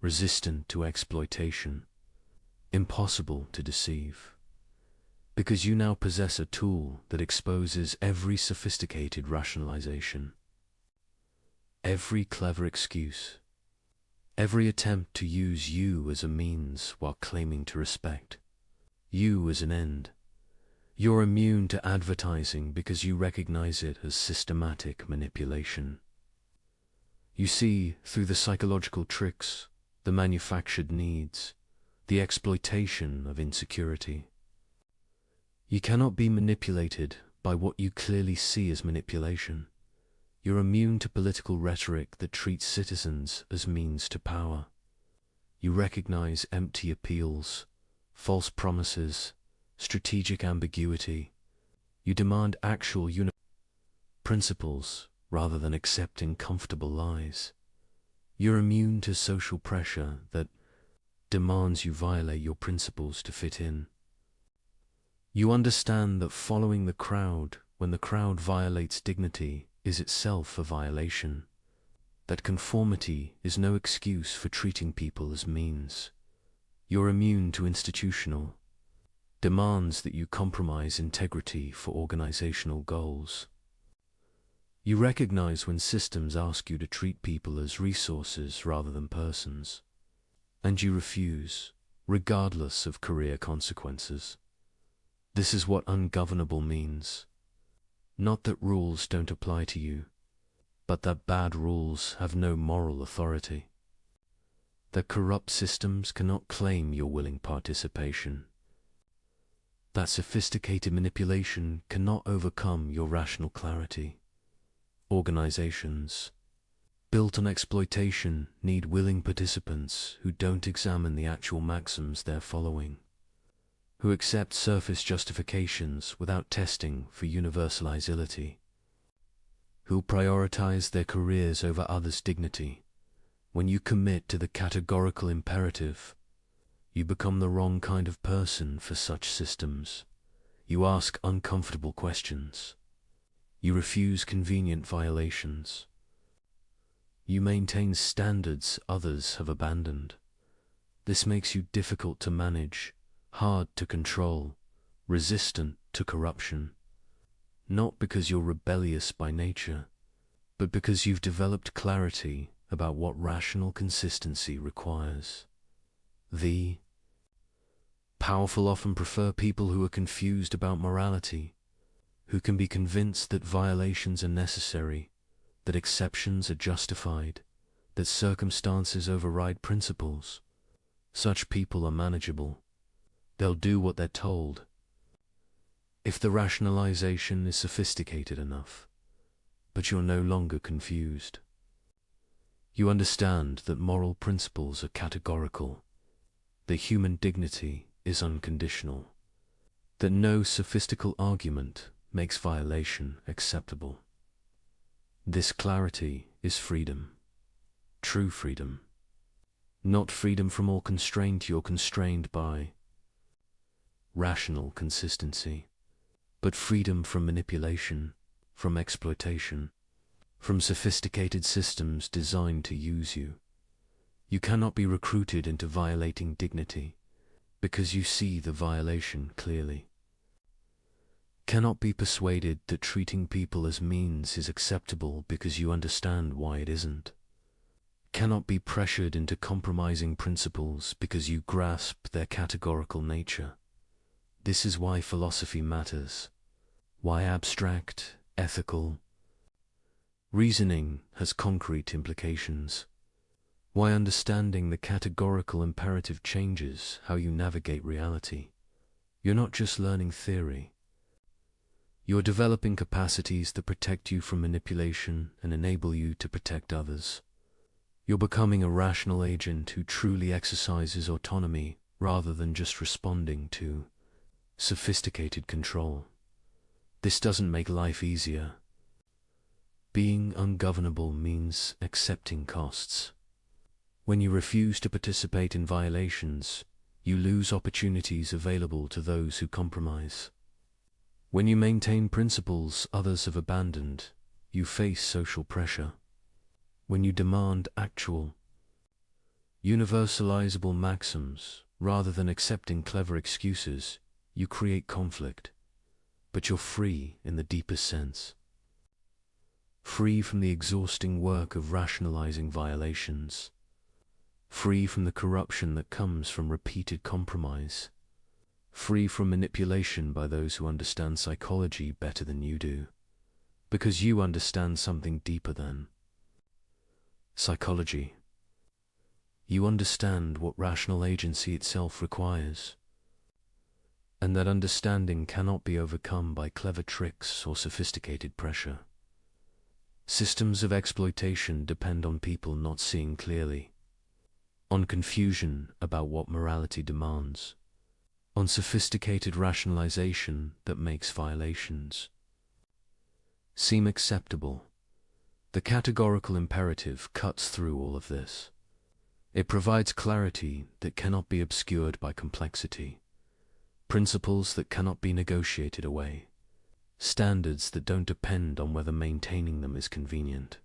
resistant to exploitation, impossible to deceive. Because you now possess a tool that exposes every sophisticated rationalization, every clever excuse, every attempt to use you as a means while claiming to respect you as an end. You're immune to advertising because you recognize it as systematic manipulation. You see through the psychological tricks, the manufactured needs, the exploitation of insecurity. You cannot be manipulated by what you clearly see as manipulation. You're immune to political rhetoric that treats citizens as means to power. You recognize empty appeals, false promises, strategic ambiguity. You demand actual principles rather than accepting comfortable lies. You're immune to social pressure that demands you violate your principles to fit in. You understand that following the crowd when the crowd violates dignity is itself a violation, that conformity is no excuse for treating people as means. You're immune to institutional demands that you compromise integrity for organizational goals. You recognize when systems ask you to treat people as resources rather than persons, and you refuse, regardless of career consequences. This is what ungovernable means. Not that rules don't apply to you, but that bad rules have no moral authority. That corrupt systems cannot claim your willing participation. That sophisticated manipulation cannot overcome your rational clarity. Organizations built on exploitation need willing participants who don't examine the actual maxims they're following, who accept surface justifications without testing for universalizability, who prioritize their careers over others' dignity. When you commit to the categorical imperative, you become the wrong kind of person for such systems. You ask uncomfortable questions. You refuse convenient violations. You maintain standards others have abandoned. This makes you difficult to manage, hard to control, resistant to corruption. Not because you're rebellious by nature, but because you've developed clarity about what rational consistency requires. The powerful often prefer people who are confused about morality, who can be convinced that violations are necessary, that exceptions are justified, that circumstances override principles. Such people are manageable. They'll do what they're told. If the rationalization is sophisticated enough, but you're no longer confused. You understand that moral principles are categorical, that human dignity is unconditional, that no sophistical argument makes violation acceptable. This clarity is freedom, true freedom, not freedom from all constraint you're constrained by rational consistency, but freedom from manipulation, from exploitation, from sophisticated systems designed to use you. You cannot be recruited into violating dignity because you see the violation clearly. Cannot be persuaded that treating people as means is acceptable because you understand why it isn't. Cannot be pressured into compromising principles because you grasp their categorical nature. This is why philosophy matters, why abstract, ethical reasoning has concrete implications, why understanding the categorical imperative changes how you navigate reality. You're not just learning theory. You're developing capacities that protect you from manipulation and enable you to protect others. You're becoming a rational agent who truly exercises autonomy rather than just responding to sophisticated control. This doesn't make life easier. Being ungovernable means accepting costs. When you refuse to participate in violations, you lose opportunities available to those who compromise. When you maintain principles others have abandoned, you face social pressure. When you demand actual, universalizable maxims rather than accepting clever excuses, you create conflict. But you're free in the deepest sense. Free from the exhausting work of rationalizing violations. Free from the corruption that comes from repeated compromise. Free from manipulation by those who understand psychology better than you do, because you understand something deeper than psychology. You understand what rational agency itself requires, and that understanding cannot be overcome by clever tricks or sophisticated pressure. Systems of exploitation depend on people not seeing clearly, on confusion about what morality demands, on sophisticated rationalization that makes violations seem acceptable. The categorical imperative cuts through all of this. It provides clarity that cannot be obscured by complexity, principles that cannot be negotiated away, standards that don't depend on whether maintaining them is convenient.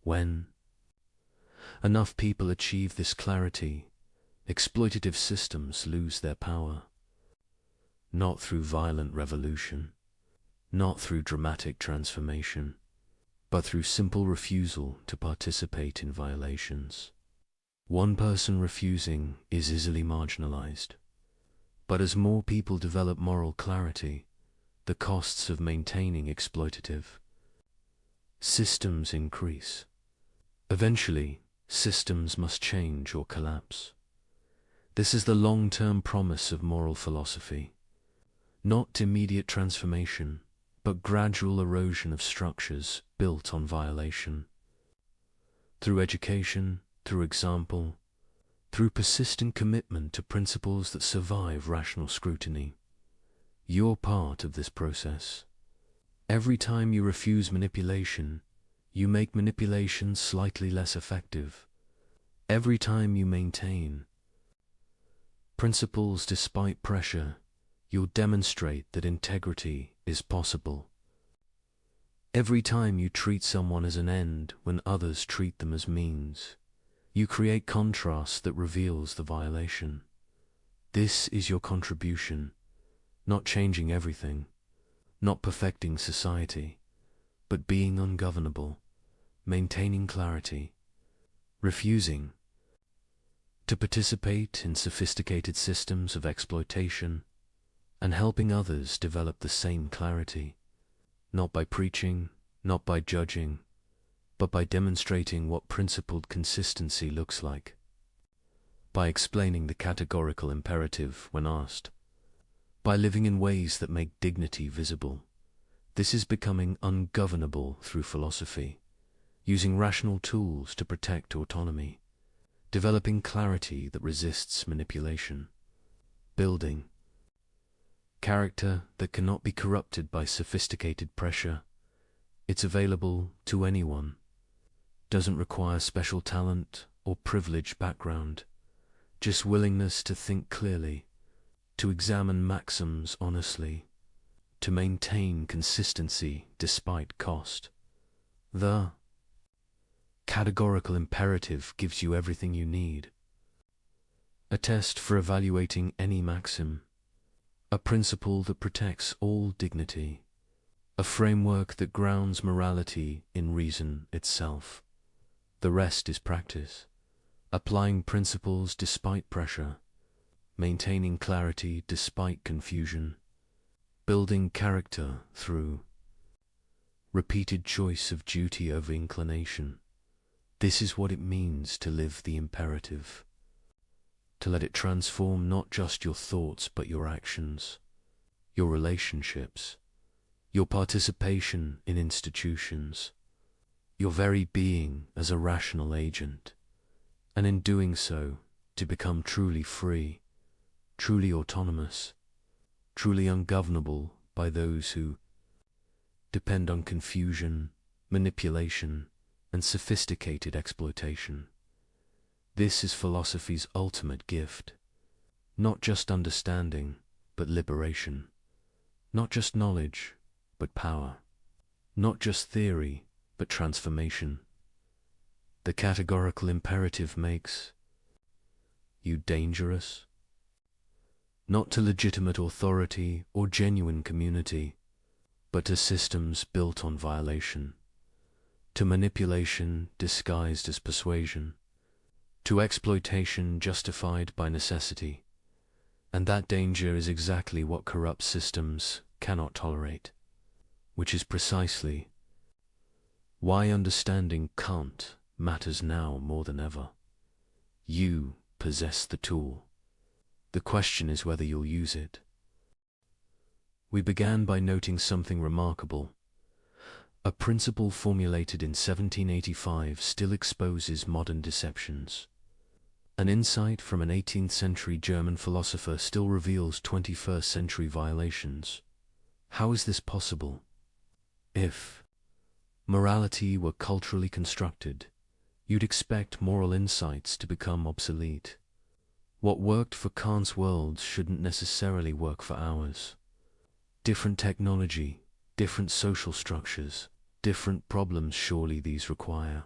When enough people achieve this clarity, exploitative systems lose their power. Not through violent revolution, not through dramatic transformation, but through simple refusal to participate in violations. One person refusing is easily marginalized, but as more people develop moral clarity, the costs of maintaining exploitative systems increase. Eventually, systems must change or collapse. This is the long-term promise of moral philosophy. Not immediate transformation, but gradual erosion of structures built on violation. through education, through example, through persistent commitment to principles that survive rational scrutiny. You're part of this process. Every time you refuse manipulation, you make manipulation slightly less effective. Every time you maintain principles despite pressure, you'll demonstrate that integrity is possible. Every time you treat someone as an end when others treat them as means, you create contrast that reveals the violation. This is your contribution, not changing everything, not perfecting society, but being ungovernable, maintaining clarity, refusing to participate in sophisticated systems of exploitation, and helping others develop the same clarity, not by preaching, not by judging, but by demonstrating what principled consistency looks like, by explaining the categorical imperative when asked, by living in ways that make dignity visible. This is becoming ungovernable through philosophy, using rational tools to protect autonomy, developing clarity that resists manipulation, building character that cannot be corrupted by sophisticated pressure. It's available to anyone, doesn't require special talent or privileged background, just willingness to think clearly, to examine maxims honestly, to maintain consistency despite cost. The categorical imperative gives you everything you need. A test for evaluating any maxim, a principle that protects all dignity, a framework that grounds morality in reason itself. The rest is practice, applying principles despite pressure, maintaining clarity despite confusion, building character through repeated choice of duty over inclination. This is what it means to live the imperative, to let it transform not just your thoughts but your actions, your relationships, your participation in institutions, your very being as a rational agent, and in doing so, to become truly free, truly autonomous, truly ungovernable by those who depend on confusion, manipulation, and sophisticated exploitation. This is philosophy's ultimate gift, not just understanding, but liberation, not just knowledge, but power, not just theory, but transformation. The categorical imperative makes you dangerous, not to legitimate authority or genuine community, but to systems built on violation, to manipulation disguised as persuasion, to exploitation justified by necessity. And that danger is exactly what corrupt systems cannot tolerate, which is precisely why understanding Kant matters now more than ever. You possess the tool. The question is whether you'll use it. We began by noting something remarkable. A principle formulated in 1785 still exposes modern deceptions. An insight from an 18th century German philosopher still reveals 21st century violations. How is this possible? If morality were culturally constructed, you'd expect moral insights to become obsolete. What worked for Kant's world shouldn't necessarily work for ours. Different technology, different social structures, different problems surely these require.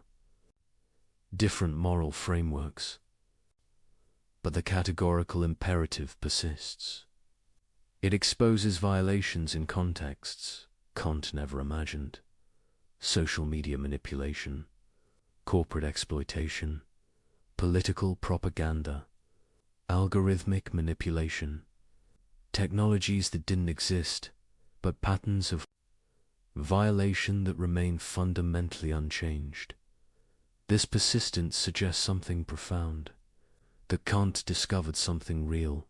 Different moral frameworks. But the categorical imperative persists. It exposes violations in contexts Kant never imagined. Social media manipulation, corporate exploitation, political propaganda, algorithmic manipulation, technologies that didn't exist, but patterns of violation that remain fundamentally unchanged. This persistence suggests something profound, that Kant discovered something real,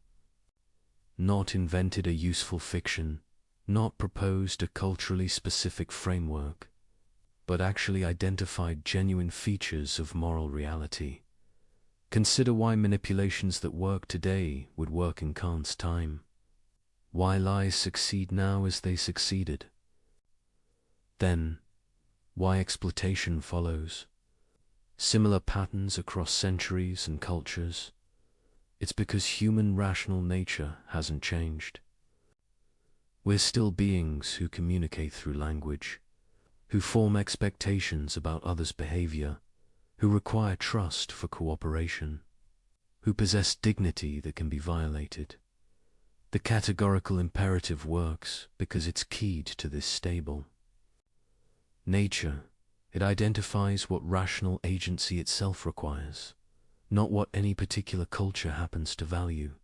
not invented a useful fiction, not proposed a culturally specific framework, but actually identified genuine features of moral reality. Consider why manipulations that work today would work in Kant's time. Why lies succeed now as they succeeded. Then, why exploitation follows. Similar patterns across centuries and cultures. It's because human rational nature hasn't changed. We're still beings who communicate through language, who form expectations about others' behavior, who require trust for cooperation, who possess dignity that can be violated. The categorical imperative works because it's keyed to this stable. Nature, it identifies what rational agency itself requires, not what any particular culture happens to value.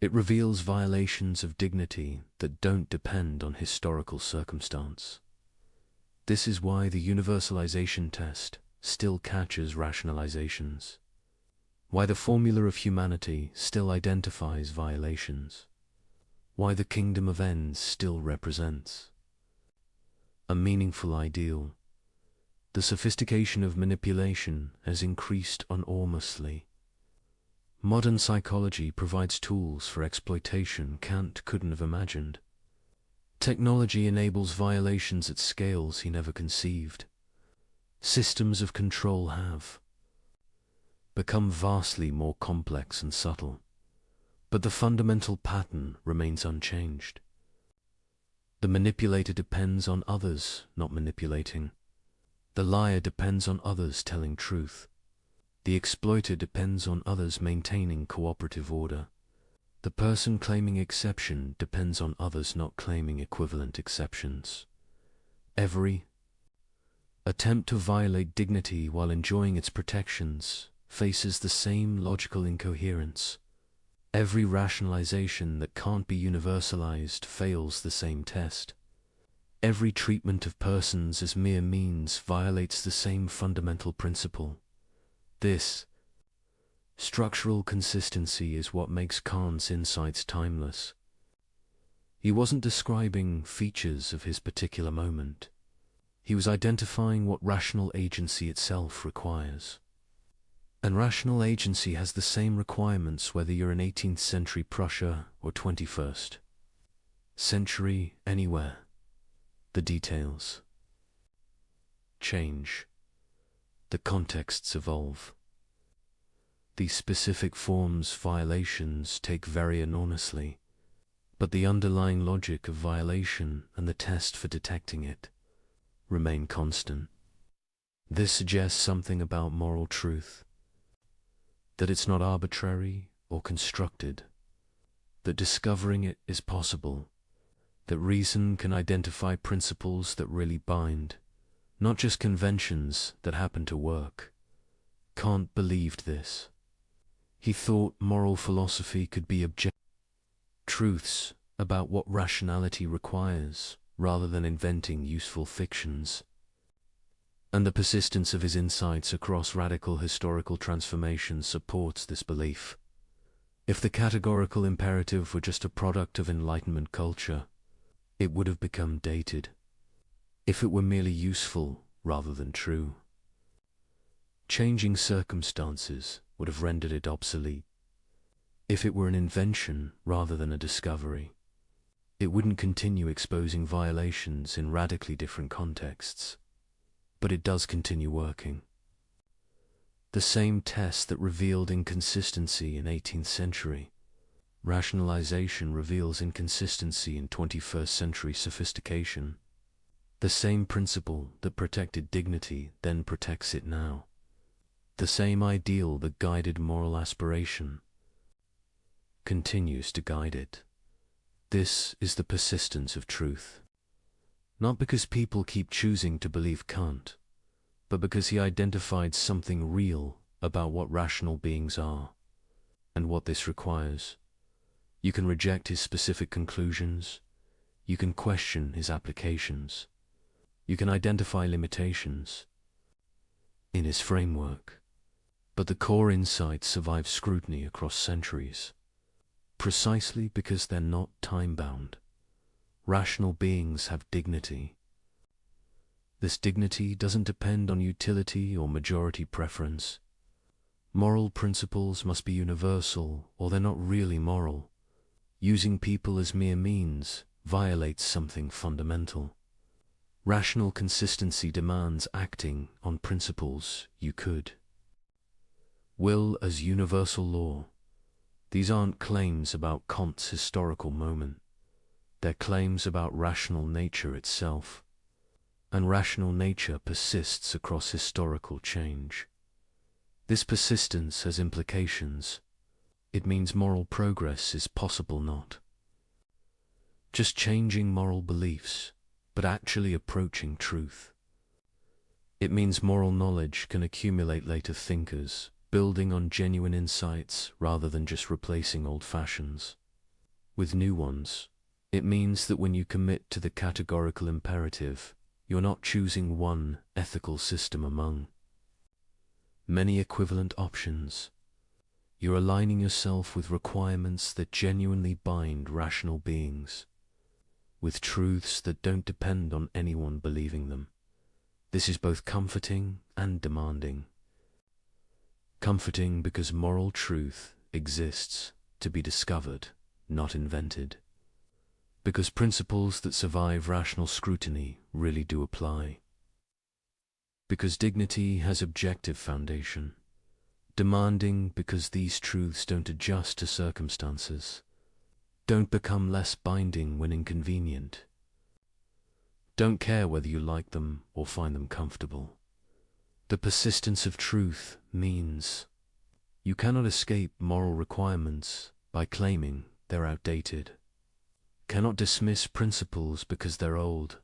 It reveals violations of dignity that don't depend on historical circumstance. This is why the universalization test still catches rationalizations, why the formula of humanity still identifies violations, why the kingdom of ends still represents a meaningful ideal. The sophistication of manipulation has increased enormously. Modern psychology provides tools for exploitation Kant couldn't have imagined. Technology enables violations at scales he never conceived. Systems of control have become vastly more complex and subtle, but the fundamental pattern remains unchanged. The manipulator depends on others not manipulating. The liar depends on others telling truth. The exploiter depends on others maintaining cooperative order. The person claiming exception depends on others not claiming equivalent exceptions. Every attempt to violate dignity while enjoying its protections faces the same logical incoherence. Every rationalization that can't be universalized fails the same test. Every treatment of persons as mere means violates the same fundamental principle. This structural consistency is what makes Kant's insights timeless. He wasn't describing features of his particular moment. He was identifying what rational agency itself requires. And rational agency has the same requirements whether you're in 18th century Prussia or 21st century anywhere. The details change. The contexts evolve. These specific forms violations take very enormously, but the underlying logic of violation and the test for detecting it remain constant. This suggests something about moral truth, that it's not arbitrary or constructed, that discovering it is possible, that reason can identify principles that really bind, not just conventions that happen to work. Kant believed this. He thought moral philosophy could be objective truths about what rationality requires, rather than inventing useful fictions. And the persistence of his insights across radical historical transformations supports this belief. If the categorical imperative were just a product of Enlightenment culture, it would have become dated. If it were merely useful rather than true, changing circumstances would have rendered it obsolete. If it were an invention rather than a discovery, it wouldn't continue exposing violations in radically different contexts. But it does continue working. The same test that revealed inconsistency in 18th century rationalization reveals inconsistency in 21st century sophistication. The same principle that protected dignity then protects it now. The same ideal that guided moral aspiration continues to guide it. This is the persistence of truth. Not because people keep choosing to believe Kant, but because he identified something real about what rational beings are, and what this requires. You can reject his specific conclusions, you can question his applications, you can identify limitations in his framework, but the core insights survive scrutiny across centuries, precisely because they're not time-bound. Rational beings have dignity. This dignity doesn't depend on utility or majority preference. Moral principles must be universal, or they're not really moral. Using people as mere means violates something fundamental. Rational consistency demands acting on principles you could. Will as universal law. These aren't claims about Kant's historical moment. They're claims about rational nature itself. And rational nature persists across historical change. This persistence has implications. It means moral progress is possible not just changing moral beliefs, but actually approaching truth. It means moral knowledge can accumulate later thinkers, building on genuine insights rather than just replacing old fashions with new ones. It means that when you commit to the categorical imperative, you're not choosing one ethical system among many equivalent options. You're aligning yourself with requirements that genuinely bind rational beings, with truths that don't depend on anyone believing them. This is both comforting and demanding. Comforting because moral truth exists to be discovered, not invented. Because principles that survive rational scrutiny really do apply. Because dignity has objective foundation. Demanding because these truths don't adjust to circumstances, don't become less binding when inconvenient, don't care whether you like them or find them comfortable. The persistence of truth means you cannot escape moral requirements by claiming they're outdated, cannot dismiss principles because they're old,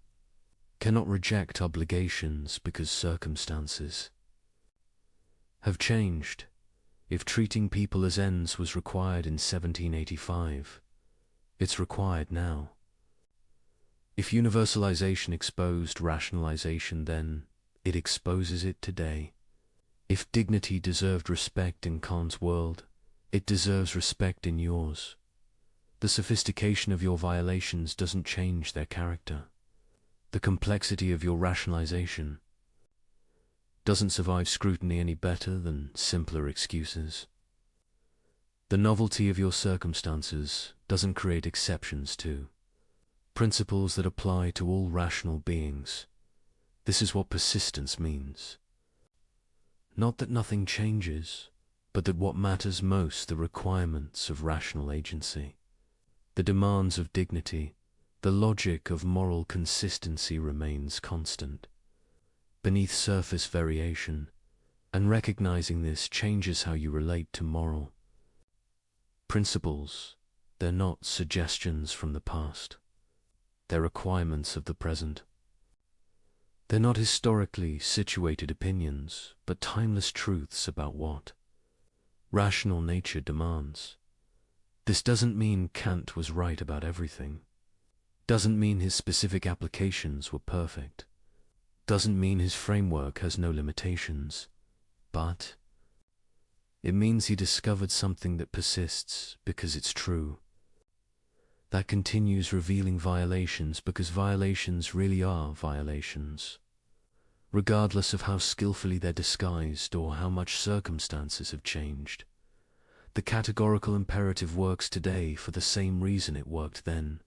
cannot reject obligations because circumstances have changed. If treating people as ends was required in 1785, it's required now. If universalization exposed rationalization then, it exposes it today. If dignity deserved respect in Kant's world, it deserves respect in yours. The sophistication of your violations doesn't change their character. The complexity of your rationalization doesn't survive scrutiny any better than simpler excuses. The novelty of your circumstances doesn't create exceptions to principles that apply to all rational beings. This is what persistence means. Not that nothing changes, but that what matters most, the requirements of rational agency, the demands of dignity, the logic of moral consistency remains constant, beneath surface variation, and recognizing this changes how you relate to moral principles. They're not suggestions from the past. They're requirements of the present. They're not historically situated opinions, but timeless truths about what rational nature demands. This doesn't mean Kant was right about everything. Doesn't mean his specific applications were perfect. Doesn't mean his framework has no limitations. But it means he discovered something that persists because it's true. That continues revealing violations because violations really are violations, regardless of how skillfully they're disguised or how much circumstances have changed. The categorical imperative works today for the same reason it worked then,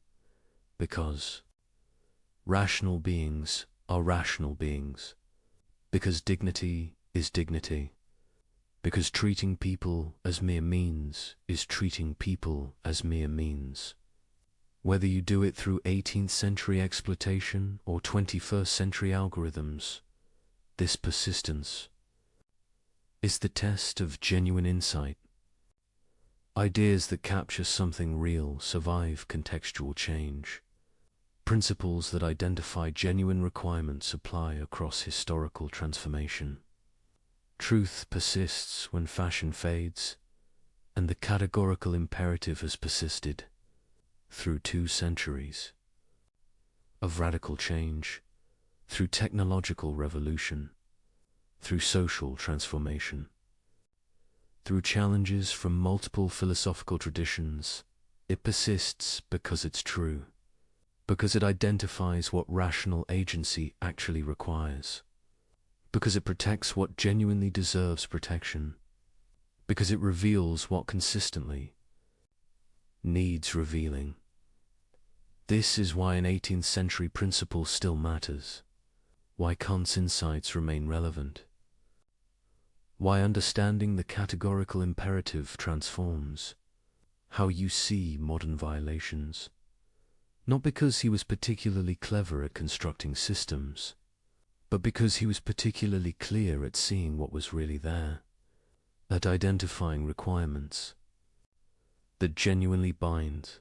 because rational beings are rational beings, because dignity is dignity, because treating people as mere means is treating people as mere means. Whether you do it through 18th century exploitation or 21st century algorithms, this persistence is the test of genuine insight. Ideas that capture something real survive contextual change. Principles that identify genuine requirements apply across historical transformation. Truth persists when fashion fades, and the categorical imperative has persisted through 2 centuries of radical change, through technological revolution, through social transformation, through challenges from multiple philosophical traditions. It persists because it's true. because it identifies what rational agency actually requires, because it protects what genuinely deserves protection, because it reveals what consistently needs revealing. This is why an 18th century principle still matters, why Kant's insights remain relevant, why understanding the categorical imperative transforms how you see modern violations, not because he was particularly clever at constructing systems, but because he was particularly clear at seeing what was really there, at identifying requirements that genuinely bind,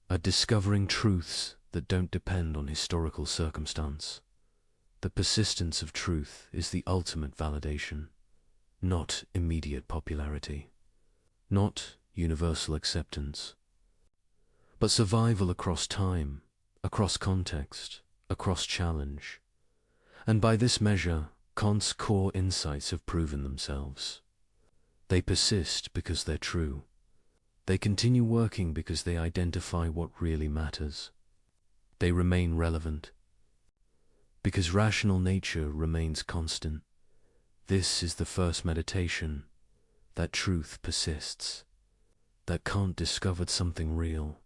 at discovering truths that don't depend on historical circumstance. The persistence of truth is the ultimate validation, not immediate popularity, not universal acceptance, but survival across time, across context, across challenge. And by this measure, Kant's core insights have proven themselves. They persist because they're true. They continue working because they identify what really matters. They remain relevant because rational nature remains constant. This is the first meditation, that truth persists, that Kant discovered something real,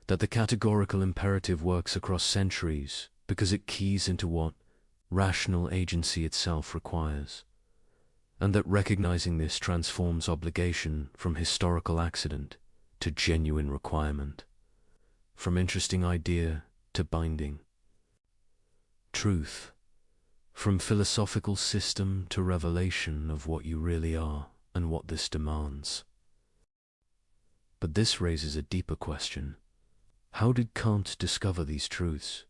that the categorical imperative works across centuries because it keys into what rational agency itself requires, and that recognizing this transforms obligation from historical accident to genuine requirement, from interesting idea to binding. Truth, from philosophical system to revelation of what you really are and what this demands. But this raises a deeper question. How did Kant discover these truths?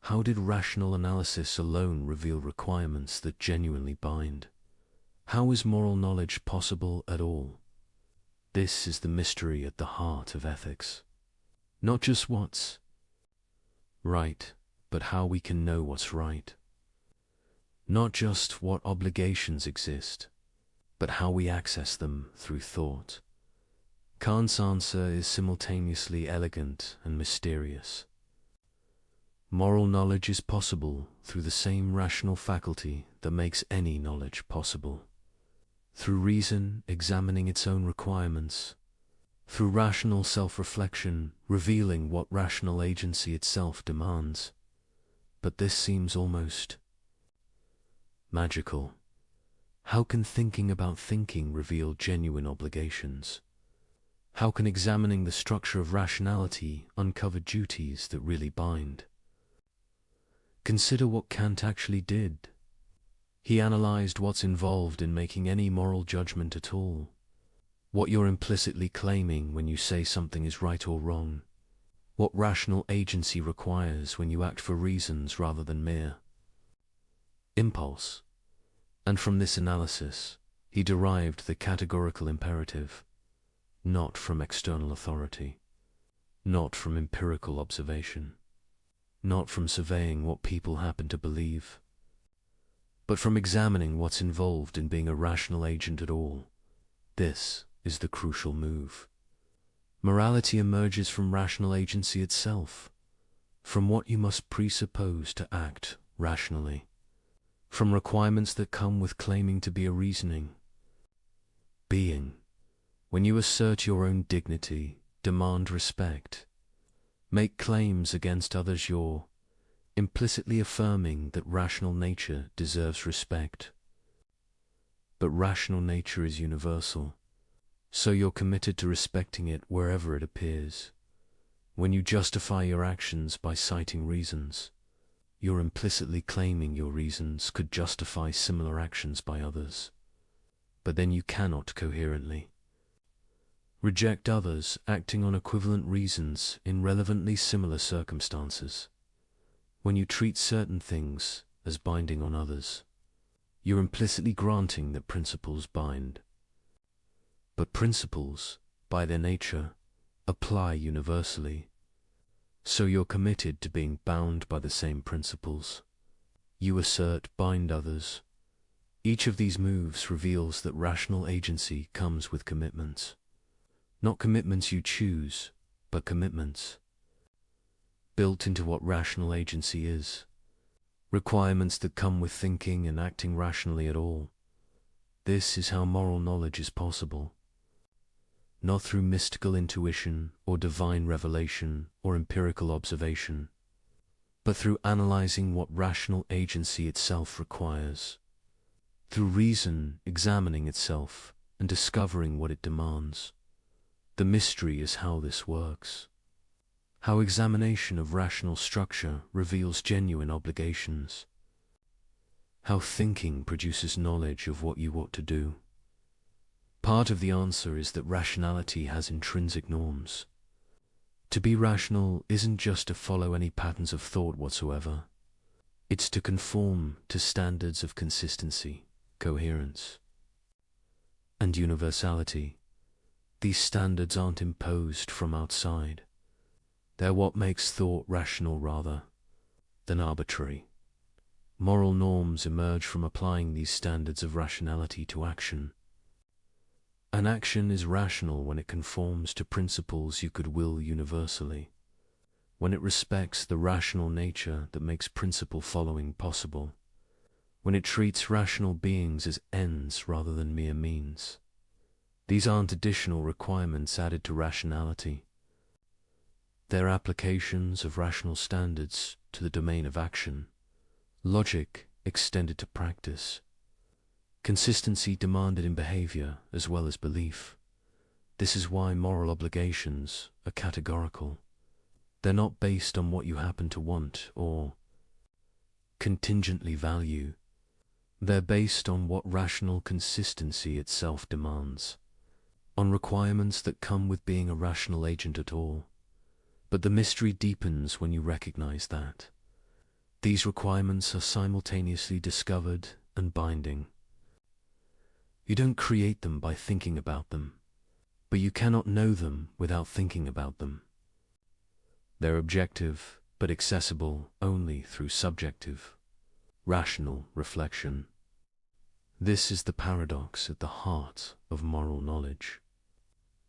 How did rational analysis alone reveal requirements that genuinely bind? How is moral knowledge possible at all? This is the mystery at the heart of ethics. Not just what's right, but how we can know what's right. Not just what obligations exist, but how we access them through thought. Kant's answer is simultaneously elegant and mysterious. Moral knowledge is possible through the same rational faculty that makes any knowledge possible. Through reason examining its own requirements, through rational self-reflection revealing what rational agency itself demands. But this seems almost magical. How can thinking about thinking reveal genuine obligations? How can examining the structure of rationality uncover duties that really bind? Consider what Kant actually did. He analyzed what's involved in making any moral judgment at all, what you're implicitly claiming when you say something is right or wrong, what rational agency requires when you act for reasons rather than mere impulse. And from this analysis, he derived the categorical imperative, not from external authority, not from empirical observation, not from surveying what people happen to believe, but from examining what's involved in being a rational agent at all. This is the crucial move. Morality emerges from rational agency itself, from what you must presuppose to act rationally, from requirements that come with claiming to be a reasoning being. When you assert your own dignity, demand respect, make claims against others, you're implicitly affirming that rational nature deserves respect. But rational nature is universal, so you're committed to respecting it wherever it appears. When you justify your actions by citing reasons, you're implicitly claiming your reasons could justify similar actions by others. But then you cannot coherently reject others acting on equivalent reasons in relevantly similar circumstances. When you treat certain things as binding on others, you're implicitly granting that principles bind. But principles, by their nature, apply universally, so you're committed to being bound by the same principles. You assert bind others. Each of these moves reveals that rational agency comes with commitments. Not commitments you choose, but commitments built into what rational agency is. Requirements that come with thinking and acting rationally at all. This is how moral knowledge is possible. Not through mystical intuition or divine revelation or empirical observation, but through analyzing what rational agency itself requires. Through reason examining itself and discovering what it demands. The mystery is how this works. How examination of rational structure reveals genuine obligations. How thinking produces knowledge of what you ought to do. Part of the answer is that rationality has intrinsic norms. To be rational isn't just to follow any patterns of thought whatsoever. It's to conform to standards of consistency, coherence, and universality. These standards aren't imposed from outside. They're what makes thought rational rather than arbitrary. Moral norms emerge from applying these standards of rationality to action. An action is rational when it conforms to principles you could will universally, when it respects the rational nature that makes principle following possible, when it treats rational beings as ends rather than mere means. These aren't additional requirements added to rationality. They're applications of rational standards to the domain of action, logic extended to practice, consistency demanded in behavior as well as belief. This is why moral obligations are categorical. They're not based on what you happen to want or contingently value. They're based on what rational consistency itself demands, on requirements that come with being a rational agent at all. But the mystery deepens when you recognize that. These requirements are simultaneously discovered and binding. You don't create them by thinking about them, but you cannot know them without thinking about them. They're objective, but accessible only through subjective, rational reflection. This is the paradox at the heart of moral knowledge.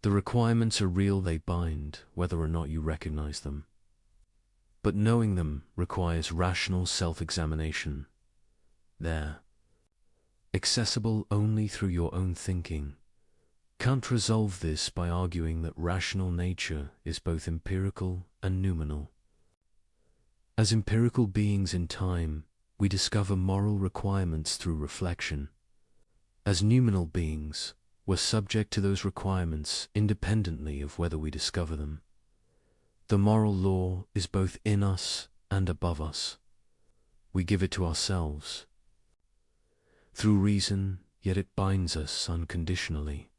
The requirements are real, they bind, whether or not you recognize them. But knowing them requires rational self-examination. They're accessible only through your own thinking. Can't resolve this by arguing that rational nature is both empirical and noumenal. As empirical beings in time, we discover moral requirements through reflection. As noumenal beings, we're subject to those requirements independently of whether we discover them. The moral law is both in us and above us. We give it to ourselves through reason, yet it binds us unconditionally.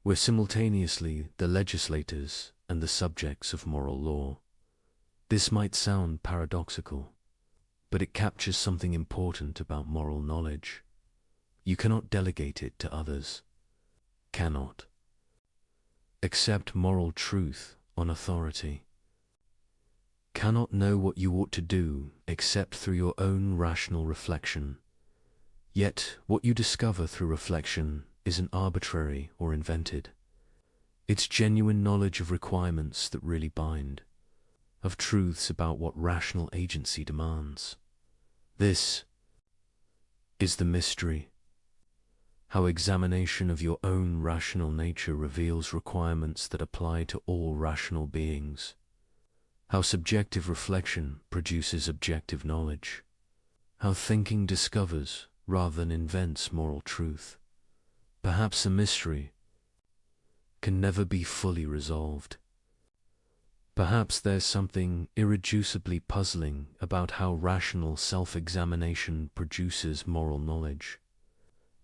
We're simultaneously the legislators and the subjects of moral law. This might sound paradoxical, but it captures something important about moral knowledge. You cannot delegate it to others. Cannot accept moral truth on authority. Cannot know what you ought to do except through your own rational reflection. Yet what you discover through reflection isn't arbitrary or invented. It's genuine knowledge of requirements that really bind, of truths about what rational agency demands. This is the mystery. How examination of your own rational nature reveals requirements that apply to all rational beings. How subjective reflection produces objective knowledge. How thinking discovers rather than invents moral truth. Perhaps a mystery can never be fully resolved. Perhaps there's something irreducibly puzzling about how rational self-examination produces moral knowledge,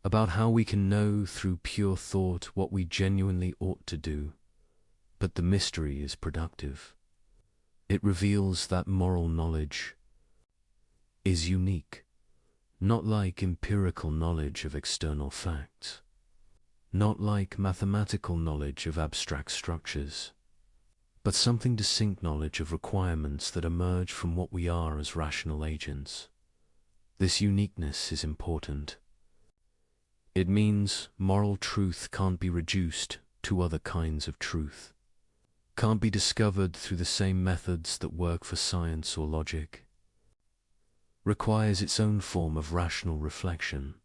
about how we can know through pure thought what we genuinely ought to do. But the mystery is productive. It reveals that moral knowledge is unique, not like empirical knowledge of external facts, not like mathematical knowledge of abstract structures, but something distinct knowledge of requirements that emerge from what we are as rational agents. This uniqueness is important. It means moral truth can't be reduced to other kinds of truth. can't be discovered through the same methods that work for science or logic, requires its own form of rational reflection,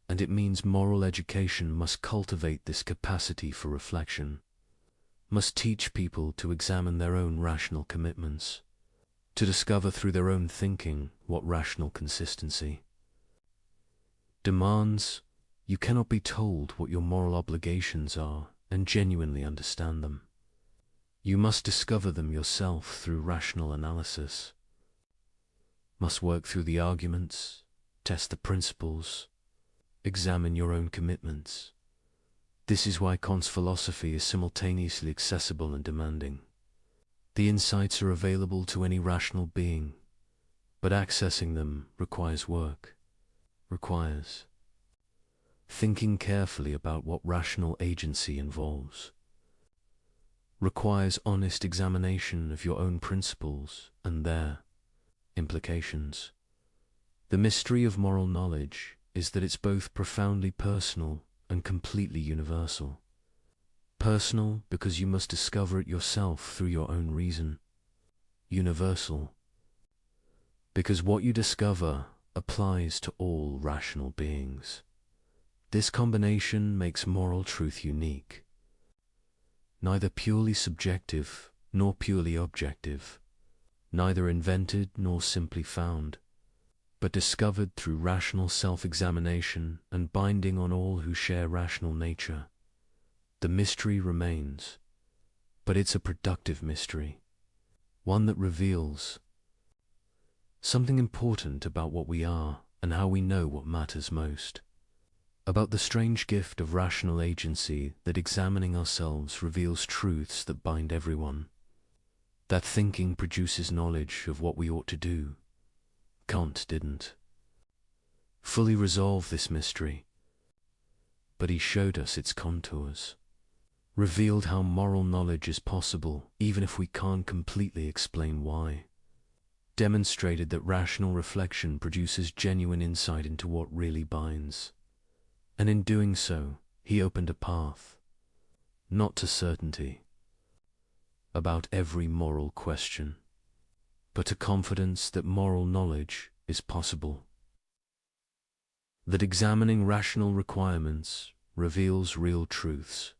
and it means moral education must cultivate this capacity for reflection, must teach people to examine their own rational commitments, to discover through their own thinking what rational consistency demands. You cannot be told what your moral obligations are and genuinely understand them. You must discover them yourself through rational analysis, must work through the arguments, test the principles, examine your own commitments. This is why Kant's philosophy is simultaneously accessible and demanding. The insights are available to any rational being, but accessing them requires work, requires thinking carefully about what rational agency involves, requires honest examination of your own principles and their implications. The mystery of moral knowledge is that it's both profoundly personal and completely universal. Personal because you must discover it yourself through your own reason. Universal because what you discover applies to all rational beings. This combination makes moral truth unique, neither purely subjective nor purely objective, neither invented nor simply found, but discovered through rational self-examination and binding on all who share rational nature. The mystery remains, but it's a productive mystery, one that reveals something important about what we are and how we know what matters most, about the strange gift of rational agency that examining ourselves reveals truths that bind everyone, that thinking produces knowledge of what we ought to do. Kant didn't fully resolve this mystery, but he showed us its contours, revealed how moral knowledge is possible even if we can't completely explain why, demonstrated that rational reflection produces genuine insight into what really binds, and in doing so, he opened a path, not to certainty about every moral question, but to confidence that moral knowledge is possible, that examining rational requirements reveals real truths,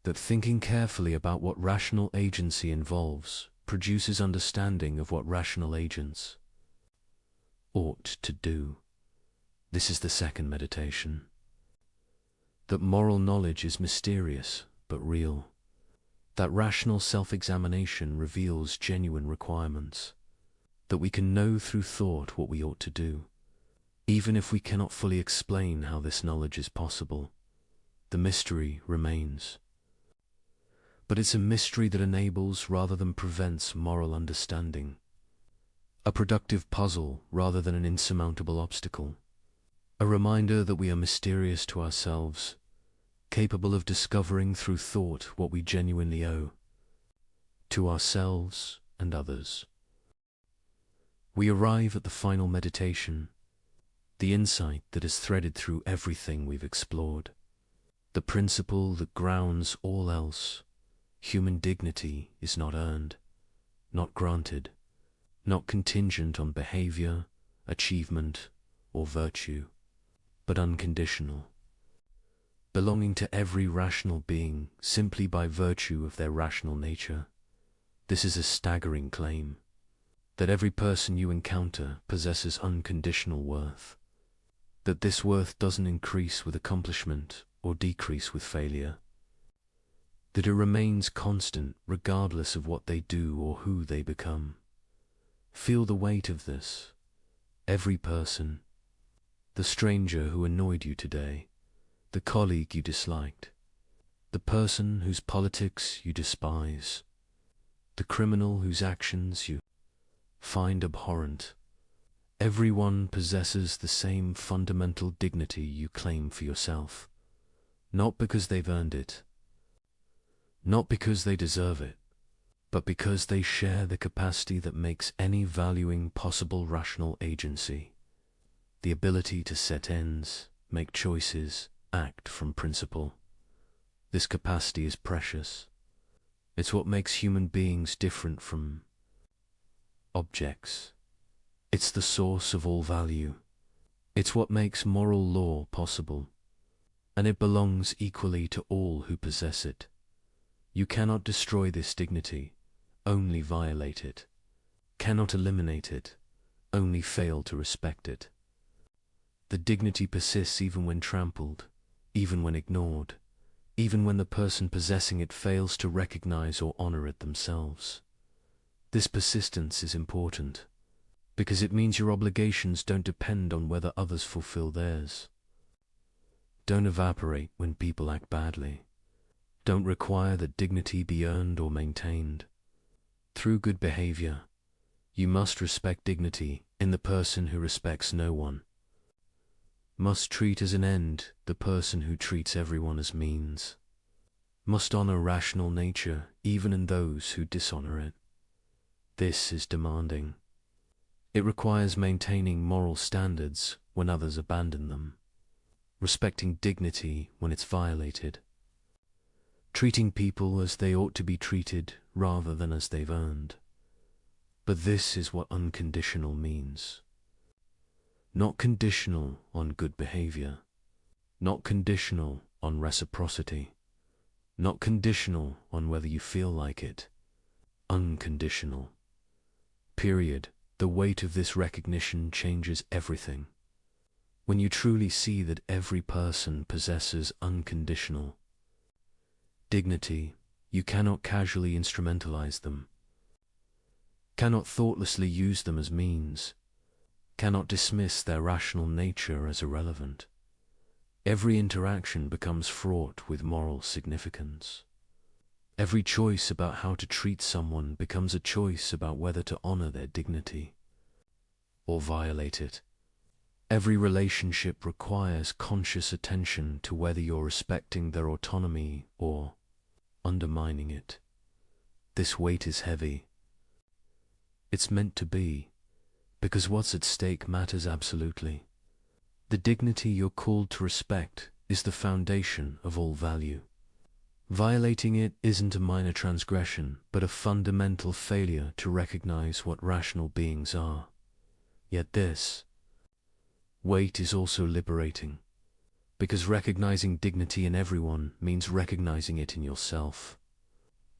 that thinking carefully about what rational agency involves produces understanding of what rational agents ought to do. This is the second meditation. That moral knowledge is mysterious but real, that rational self-examination reveals genuine requirements, that we can know through thought what we ought to do, even if we cannot fully explain how this knowledge is possible. The mystery remains. But it's a mystery that enables rather than prevents moral understanding, a productive puzzle rather than an insurmountable obstacle, a reminder that we are mysterious to ourselves, capable of discovering through thought what we genuinely owe to ourselves and others. We arrive at the final meditation, the insight that is threaded through everything we've explored, the principle that grounds all else. Human dignity is not earned, not granted, not contingent on behavior, achievement, or virtue, but unconditional, belonging to every rational being simply by virtue of their rational nature. This is a staggering claim, that every person you encounter possesses unconditional worth, that this worth doesn't increase with accomplishment or decrease with failure, that it remains constant regardless of what they do or who they become. Feel the weight of this. Every person, the stranger who annoyed you today, the colleague you disliked, the person whose politics you despise, the criminal whose actions you find abhorrent, everyone possesses the same fundamental dignity you claim for yourself, not because they've earned it, not because they deserve it, but because they share the capacity that makes any valuing possible rational agency, the ability to set ends, make choices, act from principle. This capacity is precious, It's what makes human beings different from objects. It's the source of all value. It's what makes moral law possible, and it belongs equally to all who possess it. You cannot destroy this dignity, only violate it. Cannot eliminate it, only fail to respect it. The dignity persists even when trampled, even when ignored, even when the person possessing it fails to recognize or honor it themselves. This persistence is important, because it means your obligations don't depend on whether others fulfill theirs. Don't evaporate when people act badly. Don't require that dignity be earned or maintained. Through good behavior, you must respect dignity in the person who respects no one. Must treat as an end the person who treats everyone as means. Must honor rational nature even in those who dishonor it. This is demanding. It requires maintaining moral standards when others abandon them, respecting dignity when it's violated, treating people as they ought to be treated rather than as they've earned. But this is what unconditional means. Not conditional on good behavior, not conditional on reciprocity, not conditional on whether you feel like it, unconditional. Period. The weight of this recognition changes everything. When you truly see that every person possesses unconditional dignity, you cannot casually instrumentalize them, cannot thoughtlessly use them as means, cannot dismiss their rational nature as irrelevant. Every interaction becomes fraught with moral significance. Every choice about how to treat someone becomes a choice about whether to honor their dignity or violate it. Every relationship requires conscious attention to whether you're respecting their autonomy or undermining it. This weight is heavy. It's meant to be, because what's at stake matters absolutely. The dignity you're called to respect is the foundation of all value. Violating it isn't a minor transgression, but a fundamental failure to recognize what rational beings are. Yet this weight is also liberating, because recognizing dignity in everyone means recognizing it in yourself.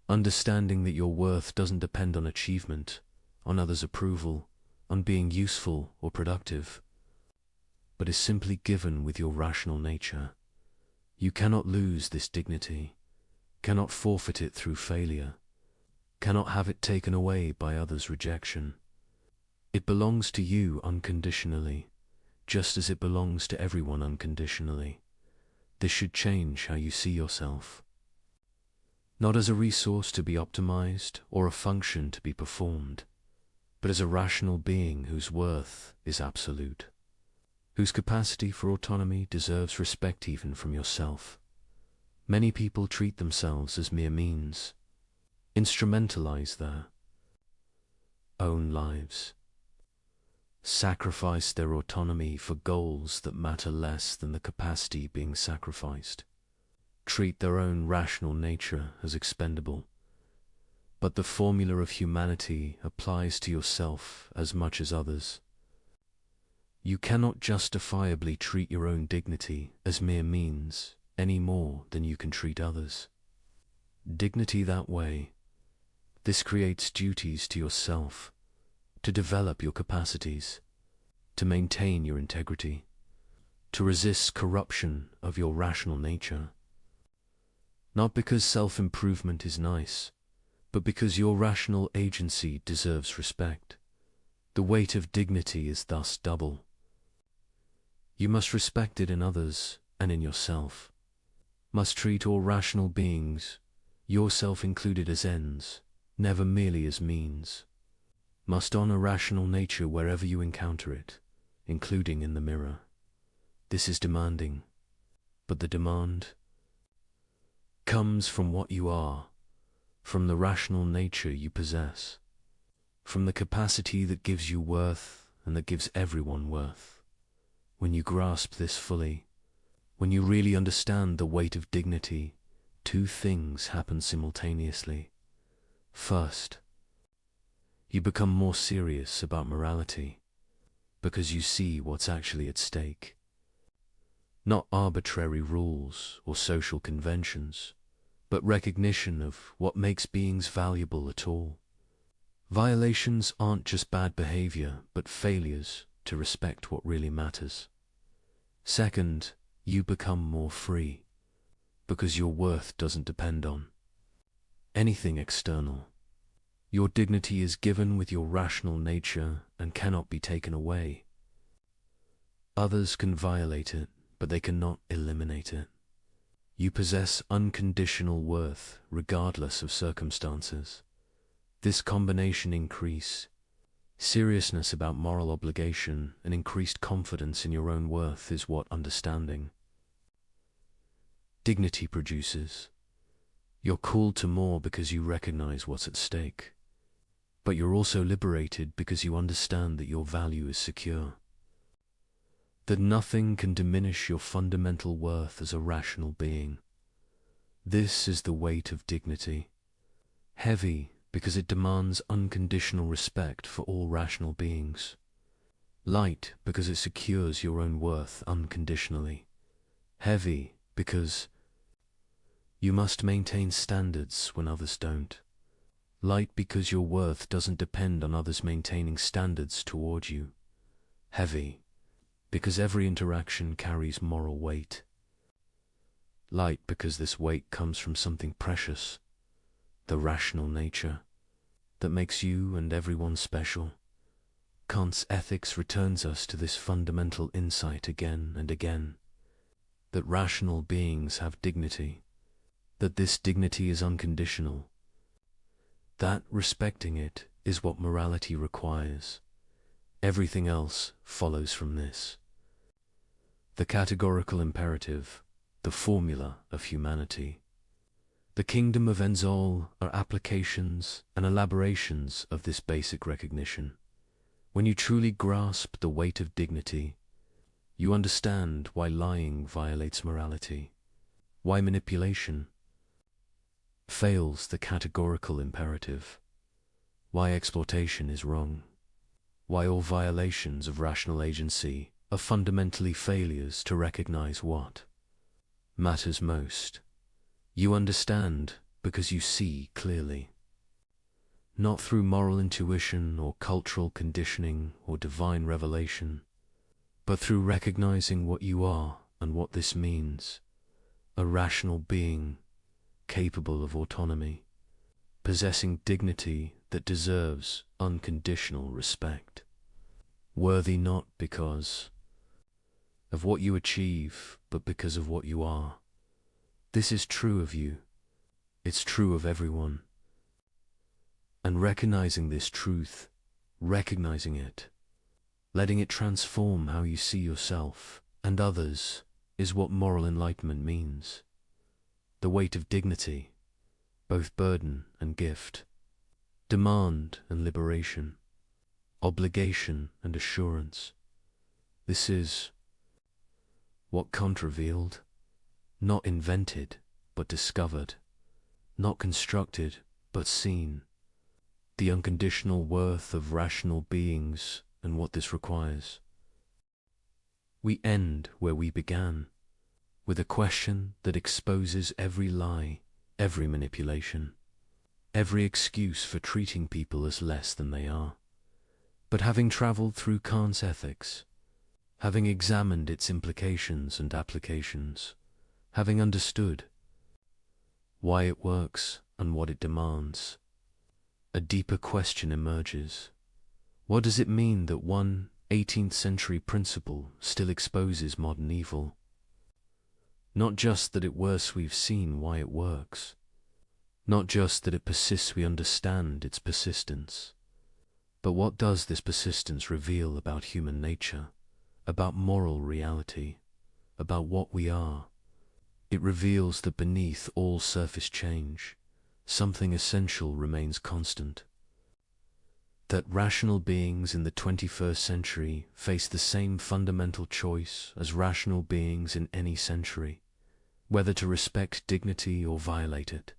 Understanding that your worth doesn't depend on achievement, on others' approval, on being useful or productive, but is simply given with your rational nature. You cannot lose this dignity, cannot forfeit it through failure, cannot have it taken away by others' rejection. It belongs to you unconditionally, just as it belongs to everyone unconditionally. This should change how you see yourself. Not as a resource to be optimized or a function to be performed, but as a rational being whose worth is absolute, whose capacity for autonomy deserves respect even from yourself. Many people treat themselves as mere means, instrumentalize their own lives, sacrifice their autonomy for goals that matter less than the capacity being sacrificed, treat their own rational nature as expendable. But the formula of humanity applies to yourself as much as others. You cannot justifiably treat your own dignity as mere means any more than you can treat others. Dignity that way, this creates duties to yourself, to develop your capacities, to maintain your integrity, to resist corruption of your rational nature. Not because self-improvement is nice, but because your rational agency deserves respect. The weight of dignity is thus double. You must respect it in others and in yourself, must treat all rational beings, yourself included, as ends, never merely as means, must honor rational nature wherever you encounter it, including in the mirror. This is demanding, but the demand comes from what you are, from the rational nature you possess, from the capacity that gives you worth and that gives everyone worth. When you grasp this fully, when you really understand the weight of dignity, two things happen simultaneously. First, you become more serious about morality because you see what's actually at stake. Not arbitrary rules or social conventions, but recognition of what makes beings valuable at all. Violations aren't just bad behavior, but failures to respect what really matters. Second, you become more free because your worth doesn't depend on anything external. Your dignity is given with your rational nature and cannot be taken away. Others can violate it, but they cannot eliminate it. You possess unconditional worth regardless of circumstances. This combination increase seriousness about moral obligation and increased confidence in your own worth is what understanding dignity produces. You're called to more because you recognize what's at stake, but you're also liberated because you understand that your value is secure, that nothing can diminish your fundamental worth as a rational being. This is the weight of dignity, heavy because it demands unconditional respect for all rational beings, light because it secures your own worth unconditionally, heavy because you must maintain standards when others don't, light because your worth doesn't depend on others maintaining standards toward you, heavy because every interaction carries moral weight, light because this weight comes from something precious, the rational nature that makes you and everyone special. Kant's ethics returns us to this fundamental insight again and again, that rational beings have dignity, that this dignity is unconditional, that respecting it is what morality requires. Everything else follows from this. The categorical imperative, the formula of humanity. The kingdom of Enzol are applications and elaborations of this basic recognition. When you truly grasp the weight of dignity, you understand why lying violates morality, why manipulation fails the categorical imperative, why exploitation is wrong, why all violations of rational agency are fundamentally failures to recognize what matters most. You understand because you see clearly, not through moral intuition or cultural conditioning or divine revelation, but through recognizing what you are and what this means, a rational being capable of autonomy, possessing dignity that deserves unconditional respect, worthy not because of what you achieve, but because of what you are. This is true of you. It's true of everyone. And recognizing this truth, recognizing it, letting it transform how you see yourself and others is what moral enlightenment means. The weight of dignity, both burden and gift, demand and liberation, obligation and assurance. This is what Kant revealed. Not invented, but discovered, not constructed, but seen, the unconditional worth of rational beings and what this requires. We end where we began, with a question that exposes every lie, every manipulation, every excuse for treating people as less than they are. But having traveled through Kant's ethics, having examined its implications and applications, having understood why it works and what it demands, a deeper question emerges. What does it mean that one 18th century principle still exposes modern evil? Not just that it works, we've seen why it works. Not just that it persists, we understand its persistence. But what does this persistence reveal about human nature, about moral reality, about what we are? It reveals that beneath all surface change, something essential remains constant. That rational beings in the 21st century face the same fundamental choice as rational beings in any century, whether to respect dignity or violate it,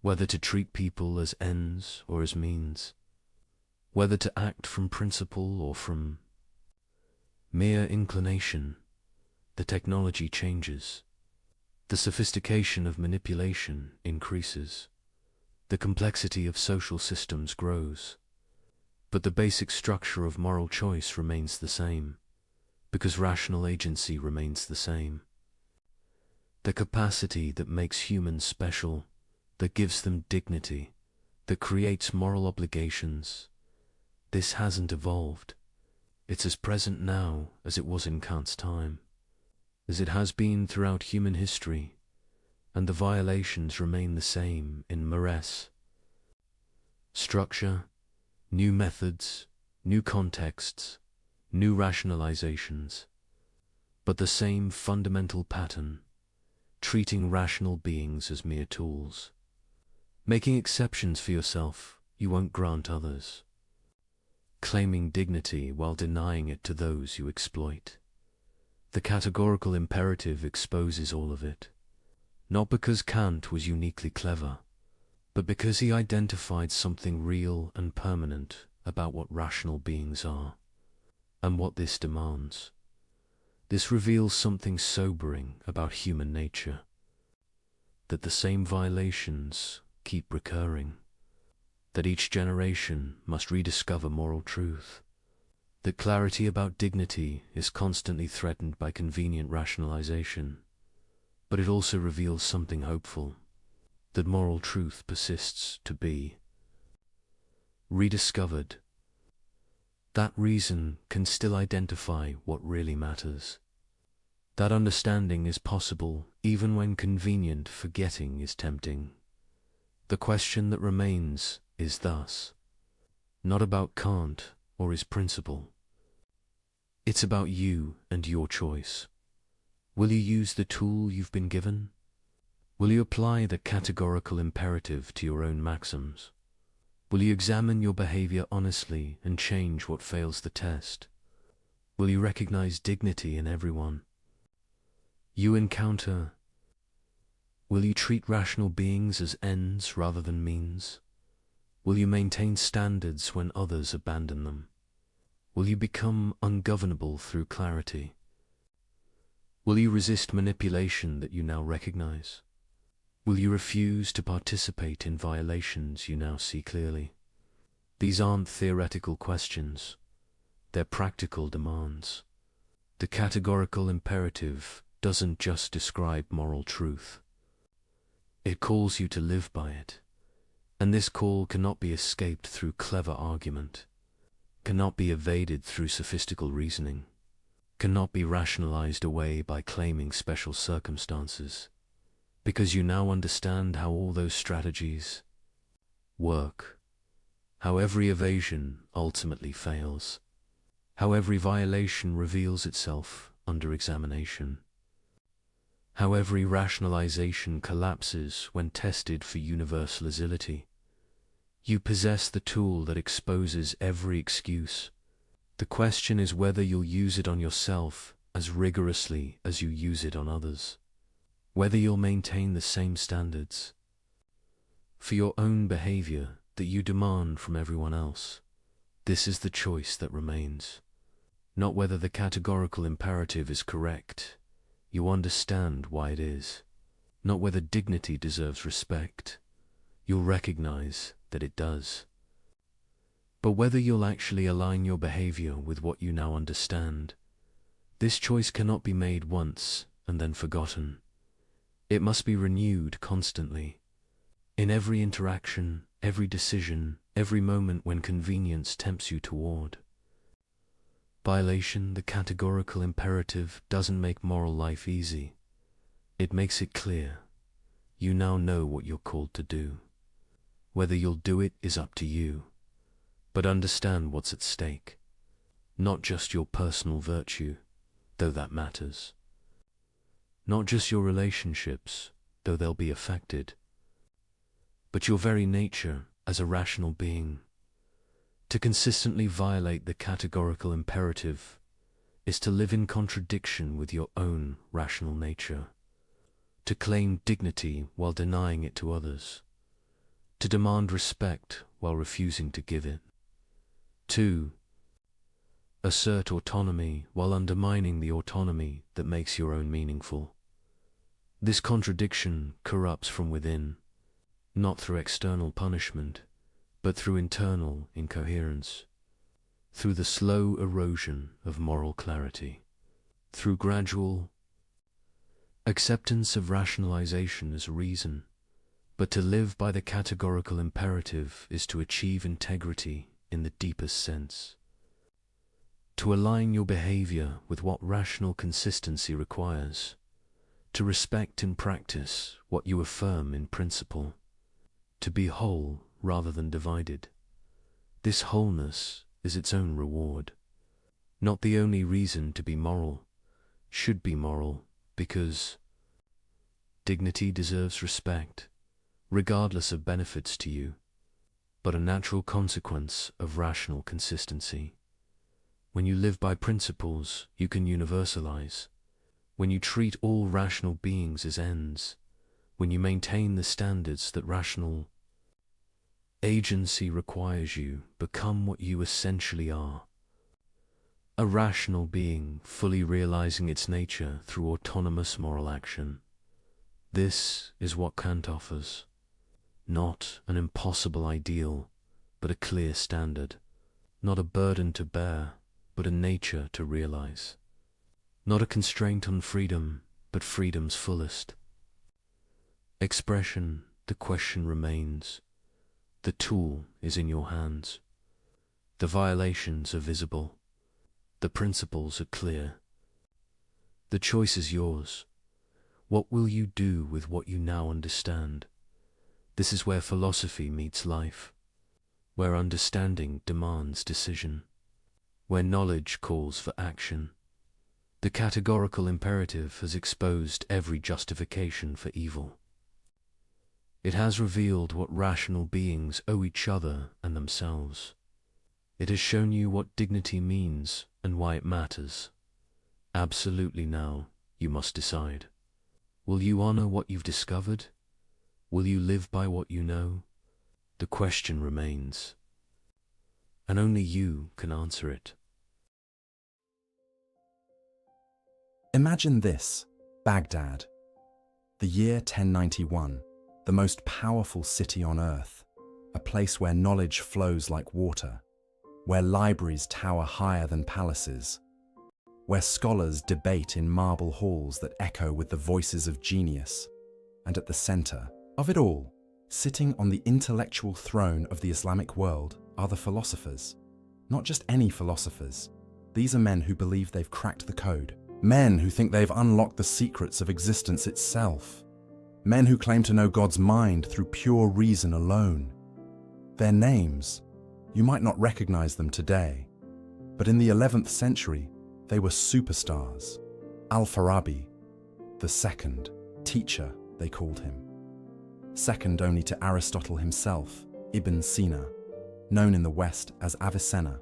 whether to treat people as ends or as means, whether to act from principle or from mere inclination. The technology changes. The sophistication of manipulation increases. The complexity of social systems grows. But the basic structure of moral choice remains the same, because rational agency remains the same. The capacity that makes humans special, that gives them dignity, that creates moral obligations, this hasn't evolved. It's as present now as it was in Kant's time, as it has been throughout human history, and the violations remain the same in Marès. Structure, new methods, new contexts, new rationalizations, but the same fundamental pattern, treating rational beings as mere tools. Making exceptions for yourself, you won't grant others. Claiming dignity while denying it to those you exploit. The categorical imperative exposes all of it, not because Kant was uniquely clever, but because he identified something real and permanent about what rational beings are, and what this demands. This reveals something sobering about human nature, that the same violations keep recurring, that each generation must rediscover moral truth, that clarity about dignity is constantly threatened by convenient rationalization, but it also reveals something hopeful, that moral truth persists to be rediscovered. That reason can still identify what really matters. That understanding is possible even when convenient forgetting is tempting. The question that remains is thus not about Kant or his principle. It's about you and your choice. Will you use the tool you've been given? Will you apply the categorical imperative to your own maxims? Will you examine your behavior honestly and change what fails the test? Will you recognize dignity in everyone you encounter? Will you treat rational beings as ends rather than means? Will you maintain standards when others abandon them? Will you become ungovernable through clarity? Will you resist manipulation that you now recognize? Will you refuse to participate in violations you now see clearly? These aren't theoretical questions. They're practical demands. The categorical imperative doesn't just describe moral truth. It calls you to live by it. And this call cannot be escaped through clever argument, cannot be evaded through sophistical reasoning, cannot be rationalized away by claiming special circumstances, because you now understand how all those strategies work, how every evasion ultimately fails, how every violation reveals itself under examination, how every rationalization collapses when tested for universality. You possess the tool that exposes every excuse. The question is whether you'll use it on yourself as rigorously as you use it on others, whether you'll maintain the same standards for your own behavior that you demand from everyone else. This is the choice that remains, not whether the categorical imperative is correct. You understand why it is, not whether dignity deserves respect. You'll recognize that it does. But whether you'll actually align your behavior with what you now understand. This choice cannot be made once and then forgotten. It must be renewed constantly. In every interaction, every decision, every moment when convenience tempts you toward violation, the categorical imperative doesn't make moral life easy. It makes it clear. You now know what you're called to do. Whether you'll do it is up to you. But understand what's at stake. Not just your personal virtue, though that matters. Not just your relationships, though they'll be affected. But your very nature as a rational being. To consistently violate the categorical imperative is to live in contradiction with your own rational nature, to claim dignity while denying it to others, to demand respect while refusing to give it. 2. Assert autonomy while undermining the autonomy that makes your own meaningful. This contradiction corrupts from within, not through external punishment, but through internal incoherence, through the slow erosion of moral clarity, through gradual acceptance of rationalization as reason. But to live by the categorical imperative is to achieve integrity in the deepest sense. To align your behavior with what rational consistency requires. To respect in practice what you affirm in principle. To be whole rather than divided. This wholeness is its own reward. Not the only reason to be moral, should be moral, because dignity deserves respect, regardless of benefits to you, but a natural consequence of rational consistency. When you live by principles, you can universalize. When you treat all rational beings as ends, when you maintain the standards that rational agency requires, you become what you essentially are. A rational being fully realizing its nature through autonomous moral action. This is what Kant offers. Not an impossible ideal, but a clear standard. Not a burden to bear, but a nature to realize. Not a constraint on freedom, but freedom's fullest expression. The question remains. The tool is in your hands. The violations are visible. The principles are clear. The choice is yours. What will you do with what you now understand? This is where philosophy meets life, where understanding demands decision, where knowledge calls for action. The categorical imperative has exposed every justification for evil. It has revealed what rational beings owe each other and themselves. It has shown you what dignity means and why it matters. Absolutely now, you must decide. Will you honor what you've discovered? Will you live by what you know? The question remains, and only you can answer it. Imagine this, Baghdad, the year 1091, the most powerful city on earth, a place where knowledge flows like water, where libraries tower higher than palaces, where scholars debate in marble halls that echo with the voices of genius, and at the center of it all, sitting on the intellectual throne of the Islamic world, are the philosophers. Not just any philosophers. These are men who believe they've cracked the code. Men who think they've unlocked the secrets of existence itself. Men who claim to know God's mind through pure reason alone. Their names, you might not recognize them today, but in the 11th century, they were superstars. Al-Farabi, the second, teacher, they called him. Second only to Aristotle himself, Ibn Sina, known in the West as Avicenna,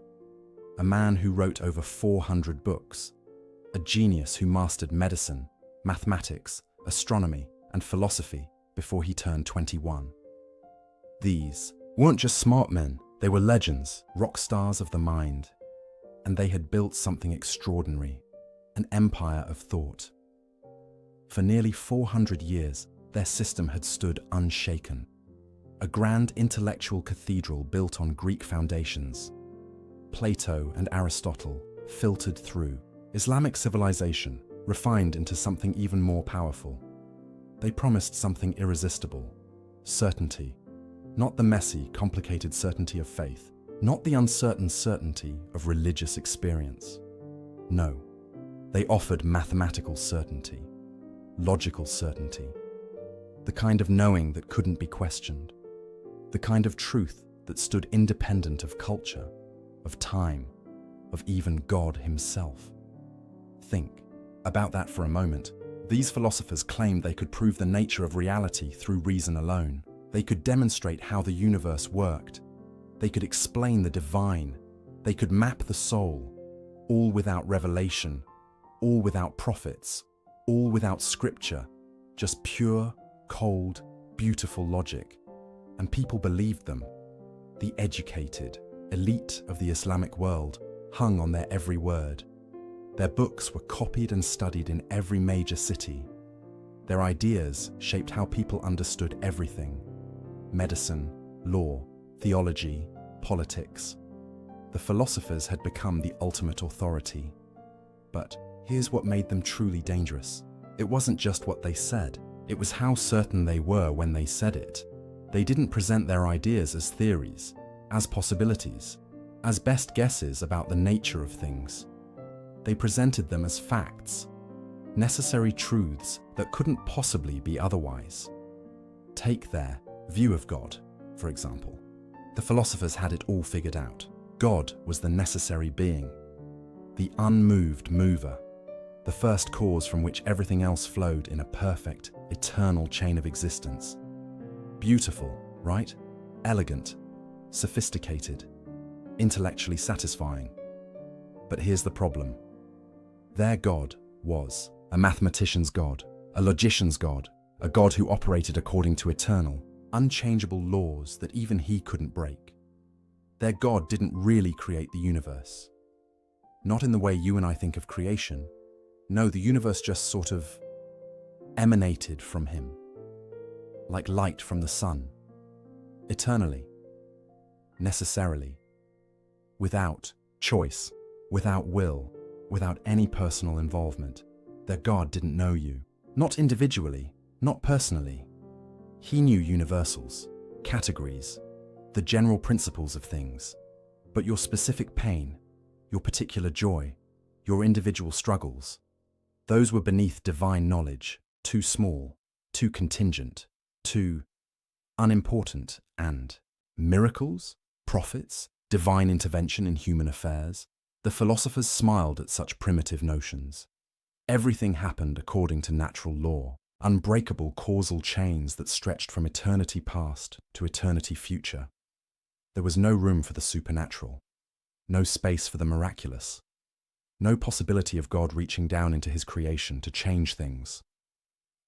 a man who wrote over 400 books, a genius who mastered medicine, mathematics, astronomy, and philosophy before he turned 21. These weren't just smart men, they were legends, rock stars of the mind, and they had built something extraordinary, an empire of thought. For nearly 400 years, their system had stood unshaken, a grand intellectual cathedral built on Greek foundations. Plato and Aristotle filtered through, Islamic civilization refined into something even more powerful. They promised something irresistible, certainty, not the messy, complicated certainty of faith, not the uncertain certainty of religious experience. No, they offered mathematical certainty, logical certainty, the kind of knowing that couldn't be questioned, the kind of truth that stood independent of culture, of time, of even God himself. Think about that for a moment. These philosophers claimed they could prove the nature of reality through reason alone. They could demonstrate how the universe worked. They could explain the divine. They could map the soul, all without revelation, all without prophets, all without scripture, just pure, cold, beautiful logic. and people believed them. The educated, elite of the Islamic world hung on their every word. Their books were copied and studied in every major city. Their ideas shaped how people understood everything: medicine, law, theology, politics. The philosophers had become the ultimate authority. But here's what made them truly dangerous. It wasn't just what they said, it was how certain they were when they said it. They didn't present their ideas as theories, as possibilities, as best guesses about the nature of things. They presented them as facts, necessary truths that couldn't possibly be otherwise. Take their view of God, for example. The philosophers had it all figured out. God was the necessary being, the unmoved mover, the first cause from which everything else flowed in a perfect, eternal chain of existence. Beautiful, right? Elegant, sophisticated, intellectually satisfying. But here's the problem. Their God was a mathematician's God, a logician's God, a God who operated according to eternal, unchangeable laws that even he couldn't break. Their God didn't really create the universe. Not in the way you and I think of creation. No, the universe just sort of emanated from him, like light from the sun, eternally, necessarily, without choice, without will, without any personal involvement. Their God didn't know you, not individually, not personally. He knew universals, categories, the general principles of things, but your specific pain, your particular joy, your individual struggles, those were beneath divine knowledge, too small, too contingent, too unimportant. And miracles, prophets, divine intervention in human affairs, the philosophers smiled at such primitive notions. Everything happened according to natural law, unbreakable causal chains that stretched from eternity past to eternity future. There was no room for the supernatural, no space for the miraculous, no possibility of God reaching down into his creation to change things.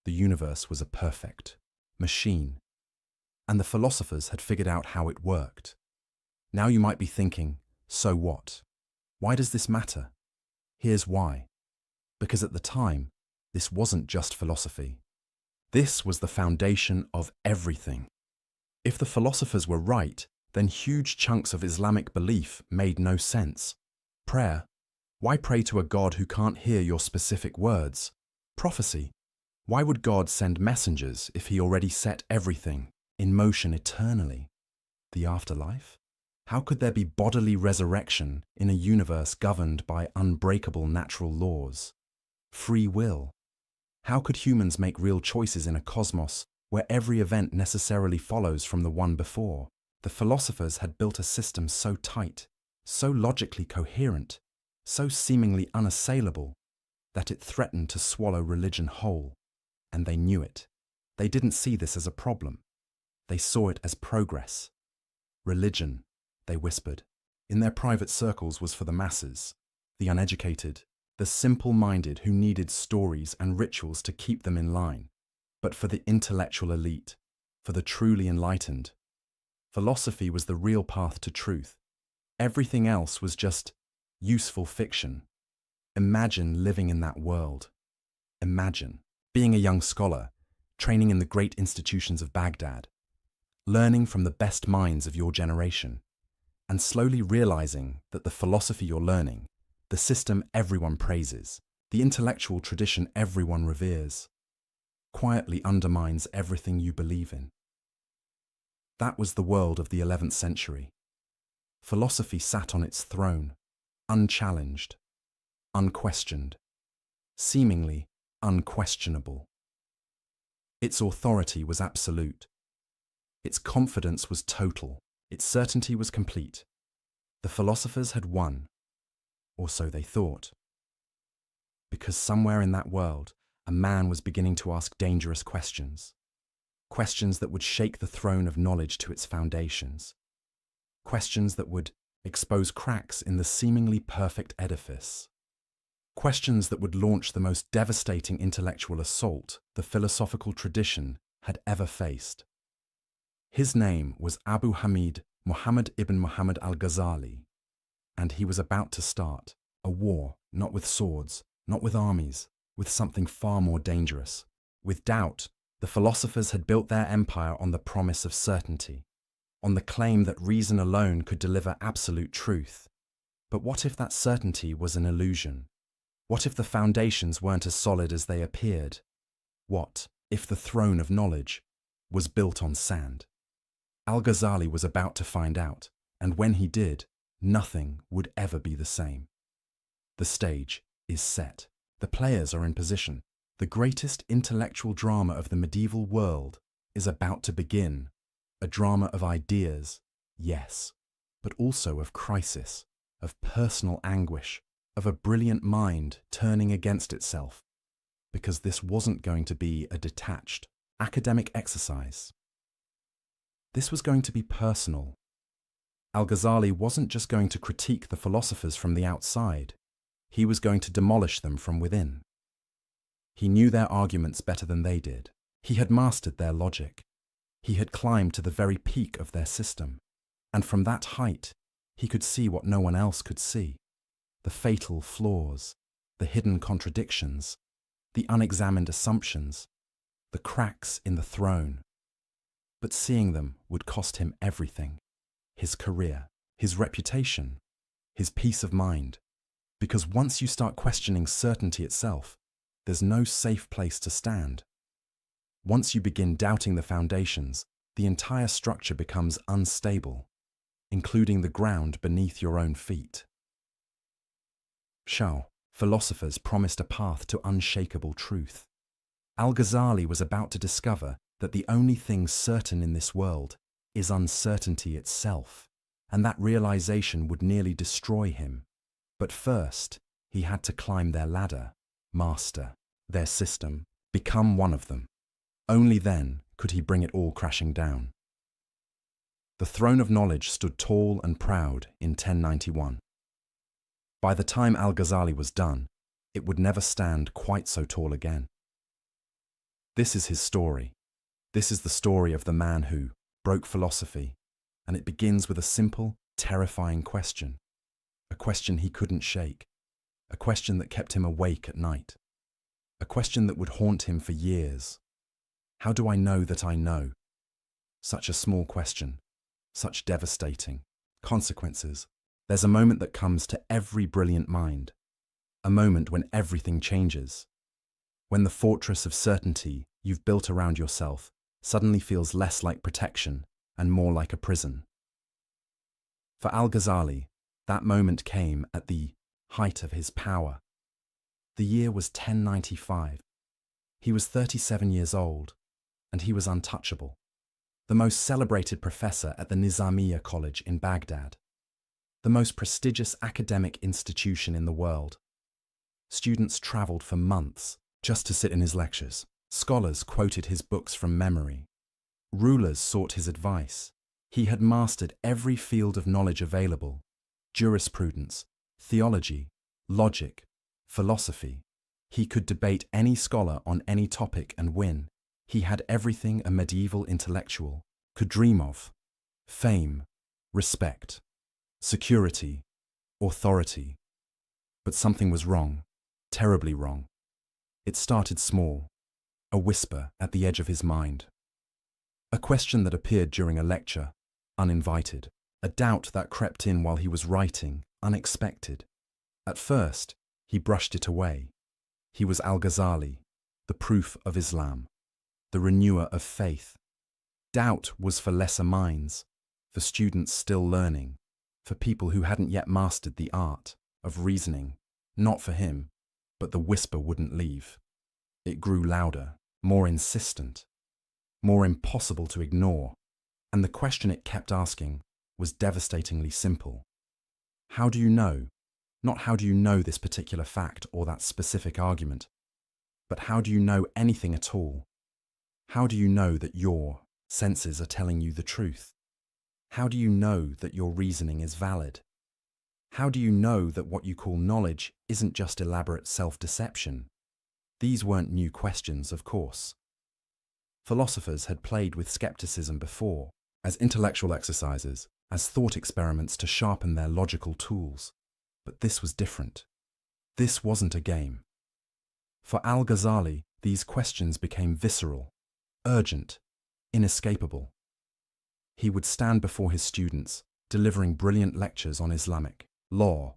The universe was a perfect machine, and the philosophers had figured out how it worked. Now you might be thinking, so what? Why does this matter? Here's why. Because at the time, this wasn't just philosophy. This was the foundation of everything. If the philosophers were right, then huge chunks of Islamic belief made no sense. Prayer. Why pray to a God who can't hear your specific words? Prophecy. Why would God send messengers if he already set everything in motion eternally? The afterlife? How could there be bodily resurrection in a universe governed by unbreakable natural laws? Free will. How could humans make real choices in a cosmos where every event necessarily follows from the one before? The philosophers had built a system so tight, so logically coherent, so seemingly unassailable, that it threatened to swallow religion whole. And they knew it. They didn't see this as a problem. They saw it as progress. Religion, they whispered, in their private circles was for the masses, the uneducated, the simple-minded who needed stories and rituals to keep them in line. But for the intellectual elite, for the truly enlightened, philosophy was the real path to truth. Everything else was just useful fiction. Imagine living in that world. Imagine being a young scholar, training in the great institutions of Baghdad, learning from the best minds of your generation, and slowly realizing that the philosophy you're learning, the system everyone praises, the intellectual tradition everyone reveres, quietly undermines everything you believe in. That was the world of the 11th century. Philosophy sat on its throne, unchallenged, unquestioned, seemingly unquestionable. Its authority was absolute. Its confidence was total. Its certainty was complete. The philosophers had won, or so they thought. Because somewhere in that world, a man was beginning to ask dangerous questions. Questions that would shake the throne of knowledge to its foundations. Questions that would expose cracks in the seemingly perfect edifice. Questions that would launch the most devastating intellectual assault the philosophical tradition had ever faced. His name was Abu Hamid Muhammad ibn Muhammad al-Ghazali, and he was about to start a war, not with swords, not with armies, with something far more dangerous, with doubt. The philosophers had built their empire on the promise of certainty, on the claim that reason alone could deliver absolute truth. But what if that certainty was an illusion? What if the foundations weren't as solid as they appeared? What if the throne of knowledge was built on sand? Al-Ghazali was about to find out, and when he did, nothing would ever be the same. The stage is set. The players are in position. The greatest intellectual drama of the medieval world is about to begin. A drama of ideas, yes, but also of crisis, of personal anguish, of a brilliant mind turning against itself, because this wasn't going to be a detached, academic exercise. This was going to be personal. Al-Ghazali wasn't just going to critique the philosophers from the outside, he was going to demolish them from within. He knew their arguments better than they did. He had mastered their logic. He had climbed to the very peak of their system, and from that height, he could see what no one else could see: the fatal flaws, the hidden contradictions, the unexamined assumptions, the cracks in the throne. But seeing them would cost him everything: his career, his reputation, his peace of mind. Because once you start questioning certainty itself, there's no safe place to stand. Once you begin doubting the foundations, the entire structure becomes unstable, including the ground beneath your own feet. Philosophers promised a path to unshakable truth. Al-Ghazali was about to discover that the only thing certain in this world is uncertainty itself, and that realization would nearly destroy him. But first, he had to climb their ladder, master their system, become one of them. Only then could he bring it all crashing down. The throne of knowledge stood tall and proud in 1091. By the time Al-Ghazali was done, it would never stand quite so tall again. This is his story. This is the story of the man who broke philosophy, and it begins with a simple, terrifying question. A question he couldn't shake. A question that kept him awake at night. A question that would haunt him for years. How do I know that I know? Such a small question. Such devastating consequences. There's a moment that comes to every brilliant mind. A moment when everything changes. When the fortress of certainty you've built around yourself suddenly feels less like protection and more like a prison. For Al-Ghazali, that moment came at the height of his power. The year was 1095. He was 37 years old, and he was untouchable. The most celebrated professor at the Nizamiya College in Baghdad. The most prestigious academic institution in the world. Students traveled for months just to sit in his lectures. Scholars quoted his books from memory. Rulers sought his advice. He had mastered every field of knowledge available: jurisprudence, theology, logic, philosophy. He could debate any scholar on any topic and win. He had everything a medieval intellectual could dream of: fame, respect, security, authority. But something was wrong, terribly wrong. It started small, a whisper at the edge of his mind. A question that appeared during a lecture, uninvited. A doubt that crept in while he was writing, unexpected. At first, he brushed it away. He was Al-Ghazali, the proof of Islam, the renewer of faith. Doubt was for lesser minds, for students still learning, for people who hadn't yet mastered the art of reasoning. Not for him, but the whisper wouldn't leave. It grew louder, more insistent, more impossible to ignore, and the question it kept asking was devastatingly simple. How do you know? Not how do you know this particular fact or that specific argument, but how do you know anything at all? How do you know that your senses are telling you the truth? How do you know that your reasoning is valid? How do you know that what you call knowledge isn't just elaborate self-deception? These weren't new questions, of course. Philosophers had played with skepticism before, as intellectual exercises, as thought experiments to sharpen their logical tools. But this was different. This wasn't a game. For Al-Ghazali, these questions became visceral, urgent, inescapable. He would stand before his students, delivering brilliant lectures on Islamic law,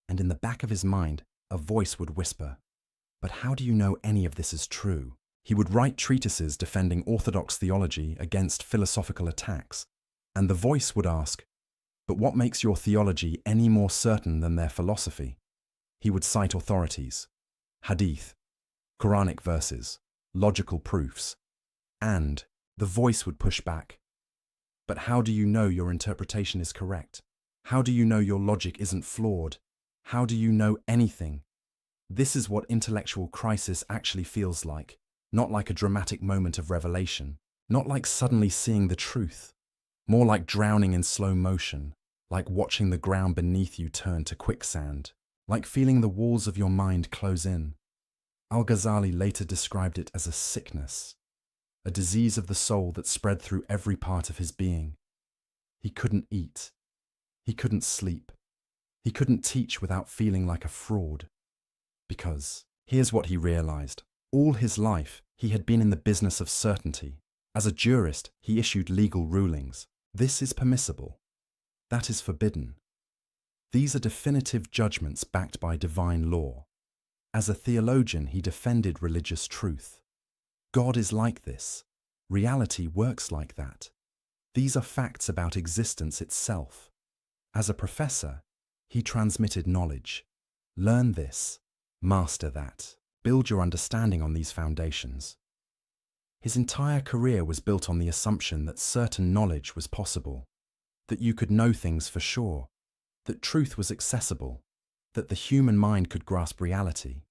and in the back of his mind, a voice would whisper, "But how do you know any of this is true?" He would write treatises defending orthodox theology against philosophical attacks, and the voice would ask, "But what makes your theology any more certain than their philosophy?" He would cite authorities, hadith, Quranic verses, logical proofs, and the voice would push back. "But how do you know your interpretation is correct? How do you know your logic isn't flawed? How do you know anything?" This is what intellectual crisis actually feels like, not like a dramatic moment of revelation, not like suddenly seeing the truth, more like drowning in slow motion, like watching the ground beneath you turn to quicksand, like feeling the walls of your mind close in. Al-Ghazali later described it as a sickness, a disease of the soul that spread through every part of his being. He couldn't eat. He couldn't sleep. He couldn't teach without feeling like a fraud. Because, here's what he realized. All his life, he had been in the business of certainty. As a jurist, he issued legal rulings. This is permissible. That is forbidden. These are definitive judgments backed by divine law. As a theologian, he defended religious truth. God is like this. Reality works like that. These are facts about existence itself. As a professor, he transmitted knowledge. Learn this, master that, build your understanding on these foundations. His entire career was built on the assumption that certain knowledge was possible, that you could know things for sure, that truth was accessible, that the human mind could grasp reality.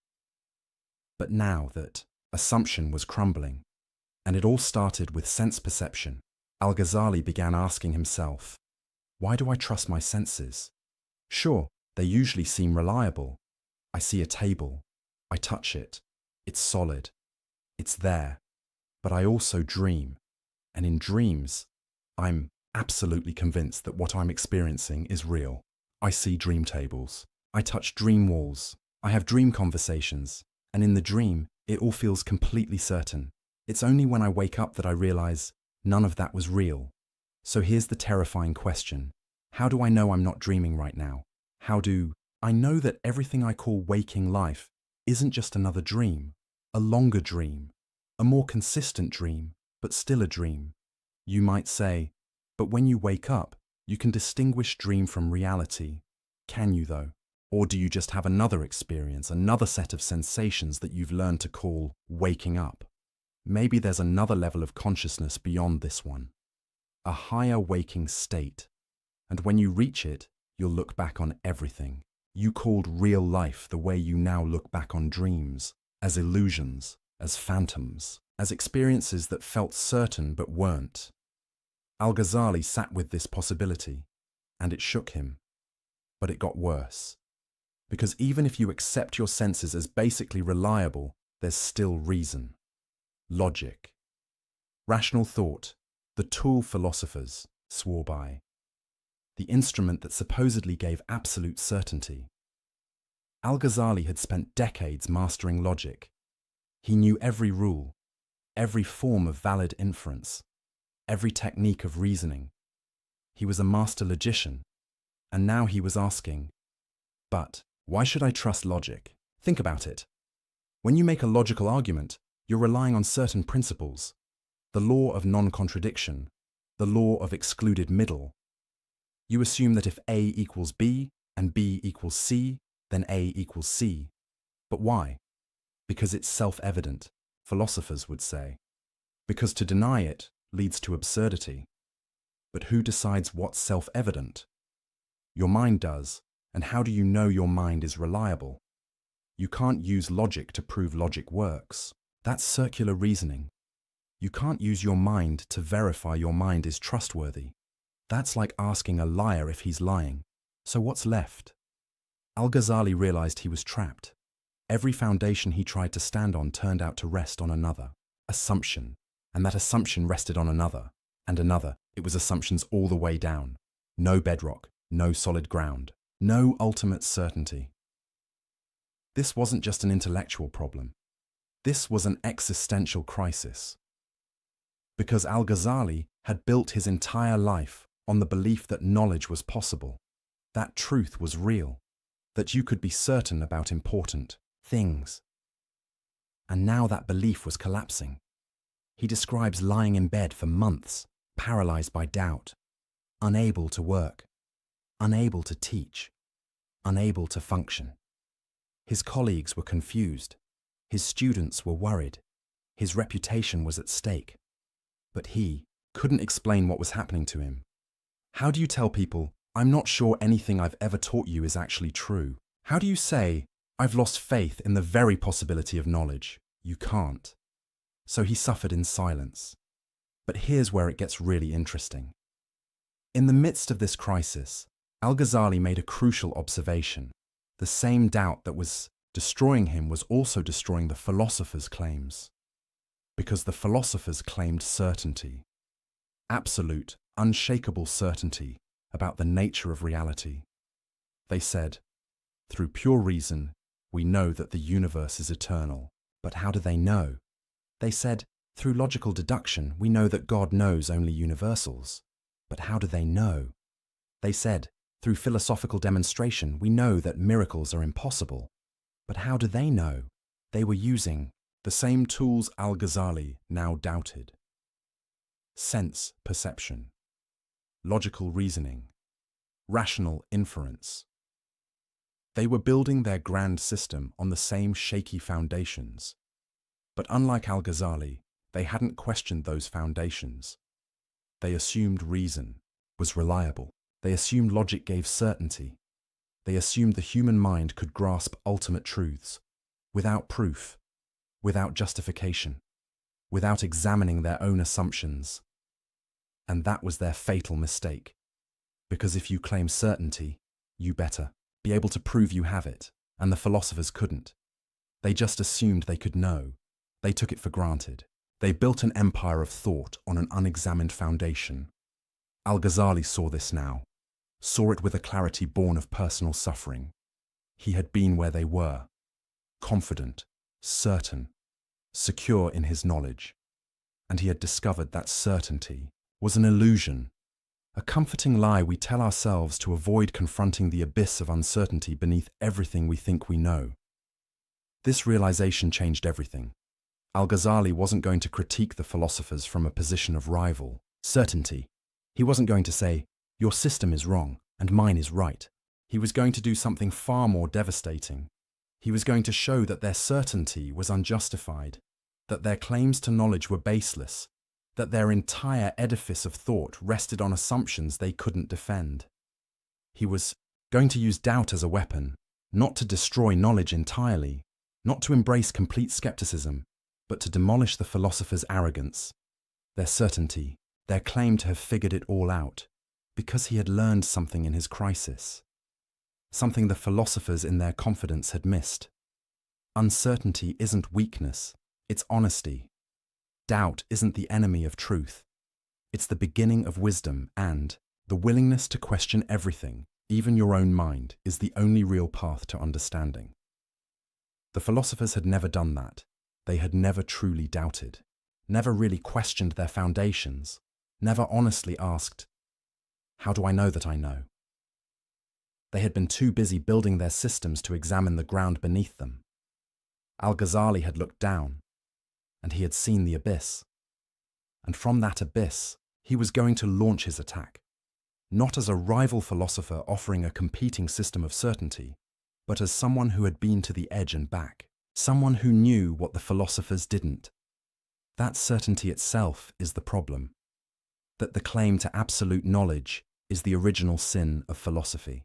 But now that assumption was crumbling, and it all started with sense perception, Al-Ghazali began asking himself, why do I trust my senses? Sure, they usually seem reliable. I see a table, I touch it, it's solid, it's there. But I also dream, and in dreams, I'm absolutely convinced that what I'm experiencing is real. I see dream tables, I touch dream walls, I have dream conversations, and in the dream, it all feels completely certain. It's only when I wake up that I realize none of that was real. So here's the terrifying question. How do I know I'm not dreaming right now? How do I know that everything I call waking life isn't just another dream, a longer dream, a more consistent dream, but still a dream? You might say, but when you wake up, you can distinguish dream from reality. Can you though? Or do you just have another experience, another set of sensations that you've learned to call waking up? Maybe there's another level of consciousness beyond this one, a higher waking state. And when you reach it, you'll look back on everything you called real life the way you now look back on dreams, as illusions, as phantoms, as experiences that felt certain but weren't. Al-Ghazali sat with this possibility, and it shook him. But it got worse. Because even if you accept your senses as basically reliable, there's still reason. Logic. Rational thought, the tool philosophers swore by. The instrument that supposedly gave absolute certainty. Al-Ghazali had spent decades mastering logic. He knew every rule, every form of valid inference, every technique of reasoning. He was a master logician, and now he was asking, but why should I trust logic? Think about it. When you make a logical argument, you're relying on certain principles, the law of non-contradiction, the law of excluded middle. You assume that if A equals B and B equals C, then A equals C. But why? Because it's self-evident, philosophers would say. Because to deny it leads to absurdity. But who decides what's self-evident? Your mind does, and how do you know your mind is reliable? You can't use logic to prove logic works. That's circular reasoning. You can't use your mind to verify your mind is trustworthy. That's like asking a liar if he's lying. So what's left? Al-Ghazali realized he was trapped. Every foundation he tried to stand on turned out to rest on another assumption, and that assumption rested on another, and another, It was assumptions all the way down. No bedrock, no solid ground, no ultimate certainty. This wasn't just an intellectual problem. This was an existential crisis. Because Al-Ghazali had built his entire life on the belief that knowledge was possible, that truth was real, that you could be certain about important things. And now that belief was collapsing. He describes lying in bed for months, paralyzed by doubt, unable to work, unable to teach, unable to function. His colleagues were confused. His students were worried. His reputation was at stake. But he couldn't explain what was happening to him. How do you tell people, I'm not sure anything I've ever taught you is actually true? How do you say, I've lost faith in the very possibility of knowledge? You can't. So he suffered in silence. But here's where it gets really interesting. In the midst of this crisis, Al-Ghazali made a crucial observation. The same doubt that was destroying him was also destroying the philosophers' claims. Because the philosophers claimed certainty. Absolute, unshakable certainty about the nature of reality. They said, through pure reason, we know that the universe is eternal. But how do they know? They said, through logical deduction, we know that God knows only universals. But how do they know? They said, through philosophical demonstration, we know that miracles are impossible. But how do they know? They were using the same tools Al-Ghazali now doubted. Sense perception, logical reasoning, rational inference. They were building their grand system on the same shaky foundations. But unlike Al-Ghazali, they hadn't questioned those foundations. They assumed reason was reliable. They assumed logic gave certainty. They assumed the human mind could grasp ultimate truths, without proof, without justification, without examining their own assumptions. And that was their fatal mistake. Because if you claim certainty, you better be able to prove you have it, and the philosophers couldn't. They just assumed they could know. They took it for granted. They built an empire of thought on an unexamined foundation. Al-Ghazali saw this now, saw it with a clarity born of personal suffering. He had been where they were, confident, certain, secure in his knowledge, and he had discovered that certainty was an illusion, a comforting lie we tell ourselves to avoid confronting the abyss of uncertainty beneath everything we think we know. This realization changed everything. Al-Ghazali wasn't going to critique the philosophers from a position of rival certainty. He wasn't going to say, your system is wrong and mine is right. He was going to do something far more devastating. He was going to show that their certainty was unjustified, that their claims to knowledge were baseless, that their entire edifice of thought rested on assumptions they couldn't defend. He was going to use doubt as a weapon, not to destroy knowledge entirely, not to embrace complete skepticism, but to demolish the philosophers' arrogance, their certainty, their claim to have figured it all out, because he had learned something in his crisis, something the philosophers in their confidence had missed. Uncertainty isn't weakness, it's honesty. Doubt isn't the enemy of truth. It's the beginning of wisdom, and the willingness to question everything, even your own mind, is the only real path to understanding. The philosophers had never done that. They had never truly doubted, never really questioned their foundations, never honestly asked, how do I know that I know? They had been too busy building their systems to examine the ground beneath them. Al-Ghazali had looked down, and he had seen the abyss. And from that abyss, he was going to launch his attack, not as a rival philosopher offering a competing system of certainty, but as someone who had been to the edge and back, someone who knew what the philosophers didn't. That certainty itself is the problem, that the claim to absolute knowledge is the original sin of philosophy,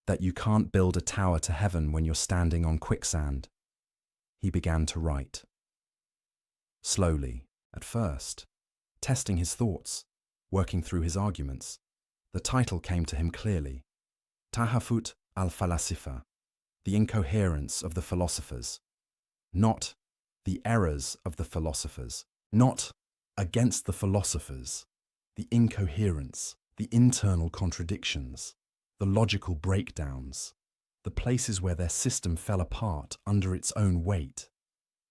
that you can't build a tower to heaven when you're standing on quicksand. He began to write. Slowly, at first, testing his thoughts, working through his arguments. The title came to him clearly. Tahafut al-Falasifa, the incoherence of the philosophers. Not the errors of the philosophers. Not against the philosophers, the incoherence, the internal contradictions, the logical breakdowns, the places where their system fell apart under its own weight.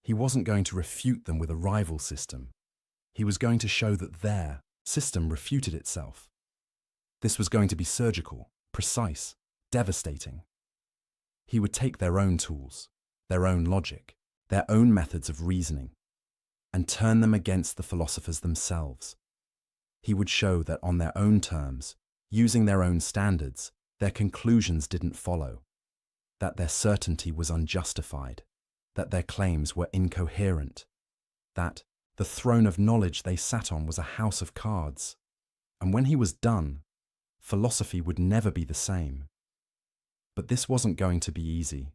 He wasn't going to refute them with a rival system. He was going to show that their system refuted itself. This was going to be surgical, precise, devastating. He would take their own tools, their own logic, their own methods of reasoning, and turn them against the philosophers themselves. He would show that on their own terms, using their own standards, their conclusions didn't follow, that their certainty was unjustified, that their claims were incoherent, that the throne of knowledge they sat on was a house of cards, and when he was done, philosophy would never be the same. But this wasn't going to be easy,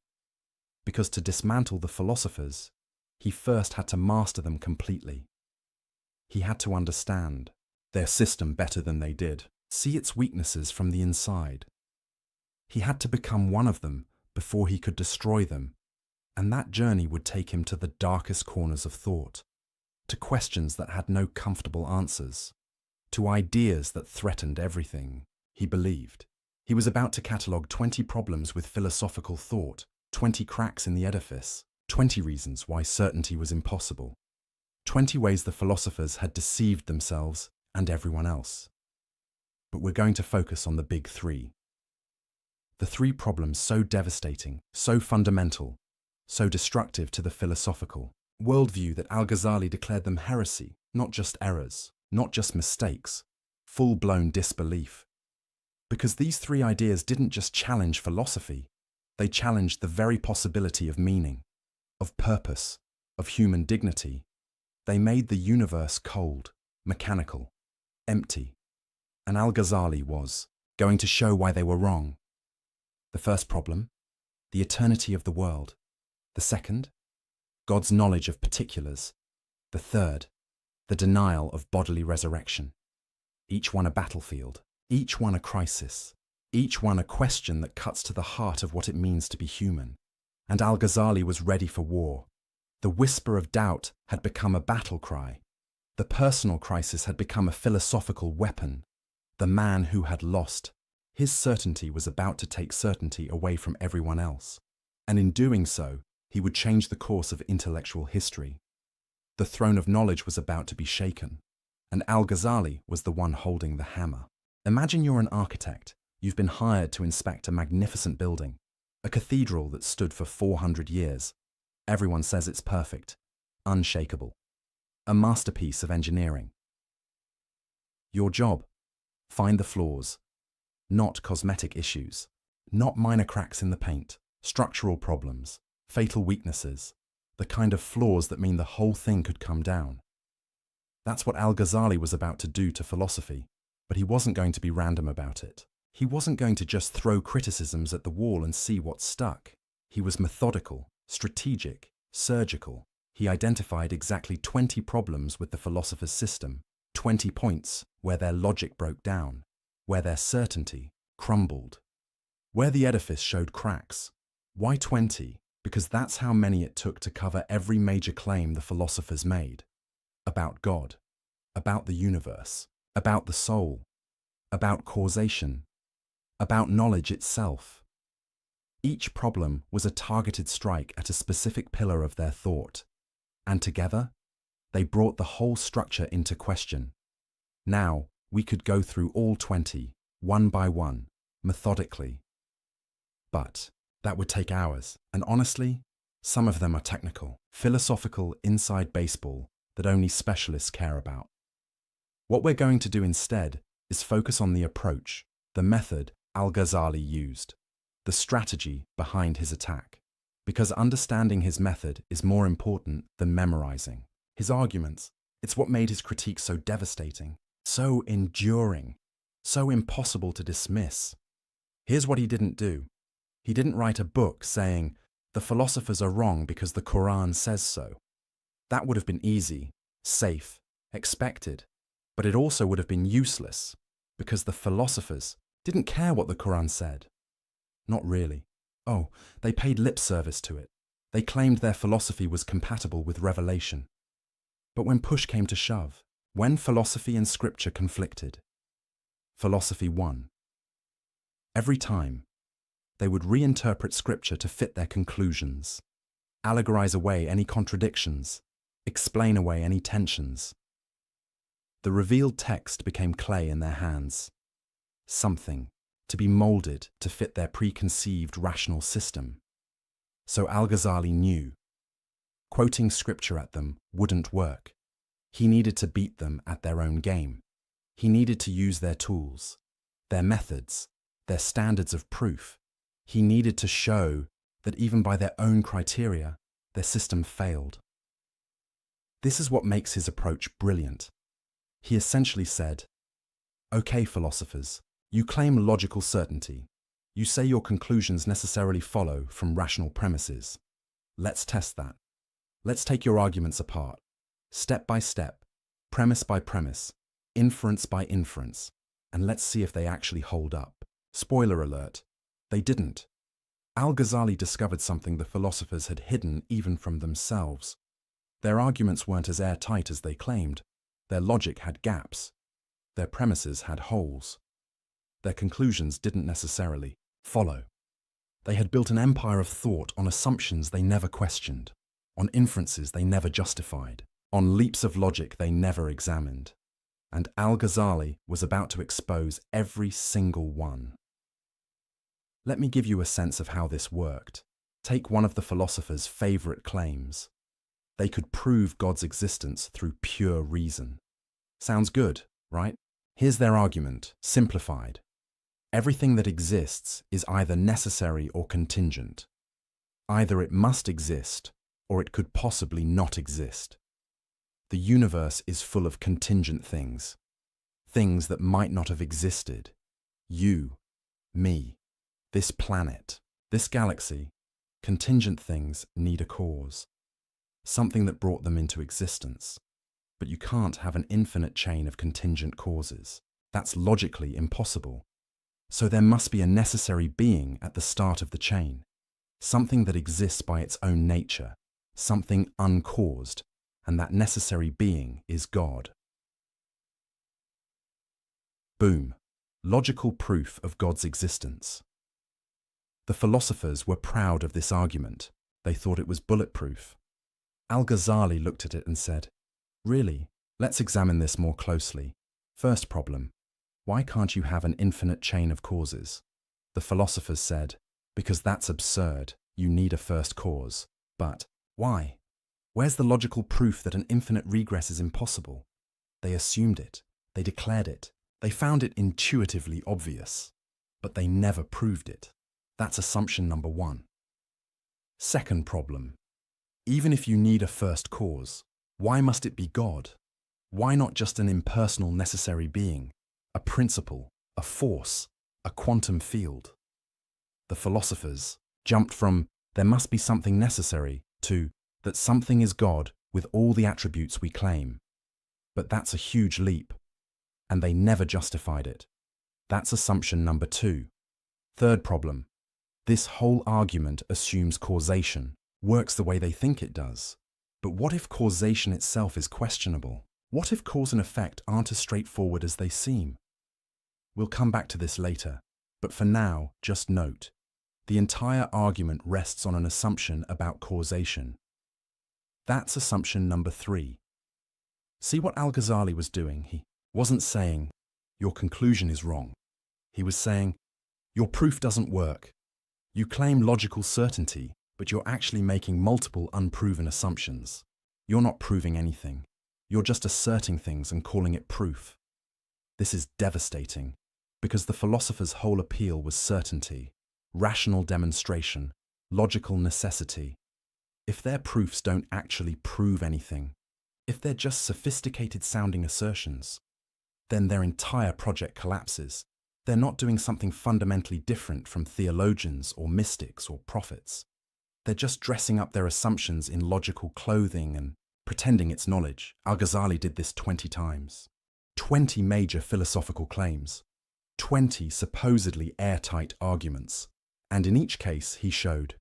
because to dismantle the philosophers, he first had to master them completely. He had to understand their system better than they did, see its weaknesses from the inside. He had to become one of them before he could destroy them, and that journey would take him to the darkest corners of thought, to questions that had no comfortable answers, to ideas that threatened everything he believed. He was about to catalogue 20 problems with philosophical thought, 20 cracks in the edifice, 20 reasons why certainty was impossible, 20 ways the philosophers had deceived themselves and everyone else. But we're going to focus on the big three. The three problems so devastating, so fundamental, so destructive to the philosophical worldview that Al-Ghazali declared them heresy, not just errors, not just mistakes, full-blown disbelief. Because these three ideas didn't just challenge philosophy, they challenged the very possibility of meaning, of purpose, of human dignity. They made the universe cold, mechanical, empty. And Al-Ghazali was going to show why they were wrong. The first problem, the eternity of the world. The second, God's knowledge of particulars. The third, the denial of bodily resurrection. Each one a battlefield, each one a crisis, each one a question that cuts to the heart of what it means to be human. And Al-Ghazali was ready for war. The whisper of doubt had become a battle cry. The personal crisis had become a philosophical weapon. The man who had lost, his certainty was about to take certainty away from everyone else. And in doing so, he would change the course of intellectual history. The throne of knowledge was about to be shaken, and Al-Ghazali was the one holding the hammer. Imagine you're an architect. You've been hired to inspect a magnificent building, a cathedral that stood for 400 years. Everyone says it's perfect, unshakable, a masterpiece of engineering. Your job? Find the flaws, not cosmetic issues, not minor cracks in the paint, structural problems, fatal weaknesses, the kind of flaws that mean the whole thing could come down. That's what Al-Ghazali was about to do to philosophy, but he wasn't going to be random about it. He wasn't going to just throw criticisms at the wall and see what stuck. He was methodical, strategic, surgical. He identified exactly 20 problems with the philosopher's system, 20 points where their logic broke down, where their certainty crumbled, where the edifice showed cracks. Why 20? Because that's how many it took to cover every major claim the philosophers made. About God, about the universe, about the soul, about causation, about knowledge itself. Each problem was a targeted strike at a specific pillar of their thought, and together, they brought the whole structure into question. Now, we could go through all 20, one by one, methodically. But that would take hours, and honestly, some of them are technical, philosophical inside baseball that only specialists care about. What we're going to do instead is focus on the approach, the method Al-Ghazali used, the strategy behind his attack, because understanding his method is more important than memorizing. His arguments, it's what made his critique so devastating, so enduring, so impossible to dismiss. Here's what he didn't do. He didn't write a book saying, the philosophers are wrong because the Quran says so. That would have been easy, safe, expected, but it also would have been useless, because the philosophers didn't care what the Quran said. Not really. Oh, they paid lip service to it. They claimed their philosophy was compatible with revelation. But when push came to shove, When philosophy and scripture conflicted. Philosophy 1. Every time, they would reinterpret scripture to fit their conclusions, allegorize away any contradictions, explain away any tensions. The revealed text became clay in their hands, something to be molded to fit their preconceived rational system. So Al-Ghazali knew, quoting scripture at them wouldn't work. He needed to beat them at their own game. He needed to use their tools, their methods, their standards of proof. He needed to show that even by their own criteria, their system failed. This is what makes his approach brilliant. He essentially said, "Okay, philosophers, you claim logical certainty. You say your conclusions necessarily follow from rational premises. Let's test that. Let's take your arguments apart, step by step, premise by premise, inference by inference, and let's see if they actually hold up." Spoiler alert, they didn't. Al-Ghazali discovered something the philosophers had hidden even from themselves. Their arguments weren't as airtight as they claimed. Their logic had gaps. Their premises had holes. Their conclusions didn't necessarily follow. They had built an empire of thought on assumptions they never questioned, on inferences they never justified, on leaps of logic they never examined. And Al-Ghazali was about to expose every single one. Let me give you a sense of how this worked. Take one of the philosophers' favorite claims. They could prove God's existence through pure reason. Sounds good, right? Here's their argument, simplified. Everything that exists is either necessary or contingent. Either it must exist, or it could possibly not exist. The universe is full of contingent things, things that might not have existed. You, me, this planet, this galaxy. Contingent things need a cause, something that brought them into existence. But you can't have an infinite chain of contingent causes. That's logically impossible. So there must be a necessary being at the start of the chain, something that exists by its own nature, something uncaused, and that necessary being is God. Boom. Logical proof of God's existence. The philosophers were proud of this argument. They thought it was bulletproof. Al-Ghazali looked at it and said, "Really? Let's examine this more closely. First problem, why can't you have an infinite chain of causes?" The philosophers said, "Because that's absurd. You need a first cause." But why? Where's the logical proof that an infinite regress is impossible? They assumed it. They declared it. They found it intuitively obvious. But they never proved it. That's assumption number one. Second problem. Even if you need a first cause, why must it be God? Why not just an impersonal necessary being, a principle, a force, a quantum field? The philosophers jumped from "there must be something necessary" to "that something is God with all the attributes we claim." But that's a huge leap, and they never justified it. That's assumption number two. Third problem. This whole argument assumes causation, works the way they think it does. But what if causation itself is questionable? What if cause and effect aren't as straightforward as they seem? We'll come back to this later, but for now, just note, the entire argument rests on an assumption about causation. That's assumption number three. See what Al-Ghazali was doing? He wasn't saying, "Your conclusion is wrong." He was saying, "Your proof doesn't work. You claim logical certainty, but you're actually making multiple unproven assumptions. You're not proving anything. You're just asserting things and calling it proof." This is devastating, because the philosopher's whole appeal was certainty, rational demonstration, logical necessity. If their proofs don't actually prove anything, if they're just sophisticated-sounding assertions, then their entire project collapses. They're not doing something fundamentally different from theologians or mystics or prophets. They're just dressing up their assumptions in logical clothing and pretending it's knowledge. Al-Ghazali did this 20 times. 20 major philosophical claims. 20 supposedly airtight arguments. And in each case, he showed,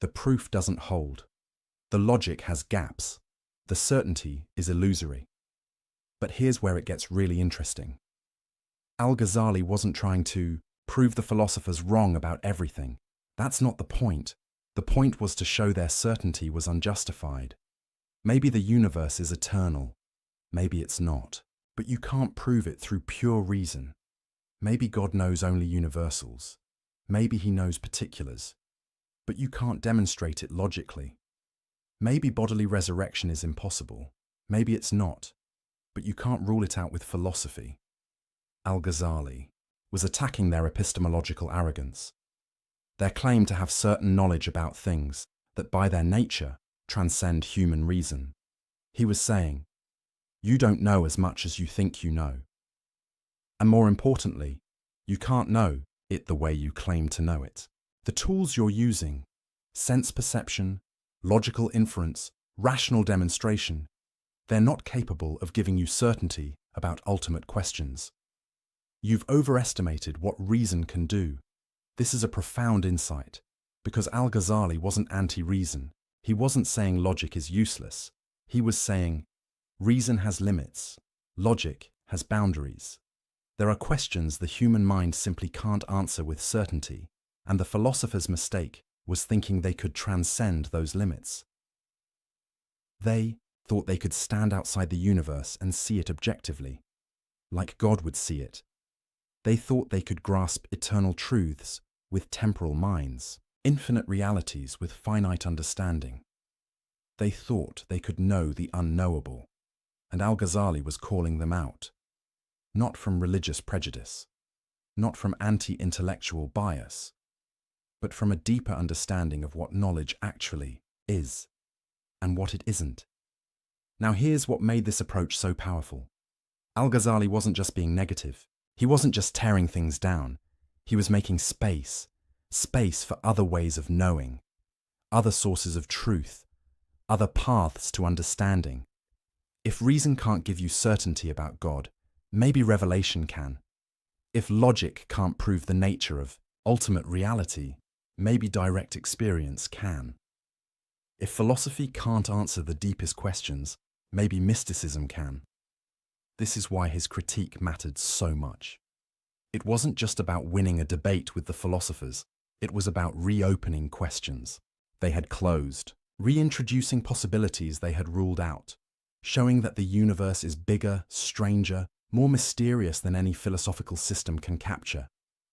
the proof doesn't hold. The logic has gaps. The certainty is illusory. But here's where it gets really interesting. Al-Ghazali wasn't trying to prove the philosophers wrong about everything. That's not the point. The point was to show their certainty was unjustified. Maybe the universe is eternal. Maybe it's not. But you can't prove it through pure reason. Maybe God knows only universals. Maybe he knows particulars. But you can't demonstrate it logically. Maybe bodily resurrection is impossible. Maybe it's not. But you can't rule it out with philosophy. Al-Ghazali was attacking their epistemological arrogance. Their claim to have certain knowledge about things that by their nature transcend human reason. He was saying, you don't know as much as you think you know. And more importantly, you can't know it the way you claim to know it. The tools you're using, sense perception, logical inference, rational demonstration, they're not capable of giving you certainty about ultimate questions. You've overestimated what reason can do. This is a profound insight, because Al-Ghazali wasn't anti-reason. He wasn't saying logic is useless. He was saying, reason has limits. Logic has boundaries. There are questions the human mind simply can't answer with certainty, and the philosopher's mistake was thinking they could transcend those limits. They thought they could stand outside the universe and see it objectively, like God would see it. They thought they could grasp eternal truths with temporal minds, infinite realities with finite understanding. They thought they could know the unknowable, and Al-Ghazali was calling them out, not from religious prejudice, not from anti-intellectual bias, but from a deeper understanding of what knowledge actually is and what it isn't. Now here's what made this approach so powerful. Al-Ghazali wasn't just being negative. He wasn't just tearing things down. He was making space for other ways of knowing, other sources of truth, other paths to understanding. If reason can't give you certainty about God, maybe revelation can. If logic can't prove the nature of ultimate reality, maybe direct experience can. If philosophy can't answer the deepest questions, maybe mysticism can. This is why his critique mattered so much. It wasn't just about winning a debate with the philosophers, it was about reopening questions they had closed, reintroducing possibilities they had ruled out, showing that the universe is bigger, stranger, more mysterious than any philosophical system can capture.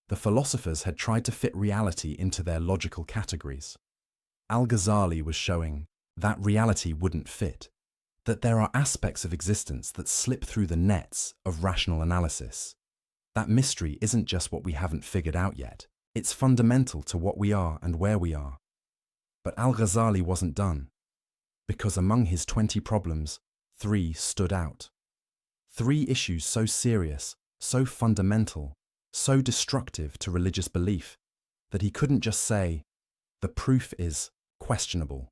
The philosophers had tried to fit reality into their logical categories. Al-Ghazali was showing that reality wouldn't fit, that there are aspects of existence that slip through the nets of rational analysis. That mystery isn't just what we haven't figured out yet. It's fundamental to what we are and where we are. But Al-Ghazali wasn't done, because among his 20 problems, 3 stood out. 3 issues so serious, so fundamental, so destructive to religious belief, that he couldn't just say, the proof is questionable.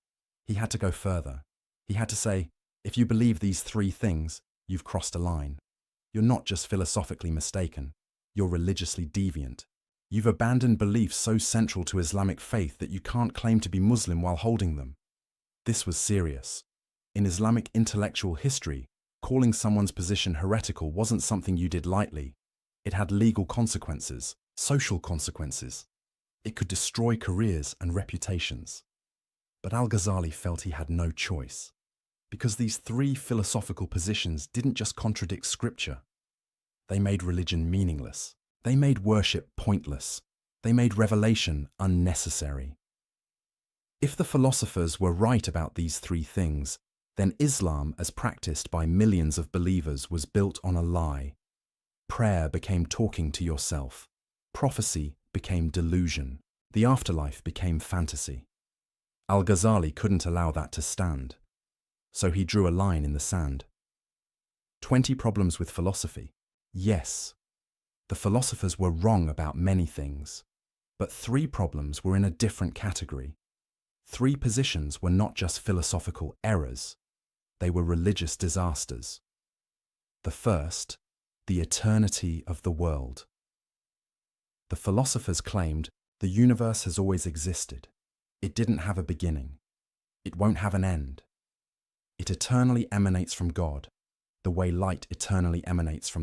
He had to go further. He had to say, if you believe these 3 things, you've crossed a line. You're not just philosophically mistaken, you're religiously deviant. You've abandoned beliefs so central to Islamic faith that you can't claim to be Muslim while holding them. This was serious. In Islamic intellectual history, calling someone's position heretical wasn't something you did lightly. It had legal consequences, social consequences. It could destroy careers and reputations. But Al-Ghazali felt he had no choice, because these 3 philosophical positions didn't just contradict scripture. They made religion meaningless. They made worship pointless. They made revelation unnecessary. If the philosophers were right about these 3 things, then Islam, as practiced by millions of believers, was built on a lie. Prayer became talking to yourself. Prophecy became delusion. The afterlife became fantasy. Al-Ghazali couldn't allow that to stand. So he drew a line in the sand. 20 problems with philosophy. Yes, the philosophers were wrong about many things, but 3 problems were in a different category. 3 positions were not just philosophical errors, they were religious disasters. The first, the eternity of the world. The philosophers claimed the universe has always existed. It didn't have a beginning. It won't have an end. It eternally emanates from God. the way light eternally emanates from